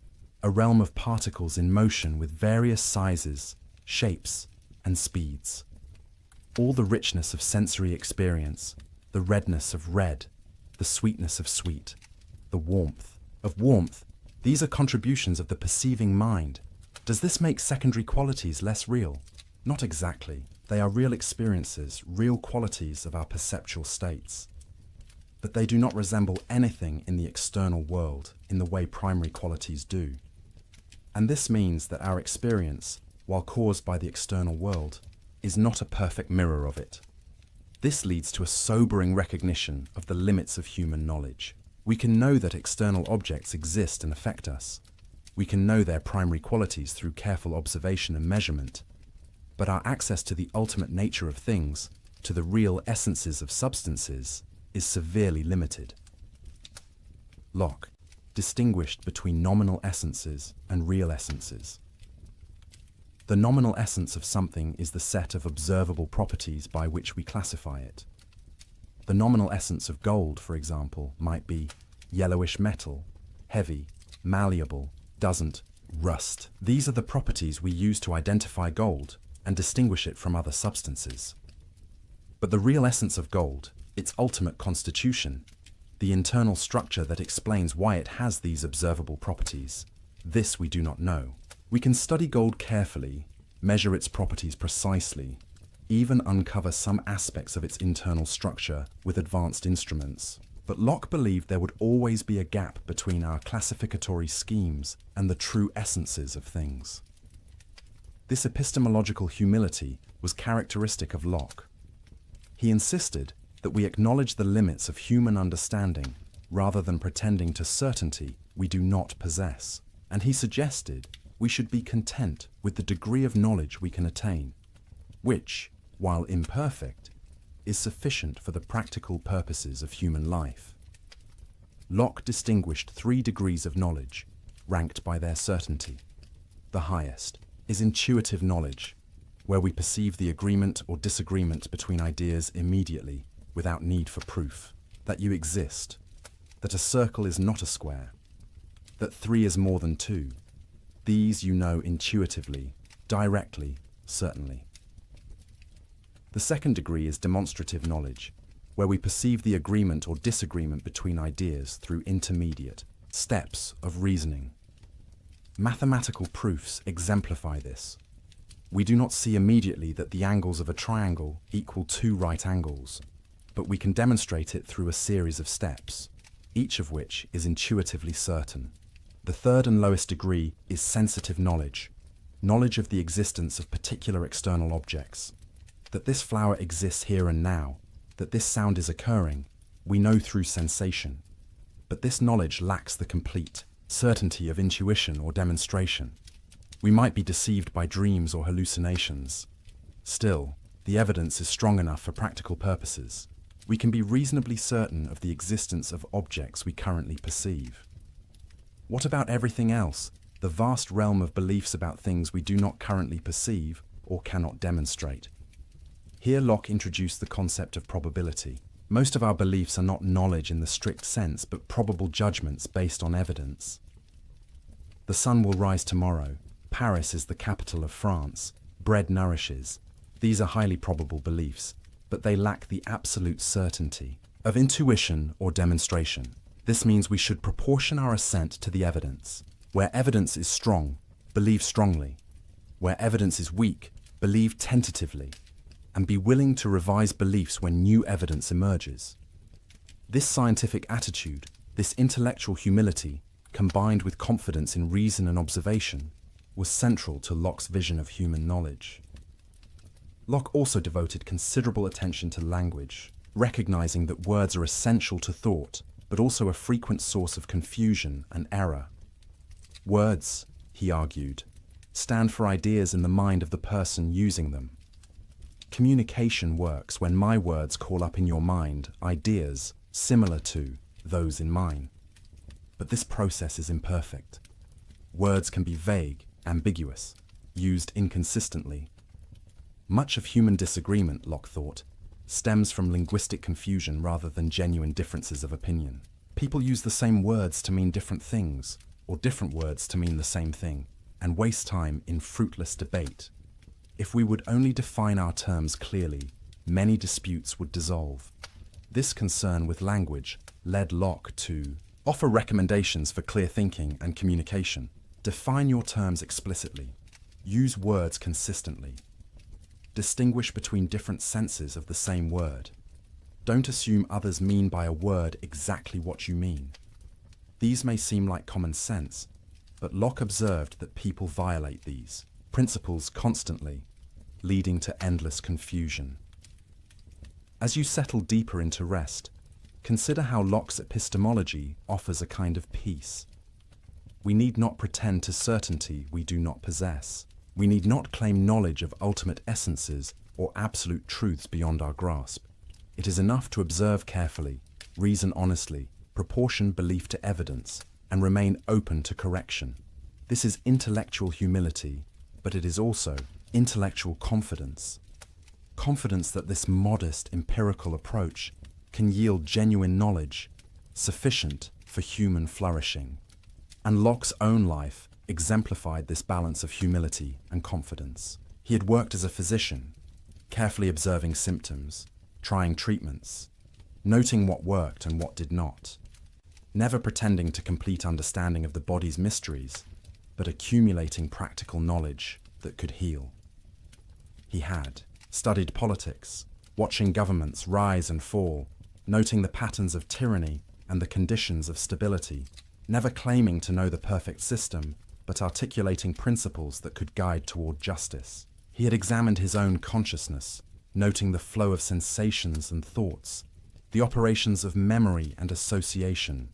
Speaker 1: a realm of particles in motion with various sizes, shapes, and speeds. All the richness of sensory experience, the redness of red, the sweetness of sweet, the warmth of warmth, these are contributions of the perceiving mind. Does this make secondary qualities less real? Not exactly. They are real experiences, real qualities of our perceptual states. But they do not resemble anything in the external world in the way primary qualities do. And this means that our experience, while caused by the external world, is not a perfect mirror of it. This leads to a sobering recognition of the limits of human knowledge. We can know that external objects exist and affect us. We can know their primary qualities through careful observation and measurement. But our access to the ultimate nature of things, to the real essences of substances, is severely limited. Locke distinguished between nominal essences and real essences. The nominal essence of something is the set of observable properties by which we classify it. The nominal essence of gold, for example, might be yellowish metal, heavy, malleable, doesn't rust. These are the properties we use to identify gold and distinguish it from other substances. But the real essence of gold, its ultimate constitution, the internal structure that explains why it has these observable properties, this we do not know. We can study gold carefully, measure its properties precisely, even uncover some aspects of its internal structure with advanced instruments. But Locke believed there would always be a gap between our classificatory schemes and the true essences of things. This epistemological humility was characteristic of Locke. He insisted that we acknowledge the limits of human understanding rather than pretending to certainty we do not possess. And he suggested we should be content with the degree of knowledge we can attain, which, while imperfect, is sufficient for the practical purposes of human life. Locke distinguished 3 degrees of knowledge, ranked by their certainty. The highest is intuitive knowledge, where we perceive the agreement or disagreement between ideas immediately, without need for proof, that you exist, that a circle is not a square, that 3 is more than 2. These you know intuitively, directly, certainly. The second degree is demonstrative knowledge, where we perceive the agreement or disagreement between ideas through intermediate steps of reasoning. Mathematical proofs exemplify this. We do not see immediately that the angles of a triangle equal 2 right angles, but we can demonstrate it through a series of steps, each of which is intuitively certain. The third and lowest degree is sensitive knowledge, knowledge of the existence of particular external objects. That this flower exists here and now, that this sound is occurring, we know through sensation. But this knowledge lacks the complete certainty of intuition or demonstration. We might be deceived by dreams or hallucinations. Still, the evidence is strong enough for practical purposes. We can be reasonably certain of the existence of objects we currently perceive. What about everything else, the vast realm of beliefs about things we do not currently perceive or cannot demonstrate? Here Locke introduced the concept of probability. Most of our beliefs are not knowledge in the strict sense, but probable judgments based on evidence. The sun will rise tomorrow. Paris is the capital of France. Bread nourishes. These are highly probable beliefs, but they lack the absolute certainty of intuition or demonstration. This means we should proportion our assent to the evidence. Where evidence is strong, believe strongly. Where evidence is weak, believe tentatively, and be willing to revise beliefs when new evidence emerges. This scientific attitude, this intellectual humility, combined with confidence in reason and observation, was central to Locke's vision of human knowledge. Locke also devoted considerable attention to language, recognizing that words are essential to thought, but also a frequent source of confusion and error. Words, he argued, stand for ideas in the mind of the person using them. Communication works when my words call up in your mind ideas similar to those in mine. But this process is imperfect. Words can be vague, ambiguous, used inconsistently. Much of human disagreement, Locke thought, stems from linguistic confusion rather than genuine differences of opinion. People use the same words to mean different things, or different words to mean the same thing, and waste time in fruitless debate. If we would only define our terms clearly, many disputes would dissolve. This concern with language led Locke to offer recommendations for clear thinking and communication. Define your terms explicitly. Use words consistently. Distinguish between different senses of the same word. Don't assume others mean by a word exactly what you mean. These may seem like common sense, but Locke observed that people violate these principles constantly, leading to endless confusion. As you settle deeper into rest, consider how Locke's epistemology offers a kind of peace. We need not pretend to certainty we do not possess. We need not claim knowledge of ultimate essences or absolute truths beyond our grasp. It is enough to observe carefully, reason honestly, proportion belief to evidence, and remain open to correction. This is intellectual humility, but it is also intellectual confidence. Confidence that this modest empirical approach can yield genuine knowledge, sufficient for human flourishing. And Locke's own life exemplified this balance of humility and confidence. He had worked as a physician, carefully observing symptoms, trying treatments, noting what worked and what did not, never pretending to complete understanding of the body's mysteries, but accumulating practical knowledge that could heal. He had studied politics, watching governments rise and fall, noting the patterns of tyranny and the conditions of stability, never claiming to know the perfect system, but articulating principles that could guide toward justice. He had examined his own consciousness, noting the flow of sensations and thoughts, the operations of memory and association,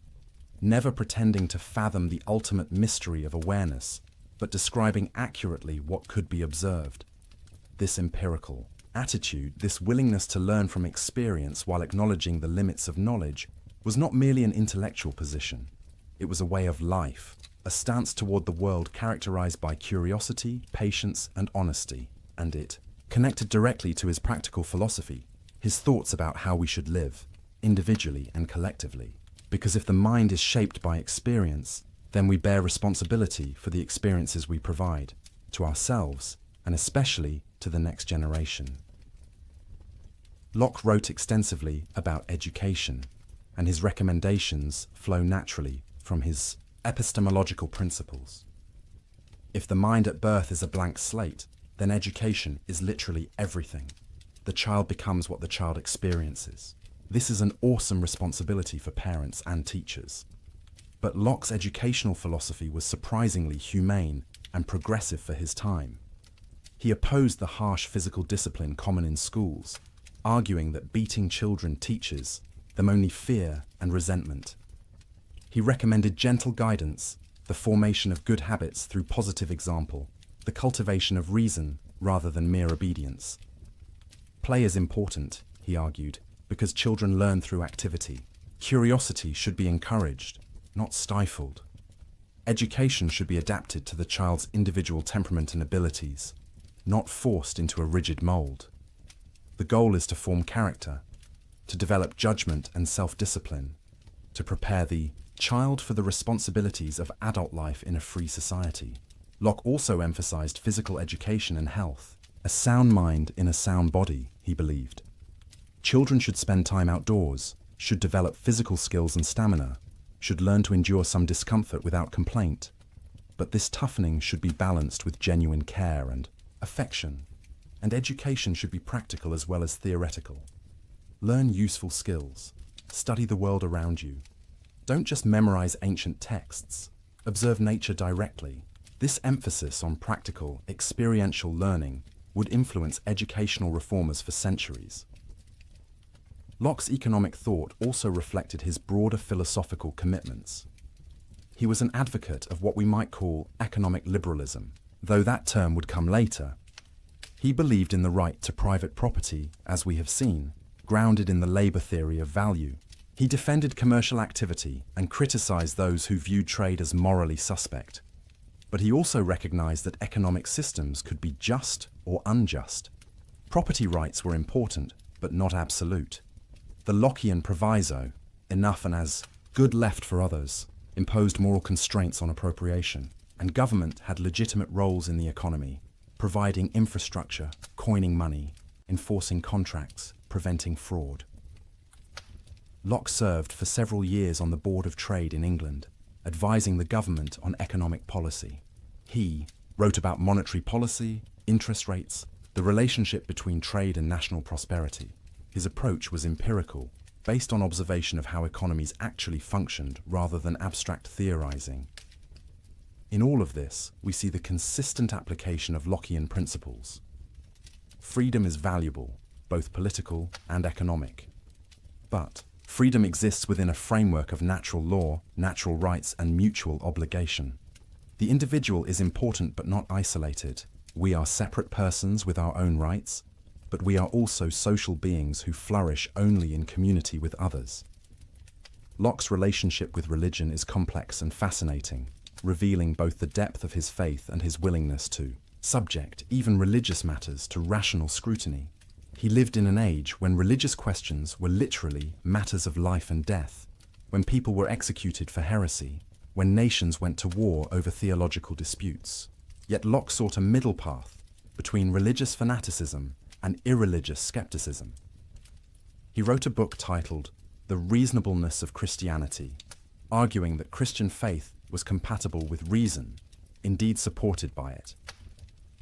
Speaker 1: never pretending to fathom the ultimate mystery of awareness, but describing accurately what could be observed. This empirical attitude, this willingness to learn from experience while acknowledging the limits of knowledge, was not merely an intellectual position. It was a way of life, a stance toward the world characterized by curiosity, patience, and honesty, and it connected directly to his practical philosophy, his thoughts about how we should live, individually and collectively. Because if the mind is shaped by experience, then we bear responsibility for the experiences we provide, to ourselves, and especially to the next generation. Locke wrote extensively about education, and his recommendations flow naturally from his epistemological principles. If the mind at birth is a blank slate, then education is literally everything. The child becomes what the child experiences. This is an awesome responsibility for parents and teachers. But Locke's educational philosophy was surprisingly humane and progressive for his time. He opposed the harsh physical discipline common in schools, arguing that beating children teaches them only fear and resentment. He recommended gentle guidance, the formation of good habits through positive example, the cultivation of reason rather than mere obedience. Play is important, he argued, because children learn through activity. Curiosity should be encouraged, not stifled. Education should be adapted to the child's individual temperament and abilities, not forced into a rigid mold. The goal is to form character, to develop judgment and self-discipline, to prepare the child for the responsibilities of adult life in a free society. Locke also emphasized physical education and health. A sound mind in a sound body, he believed. Children should spend time outdoors, should develop physical skills and stamina, should learn to endure some discomfort without complaint. But this toughening should be balanced with genuine care and affection, and education should be practical as well as theoretical. Learn useful skills. Study the world around you. Don't just memorize ancient texts. Observe nature directly. This emphasis on practical, experiential learning would influence educational reformers for centuries. Locke's economic thought also reflected his broader philosophical commitments. He was an advocate of what we might call economic liberalism, though that term would come later. He believed in the right to private property, as we have seen, grounded in the labor theory of value. He defended commercial activity and criticized those who viewed trade as morally suspect. But he also recognized that economic systems could be just or unjust. Property rights were important, but not absolute. The Lockean proviso, enough and as good left for others, imposed moral constraints on appropriation, and government had legitimate roles in the economy, providing infrastructure, coining money, enforcing contracts, preventing fraud. Locke served for several years on the Board of Trade in England, advising the government on economic policy. He wrote about monetary policy, interest rates, the relationship between trade and national prosperity. His approach was empirical, based on observation of how economies actually functioned rather than abstract theorizing. In all of this, we see the consistent application of Lockean principles. Freedom is valuable, both political and economic. But freedom exists within a framework of natural law, natural rights, and mutual obligation. The individual is important but not isolated. We are separate persons with our own rights, but we are also social beings who flourish only in community with others. Locke's relationship with religion is complex and fascinating, revealing both the depth of his faith and his willingness to subject even religious matters to rational scrutiny. He lived in an age when religious questions were literally matters of life and death, when people were executed for heresy, when nations went to war over theological disputes. Yet Locke sought a middle path between religious fanaticism and irreligious skepticism. He wrote a book titled The Reasonableness of Christianity, arguing that Christian faith was compatible with reason, indeed supported by it.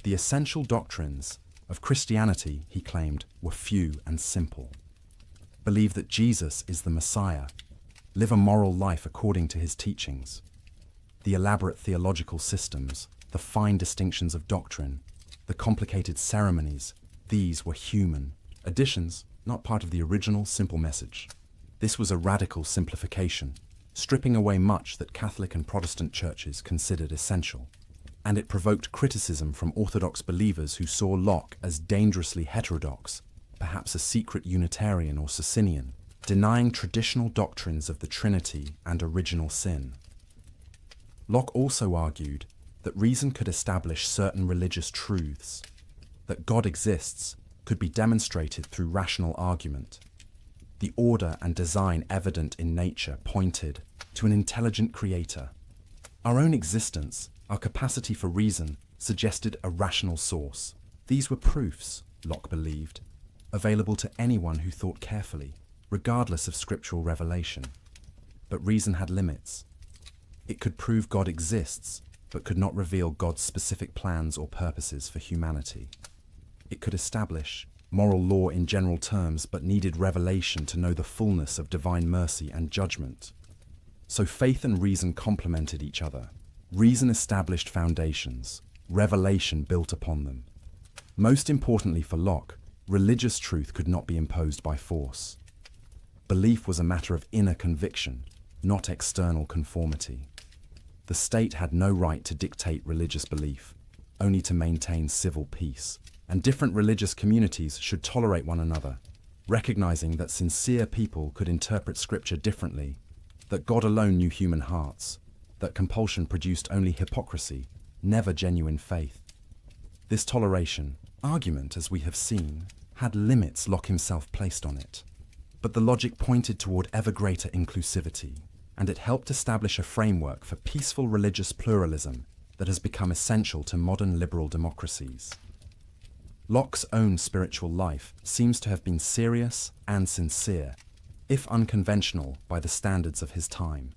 Speaker 1: The essential doctrines of Christianity, he claimed, were few and simple. Believe that Jesus is the Messiah, live a moral life according to his teachings. The elaborate theological systems, the fine distinctions of doctrine, the complicated ceremonies, these were human additions, not part of the original simple message. This was a radical simplification, stripping away much that Catholic and Protestant churches considered essential. And it provoked criticism from Orthodox believers who saw Locke as dangerously heterodox, perhaps a secret Unitarian or Socinian, denying traditional doctrines of the Trinity and original sin. Locke also argued that reason could establish certain religious truths, that God exists could be demonstrated through rational argument. The order and design evident in nature pointed to an intelligent creator. Our own existence, our capacity for reason, suggested a rational source. These were proofs, Locke believed, available to anyone who thought carefully, regardless of scriptural revelation. But reason had limits. It could prove God exists, but could not reveal God's specific plans or purposes for humanity. It could establish moral law in general terms, but needed revelation to know the fullness of divine mercy and judgment. So faith and reason complemented each other. Reason established foundations, revelation built upon them. Most importantly for Locke, religious truth could not be imposed by force. Belief was a matter of inner conviction, not external conformity. The state had no right to dictate religious belief, only to maintain civil peace. And different religious communities should tolerate one another, recognizing that sincere people could interpret Scripture differently, that God alone knew human hearts, that compulsion produced only hypocrisy, never genuine faith. This toleration, argument as we have seen, had limits Locke himself placed on it. But the logic pointed toward ever greater inclusivity, and it helped establish a framework for peaceful religious pluralism that has become essential to modern liberal democracies. Locke's own spiritual life seems to have been serious and sincere, if unconventional by the standards of his time.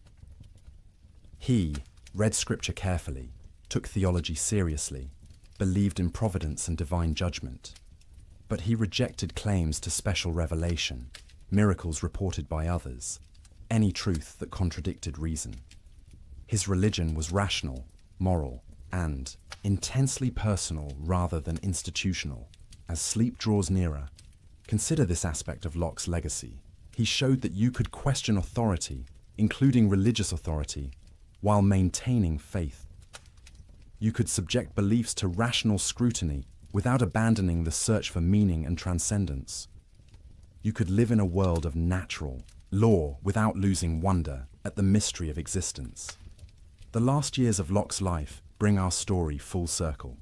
Speaker 1: He read Scripture carefully, took theology seriously, believed in providence and divine judgment. But he rejected claims to special revelation, miracles reported by others, any truth that contradicted reason. His religion was rational, moral, and intensely personal rather than institutional. As sleep draws nearer, consider this aspect of Locke's legacy. He showed that you could question authority, including religious authority, while maintaining faith. You could subject beliefs to rational scrutiny without abandoning the search for meaning and transcendence. You could live in a world of natural law without losing wonder at the mystery of existence. The last years of Locke's life bring our story full circle.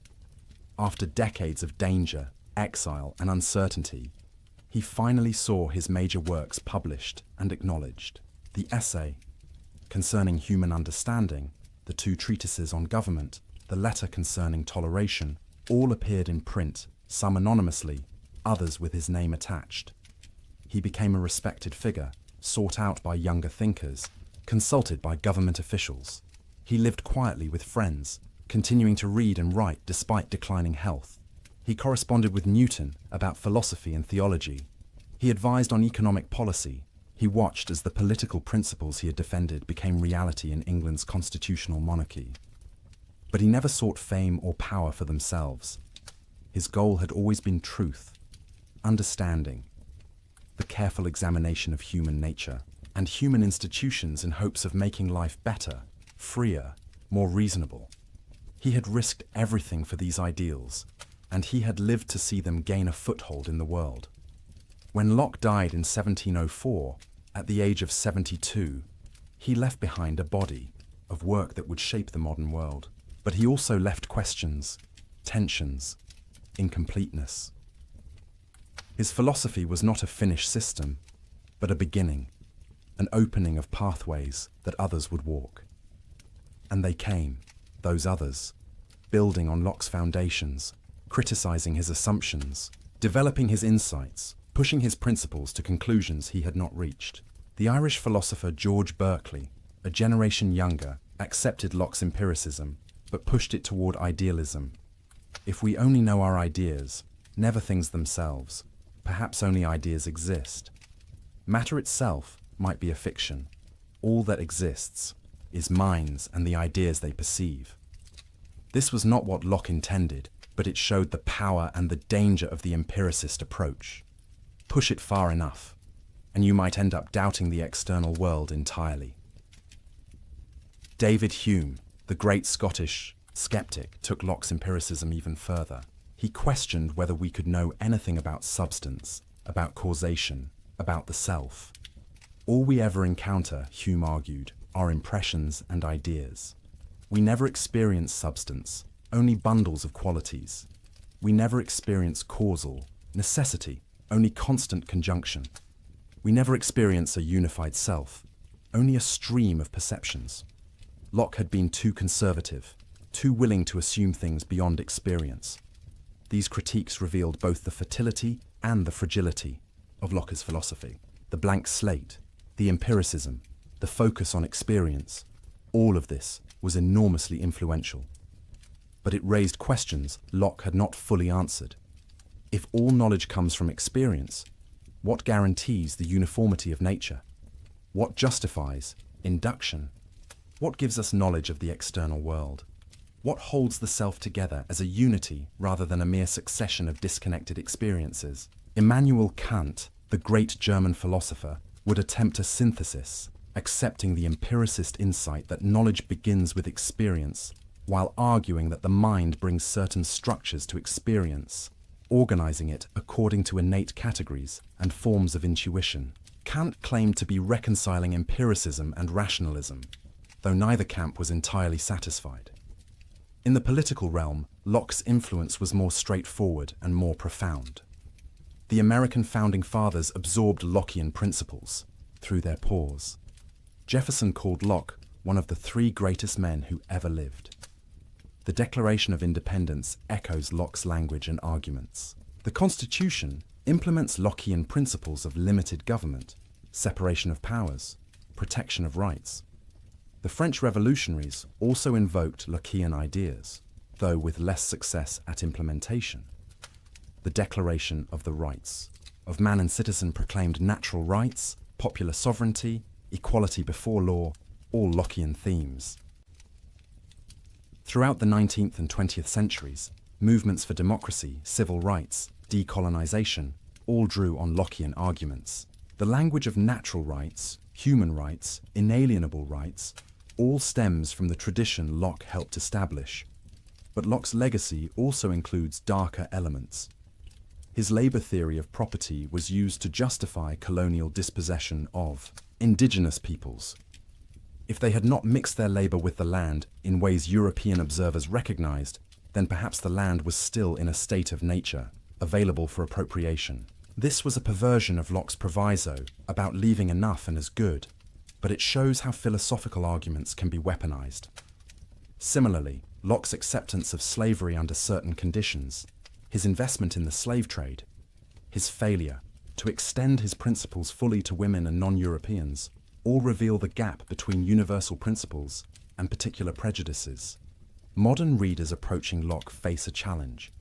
Speaker 1: After decades of danger, exile, and uncertainty, he finally saw his major works published and acknowledged. The essay concerning human understanding, the two treatises on government, the letter concerning toleration, all appeared in print, some anonymously, others with his name attached. He became a respected figure, sought out by younger thinkers, consulted by government officials. He lived quietly with friends, continuing to read and write despite declining health. He corresponded with Newton about philosophy and theology. He advised on economic policy. He watched as the political principles he had defended became reality in England's constitutional monarchy. But he never sought fame or power for themselves. His goal had always been truth, understanding, the careful examination of human nature and human institutions in hopes of making life better, freer, more reasonable. He had risked everything for these ideals, and he had lived to see them gain a foothold in the world. When Locke died in 1704, at the age of 72, he left behind a body of work that would shape the modern world. But he also left questions, tensions, incompleteness. His philosophy was not a finished system, but a beginning, an opening of pathways that others would walk. And they came, those others, building on Locke's foundations, criticizing his assumptions, developing his insights, pushing his principles to conclusions he had not reached. The Irish philosopher George Berkeley, a generation younger, accepted Locke's empiricism, but pushed it toward idealism. If we only know our ideas, never things themselves, perhaps only ideas exist. Matter itself might be a fiction. All that exists is minds and the ideas they perceive. This was not what Locke intended, but it showed the power and the danger of the empiricist approach. Push it far enough, and you might end up doubting the external world entirely. David Hume, the great Scottish skeptic, took Locke's empiricism even further. He questioned whether we could know anything about substance, about causation, about the self. All we ever encounter, Hume argued, are impressions and ideas. We never experience substance, only bundles of qualities. We never experience causal, necessity, only constant conjunction. We never experience a unified self, only a stream of perceptions. Locke had been too conservative, too willing to assume things beyond experience. These critiques revealed both the fertility and the fragility of Locke's philosophy. The blank slate, the empiricism, the focus on experience, all of this was enormously influential. But it raised questions Locke had not fully answered. If all knowledge comes from experience, what guarantees the uniformity of nature? What justifies induction? What gives us knowledge of the external world? What holds the self together as a unity rather than a mere succession of disconnected experiences? Immanuel Kant, the great German philosopher, would attempt a synthesis, accepting the empiricist insight that knowledge begins with experience, while arguing that the mind brings certain structures to experience, organizing it according to innate categories and forms of intuition. Kant claimed to be reconciling empiricism and rationalism, though neither camp was entirely satisfied. In the political realm, Locke's influence was more straightforward and more profound. The American founding fathers absorbed Lockean principles through their pores. Jefferson called Locke one of the three greatest men who ever lived. The Declaration of Independence echoes Locke's language and arguments. The Constitution implements Lockean principles of limited government, separation of powers, protection of rights. The French revolutionaries also invoked Lockean ideas, though with less success at implementation. The Declaration of the Rights of Man and Citizen proclaimed natural rights, popular sovereignty, equality before law, all Lockean themes. Throughout the 19th and 20th centuries, movements for democracy, civil rights, decolonization all drew on Lockean arguments. The language of natural rights, human rights, inalienable rights, all stems from the tradition Locke helped establish. But Locke's legacy also includes darker elements. His labor theory of property was used to justify colonial dispossession of indigenous peoples. If they had not mixed their labor with the land in ways European observers recognized, then perhaps the land was still in a state of nature, available for appropriation. This was a perversion of Locke's proviso about leaving enough and as good, but it shows how philosophical arguments can be weaponized. Similarly, Locke's acceptance of slavery under certain conditions, his investment in the slave trade, his failure to extend his principles fully to women and non-Europeans, all reveal the gap between universal principles and particular prejudices. Modern readers approaching Locke face a challenge.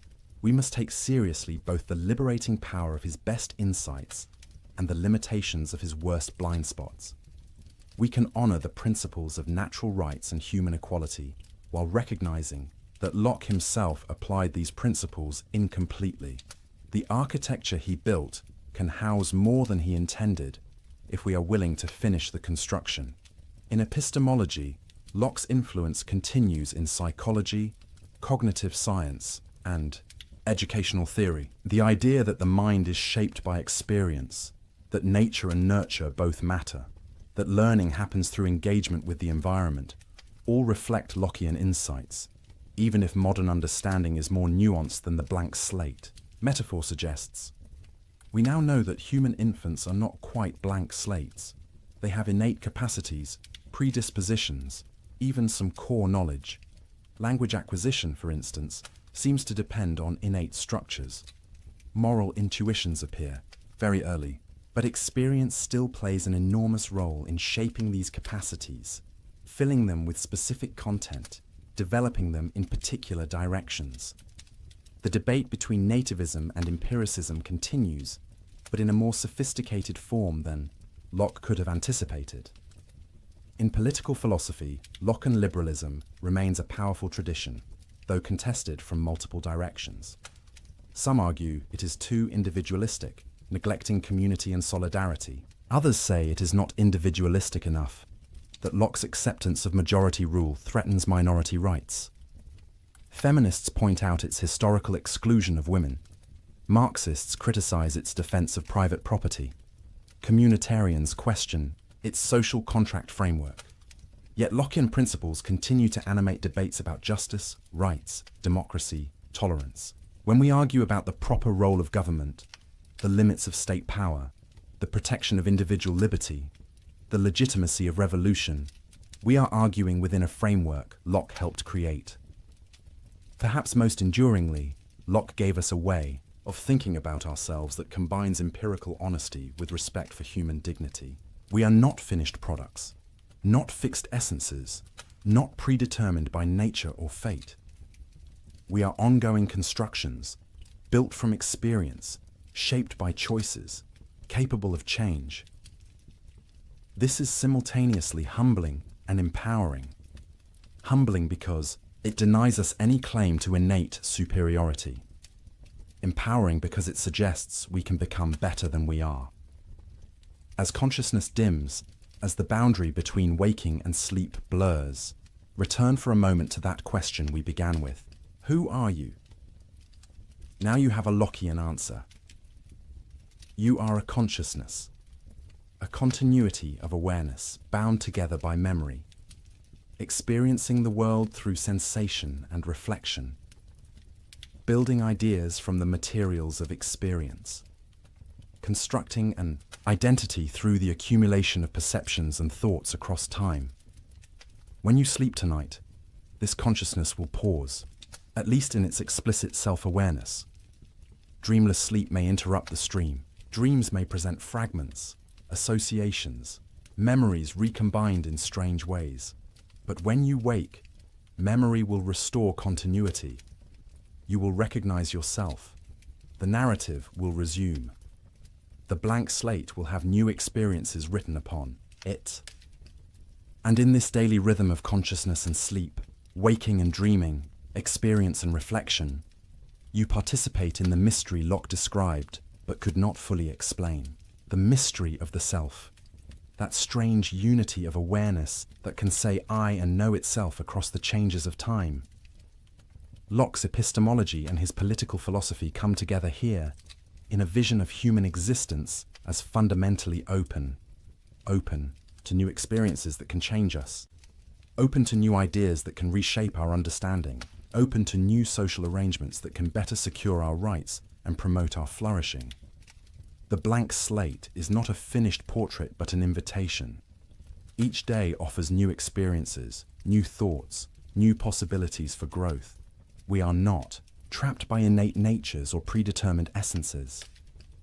Speaker 1: we must take seriously both the liberating power of his best insights and the limitations of his worst blind spots. We can honor the principles of natural rights and human equality while recognizing that Locke himself applied these principles incompletely. The architecture he built can house more than he intended if we are willing to finish the construction. In epistemology, Locke's influence continues in psychology, cognitive science, and educational theory. The idea that the mind is shaped by experience, that nature and nurture both matter, that learning happens through engagement with the environment, all reflect Lockean insights, even if modern understanding is more nuanced than the blank slate metaphor suggests. We now know that human infants are not quite blank slates. They have innate capacities, predispositions, even some core knowledge. Language acquisition, for instance, seems to depend on innate structures. Moral intuitions appear very early, but experience still plays an enormous role in shaping these capacities, filling them with specific content, developing them in particular directions. The debate between nativism and empiricism continues, but in a more sophisticated form than Locke could have anticipated. In political philosophy, Lockean liberalism remains a powerful tradition, though contested from multiple directions. Some argue it is too individualistic, neglecting community and solidarity. Others say it is not individualistic enough, that Locke's acceptance of majority rule threatens minority rights. Feminists point out its historical exclusion of women. Marxists criticize its defense of private property. Communitarians question its social contract framework. Yet Lockean principles continue to animate debates about justice, rights, democracy, tolerance. When we argue about the proper role of government, the limits of state power, the protection of individual liberty, the legitimacy of revolution, we are arguing within a framework Locke helped create. Perhaps most enduringly, Locke gave us a way of thinking about ourselves that combines empirical honesty with respect for human dignity. We are not finished products, not fixed essences, not predetermined by nature or fate. We are ongoing constructions, built from experience, shaped by choices, capable of change. This is simultaneously humbling and empowering. Humbling because it denies us any claim to innate superiority. Empowering because it suggests we can become better than we are. As consciousness dims, as the boundary between waking and sleep blurs, return for a moment to that question we began with. Who are you? Now you have a Lockean answer. You are a consciousness, a continuity of awareness bound together by memory, experiencing the world through sensation and reflection, building ideas from the materials of experience, constructing an identity through the accumulation of perceptions and thoughts across time. When you sleep tonight, this consciousness will pause, at least in its explicit self-awareness. Dreamless sleep may interrupt the stream. Dreams may present fragments, associations, memories recombined in strange ways. But when you wake, memory will restore continuity. You will recognize yourself. The narrative will resume. The blank slate will have new experiences written upon it. And in this daily rhythm of consciousness and sleep, waking and dreaming, experience and reflection, you participate in the mystery Locke described but could not fully explain. The mystery of the self. That strange unity of awareness that can say I and know itself across the changes of time. Locke's epistemology and his political philosophy come together here in a vision of human existence as fundamentally open to new experiences that can change us, open to new ideas that can reshape our understanding, open to new social arrangements that can better secure our rights and promote our flourishing. The blank slate is not a finished portrait but an invitation. Each day offers new experiences, new thoughts, new possibilities for growth. We are not trapped by innate natures or predetermined essences.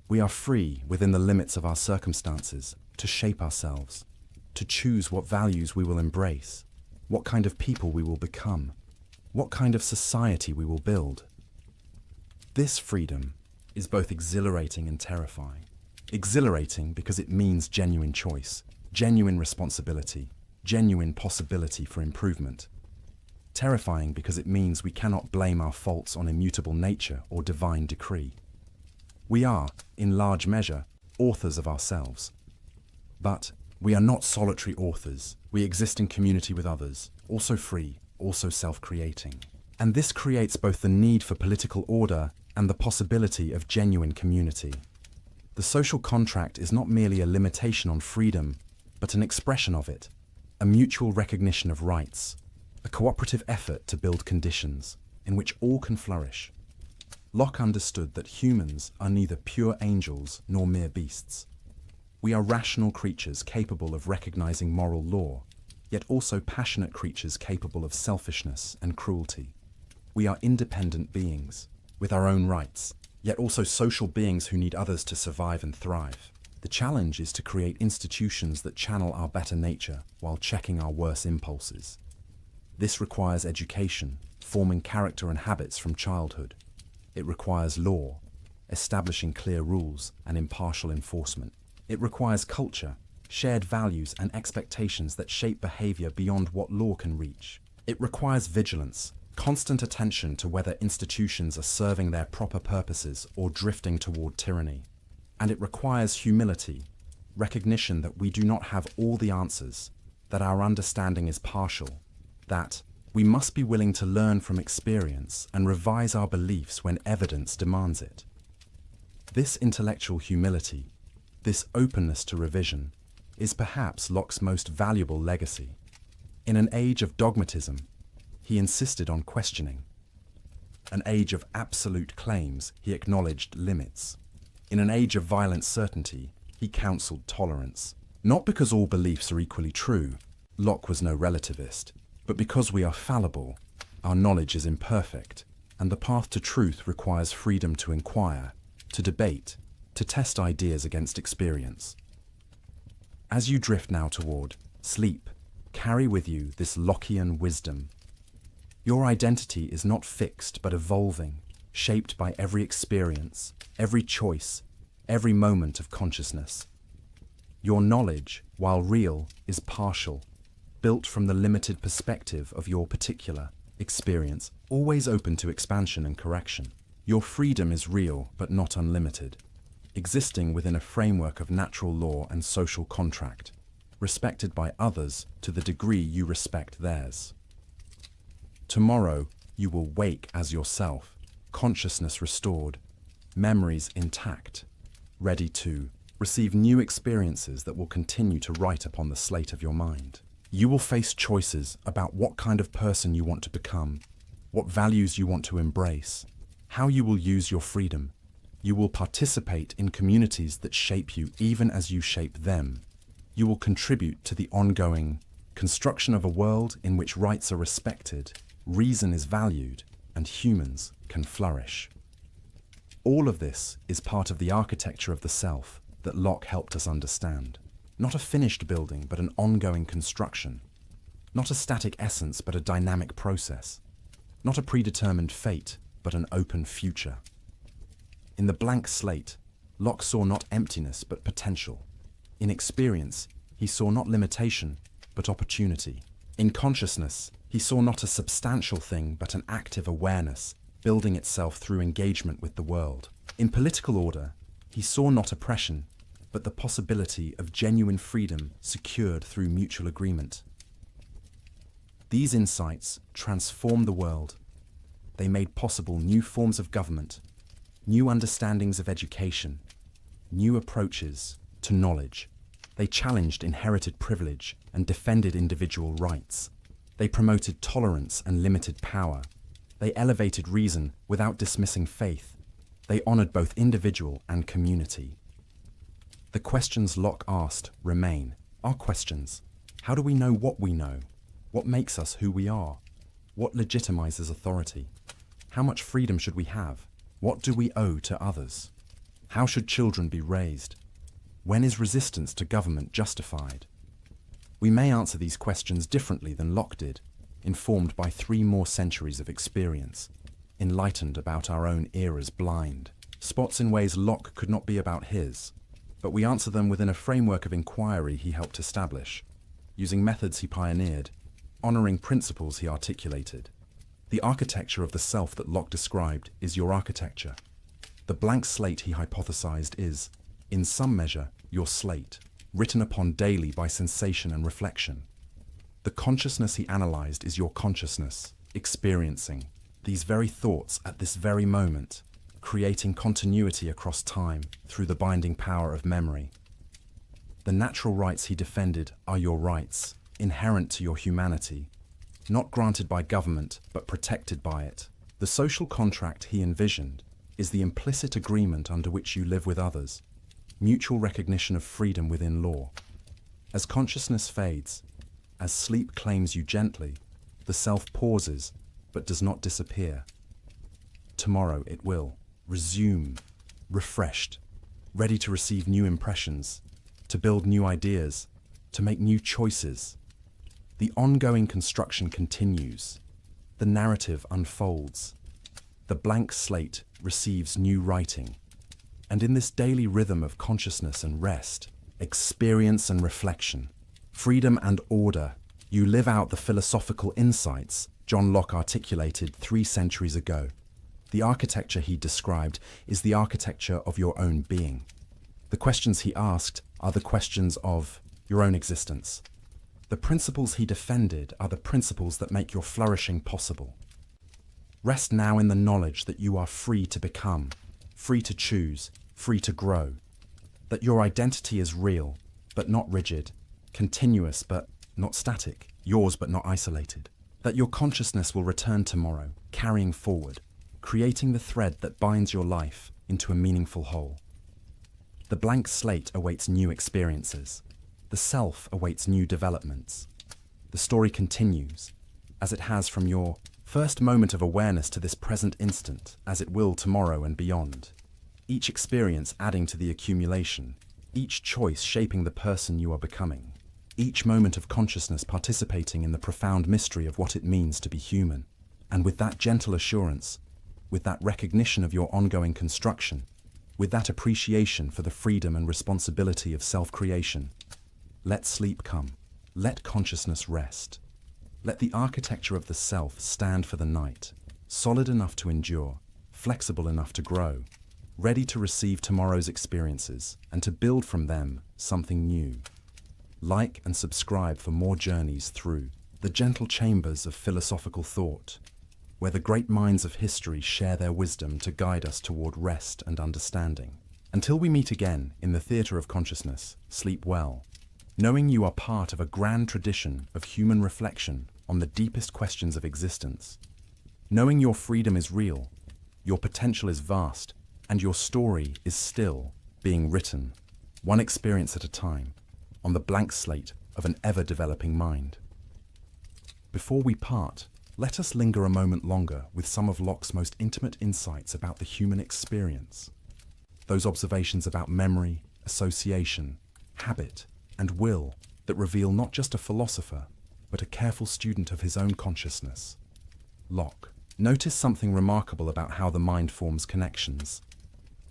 Speaker 1: We are free within the limits of our circumstances to shape ourselves, to choose what values we will embrace, what kind of people we will become, what kind of society we will build. This freedom is both exhilarating and terrifying. Exhilarating because it means genuine choice, genuine responsibility, genuine possibility for improvement. Terrifying because it means we cannot blame our faults on immutable nature or divine decree. We are, in large measure, authors of ourselves. But we are not solitary authors. We exist in community with others, also free, also self-creating. And this creates both the need for political order and the possibility of genuine community. The social contract is not merely a limitation on freedom, but an expression of it, a mutual recognition of rights, a cooperative effort to build conditions in which all can flourish. Locke understood that humans are neither pure angels nor mere beasts. We are rational creatures capable of recognizing moral law, yet also passionate creatures capable of selfishness and cruelty. We are independent beings, with our own rights, yet also social beings who need others to survive and thrive. The challenge is to create institutions that channel our better nature while checking our worse impulses. This requires education, forming character and habits from childhood. It requires law, establishing clear rules and impartial enforcement. It requires culture, shared values and expectations that shape behavior beyond what law can reach. It requires vigilance, constant attention to whether institutions are serving their proper purposes or drifting toward tyranny. And it requires humility, recognition that we do not have all the answers, that our understanding is partial, that we must be willing to learn from experience and revise our beliefs when evidence demands it. This intellectual humility, this openness to revision, is perhaps Locke's most valuable legacy. In an age of dogmatism, he insisted on questioning. An age of absolute claims, he acknowledged limits. In an age of violent certainty, he counseled tolerance. Not because all beliefs are equally true, Locke was no relativist, but because we are fallible, our knowledge is imperfect, and the path to truth requires freedom to inquire, to debate, to test ideas against experience. As you drift now toward sleep, carry with you this Lockean wisdom. Your identity is not fixed but evolving, shaped by every experience, every choice, every moment of consciousness. Your knowledge, while real, is partial, built from the limited perspective of your particular experience, always open to expansion and correction. Your freedom is real but not unlimited, existing within a framework of natural law and social contract, respected by others to the degree you respect theirs. Tomorrow, you will wake as yourself, consciousness restored, memories intact, ready to receive new experiences that will continue to write upon the slate of your mind. You will face choices about what kind of person you want to become, what values you want to embrace, how you will use your freedom. You will participate in communities that shape you even as you shape them. You will contribute to the ongoing construction of a world in which rights are respected, reason is valued, and humans can flourish. All of this is part of the architecture of the self that Locke helped us understand. Not a finished building, but an ongoing construction. Not a static essence, but a dynamic process. Not a predetermined fate, but an open future. In the blank slate, Locke saw not emptiness, but potential. In experience, he saw not limitation, but opportunity. In consciousness, he saw not a substantial thing, but an active awareness, building itself through engagement with the world. In political order, he saw not oppression, but the possibility of genuine freedom secured through mutual agreement. These insights transformed the world. They made possible new forms of government, new understandings of education, new approaches to knowledge. They challenged inherited privilege and defended individual rights. They promoted tolerance and limited power. They elevated reason without dismissing faith. They honored both individual and community. The questions Locke asked remain our questions. How do we know what we know? What makes us who we are? What legitimizes authority? How much freedom should we have? What do we owe to others? How should children be raised? When is resistance to government justified? We may answer these questions differently than Locke did, informed by 3 more centuries of experience. enlightened about our own era's blind. Spots in ways Locke could not be about his, but we answer them within a framework of inquiry he helped establish, using methods he pioneered, honoring principles he articulated. The architecture of the self that Locke described is your architecture. The blank slate he hypothesized is, in some measure, your slate, written upon daily by sensation and reflection. The consciousness he analyzed is your consciousness, experiencing these very thoughts at this very moment, creating continuity across time through the binding power of memory. The natural rights he defended are your rights, inherent to your humanity, not granted by government but protected by it. The social contract he envisioned is the implicit agreement under which you live with others, mutual recognition of freedom within law. As consciousness fades, as sleep claims you gently, the self pauses but does not disappear. Tomorrow it will resume, refreshed, ready to receive new impressions, to build new ideas, to make new choices. The ongoing construction continues. The narrative unfolds. The blank slate receives new writing. And in this daily rhythm of consciousness and rest, experience and reflection, freedom and order, you live out the philosophical insights John Locke articulated 3 centuries ago. The architecture he described is the architecture of your own being. The questions he asked are the questions of your own existence. The principles he defended are the principles that make your flourishing possible. Rest now in the knowledge that you are free to become, free to choose, free to grow. That your identity is real, but not rigid, continuous but not static, yours but not isolated. That your consciousness will return tomorrow, carrying forward, creating the thread that binds your life into a meaningful whole. The blank slate awaits new experiences. The self awaits new developments. The story continues, as it has from your first moment of awareness to this present instant, as it will tomorrow and beyond. Each experience adding to the accumulation, each choice shaping the person you are becoming, each moment of consciousness participating in the profound mystery of what it means to be human. And with that gentle assurance, with that recognition of your ongoing construction, with that appreciation for the freedom and responsibility of self-creation, let sleep come, let consciousness rest. Let the architecture of the self stand for the night, solid enough to endure, flexible enough to grow, ready to receive tomorrow's experiences and to build from them something new. Like and subscribe for more journeys through the gentle chambers of philosophical thought, where the great minds of history share their wisdom to guide us toward rest and understanding. Until we meet again in the theatre of consciousness, sleep well, knowing you are part of a grand tradition of human reflection on the deepest questions of existence. Knowing your freedom is real, your potential is vast, and your story is still being written, one experience at a time, on the blank slate of an ever-developing mind. Before we part, let us linger a moment longer with some of Locke's most intimate insights about the human experience. Those observations about memory, association, habit, and will that reveal not just a philosopher, but a careful student of his own consciousness. Locke noticed something remarkable about how the mind forms connections.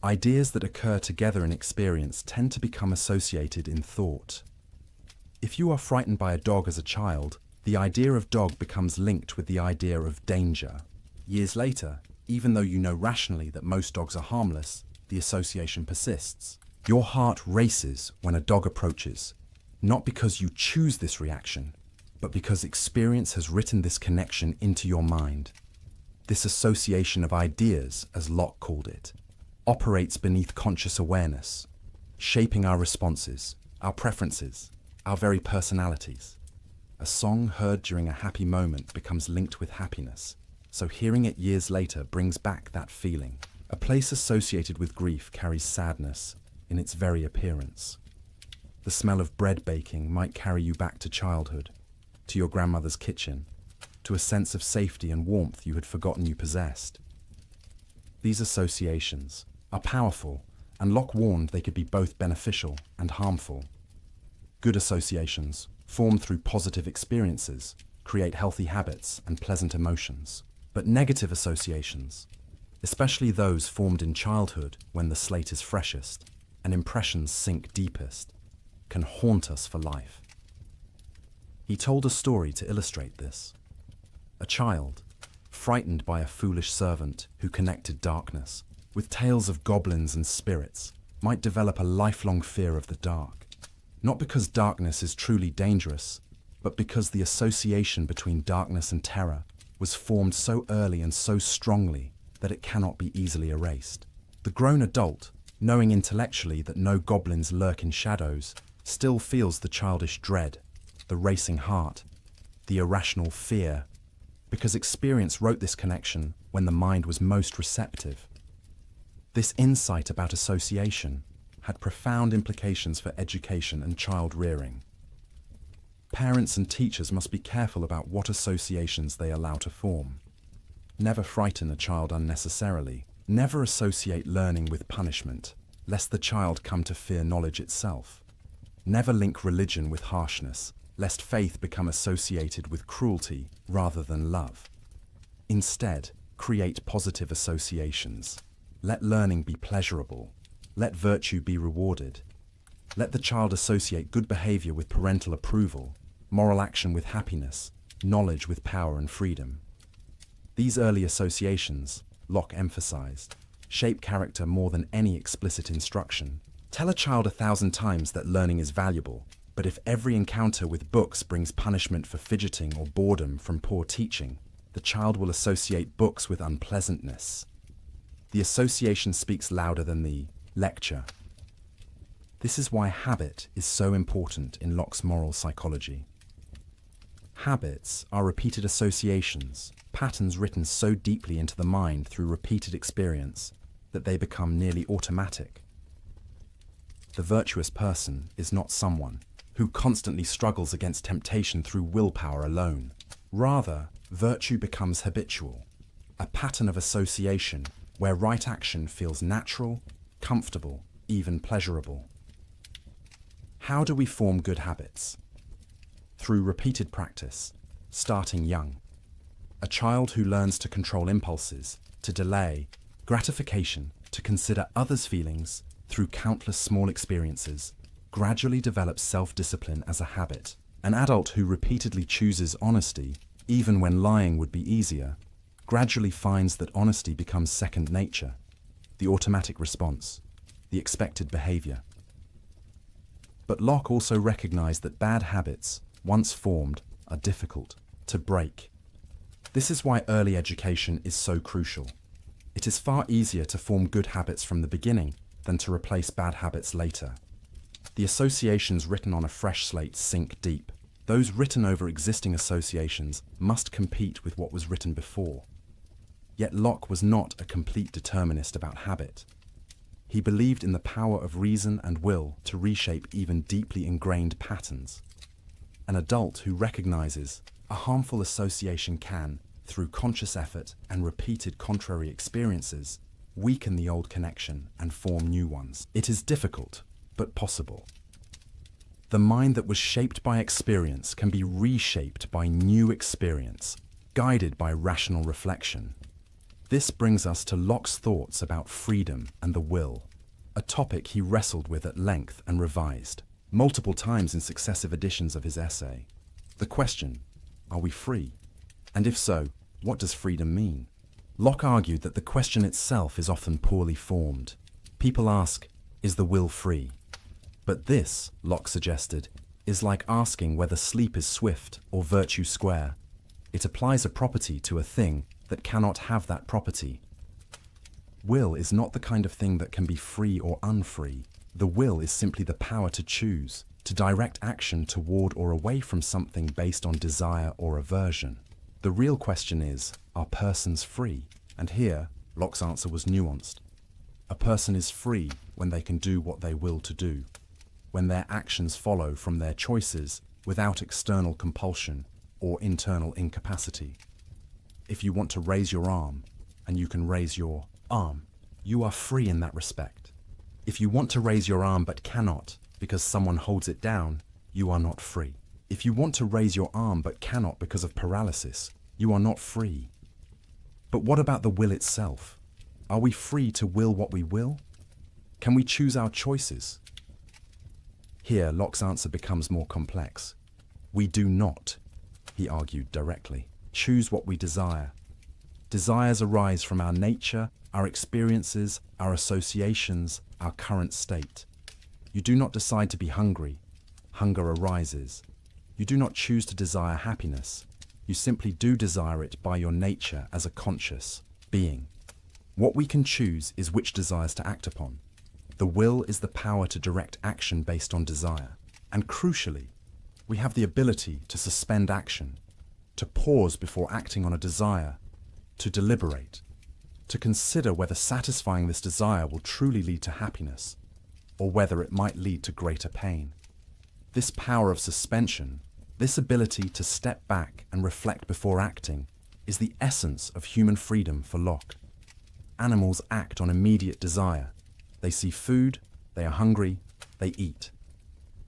Speaker 1: Ideas that occur together in experience tend to become associated in thought. If you are frightened by a dog as a child, the idea of dog becomes linked with the idea of danger. Years later, even though you know rationally that most dogs are harmless, the association persists. Your heart races when a dog approaches, not because you choose this reaction, but because experience has written this connection into your mind. This association of ideas, as Locke called it, operates beneath conscious awareness, shaping our responses, our preferences, our very personalities. A song heard during a happy moment becomes linked with happiness, so hearing it years later brings back that feeling. A place associated with grief carries sadness in its very appearance. The smell of bread baking might carry you back to childhood, to your grandmother's kitchen, to a sense of safety and warmth you had forgotten you possessed. These associations are powerful, and Locke warned they could be both beneficial and harmful. Good associations, formed through positive experiences, create healthy habits and pleasant emotions. But negative associations, especially those formed in childhood when the slate is freshest and impressions sink deepest, can haunt us for life. He told a story to illustrate this. A child, frightened by a foolish servant who connected darkness with tales of goblins and spirits, might develop a lifelong fear of the dark. Not because darkness is truly dangerous, but because the association between darkness and terror was formed so early and so strongly that it cannot be easily erased. The grown adult, knowing intellectually that no goblins lurk in shadows, still feels the childish dread, the racing heart, the irrational fear, because experience wrote this connection when the mind was most receptive. This insight about association had profound implications for education and child rearing. Parents and teachers must be careful about what associations they allow to form. Never frighten a child unnecessarily. Never associate learning with punishment, lest the child come to fear knowledge itself. Never link religion with harshness, lest faith become associated with cruelty rather than love. Instead, create positive associations. Let learning be pleasurable. Let virtue be rewarded. Let the child associate good behavior with parental approval, moral action with happiness, knowledge with power and freedom. These early associations, Locke emphasized, shape character more than any explicit instruction. Tell a child 1,000 times that learning is valuable, but if every encounter with books brings punishment for fidgeting or boredom from poor teaching, the child will associate books with unpleasantness. The association speaks louder than the lecture. This is why habit is so important in Locke's moral psychology. Habits are repeated associations, patterns written so deeply into the mind through repeated experience that they become nearly automatic. The virtuous person is not someone who constantly struggles against temptation through willpower alone. Rather, virtue becomes habitual, a pattern of association where right action feels natural, comfortable, even pleasurable. How do we form good habits? Through repeated practice, starting young. A child who learns to control impulses, to delay gratification, to consider others' feelings through countless small experiences, gradually develops self-discipline as a habit. An adult who repeatedly chooses honesty, even when lying would be easier, gradually finds that honesty becomes second nature, the automatic response, the expected behavior. But Locke also recognized that bad habits, once formed, are difficult to break. This is why early education is so crucial. It is far easier to form good habits from the beginning than to replace bad habits later. The associations written on a fresh slate sink deep. Those written over existing associations must compete with what was written before. Yet Locke was not a complete determinist about habit. He believed in the power of reason and will to reshape even deeply ingrained patterns. An adult who recognizes a harmful association can, through conscious effort and repeated contrary experiences, weaken the old connection and form new ones. It is difficult, but possible. The mind that was shaped by experience can be reshaped by new experience, guided by rational reflection. This brings us to Locke's thoughts about freedom and the will, a topic he wrestled with at length and revised multiple times in successive editions of his essay. The question, are we free? And if so, what does freedom mean? Locke argued that the question itself is often poorly formed. People ask, is the will free? But this, Locke suggested, is like asking whether sleep is swift or virtue square. It applies a property to a thing that cannot have that property. Will is not the kind of thing that can be free or unfree. The will is simply the power to choose, to direct action toward or away from something based on desire or aversion. The real question is, are persons free? And here, Locke's answer was nuanced. A person is free when they can do what they will to do, when their actions follow from their choices without external compulsion or internal incapacity. If you want to raise your arm, and you can raise your arm, you are free in that respect. If you want to raise your arm but cannot because someone holds it down, you are not free. If you want to raise your arm but cannot because of paralysis, you are not free. But what about the will itself? Are we free to will what we will? Can we choose our choices? Here, Locke's answer becomes more complex. We do not, he argued directly, choose what we desire. Desires arise from our nature, our experiences, our associations, our current state. You do not decide to be hungry. Hunger arises. You do not choose to desire happiness. You simply do desire it by your nature as a conscious being. What we can choose is which desires to act upon. The will is the power to direct action based on desire. And crucially, we have the ability to suspend action, to pause before acting on a desire, to deliberate, to consider whether satisfying this desire will truly lead to happiness, or whether it might lead to greater pain. This power of suspension, this ability to step back and reflect before acting, is the essence of human freedom for Locke. Animals act on immediate desire. They see food, they are hungry, they eat.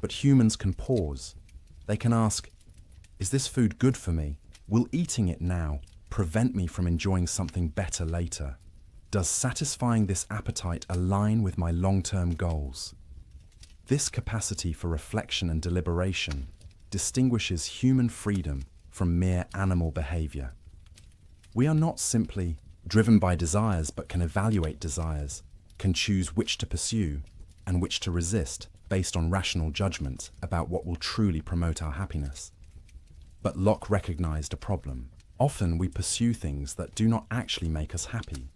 Speaker 1: But humans can pause. They can ask, is this food good for me? Will eating it now prevent me from enjoying something better later? Does satisfying this appetite align with my long-term goals? This capacity for reflection and deliberation distinguishes human freedom from mere animal behavior. We are not simply driven by desires, but can evaluate desires, can choose which to pursue and which to resist based on rational judgment about what will truly promote our happiness. But Locke recognized a problem. Often we pursue things that do not actually make us happy.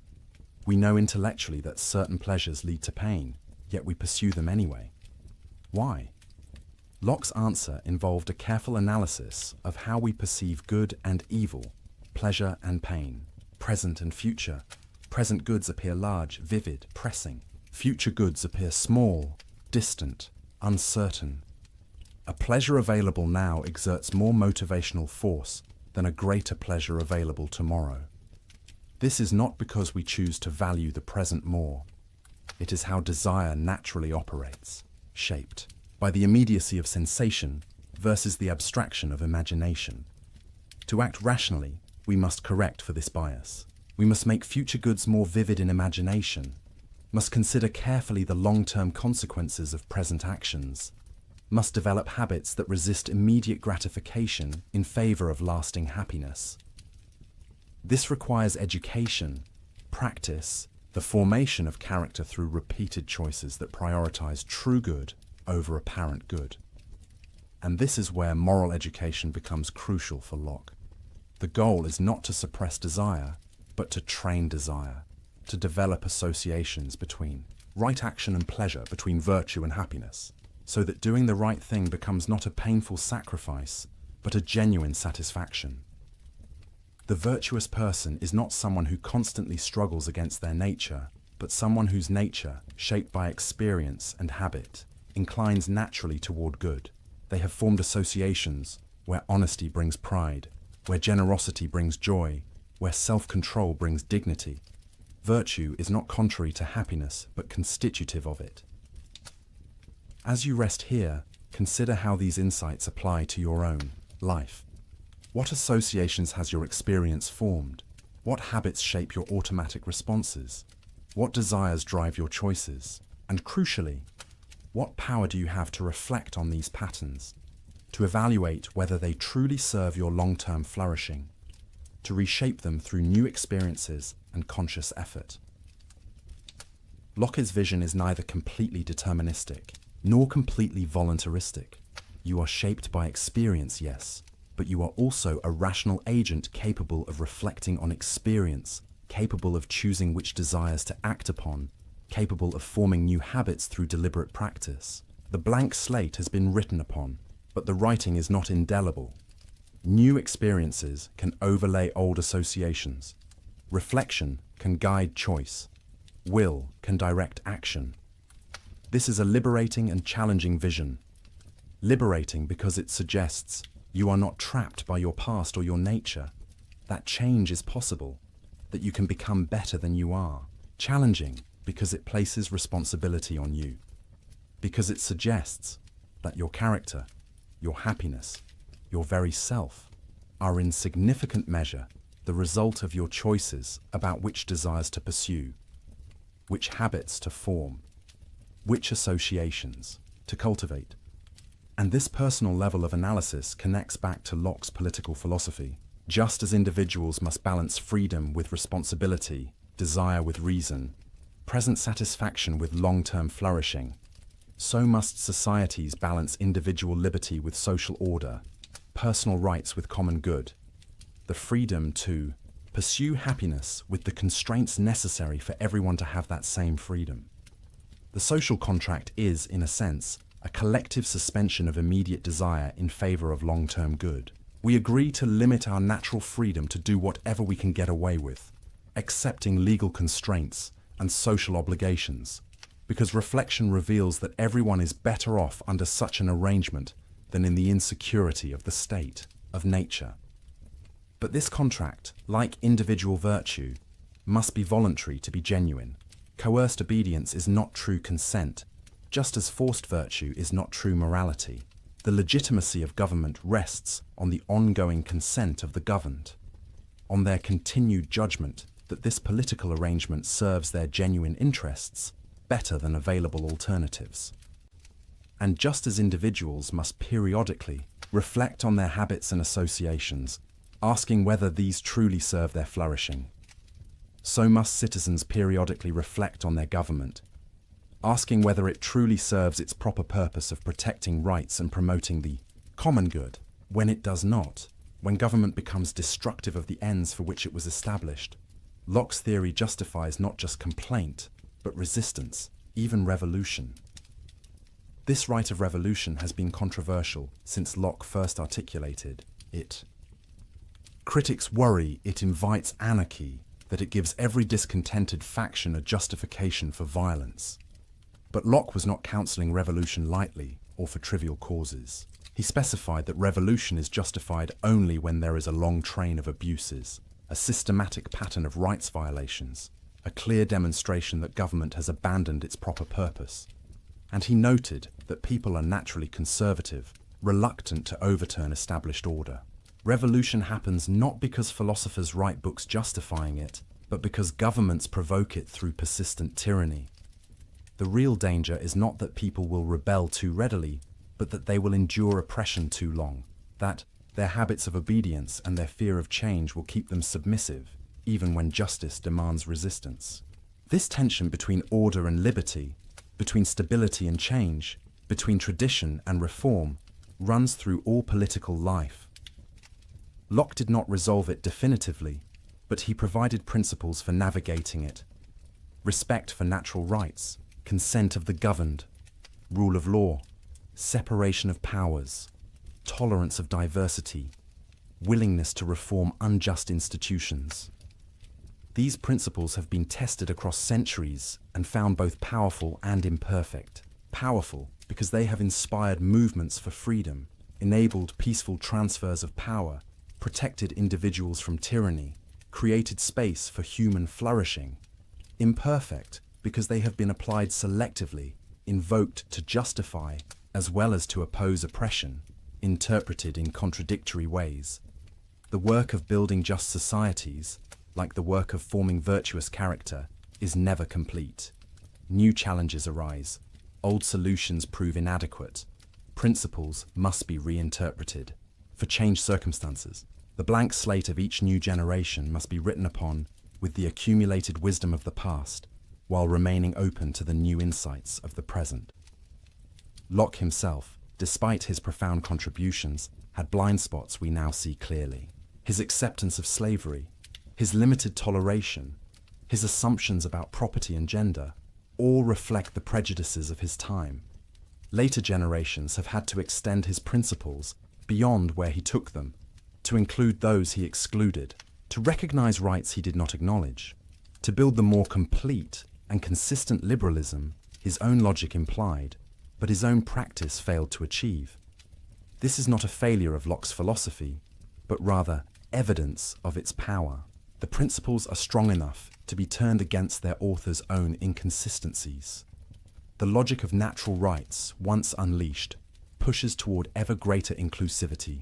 Speaker 1: We know intellectually that certain pleasures lead to pain, yet we pursue them anyway. Why? Locke's answer involved a careful analysis of how we perceive good and evil, pleasure and pain, present and future. Present goods appear large, vivid, pressing. Future goods appear small, distant, uncertain. A pleasure available now exerts more motivational force than a greater pleasure available tomorrow. This is not because we choose to value the present more. It is how desire naturally operates, shaped by the immediacy of sensation versus the abstraction of imagination. To act rationally, we must correct for this bias. We must make future goods more vivid in imagination, must consider carefully the long-term consequences of present actions, must develop habits that resist immediate gratification in favor of lasting happiness. This requires education, practice, the formation of character through repeated choices that prioritize true good over apparent good. And this is where moral education becomes crucial for Locke. The goal is not to suppress desire, but to train desire, to develop associations between right action and pleasure, between virtue and happiness, so that doing the right thing becomes not a painful sacrifice, but a genuine satisfaction. The virtuous person is not someone who constantly struggles against their nature, but someone whose nature, shaped by experience and habit, inclines naturally toward good. They have formed associations where honesty brings pride, where generosity brings joy, where self-control brings dignity. Virtue is not contrary to happiness, but constitutive of it. As you rest here, consider how these insights apply to your own life. What associations has your experience formed? What habits shape your automatic responses? What desires drive your choices? And crucially, what power do you have to reflect on these patterns, to evaluate whether they truly serve your long-term flourishing, to reshape them through new experiences and conscious effort? Locke's vision is neither completely deterministic, nor completely voluntaristic. You are shaped by experience, yes, but you are also a rational agent capable of reflecting on experience, capable of choosing which desires to act upon, capable of forming new habits through deliberate practice. The blank slate has been written upon, but the writing is not indelible. New experiences can overlay old associations. Reflection can guide choice. Will can direct action. This is a liberating and challenging vision. Liberating because it suggests you are not trapped by your past or your nature, that change is possible, that you can become better than you are. Challenging because it places responsibility on you, because it suggests that your character, your happiness, your very self are in significant measure the result of your choices about which desires to pursue, which habits to form, which associations to cultivate. And this personal level of analysis connects back to Locke's political philosophy. Just as individuals must balance freedom with responsibility, desire with reason, present satisfaction with long-term flourishing, so must societies balance individual liberty with social order, personal rights with common good, the freedom to pursue happiness with the constraints necessary for everyone to have that same freedom. The social contract is, in a sense, a collective suspension of immediate desire in favor of long-term good. We agree to limit our natural freedom to do whatever we can get away with, accepting legal constraints and social obligations, because reflection reveals that everyone is better off under such an arrangement than in the insecurity of the state, of nature. But this contract, like individual virtue, must be voluntary to be genuine. Coerced obedience is not true consent, just as forced virtue is not true morality. The legitimacy of government rests on the ongoing consent of the governed, on their continued judgment that this political arrangement serves their genuine interests better than available alternatives. And just as individuals must periodically reflect on their habits and associations, asking whether these truly serve their flourishing, so must citizens periodically reflect on their government, asking whether it truly serves its proper purpose of protecting rights and promoting the common good. When it does not, when government becomes destructive of the ends for which it was established, Locke's theory justifies not just complaint, but resistance, even revolution. This right of revolution has been controversial since Locke first articulated it. Critics worry it invites anarchy, that it gives every discontented faction a justification for violence. But Locke was not counselling revolution lightly or for trivial causes. He specified that revolution is justified only when there is a long train of abuses, a systematic pattern of rights violations, a clear demonstration that government has abandoned its proper purpose. And he noted that people are naturally conservative, reluctant to overturn established order. Revolution happens not because philosophers write books justifying it, but because governments provoke it through persistent tyranny. The real danger is not that people will rebel too readily, but that they will endure oppression too long, that their habits of obedience and their fear of change will keep them submissive, even when justice demands resistance. This tension between order and liberty, between stability and change, between tradition and reform, runs through all political life. Locke did not resolve it definitively, but he provided principles for navigating it. Respect for natural rights, consent of the governed, rule of law, separation of powers, tolerance of diversity, willingness to reform unjust institutions. These principles have been tested across centuries and found both powerful and imperfect. Powerful because they have inspired movements for freedom, enabled peaceful transfers of power, protected individuals from tyranny, created space for human flourishing. Imperfect because they have been applied selectively, invoked to justify as well as to oppose oppression, interpreted in contradictory ways. The work of building just societies, like the work of forming virtuous character, is never complete. New challenges arise, old solutions prove inadequate, principles must be reinterpreted. For changed circumstances, the blank slate of each new generation must be written upon with the accumulated wisdom of the past, while remaining open to the new insights of the present. Locke himself, despite his profound contributions, had blind spots we now see clearly. His acceptance of slavery, his limited toleration, his assumptions about property and gender, all reflect the prejudices of his time. Later generations have had to extend his principles beyond where he took them, to include those he excluded, to recognize rights he did not acknowledge, to build the more complete and consistent liberalism his own logic implied, but his own practice failed to achieve. This is not a failure of Locke's philosophy, but rather evidence of its power. The principles are strong enough to be turned against their author's own inconsistencies. The logic of natural rights, once unleashed, pushes toward ever greater inclusivity.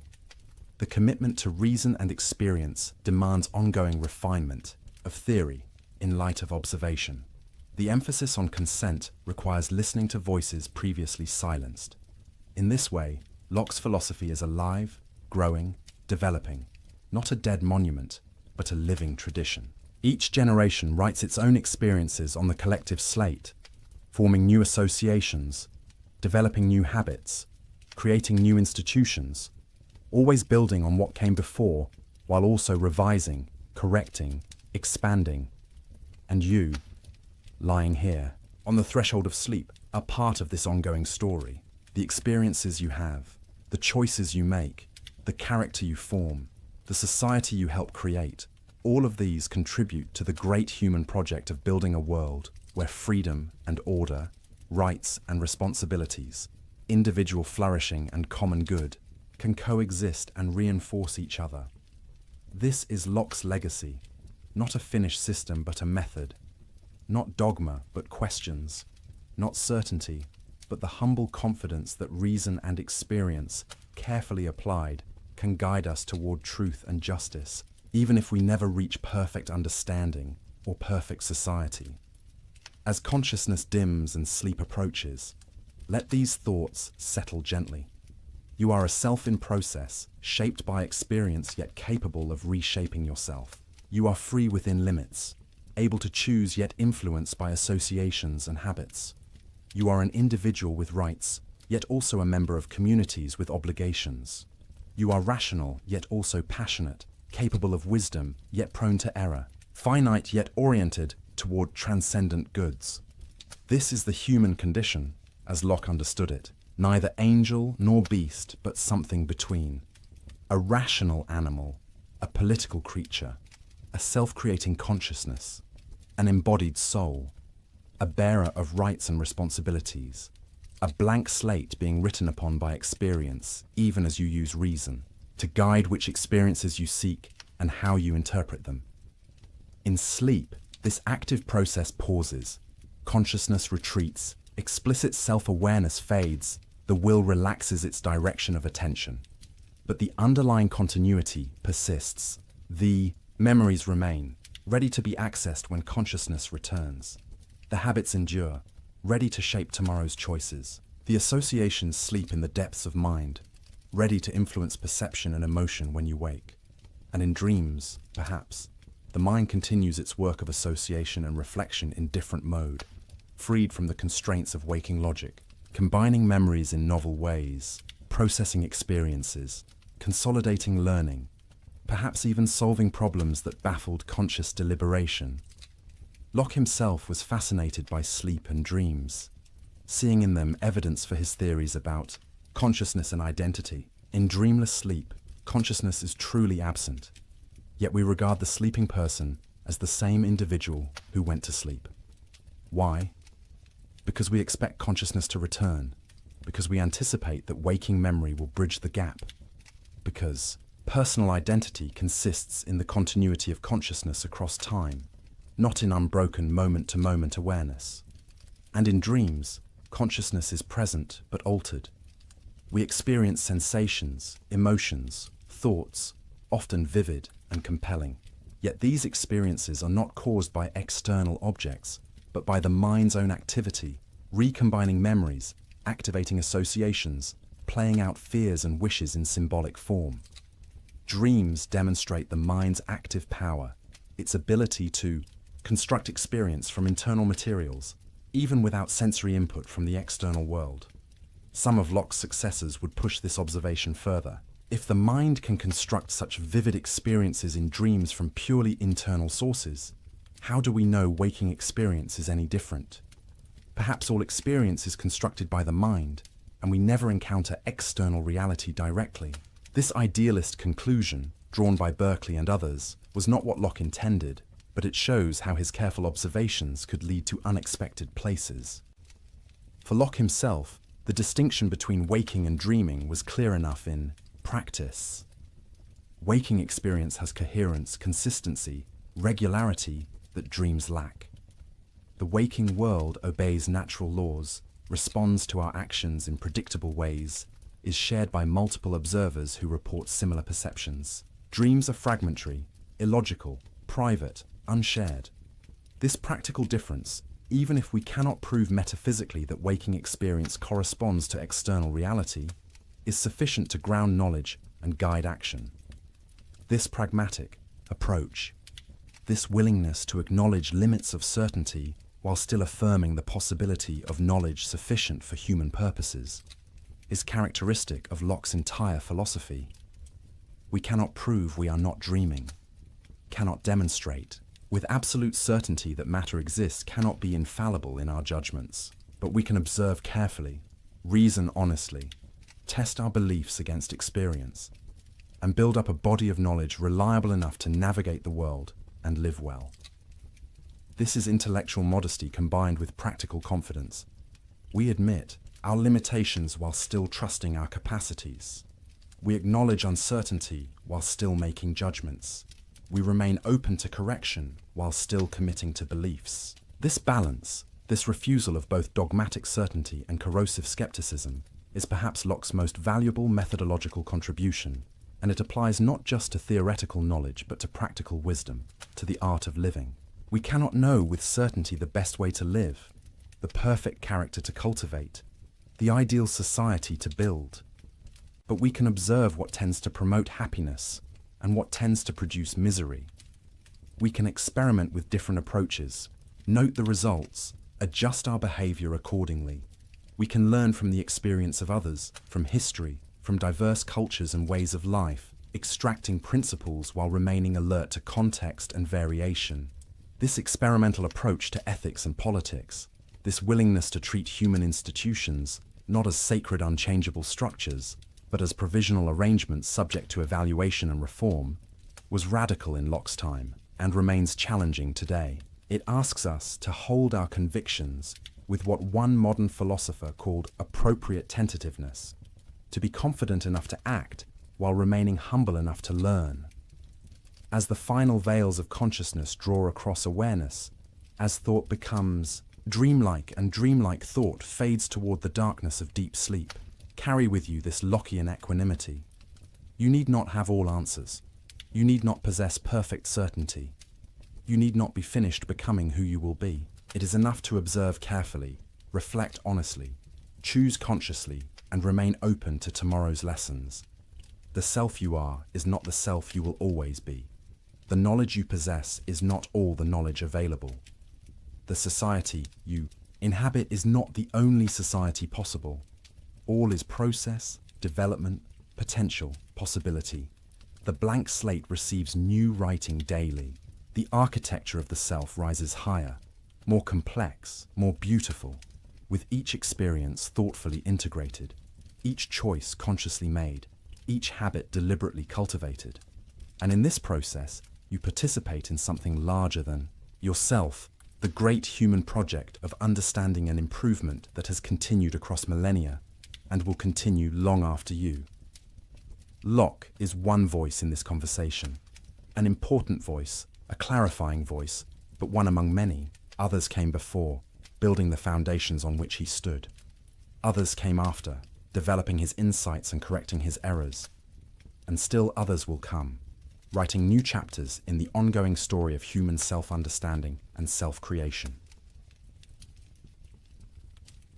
Speaker 1: The commitment to reason and experience demands ongoing refinement of theory in light of observation. The emphasis on consent requires listening to voices previously silenced. In this way, Locke's philosophy is alive, growing, developing, not a dead monument, but a living tradition. Each generation writes its own experiences on the collective slate, forming new associations, developing new habits, creating new institutions, always building on what came before, while also revising, correcting, expanding. And you, lying here, on the threshold of sleep, are part of this ongoing story. The experiences you have, the choices you make, the character you form, the society you help create, all of these contribute to the great human project of building a world where freedom and order, rights and responsibilities, individual flourishing and common good can coexist and reinforce each other. This is Locke's legacy, not a finished system but a method, not dogma but questions, not certainty but the humble confidence that reason and experience, carefully applied, can guide us toward truth and justice, even if we never reach perfect understanding or perfect society. As consciousness dims and sleep approaches, let these thoughts settle gently. You are a self in process, shaped by experience yet capable of reshaping yourself. You are free within limits, able to choose yet influenced by associations and habits. You are an individual with rights, yet also a member of communities with obligations. You are rational, yet also passionate, capable of wisdom, yet prone to error, finite yet oriented toward transcendent goods. This is the human condition, as Locke understood it, neither angel nor beast, but something between. A rational animal, a political creature, a self-creating consciousness, an embodied soul, a bearer of rights and responsibilities, a blank slate being written upon by experience, even as you use reason, to guide which experiences you seek and how you interpret them. In sleep, this active process pauses, consciousness retreats, explicit self-awareness fades, the will relaxes its direction of attention. But the underlying continuity persists. The memories remain, ready to be accessed when consciousness returns. The habits endure, ready to shape tomorrow's choices. The associations sleep in the depths of mind, ready to influence perception and emotion when you wake. And in dreams, perhaps, the mind continues its work of association and reflection in different mode, freed from the constraints of waking logic, combining memories in novel ways, processing experiences, consolidating learning, perhaps even solving problems that baffled conscious deliberation. Locke himself was fascinated by sleep and dreams, seeing in them evidence for his theories about consciousness and identity. In dreamless sleep, consciousness is truly absent, yet we regard the sleeping person as the same individual who went to sleep. Why? Because we expect consciousness to return, because we anticipate that waking memory will bridge the gap, because personal identity consists in the continuity of consciousness across time, not in unbroken moment-to-moment awareness. And in dreams, consciousness is present but altered. We experience sensations, emotions, thoughts, often vivid and compelling. Yet these experiences are not caused by external objects, but by the mind's own activity, recombining memories, activating associations, playing out fears and wishes in symbolic form. Dreams demonstrate the mind's active power, its ability to construct experience from internal materials, even without sensory input from the external world. Some of Locke's successors would push this observation further. If the mind can construct such vivid experiences in dreams from purely internal sources, how do we know waking experience is any different? Perhaps all experience is constructed by the mind, and we never encounter external reality directly. This idealist conclusion, drawn by Berkeley and others, was not what Locke intended, but it shows how his careful observations could lead to unexpected places. For Locke himself, the distinction between waking and dreaming was clear enough in practice. Waking experience has coherence, consistency, regularity that dreams lack. The waking world obeys natural laws, responds to our actions in predictable ways, is shared by multiple observers who report similar perceptions. Dreams are fragmentary, illogical, private, unshared. This practical difference, even if we cannot prove metaphysically that waking experience corresponds to external reality, is sufficient to ground knowledge and guide action. This pragmatic approach, this willingness to acknowledge limits of certainty while still affirming the possibility of knowledge sufficient for human purposes, is characteristic of Locke's entire philosophy. We cannot prove we are not dreaming, cannot demonstrate with absolute certainty that matter exists, cannot be infallible in our judgments, but we can observe carefully, reason honestly, test our beliefs against experience, and build up a body of knowledge reliable enough to navigate the world and live well. This is intellectual modesty combined with practical confidence. We admit our limitations while still trusting our capacities. We acknowledge uncertainty while still making judgments. We remain open to correction while still committing to beliefs. This balance, this refusal of both dogmatic certainty and corrosive skepticism, is perhaps Locke's most valuable methodological contribution, and it applies not just to theoretical knowledge but to practical wisdom, to the art of living. We cannot know with certainty the best way to live, the perfect character to cultivate, the ideal society to build, but we can observe what tends to promote happiness and what tends to produce misery. We can experiment with different approaches, note the results, adjust our behavior accordingly. We can learn from the experience of others, from history, from diverse cultures and ways of life, extracting principles while remaining alert to context and variation. This experimental approach to ethics and politics, this willingness to treat human institutions not as sacred unchangeable structures, but as provisional arrangements subject to evaluation and reform, was radical in Locke's time and remains challenging today. It asks us to hold our convictions with what one modern philosopher called appropriate tentativeness, to be confident enough to act while remaining humble enough to learn. As the final veils of consciousness draw across awareness, as thought becomes dreamlike and dreamlike thought fades toward the darkness of deep sleep, carry with you this Lockean equanimity. You need not have all answers. You need not possess perfect certainty. You need not be finished becoming who you will be. It is enough to observe carefully, reflect honestly, choose consciously, and remain open to tomorrow's lessons. The self you are is not the self you will always be. The knowledge you possess is not all the knowledge available. The society you inhabit is not the only society possible. All is process, development, potential, possibility. The blank slate receives new writing daily. The architecture of the self rises higher, more complex, more beautiful, with each experience thoughtfully integrated, each choice consciously made, each habit deliberately cultivated. And in this process, you participate in something larger than yourself, the great human project of understanding and improvement that has continued across millennia and will continue long after you. Locke is one voice in this conversation, an important voice, a clarifying voice, but one among many. Others came before, building the foundations on which he stood. Others came after, developing his insights and correcting his errors. And still others will come, writing new chapters in the ongoing story of human self-understanding and self-creation.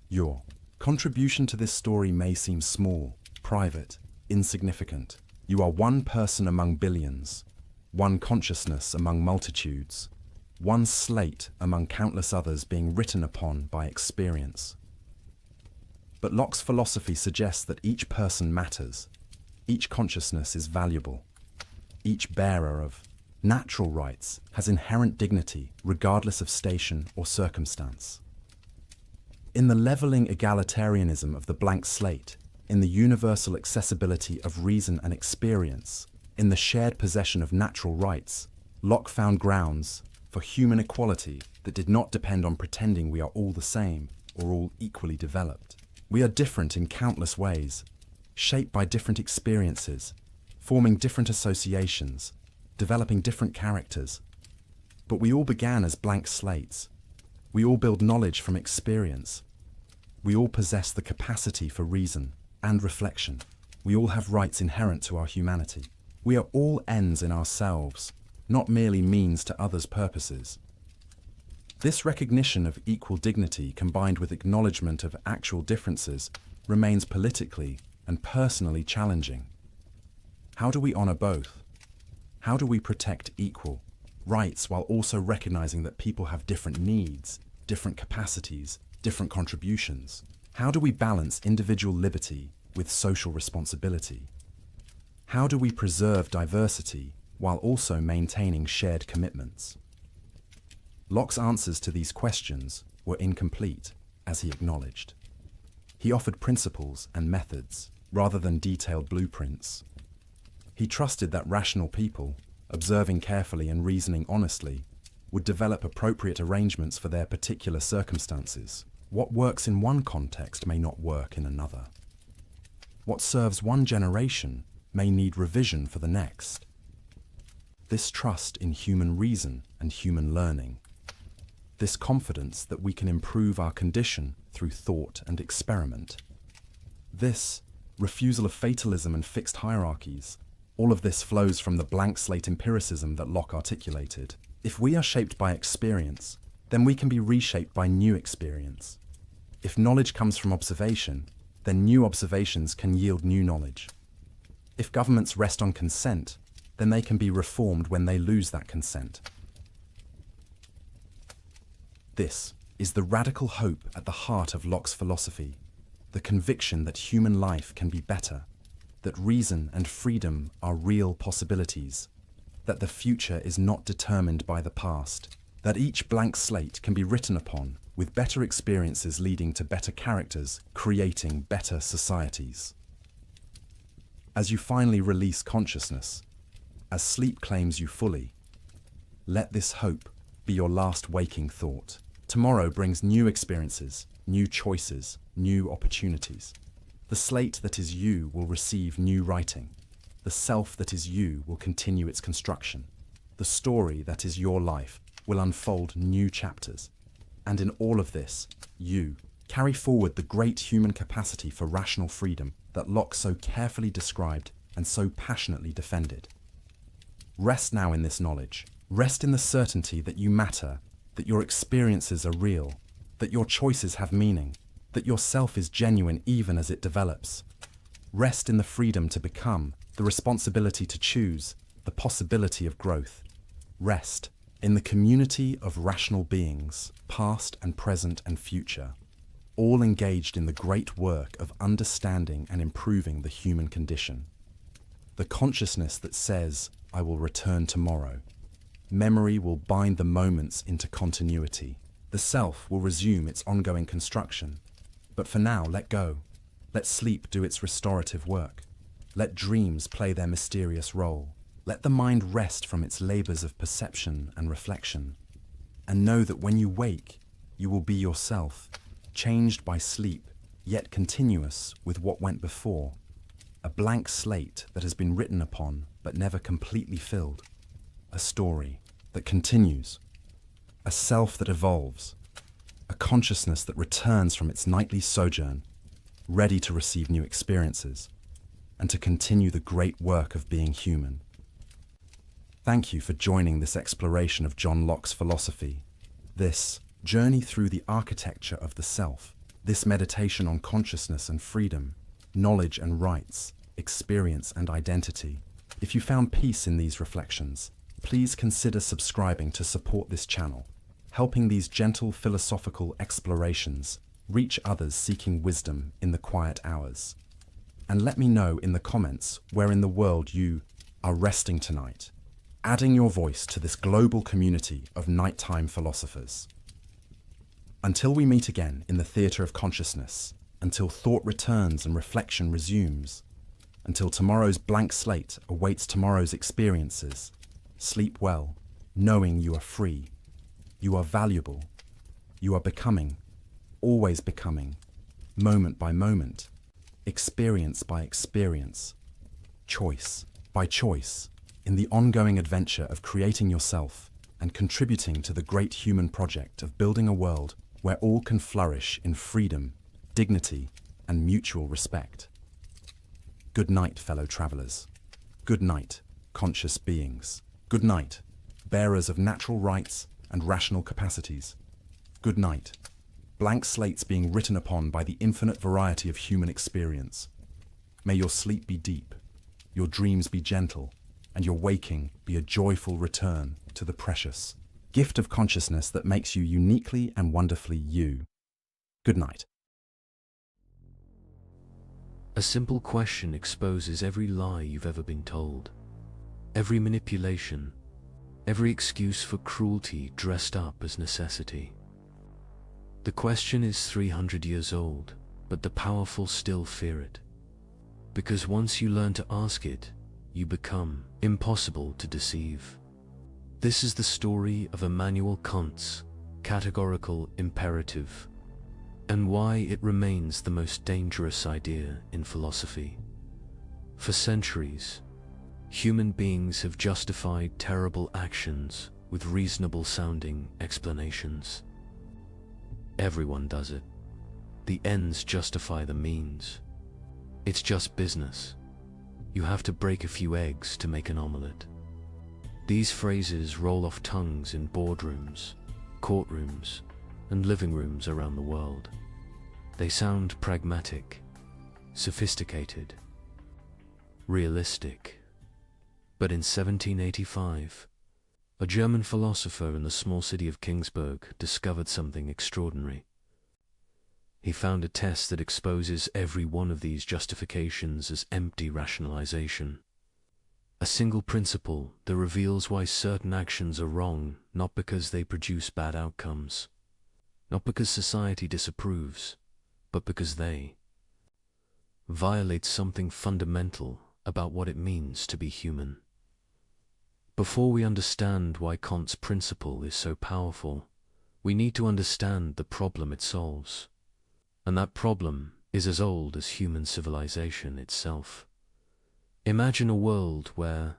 Speaker 1: Your contribution to this story may seem small, private, insignificant. You are one person among billions, one consciousness among multitudes, one slate among countless others being written upon by experience. But Locke's philosophy suggests that each person matters, each consciousness is valuable, each bearer of natural rights has inherent dignity regardless of station or circumstance. In the leveling egalitarianism of the blank slate, in the universal accessibility of reason and experience, in the shared possession of natural rights, Locke found grounds for human equality that did not depend on pretending we are all the same or all equally developed. We are different in countless ways, shaped by different experiences, forming different associations, developing different characters. But we all began as blank slates. We all build knowledge from experience. We all possess the capacity for reason. and reflection. We all have rights inherent to our humanity. We are all ends in ourselves, not merely means to others' purposes. This recognition of equal dignity combined with acknowledgement of actual differences remains politically and personally challenging. How do we honor both? How do we protect equal rights while also recognizing that people have different needs, different capacities, different contributions? How do we balance individual liberty with social responsibility? How do we preserve diversity while also maintaining shared commitments? Locke's answers to these questions were incomplete, as he acknowledged. He offered principles and methods rather than detailed blueprints. He trusted that rational people, observing carefully and reasoning honestly, would develop appropriate arrangements for their particular circumstances. What works in one context may not work in another. What serves one generation may need revision for the next. This trust in human reason and human learning, this confidence that we can improve our condition through thought and experiment, this refusal of fatalism and fixed hierarchies, all of this flows from the blank slate empiricism that Locke articulated. If we are shaped by experience, then we can be reshaped by new experience. If knowledge comes from observation, then new observations can yield new knowledge. If governments rest on consent, then they can be reformed when they lose that consent. This is the radical hope at the heart of Locke's philosophy, the conviction that human life can be better, that reason and freedom are real possibilities, that the future is not determined by the past, that each blank slate can be written upon, with better experiences leading to better characters, creating better societies. As you finally release consciousness, as sleep claims you fully, let this hope be your last waking thought. Tomorrow brings new experiences, new choices, new opportunities. The slate that is you will receive new writing. The self that is you will continue its construction. The story that is your life will unfold new chapters. And in all of this, you carry forward the great human capacity for rational freedom that Locke so carefully described and so passionately defended. Rest now in this knowledge. Rest in the certainty that you matter, that your experiences are real, that your choices have meaning, that your self is genuine even as it develops. Rest in the freedom to become, the responsibility to choose, the possibility of growth. Rest in the community of rational beings, past and present and future, all engaged in the great work of understanding and improving the human condition. The consciousness that says, I will return tomorrow. Memory will bind the moments into continuity. The self will resume its ongoing construction. But for now, let go. Let sleep do its restorative work. Let dreams play their mysterious role. Let the mind rest from its labors of perception and reflection. And know that when you wake, you will be yourself, changed by sleep, yet continuous with what went before. A blank slate that has been written upon, but never completely filled. A story that continues. A self that evolves. A consciousness that returns from its nightly sojourn, ready to receive new experiences, and to continue the great work of being human. Thank you for joining this exploration of John Locke's philosophy, this journey through the architecture of the self, this meditation on consciousness and freedom, knowledge and rights, experience and identity. If you found peace in these reflections, please consider subscribing to support this channel, helping these gentle philosophical explorations reach others seeking wisdom in the quiet hours. And let me know in the comments where in the world you are resting tonight, adding your voice to this global community of nighttime philosophers. Until we meet again in the theatre of consciousness, until thought returns and reflection resumes, until tomorrow's blank slate awaits tomorrow's experiences, sleep well, knowing you are free, you are valuable, you are becoming, always becoming, moment by moment, experience by experience, choice by choice, in the ongoing adventure of creating yourself and contributing to the great human project of building a world where all can flourish in freedom, dignity, and mutual respect. Good night, fellow travelers. Good night, conscious beings. Good night, bearers of natural rights and rational capacities. Good night, blank slates being written upon by the infinite variety of human experience. May your sleep be deep, your dreams be gentle, and your waking be a joyful return to the precious gift of consciousness that makes you uniquely and wonderfully you. Good night.
Speaker 6: A simple question exposes every lie you've ever been told, every manipulation, every excuse for cruelty dressed up as necessity. The question is 300 years old, but the powerful still fear it. Because once you learn to ask it, you become impossible to deceive. This is the story of Immanuel Kant's categorical imperative, and why it remains the most dangerous idea in philosophy. For centuries, human beings have justified terrible actions with reasonable-sounding explanations. Everyone does it. The ends justify the means. It's just business. You have to break a few eggs to make an omelette. These phrases roll off tongues in boardrooms, courtrooms, and living rooms around the world. They sound pragmatic, sophisticated, realistic. But in 1785, a German philosopher in the small city of Kingsburg discovered something extraordinary. He found a test that exposes every one of these justifications as empty rationalization. A single principle that reveals why certain actions are wrong, not because they produce bad outcomes, not because society disapproves, but because they violate something fundamental about what it means to be human. Before we understand why Kant's principle is so powerful, we need to understand the problem it solves. And that problem is as old as human civilization itself. Imagine a world where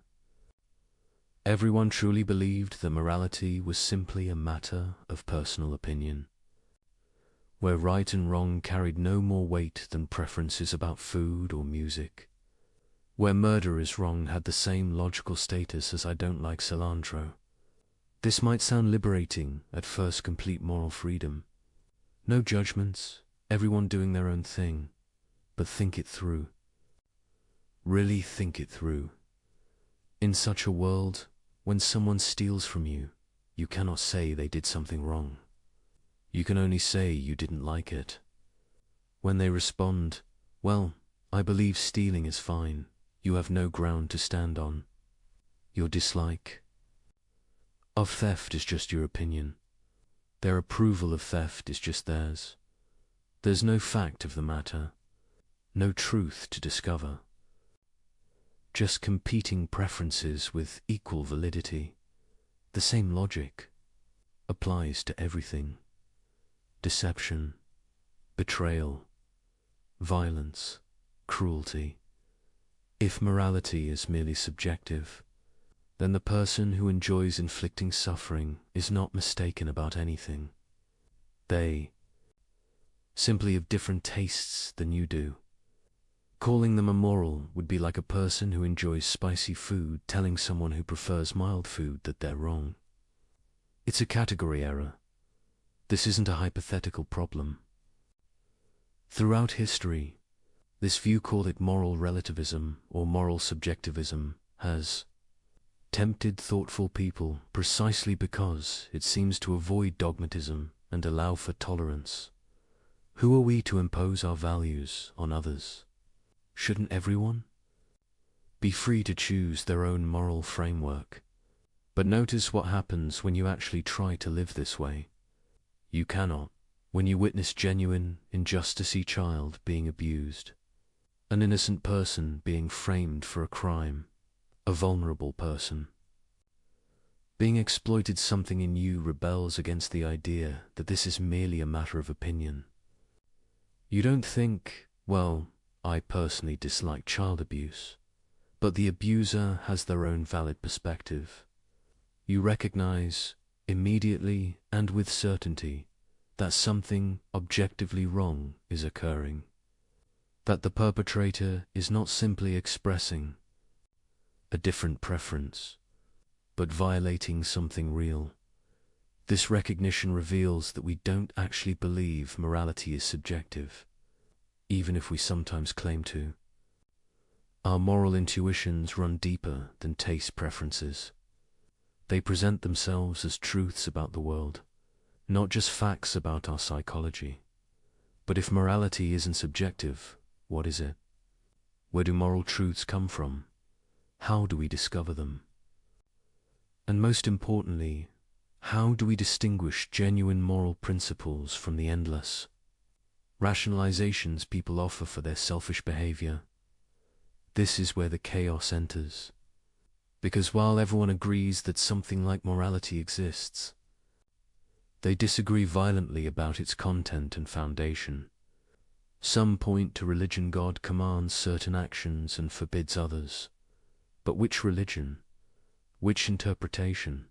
Speaker 6: everyone truly believed that morality was simply a matter of personal opinion, where right and wrong carried no more weight than preferences about food or music, where murder is wrong had the same logical status as I don't like cilantro. This might sound liberating at first, complete moral freedom. No judgments, everyone doing their own thing. But think it through. Really think it through. In such a world, when someone steals from you, you cannot say they did something wrong. You can only say you didn't like it. When they respond, well, I believe stealing is fine, you have no ground to stand on. Your dislike of theft is just your opinion. Their approval of theft is just theirs. There's no fact of the matter, no truth to discover. Just competing preferences with equal validity. The same logic applies to everything. Deception, betrayal, violence, cruelty. If morality is merely subjective, then the person who enjoys inflicting suffering is not mistaken about anything. They simply have different tastes than you do. Calling them immoral would be like a person who enjoys spicy food telling someone who prefers mild food that they're wrong. It's a category error. This isn't a hypothetical problem. Throughout history, this view, call it moral relativism or moral subjectivism, has tempted thoughtful people precisely because it seems to avoid dogmatism and allow for tolerance. Who are we to impose our values on others? Shouldn't everyone be free to choose their own moral framework? But notice what happens when you actually try to live this way. You cannot. When you witness genuine, injustice-y child being abused, an innocent person being framed for a crime, a vulnerable person being exploited, something in you rebels against the idea that this is merely a matter of opinion. You don't think, well, I personally dislike child abuse, but the abuser has their own valid perspective. You recognize immediately and with certainty that something objectively wrong is occurring. that the perpetrator is not simply expressing a different preference, but violating something real. This recognition reveals that we don't actually believe morality is subjective, even if we sometimes claim to. Our moral intuitions run deeper than taste preferences. They present themselves as truths about the world, not just facts about our psychology. But if morality isn't subjective, what is it? Where do moral truths come from? How do we discover them? And most importantly, how do we distinguish genuine moral principles from the endless rationalizations people offer for their selfish behavior? This is where the chaos enters. Because while everyone agrees that something like morality exists, they disagree violently about its content and foundation. Some point to religion. God commands certain actions and forbids others. But which religion? Which interpretation?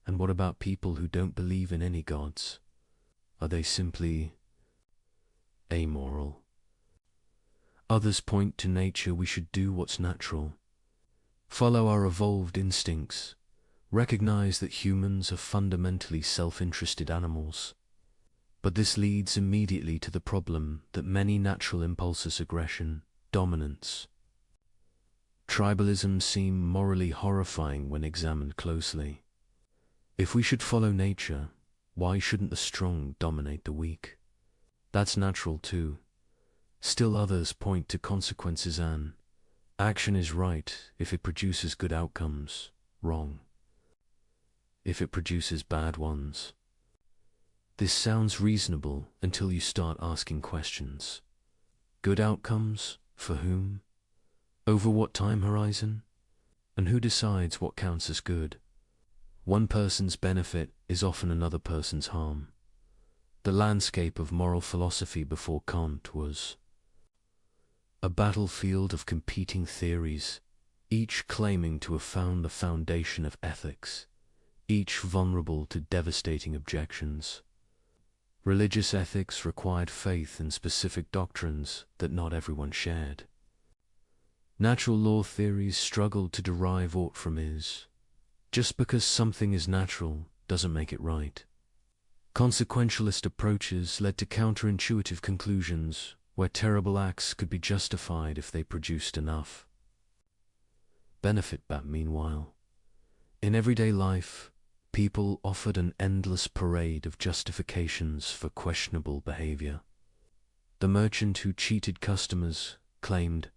Speaker 6: And what about people who don't believe in any gods? Are they simply amoral? Others point to nature. We should do what's natural, follow our evolved instincts, recognize that humans are fundamentally self-interested animals. But this leads immediately to the problem that many natural impulses, aggression, dominance, tribalism, seem morally horrifying when examined closely. If we should follow nature, why shouldn't the strong dominate the weak? That's natural too. Still others point to consequences. An action is right if it produces good outcomes, wrong if it produces bad ones. This sounds reasonable until you start asking questions. Good outcomes? For whom? Over what time horizon? And who decides what counts as good? One person's benefit is often another person's harm. The landscape of moral philosophy before Kant was a battlefield of competing theories, each claiming to have found the foundation of ethics, each vulnerable to devastating objections. Religious ethics required faith in specific doctrines that not everyone shared. Natural law theories struggled to derive ought from is. Just because something is natural doesn't make it right. Consequentialist approaches led to counterintuitive conclusions where terrible acts could be justified if they produced enough benefit. But meanwhile, in everyday life, people offered an endless parade of justifications for questionable behavior. The merchant who cheated customers claimed,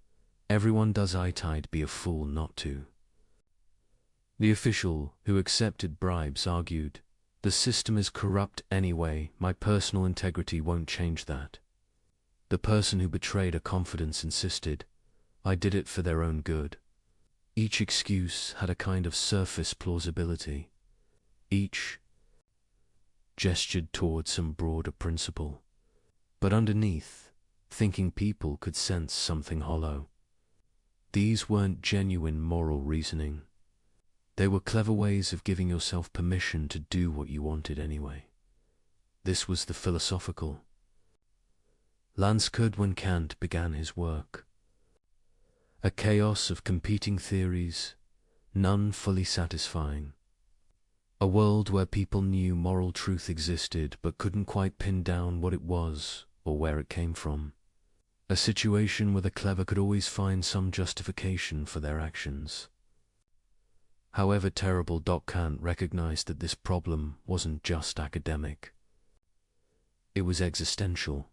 Speaker 6: "Everyone does it, I'd be a fool not to." The official who accepted bribes argued, "The system is corrupt anyway, my personal integrity won't change that." The person who betrayed a confidence insisted, "I did it for their own good." Each excuse had a kind of surface plausibility. Each gestured toward some broader principle. But underneath, thinking people could sense something hollow. These weren't genuine moral reasoning. They were clever ways of giving yourself permission to do what you wanted anyway. This was the philosophical landscape when Kant began his work. A chaos of competing theories, none fully satisfying. A world where people knew moral truth existed but couldn't quite pin down what it was or where it came from. A situation where the clever could always find some justification for their actions. However terrible, Kant recognized that this problem wasn't just academic. It was existential.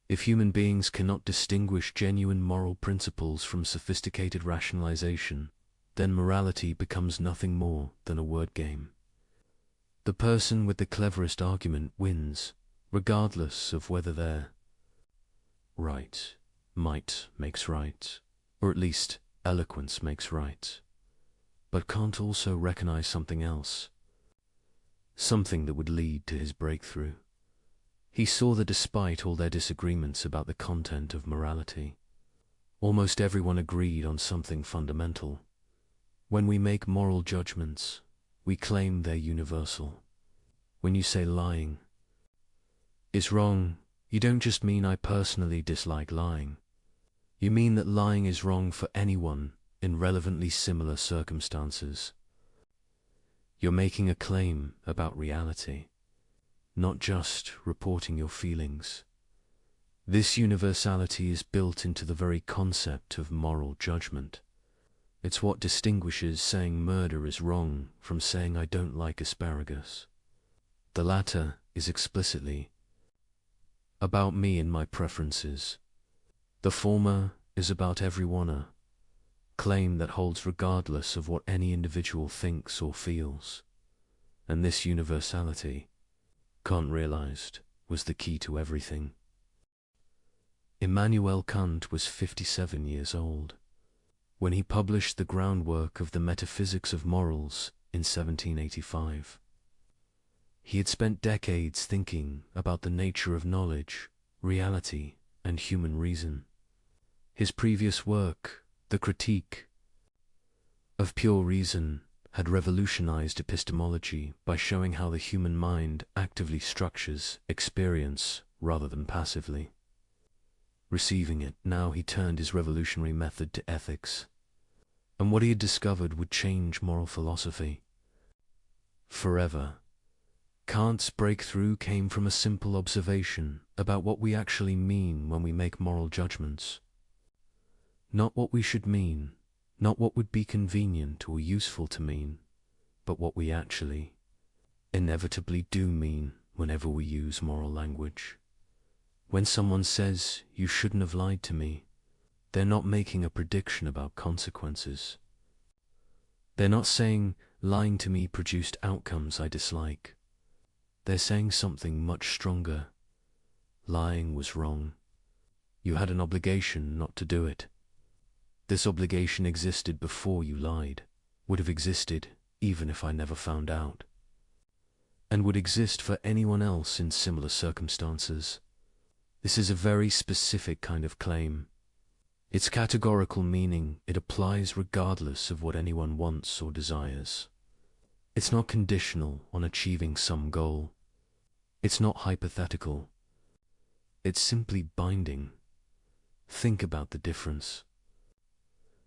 Speaker 6: If human beings cannot distinguish genuine moral principles from sophisticated rationalization, then morality becomes nothing more than a word game. The person with the cleverest argument wins, regardless of whether their right, might makes right, or at least eloquence makes right. But Kant also recognized something else, something that would lead to his breakthrough. He saw that despite all their disagreements about the content of morality, almost everyone agreed on something fundamental. When we make moral judgments, we claim they're universal. When you say lying is wrong, you don't just mean I personally dislike lying. You mean that lying is wrong for anyone in relevantly similar circumstances. You're making a claim about reality, not just reporting your feelings. This universality is built into the very concept of moral judgment. It's what distinguishes saying murder is wrong from saying I don't like asparagus. The latter is explicitly about me and my preferences. The former is about everyone, a claim that holds regardless of what any individual thinks or feels. And this universality, Kant realized, was the key to everything. Immanuel Kant was 57 years old when he published the groundwork of the Metaphysics of Morals in 1785. He had spent decades thinking about the nature of knowledge, reality, and human reason. His previous work, The Critique of Pure Reason, had revolutionized epistemology by showing how the human mind actively structures experience rather than passively. Receiving it, now he turned his revolutionary method to ethics, and what he had discovered would change moral philosophy forever. Kant's breakthrough came from a simple observation about what we actually mean when we make moral judgments. Not what we should mean, not what would be convenient or useful to mean, but what we actually, inevitably do mean whenever we use moral language. When someone says, "You shouldn't have lied to me," they're not making a prediction about consequences. They're not saying, "Lying to me produced outcomes I dislike." They're saying something much stronger. Lying was wrong. You had an obligation not to do it. This obligation existed before you lied, would have existed even if I never found out, and would exist for anyone else in similar circumstances. This is a very specific kind of claim. Its categorical meaning, it applies regardless of what anyone wants or desires. It's not conditional on achieving some goal. It's not hypothetical. It's simply binding. Think about the difference.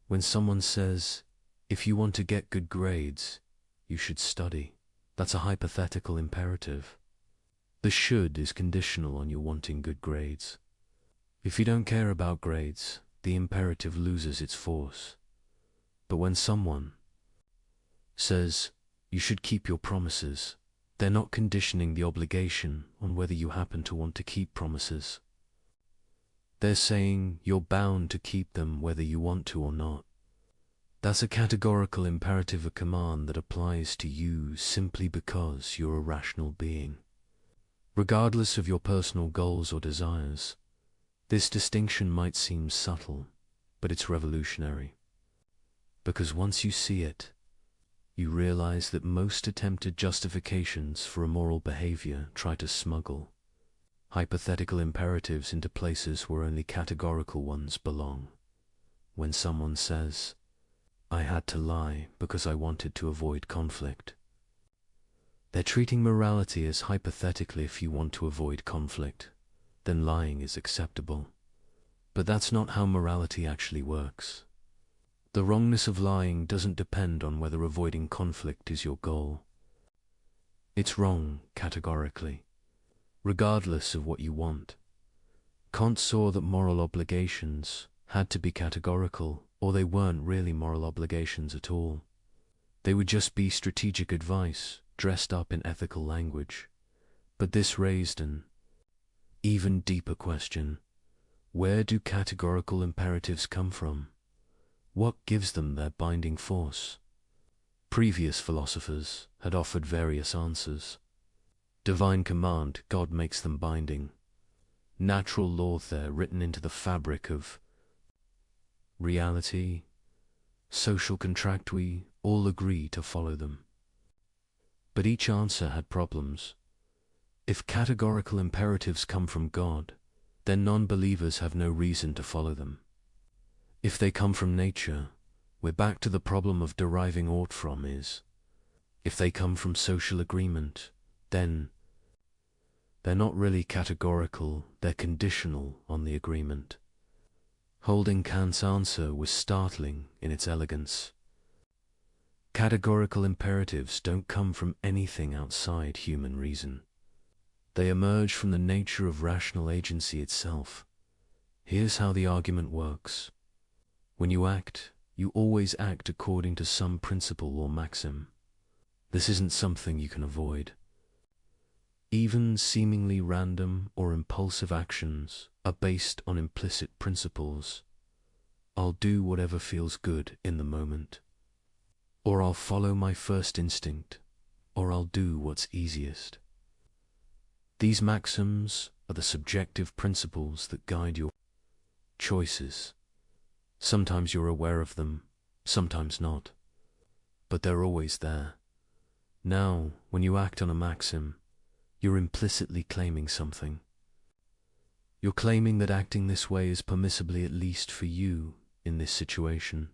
Speaker 6: When someone says, "If you want to get good grades, you should study," that's a hypothetical imperative. The should is conditional on your wanting good grades. If you don't care about grades, the imperative loses its force. But when someone says, "You should keep your promises," they're not conditioning the obligation on whether you happen to want to keep promises. They're saying you're bound to keep them whether you want to or not. That's a categorical imperative, a command that applies to you simply because you're a rational being. Regardless of your personal goals or desires, this distinction might seem subtle, but it's revolutionary. Because once you see it, you realize that most attempted justifications for immoral behavior try to smuggle hypothetical imperatives into places where only categorical ones belong. When someone says, "I had to lie because I wanted to avoid conflict," they're treating morality as hypothetically, if you want to avoid conflict, then lying is acceptable. But that's not how morality actually works. The wrongness of lying doesn't depend on whether avoiding conflict is your goal. It's wrong categorically, regardless of what you want. Kant saw that moral obligations had to be categorical, or they weren't really moral obligations at all. They would just be strategic advice, dressed up in ethical language. But this raised an even deeper question. Where do categorical imperatives come from? What gives them their binding force? Previous philosophers had offered various answers. Divine command, God makes them binding. Natural law there, written into the fabric of reality. Social contract, we all agree to follow them. But each answer had problems. If categorical imperatives come from God, then non-believers have no reason to follow them. If they come from nature, we're back to the problem of deriving ought from is. If they come from social agreement, then they're not really categorical, they're conditional on the agreement. Holding Kant's answer was startling in its elegance. Categorical imperatives don't come from anything outside human reason. They emerge from the nature of rational agency itself. Here's how the argument works. When you act, you always act according to some principle or maxim. This isn't something you can avoid. Even seemingly random or impulsive actions are based on implicit principles. I'll do whatever feels good in the moment. Or I'll follow my first instinct. Or I'll do what's easiest. These maxims are the subjective principles that guide your choices. Sometimes you're aware of them, sometimes not. But they're always there. Now, when you act on a maxim, you're implicitly claiming something. You're claiming that acting this way is permissibly at least for you in this situation.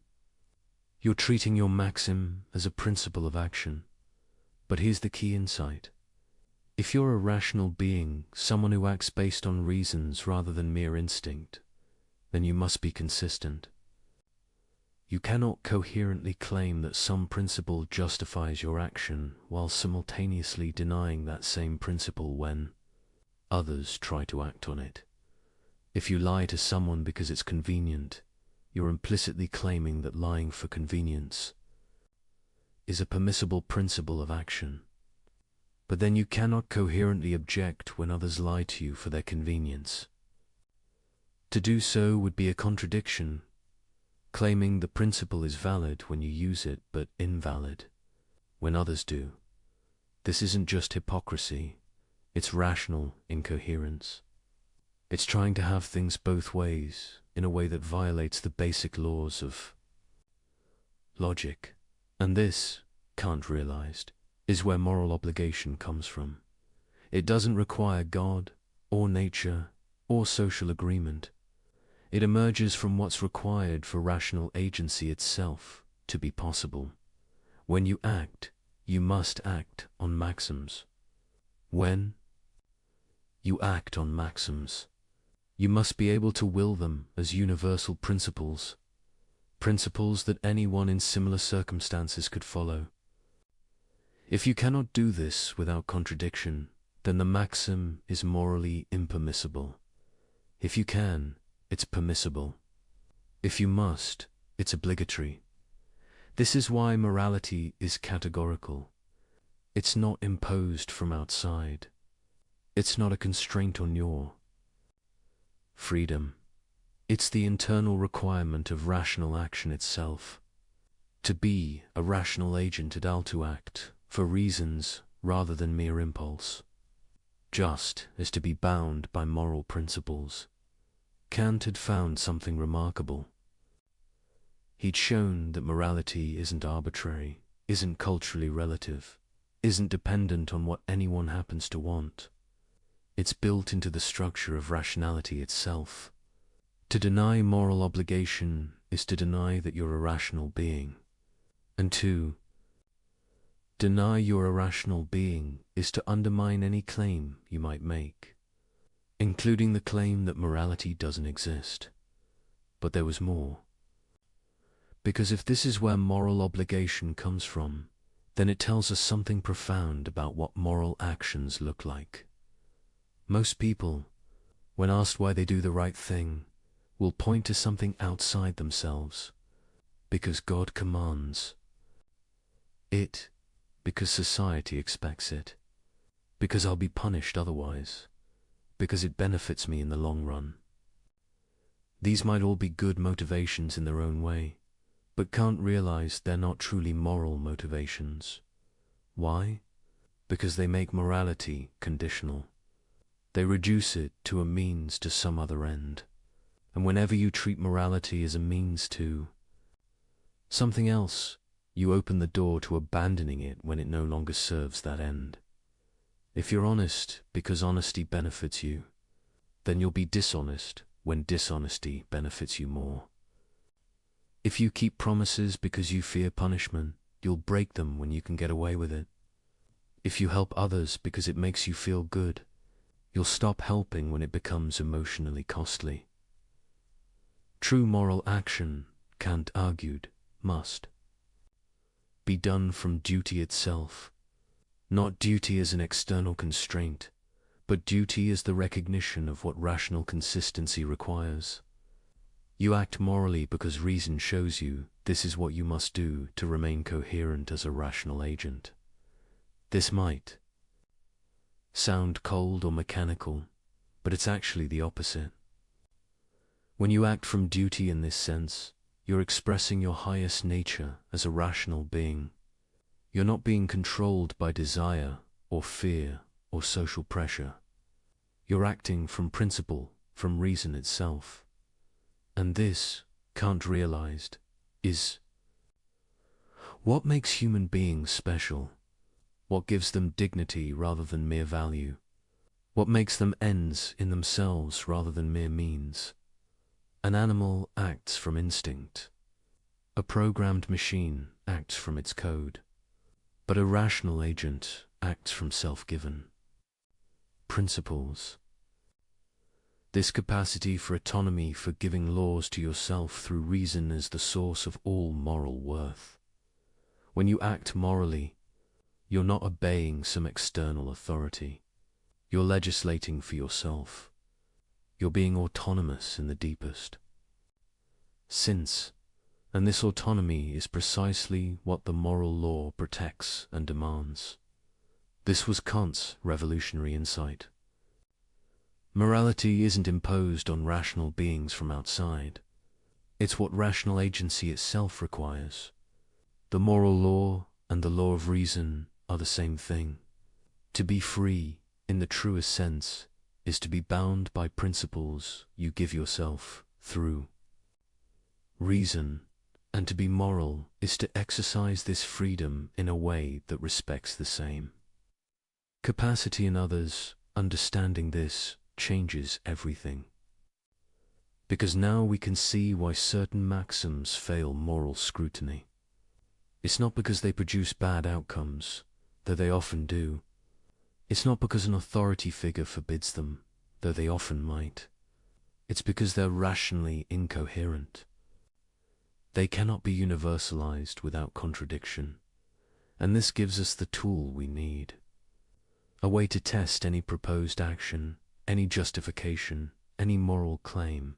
Speaker 6: You're treating your maxim as a principle of action. But here's the key insight. If you're a rational being, someone who acts based on reasons rather than mere instinct, then you must be consistent. You cannot coherently claim that some principle justifies your action while simultaneously denying that same principle when others try to act on it. If you lie to someone because it's convenient, you're implicitly claiming that lying for convenience is a permissible principle of action. But then you cannot coherently object when others lie to you for their convenience. To do so would be a contradiction, claiming the principle is valid when you use it, but invalid when others do. This isn't just hypocrisy, it's rational incoherence. It's trying to have things both ways, in a way that violates the basic laws of logic. And this, Kant realized, is where moral obligation comes from. It doesn't require God, or nature, or social agreement. It emerges from what's required for rational agency itself to be possible. When you act, you must act on maxims. When you act on maxims, you must be able to will them as universal principles, principles that anyone in similar circumstances could follow. If you cannot do this without contradiction, then the maxim is morally impermissible. If you can, it's permissible. If you must, it's obligatory. This is why morality is categorical. It's not imposed from outside. It's not a constraint on your freedom. It's the internal requirement of rational action itself. To be a rational agent adult to act for reasons rather than mere impulse. Just as to be bound by moral principles. Kant had found something remarkable. He'd shown that morality isn't arbitrary, isn't culturally relative, isn't dependent on what anyone happens to want. It's built into the structure of rationality itself. To deny moral obligation is to deny that you're a rational being. And to deny you're a rational being is to undermine any claim you might make, including the claim that morality doesn't exist. But there was more. Because if this is where moral obligation comes from, then it tells us something profound about what moral actions look like. Most people, when asked why they do the right thing, will point to something outside themselves, because God commands it, because society expects it, because I'll be punished otherwise, because it benefits me in the long run. These might all be good motivations in their own way, but Kant realized they're not truly moral motivations. Why? Because they make morality conditional. They reduce it to a means to some other end. And whenever you treat morality as a means to something else, you open the door to abandoning it when it no longer serves that end. If you're honest because honesty benefits you, then you'll be dishonest when dishonesty benefits you more. If you keep promises because you fear punishment, you'll break them when you can get away with it. If you help others because it makes you feel good, you'll stop helping when it becomes emotionally costly. True moral action, Kant argued, must be done from duty itself, not duty as an external constraint, but duty as the recognition of what rational consistency requires. You act morally because reason shows you this is what you must do to remain coherent as a rational agent. This might sound cold or mechanical, but it's actually the opposite. When you act from duty in this sense, you're expressing your highest nature as a rational being. You're not being controlled by desire or fear or social pressure. You're acting from principle, from reason itself. And this, Kant realized, is what makes human beings special, what gives them dignity rather than mere value, what makes them ends in themselves rather than mere means. An animal acts from instinct. A programmed machine acts from its code. But a rational agent acts from self-given principles. This capacity for autonomy, for giving laws to yourself through reason, is the source of all moral worth. When you act morally, you're not obeying some external authority. You're legislating for yourself. You're being autonomous in the deepest sense, and this autonomy is precisely what the moral law protects and demands. This was Kant's revolutionary insight. Morality isn't imposed on rational beings from outside. It's what rational agency itself requires. The moral law and the law of reason are the same thing. To be free, in the truest sense, is to be bound by principles you give yourself through reason, and to be moral is to exercise this freedom in a way that respects the same capacity in others. Understanding this changes everything. Because now we can see why certain maxims fail moral scrutiny. It's not because they produce bad outcomes, though they often do. It's not because an authority figure forbids them, though they often might. It's because they're rationally incoherent. They cannot be universalized without contradiction, and this gives us the tool we need. A way to test any proposed action, any justification, any moral claim.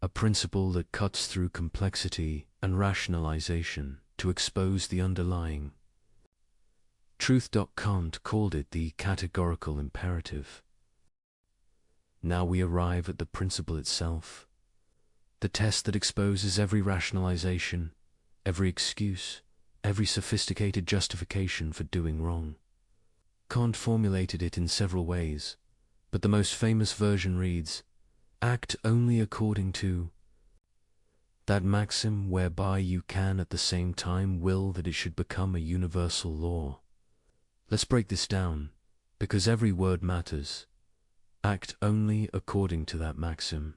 Speaker 6: A principle that cuts through complexity and rationalization to expose the underlying truth. Kant called it the categorical imperative. Now we arrive at the principle itself, the test that exposes every rationalization, every excuse, every sophisticated justification for doing wrong. Kant formulated it in several ways, but the most famous version reads, "Act only according to that maxim whereby you can at the same time will that it should become a universal law." Let's break this down, because every word matters. Act only according to that maxim.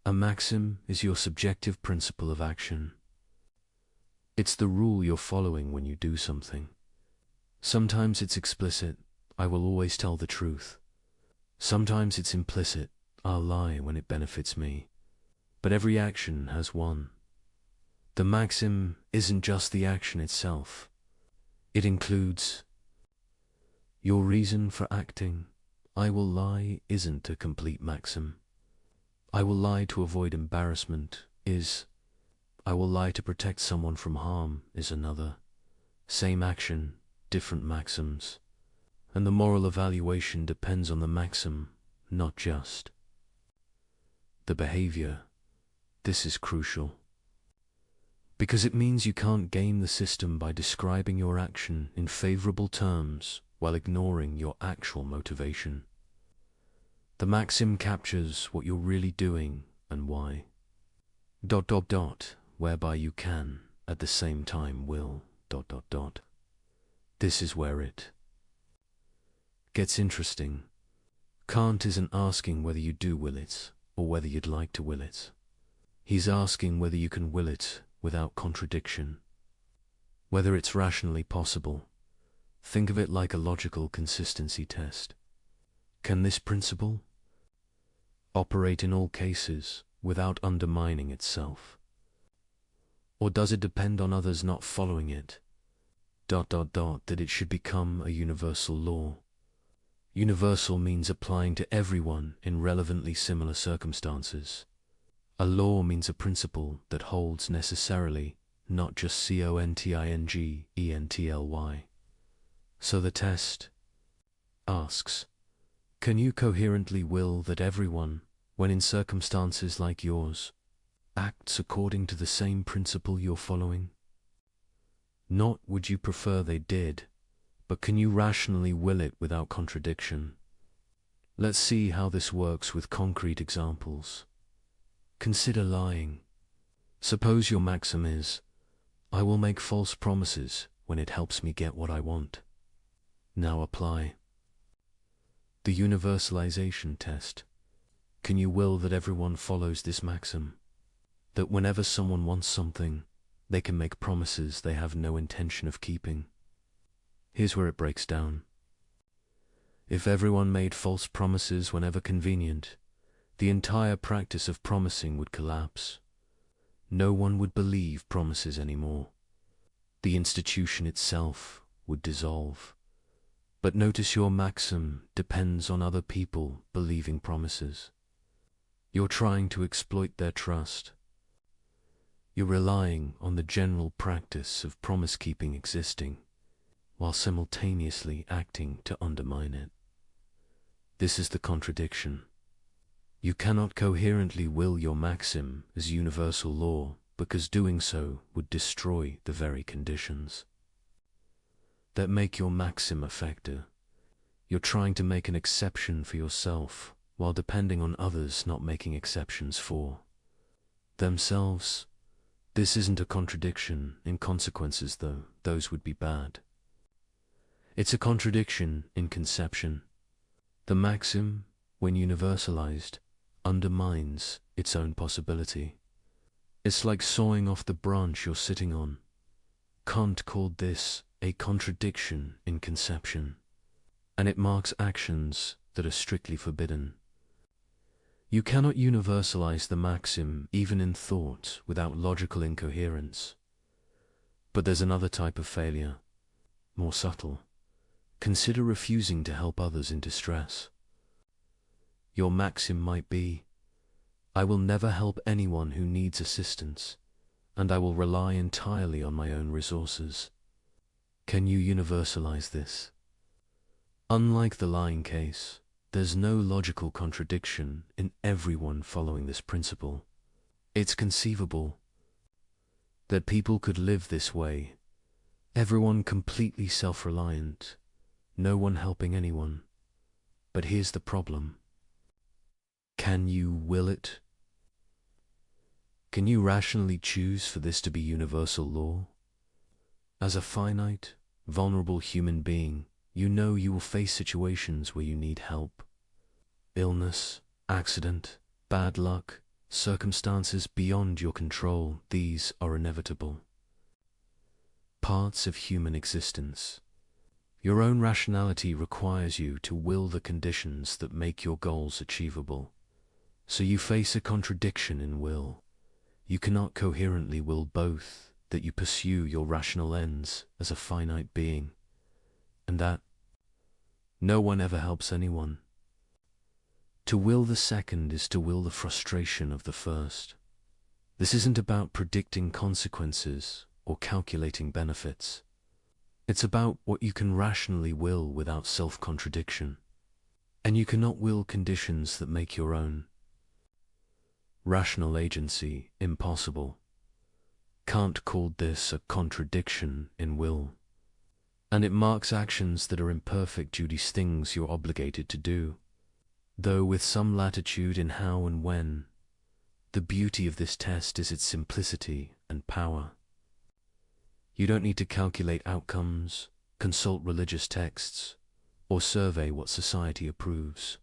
Speaker 6: A maxim is your subjective principle of action. It's the rule you're following when you do something. Sometimes it's explicit, I will always tell the truth. Sometimes it's implicit, I'll lie when it benefits me. But every action has one. The maxim isn't just the action itself. It includes your reason for acting. I will lie isn't a complete maxim. I will lie to avoid embarrassment is. I will lie to protect someone from harm is another. Same action, different maxims. And the moral evaluation depends on the maxim, not just the behavior. This is crucial, because it means you can't game the system by describing your action in favorable terms while ignoring your actual motivation. The maxim captures what you're really doing and why. ... whereby you can, at the same time will... This is where it gets interesting. Kant isn't asking whether you do will it, or whether you'd like to will it. He's asking whether you can will it without contradiction, whether it's rationally possible. Think of it like a logical consistency test. Can this principle operate in all cases without undermining itself? Or does it depend on others not following it, ... that it should become a universal law? Universal means applying to everyone in relevantly similar circumstances. A law means a principle that holds necessarily, not just contingently. So the test asks, can you coherently will that everyone, when in circumstances like yours, acts according to the same principle you're following? Not would you prefer they did, but can you rationally will it without contradiction? Let's see how this works with concrete examples. Consider lying. Suppose your maxim is, I will make false promises when it helps me get what I want. Now apply the universalization test. Can you will that everyone follows this maxim? That whenever someone wants something, they can make promises they have no intention of keeping? Here's where it breaks down. If everyone made false promises whenever convenient, the entire practice of promising would collapse. No one would believe promises anymore. The institution itself would dissolve. But notice your maxim depends on other people believing promises. You're trying to exploit their trust. You're relying on the general practice of promise-keeping existing, while simultaneously acting to undermine it. This is the contradiction. You cannot coherently will your maxim as universal law, because doing so would destroy the very conditions that make your maxim effective. You're trying to make an exception for yourself, while depending on others not making exceptions for themselves. This isn't a contradiction in consequences, though those would be bad. It's a contradiction in conception. The maxim, when universalized, undermines its own possibility. It's like sawing off the branch you're sitting on. Kant called this a contradiction in conception, and it marks actions that are strictly forbidden. You cannot universalize the maxim even in thought without logical incoherence. But there's another type of failure, more subtle. Consider refusing to help others in distress. Your maxim might be, I will never help anyone who needs assistance, and I will rely entirely on my own resources. Can you universalize this? Unlike the lying case, there's no logical contradiction in everyone following this principle. It's conceivable that people could live this way, everyone completely self-reliant, no one helping anyone. But here's the problem. Can you will it? Can you rationally choose for this to be universal law? As a finite, vulnerable human being, you know you will face situations where you need help. Illness, accident, bad luck, circumstances beyond your control, these are inevitable. Parts of human existence. Your own rationality requires you to will the conditions that make your goals achievable. So you face a contradiction in will. You cannot coherently will both, that you pursue your rational ends as a finite being, and that no one ever helps anyone. To will the second is to will the frustration of the first. This isn't about predicting consequences or calculating benefits. It's about what you can rationally will without self-contradiction. And you cannot will conditions that make your own rational agency impossible. Kant called this a contradiction in will, and it marks actions that are imperfect duties, things you're obligated to do, though with some latitude in how and when. The beauty of this test is its simplicity and power. You don't need to calculate outcomes, consult religious texts, or survey what society approves.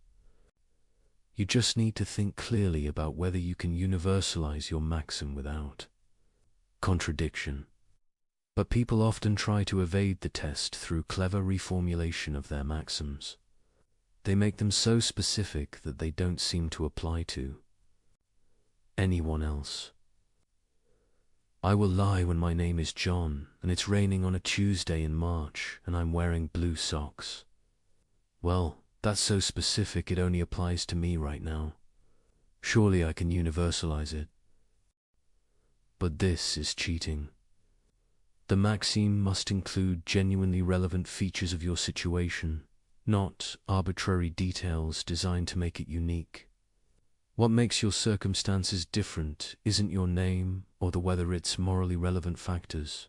Speaker 6: You just need to think clearly about whether you can universalize your maxim without contradiction. But people often try to evade the test through clever reformulation of their maxims. They make them so specific that they don't seem to apply to anyone else. I will lie when my name is John and it's raining on a Tuesday in March and I'm wearing blue socks. Well, that's so specific it only applies to me right now. Surely I can universalize it. But this is cheating. The maxim must include genuinely relevant features of your situation, not arbitrary details designed to make it unique. What makes your circumstances different isn't your name or the whether it's morally relevant factors.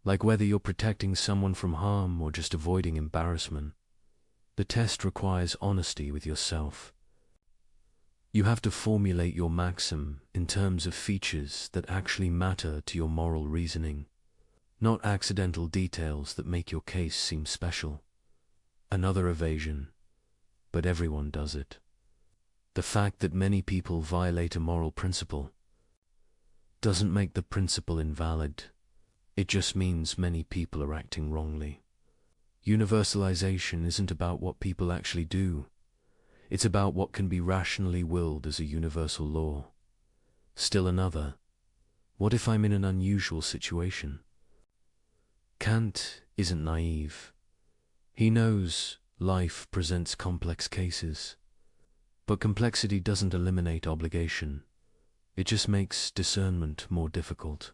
Speaker 6: Like whether you're protecting someone from harm or just avoiding embarrassment. The test requires honesty with yourself. You have to formulate your maxim in terms of features that actually matter to your moral reasoning, not accidental details that make your case seem special. Another evasion, but everyone does it. The fact that many people violate a moral principle doesn't make the principle invalid. It just means many people are acting wrongly. Universalization isn't about what people actually do. It's about what can be rationally willed as a universal law. Still another, what if I'm in an unusual situation? Kant isn't naive. He knows life presents complex cases. But complexity doesn't eliminate obligation. It just makes discernment more difficult.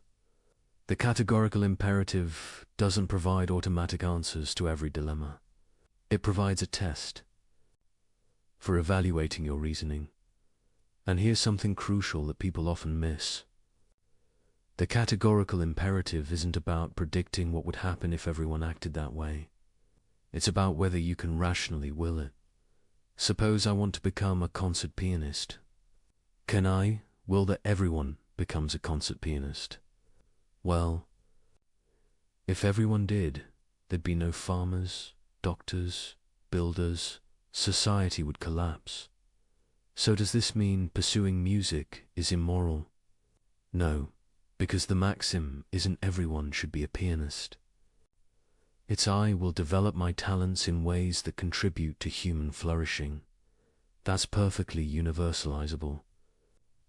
Speaker 6: The categorical imperative doesn't provide automatic answers to every dilemma. It provides a test for evaluating your reasoning. And here's something crucial that people often miss. The categorical imperative isn't about predicting what would happen if everyone acted that way. It's about whether you can rationally will it. Suppose I want to become a concert pianist. Can I will that everyone becomes a concert pianist? Well, if everyone did, there'd be no farmers, doctors, builders. Society would collapse. So does this mean pursuing music is immoral? No, because the maxim isn't everyone should be a pianist. It's I will develop my talents in ways that contribute to human flourishing. That's perfectly universalizable.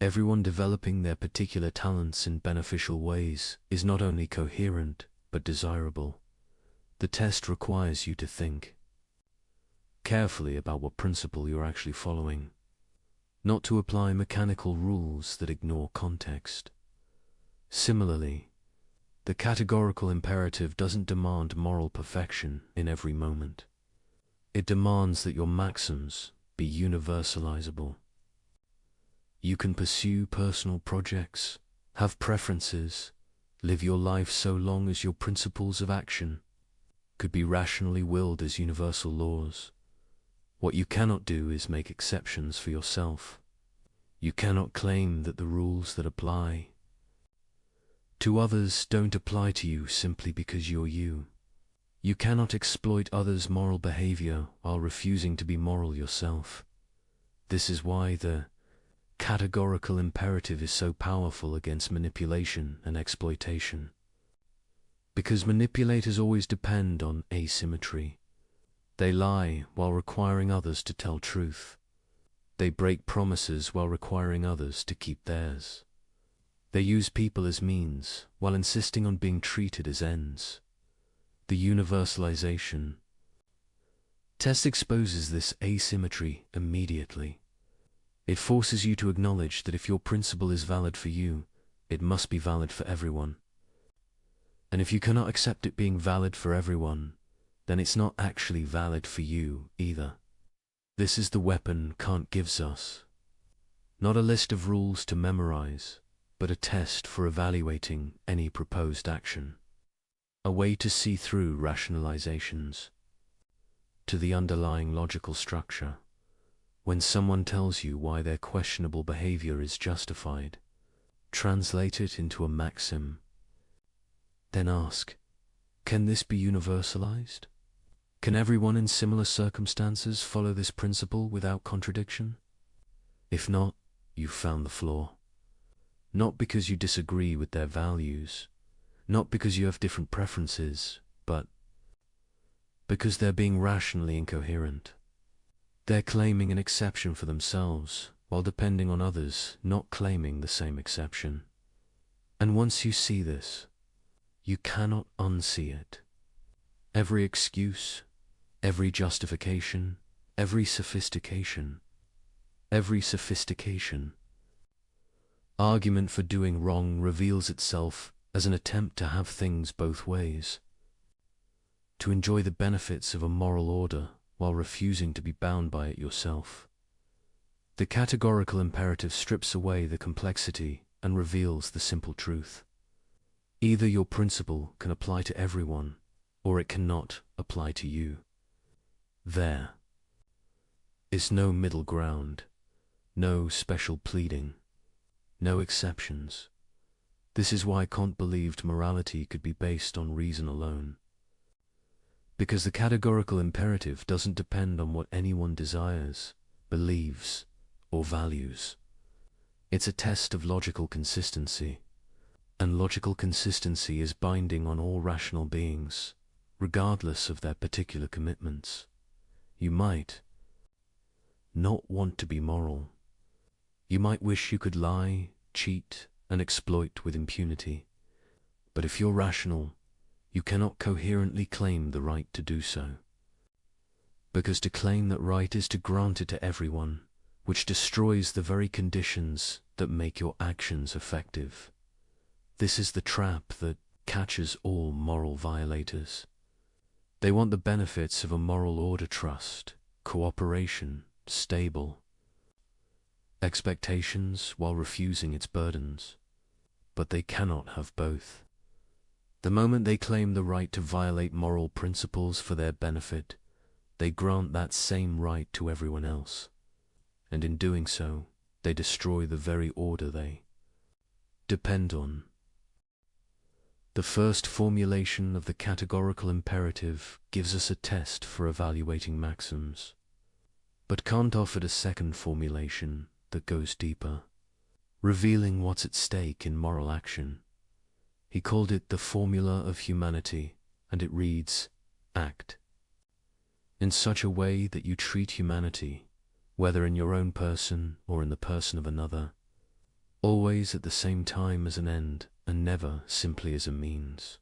Speaker 6: Everyone developing their particular talents in beneficial ways is not only coherent, but desirable. The test requires you to think carefully about what principle you're actually following, not to apply mechanical rules that ignore context. Similarly, the categorical imperative doesn't demand moral perfection in every moment. It demands that your maxims be universalizable. You can pursue personal projects, have preferences, live your life so long as your principles of action could be rationally willed as universal laws. What you cannot do is make exceptions for yourself. You cannot claim that the rules that apply to others don't apply to you simply because you're you. You cannot exploit others' moral behavior while refusing to be moral yourself. This is why the categorical imperative is so powerful against manipulation and exploitation. Because manipulators always depend on asymmetry. They lie while requiring others to tell truth. They break promises while requiring others to keep theirs. They use people as means while insisting on being treated as ends. The universalization test exposes this asymmetry immediately. It forces you to acknowledge that if your principle is valid for you, it must be valid for everyone. And if you cannot accept it being valid for everyone, then it's not actually valid for you either. This is the weapon Kant gives us. Not a list of rules to memorize, but a test for evaluating any proposed action. A way to see through rationalizations to the underlying logical structure. When someone tells you why their questionable behavior is justified, translate it into a maxim. Then ask, can this be universalized? Can everyone in similar circumstances follow this principle without contradiction? If not, you've found the flaw. Not because you disagree with their values, not because you have different preferences, but because they're being rationally incoherent. They're claiming an exception for themselves while depending on others, not claiming the same exception. And once you see this, you cannot unsee it. Every excuse, every justification, every sophistication, argument for doing wrong reveals itself as an attempt to have things both ways, to enjoy the benefits of a moral order while refusing to be bound by it yourself. The categorical imperative strips away the complexity and reveals the simple truth. Either your principle can apply to everyone, or it cannot apply to you. There is no middle ground, no special pleading, no exceptions. This is why Kant believed morality could be based on reason alone. Because the categorical imperative doesn't depend on what anyone desires, believes, or values. It's a test of logical consistency, and logical consistency is binding on all rational beings, regardless of their particular commitments. You might not want to be moral. You might wish you could lie, cheat, and exploit with impunity. But if you're rational, you cannot coherently claim the right to do so. Because to claim that right is to grant it to everyone, which destroys the very conditions that make your actions effective. This is the trap that catches all moral violators. They want the benefits of a moral order trust, cooperation, stable, expectations while refusing its burdens. But they cannot have both. The moment they claim the right to violate moral principles for their benefit, they grant that same right to everyone else. And in doing so, they destroy the very order they depend on. The first formulation of the categorical imperative gives us a test for evaluating maxims. But Kant offered a second formulation that goes deeper, revealing what's at stake in moral action. He called it the formula of humanity, and it reads, act in such a way that you treat humanity, whether in your own person or in the person of another, always at the same time as an end and never simply as a means.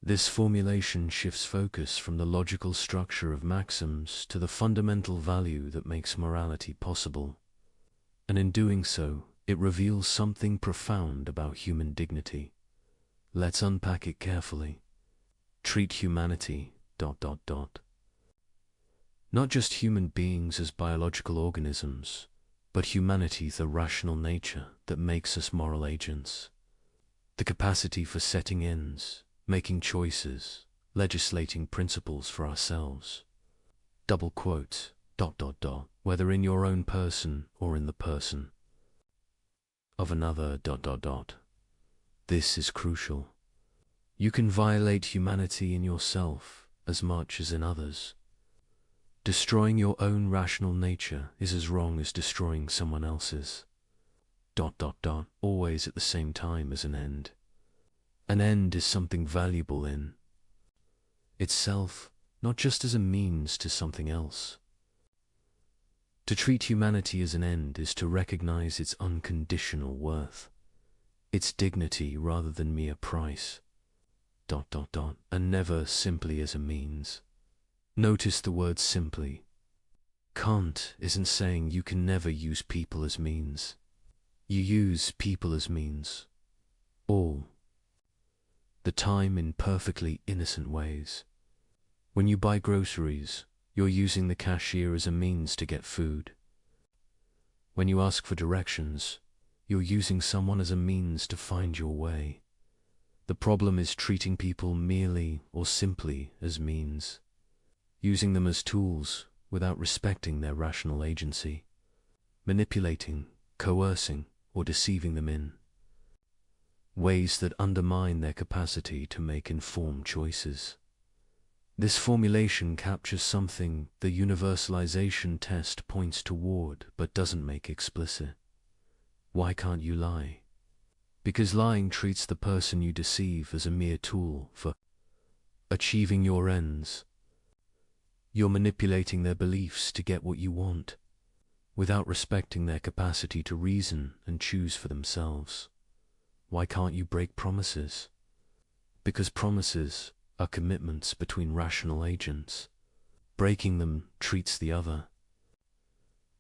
Speaker 6: This formulation shifts focus from the logical structure of maxims to the fundamental value that makes morality possible, and in doing so, it reveals something profound about human dignity. Let's unpack it carefully. Treat humanity ... Not just human beings as biological organisms, but humanity, the rational nature that makes us moral agents. The capacity for setting ends, making choices, legislating principles for ourselves. Double quote, ... whether in your own person or in the person of another ... This is crucial. You can violate humanity in yourself as much as in others. Destroying your own rational nature is as wrong as destroying someone else's. ... Always at the same time as an end. An end is something valuable in itself, not just as a means to something else. To treat humanity as an end is to recognize its unconditional worth, its dignity rather than mere price. ... And never simply as a means. Notice the word simply. Kant isn't saying you can never use people as means. You use people as means all the time in perfectly innocent ways. When you buy groceries, you're using the cashier as a means to get food. When you ask for directions, you're using someone as a means to find your way. The problem is treating people merely or simply as means, using them as tools without respecting their rational agency, manipulating, coercing, or deceiving them in ways that undermine their capacity to make informed choices. This formulation captures something the universalization test points toward but doesn't make explicit. Why can't you lie? Because lying treats the person you deceive as a mere tool for achieving your ends. You're manipulating their beliefs to get what you want. without respecting their capacity to reason and choose for themselves. Why can't you break promises? Because promises are commitments between rational agents. Breaking them treats the other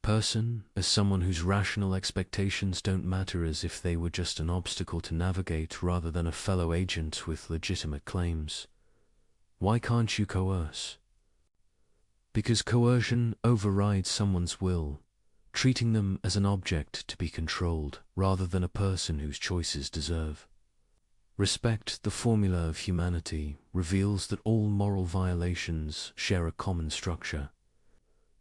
Speaker 6: person as someone whose rational expectations don't matter, as if they were just an obstacle to navigate rather than a fellow agent with legitimate claims. Why can't you coerce? Because coercion overrides someone's will, treating them as an object to be controlled rather than a person whose choices deserve. Respect, the formula of humanity, reveals that all moral violations share a common structure.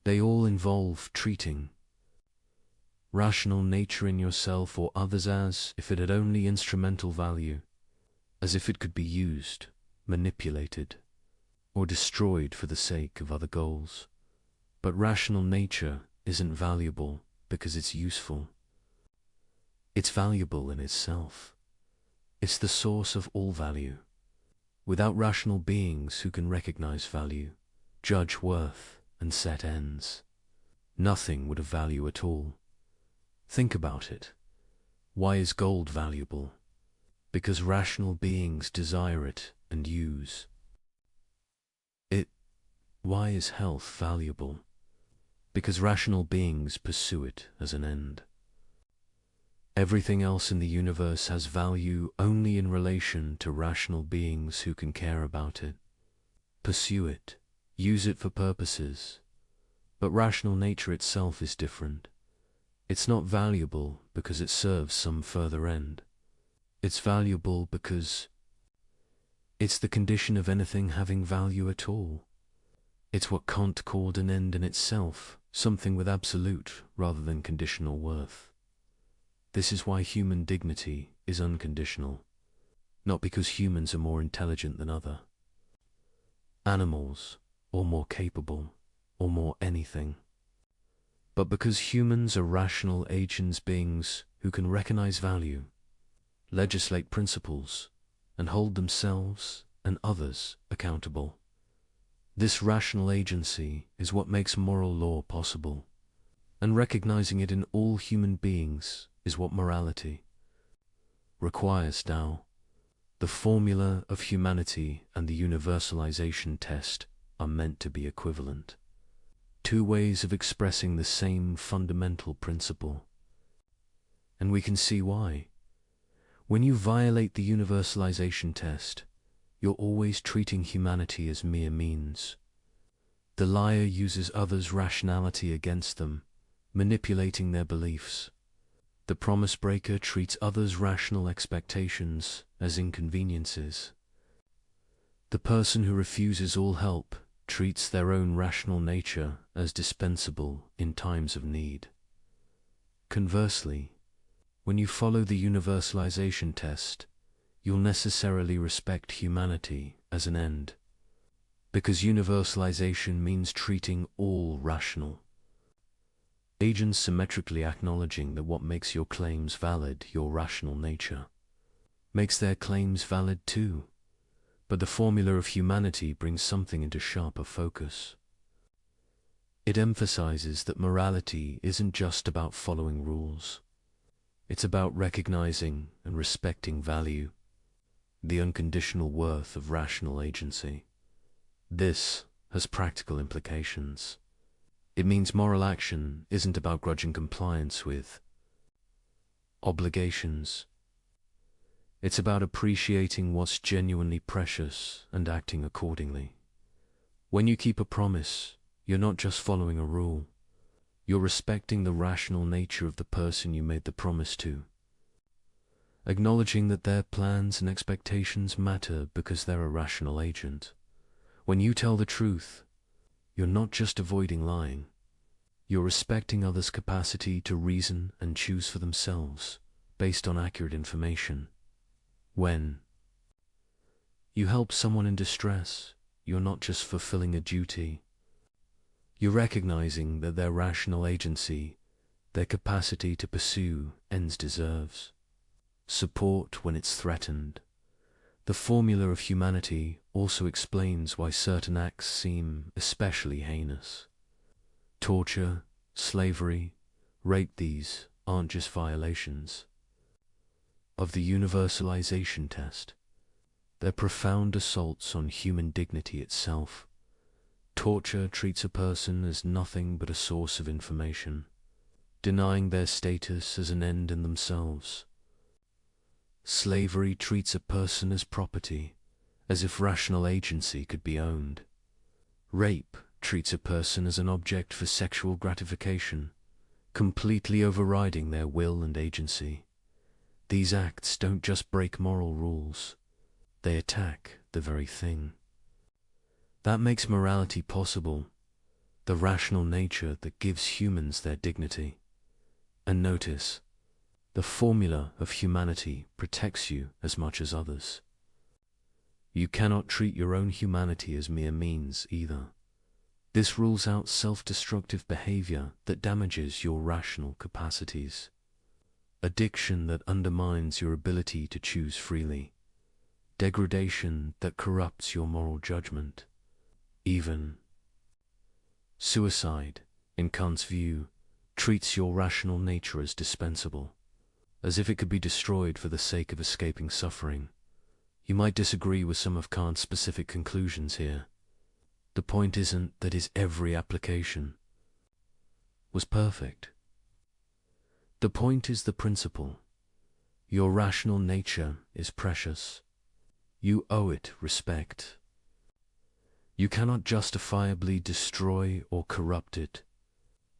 Speaker 6: They all involve treating rational nature in yourself or others as if it had only instrumental value, as if it could be used, manipulated, or destroyed for the sake of other goals. But rational nature isn't valuable because it's useful. It's valuable in itself. It's the source of all value. Without rational beings who can recognize value, judge worth, and set ends, nothing would have value at all. Think about it. Why is gold valuable? Because rational beings desire it and use it. Why is health valuable? Because rational beings pursue it as an end. Everything else in the universe has value only in relation to rational beings who can care about it, pursue it, use it for purposes. But rational nature itself is different. It's not valuable because it serves some further end. It's valuable because it's the condition of anything having value at all. It's what Kant called an end in itself, something with absolute rather than conditional worth. This is why human dignity is unconditional, not because humans are more intelligent than other animals, or more capable, or more anything, but because humans are rational agents, beings who can recognize value, legislate principles, and hold themselves and others accountable. This rational agency is what makes moral law possible, and recognizing it in all human beings is what morality requires now. The formula of humanity and the universalization test are meant to be equivalent. Two ways of expressing the same fundamental principle. And we can see why. When you violate the universalization test, you're always treating humanity as mere means. The liar uses others' rationality against them, manipulating their beliefs. The promise breaker treats others' rational expectations as inconveniences. The person who refuses all help treats their own rational nature as dispensable in times of need. Conversely, when you follow the universalization test, you'll necessarily respect humanity as an end, because universalization means treating all rational agents symmetrically, acknowledging that what makes your claims valid, your rational nature, makes their claims valid too. But the formula of humanity brings something into sharper focus. It emphasizes that morality isn't just about following rules. It's about recognizing and respecting value, the unconditional worth of rational agency. This has practical implications. It means moral action isn't about grudging compliance with obligations. It's about appreciating what's genuinely precious and acting accordingly. When you keep a promise, you're not just following a rule. You're respecting the rational nature of the person you made the promise to, acknowledging that their plans and expectations matter because they're a rational agent. When you tell the truth, you're not just avoiding lying. You're respecting others' capacity to reason and choose for themselves based on accurate information. When you help someone in distress, you're not just fulfilling a duty. You're recognizing that their rational agency, their capacity to pursue ends, deserves support when it's threatened. The formula of humanity also explains why certain acts seem especially heinous. Torture, slavery, Rate these aren't just violations of the universalization test. They're profound assaults on human dignity itself. Torture treats a person as nothing but a source of information, denying their status as an end in themselves. Slavery treats a person as property, as if rational agency could be owned. Rape treats a person as an object for sexual gratification, completely overriding their will and agency. These acts don't just break moral rules, they attack the very thing that makes morality possible, the rational nature that gives humans their dignity. And notice, the formula of humanity protects you as much as others. You cannot treat your own humanity as mere means either. This rules out self-destructive behavior that damages your rational capacities, addiction that undermines your ability to choose freely, degradation that corrupts your moral judgment. Even suicide, in Kant's view, treats your rational nature as dispensable, as if it could be destroyed for the sake of escaping suffering. You might disagree with some of Kant's specific conclusions here. The point isn't that his every application was perfect. The point is the principle. Your rational nature is precious. You owe it respect. You cannot justifiably destroy or corrupt it,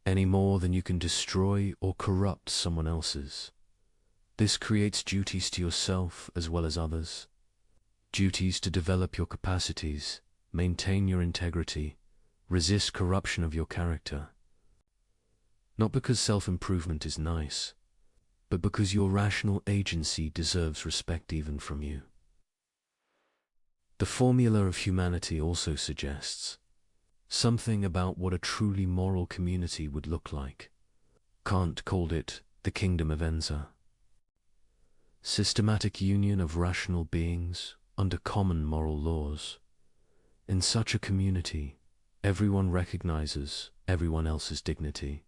Speaker 6: any more than you can destroy or corrupt someone else's. This creates duties to yourself as well as others. Duties to develop your capacities, maintain your integrity, resist corruption of your character. Not because self-improvement is nice, but because your rational agency deserves respect even from you. The formula of humanity also suggests something about what a truly moral community would look like. Kant called it the kingdom of Enza. Systematic union of rational beings under common moral laws. In such a community, everyone recognizes everyone else's dignity.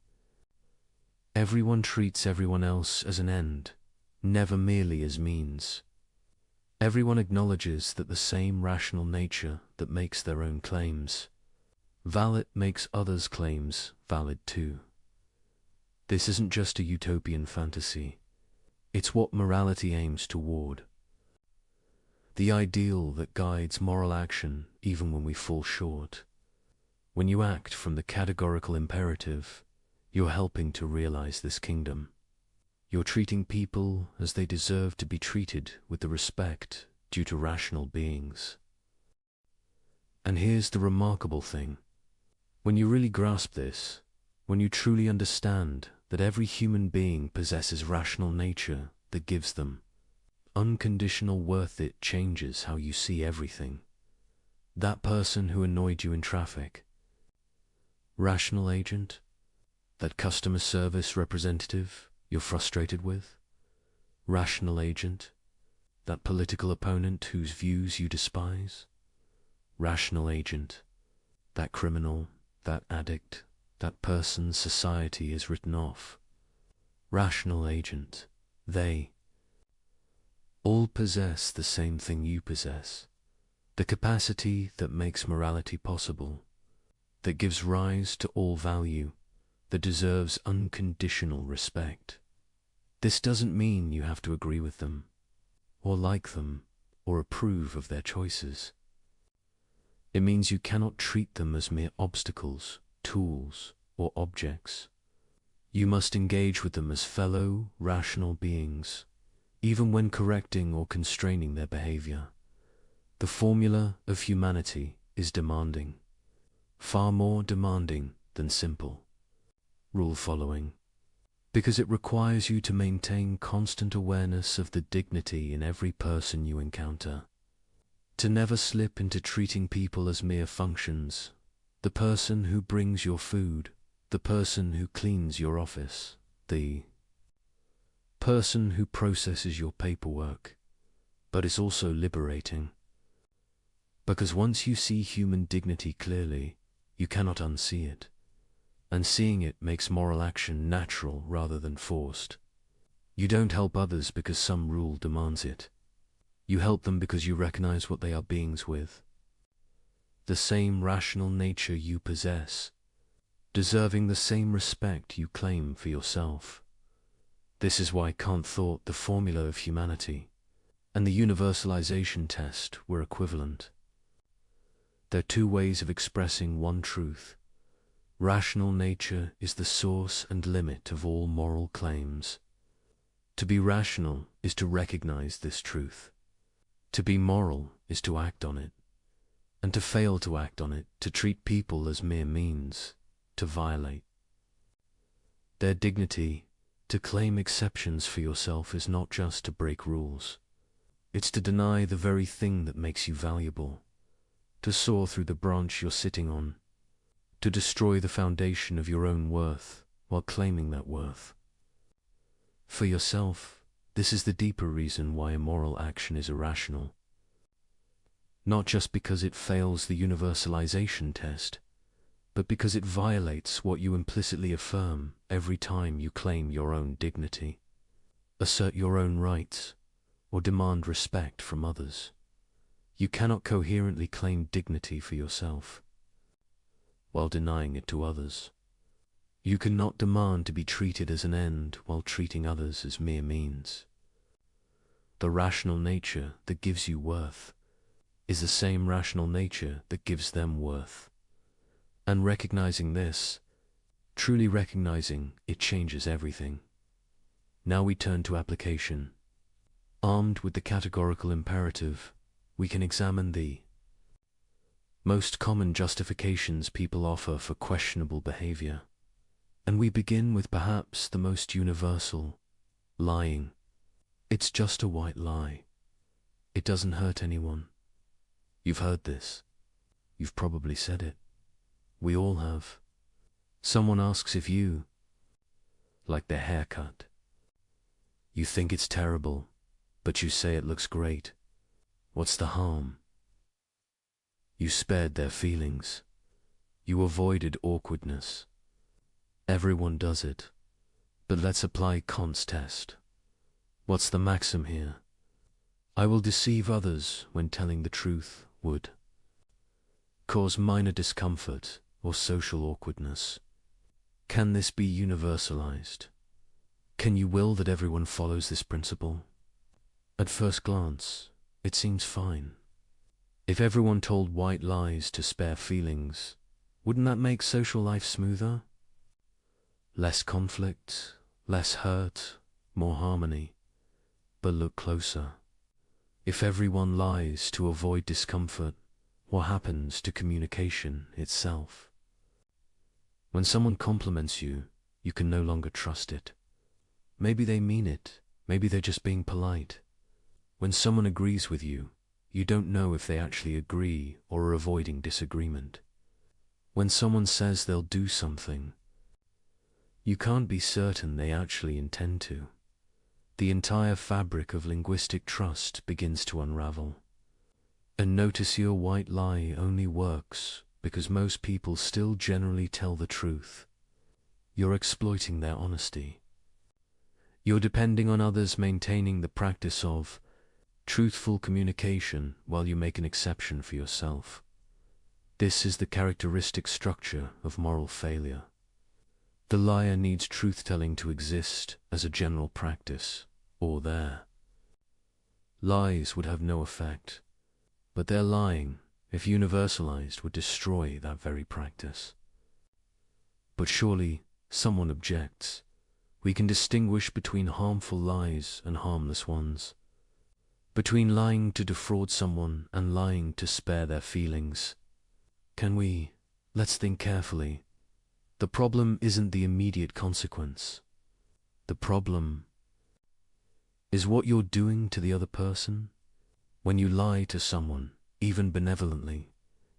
Speaker 6: Everyone treats everyone else as an end, never merely as means. Everyone acknowledges that the same rational nature that makes their own claims valid makes others' claims valid too. This isn't just a utopian fantasy. It's what morality aims toward. The ideal that guides moral action even when we fall short. When you act from the categorical imperative, you're helping to realize this kingdom. You're treating people as they deserve to be treated with the respect due to rational beings. And here's the remarkable thing. When you really grasp this, when you truly understand that every human being possesses rational nature that gives them unconditional worth, it changes how you see everything. That person who annoyed you in traffic, rational agent, that customer service representative you're frustrated with, rational agent, that political opponent whose views you despise, rational agent, that criminal, that addict, that person society has written off, rational agent, they all possess the same thing you possess, the capacity that makes morality possible, that gives rise to all value, that deserves unconditional respect. This doesn't mean you have to agree with them, or like them, or approve of their choices. It means you cannot treat them as mere obstacles, tools, or objects. You must engage with them as fellow, rational beings, even when correcting or constraining their behavior. The formula of humanity is demanding, far more demanding than simple rule following, because it requires you to maintain constant awareness of the dignity in every person you encounter, to never slip into treating people as mere functions, the person who brings your food, the person who cleans your office, the person who processes your paperwork. But it's also liberating, because once you see human dignity clearly, you cannot unsee it. and seeing it makes moral action natural rather than forced. You don't help others because some rule demands it. You help them because you recognize what they are beings with. The same rational nature you possess, deserving the same respect you claim for yourself. This is why Kant thought the formula of humanity and the universalization test were equivalent. They're two ways of expressing one truth. Rational nature is the source and limit of all moral claims. To be rational is to recognize this truth. To be moral is to act on it. And to fail to act on it, to treat people as mere means, to violate their dignity. To claim exceptions for yourself is not just to break rules. It's to deny the very thing that makes you valuable, to saw through the branch you're sitting on, to destroy the foundation of your own worth while claiming that worth. For yourself, this is the deeper reason why immoral action is irrational. Not just because it fails the universalization test, but because it violates what you implicitly affirm every time you claim your own dignity, assert your own rights, or demand respect from others. You cannot coherently claim dignity for yourself while denying it to others. You cannot demand to be treated as an end while treating others as mere means. The rational nature that gives you worth is the same rational nature that gives them worth. And recognizing this, truly recognizing it, changes everything. Now we turn to application. Armed with the categorical imperative, we can examine the most common justifications people offer for questionable behavior. And we begin with perhaps the most universal: lying. It's just a white lie. It doesn't hurt anyone. You've heard this. You've probably said it. We all have. Someone asks if you like their haircut. You think it's terrible, but you say it looks great. What's the harm? You spared their feelings. You avoided awkwardness. Everyone does it. But let's apply Kant's test. What's the maxim here? I will deceive others when telling the truth would cause minor discomfort or social awkwardness. Can this be universalized? Can you will that everyone follows this principle? At first glance, it seems fine. If everyone told white lies to spare feelings, wouldn't that make social life smoother? Less conflict, less hurt, more harmony. But look closer. If everyone lies to avoid discomfort, what happens to communication itself? When someone compliments you, you can no longer trust it. Maybe they mean it, maybe they're just being polite. When someone agrees with you, you don't know if they actually agree or are avoiding disagreement. When someone says they'll do something, you can't be certain they actually intend to. The entire fabric of linguistic trust begins to unravel. And notice your white lie only works because most people still generally tell the truth. You're exploiting their honesty. You're depending on others maintaining the practice of truthful communication while you make an exception for yourself. This is the characteristic structure of moral failure. The liar needs truth-telling to exist as a general practice, or there. Lies would have no effect, but their lying, if universalized, would destroy that very practice. But surely, someone objects, we can distinguish between harmful lies and harmless ones, between lying to defraud someone and lying to spare their feelings. Can we? Let's think carefully. The problem isn't the immediate consequence. The problem is what you're doing to the other person. When you lie to someone, even benevolently,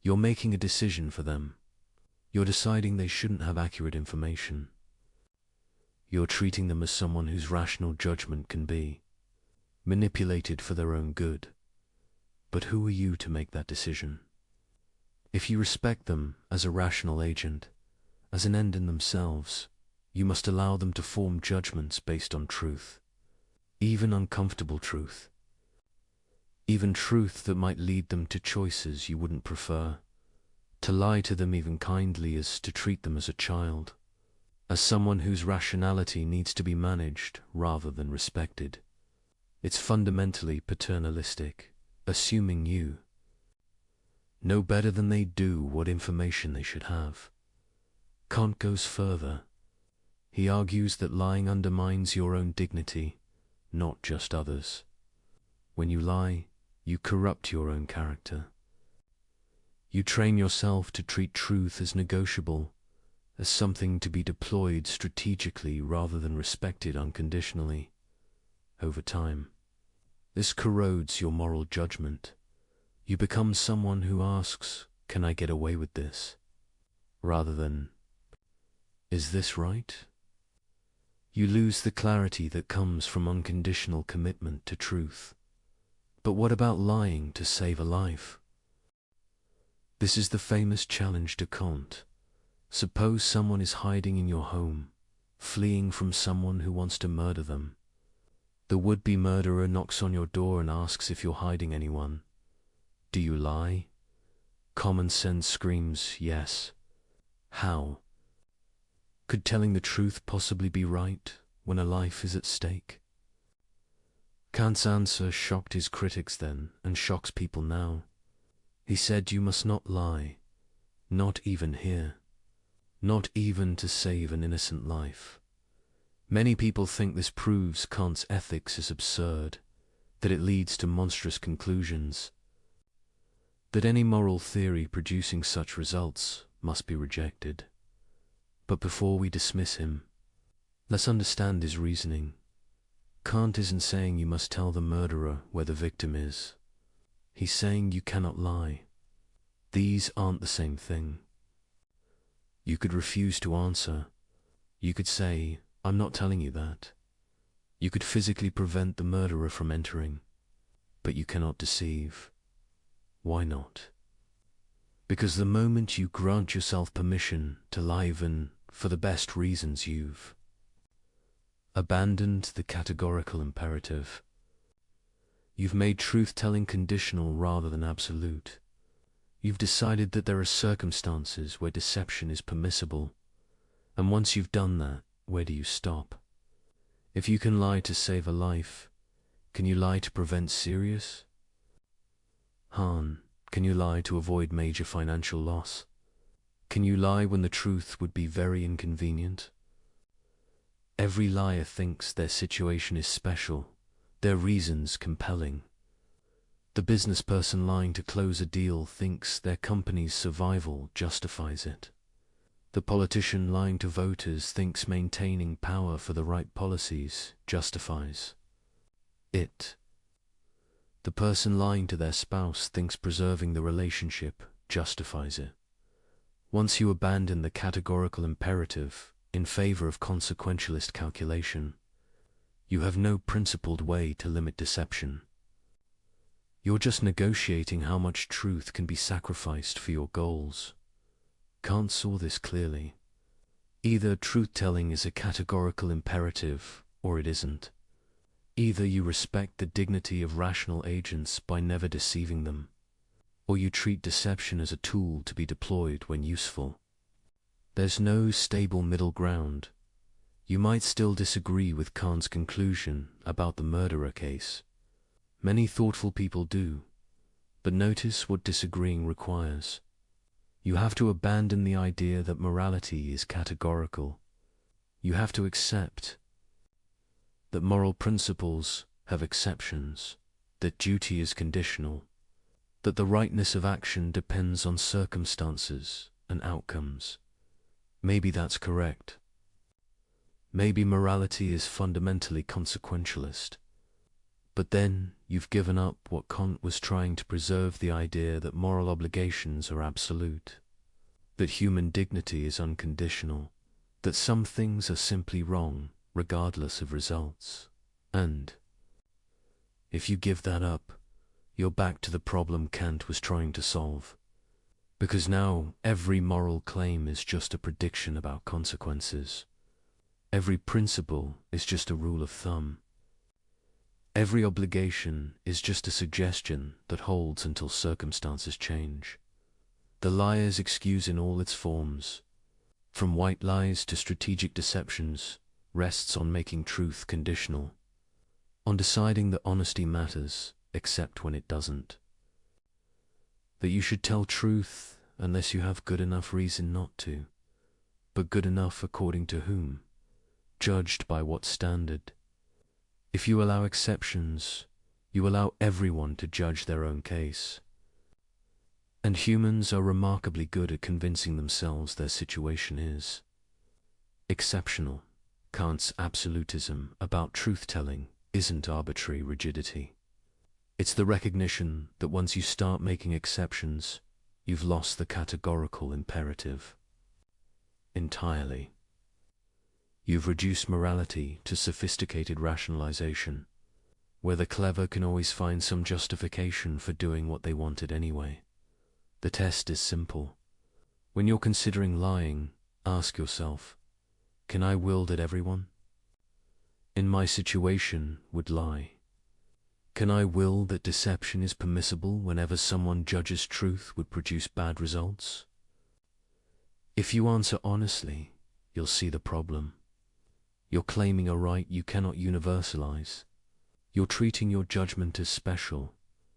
Speaker 6: you're making a decision for them. You're deciding they shouldn't have accurate information. You're treating them as someone whose rational judgment can be manipulated for their own good. But who are you to make that decision? If you respect them as a rational agent, as an end in themselves. You must allow them to form judgments based on truth, even uncomfortable truth, even truth that might lead them to choices you wouldn't prefer. To lie to them even kindly is to treat them as a child, as someone whose rationality needs to be managed rather than respected. It's fundamentally paternalistic, assuming you know better than they do what information they should have. Kant goes further. He argues that lying undermines your own dignity, not just others. When you lie, you corrupt your own character. You train yourself to treat truth as negotiable, as something to be deployed strategically rather than respected unconditionally. Over time, this corrodes your moral judgment. You become someone who asks, "Can I get away with this?" rather than, "Is this right?" You lose the clarity that comes from unconditional commitment to truth. But what about lying to save a life? This is the famous challenge to Kant. Suppose someone is hiding in your home, fleeing from someone who wants to murder them. The would-be murderer knocks on your door and asks if you're hiding anyone. Do you lie? Common sense screams yes. How? Could telling the truth possibly be right when a life is at stake? Kant's answer shocked his critics then and shocks people now. He said you must not lie, not even here, not even to save an innocent life. Many people think this proves Kant's ethics is absurd, that it leads to monstrous conclusions, that any moral theory producing such results must be rejected. But before we dismiss him, let's understand his reasoning. Kant isn't saying you must tell the murderer where the victim is. He's saying you cannot lie. These aren't the same thing. You could refuse to answer. You could say, "I'm not telling you that." You could physically prevent the murderer from entering, but you cannot deceive. Why not? Because the moment you grant yourself permission to lie even for the best reasons, you've abandoned the categorical imperative. You've made truth-telling conditional rather than absolute. You've decided that there are circumstances where deception is permissible, and once you've done that, where do you stop? If you can lie to save a life, can you lie to prevent serious harm? Can you lie to avoid major financial loss? Can you lie when the truth would be very inconvenient? Every liar thinks their situation is special, their reasons compelling. The business person lying to close a deal thinks their company's survival justifies it. The politician lying to voters thinks maintaining power for the right policies justifies it. The person lying to their spouse thinks preserving the relationship justifies it. Once you abandon the categorical imperative in favor of consequentialist calculation, you have no principled way to limit deception. You're just negotiating how much truth can be sacrificed for your goals. Kant saw this clearly. Either truth-telling is a categorical imperative, or it isn't. Either you respect the dignity of rational agents by never deceiving them, or you treat deception as a tool to be deployed when useful. There's no stable middle ground. You might still disagree with Kant's conclusion about the murderer case. Many thoughtful people do, but notice what disagreeing requires. You have to abandon the idea that morality is categorical. You have to accept that moral principles have exceptions, that duty is conditional, that the rightness of action depends on circumstances and outcomes. Maybe that's correct. Maybe morality is fundamentally consequentialist. But then you've given up what Kant was trying to preserve, the idea that moral obligations are absolute, that human dignity is unconditional, that some things are simply wrong regardless of results. And if you give that up, you're back to the problem Kant was trying to solve. Because now every moral claim is just a prediction about consequences. Every principle is just a rule of thumb. Every obligation is just a suggestion that holds until circumstances change. The liar's excuse in all its forms, from white lies to strategic deceptions, rests on making truth conditional, on deciding that honesty matters except when it doesn't. That you should tell truth unless you have good enough reason not to, but good enough according to whom? Judged by what standard? If you allow exceptions, you allow everyone to judge their own case. And humans are remarkably good at convincing themselves their situation is exceptional. Kant's absolutism about truth-telling isn't arbitrary rigidity. It's the recognition that once you start making exceptions, you've lost the categorical imperative entirely. You've reduced morality to sophisticated rationalization, where the clever can always find some justification for doing what they wanted anyway. The test is simple. When you're considering lying, ask yourself, can I will that everyone in my situation would lie? Can I will that deception is permissible whenever someone judges truth would produce bad results? If you answer honestly, you'll see the problem. You're claiming a right you cannot universalize. You're treating your judgment as special,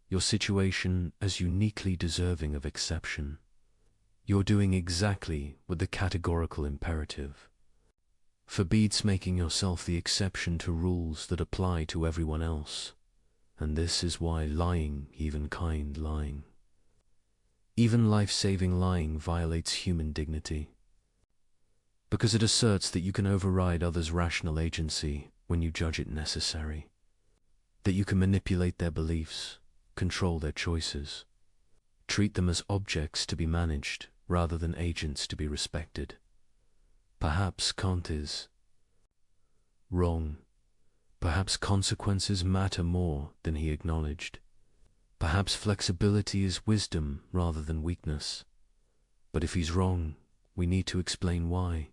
Speaker 6: your situation as uniquely deserving of exception. You're doing exactly what the categorical imperative forbids, making yourself the exception to rules that apply to everyone else. And this is why lying, even kind lying, even life-saving lying, violates human dignity. Because it asserts that you can override others' rational agency when you judge it necessary, that you can manipulate their beliefs, control their choices, treat them as objects to be managed rather than agents to be respected. Perhaps Kant is wrong. Perhaps consequences matter more than he acknowledged. Perhaps flexibility is wisdom rather than weakness. But if he's wrong, we need to explain why.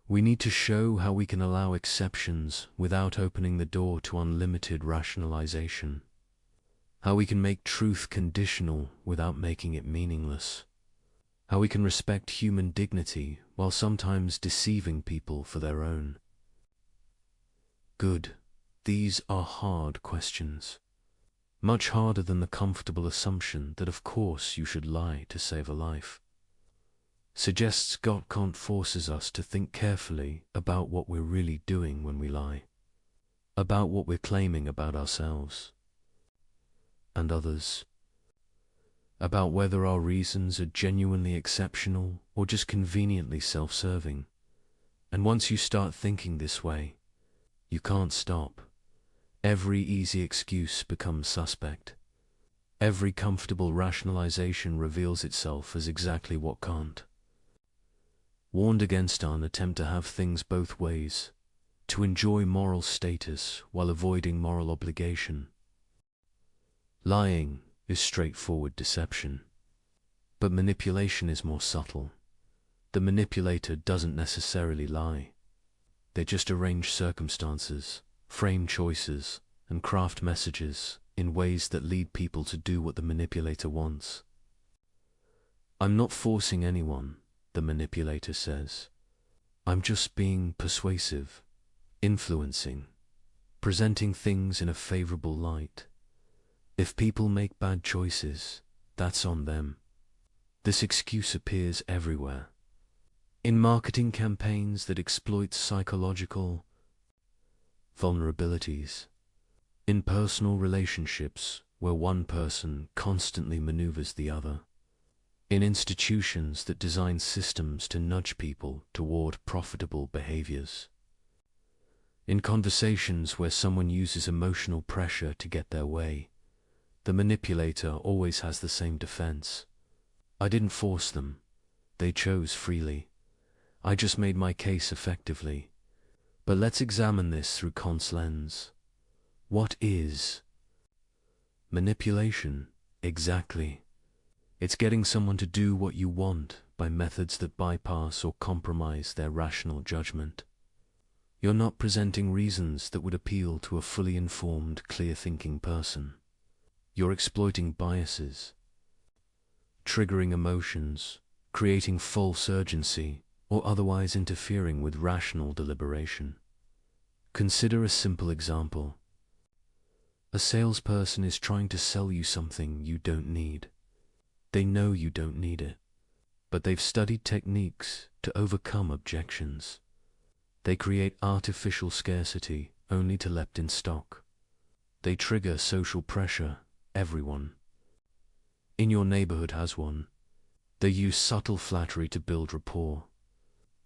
Speaker 6: We need to show how we can allow exceptions without opening the door to unlimited rationalization. How we can make truth conditional without making it meaningless. How we can respect human dignity while sometimes deceiving people for their own. Good. These are hard questions. Much harder than the comfortable assumption that of course you should lie to save a life. Suggests Kant forces us to think carefully about what we're really doing when we lie, about what we're claiming about ourselves and others, about whether our reasons are genuinely exceptional or just conveniently self-serving. And once you start thinking this way, you can't stop. Every easy excuse becomes suspect. Every comfortable rationalization reveals itself as exactly what Kant warned against, an attempt to have things both ways, to enjoy moral status while avoiding moral obligation. Lying is straightforward deception, but manipulation is more subtle. The manipulator doesn't necessarily lie. They just arrange circumstances, frame choices, and craft messages in ways that lead people to do what the manipulator wants. I'm not forcing anyone, the manipulator says. I'm just being persuasive, influencing, presenting things in a favorable light. If people make bad choices, that's on them. This excuse appears everywhere. In marketing campaigns that exploit psychological vulnerabilities, in personal relationships where one person constantly maneuvers the other, in institutions that design systems to nudge people toward profitable behaviors, in conversations where someone uses emotional pressure to get their way, the manipulator always has the same defense. I didn't force them. They chose freely. I just made my case effectively. But let's examine this through Kant's lens. What is manipulation exactly? It's getting someone to do what you want by methods that bypass or compromise their rational judgment. You're not presenting reasons that would appeal to a fully informed, clear-thinking person. You're exploiting biases, triggering emotions, creating false urgency, or otherwise interfering with rational deliberation. Consider a simple example. A salesperson is trying to sell you something you don't need. They know you don't need it, but they've studied techniques to overcome objections. They create artificial scarcity only to left in stock. They trigger social pressure, everyone in your neighborhood has one. They use subtle flattery to build rapport.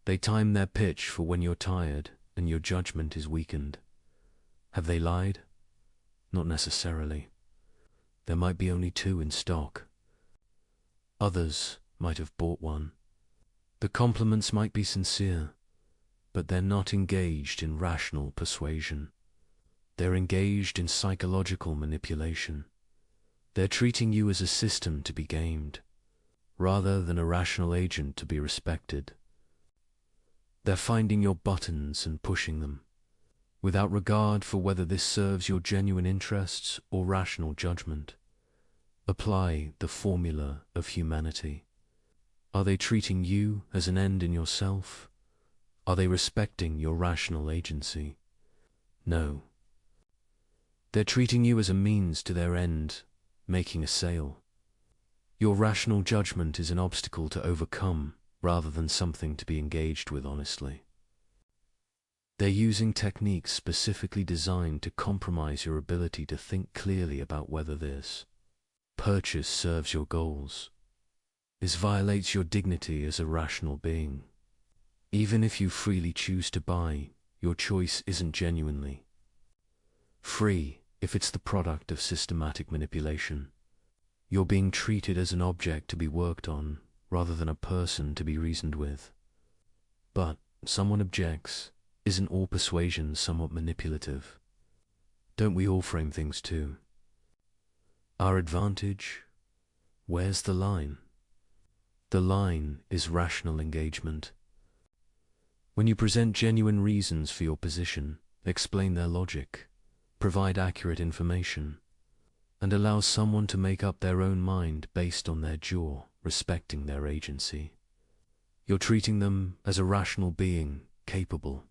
Speaker 6: They time their pitch for when you're tired and your judgment is weakened. Have they lied? Not necessarily. There might be only 2 in stock. Others might have bought one. The compliments might be sincere, but they're not engaged in rational persuasion. They're engaged in psychological manipulation. They're treating you as a system to be gamed, rather than a rational agent to be respected. They're finding your buttons and pushing them, without regard for whether this serves your genuine interests or rational judgment. Apply the formula of humanity. Are they treating you as an end in yourself? Are they respecting your rational agency? No. They're treating you as a means to their end, making a sale. Your rational judgment is an obstacle to overcome rather than something to be engaged with honestly. They're using techniques specifically designed to compromise your ability to think clearly about whether this purchase serves your goals. This violates your dignity as a rational being. Even if you freely choose to buy, your choice isn't genuinely free if it's the product of systematic manipulation. You're being treated as an object to be worked on rather than a person to be reasoned with. But someone objects. Isn't all persuasion somewhat manipulative? Don't we all frame things too? Our advantage? Where's the line? The line is rational engagement. When you present genuine reasons for your position, explain their logic, provide accurate information, and allow someone to make up their own mind based on their jaw, respecting their agency. You're treating them as a rational being capable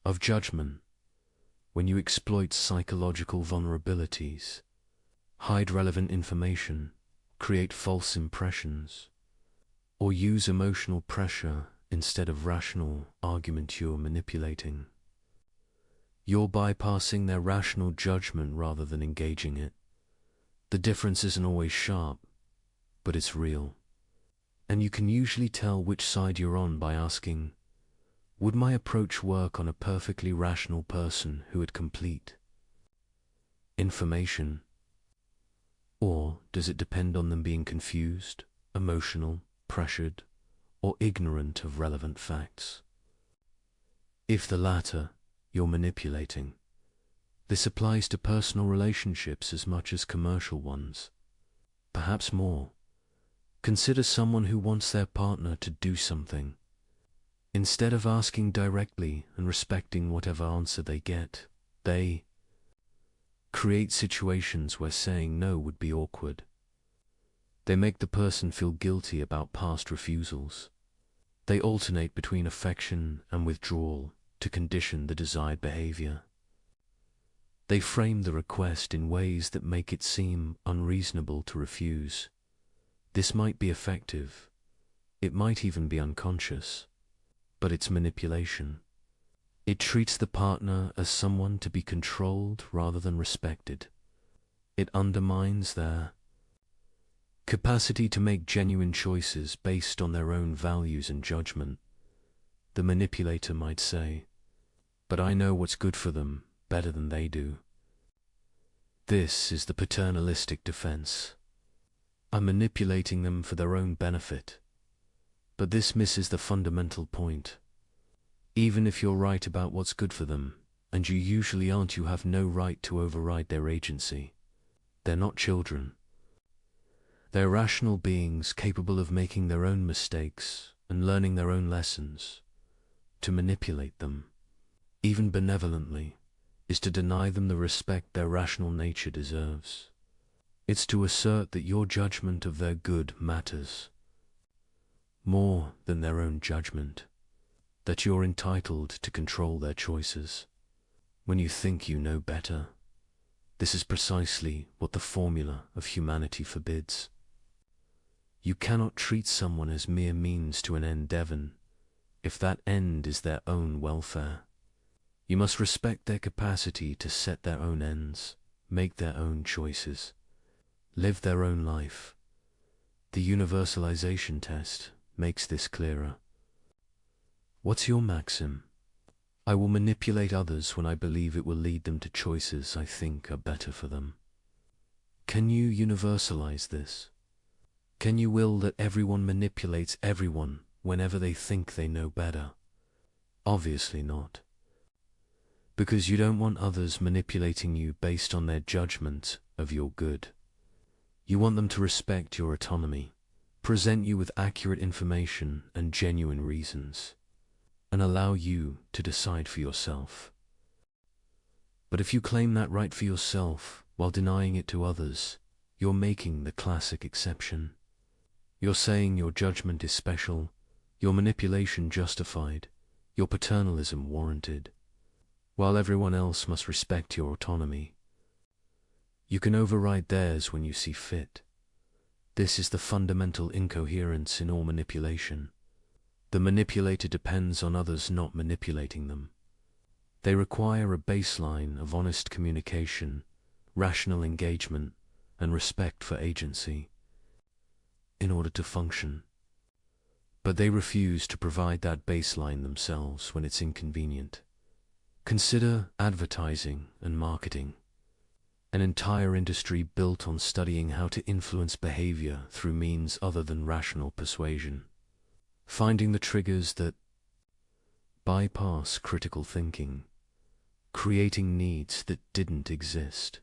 Speaker 6: of judgment. When you exploit psychological vulnerabilities, hide relevant information, create false impressions, or use emotional pressure instead of rational argument, you're manipulating. You're bypassing their rational judgment rather than engaging it. The difference isn't always sharp, but it's real. And you can usually tell which side you're on by asking, would my approach work on a perfectly rational person who had complete information? Or does it depend on them being confused, emotional, pressured, or ignorant of relevant facts? If the latter, you're manipulating. This applies to personal relationships as much as commercial ones. Perhaps more. Consider someone who wants their partner to do something. Instead of asking directly and respecting whatever answer they get, they create situations where saying no would be awkward. They make the person feel guilty about past refusals. They alternate between affection and withdrawal to condition the desired behavior. They frame the request in ways that make it seem unreasonable to refuse. This might be effective. It might even be unconscious. But it's manipulation. It treats the partner as someone to be controlled rather than respected. It undermines their capacity to make genuine choices based on their own values and judgment. The manipulator might say, but I know what's good for them better than they do. This is the paternalistic defense. I'm manipulating them for their own benefit. But this misses the fundamental point. Even if you're right about what's good for them, and you usually aren't, you have no right to override their agency. They're not children. They're rational beings capable of making their own mistakes and learning their own lessons. To manipulate them, even benevolently, is to deny them the respect their rational nature deserves. It's to assert that your judgment of their good matters more than their own judgment, that you're entitled to control their choices when you think you know better. This is precisely what the formula of humanity forbids. You cannot treat someone as mere means to an end, Devon, if that end is their own welfare. You must respect their capacity to set their own ends, make their own choices, live their own life. The universalization test makes this clearer. What's your maxim? I will manipulate others when I believe it will lead them to choices I think are better for them. Can you universalize this? Can you will that everyone manipulates everyone whenever they think they know better? Obviously not. Because you don't want others manipulating you based on their judgment of your good. You want them to respect your autonomy, present you with accurate information and genuine reasons, and allow you to decide for yourself. But if you claim that right for yourself while denying it to others, you're making the classic exception. You're saying your judgment is special, your manipulation justified, your paternalism warranted, while everyone else must respect your autonomy. You can override theirs when you see fit. This is the fundamental incoherence in all manipulation. The manipulator depends on others not manipulating them. They require a baseline of honest communication, rational engagement, and respect for agency in order to function. But they refuse to provide that baseline themselves when it's inconvenient. Consider advertising and marketing, an entire industry built on studying how to influence behavior through means other than rational persuasion, finding the triggers that bypass critical thinking, creating needs that didn't exist,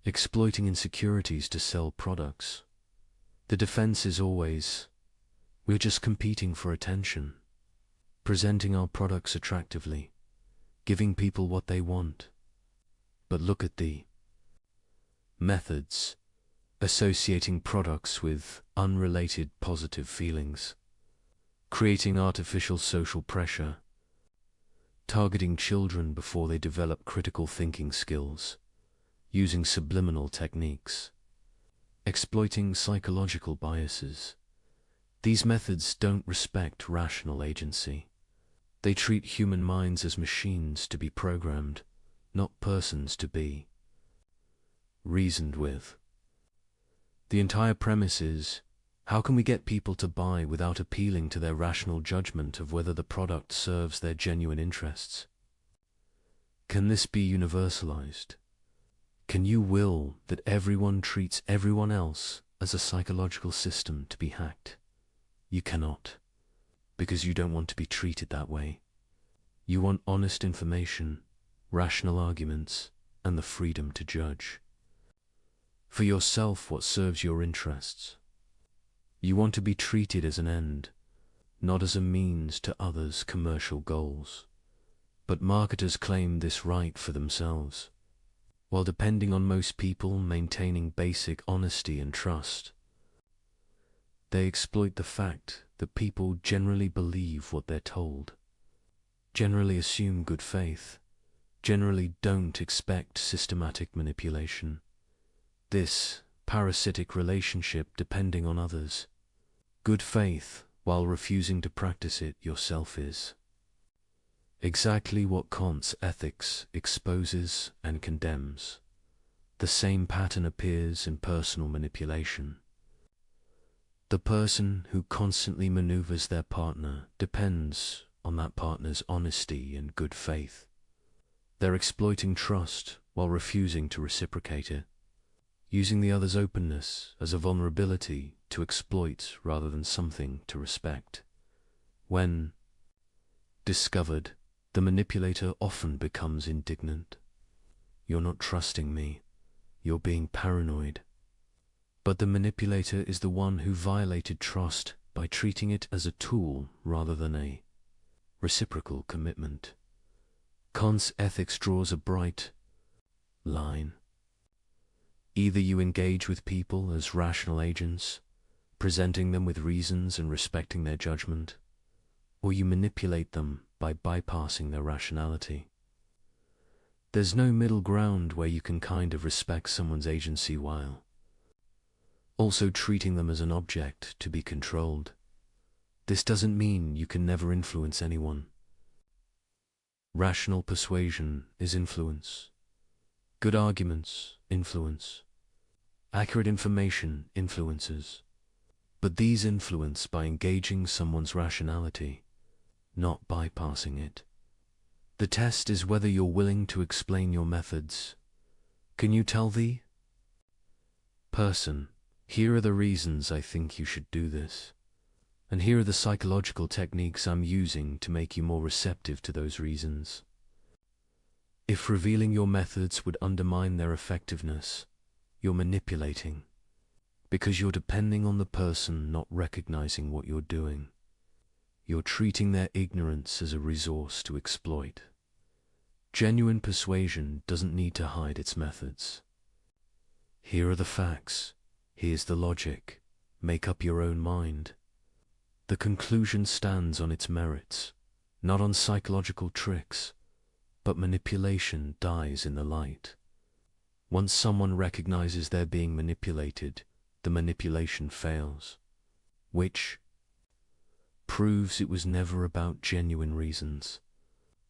Speaker 6: exploiting insecurities to sell products. The defense is always, we're just competing for attention, presenting our products attractively, giving people what they want. But look at the methods, associating products with unrelated positive feelings, creating artificial social pressure, targeting children before they develop critical thinking skills, using subliminal techniques, exploiting psychological biases. These methods don't respect rational agency. They treat human minds as machines to be programmed, not persons to be reasoned with. The entire premise is, how can we get people to buy without appealing to their rational judgment of whether the product serves their genuine interests? Can this be universalized? Can you will that everyone treats everyone else as a psychological system to be hacked? You cannot, because you don't want to be treated that way. You want honest information, rational arguments, and the freedom to judge for yourself what serves your interests. You want to be treated as an end, not as a means to others' commercial goals. But marketers claim this right for themselves, while depending on most people maintaining basic honesty and trust. They exploit the fact that people generally believe what they're told, generally assume good faith, generally don't expect systematic manipulation. This parasitic relationship depending on others, good faith while refusing to practice it yourself is exactly what Kant's ethics exposes and condemns. The same pattern appears in personal manipulation. The person who constantly maneuvers their partner depends on that partner's honesty and good faith. They're exploiting trust while refusing to reciprocate it, using the other's openness as a vulnerability to exploit rather than something to respect. When discovered, the manipulator often becomes indignant. You're not trusting me. You're being paranoid. But the manipulator is the one who violated trust by treating it as a tool rather than a reciprocal commitment. Kant's ethics draws a bright line. Either you engage with people as rational agents, presenting them with reasons and respecting their judgment, or you manipulate them by bypassing their rationality. There's no middle ground where you can kind of respect someone's agency while also treating them as an object to be controlled. This doesn't mean you can never influence anyone. Rational persuasion is influence. Good arguments, influence. Accurate information influences. But these influence by engaging someone's rationality, not bypassing it. The test is whether you're willing to explain your methods. Can you tell the person, here are the reasons I think you should do this, and here are the psychological techniques I'm using to make you more receptive to those reasons? If revealing your methods would undermine their effectiveness, you're manipulating, because you're depending on the person not recognizing what you're doing. You're treating their ignorance as a resource to exploit. Genuine persuasion doesn't need to hide its methods. Here are the facts. Here's the logic. Make up your own mind. The conclusion stands on its merits, not on psychological tricks, but manipulation dies in the light. Once someone recognizes they're being manipulated, the manipulation fails, which proves it was never about genuine reasons,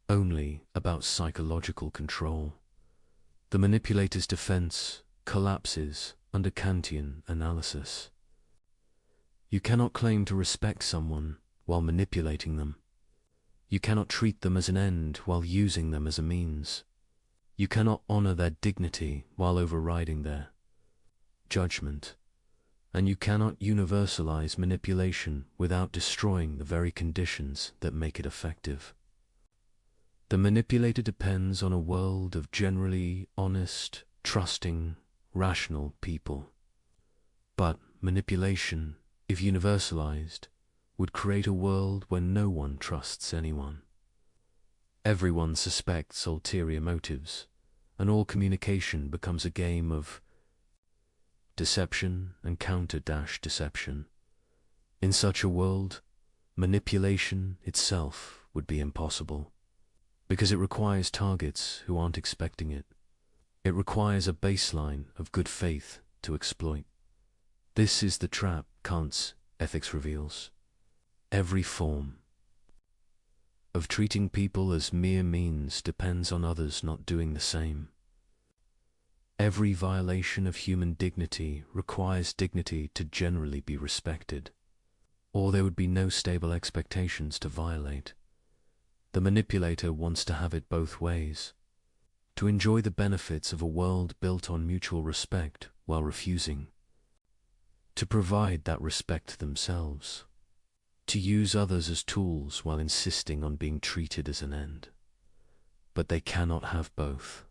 Speaker 6: only about psychological control. The manipulator's defense collapses under Kantian analysis. You cannot claim to respect someone while manipulating them. You cannot treat them as an end while using them as a means. You cannot honor their dignity while overriding their judgment. And you cannot universalize manipulation without destroying the very conditions that make it effective. The manipulator depends on a world of generally honest, trusting, rational people. But manipulation, if universalized, would create a world where no one trusts anyone. Everyone suspects ulterior motives, and all communication becomes a game of deception and counter-deception. In such a world, manipulation itself would be impossible, because it requires targets who aren't expecting it. It requires a baseline of good faith to exploit. This is the trap Kant's ethics reveals. Every form of treating people as mere means depends on others not doing the same. Every violation of human dignity requires dignity to generally be respected, or there would be no stable expectations to violate. The manipulator wants to have it both ways, to enjoy the benefits of a world built on mutual respect while refusing to provide that respect themselves, to use others as tools while insisting on being treated as an end. But they cannot have both.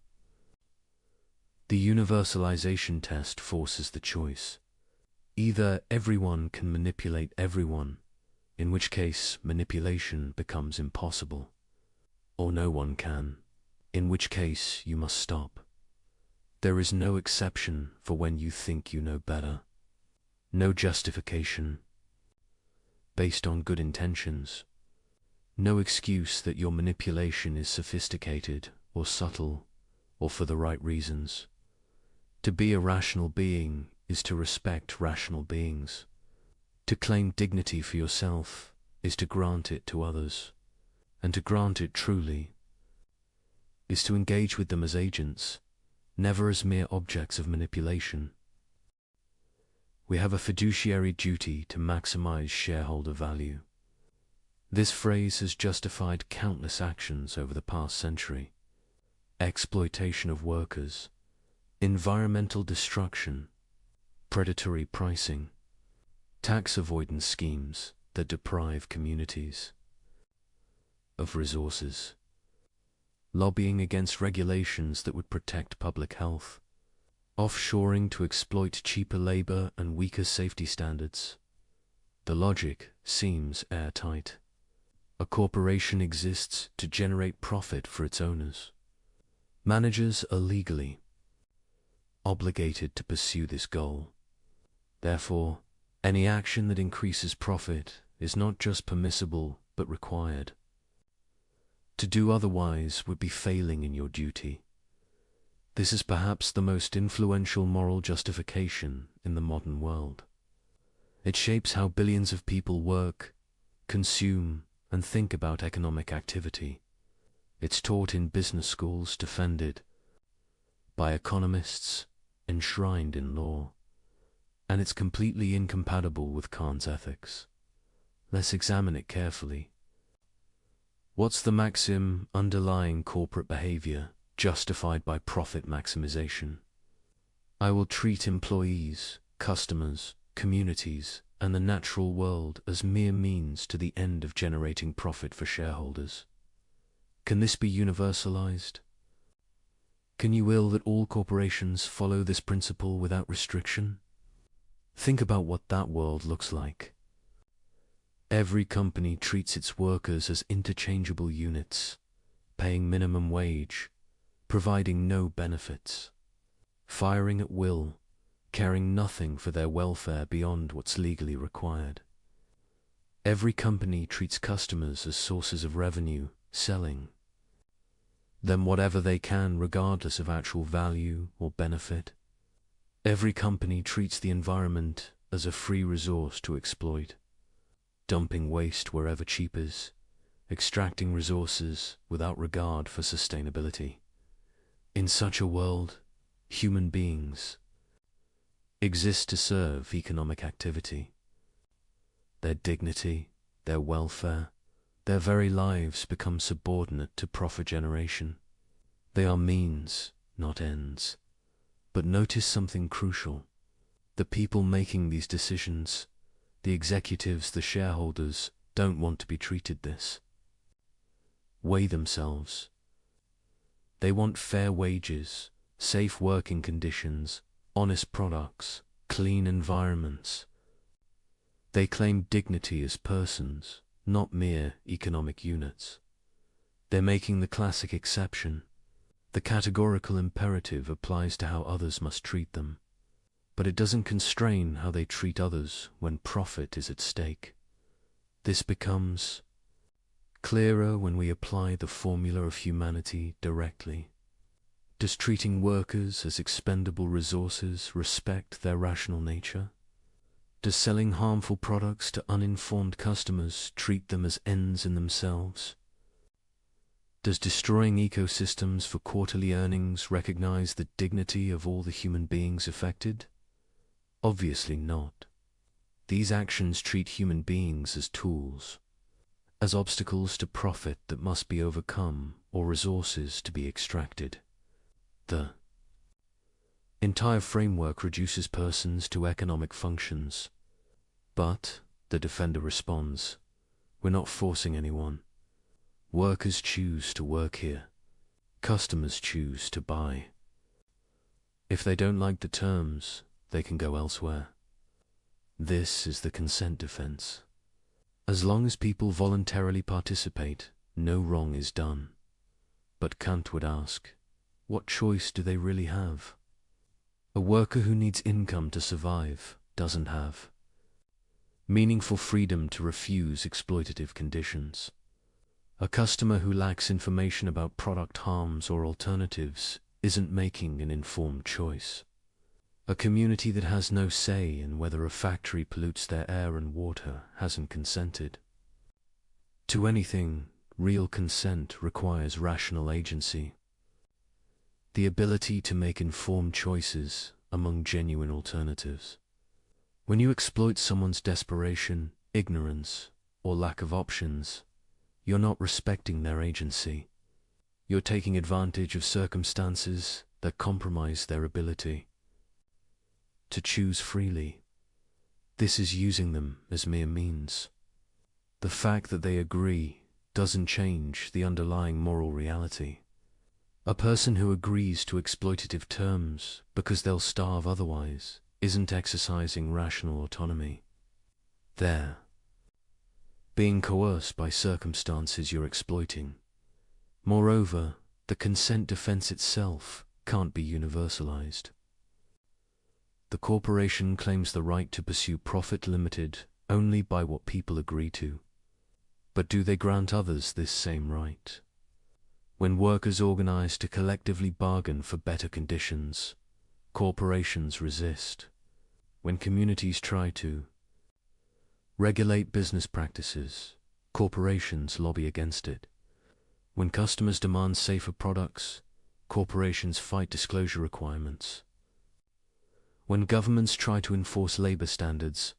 Speaker 6: The universalization test forces the choice. Either everyone can manipulate everyone, in which case manipulation becomes impossible, or no one can, in which case you must stop. There is no exception for when you think you know better, no justification based on good intentions, no excuse that your manipulation is sophisticated or subtle or for the right reasons. To be a rational being is to respect rational beings. To claim dignity for yourself is to grant it to others, and to grant it truly is to engage with them as agents, never as mere objects of manipulation. We have a fiduciary duty to maximize shareholder value. This phrase has justified countless actions over the past century. Exploitation of workers, environmental destruction, predatory pricing, tax avoidance schemes that deprive communities of resources, lobbying against regulations that would protect public health, offshoring to exploit cheaper labor and weaker safety standards. The logic seems airtight. A corporation exists to generate profit for its owners. Managers are legally obligated to pursue this goal. Therefore, any action that increases profit is not just permissible but required. To do otherwise would be failing in your duty. This is perhaps the most influential moral justification in the modern world. It shapes how billions of people work, consume, and think about economic activity. It's taught in business schools, defended by economists, enshrined in law, and it's completely incompatible with Kant's ethics. Let's examine it carefully. What's the maxim underlying corporate behavior justified by profit maximization? I will treat employees, customers, communities, and the natural world as mere means to the end of generating profit for shareholders. Can this be universalized? Can you will that all corporations follow this principle without restriction? Think about what that world looks like. Every company treats its workers as interchangeable units, paying minimum wage, providing no benefits, firing at will, caring nothing for their welfare beyond what's legally required. Every company treats customers as sources of revenue, selling them whatever they can regardless of actual value or benefit. Every company treats the environment as a free resource to exploit, dumping waste wherever cheap is, extracting resources without regard for sustainability. In such a world, human beings exist to serve economic activity. Their dignity, their welfare, their very lives become subordinate to profit generation. They are means, not ends. But notice something crucial. The people making these decisions, the executives, the shareholders, don't want to be treated this way themselves. They want fair wages, safe working conditions, honest products, clean environments. They claim dignity as persons, not mere economic units. They're making the classic exception. The categorical imperative applies to how others must treat them, but it doesn't constrain how they treat others when profit is at stake. This becomes clearer when we apply the formula of humanity directly. Does treating workers as expendable resources respect their rational nature? Does selling harmful products to uninformed customers treat them as ends in themselves? Does destroying ecosystems for quarterly earnings recognize the dignity of all the human beings affected? Obviously not. These actions treat human beings as tools, as obstacles to profit that must be overcome or resources to be extracted. The entire framework reduces persons to economic functions. But, the defender responds, we're not forcing anyone. Workers choose to work here. Customers choose to buy. If they don't like the terms, they can go elsewhere. This is the consent defense. As long as people voluntarily participate, no wrong is done. But Kant would ask, what choice do they really have? A worker who needs income to survive doesn't have meaningful freedom to refuse exploitative conditions. A customer who lacks information about product harms or alternatives isn't making an informed choice. A community that has no say in whether a factory pollutes their air and water hasn't consented. To anything, real consent requires rational agency. The ability to make informed choices among genuine alternatives. When you exploit someone's desperation, ignorance, or lack of options, you're not respecting their agency. You're taking advantage of circumstances that compromise their ability to choose freely. This is using them as mere means. The fact that they agree doesn't change the underlying moral reality. A person who agrees to exploitative terms because they'll starve otherwise isn't exercising rational autonomy. They're being coerced by circumstances you're exploiting. Moreover, the consent defense itself can't be universalized. The corporation claims the right to pursue profit limited only by what people agree to. But do they grant others this same right? When workers organize to collectively bargain for better conditions, corporations resist. When communities try to regulate business practices, corporations lobby against it. When customers demand safer products, corporations fight disclosure requirements. When governments try to enforce labor standards,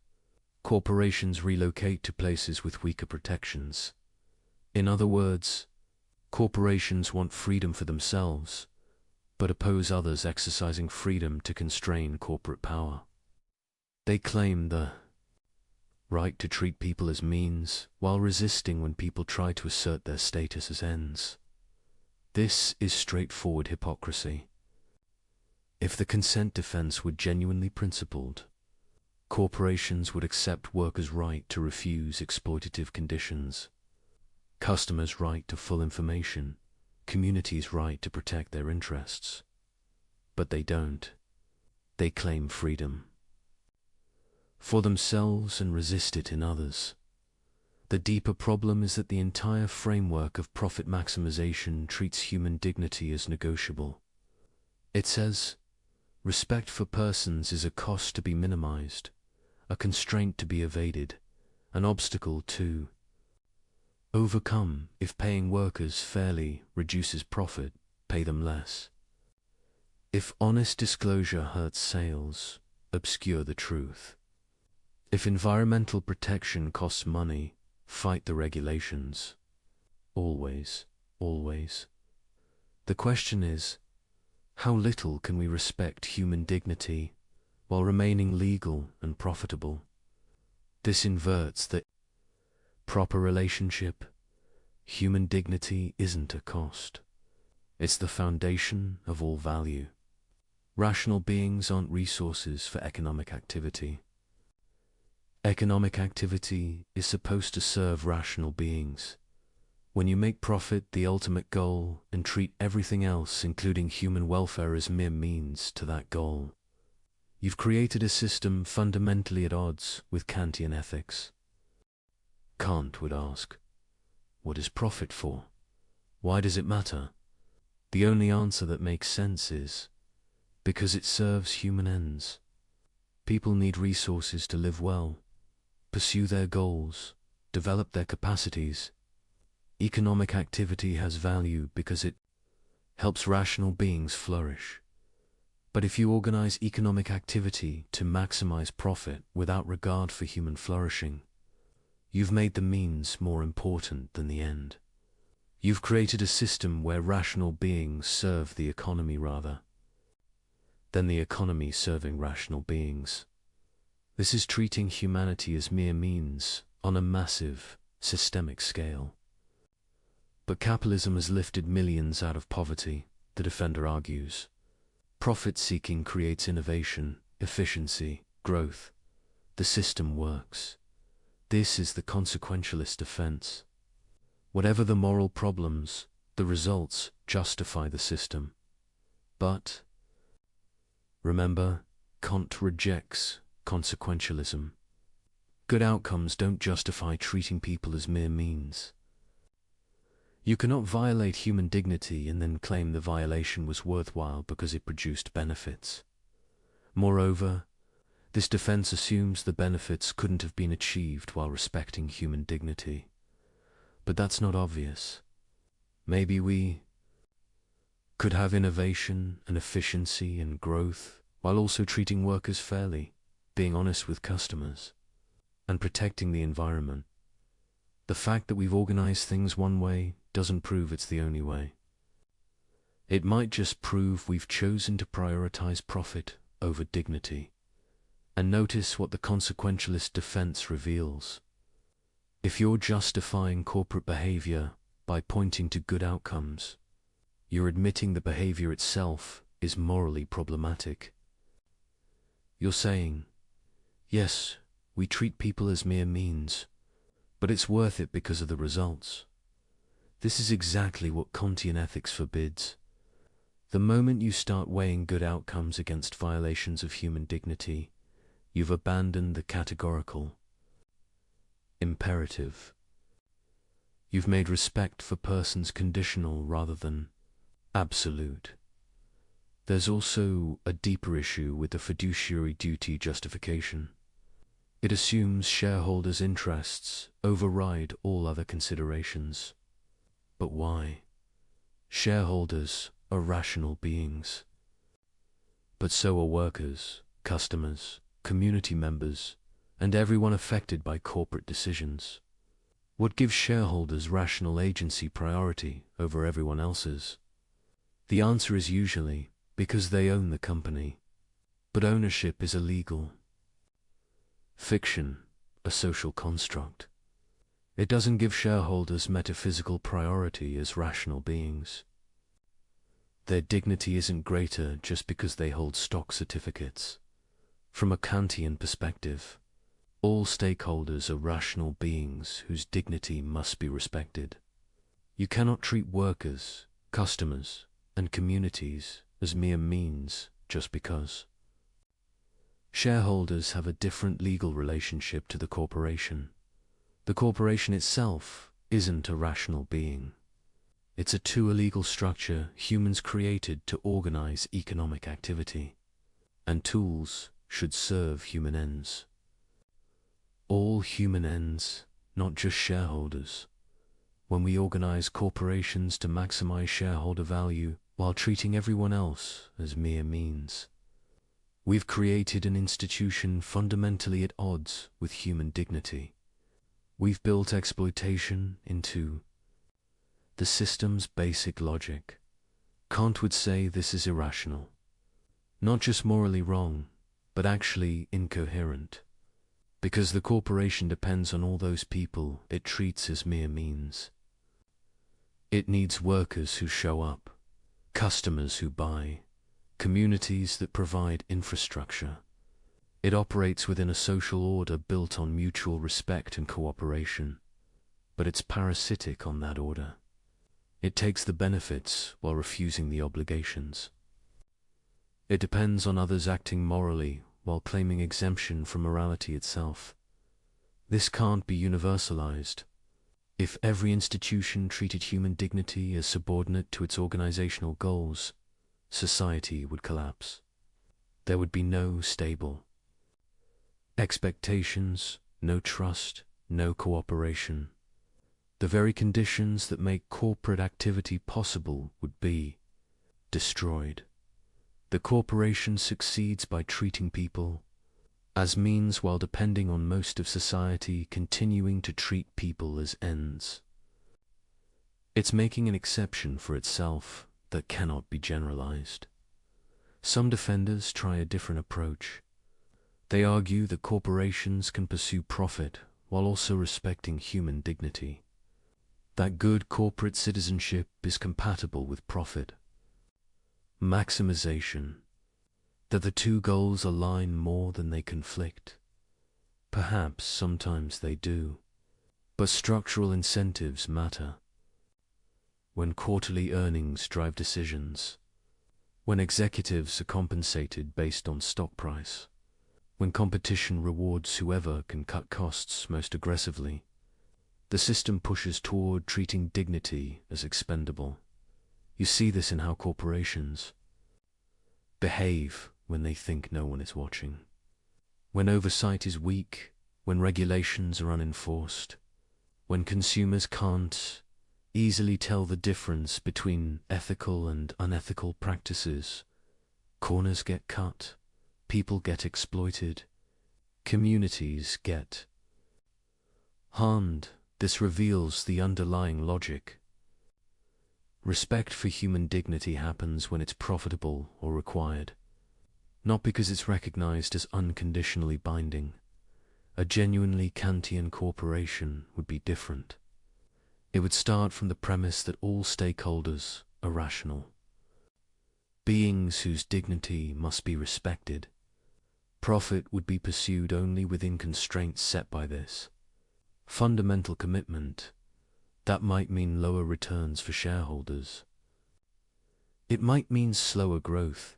Speaker 6: corporations relocate to places with weaker protections. In other words, corporations want freedom for themselves, but oppose others exercising freedom to constrain corporate power. They claim the right to treat people as means, while resisting when people try to assert their status as ends. This is straightforward hypocrisy. If the consent defense were genuinely principled, corporations would accept workers' right to refuse exploitative conditions, customers' right to full information, communities' right to protect their interests. But they don't. They claim freedom for themselves and resist it in others. The deeper problem is that the entire framework of profit maximization treats human dignity as negotiable. It says, respect for persons is a cost to be minimized, a constraint to be evaded, an obstacle to overcome. If paying workers fairly reduces profit, pay them less. If honest disclosure hurts sales, obscure the truth. If environmental protection costs money, fight the regulations. Always, always. The question is, how little can we respect human dignity while remaining legal and profitable? This inverts the proper relationship. Human dignity isn't a cost. It's the foundation of all value. Rational beings aren't resources for economic activity. Economic activity is supposed to serve rational beings. When you make profit the ultimate goal and treat everything else, including human welfare, as mere means to that goal, you've created a system fundamentally at odds with Kantian ethics. Kant would ask, what is profit for? Why does it matter? The only answer that makes sense is, because it serves human ends. People need resources to live well, pursue their goals, develop their capacities. Economic activity has value because it helps rational beings flourish. But if you organize economic activity to maximize profit without regard for human flourishing, you've made the means more important than the end. You've created a system where rational beings serve the economy rather than the economy serving rational beings. This is treating humanity as mere means on a massive, systemic scale. But capitalism has lifted millions out of poverty, the defender argues. Profit-seeking creates innovation, efficiency, growth. The system works. This is the consequentialist defense. Whatever the moral problems, the results justify the system. But remember, Kant rejects consequentialism. Good outcomes don't justify treating people as mere means. You cannot violate human dignity and then claim the violation was worthwhile because it produced benefits. Moreover, this defense assumes the benefits couldn't have been achieved while respecting human dignity. But that's not obvious. Maybe we could have innovation and efficiency and growth while also treating workers fairly, being honest with customers, and protecting the environment. The fact that we've organized things one way doesn't prove it's the only way. It might just prove we've chosen to prioritize profit over dignity. And notice what the consequentialist defense reveals. If you're justifying corporate behavior by pointing to good outcomes, You're admitting the behavior itself is morally problematic. You're saying, yes, we treat people as mere means, but it's worth it because of the results. This is exactly what Kantian ethics forbids. The moment you start weighing good outcomes against violations of human dignity, you've abandoned the categorical imperative. You've made respect for persons conditional rather than absolute. There's also a deeper issue with the fiduciary duty justification. It assumes shareholders' interests override all other considerations. But why? Shareholders are rational beings. But so are workers, customers, community members, and everyone affected by corporate decisions. What gives shareholders rational agency priority over everyone else's? The answer is usually because they own the company. But ownership is illegal. Fiction, a social construct. It doesn't give shareholders metaphysical priority as rational beings. Their dignity isn't greater just because they hold stock certificates. From a Kantian perspective, all stakeholders are rational beings whose dignity must be respected. You cannot treat workers, customers, and communities as mere means just because. Shareholders have a different legal relationship to the corporation. The corporation itself isn't a rational being. It's a too illegal structure humans created to organize economic activity. And tools should serve human ends. All human ends, not just shareholders. When we organize corporations to maximize shareholder value while treating everyone else as mere means, we've created an institution fundamentally at odds with human dignity. We've built exploitation into the system's basic logic. Kant would say this is irrational. Not just morally wrong, but actually incoherent. Because the corporation depends on all those people it treats as mere means. It needs workers who show up, customers who buy, communities that provide infrastructure. It operates within a social order built on mutual respect and cooperation, but it's parasitic on that order. It takes the benefits while refusing the obligations. It depends on others acting morally while claiming exemption from morality itself. This can't be universalized. If every institution treated human dignity as subordinate to its organizational goals, society would collapse. There would be no stable expectations, no trust, no cooperation. The very conditions that make corporate activity possible would be destroyed. The corporation succeeds by treating people as means while depending on most of society continuing to treat people as ends. It's making an exception for itself that cannot be generalized. Some defenders try a different approach. They argue that corporations can pursue profit while also respecting human dignity. That good corporate citizenship is compatible with profit. Maximization. That the two goals align more than they conflict. Perhaps sometimes they do, but structural incentives matter. When quarterly earnings drive decisions, when executives are compensated based on stock price, when competition rewards whoever can cut costs most aggressively, the system pushes toward treating dignity as expendable. You see this in how corporations behave when they think no one is watching. When oversight is weak, when regulations are unenforced, when consumers can't easily tell the difference between ethical and unethical practices, corners get cut, people get exploited, communities get harmed. This reveals the underlying logic. Respect for human dignity happens when it's profitable or required, not because it's recognized as unconditionally binding. A genuinely Kantian corporation would be different. It would start from the premise that all stakeholders are rational. Beings whose dignity must be respected. Profit would be pursued only within constraints set by this fundamental commitment. That might mean lower returns for shareholders. It might mean slower growth.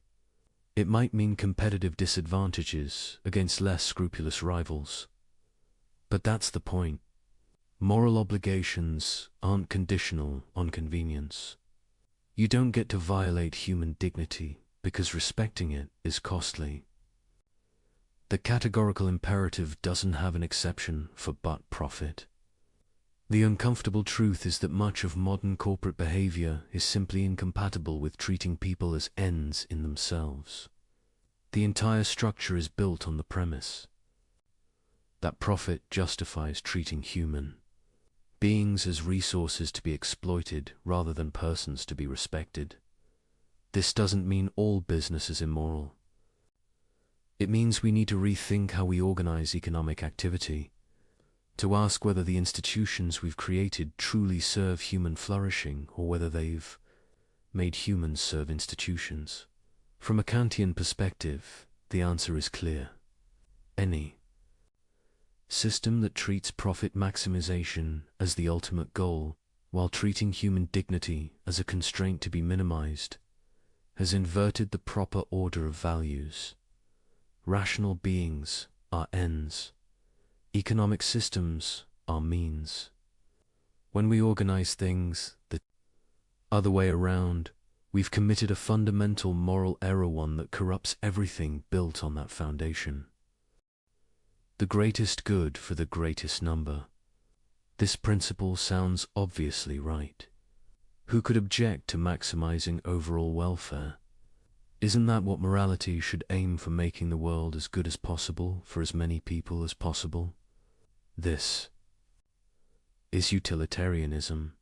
Speaker 6: It might mean competitive disadvantages against less scrupulous rivals. But that's the point. Moral obligations aren't conditional on convenience. You don't get to violate human dignity because respecting it is costly. The categorical imperative doesn't have an exception for but profit. The uncomfortable truth is that much of modern corporate behavior is simply incompatible with treating people as ends in themselves. The entire structure is built on the premise that profit justifies treating human beings as resources to be exploited rather than persons to be respected. This doesn't mean all business is immoral. It means we need to rethink how we organize economic activity, to ask whether the institutions we've created truly serve human flourishing or whether they've made humans serve institutions. From a Kantian perspective, the answer is clear. Any system that treats profit maximization as the ultimate goal, while treating human dignity as a constraint to be minimized, has inverted the proper order of values. Rational beings are ends. Economic systems are means. When we organize things the other way around, we've committed a fundamental moral error, one that corrupts everything built on that foundation. The greatest good for the greatest number. This principle sounds obviously right. Who could object to maximizing overall welfare? Isn't that what morality should aim for, making the world as good as possible for as many people as possible? This is utilitarianism,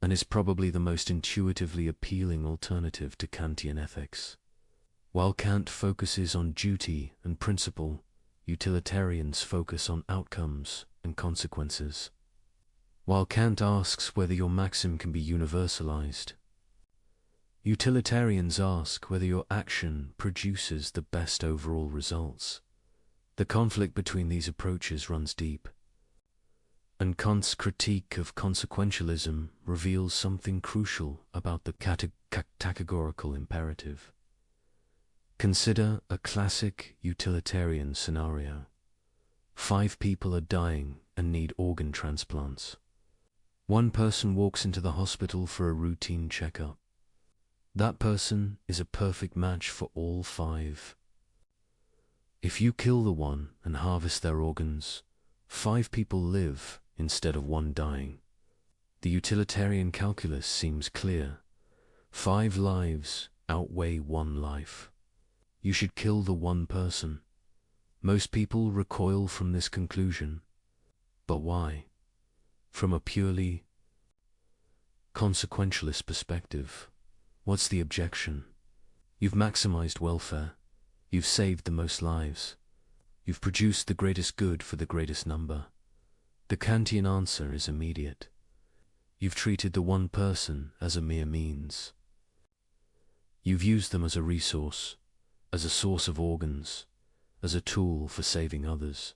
Speaker 6: and is probably the most intuitively appealing alternative to Kantian ethics. While Kant focuses on duty and principle, utilitarians focus on outcomes and consequences. While Kant asks whether your maxim can be universalized, utilitarians ask whether your action produces the best overall results. The conflict between these approaches runs deep, and Kant's critique of consequentialism reveals something crucial about the categorical imperative. Consider a classic utilitarian scenario. 5 people are dying and need organ transplants. One person walks into the hospital for a routine checkup. That person is a perfect match for all 5. If you kill the one and harvest their organs, 5 people live instead of 1 dying. The utilitarian calculus seems clear. 5 lives outweigh 1 life. You should kill the one person. Most people recoil from this conclusion. But why? From a purely consequentialist perspective, what's the objection? You've maximized welfare. You've saved the most lives. You've produced the greatest good for the greatest number. The Kantian answer is immediate. You've treated the one person as a mere means. You've used them as a resource, as a source of organs, as a tool for saving others.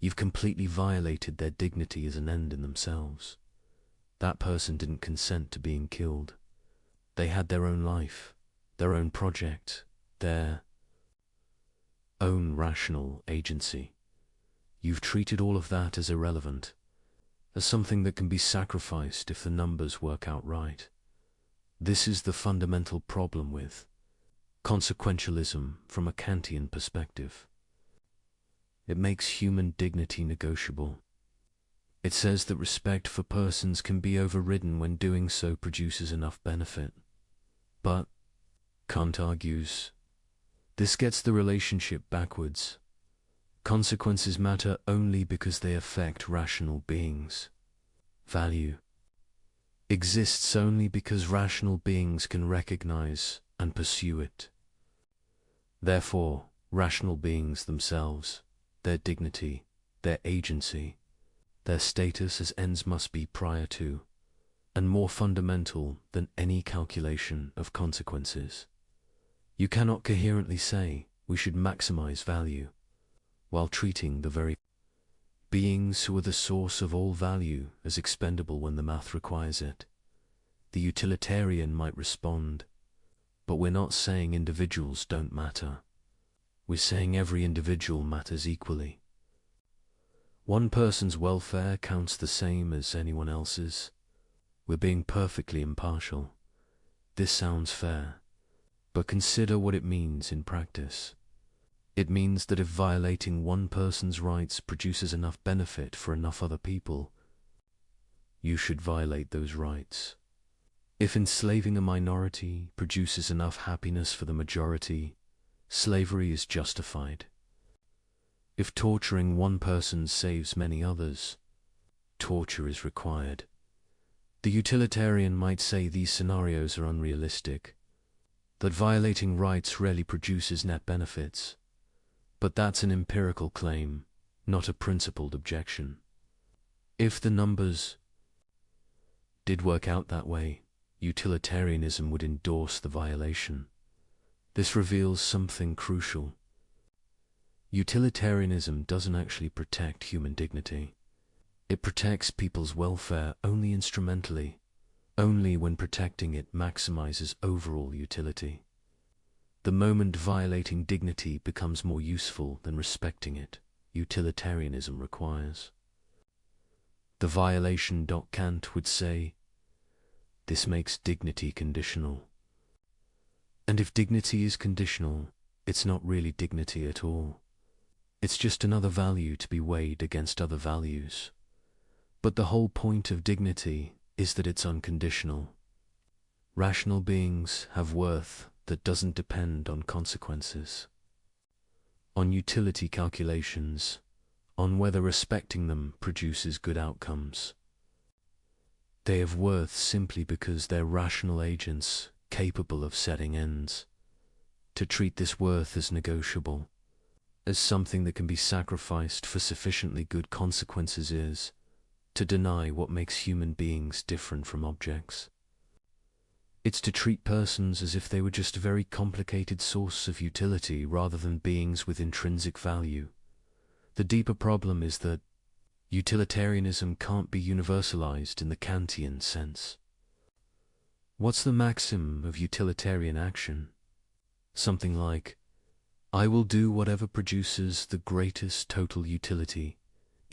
Speaker 6: You've completely violated their dignity as an end in themselves. That person didn't consent to being killed. They had their own life, their own project, their own rational agency. You've treated all of that as irrelevant, as something that can be sacrificed if the numbers work out right. This is the fundamental problem with consequentialism from a Kantian perspective. It makes human dignity negotiable. It says that respect for persons can be overridden when doing so produces enough benefit. But, Kant argues, this gets the relationship backwards. Consequences matter only because they affect rational beings. Value exists only because rational beings can recognize and pursue it. Therefore, rational beings themselves, their dignity, their agency, their status as ends must be prior to, and more fundamental than any calculation of consequences. You cannot coherently say we should maximize value while treating the very beings who are the source of all value as expendable when the math requires it. The utilitarian might respond, but we're not saying individuals don't matter. We're saying every individual matters equally. One person's welfare counts the same as anyone else's. We're being perfectly impartial. This sounds fair, but consider what it means in practice. It means that if violating one person's rights produces enough benefit for enough other people, you should violate those rights. If enslaving a minority produces enough happiness for the majority, slavery is justified. If torturing one person saves many others, torture is required. The utilitarian might say these scenarios are unrealistic, that violating rights rarely produces net benefits. But that's an empirical claim, not a principled objection. If the numbers did work out that way, utilitarianism would endorse the violation. This reveals something crucial. Utilitarianism doesn't actually protect human dignity. It protects people's welfare only instrumentally, only when protecting it maximizes overall utility. The moment violating dignity becomes more useful than respecting it, utilitarianism requires. The violation, Kant would say, this makes dignity conditional. And if dignity is conditional, it's not really dignity at all. It's just another value to be weighed against other values. But the whole point of dignity is that it's unconditional. Rational beings have worth that doesn't depend on consequences, on utility calculations, on whether respecting them produces good outcomes. They have worth simply because they're rational agents capable of setting ends. To treat this worth as negotiable, as something that can be sacrificed for sufficiently good consequences is to deny what makes human beings different from objects. It's to treat persons as if they were just a very complicated source of utility rather than beings with intrinsic value. The deeper problem is that utilitarianism can't be universalized in the Kantian sense. What's the maxim of utilitarian action? Something like, I will do whatever produces the greatest total utility,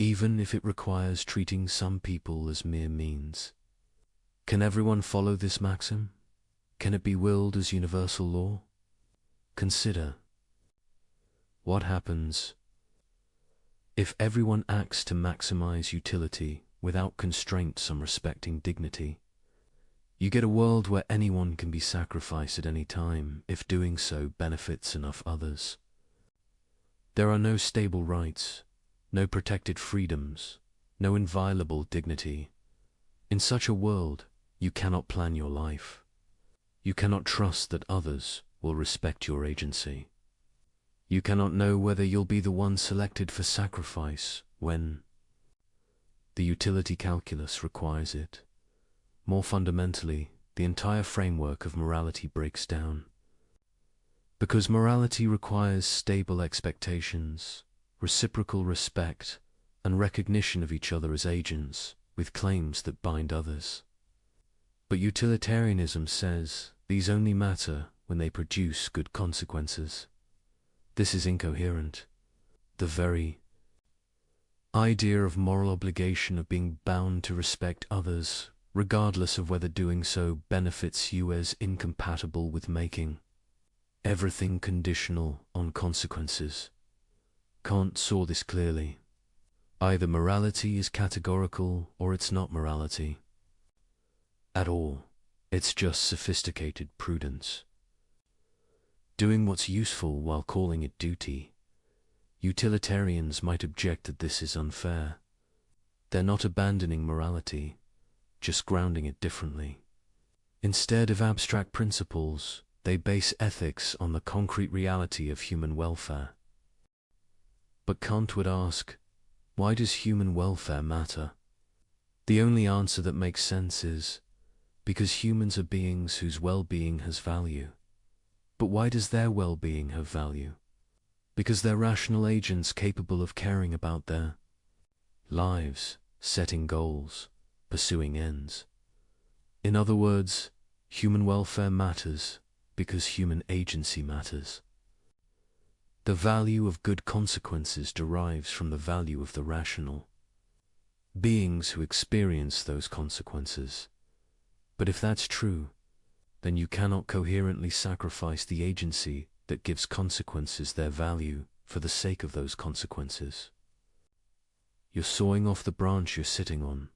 Speaker 6: even if it requires treating some people as mere means. Can everyone follow this maxim? Can it be willed as universal law? Consider, what happens if everyone acts to maximize utility without constraints on respecting dignity? You get a world where anyone can be sacrificed at any time if doing so benefits enough others. There are no stable rights, no protected freedoms, no inviolable dignity. In such a world, you cannot plan your life. You cannot trust that others will respect your agency. You cannot know whether you'll be the one selected for sacrifice when the utility calculus requires it. More fundamentally, the entire framework of morality breaks down. Because morality requires stable expectations, reciprocal respect, and recognition of each other as agents with claims that bind others. But utilitarianism says these only matter when they produce good consequences. This is incoherent. The very idea of moral obligation of being bound to respect others, regardless of whether doing so benefits you, is incompatible with making everything conditional on consequences. Kant saw this clearly. Either morality is categorical or it's not morality at all. It's just sophisticated prudence. Doing what's useful while calling it duty. Utilitarians might object that this is unfair. They're not abandoning morality, just grounding it differently. Instead of abstract principles, they base ethics on the concrete reality of human welfare. But Kant would ask, why does human welfare matter? The only answer that makes sense is, Because humans are beings whose well-being has value. But why does their well-being have value? Because they're rational agents capable of caring about their lives, setting goals, pursuing ends. In other words, human welfare matters because human agency matters. The value of good consequences derives from the value of the rational beings who experience those consequences. But if that's true, then you cannot coherently sacrifice the agency that gives consequences their value for the sake of those consequences. You're sawing off the branch you're sitting on.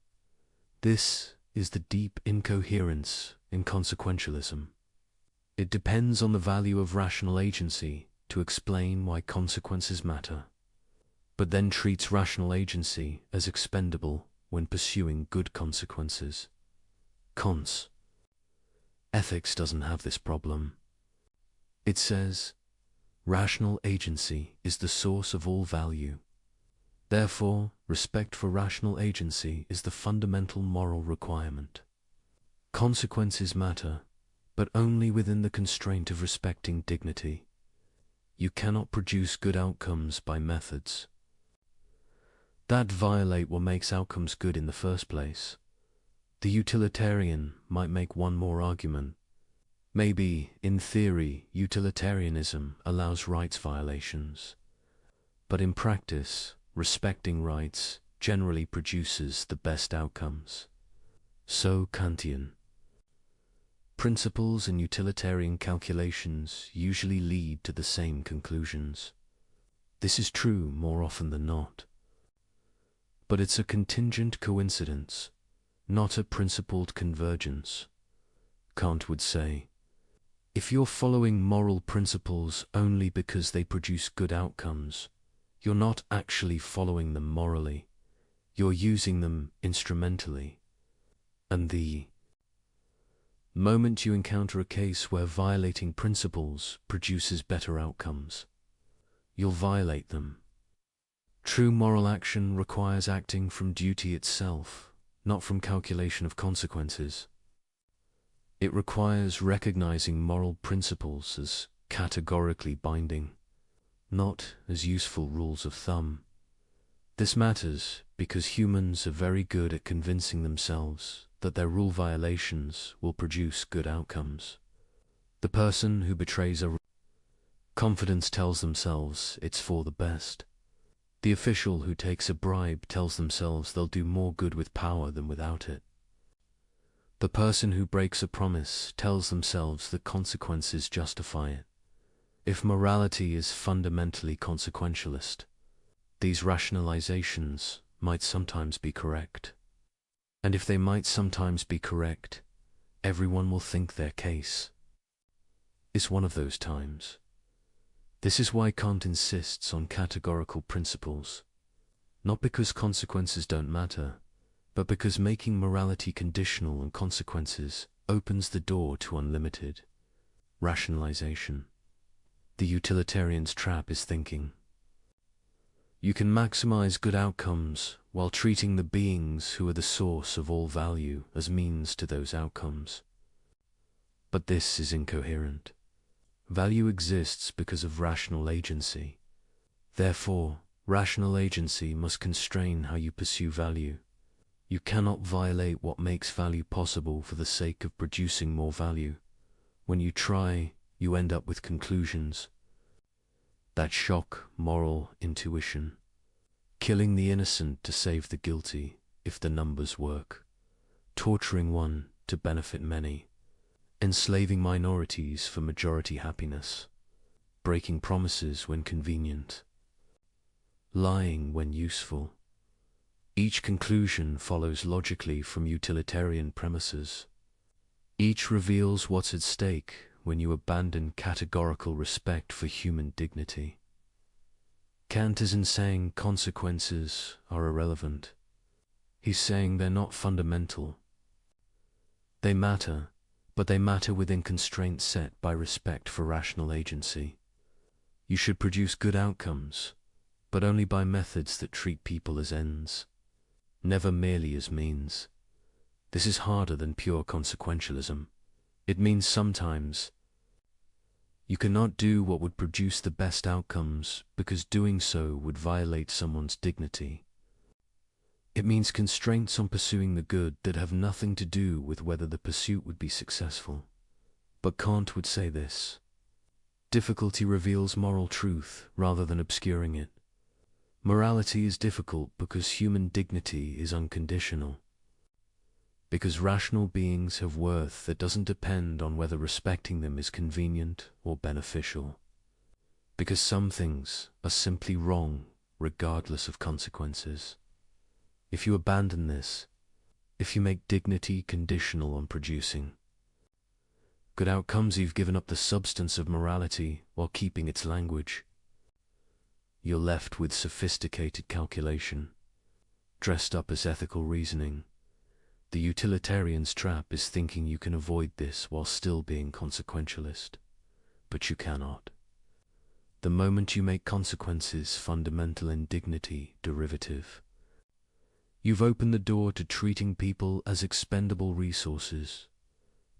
Speaker 6: This is the deep incoherence in consequentialism. It depends on the value of rational agency to explain why consequences matter, but then treats rational agency as expendable when pursuing good consequences. Ethics doesn't have this problem. It says, rational agency is the source of all value. Therefore, respect for rational agency is the fundamental moral requirement. Consequences matter, but only within the constraint of respecting dignity. You cannot produce good outcomes by methods that violate what makes outcomes good in the first place. The utilitarian might make one more argument. Maybe, in theory, utilitarianism allows rights violations. But in practice, respecting rights generally produces the best outcomes. So Kantian. Principles in utilitarian calculations usually lead to the same conclusions. This is true more often than not. But it's a contingent coincidence, not a principled convergence. Kant would say, if you're following moral principles only because they produce good outcomes, you're not actually following them morally. You're using them instrumentally. And the moment you encounter a case where violating principles produces better outcomes, you'll violate them. True moral action requires acting from duty itself, not from calculation of consequences. It requires recognizing moral principles as categorically binding, not as useful rules of thumb. This matters because humans are very good at convincing themselves that their rule violations will produce good outcomes. The person who betrays a confidence tells themselves it's for the best. The official who takes a bribe tells themselves they'll do more good with power than without it. The person who breaks a promise tells themselves that consequences justify it. If morality is fundamentally consequentialist, these rationalizations might sometimes be correct. And if they might sometimes be correct, everyone will think their case is one of those times. This is why Kant insists on categorical principles, not because consequences don't matter, but because making morality conditional on consequences opens the door to unlimited rationalization. The utilitarian's trap is thinking you can maximize good outcomes while treating the beings who are the source of all value as means to those outcomes. But this is incoherent. Value exists because of rational agency. Therefore, rational agency must constrain how you pursue value. You cannot violate what makes value possible for the sake of producing more value. When you try, you end up with conclusions that shock moral intuition. Killing the innocent to save the guilty if the numbers work. Torturing one to benefit many. Enslaving minorities for majority happiness, breaking promises when convenient, lying when useful. Each conclusion follows logically from utilitarian premises. Each reveals what's at stake when you abandon categorical respect for human dignity. Kant isn't saying consequences are irrelevant. He's saying they're not fundamental. They matter, but they matter within constraints set by respect for rational agency. You should produce good outcomes, but only by methods that treat people as ends, never merely as means. This is harder than pure consequentialism. It means sometimes you cannot do what would produce the best outcomes because doing so would violate someone's dignity. It means constraints on pursuing the good that have nothing to do with whether the pursuit would be successful. But Kant would say this: difficulty reveals moral truth rather than obscuring it. Morality is difficult because human dignity is unconditional. Because rational beings have worth that doesn't depend on whether respecting them is convenient or beneficial. Because some things are simply wrong regardless of consequences. If you abandon this, if you make dignity conditional on producing good outcomes, you've given up the substance of morality while keeping its language. You're left with sophisticated calculation, dressed up as ethical reasoning. The utilitarian's trap is thinking you can avoid this while still being consequentialist. But you cannot. The moment you make consequences fundamental and dignity derivative, you've opened the door to treating people as expendable resources,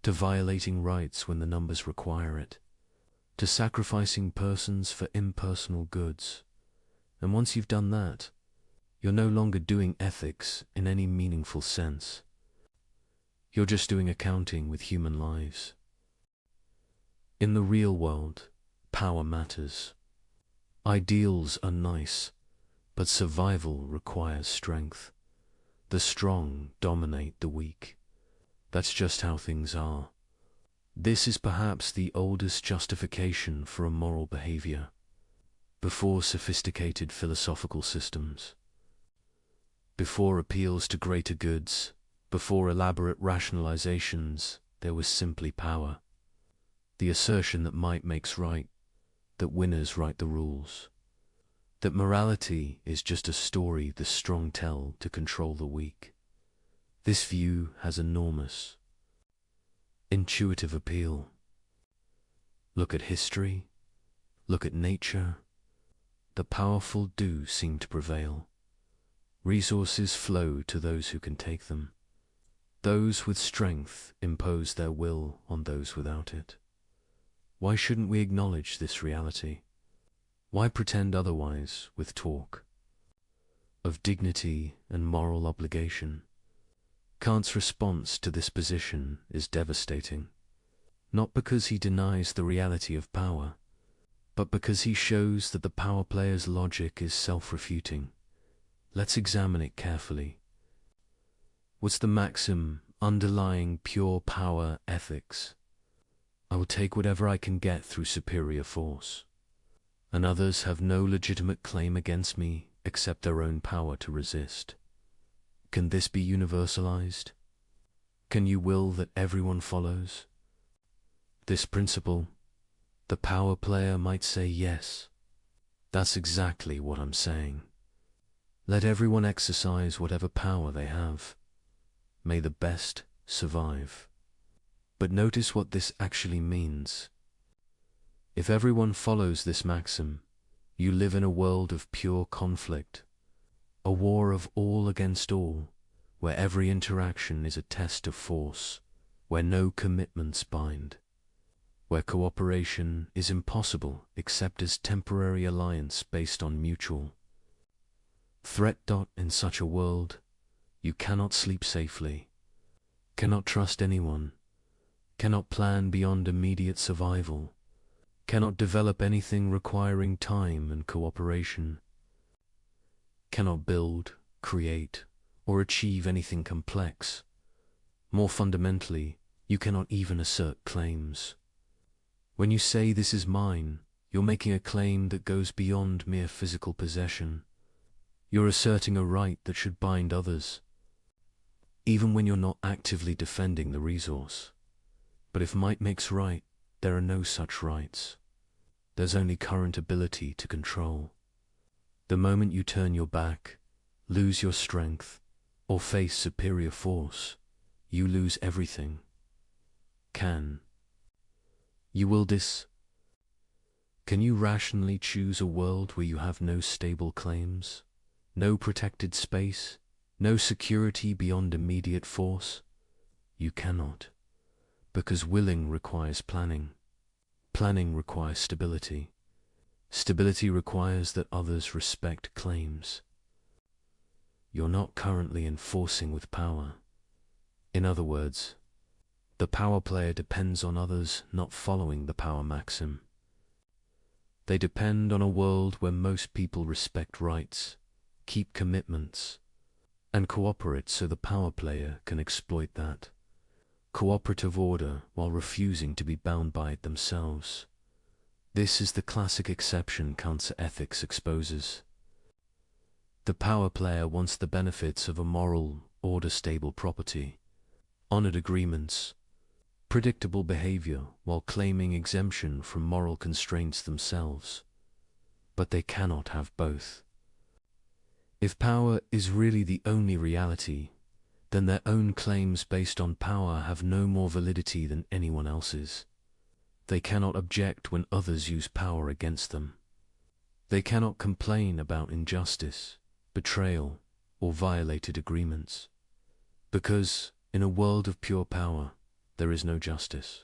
Speaker 6: to violating rights when the numbers require it, to sacrificing persons for impersonal goods. And once you've done that, you're no longer doing ethics in any meaningful sense. You're just doing accounting with human lives. In the real world, power matters. Ideals are nice, but survival requires strength. The strong dominate the weak. That's just how things are. This is perhaps the oldest justification for a moral behavior, before sophisticated philosophical systems, before appeals to greater goods, before elaborate rationalizations. There was simply power. The assertion that might makes right, that winners write the rules, that morality is just a story the strong tell to control the weak. This view has enormous, intuitive appeal. Look at history, look at nature. The powerful do seem to prevail. Resources flow to those who can take them. Those with strength impose their will on those without it. Why shouldn't we acknowledge this reality? Why pretend otherwise with talk of dignity and moral obligation? Kant's response to this position is devastating, not because he denies the reality of power, but because he shows that the power player's logic is self-refuting. Let's examine it carefully. What's the maxim underlying pure power ethics? I will take whatever I can get through superior force, and others have no legitimate claim against me except their own power to resist. Can this be universalized? Can you will that everyone follows this principle? The power player might say yes. That's exactly what I'm saying. Let everyone exercise whatever power they have. May the best survive. But notice what this actually means. If everyone follows this maxim, you live in a world of pure conflict, a war of all against all, where every interaction is a test of force, where no commitments bind, where cooperation is impossible except as temporary alliance based on mutual threat. In such a world, you cannot sleep safely, cannot trust anyone, cannot plan beyond immediate survival, cannot develop anything requiring time and cooperation, cannot build, create, or achieve anything complex. More fundamentally, you cannot even assert claims. When you say this is mine, you're making a claim that goes beyond mere physical possession. You're asserting a right that should bind others, even when you're not actively defending the resource. But if might makes right, there are no such rights. There's only current ability to control. The moment you turn your back, lose your strength, or face superior force, you lose everything. Can you will this? Can you rationally choose a world where you have no stable claims, no protected space, no security beyond immediate force? you cannot, because willing requires planning. Planning requires stability. Stability requires that others respect claims. You're not currently enforcing with power. In other words, the power player depends on others not following the power maxim. They depend on a world where most people respect rights, keep commitments, and cooperate so the power player can exploit that. Cooperative order while refusing to be bound by it themselves. This is the classic exception counter-ethics exposes. The power player wants the benefits of a moral, order-stable property, honored agreements, predictable behavior while claiming exemption from moral constraints themselves. But they cannot have both. If power is really the only reality, then their own claims based on power have no more validity than anyone else's. They cannot object when others use power against them. They cannot complain about injustice, betrayal, or violated agreements. Because, in a world of pure power, there is no justice.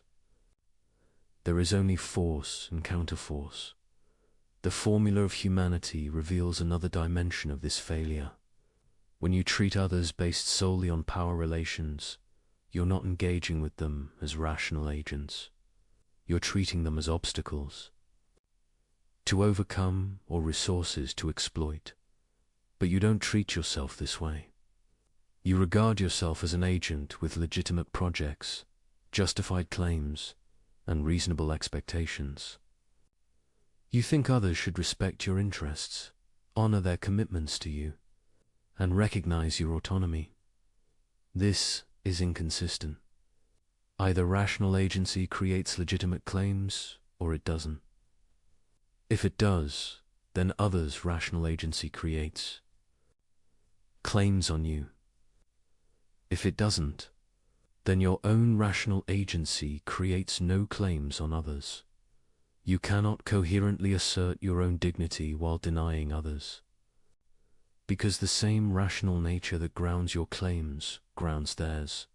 Speaker 6: There is only force and counterforce. The formula of humanity reveals another dimension of this failure. When you treat others based solely on power relations, you're not engaging with them as rational agents. You're treating them as obstacles to overcome or resources to exploit. But you don't treat yourself this way. You regard yourself as an agent with legitimate projects, justified claims, and reasonable expectations. You think others should respect your interests, honor their commitments to you, and recognize your autonomy. This is inconsistent. Either rational agency creates legitimate claims, or it doesn't. If it does, then others' rational agency creates claims on you. If it doesn't, then your own rational agency creates no claims on others. You cannot coherently assert your own dignity while denying others. Because the same rational nature that grounds your claims grounds theirs.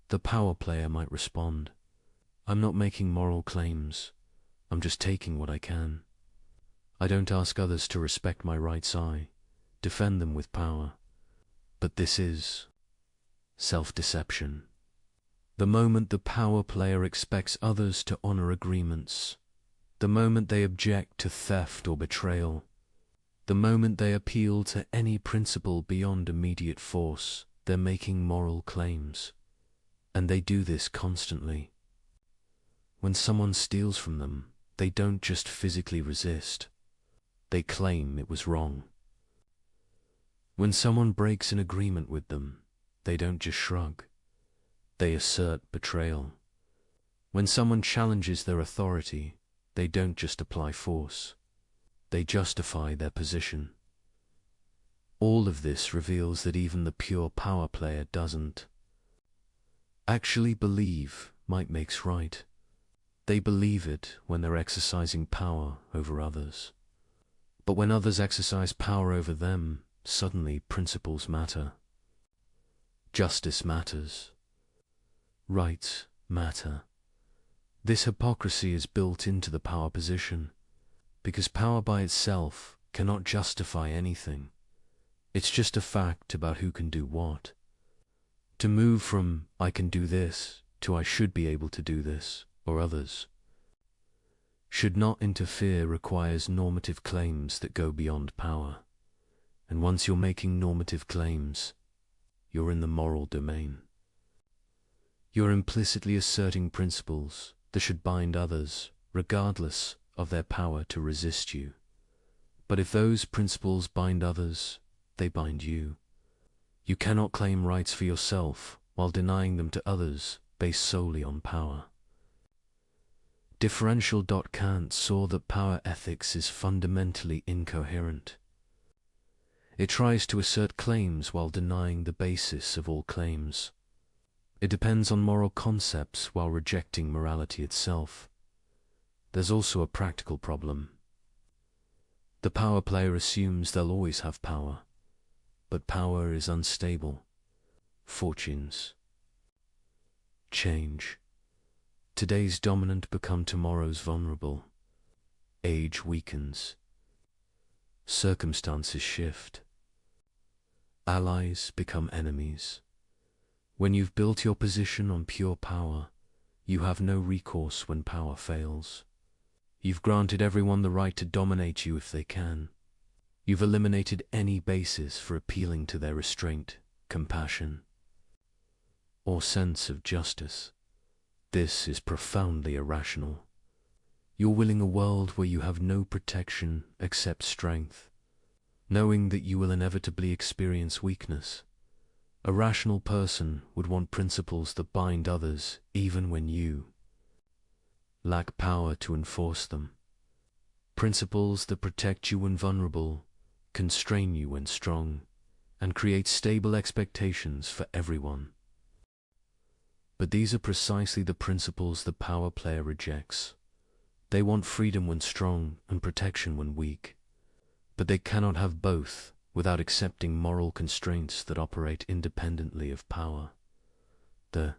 Speaker 6: The power player might respond, I'm not making moral claims, I'm just taking what I can. I don't ask others to respect my rights, I defend them with power. But this is self-deception. The moment the power player expects others to honor agreements, the moment they object to theft or betrayal, the moment they appeal to any principle beyond immediate force, they're making moral claims. And they do this constantly. When someone steals from them, they don't just physically resist. They claim it was wrong. When someone breaks an agreement with them, they don't just shrug. They assert betrayal. When someone challenges their authority, they don't just apply force. They justify their position. All of this reveals that even the pure power player doesn't actually believe might makes right. They believe it when they're exercising power over others. But when others exercise power over them, suddenly principles matter. Justice matters. Rights matter. This hypocrisy is built into the power position, because power by itself cannot justify anything. It's just a fact about who can do what. To move from I can do this to I should be able to do this, or others should not interfere requires normative claims that go beyond power. And once you're making normative claims, you're in the moral domain. You're implicitly asserting principles that should bind others, regardless of their power to resist you. But if those principles bind others, they bind you. You cannot claim rights for yourself while denying them to others based solely on power. Differential. Kant saw that power ethics is fundamentally incoherent. It tries to assert claims while denying the basis of all claims. It depends on moral concepts while rejecting morality itself. There's also a practical problem. The power player assumes they'll always have power, but power is unstable. Fortunes. change. Today's dominant become tomorrow's vulnerable. Age weakens. Circumstances shift. Allies become enemies. When you've built your position on pure power, you have no recourse when power fails. You've granted everyone the right to dominate you if they can. You've eliminated any basis for appealing to their restraint, compassion, or sense of justice. This is profoundly irrational. You're willing a world where you have no protection except strength, knowing that you will inevitably experience weakness. A rational person would want principles that bind others even when you lack power to enforce them. Principles that protect you when vulnerable, constrain you when strong, and create stable expectations for everyone. But these are precisely the principles the power player rejects. They want freedom when strong and protection when weak. But they cannot have both without accepting moral constraints that operate independently of power. The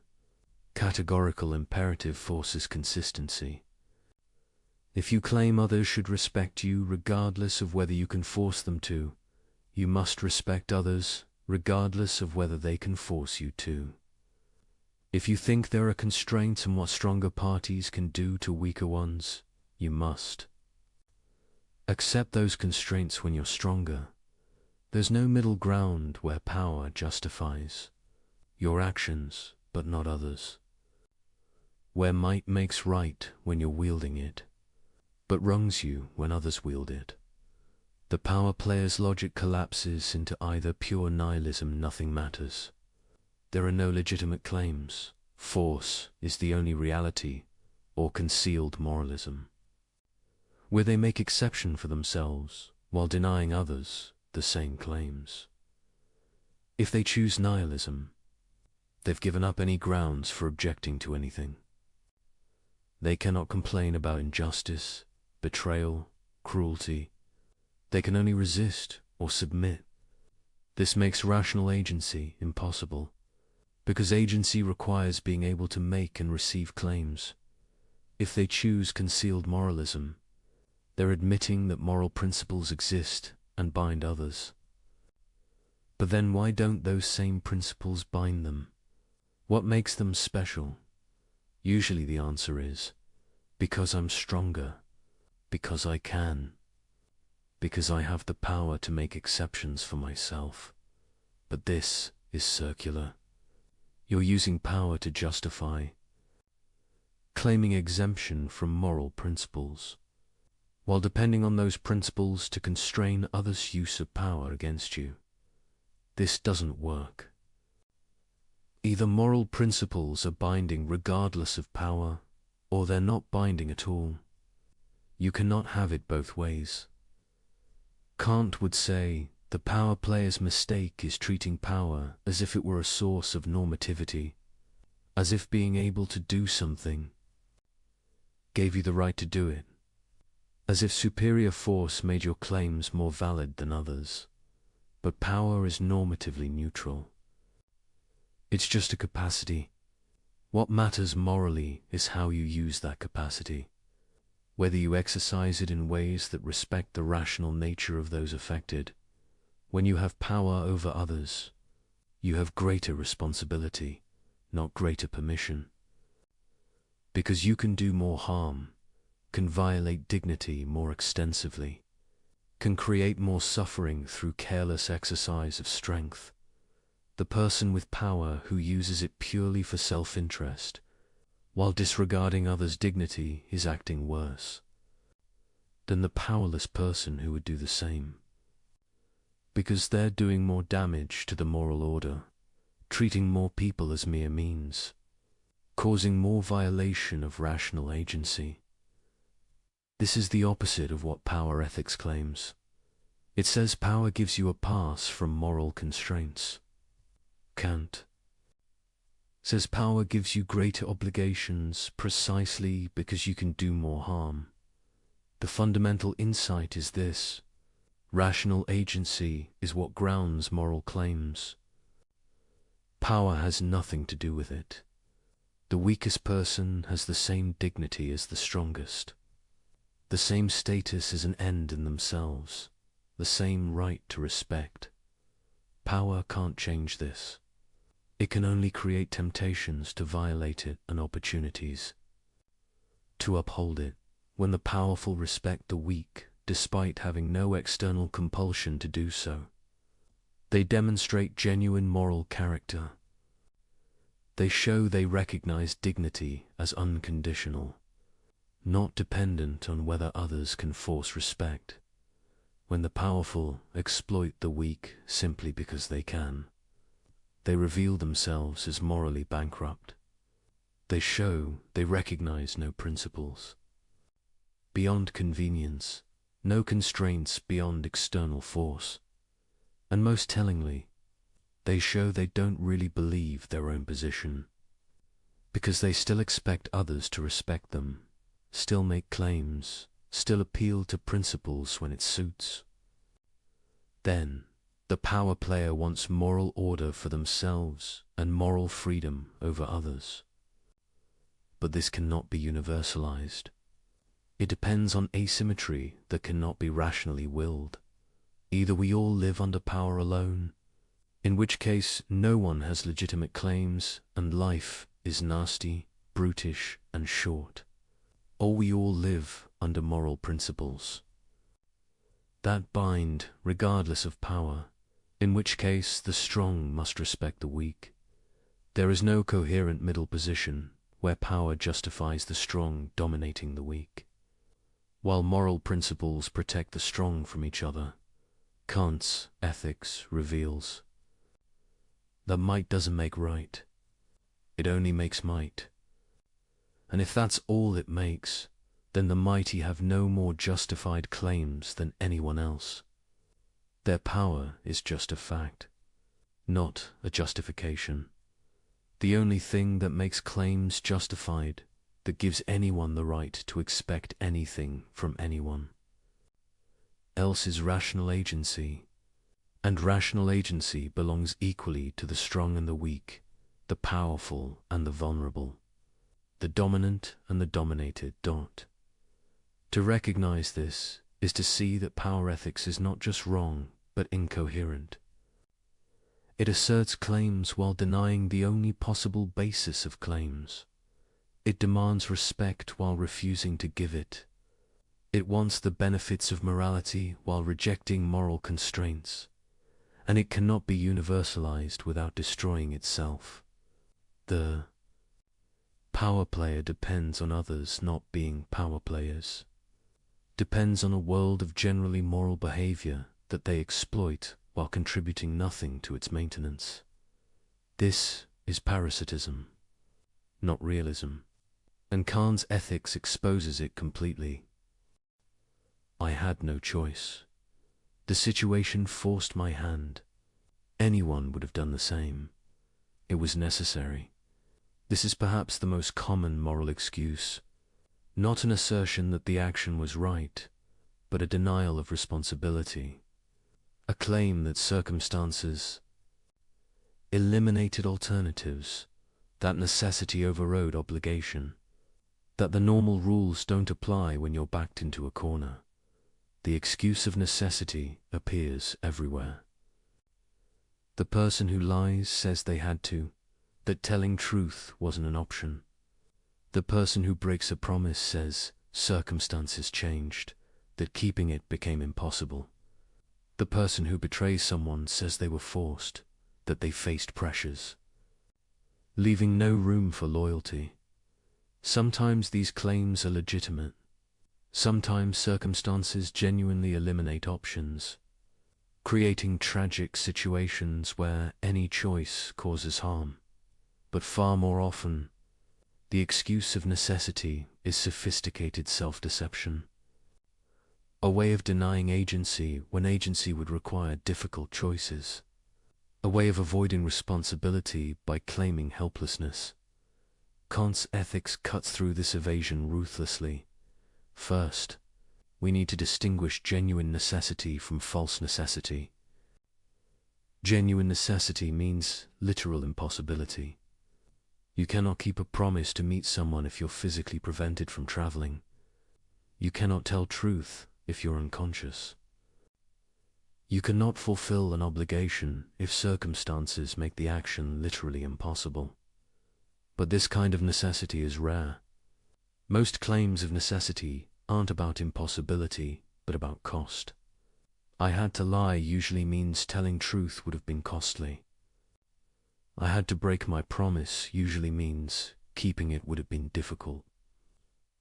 Speaker 6: categorical imperative forces consistency. If you claim others should respect you regardless of whether you can force them to, you must respect others regardless of whether they can force you to. If you think there are constraints on what stronger parties can do to weaker ones, you must accept those constraints when you're stronger. There's no middle ground where power justifies your actions, but not others. Where might makes right when you're wielding it, but wrongs you when others wield it. The power player's logic collapses into either pure nihilism, nothing matters. There are no legitimate claims, force is the only reality, or concealed moralism, where they make exception for themselves while denying others the same claims. If they choose nihilism, they've given up any grounds for objecting to anything. They cannot complain about injustice, betrayal, cruelty. They can only resist or submit. This makes rational agency impossible, because agency requires being able to make and receive claims. If they choose concealed moralism, they're admitting that moral principles exist and bind others. But then why don't those same principles bind them? What makes them special? Usually the answer is, because I'm stronger, because I can, because I have the power to make exceptions for myself. But this is circular. You're using power to justify, claiming exemption from moral principles, while depending on those principles to constrain others' use of power against you. This doesn't work. Either moral principles are binding regardless of power, or they're not binding at all. You cannot have it both ways. Kant would say, the power player's mistake is treating power as if it were a source of normativity, as if being able to do something gave you the right to do it, as if superior force made your claims more valid than others. But power is normatively neutral. It's just a capacity. What matters morally is how you use that capacity, whether you exercise it in ways that respect the rational nature of those affected. When you have power over others, you have greater responsibility, not greater permission. Because you can do more harm, can violate dignity more extensively, can create more suffering through careless exercise of strength. The person with power who uses it purely for self-interest, while disregarding others' dignity, is acting worse than the powerless person who would do the same. Because they're doing more damage to the moral order, treating more people as mere means, causing more violation of rational agency. This is the opposite of what power ethics claims. It says power gives you a pass from moral constraints. Kant says power gives you greater obligations precisely because you can do more harm. The fundamental insight is this: rational agency is what grounds moral claims. Power has nothing to do with it. The weakest person has the same dignity as the strongest, the same status as an end in themselves, the same right to respect. Power can't change this. It can only create temptations to violate it and opportunities to uphold it. When the powerful respect the weak, despite having no external compulsion to do so, they demonstrate genuine moral character. They show they recognize dignity as unconditional, not dependent on whether others can force respect. When the powerful exploit the weak simply because they can, they reveal themselves as morally bankrupt. They show they recognize no principles beyond convenience, no constraints beyond external force, and most tellingly, they show they don't really believe their own position, because they still expect others to respect them, still make claims, still appeal to principles when it suits. Then, the power player wants moral order for themselves and moral freedom over others. But this cannot be universalized. It depends on asymmetry that cannot be rationally willed. Either we all live under power alone, in which case no one has legitimate claims and life is nasty, brutish, and short, or we all live under moral principles that bind regardless of power, in which case the strong must respect the weak. There is no coherent middle position where power justifies the strong dominating the weak, while moral principles protect the strong from each other. Kant's ethics reveals that might doesn't make right, it only makes might. And if that's all it makes, then the mighty have no more justified claims than anyone else. Their power is just a fact, not a justification. The only thing that makes claims justified, that gives anyone the right to expect anything from anyone else, is rational agency. And rational agency belongs equally to the strong and the weak, the powerful and the vulnerable, the dominant and the dominated. To recognize this is to see that power ethics is not just wrong, but incoherent. It asserts claims while denying the only possible basis of claims. It demands respect while refusing to give it. It wants the benefits of morality while rejecting moral constraints. And it cannot be universalized without destroying itself. The power player depends on others not being power players, depends on a world of generally moral behavior that they exploit while contributing nothing to its maintenance. This is parasitism, not realism, and Kant's ethics exposes it completely. I had no choice. The situation forced my hand. Anyone would have done the same. It was necessary. This is perhaps the most common moral excuse, not an assertion that the action was right, but a denial of responsibility, a claim that circumstances eliminated alternatives, that necessity overrode obligation, that the normal rules don't apply when you're backed into a corner. The excuse of necessity appears everywhere. The person who lies says they had to, that telling truth wasn't an option. The person who breaks a promise says circumstances changed, that keeping it became impossible. The person who betrays someone says they were forced, that they faced pressures, leaving no room for loyalty. Sometimes these claims are legitimate. Sometimes circumstances genuinely eliminate options, creating tragic situations where any choice causes harm. But far more often, the excuse of necessity is sophisticated self-deception, a way of denying agency when agency would require difficult choices, a way of avoiding responsibility by claiming helplessness. Kant's ethics cuts through this evasion ruthlessly. First, we need to distinguish genuine necessity from false necessity. Genuine necessity means literal impossibility. You cannot keep a promise to meet someone if you're physically prevented from traveling. You cannot tell truth if you're unconscious. You cannot fulfill an obligation if circumstances make the action literally impossible. But this kind of necessity is rare. Most claims of necessity aren't about impossibility, but about cost. I had to lie usually means telling truth would have been costly. I had to break my promise usually means keeping it would have been difficult.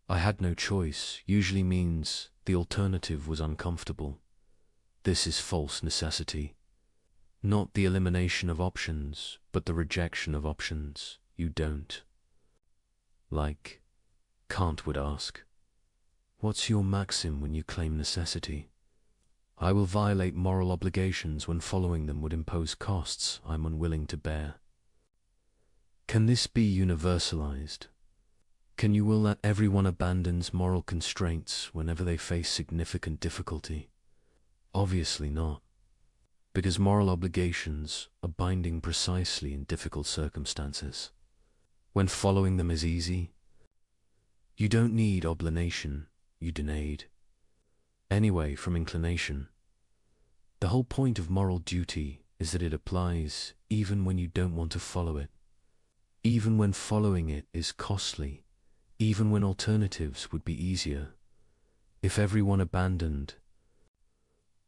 Speaker 6: I had no choice usually means the alternative was uncomfortable. This is false necessity. Not the elimination of options, but the rejection of options. You don't. Like, Kant would ask, what's your maxim when you claim necessity? I will violate moral obligations when following them would impose costs I'm unwilling to bear. Can this be universalized? Can you will that everyone abandons moral constraints whenever they face significant difficulty? Obviously not, because moral obligations are binding precisely in difficult circumstances. When following them is easy, you don't need obligation, you denade. Anyway, from inclination. The whole point of moral duty is that it applies even when you don't want to follow it, even when following it is costly, even when alternatives would be easier. If everyone abandoned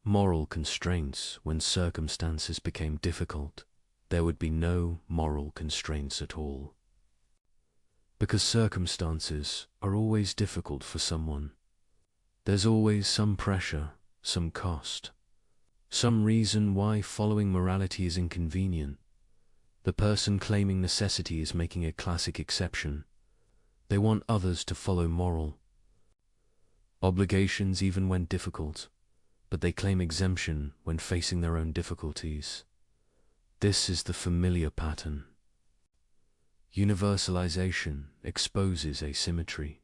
Speaker 6: moral constraints when circumstances became difficult, there would be no moral constraints at all. Because circumstances are always difficult for someone. There's always some pressure, some cost, some reason why following morality is inconvenient. The person claiming necessity is making a classic exception. They want others to follow moral obligations even when difficult, but they claim exemption when facing their own difficulties. This is the familiar pattern. Universalization exposes asymmetry.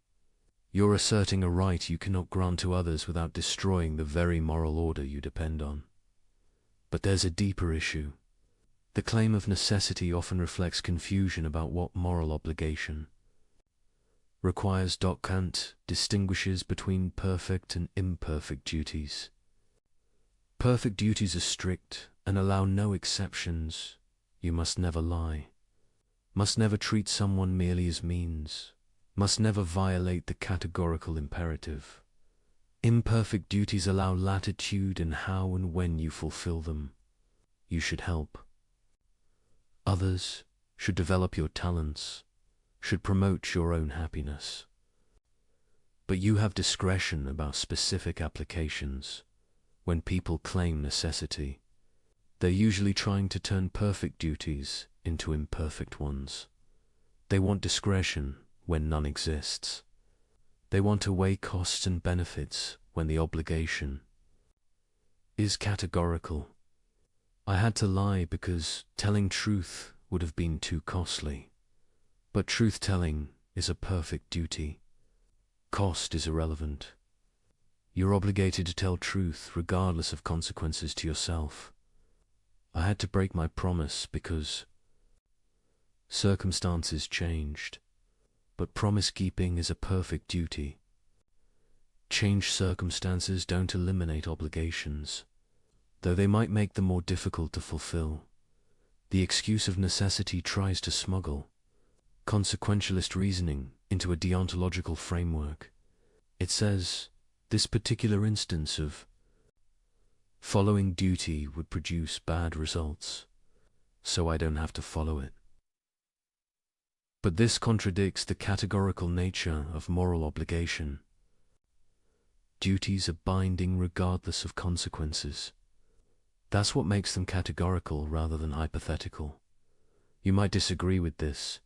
Speaker 6: You're asserting a right you cannot grant to others without destroying the very moral order you depend on. But there's a deeper issue. The claim of necessity often reflects confusion about what moral obligation requires. Kant distinguishes between perfect and imperfect duties. Perfect duties are strict and allow no exceptions. You must never lie, must never treat someone merely as means, must never violate the categorical imperative. Imperfect duties allow latitude in how and when you fulfill them. You should help others, should develop your talents, should promote your own happiness. But you have discretion about specific applications. When people claim necessity, they're usually trying to turn perfect duties into imperfect ones. They want discretion when none exists. They want to weigh costs and benefits when the obligation is categorical. I had to lie because telling truth would have been too costly. But truth-telling is a perfect duty. Cost is irrelevant. You're obligated to tell truth regardless of consequences to yourself. I had to break my promise because circumstances changed, but promise-keeping is a perfect duty. Changed circumstances don't eliminate obligations, though they might make them more difficult to fulfill. The excuse of necessity tries to smuggle consequentialist reasoning into a deontological framework. It says, this particular instance of following duty would produce bad results, so I don't have to follow it. But this contradicts the categorical nature of moral obligation. Duties are binding regardless of consequences. That's what makes them categorical rather than hypothetical. You might disagree with this.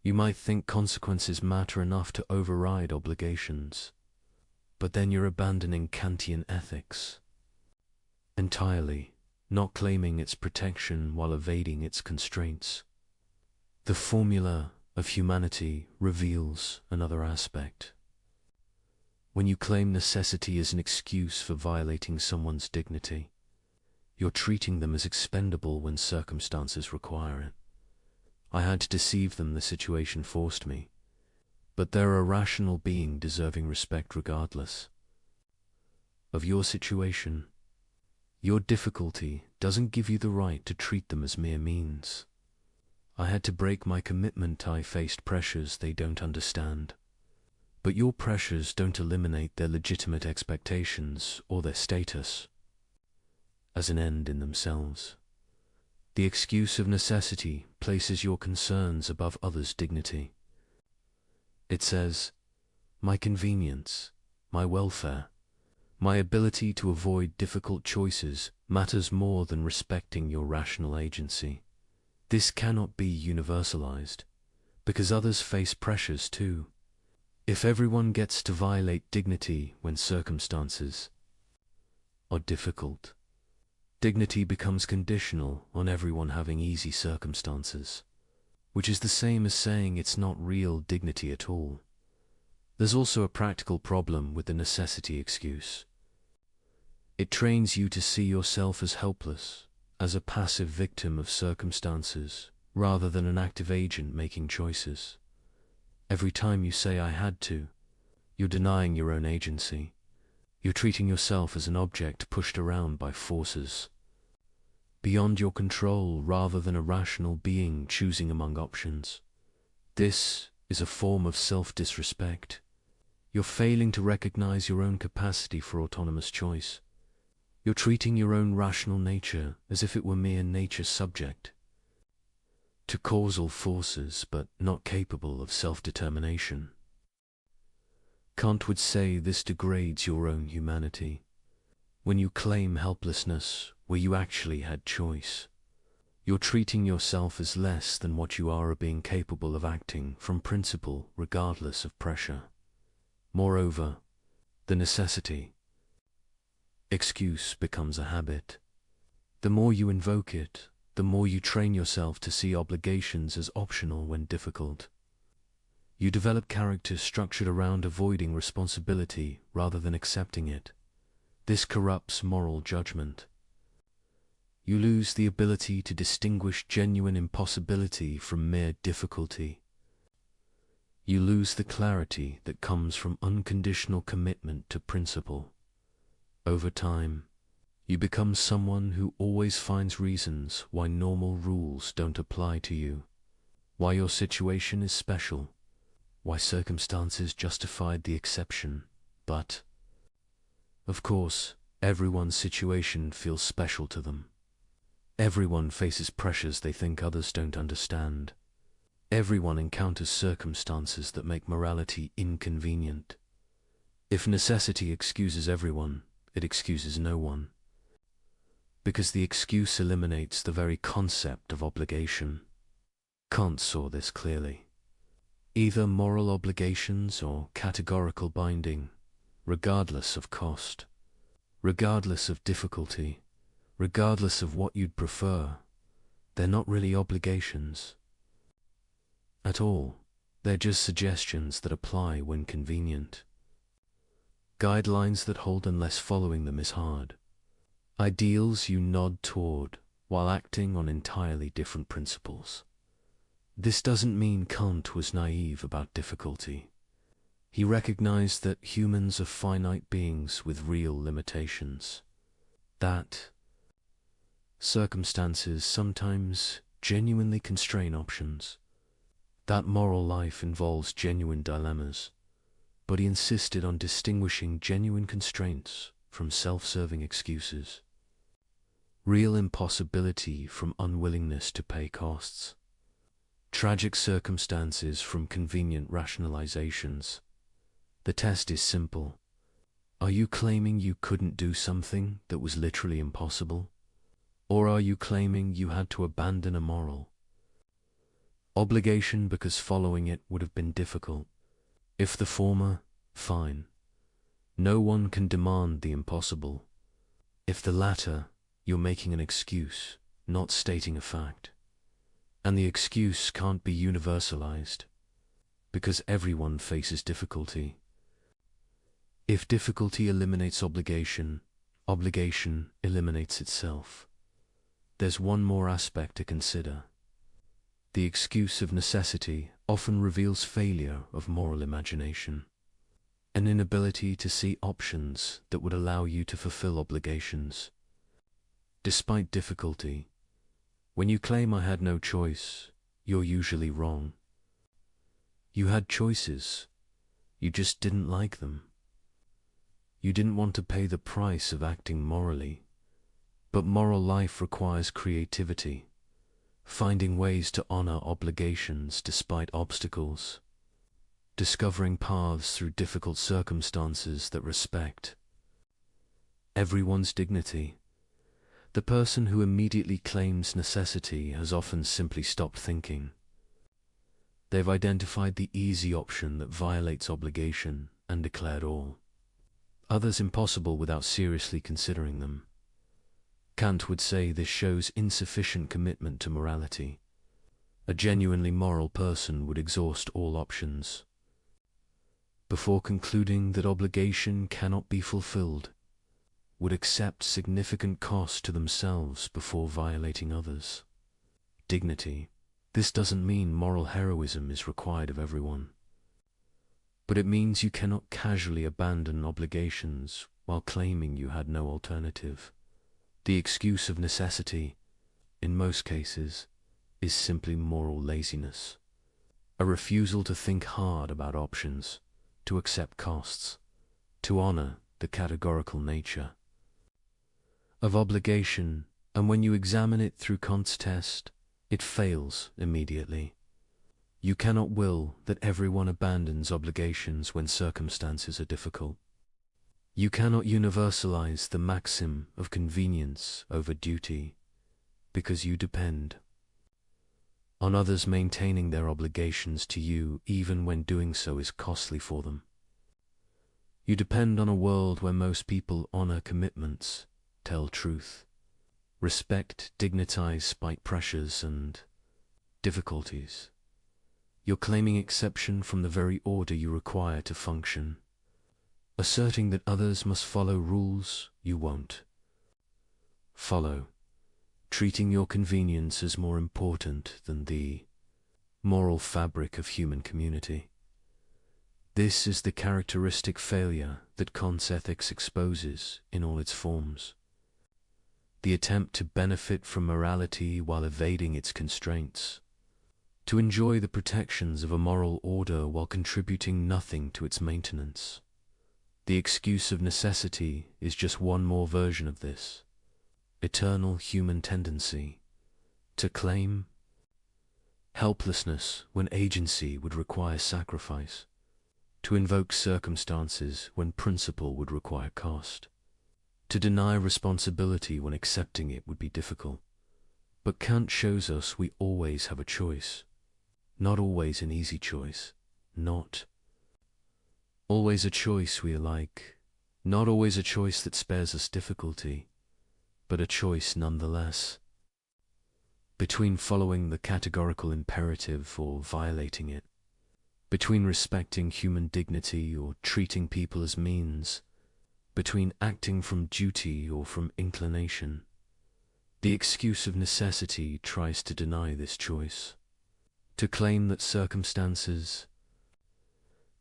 Speaker 6: You might think consequences matter enough to override obligations. But then you're abandoning Kantian ethics entirely, not claiming its protection while evading its constraints. The formula of humanity reveals another aspect. When you claim necessity as an excuse for violating someone's dignity, you're treating them as expendable when circumstances require it. I had to deceive them, the situation forced me. But they're a rational being deserving respect regardless of your situation. Your difficulty doesn't give you the right to treat them as mere means. I had to break my commitment. I faced pressures they don't understand. But your pressures don't eliminate their legitimate expectations or their status as an end in themselves. The excuse of necessity places your concerns above others' dignity. It says, my convenience, my welfare, my ability to avoid difficult choices matters more than respecting your rational agency. This cannot be universalized, because others face pressures too. If everyone gets to violate dignity when circumstances are difficult, dignity becomes conditional on everyone having easy circumstances, which is the same as saying it's not real dignity at all. There's also a practical problem with the necessity excuse. It trains you to see yourself as helpless, as a passive victim of circumstances, rather than an active agent making choices. Every time you say I had to, you're denying your own agency. You're treating yourself as an object pushed around by forces beyond your control rather than a rational being choosing among options. This is a form of self-disrespect. You're failing to recognize your own capacity for autonomous choice. You're treating your own rational nature as if it were mere nature subject to causal forces but not capable of self-determination. Kant would say this degrades your own humanity. When you claim helplessness where you actually had choice, you're treating yourself as less than what you are, being capable of acting from principle regardless of pressure. Moreover, the necessity excuse becomes a habit. The more you invoke it, the more you train yourself to see obligations as optional when difficult. You develop character structured around avoiding responsibility rather than accepting it. This corrupts moral judgment. You lose the ability to distinguish genuine impossibility from mere difficulty. You lose the clarity that comes from unconditional commitment to principle. Over time, you become someone who always finds reasons why normal rules don't apply to you, why your situation is special, why circumstances justified the exception. But, of course, everyone's situation feels special to them. Everyone faces pressures they think others don't understand. Everyone encounters circumstances that make morality inconvenient. If necessity excuses everyone, it excuses no one, because the excuse eliminates the very concept of obligation. Kant saw this clearly. Either moral obligations or categorical binding, regardless of cost, regardless of difficulty, regardless of what you'd prefer, they're not really obligations at all. They're just suggestions that apply when convenient. Guidelines that hold unless following them is hard. Ideals you nod toward while acting on entirely different principles. This doesn't mean Kant was naive about difficulty. He recognized that humans are finite beings with real limitations. That circumstances sometimes genuinely constrain options. That moral life involves genuine dilemmas. But he insisted on distinguishing genuine constraints from self-serving excuses, real impossibility from unwillingness to pay costs, tragic circumstances from convenient rationalizations. The test is simple. Are you claiming you couldn't do something that was literally impossible? Or are you claiming you had to abandon a moral obligation because following it would have been difficult? If the former, fine. No one can demand the impossible. If the latter, you're making an excuse, not stating a fact. And the excuse can't be universalized, because everyone faces difficulty. If difficulty eliminates obligation, obligation eliminates itself. There's one more aspect to consider. The excuse of necessity often reveals failure of moral imagination, an inability to see options that would allow you to fulfill obligations. Despite difficulty, when you claim I had no choice, you're usually wrong. You had choices, you just didn't like them. You didn't want to pay the price of acting morally, but moral life requires creativity, finding ways to honor obligations despite obstacles, discovering paths through difficult circumstances that respect everyone's dignity. The person who immediately claims necessity has often simply stopped thinking. They've identified the easy option that violates obligation and declared all others impossible without seriously considering them. Kant would say this shows insufficient commitment to morality. A genuinely moral person would exhaust all options before concluding that obligation cannot be fulfilled, would accept significant cost to themselves before violating others. Dignity. This doesn't mean moral heroism is required of everyone, but it means you cannot casually abandon obligations while claiming you had no alternative. The excuse of necessity, in most cases, is simply moral laziness, a refusal to think hard about options, to accept costs, to honor the categorical nature of obligation, and when you examine it through Kant's test, it fails immediately. You cannot will that everyone abandons obligations when circumstances are difficult. You cannot universalize the maxim of convenience over duty, because you depend on others maintaining their obligations to you even when doing so is costly for them. You depend on a world where most people honor commitments, tell truth, respect, dignitize despite pressures and difficulties. You're claiming exception from the very order you require to function, asserting that others must follow rules you won't follow, treating your convenience as more important than the moral fabric of human community. This is the characteristic failure that Kant's ethics exposes in all its forms. The attempt to benefit from morality while evading its constraints, to enjoy the protections of a moral order while contributing nothing to its maintenance. The excuse of necessity is just one more version of this eternal human tendency to claim helplessness when agency would require sacrifice, to invoke circumstances when principle would require cost, to deny responsibility when accepting it would be difficult. But Kant shows us we always have a choice. Not always an easy choice, not always a choice we like, not always a choice that spares us difficulty, but a choice nonetheless, between following the categorical imperative or violating it, between respecting human dignity or treating people as means, between acting from duty or from inclination. The excuse of necessity tries to deny this choice, to claim that circumstances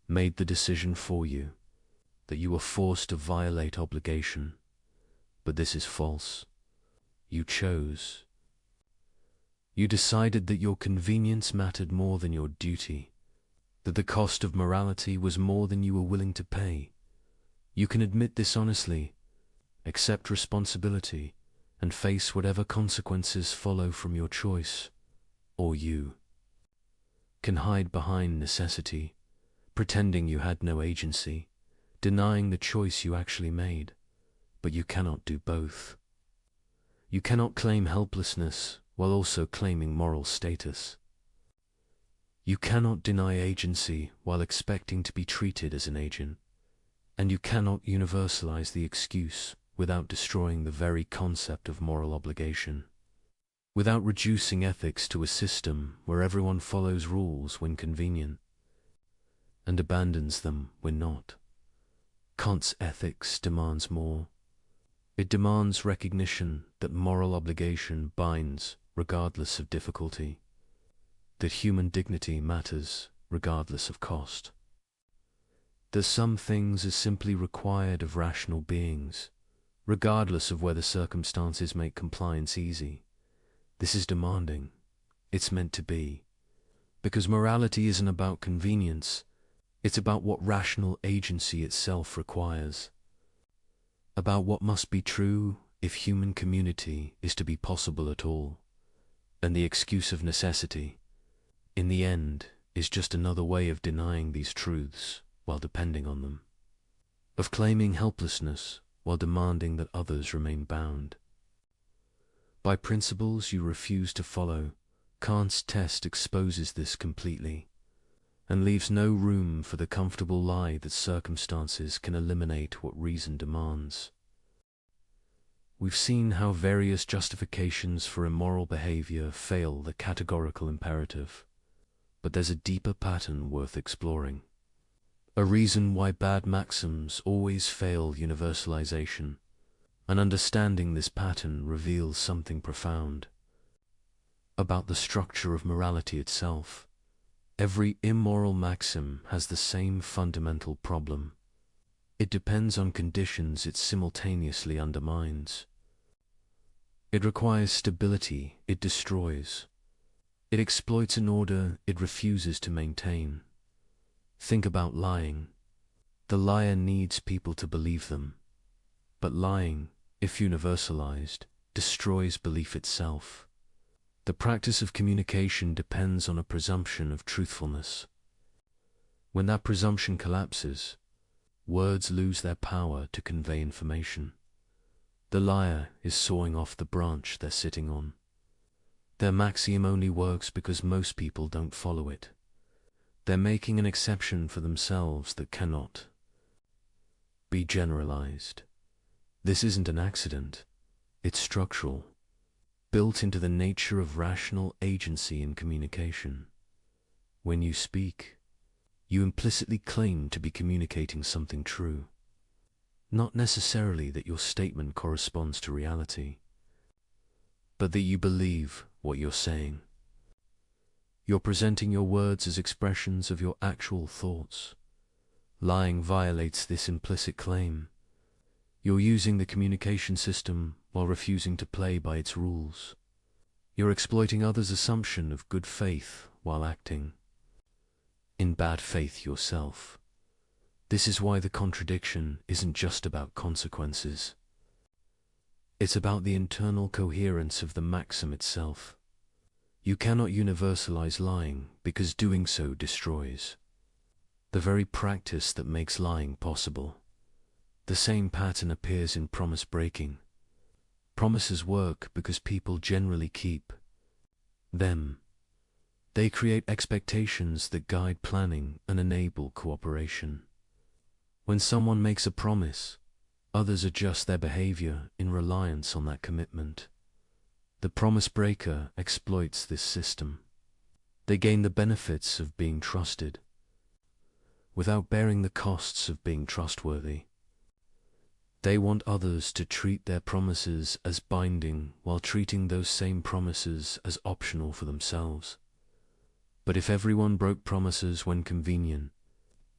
Speaker 6: made the decision for you, that you were forced to violate obligation. But this is false. You chose. You decided that your convenience mattered more than your duty, that the cost of morality was more than you were willing to pay. You can admit this honestly, accept responsibility, and face whatever consequences follow from your choice, or you can hide behind necessity, pretending you had no agency, denying the choice you actually made. But you cannot do both. You cannot claim helplessness while also claiming moral status. You cannot deny agency while expecting to be treated as an agent, and you cannot universalize the excuse without destroying the very concept of moral obligation, without reducing ethics to a system where everyone follows rules when convenient and abandons them when not. Kant's ethics demands more. It demands recognition that moral obligation binds regardless of difficulty. that human dignity matters regardless of cost. That some things are simply required of rational beings, regardless of whether circumstances make compliance easy. This is demanding. It's meant to be. Because morality isn't about convenience, it's about what rational agency itself requires. About what must be true if human community is to be possible at all. And the excuse of necessity, in the end, is just another way of denying these truths while depending on them. Of claiming helplessness while demanding that others remain bound. By principles you refuse to follow, Kant's test exposes this completely, and leaves no room for the comfortable lie that circumstances can eliminate what reason demands. We've seen how various justifications for immoral behavior fail the categorical imperative, but there's a deeper pattern worth exploring. A reason why bad maxims always fail universalization, and understanding this pattern reveals something profound about the structure of morality itself. Every immoral maxim has the same fundamental problem. It depends on conditions it simultaneously undermines. It requires stability it destroys. It exploits an order it refuses to maintain. Think about lying. The liar needs people to believe them. But lying, if universalized, destroys belief itself. The practice of communication depends on a presumption of truthfulness. When that presumption collapses, words lose their power to convey information. The liar is sawing off the branch they're sitting on. Their maxim only works because most people don't follow it. They're making an exception for themselves that cannot be generalized. This isn't an accident. It's structural, built into the nature of rational agency in communication. When you speak, you implicitly claim to be communicating something true. Not necessarily that your statement corresponds to reality, but that you believe what you're saying. You're presenting your words as expressions of your actual thoughts. Lying violates this implicit claim. You're using the communication system while refusing to play by its rules. You're exploiting others' assumption of good faith while acting in bad faith yourself. This is why the contradiction isn't just about consequences. It's about the internal coherence of the maxim itself. You cannot universalize lying because doing so destroys the very practice that makes lying possible. The same pattern appears in promise breaking. Promises work because people generally keep them. They create expectations that guide planning and enable cooperation. When someone makes a promise, others adjust their behavior in reliance on that commitment. The promise breaker exploits this system. They gain the benefits of being trusted, without bearing the costs of being trustworthy. They want others to treat their promises as binding while treating those same promises as optional for themselves. But if everyone broke promises when convenient,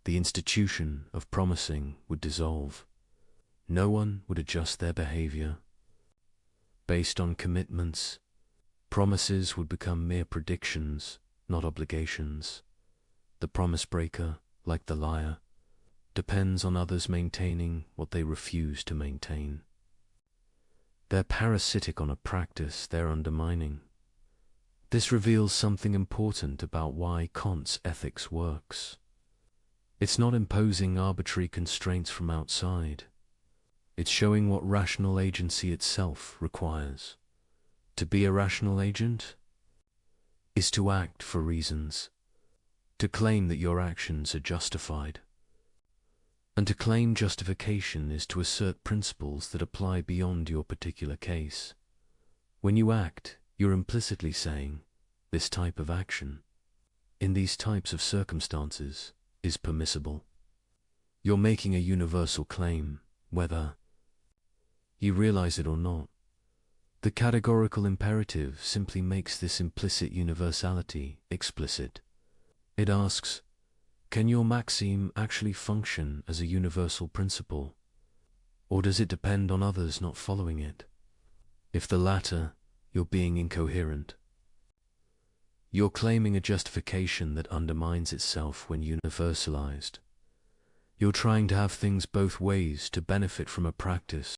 Speaker 6: the institution of promising would dissolve. No one would adjust their behavior based on commitments. Promises would become mere predictions, not obligations. The promise breaker, like the liar, depends on others maintaining what they refuse to maintain. They're parasitic on a practice they're undermining. This reveals something important about why Kant's ethics works. It's not imposing arbitrary constraints from outside. It's showing what rational agency itself requires. To be a rational agent is to act for reasons, to claim that your actions are justified. And to claim justification is to assert principles that apply beyond your particular case. When you act, you're implicitly saying, this type of action, in these types of circumstances, is permissible. You're making a universal claim, whether you realize it or not. The categorical imperative simply makes this implicit universality explicit. It asks, can your maxim actually function as a universal principle, or does it depend on others not following it? If the latter, you're being incoherent. You're claiming a justification that undermines itself when universalized. You're trying to have things both ways to benefit from a practice